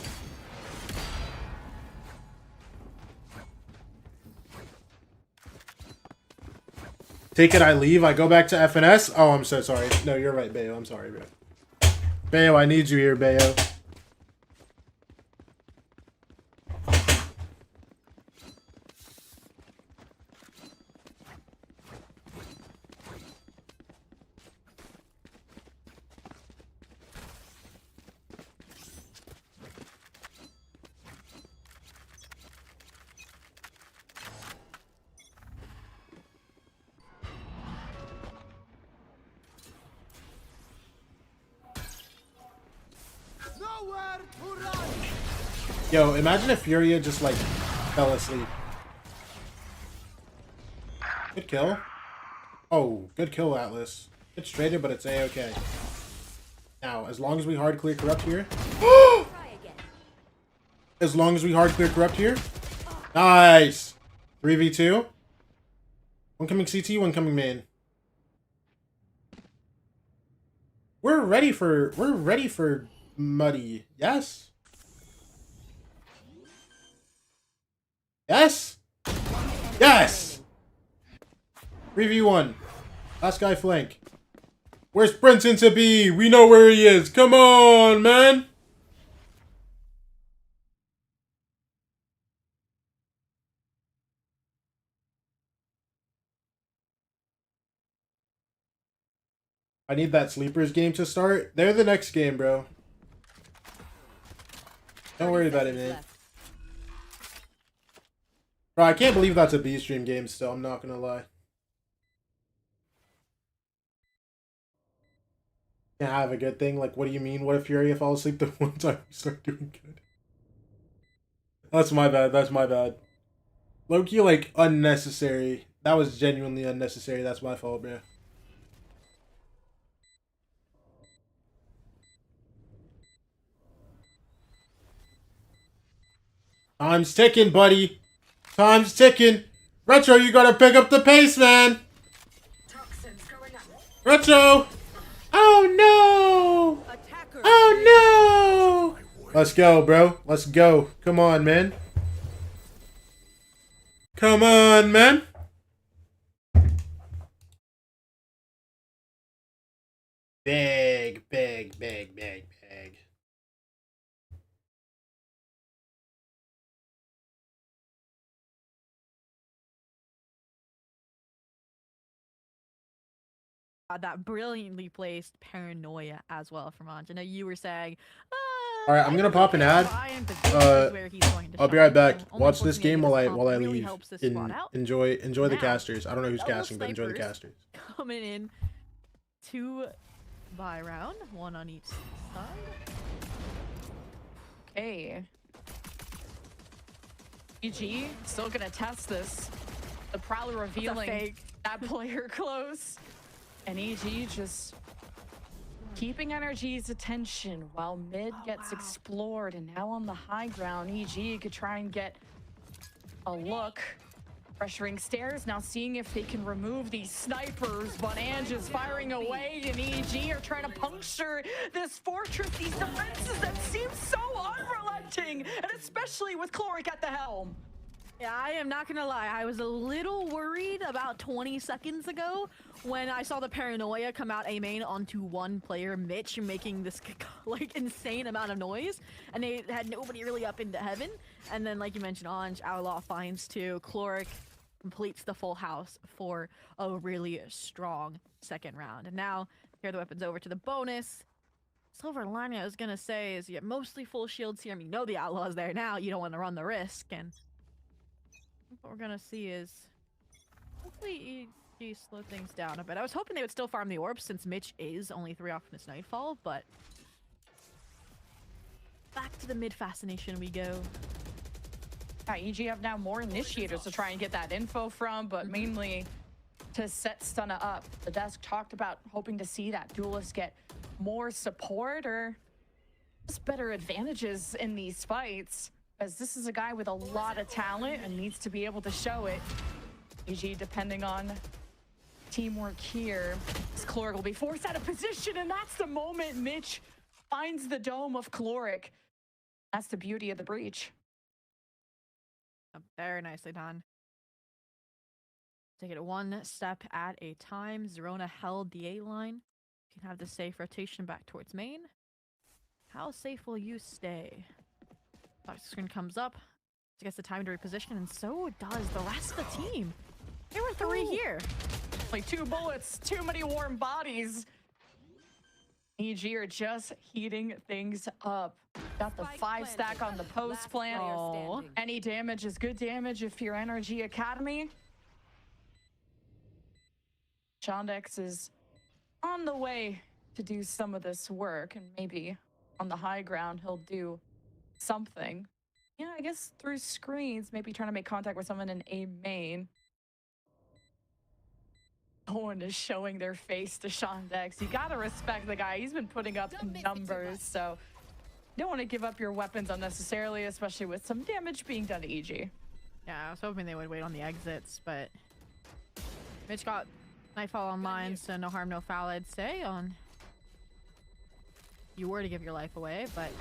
A: Take it, I leave. I go back to FNS. Oh, I'm so sorry. No, you're right, Bayo. I'm sorry, bro. Bayo, I need you here, Bayo.
Q: Nowhere to run.
A: Yo, imagine if Furia just, like, fell asleep. Good kill. Oh, good kill, Atlas. It's traded, but it's A-okay. Now, as long as we hard clear corrupt here. As long as we hard clear corrupt here. Nice! 3v2. One coming CT, one coming main. We're ready for Muddy. Yes? Yes? Yes! 3v1. Last guy flank. Where's Brenton to be? We know where he is. Come on, man. I need that sleepers game to start. They're the next game, bro. Don't worry about it, man. Bro, I can't believe that's a B-stream game still. I'm not gonna lie. Can't have a good thing. Like, what do you mean? What if Furia falls asleep the one time we start doing good? That's my bad. That's my bad. Low-key, like, unnecessary. That was genuinely unnecessary. That's my fault, bro. Time's ticking, buddy. Time's ticking. Retro, you gotta pick up the pace, man. Retro! Oh no! Oh no! Let's go, bro. Let's go. Come on, man. Come on, man. Big, big, big, big, big.
D: That brilliantly placed paranoia as well from Anj. I know you were saying,
A: All right, I'm gonna pop an ad. I'll be right back. Watch this game while I leave. Enjoy the casters. I don't know who's casting, but enjoy the casters.
D: Coming in 2 by round, 1 on each side. Okay. EG still gonna test this. The Prowler revealing that player close. And EG just keeping NRG's attention while mid gets explored. And now on the high ground, EG could try and get a look. Pressuring stairs, now seeing if they can remove these snipers, but Ange is firing away, and EG are trying to puncture this fortress, these defenses that seem so unrelenting, and especially with Chloric at the helm. Yeah, I am not gonna lie, I was a little worried about 20 seconds ago when I saw the Paranoia come out A main onto one player, Mitch, making this like insane amount of noise, and they had nobody really up into heaven. And then, like you mentioned, Ange, Outlaw finds 2, Chloric completes the full house for a really strong second round. And now, here are the weapons over to the bonus. Silver lining I was gonna say is you have mostly full shields here. I mean, you know the Outlaw's there now, you don't want to run the risk, and what we're gonna see is hopefully EG slow things down a bit. I was hoping they would still farm the orbs since Mitch is only 3 off from his Nightfall, but back to the mid fascination we go.
U: Yeah, EG have now more initiators to try and get that info from, but mainly to set Stunna up. The desk talked about hoping to see that Duelist get more support or just better advantages in these fights, as this is a guy with a lot of talent and needs to be able to show it. EG depending on teamwork here. This Chloric will be forced out of position, and that's the moment Mitch finds the dome of Chloric. That's the beauty of the breach.
D: Very nicely done. Take it 1 step at a time. Zerona held the A line. You can have the safe rotation back towards main. How safe will you stay? Box screen comes up. It gets the time to reposition, and so does the rest of the team. There were 3 here.
U: Like 2 bullets, too many warm bodies. EG are just heating things up. Got the 5 stack on the post plant. Oh. Any damage is good damage if you're NRG Academy. Shondex is on the way to do some of this work, and maybe on the high ground he'll do something. Yeah, I guess through screens, maybe trying to make contact with someone in A main. No one is showing their face to Shondex. You gotta respect the guy. He's been putting up numbers, so you don't want to give up your weapons unnecessarily, especially with some damage being done to EG.
D: Yeah, I was hoping they would wait on the exits, but Mitch got Nightfall online, so no harm, no foul, I'd say, on you were to give your life away, but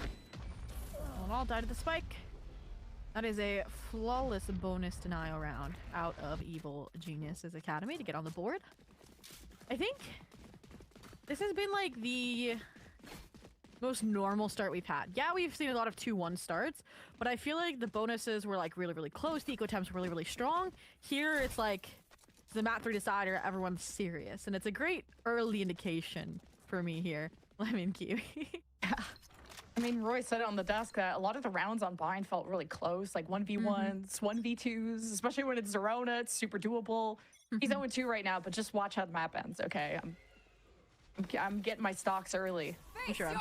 D: won't all die to the spike. That is a flawless bonus denial round out of Evil Genius's Academy to get on the board. I think this has been like the most normal start we've had. Yeah, we've seen a lot of 2-1 starts, but I feel like the bonuses were like really, really close. The eco attempts were really, really strong. Here, it's like it's the map 3 decider. Everyone's serious, and it's a great early indication for me here. Lemon Kiwi.
U: Yeah. I mean, Roy said it on the desk that a lot of the rounds on Bind felt really close, like 1v1s, 1v2s, especially when it's Zerona, it's super doable. He's 0-2 right now, but just watch how the map ends, okay? I'm getting my stocks early.
D: I'm sure.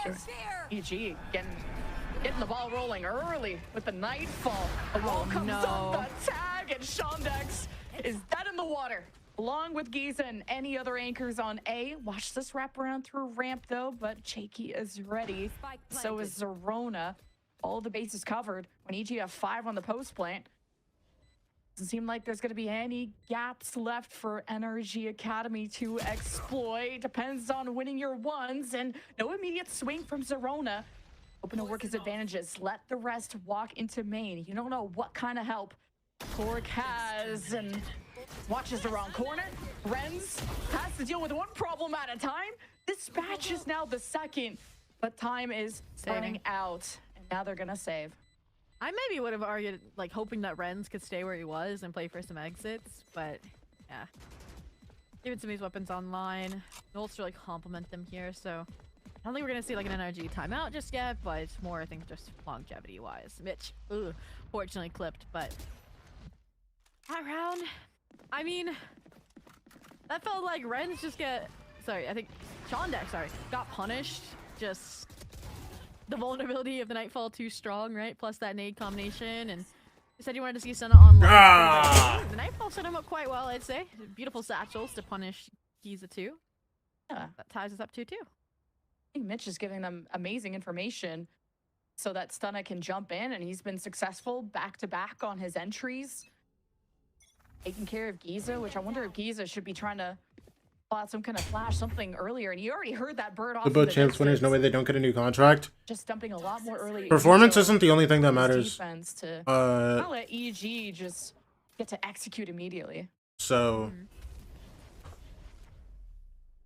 U: EG getting the ball rolling early with the Nightfall. The wall comes up, the tag, and Shondex is dead in the water. Along with Giza and any other anchors on A. Watch this wrap around through ramp though, but Shaky is ready. So is Zerona. All the bases covered. When EG have 5 on the post plant, doesn't seem like there's going to be any gaps left for NRG Academy to exploit. Depends on winning your ones, and no immediate swing from Zerona. Hoping to work his advantages. Let the rest walk into main. You don't know what kind of help Chloric has, and watches the wrong corner. Renz has to deal with 1 problem at a time. This batch is now the 2nd, but time is running out, and now they're gonna save.
D: I maybe would have argued, like, hoping that Renz could stay where he was and play for some exits, but yeah. Giving some of these weapons online. Nolts really complement them here, so
B: I don't think we're gonna see like an NRG timeout just yet, but it's more, I think, just longevity-wise. Mitch, fortunately clipped, but that round, I mean, that felt like Ren's just I think Shondex, got punished. Just the vulnerability of the Nightfall too strong, right? Plus that nade combination, and you said you wanted to see Senna on launch. The Nightfall set him up quite well, I'd say. Beautiful satchels to punish Giza too. Yeah, that ties us up 2-2.
D: I think Mitch is giving them amazing information so that Stunna can jump in, and he's been successful back-to-back on his entries. Taking care of Giza, which I wonder if Giza should be trying to pull out some kind of flash, something earlier, and you already heard that bird off.
A: The both champs winners, no way they don't get a new contract.
D: Just dumping a lot more early.
A: Performance isn't the only thing that matters.
D: Defense to not let EG just get to execute immediately.
A: So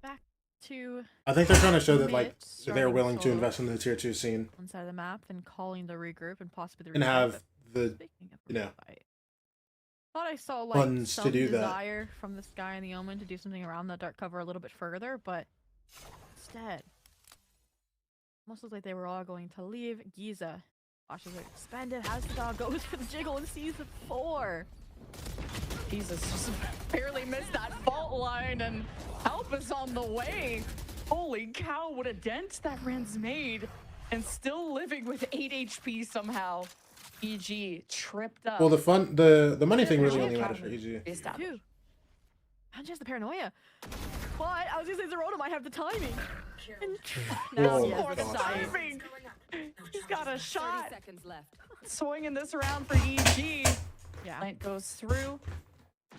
B: back to
A: I think they're trying to show that like they're willing to invest in the tier 2 scene.
B: One side of the map and calling the regroup and possibly the
A: and have the
B: thought I saw like
A: funds
B: some
A: to do
B: desire from this guy in the Omen to do something around that dark cover a little bit further, but instead almost looks like they were all going to leave. Giza watches it expanded. How's the dog goes for the jiggle in season 4.
D: Jesus just barely missed that fault line, and help is on the way. Holy cow, what a dent that Ren's made, and still living with 8 HP somehow. EG tripped up.
A: Well, the money thing really only matters for EG.
B: Not just the paranoia, but I was gonna say Zerona might have the timing. And
D: timing. He's got a shot.
I: 30 seconds left.
D: Swinging this around for EG.
B: Yeah.
D: Plant goes through.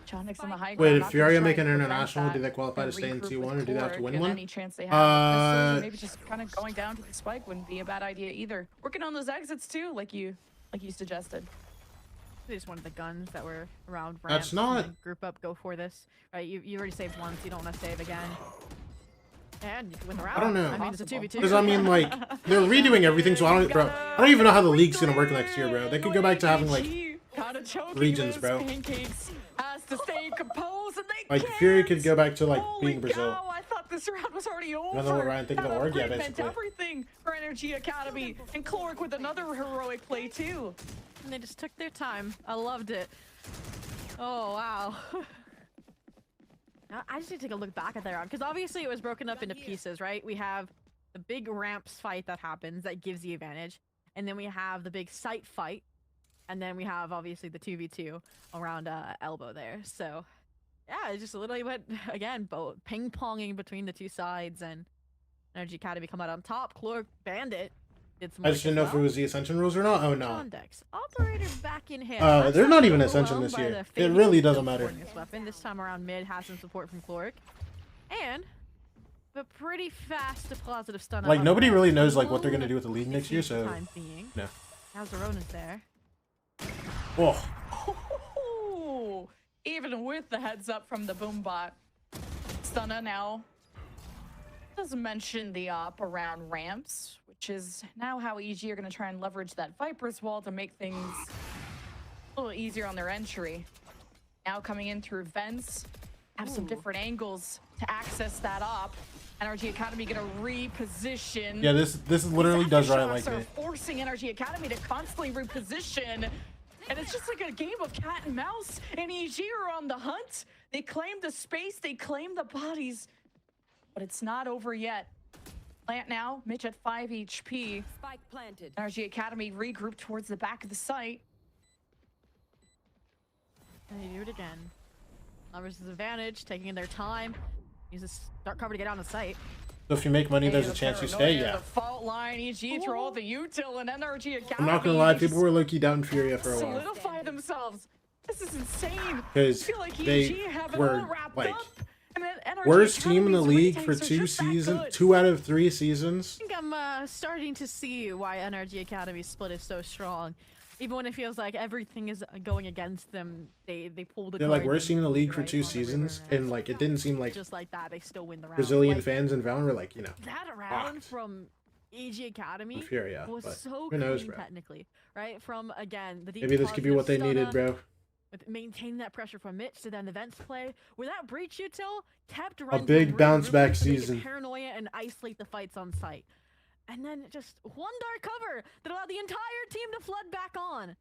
D: Chonix on the high ground.
A: Wait, did Furia make an international? Do they qualify to stay in T1, or do they have to win one?
D: Any chance they have. Maybe just kind of going down to the spike wouldn't be a bad idea either. Working on those exits too, like you suggested.
B: They just wanted the guns that were around ramps.
A: That's not
B: group up, go for this. Right, you already saved once, you don't want to save again. And you can win the round.
A: I don't know.
B: I mean, it's a 2v2.
A: Because I mean, like, they're redoing everything, so I don't even know how the league's gonna work next year, bro. They could go back to having like regions, bro.
D: Has to stay composed, and they
A: like Fury could go back to like being Brazil.
D: Cow, I thought this round was already over.
A: Another what Ryan think of the org, yeah, basically.
D: Everything for Energy Academy, and Cloric with another heroic play too.
B: And they just took their time. I loved it. Oh wow. Now, I just need to take a look back at that round, because obviously it was broken up into pieces, right? We have the big ramps fight that happens that gives the advantage, and then we have the big site fight, and then we have obviously the 2v2 around elbow there. So yeah, it just literally went again, both ping-ponging between the two sides, and Energy Academy come out on top. Cloric Bandit did some.
A: I just didn't know if it was the Ascension rules or not. Oh no.
B: Shondex. Operator back in hand.
A: They're not even Ascension this year. It really doesn't matter.
B: This weapon this time around mid has some support from Cloric, and a pretty fast to positive stun.
A: Like nobody really knows like what they're gonna do with the league next year, so no.
B: Now Zerona's there.
A: Oh.
D: Even with the heads up from the Boombot, Stunna now does mention the op around ramps, which is now how EG are going to try and leverage that Viper's wall to make things a little easier on their entry. Now coming in through vents, have some different angles to access that op. Energy Academy going to reposition.
A: Yeah, this literally does right like me.
D: Forcing Energy Academy to constantly reposition. And it's just like a game of cat and mouse, and EG are on the hunt. They claim the space, they claim the bodies, but it's not over yet. Plant now, Mitch at 5 HP.
I: Spike planted.
D: Energy Academy regroup towards the back of the site.
B: And they do it again. Numbers' advantage, taking their time. Use this dark cover to get on the site.
A: So if you make money, there's a chance you stay, yeah.
D: The fault line, EG through all the util and Energy Academy.
A: I'm not gonna lie, people were low-key doubting Furia for a while.
D: Solidify themselves. This is insane.
A: Because
D: like
A: they were like worst team in the league for 2 out of 3 seasons.
B: I think I'm starting to see why Energy Academy's split is so strong. Even when it feels like everything is going against them, they pull the.
A: They're like worst team in the league for 2 seasons, and like it didn't seem like
B: just like that they still win the round.
A: Brazilian fans and Valorant were like, you know,
B: that round from EG Academy
A: Furia,
B: was so
A: who knows,
B: clean
A: bro.
B: technically, right? From again the deep
A: maybe this could be what they needed, bro.
B: with maintaining that pressure from Mitch to then the vents play, where that breach util kept running
A: big bounce back season.
B: paranoia and isolate the fights on site. And then just one dark cover that allowed the entire team to flood back on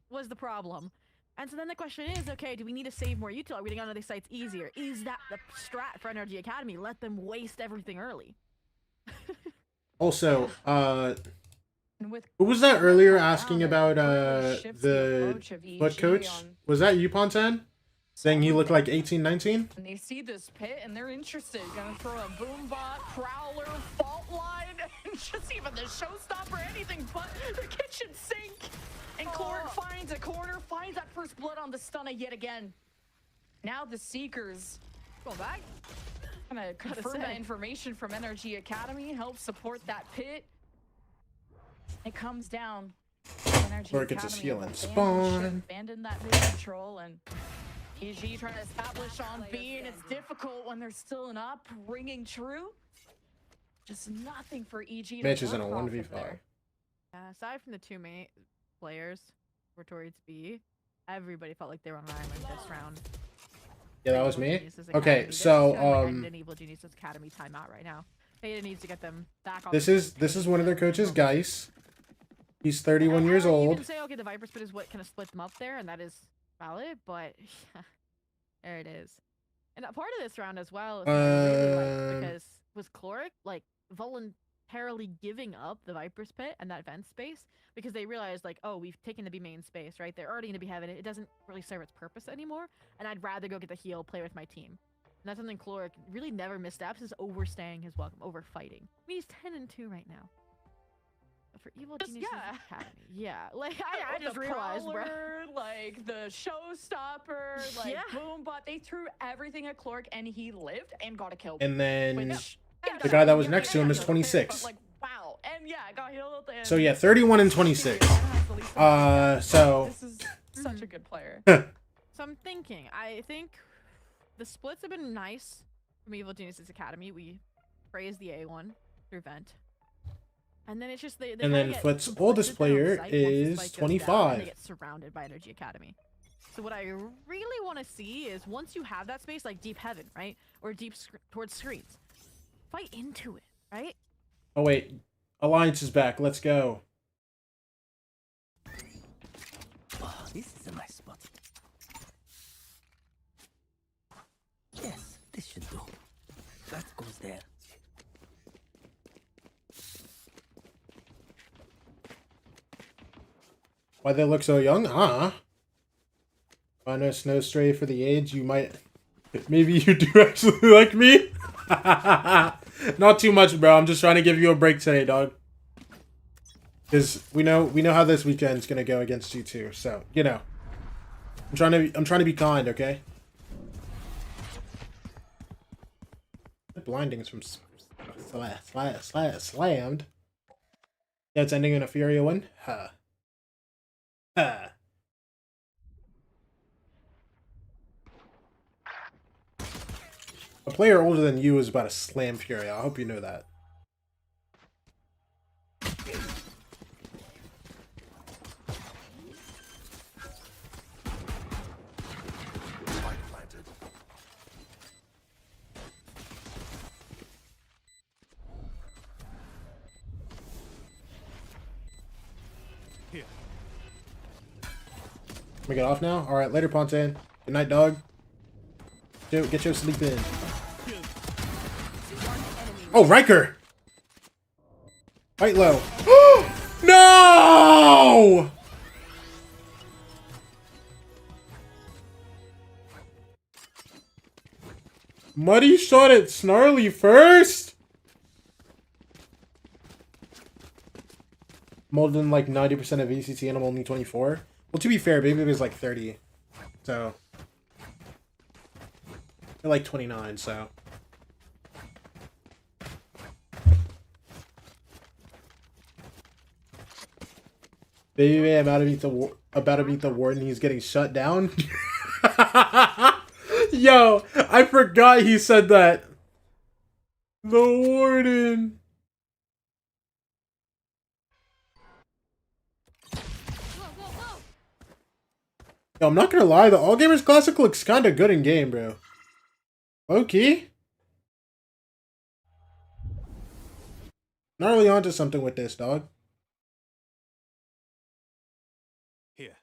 B: was the problem. And so then the question is, okay, do we need to save more util? Are we getting on other sites easier? Is that the strat for Energy Academy? Let them waste everything early.
A: Also, who was that earlier asking about the foot coach? Was that you, Pontan? Saying he looked like 18, 19?
U: And they see this pit and they're interested. Gonna throw a boombot, prowler, fault line, and just even the showstopper, anything but the kitchen sink. And Cloric finds a corner, finds that first blood on the stunner yet again. Now the Seekers
B: going back.
U: Gonna confirm that information from Energy Academy, help support that pit. It comes down. Energy
A: Or it gets his
U: Academy
A: heal and
U: abandon
A: spawn.
U: Abandon that mid control and EG trying to establish on B, and it's difficult when there's still an up, ringing true. Just nothing for EG.
A: Mitch is in a 1v5.
B: Yeah, aside from the two main players for towards B, everybody felt like they were on an island this round.
A: Yeah, that was me. Okay, so
B: an Evil Geniuses Academy timeout right now. Hayden needs to get them back on.
A: this is one of their coaches, Geis. He's 31 years
B: You
A: old.
B: can say, okay, the Viper Spit is what kind of split them up there, and that is valid, but yeah, there it is. And a part of this round as well, is really like, because was Cloric like voluntarily giving up the Viper's Pit and that vent space because they realized like, oh, we've taken the B main space, right? They're already going to be having it. It doesn't really serve its purpose anymore, and I'd rather go get the heal, play with my team. And that's something Cloric really never missteps, is overstaying his welcome, over fighting. I mean, he's 10-2 right now. For Evil Geniuses Academy. Yeah, like I just realized, bro.
U: Like the showstopper, like boombot, they threw everything at Cloric and he lived and got a kill.
A: And then the guy that was next to him is 26.
U: Like, wow, and yeah, got healed. And
A: So yeah, 31 and 26. So
U: this is such a good player.
B: So I'm thinking, I think the splits have been nice from Evil Geniuses Academy. We praise the A1 through Vent. And then it's just they
A: and then Foot's oldest player is 25.
B: They get surrounded by Energy Academy. So what I really want to see is once you have that space, like deep heaven, right, or deep towards screens, fight into it, right?
A: Oh wait, Alliance is back. Let's go.
J: Oh, this is a nice spot. Yes, this should do. That goes there.
A: Why they look so young, huh? Minor Snow Stray for the age. You might, maybe you do actually like me. Not too much, bro. I'm just trying to give you a break today, dog. Because we know how this weekend's gonna go against G2. So you know, I'm trying to be kind, okay? Blindings from slammed. Yeah, it's ending in a Furia win. Huh. A player older than you is about to slam Fury. I hope you know that. Can we get off now? Alright, later, Pontan. Good night, dog. Get your sleep in. Oh, Riker! Fight low. No! Muddy shot at Snarly first? More than like 90% of ECT and I'm only 24. Well, to be fair, Baby was like 30. So. They're like 29, so. Baby about to beat the warden. He's getting shut down. Yo, I forgot he said that. The warden. Yo, I'm not gonna lie, the All Gamers Classic looks kind of good in game, bro. Okay. Not really onto something with this, dog.
L: Here.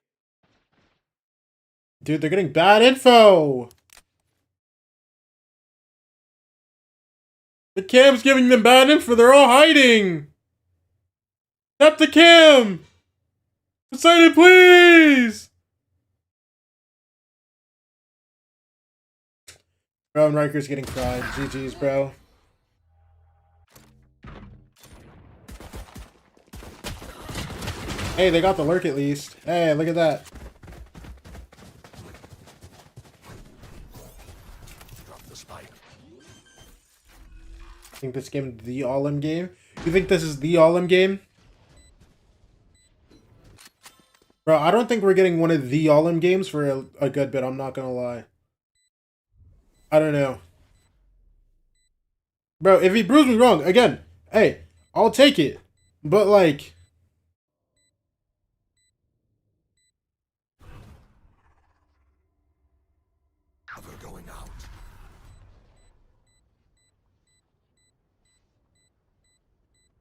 A: Dude, they're getting bad info. The cam's giving them bad info. They're all hiding. Tap the cam. Poseidon, please. Bro, and Riker's getting fried. GG's, bro. Hey, they got the lurk at least. Hey, look at that.
L: Drop the spike.
A: I think this game is the all-in game. You think this is the all-in game? Bro, I don't think we're getting one of the all-in games for a good bit. I'm not gonna lie. I don't know. Bro, if he proves me wrong, again, hey, I'll take it. But, like...
L: Cover going out.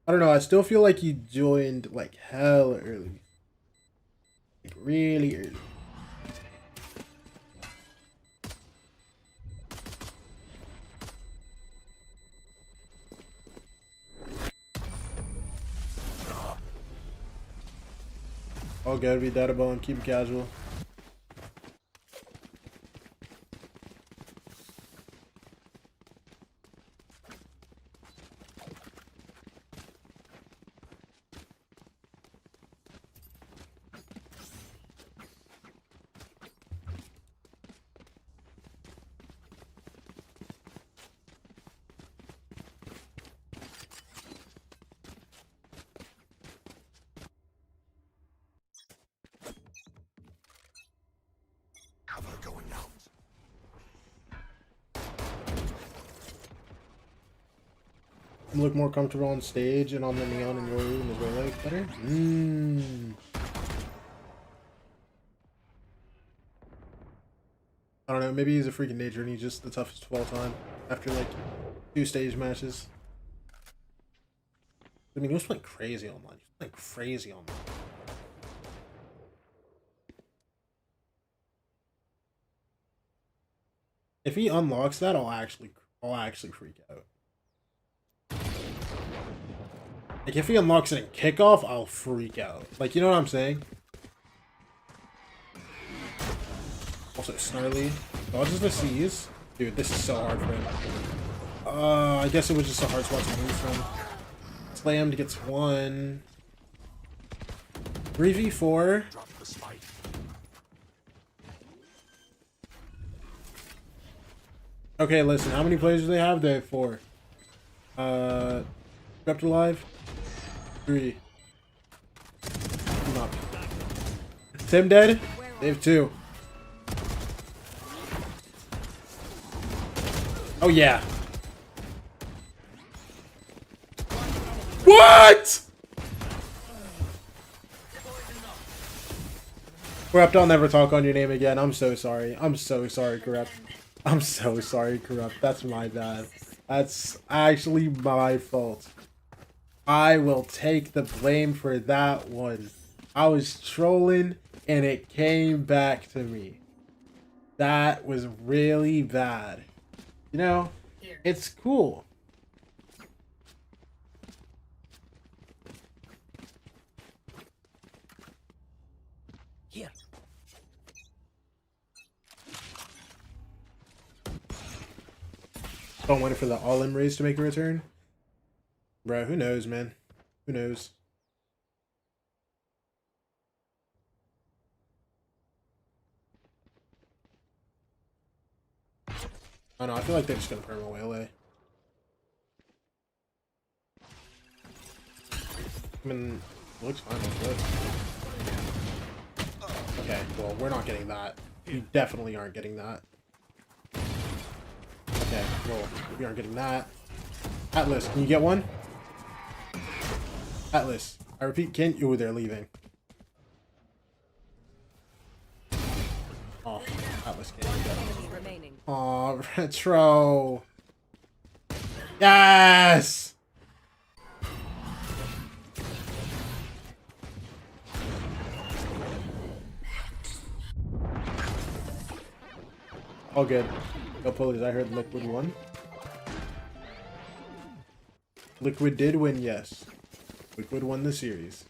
A: I don't know, I still feel like you joined, like, hella early. Like, really early. All good, be data bone, keep it casual.
L: Cover going out.
A: You look more comfortable on stage and on the neon in your room is way like better? I don't know, maybe he's a freaking nature and he's just the toughest of all time after like 2 stage matches. I mean, he was playing crazy online. He was playing crazy online. If he unlocks that, I'll actually freak out. Like, if he unlocks it in kickoff, I'll freak out. Like, you know what I'm saying? Also, Snarly. Dodges the C's. Dude, this is so hard for him. I guess it was just a hard spot to move from. Slammed gets 1. 3v4.
L: Drop the spike.
A: Okay, listen, how many players do they have? They have 4. Crept alive? 3. Team up. Tim dead? They have 2. Oh yeah. What? Corrupt, I'll never talk on your name again. I'm so sorry. I'm so sorry, Corrupt. I'm so sorry, Corrupt. That's my bad. That's actually my fault. I will take the blame for that one. I was trolling and it came back to me. That was really bad. You know, it's cool.
J: Here.
A: Don't wait for the all-in raise to make a return. Bro, who knows, man? Who knows? Oh no, I feel like they're just gonna perma waylay. I mean, it looks fine with it. Okay, well, we're not getting that. We definitely aren't getting that. Okay, well, we aren't getting that. Atlas, can you get one? Atlas, I repeat, can you? Oh, they're leaving. Atlas
I: One enemy remaining.
A: Aw, retro. Yes! All good. Go Polies, I heard Liquid won. Liquid did win, yes. Liquid won the series.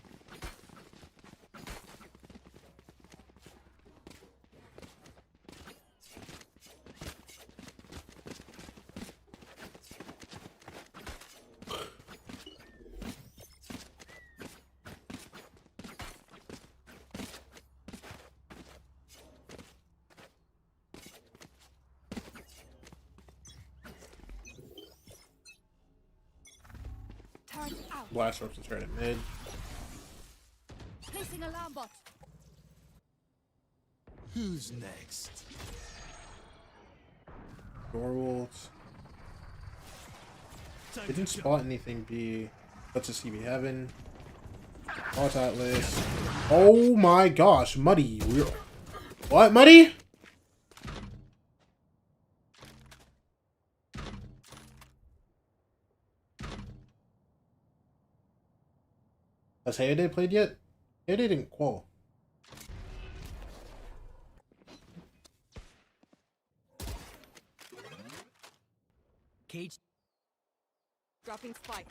A: Blast ropes is right at mid.
I: Placing alarm bot.
L: Who's next?
A: Doorwolves. Didn't spot anything B. Let's just see we haven't. Lost Atlas. Oh my gosh, Muddy. What, Muddy? Has Hayday played yet? Hayday didn't qual.
I: Cage. Dropping spike.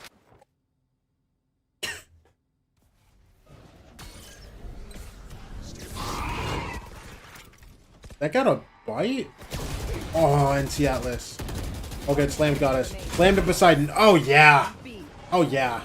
A: That got a bite? Oh, NC Atlas. Oh good, Slam got us. Slammed to Poseidon. Oh yeah! Oh yeah.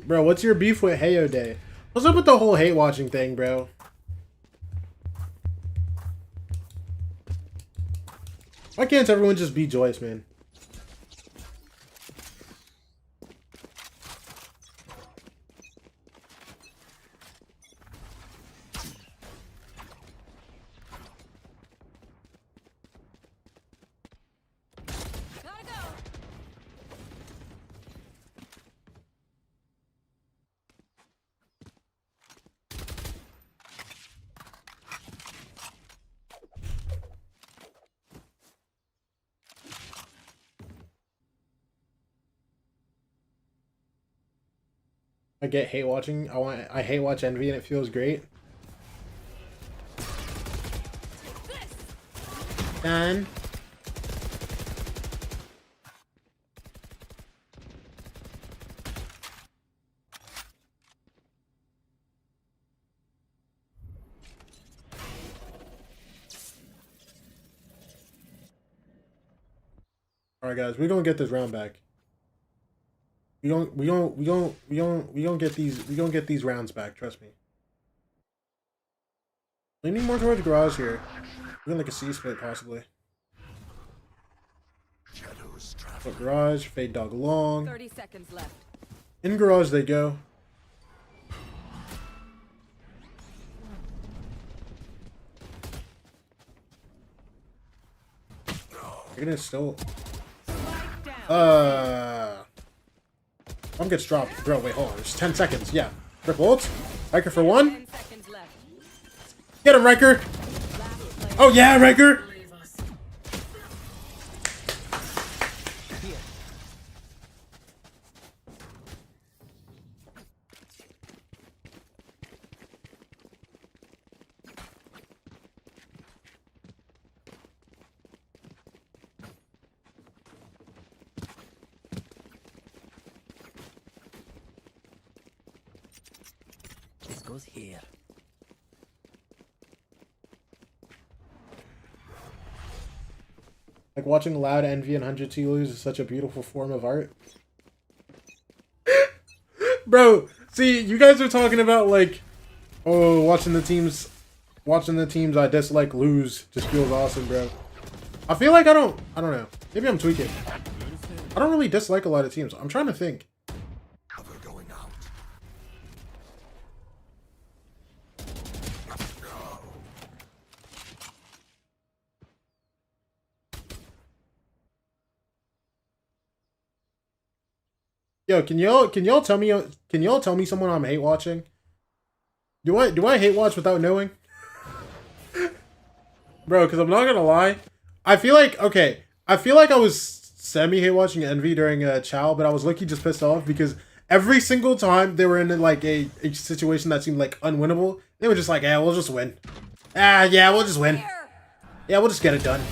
A: Bro, what's your beef with Heyo Day? What's up with the whole hate watching thing, bro? Why can't everyone just be Joyce, man? I get hate watching. I hate watch Envy and it feels great. Done. All right, guys, we're gonna get this round back. We gonna get these rounds back. Trust me. Leaning more towards garage here. We're like a C split possibly. But garage, fade dog long.
I: 30 seconds left.
A: In garage they go. You're gonna still. One gets dropped. Bro, wait, hold on. There's 10 seconds. Yeah. Triple ult. Riker for one. Get him, Riker. Oh, yeah, Riker.
J: Goes here.
A: Like watching Loud Envy and 100T lose is such a beautiful form of art. Bro, see, you guys are talking about like, oh, watching the teams I dislike lose just feels awesome, bro. I feel like I don't know. Maybe I'm tweaking. I don't really dislike a lot of teams. I'm trying to think. Yo, can y'all tell me someone I'm hate watching? Do I hate watch without knowing? Bro, because I'm not gonna lie, I feel like I was semi hate watching Envy during Chow, but I was lucky just pissed off because every single time they were in like a situation that seemed like unwinnable, they were just like, yeah, we'll just win. Yeah, we'll just win. Yeah, we'll just get it done.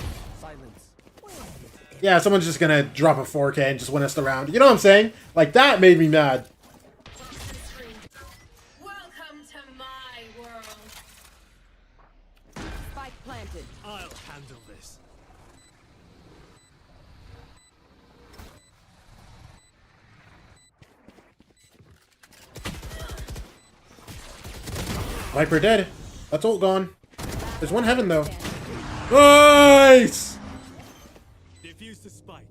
A: Yeah, someone's just gonna drop a 4K and just win us the round. You know what I'm saying? Like, that made me mad.
M: Welcome to my world.
I: Spike planted.
Q: I'll handle this.
A: Viper dead. That's ult gone. There's one heaven though. Nice!
Q: Defuse the spike.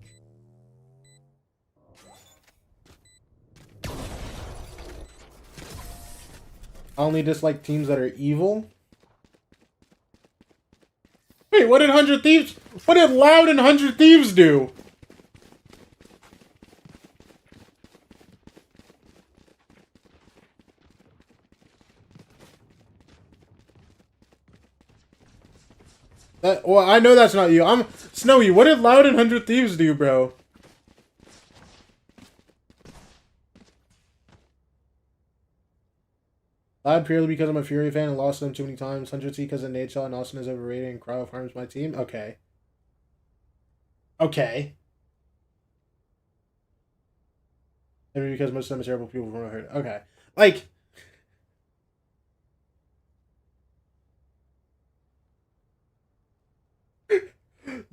A: I only dislike teams that are evil. Wait, what did 100 Thieves? What did Loud and 100 Thieves do? Well, I know that's not you. I'm Snowy. What did Loud and 100 Thieves do, bro? Loud purely because I'm a Fury fan and lost them too many times. 100 T because of Nate Shaw and Austin is overrated and Cryo farms my team. Okay. Okay. Maybe because most of them are terrible people from hurt. Okay. Like.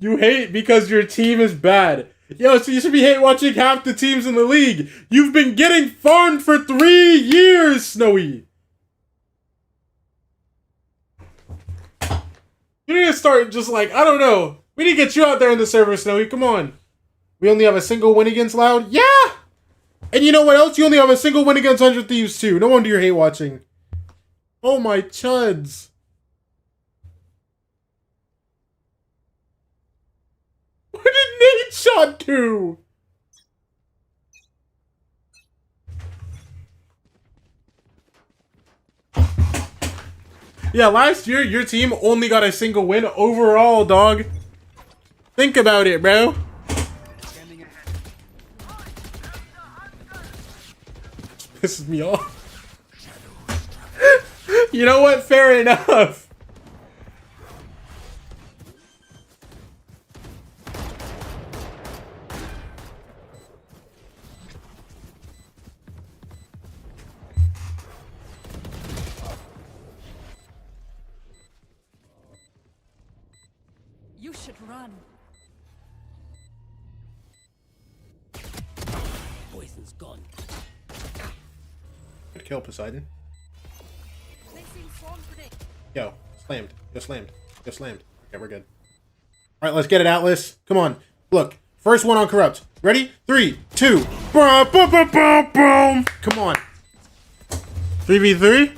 A: You hate because your team is bad. Yo, so you should be hate watching half the teams in the league. You've been getting farmed for 3 years, Snowy. You need to start just like, I don't know. We need to get you out there in the server, Snowy. Come on. We only have a single win against Loud? Yeah! And you know what else? You only have a single win against 100 Thieves, too. No wonder you're hate watching. Oh my chuds. What did Nate Shot do? Yeah, last year, your team only got a single win overall, dog. Think about it, bro. Pisses me off. You know what? Fair enough.
I: You should run.
Q: Poison's gone.
A: Good kill, Poseidon. Yo, slammed. Yo, slammed. Yo, slammed. Okay, we're good. Alright, let's get it, Atlas. Come on. Look. First one on Corrupt. Ready? 3, 2. Boom, boom, boom, boom, boom. Come on. 3v3?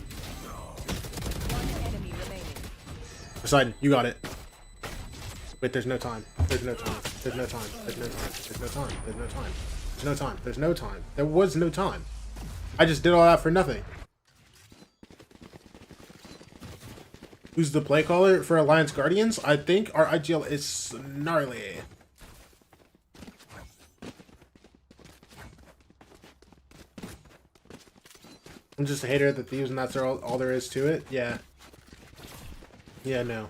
A: Poseidon, you got it. Wait, there's no time. There's no time. There's no time. There's no time. There's no time. There's no time. There's no time. There's no time. There was no time. I just did all that for nothing. Who's the play caller for Alliance Guardians? I think our IGL is gnarly. I'm just a hater of the Thieves and that's all there is to it? Yeah. Yeah, no.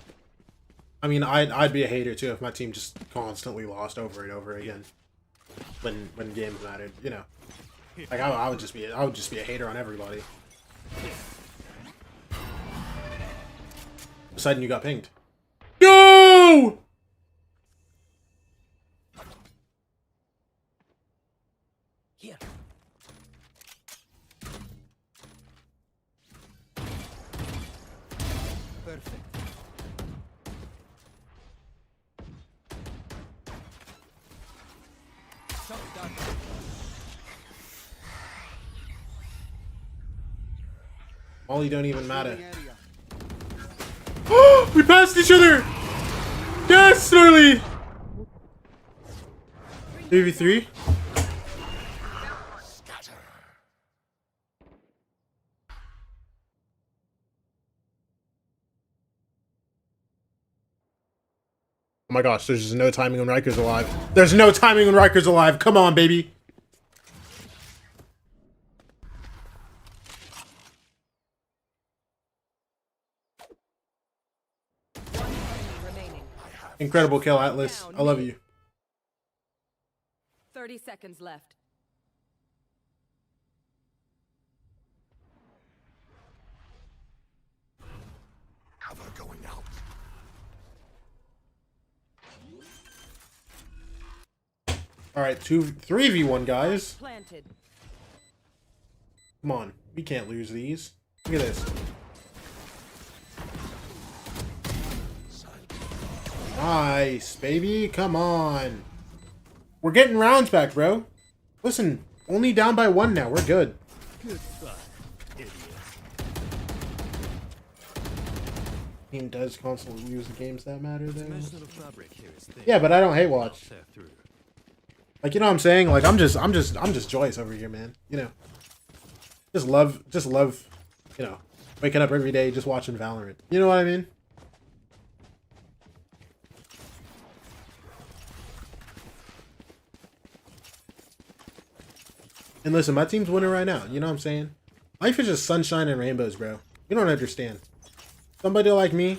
A: I mean, I'd be a hater too if my team just constantly lost over and over again when games mattered, you know. Like I would just be a hater on everybody. Poseidon, you got pinged. No!
Q: Here. Perfect.
A: Molly don't even matter. We passed each other! Yes, Snarly! 3v3? Oh my gosh, there's just no timing when Riker's alive. There's no timing when Riker's alive. Come on, baby. Incredible kill, Atlas. I love you.
I: 30 seconds left.
L: Cover going out.
A: All right, 3v1 guys.
I: Planted.
A: Come on, we can't lose these. Look at this. Nice, baby. Come on. We're getting rounds back, bro. Listen, only down by 1 now. We're good.
Q: Goodbye, idiot.
A: Team does constantly lose the games that matter, though.
Q: Fabric here is thin.
A: Yeah, but I don't hate watch. Like, you know what I'm saying? Like, I'm just joyous over here, man. You know, just love, you know, waking up every day just watching Valorant. You know what I mean? And listen, my team's winning right now. You know what I'm saying? Life is just sunshine and rainbows, bro. You don't understand. Somebody like me,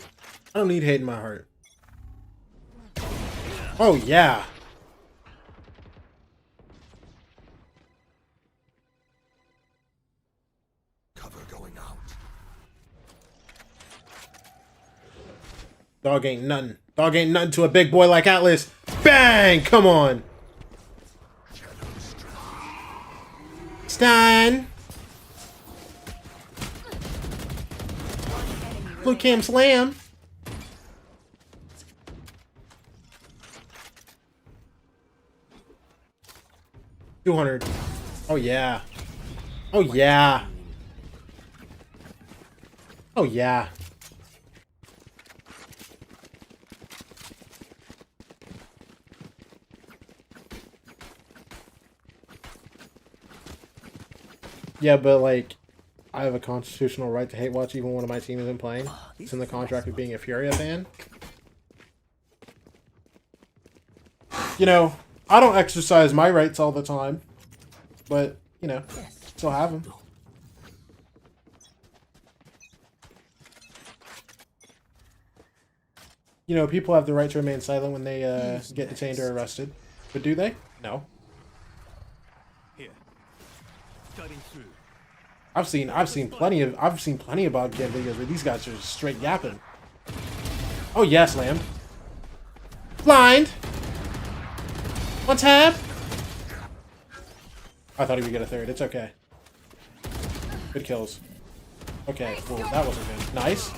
A: I don't need hate in my heart. Oh, yeah.
L: Cover going out.
A: Dog ain't nothing. Dog ain't nothing to a big boy like Atlas. Bang! Come on. Stein. Blue Cam Slam. $200. Oh yeah. Oh yeah. Oh yeah. Yeah, but like, I have a constitutional right to hate watch even when one of my team isn't playing. It's in the contract of being a Furia fan. You know, I don't exercise my rights all the time, but, you know, still have them. You know, people have the right to remain silent when they get detained or arrested. But do they? No.
Q: Here. Cutting through.
A: I've seen plenty of bog jam videos where these guys are just straight yapping. Oh yes, Lamb. Blind. One tap. I thought he would get a third. It's okay. Good kills. Okay, well that wasn't good. Nice.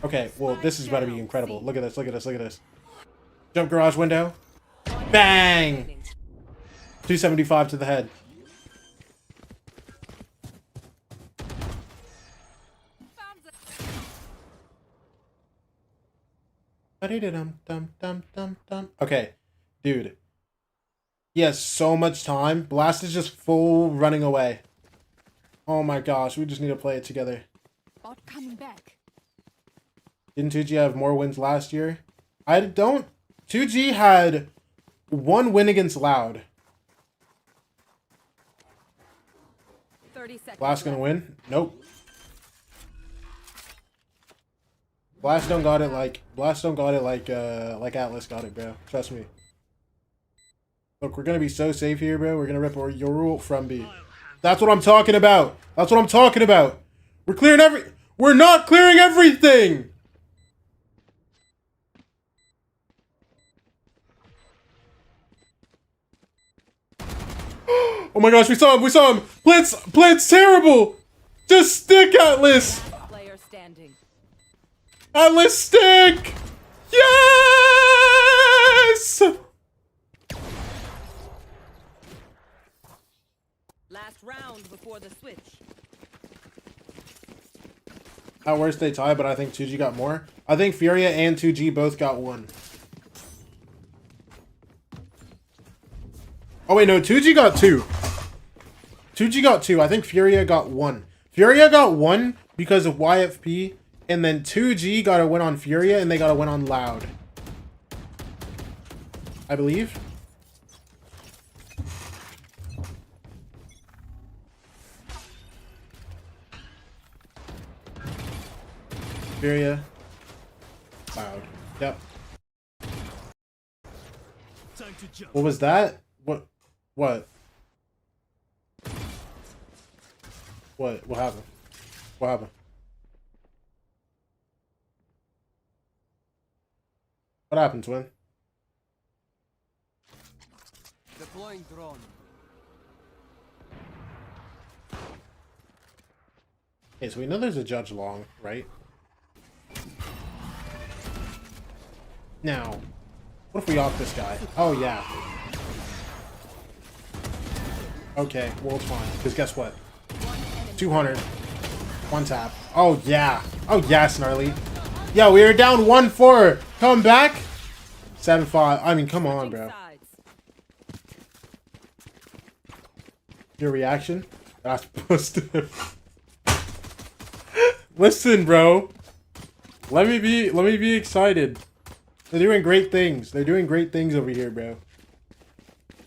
A: Okay, well this is about to be incredible. Look at this. Look at this. Look at this. Jump garage window. Bang. 275 to the head. Okay, dude. He has so much time. Blast is just full running away. Oh my gosh, we just need to play it together.
I: Bot coming back.
A: Didn't 2G have more wins last year? I don't. 2G had 1 win against Loud.
I: 30 seconds.
A: Blast gonna win? Nope. Blast don't got it like Atlas got it, bro. Trust me. Look, we're gonna be so safe here, bro. We're gonna rip your rule from B. That's what I'm talking about. That's what I'm talking about. We're clearing we're not clearing everything. Oh my gosh, we saw him. Blitz, terrible. Just stick, Atlas.
I: Player standing.
A: Atlas stick! Yes!
I: Last round before the switch.
A: At worst they tie, but I think 2G got more. I think Furia and 2G both got 1. Oh wait, no, 2G got 2. 2G got 2. I think Furia got 1. Furia got 1 because of YFP. And then 2G got a win on Furia, and they got a win on Loud. I believe. Syria. Cloud. Yep.
Q: Time to jump.
A: What was that? What? What? What happened? What happened? What happened, Twin?
J: Deploying drone.
A: Okay, so we know there's a judge long, right? Now, what if we off this guy? Oh, yeah. Okay, well, it's fine. Because guess what? 200. One tap. Oh, yeah. Oh, yeah, Snarly. Yo, we were down 1-4. Come back. 7-5. I mean, come on, bro. Your reaction? That's positive. Listen, bro. Let me be excited. They're doing great things. They're doing great things over here, bro.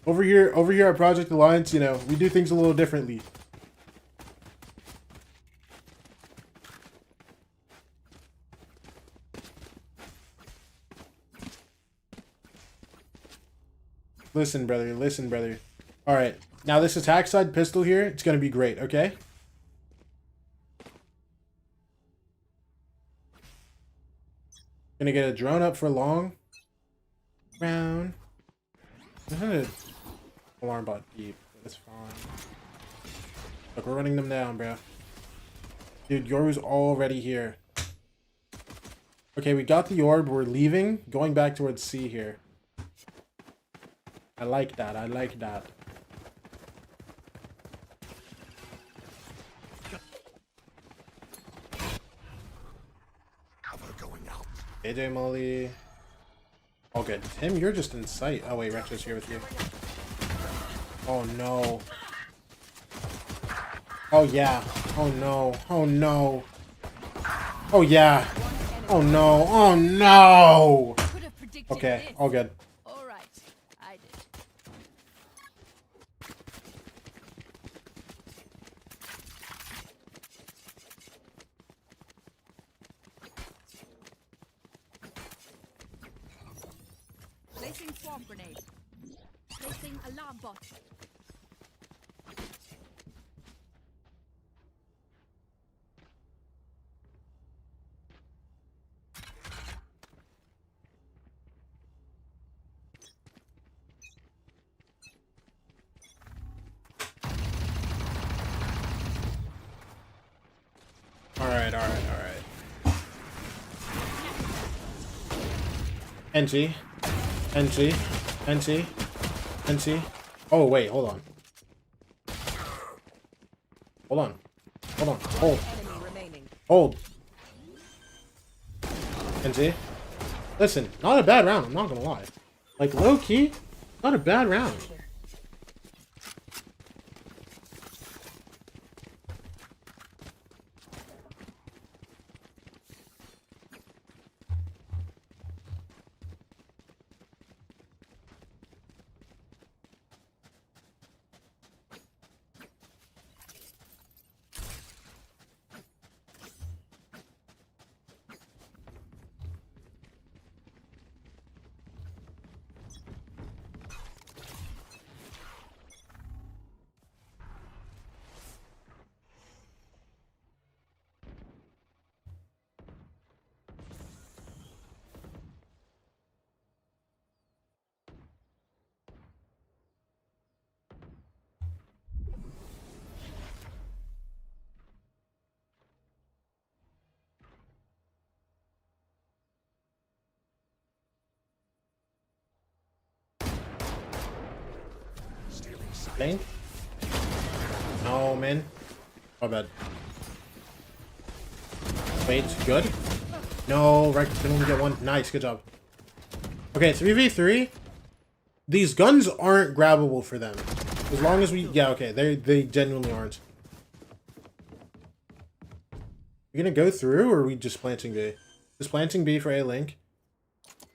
A: Over here at Project Alliance, you know, we do things a little differently. Listen, brother. Listen, brother. All right. Now this attack side pistol here, it's going to be great, okay? Gonna get a drone up for long. Round. Alarm bot deep, but it's fine. Look, we're running them down, bro. Dude, Yoru's already here. Okay, we got the orb. We're leaving. Going back towards C here. I like that. I like that.
L: Cover going out.
A: AJ Molly. All good. Tim, you're just in sight. Oh wait, Retro's here with you. Oh no. Oh yeah. Oh no. Oh no. Oh yeah. Oh no. Oh no. Okay, all good.
C: Placing swarm grenade. Placing alarm bot.
A: Alright. NG. NG. NG. NG. Oh, wait, hold on. Hold on. Hold on. Hold. Hold. NG. Listen, not a bad round, I'm not gonna lie. Like, low-key, not a bad round. Lane? No, man. My bad. Wait, good? No, right, can only get one. Nice, good job. Okay, 3v3. These guns aren't grabbable for them. As long as we... Yeah, okay, they genuinely aren't. You gonna go through, or are we just planting B? Just planting B for A-Link.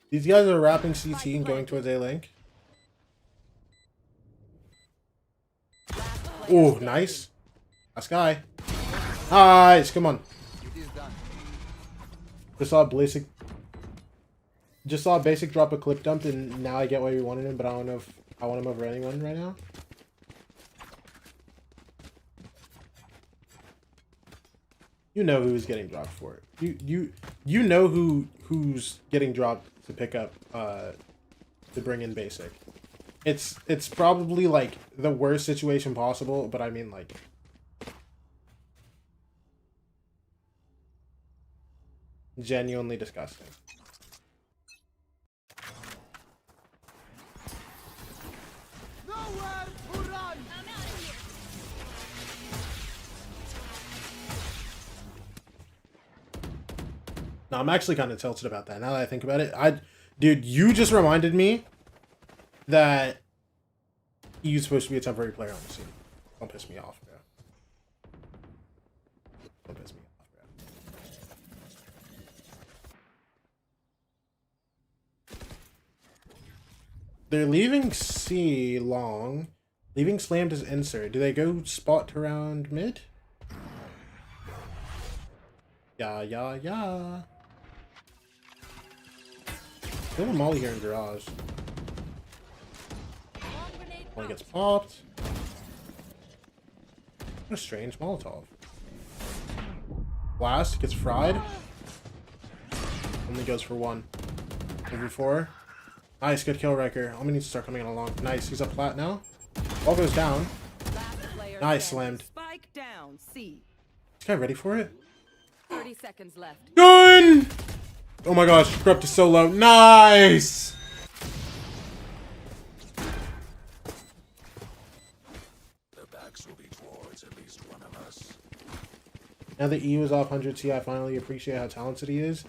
A: These guys are wrapping CT and going towards A-Link. Oh, nice. Last guy. Nice. Come on. Just saw a basic drop a clip dump, and now I get why we wanted him, but I don't know if I want him over anyone right now. You know who's getting dropped for it. You know who's getting dropped to pick up to bring in basic. It's probably like the worst situation possible, but I mean like genuinely disgusting.
O: Nowhere to run.
A: No, I'm actually kind of tilted about that. Now that I think about it, dude, you just reminded me that you're supposed to be a temporary player on the scene. Don't piss me off, bro. Don't piss me off, bro. They're leaving C long. Leaving slammed as insert. Do they go spot around mid? Yeah. Little Molly here in garage. One gets popped. What a strange Molotov. Blast gets fried. Only goes for one. Movie 4. Nice, good kill, Riker. Omni needs to start coming along. Nice, he's up flat now. Ball goes down. Nice, slammed.
I: Spike down, C.
A: This guy ready for it?
I: 30 seconds left.
A: Gun! Oh my gosh, crept to solo. Nice!
L: Their backs will be towards at least one of us.
A: Now that E was off 100T, I finally appreciate how talented he is.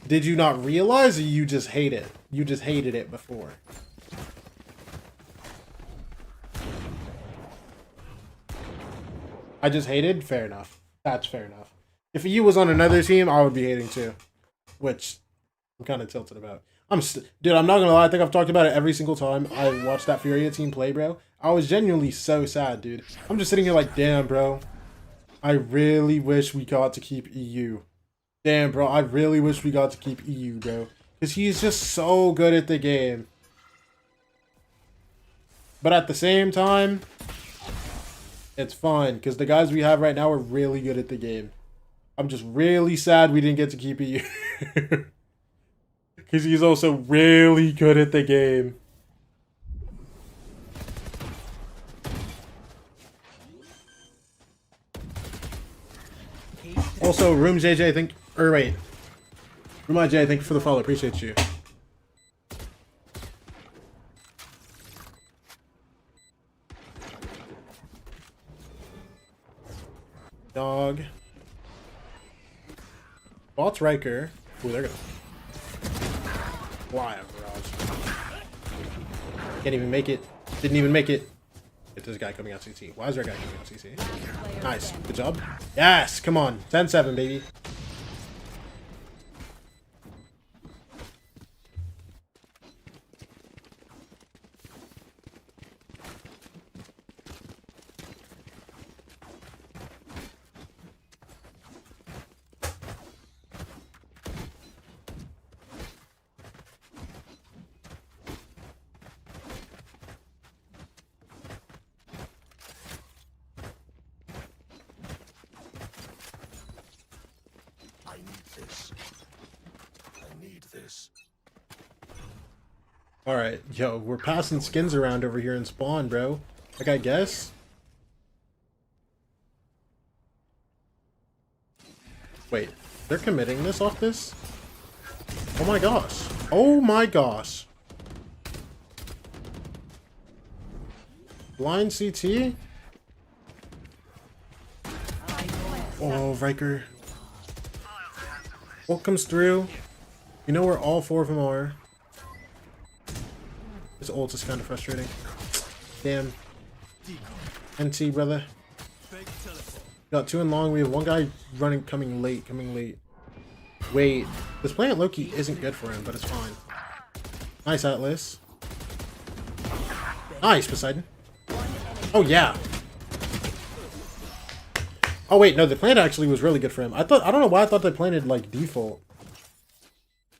A: Did you not realize, or you just hate it? You just hated it before. I just hated? Fair enough. That's fair enough. If E was on another team, I would be hating too. Which I'm kind of tilted about. Dude, I'm not gonna lie. I think I've talked about it every single time I watched that Furia team play, bro. I was genuinely so sad, dude. I'm just sitting here like, damn, bro. I really wish we got to keep EU. Damn, bro. I really wish we got to keep EU, bro. Because he's just so good at the game. But at the same time, it's fine. Because the guys we have right now are really good at the game. I'm just really sad we didn't get to keep EU. Because he's also really good at the game. Also, Room JJ, thank Room IJ, thank you for the follow. Appreciate you. Dog. Bot's Riker. Ooh, they're gonna fly a barrage. Can't even make it. Didn't even make it. It's this guy coming out CT. Why is there a guy coming out CT? Nice. Good job. Yes! Come on. 10-7, baby. Alright, yo, we're passing skins around over here in spawn, bro. Like, I guess. Wait, they're committing this off this? Oh my gosh. Oh my gosh. Blind CT? Oh, Riker. What comes through? You know where all four of them are. This ult is kind of frustrating. Damn. NT, brother. Got two in long. We have one guy running, coming late. Wait. This play at Loki isn't good for him, but it's fine. Nice, Atlas. Nice, Poseidon. Oh, yeah. Oh wait, no, the plant actually was really good for him. I don't know why I thought they planted like default.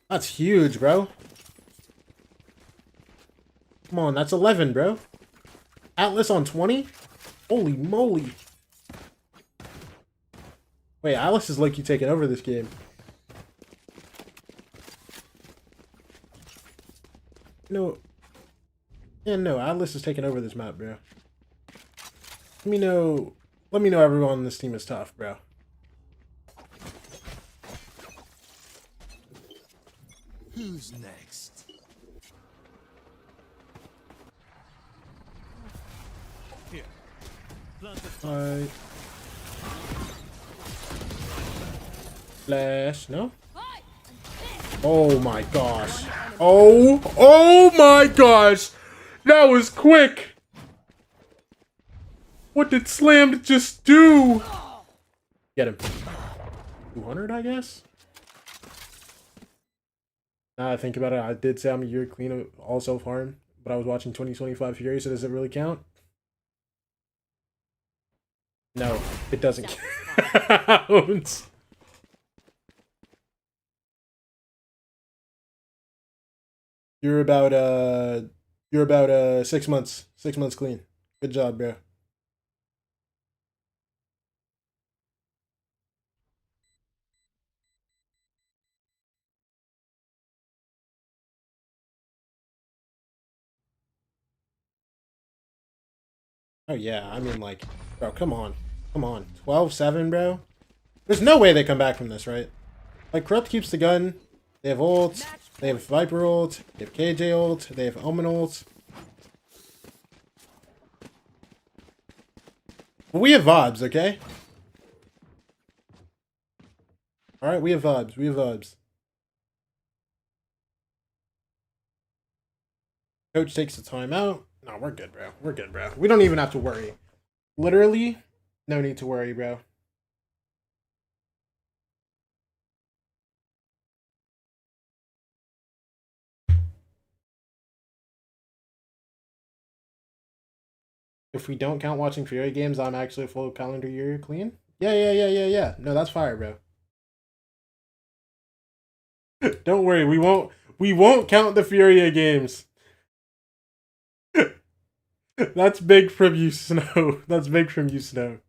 A: That's huge, bro. Come on, that's 11, bro. Atlas on 20? Holy moly. Wait, Atlas is like you taking over this game. No. Yeah, no, Atlas is taking over this map, bro. Let me know everyone on this team is tough, bro.
Q: Who's next? Here.
A: Alright. Flash, no? Oh my gosh. Oh my gosh! That was quick! What did Slam just do? Get him. 200, I guess? Now I think about it, I did say I'm a year clean of all self-harm, but I was watching 2025 Fury, so does it really count? No, it doesn't count. You're about 6 months. 6 months clean. Good job, bro. Oh yeah, I mean like, bro, come on. Come on. 12-7, bro. There's no way they come back from this, right? Like, Corrupt keeps the gun. They have ult. They have Viper ult. They have KJ ult. They have Omen ult. But we have vibes, okay? Alright, we have vibes. We have vibes. Coach takes the timeout. No, we're good, bro. We're good, bro. We don't even have to worry. Literally, no need to worry, bro. If we don't count watching Fury games, I'm actually a full calendar year clean. Yeah. No, that's fire, bro. Don't worry, we won't count the Furia games. That's big from you, Snow. That's big from you, Snow.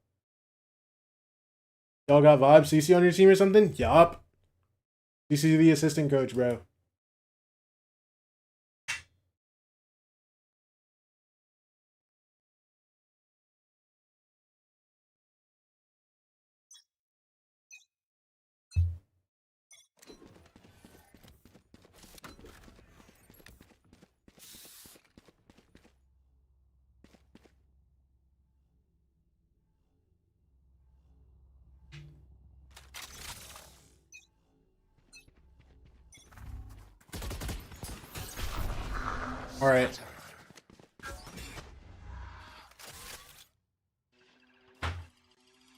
A: Y'all got vibes? CC on your team or something? Yup. CC the assistant coach, bro. All right.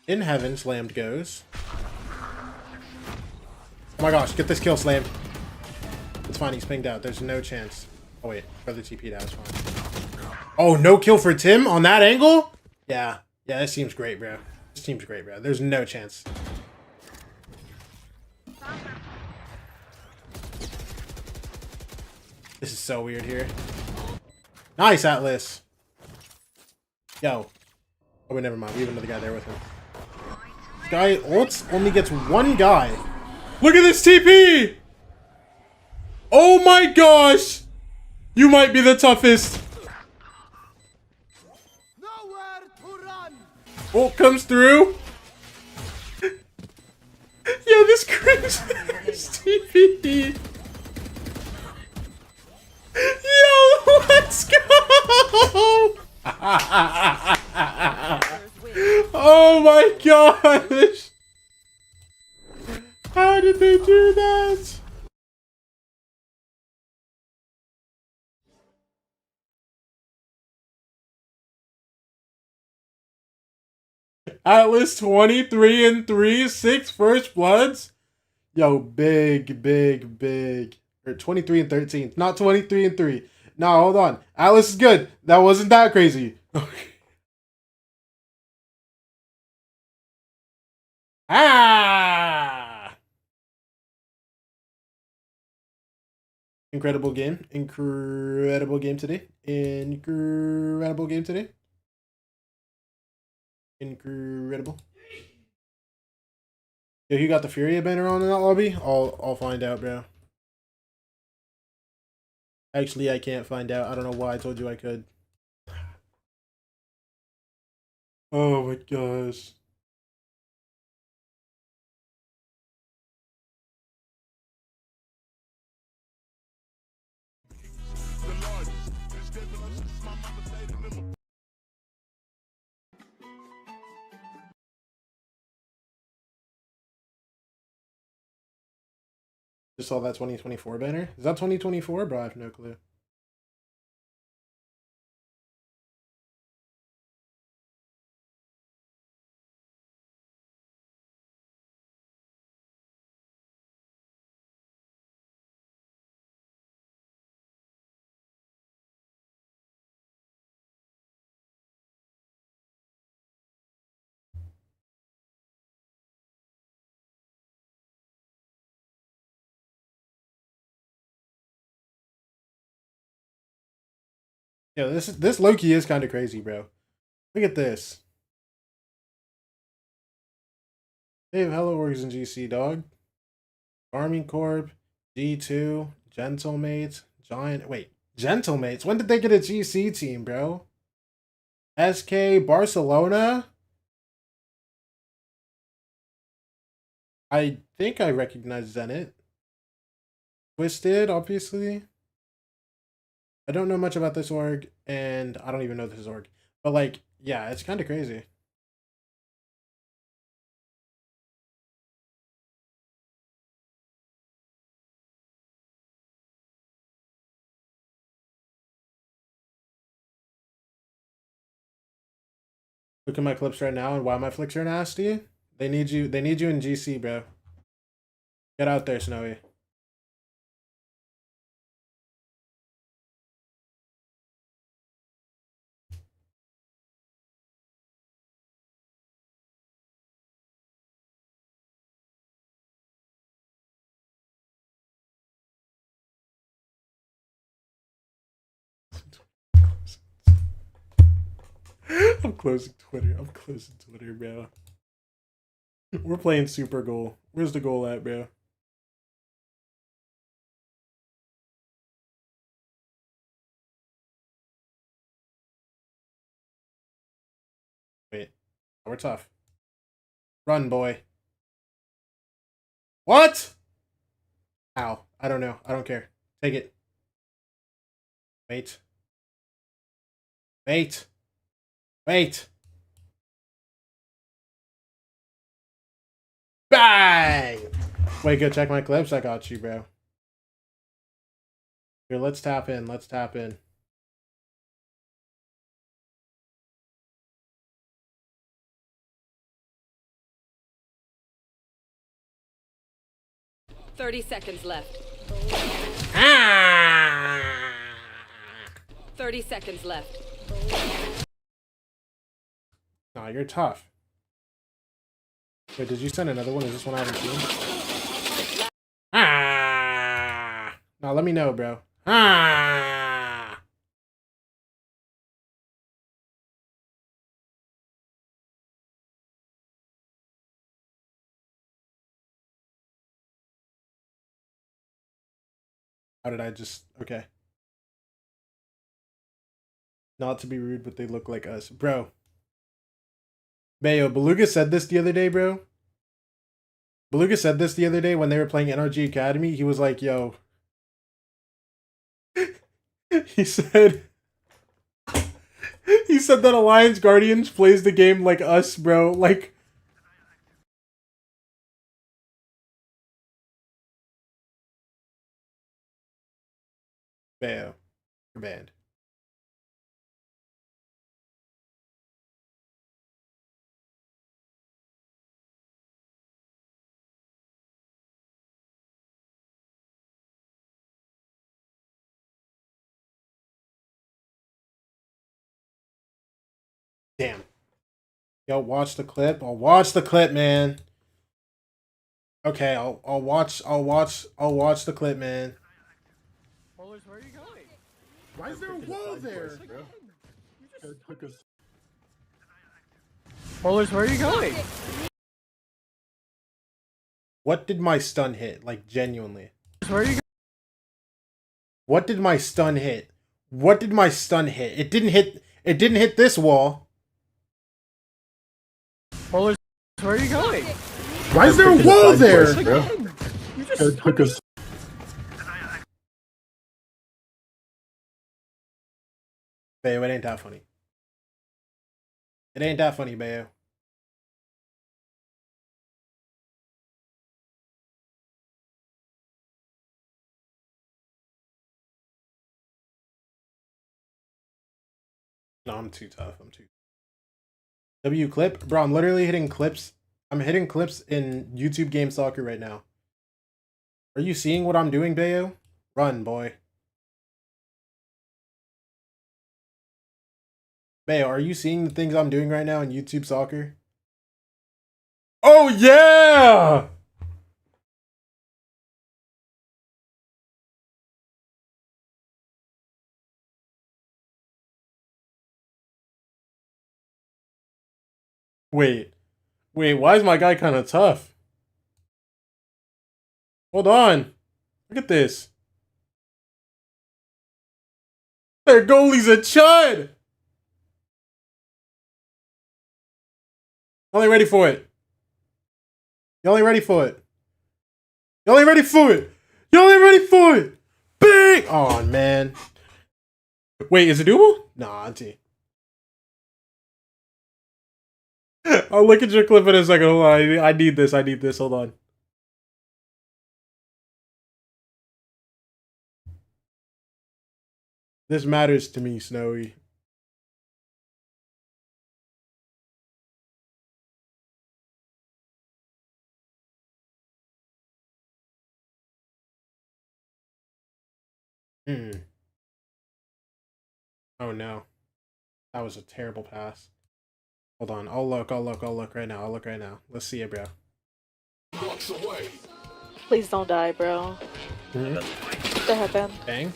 A: In heaven, Slammed goes. Oh my gosh, get this kill, Slammed. It's fine, he's pinged out. There's no chance. Oh wait, brother TP'd out, it's fine. Oh, no kill for Tim on that angle? Yeah, this team's great, bro. This team's great, bro. There's no chance. This is so weird here. Nice, Atlas. Yo. Oh, wait, never mind. We have another guy there with him. This guy ults only gets one guy. Look at this TP! Oh my gosh! You might be the toughest. Ult comes through. Yo, this cringe TP. Yo, let's go! Oh my gosh! How did they do that? Atlas 23-3, 6 first bloods. Yo, big. Or 23-13, not 23-3. No, hold on. Atlas is good. That wasn't that crazy. Ah! Incredible game. Incredible game today. Incredible game today. Incredible. Yo, you got the Furia banner on in that lobby? I'll find out, bro. Actually, I can't find out. I don't know why I told you I could. Oh my gosh. Just saw that 2024 banner. Is that 2024? Bro, I have no clue. Yeah, this Loki is kind of crazy, bro. Look at this. They have Hello Orgs in GC, dog. Army Corp, G2, Gentlemates, Giant. Wait, Gentlemates? When did they get a GC team, bro? SK, Barcelona? I think I recognize Zenit. Twisted, obviously. I don't know much about this org, and I don't even know this org. But, like, yeah, it's kind of crazy. Look at my clips right now and why my flicks are nasty. They need you in GC, bro. Get out there, Snowy. I'm closing Twitter. I'm closing Twitter, bro. We're playing Super Goal. Where's the goal at, bro? Wait. We're tough. Run, boy. What? Ow. I don't know. I don't care. Take it. Wait. Wait. Wait. Bang! Wait, go check my clips. I got you, bro. Here, let's tap in. Let's tap in.
I: "30 seconds left. 30 seconds left.
A: Nah, you're tough. Wait, did you send another one? Is this one I haven't seen? Nah, let me know, bro. How did I just... Okay. Not to be rude, but they look like us. Bro. Bayo, Beluga said this the other day, bro. Beluga said this the other day when they were playing NRG Academy. He was like, yo. He said... He said that Alliance Guardians plays the game like us, bro. Like... Bayo. You're banned. Damn. Yo, watch the clip. I'll watch the clip, man. Okay, I'll watch the clip, man.
F: Polars, where are you going?
A: Why is there a wall there?
F: Polars, where are you going?
A: What did my stun hit? Like genuinely.
F: Where are you going?
A: What did my stun hit? What did my stun hit? It didn't hit this wall.
F: Polars, where are you going?
A: Why is there a wall there?
F: You just
A: Bayo, it ain't that funny. It ain't that funny, Bayo. No, I'm too tough. I'm too. W clip? Bro, I'm literally hitting clips. I'm hitting clips in YouTube Game Soccer right now. Are you seeing what I'm doing, Bayo? Run, boy. Bayo, are you seeing the things I'm doing right now in YouTube Soccer? Oh, yeah! Wait, why is my guy kind of tough? Hold on. Look at this. Their goalie's a chud! Y'all ain't ready for it. Y'all ain't ready for it. Y'all ain't ready for it. Y'all ain't ready for it. Big! Oh, man. Wait, is it doable? Nah, auntie. I'll look at your clip in a second. Hold on. I need this. I need this. Hold on. This matters to me, Snowy. Oh no. That was a terrible pass. Hold on. I'll look right now. I'll look right now. Let's see it, bro.
H: Please don't die, bro. What happened?
A: Bang.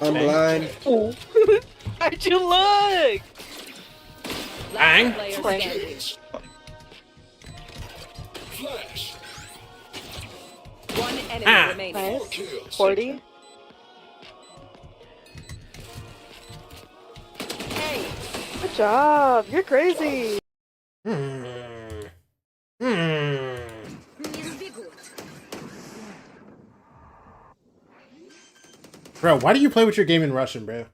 W: I'm blind.
H: Oh. How'd you look?
A: Bang.
W: Flash.
I: One enemy remaining.
H: Nice. 40.
I: Hey.
H: Good job. You're crazy.
A: Bro, why do you play with your game in Russian, bro?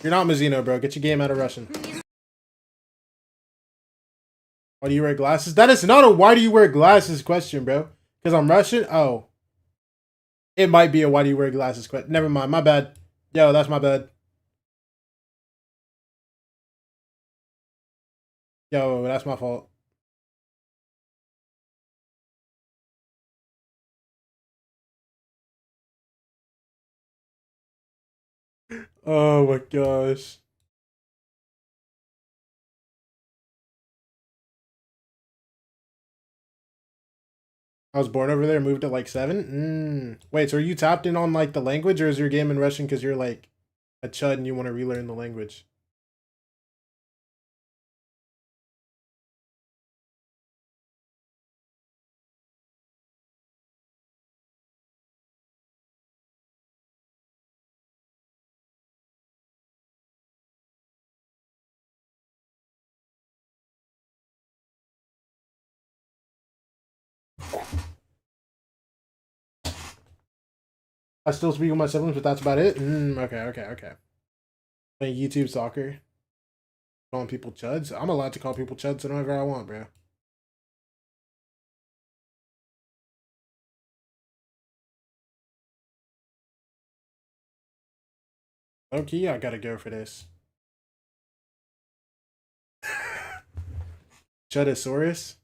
A: You're not Mizzino, bro. Get your game out of Russian. Why do you wear glasses? That is not a why do you wear glasses question, bro. Because I'm Russian? Oh. It might be a why do you wear glasses question. Never mind. My bad. Yo, that's my bad. Yo, that's my fault. Oh my gosh. I was born over there, moved at like 7? Wait, so are you tapped in on like the language, or is your game in Russian because you're like a chud and you want to relearn the language? I still speak with my siblings, but that's about it? Okay. Playing YouTube soccer. Calling people chuds? I'm allowed to call people chuds whenever I want, bro. Okay, I gotta go for this. Chudosaurus?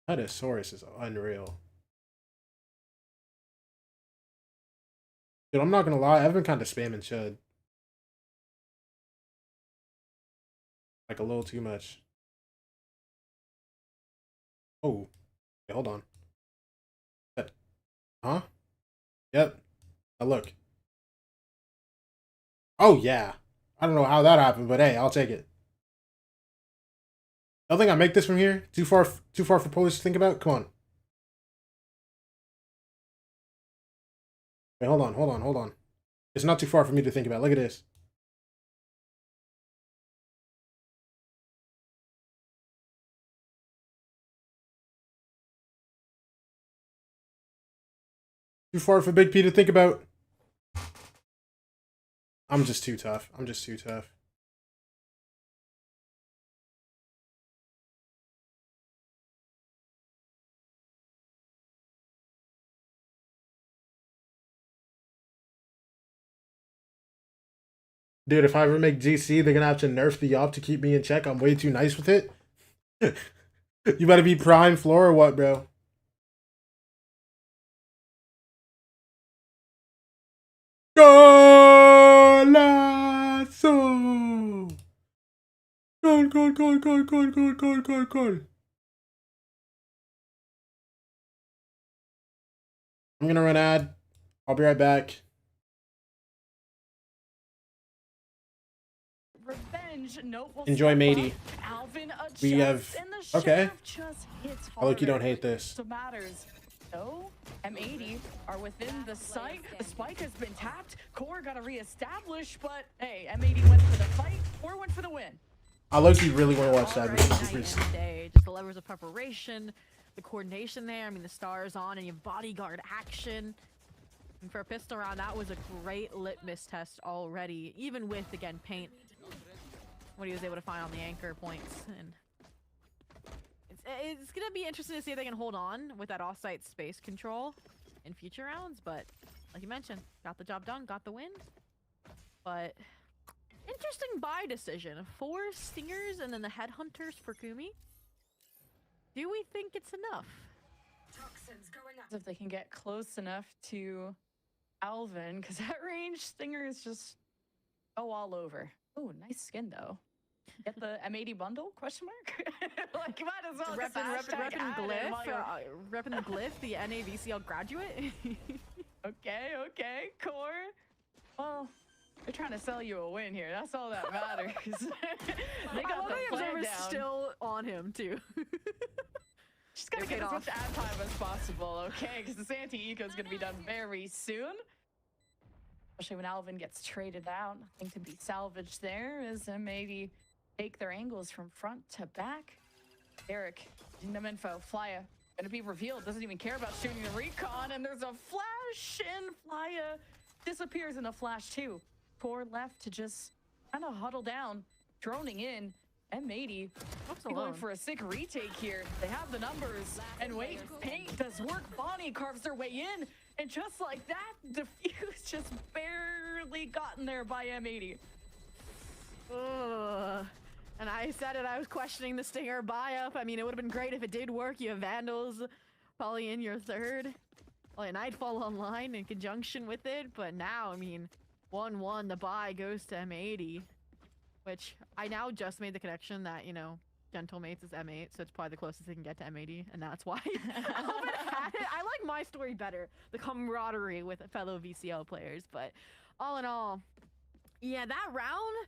A: Hydrosaurus is unreal. Dude, I'm not gonna lie, I've been kind of spamming Chud. Like a little too much. Oh, okay, hold on. Huh? Yep. Now look. Oh yeah. I don't know how that happened, but hey, I'll take it. Y'all think I make this from here? Too far for Polish to think about? Come on. Wait, hold on. It's not too far for me to think about. Look at this. Too far for Big P to think about. I'm just too tough. Dude, if I ever make GC, they're gonna have to nerf the op to keep me in check. I'm way too nice with it. You better be prime floor or what, bro? Golazo! Goal. I'm gonna run ad. I'll be right back.
D: Revenge. No, we'll
A: Enjoy, matey.
D: Alvin
A: We have okay. I look, you don't hate this.
D: So matters. So M80 are within the site. The spike has been tapped. Core got to reestablish, but hey, M80 went for the fight. Core went for the win.
A: I look, you really want to watch that.
B: Just the levels of preparation, the coordination there. I mean, the stars on, and you have bodyguard action. And for a pistol round, that was a great litmus test already, even with, again, paint. What he was able to find on the anchor points. And it's going to be interesting to see if they can hold on with that off-site space control in future rounds. But like you mentioned, got the job done, got the win. But interesting buy decision. 4 Stingers and then the Headhunters for Kumi. Do we think it's enough?
D: If they can get close enough to Alvin, because that range Stingers just go all over. Oh, nice skin though. Get the M80 bundle? Question mark. Like, you might as well
B: repping the glyph, the NAVCL graduate.
D: Okay, Core. Well, they're trying to sell you a win here. That's all that matters. They got the plan down.
B: Still on him too.
D: Just gotta get as much ad time as possible, okay? Because this anti-eco is gonna be done very soon. Especially when Alvin gets traded out. Nothing to be salvaged there as maybe take their angles from front to back. Derek, no info. Flya gonna be revealed. Doesn't even care about shooting the recon. And there's a flash, and Flya disappears in a flash too. Core left to just kind of huddle down, droning in. M80 going for a sick retake here. They have the numbers. And wait, paint does work. Bonnie carves their way in. And just like that, defuse just barely gotten there by M80.
B: Ugh. And I said it, I was questioning the Stinger buy-up. I mean, it would have been great if it did work. You have Vandals probably in your third. Well, Nightfall online in conjunction with it. But now, I mean, 1-1, the buy goes to M80. Which, I now just made the connection that, you know, Gentlemates is M8, so it's probably the closest they can get to M80, and that's why Alvin had it. I like my story better, the camaraderie with fellow VCL players, but all in all, yeah, that round,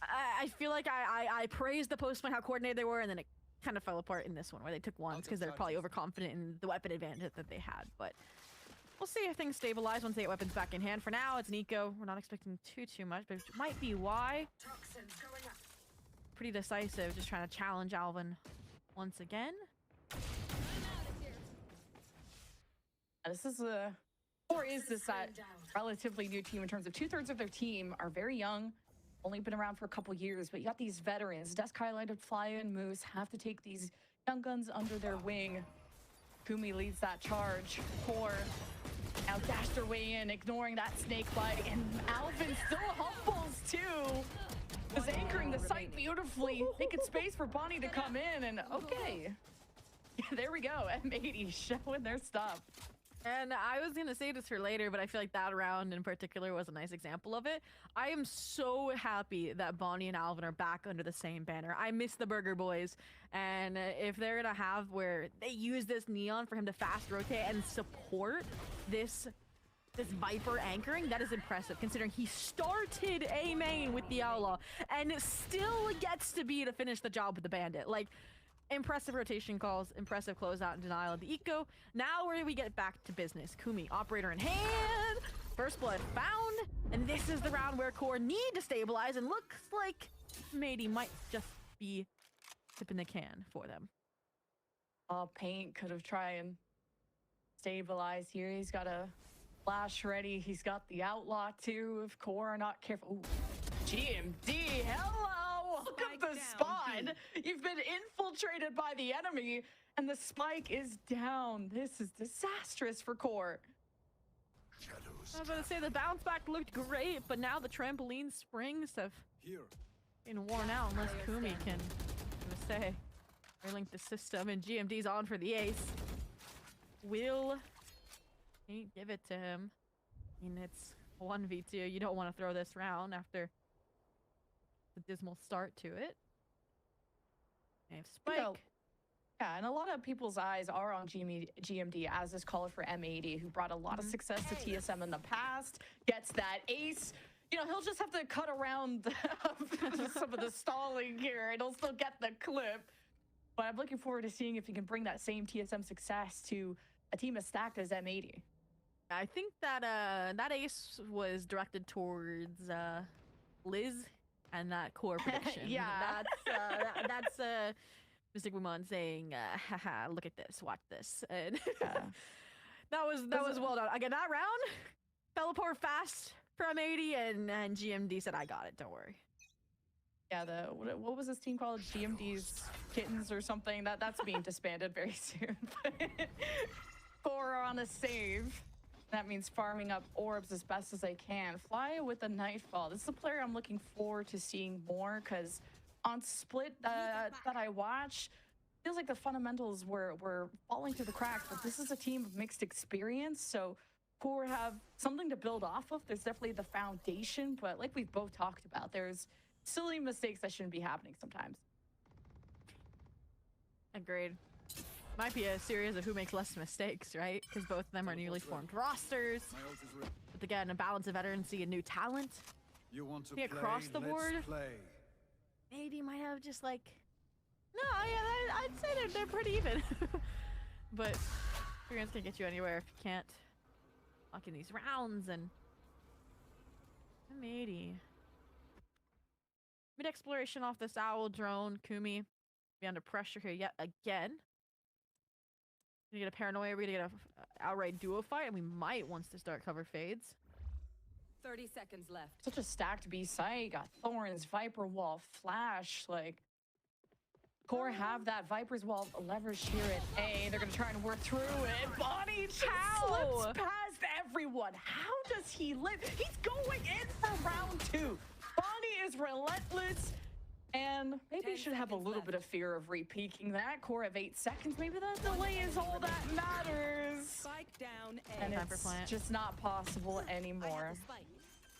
B: I feel like I praised the post-play, how coordinated they were, and then it kind of fell apart in this one, where they took ones because they're probably overconfident in the weapon advantage that they had, but we'll see if things stabilize once they get weapons back in hand. For now, it's Nico. We're not expecting too much, but it might be why. Pretty decisive, just trying to challenge Alvin once again.
D: This is this relatively new team in terms of 2/3 of their team are very young, only been around for a couple years, but you got these veterans. Desk highlighted, Flya and Moose have to take these young guns under their wing. Kumi leads that charge. Core now dashed their way in, ignoring that snake bite, and Alvin still humbles too. Was anchoring the site beautifully, making space for Bonnie to come in, and okay.
U: There we go. M80 showing their stuff.
B: And I was gonna say this for later, but I feel like that round in particular was a nice example of it. I am so happy that Bonnie and Alvin are back under the same banner. I miss the Burger Boys, and if they're gonna have where they use this Neon for him to fast rotate and support this Viper anchoring, that is impressive considering he started A main with the Outlaw and it still gets to be to finish the job with the Bandit. Like, impressive rotation calls, impressive closeout and denial of the eco. Now where do we get back to business? Kumi, operator in hand, first blood found, and this is the round where Core need to stabilize, and looks like Matey might just be tipping the can for them.
U: Paint could have tried and stabilized here. He's got a flash ready. He's got the Outlaw too. If Core are not careful. Ooh. GMD, hello! Welcome to Spawn. You've been infiltrated by the enemy, and the spike is down. This is disastrous for Core.
B: I was about to say the bounce back looked great, but now the trampoline springs have been worn out unless Kumi can say relink the system, and GMD's on for the ace. Will Paint give it to him? I mean, it's 1v2. You don't want to throw this round after the dismal start to it. They have Spike.
U: You know, yeah, and a lot of people's eyes are on GMD as this caller for M80, who brought a lot of success to TSM in the past, gets that ace. You know, he'll just have to cut around some of the stalling here, and he'll still get the clip. But I'm looking forward to seeing if he can bring that same TSM success to a team as stacked as M80.
B: I think that that ace was directed towards Liz and that Core prediction.
U: Yeah.
B: That's Mr. Guimond saying, haha, look at this, watch this. And that was well done. Again, that round fell apart fast from 80, and GMD said, I got it, don't worry.
U: Yeah, what was this team called? GMD's Kittens or something? That's being disbanded very soon. Core on a save. That means farming up orbs as best as they can. Fly with the Nightfall. This is a player I'm looking forward to seeing more, because on Split that I watched, feels like the fundamentals were falling through the cracks, but this is a team of mixed experience, so Core have something to build off of. There's definitely the foundation, but like we've both talked about, there's silly mistakes that shouldn't be happening sometimes.
B: Agreed. Might be a series of who makes less mistakes, right? Because both of them are newly formed rosters. But again, a balance of veterancy and new talent.
L: You want to
B: play, across the board.
L: Maybe
B: might have just like, no, yeah, I'd say they're pretty even. But experience can get you anywhere if you can't lock in these rounds. And M80. Mid exploration off this owl drone. Kumi be under pressure here yet again. We're gonna get a paranoia, we're gonna get a outright duo fight, and we might once to start cover fades.
I: 30 seconds left.
U: Such a stacked B site. Got Thorns, Viper Wall, Flash. Like, Core have that Viper's Wall leverage here at A. They're gonna try and work through it. Bonnie just slips past everyone. How does he live? He's going in for round 2. Bonnie is relentless. And maybe you should have a little bit of fear of re-peaking that. Core of 8 seconds. Maybe that delay is all that matters.
I: Spike down A.
U: And it's just not possible anymore.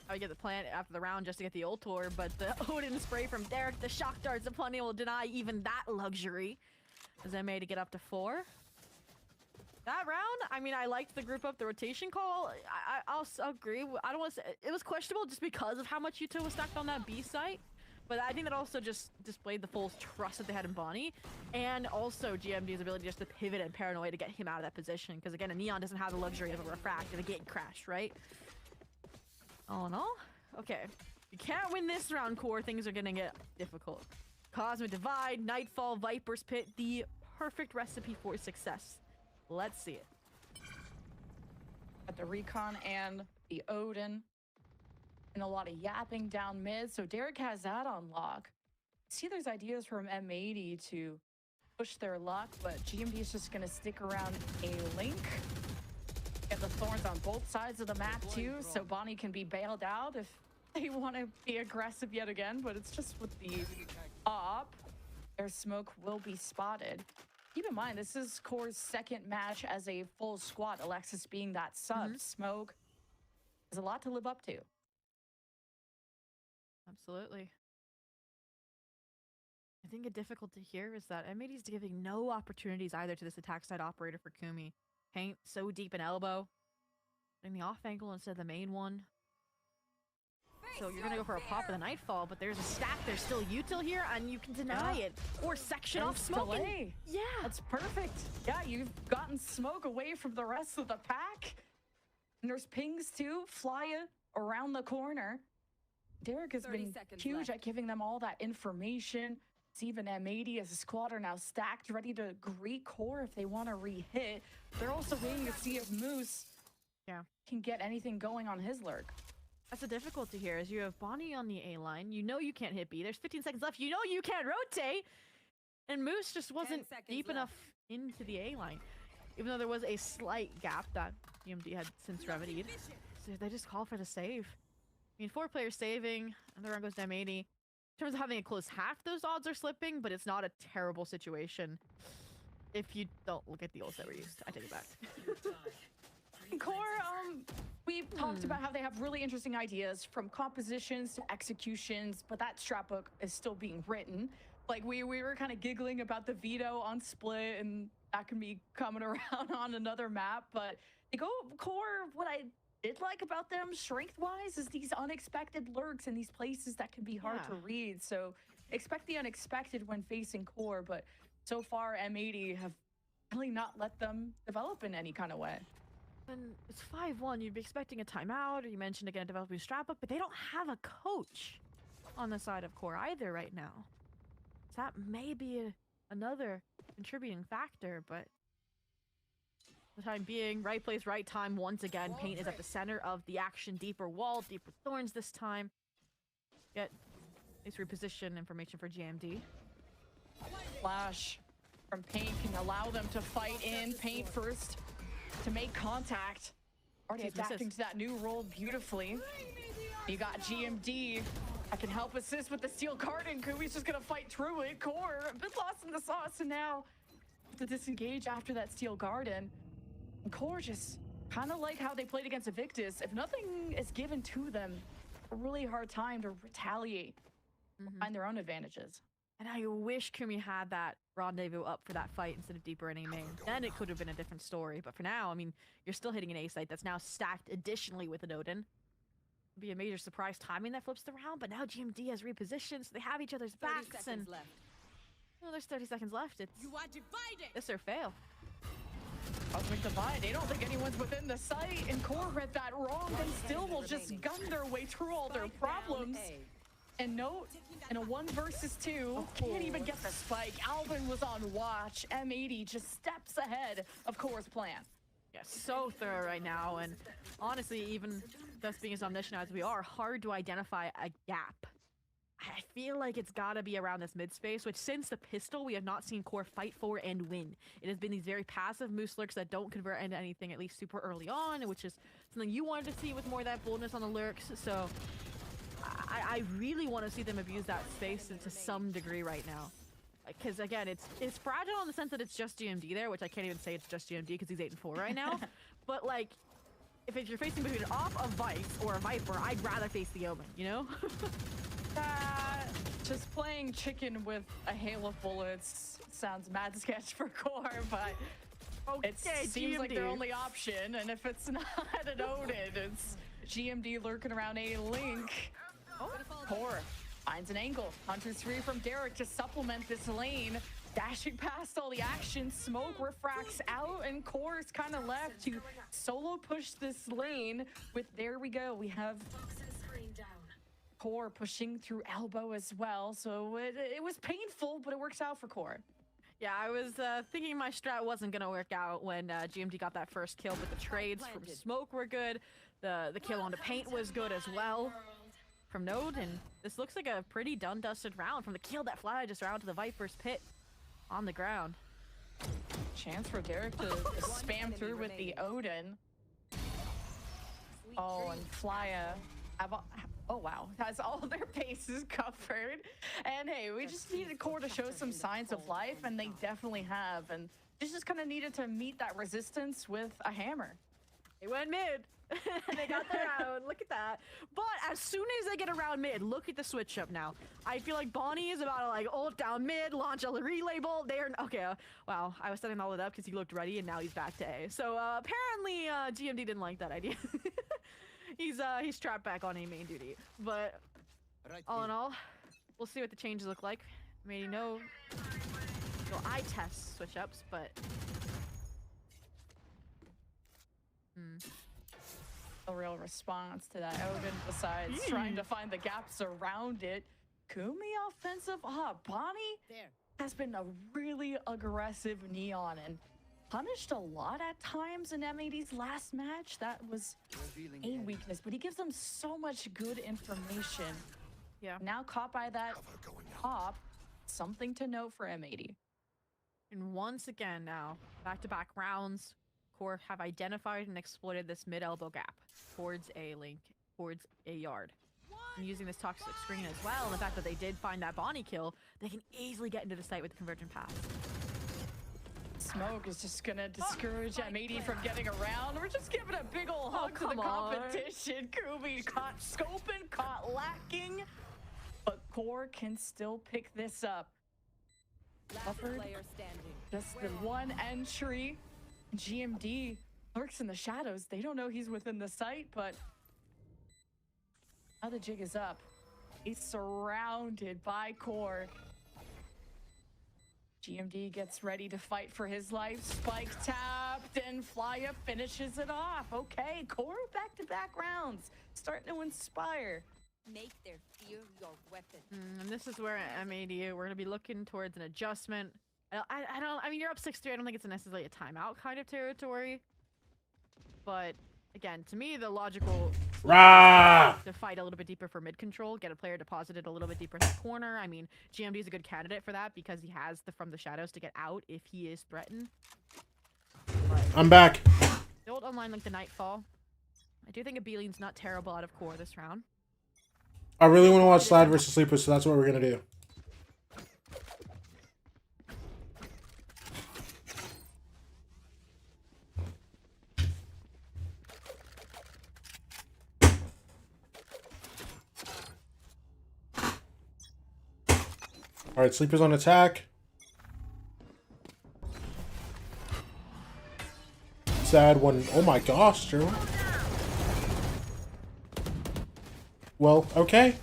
B: I would get the plant after the round just to get the ult tour, but the Odin spray from Derek, the shock darts of Plenty will deny even that luxury. As I made to get up to 4. That round, I mean, I liked the group up, the rotation call. I'll agree. I don't want to say it was questionable just because of how much util was stacked on that B site. But I think that also just displayed the full trust that they had in Bonnie, and also GMD's ability just to pivot and paranoia to get him out of that position. Because again, a Neon doesn't have the luxury of a refract and a gate crash, right? All in all, okay. You can't win this round, Core. Things are gonna get difficult. Cosmic Divide, Nightfall, Viper's Pit, the perfect recipe for success. Let's see it.
U: At the Recon and the Odin. And a lot of yapping down mid, so Derek has that on lock. See, there's ideas from M80 to push their luck, but GMD is just gonna stick around A link. Get the Thorns on both sides of the map too, so Bonnie can be bailed out if they want to be aggressive yet again, but it's just with the op. Their smoke will be spotted.
D: Keep in mind, this is Core's second match as a full squad. Alexis being that sub. Smoke. There's a lot to live up to.
B: Absolutely. I think a difficulty here is that M80 is giving no opportunities either to this attack side operator for Kumi. Paint so deep in elbow. In the off angle instead of the main one. So you're gonna go for a pop of the Nightfall, but there's a stack. There's still util here, and you can deny it or section off smoke.
D: Delay.
B: Yeah,
D: that's perfect. Yeah, you've gotten smoke away from the rest of the pack. And there's pings too, fly around the corner. Derek has been huge at giving them all that information. It's even M80 as a squad are now stacked, ready to greet Core if they want to re-hit. They're also waiting to see if Moose can get anything going on his lurk.
B: That's the difficulty here, is you have Bonnie on the A line. You know you can't hit B. There's 15 seconds left. You know you can't rotate. And Moose just wasn't deep enough into the A line. Even though there was a slight gap that GMD had since remedied. So they just call for the save. I mean, 4 players saving, and the run goes to M80. In terms of having a close half, those odds are slipping, but it's not a terrible situation. If you don't look at the odds that were used. I take it back.
D: Core, we've talked about how they have really interesting ideas from compositions to executions, but that strat book is still being written. Like we were kind of giggling about the veto on split, and that can be coming around on another map, but they go Core, what I did like about them strength-wise is these unexpected lurks in these places that can be hard to read. So expect the unexpected when facing Core, but so far M80 have really not let them develop in any kind of way.
B: And it's 5-1. You'd be expecting a timeout, or you mentioned again developing strap up, but they don't have a coach on the side of Core either right now. So that may be another contributing factor, but for the time being, right place, right time once again. Paint is at the center of the action. Deeper wall, deeper thorns this time. Get this reposition information for GMD.
D: Flash from Paint can allow them to fight in. Paint first to make contact. Already adapting to that new role beautifully. You got GMD that can help assist with the Steel Garden. Kumi's just gonna fight through it. Core a bit lost in the sauce, and now to disengage after that Steel Garden. And Core just kind of like how they played against Evictus. If nothing is given to them, a really hard time to retaliate, find their own advantages.
B: And I wish Kumi had that rendezvous up for that fight instead of deeper in a main. Then it could have been a different story. But for now, I mean, you're still hitting an A site that's now stacked additionally with an Odin. It'd be a major surprise timing that flips the round, but now GMD has repositioned, so they have each other's backs. And well, there's 30 seconds left. It's this or fail.
D: Cosmic Divide, they don't think anyone's within the site, and Core read that wrong. They still will just gun their way through all their problems. And note, in a 1 versus 2, can't even get the spike. Alvin was on watch. M80 just steps ahead of Core's plan.
B: Yeah, so thorough right now, and honestly, even us being as omniscient as we are, hard to identify a gap. I feel like it's gotta be around this mid space, which since the pistol, we have not seen Core fight for and win. It has been these very passive Moose lurks that don't convert into anything, at least super early on, which is something you wanted to see with more of that boldness on the lurks. So I really want to see them abuse that space to some degree right now. Because again, it's fragile in the sense that it's just GMD there, which I can't even say it's just GMD because he's 8-4 right now. But like, if you're facing between off a Vice or a Viper, I'd rather face the Omen, you know?
D: Just playing chicken with a hail of bullets sounds mad sketch for Core, but it seems like their only option. And if it's not an Odin, it's GMD lurking around a Link. Core finds an angle. Hunter's free from Derek to supplement this lane. Dashing past all the action, smoke refracts out, and Core is kind of left to solo push this lane with, there we go, we have Core pushing through elbow as well. So it was painful, but it works out for Core.
B: Yeah, I was thinking my strat wasn't going to work out when GMD got that first kill, but the trades from Smoke were good. The kill onto Paint was good as well from Node, and this looks like a pretty done-dusted round from the kill that fly just around to the Viper's pit on the ground.
D: Chance for Derek to spam through with the Odin. Oh, and Flya Oh wow, has all their bases covered. And hey, we just needed Core to show some signs of life, and they definitely have. And just kind of needed to meet that resistance with a hammer.
B: They went mid. They got the round. Look at that. But as soon as they get around mid, look at the switch up now. I feel like Bonnie is about to like ult down mid, launch a relay bolt. They're okay. Wow, I was setting all it up because he looked ready, and now he's back to A. So apparently GMD didn't like that idea. He's trapped back on A main duty. But all in all, we'll see what the changes look like. Maybe no eye test switch ups, but.
D: A real response to that Odin besides trying to find the gaps around it. Kumi offensive. Bonnie has been a really aggressive Neon and punished a lot at times in M80's last match. That was a weakness, but he gives them so much good information.
B: Yeah.
D: Now caught by that pop, something to note for M80.
B: And once again now, back-to-back rounds, Core have identified and exploited this mid-elbow gap towards A link, towards A yard. And using this toxic screen as well, and the fact that they did find that Bonnie kill, they can easily get into the site with the convergent pass.
D: Smoke is just gonna discourage M80 from getting around. We're just giving a big ol' hug to the competition. Kumi caught scoping, caught lacking, but Core can still pick this up. Covered, just the one entry. GMD lurks in the shadows. They don't know he's within the site, but now the jig is up. He's surrounded by Core. GMD gets ready to fight for his life. Spike tapped, and Flya finishes it off. Okay, Core back-to-back rounds. Starting to inspire.
C: Make their fear your weapon.
B: And this is where M80, we're going to be looking towards an adjustment. I mean, you're up 6-3. I don't think it's necessarily a timeout kind of territory. But again, to me, the logical to fight a little bit deeper for mid control, get a player deposited a little bit deeper in the corner. I mean, GMD is a good candidate for that because he has the from the shadows to get out if he is threatened. But
A: I'm back.
B: The old online link, the Nightfall. I do think a B-Lean's not terrible out of Core this round.
A: I really want to watch Slide versus Sleeper, so that's what we're gonna do. Alright, Sleeper's on attack. Sad one. Oh my gosh, Joe. Well, okay.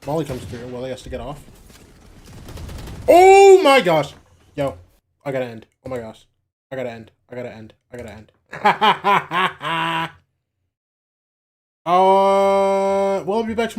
A: Molly comes through. Well, he has to get off. Oh my gosh! Yo, I gotta end. Oh my gosh. I gotta end. I gotta end. I gotta end. We'll be back tomorrow.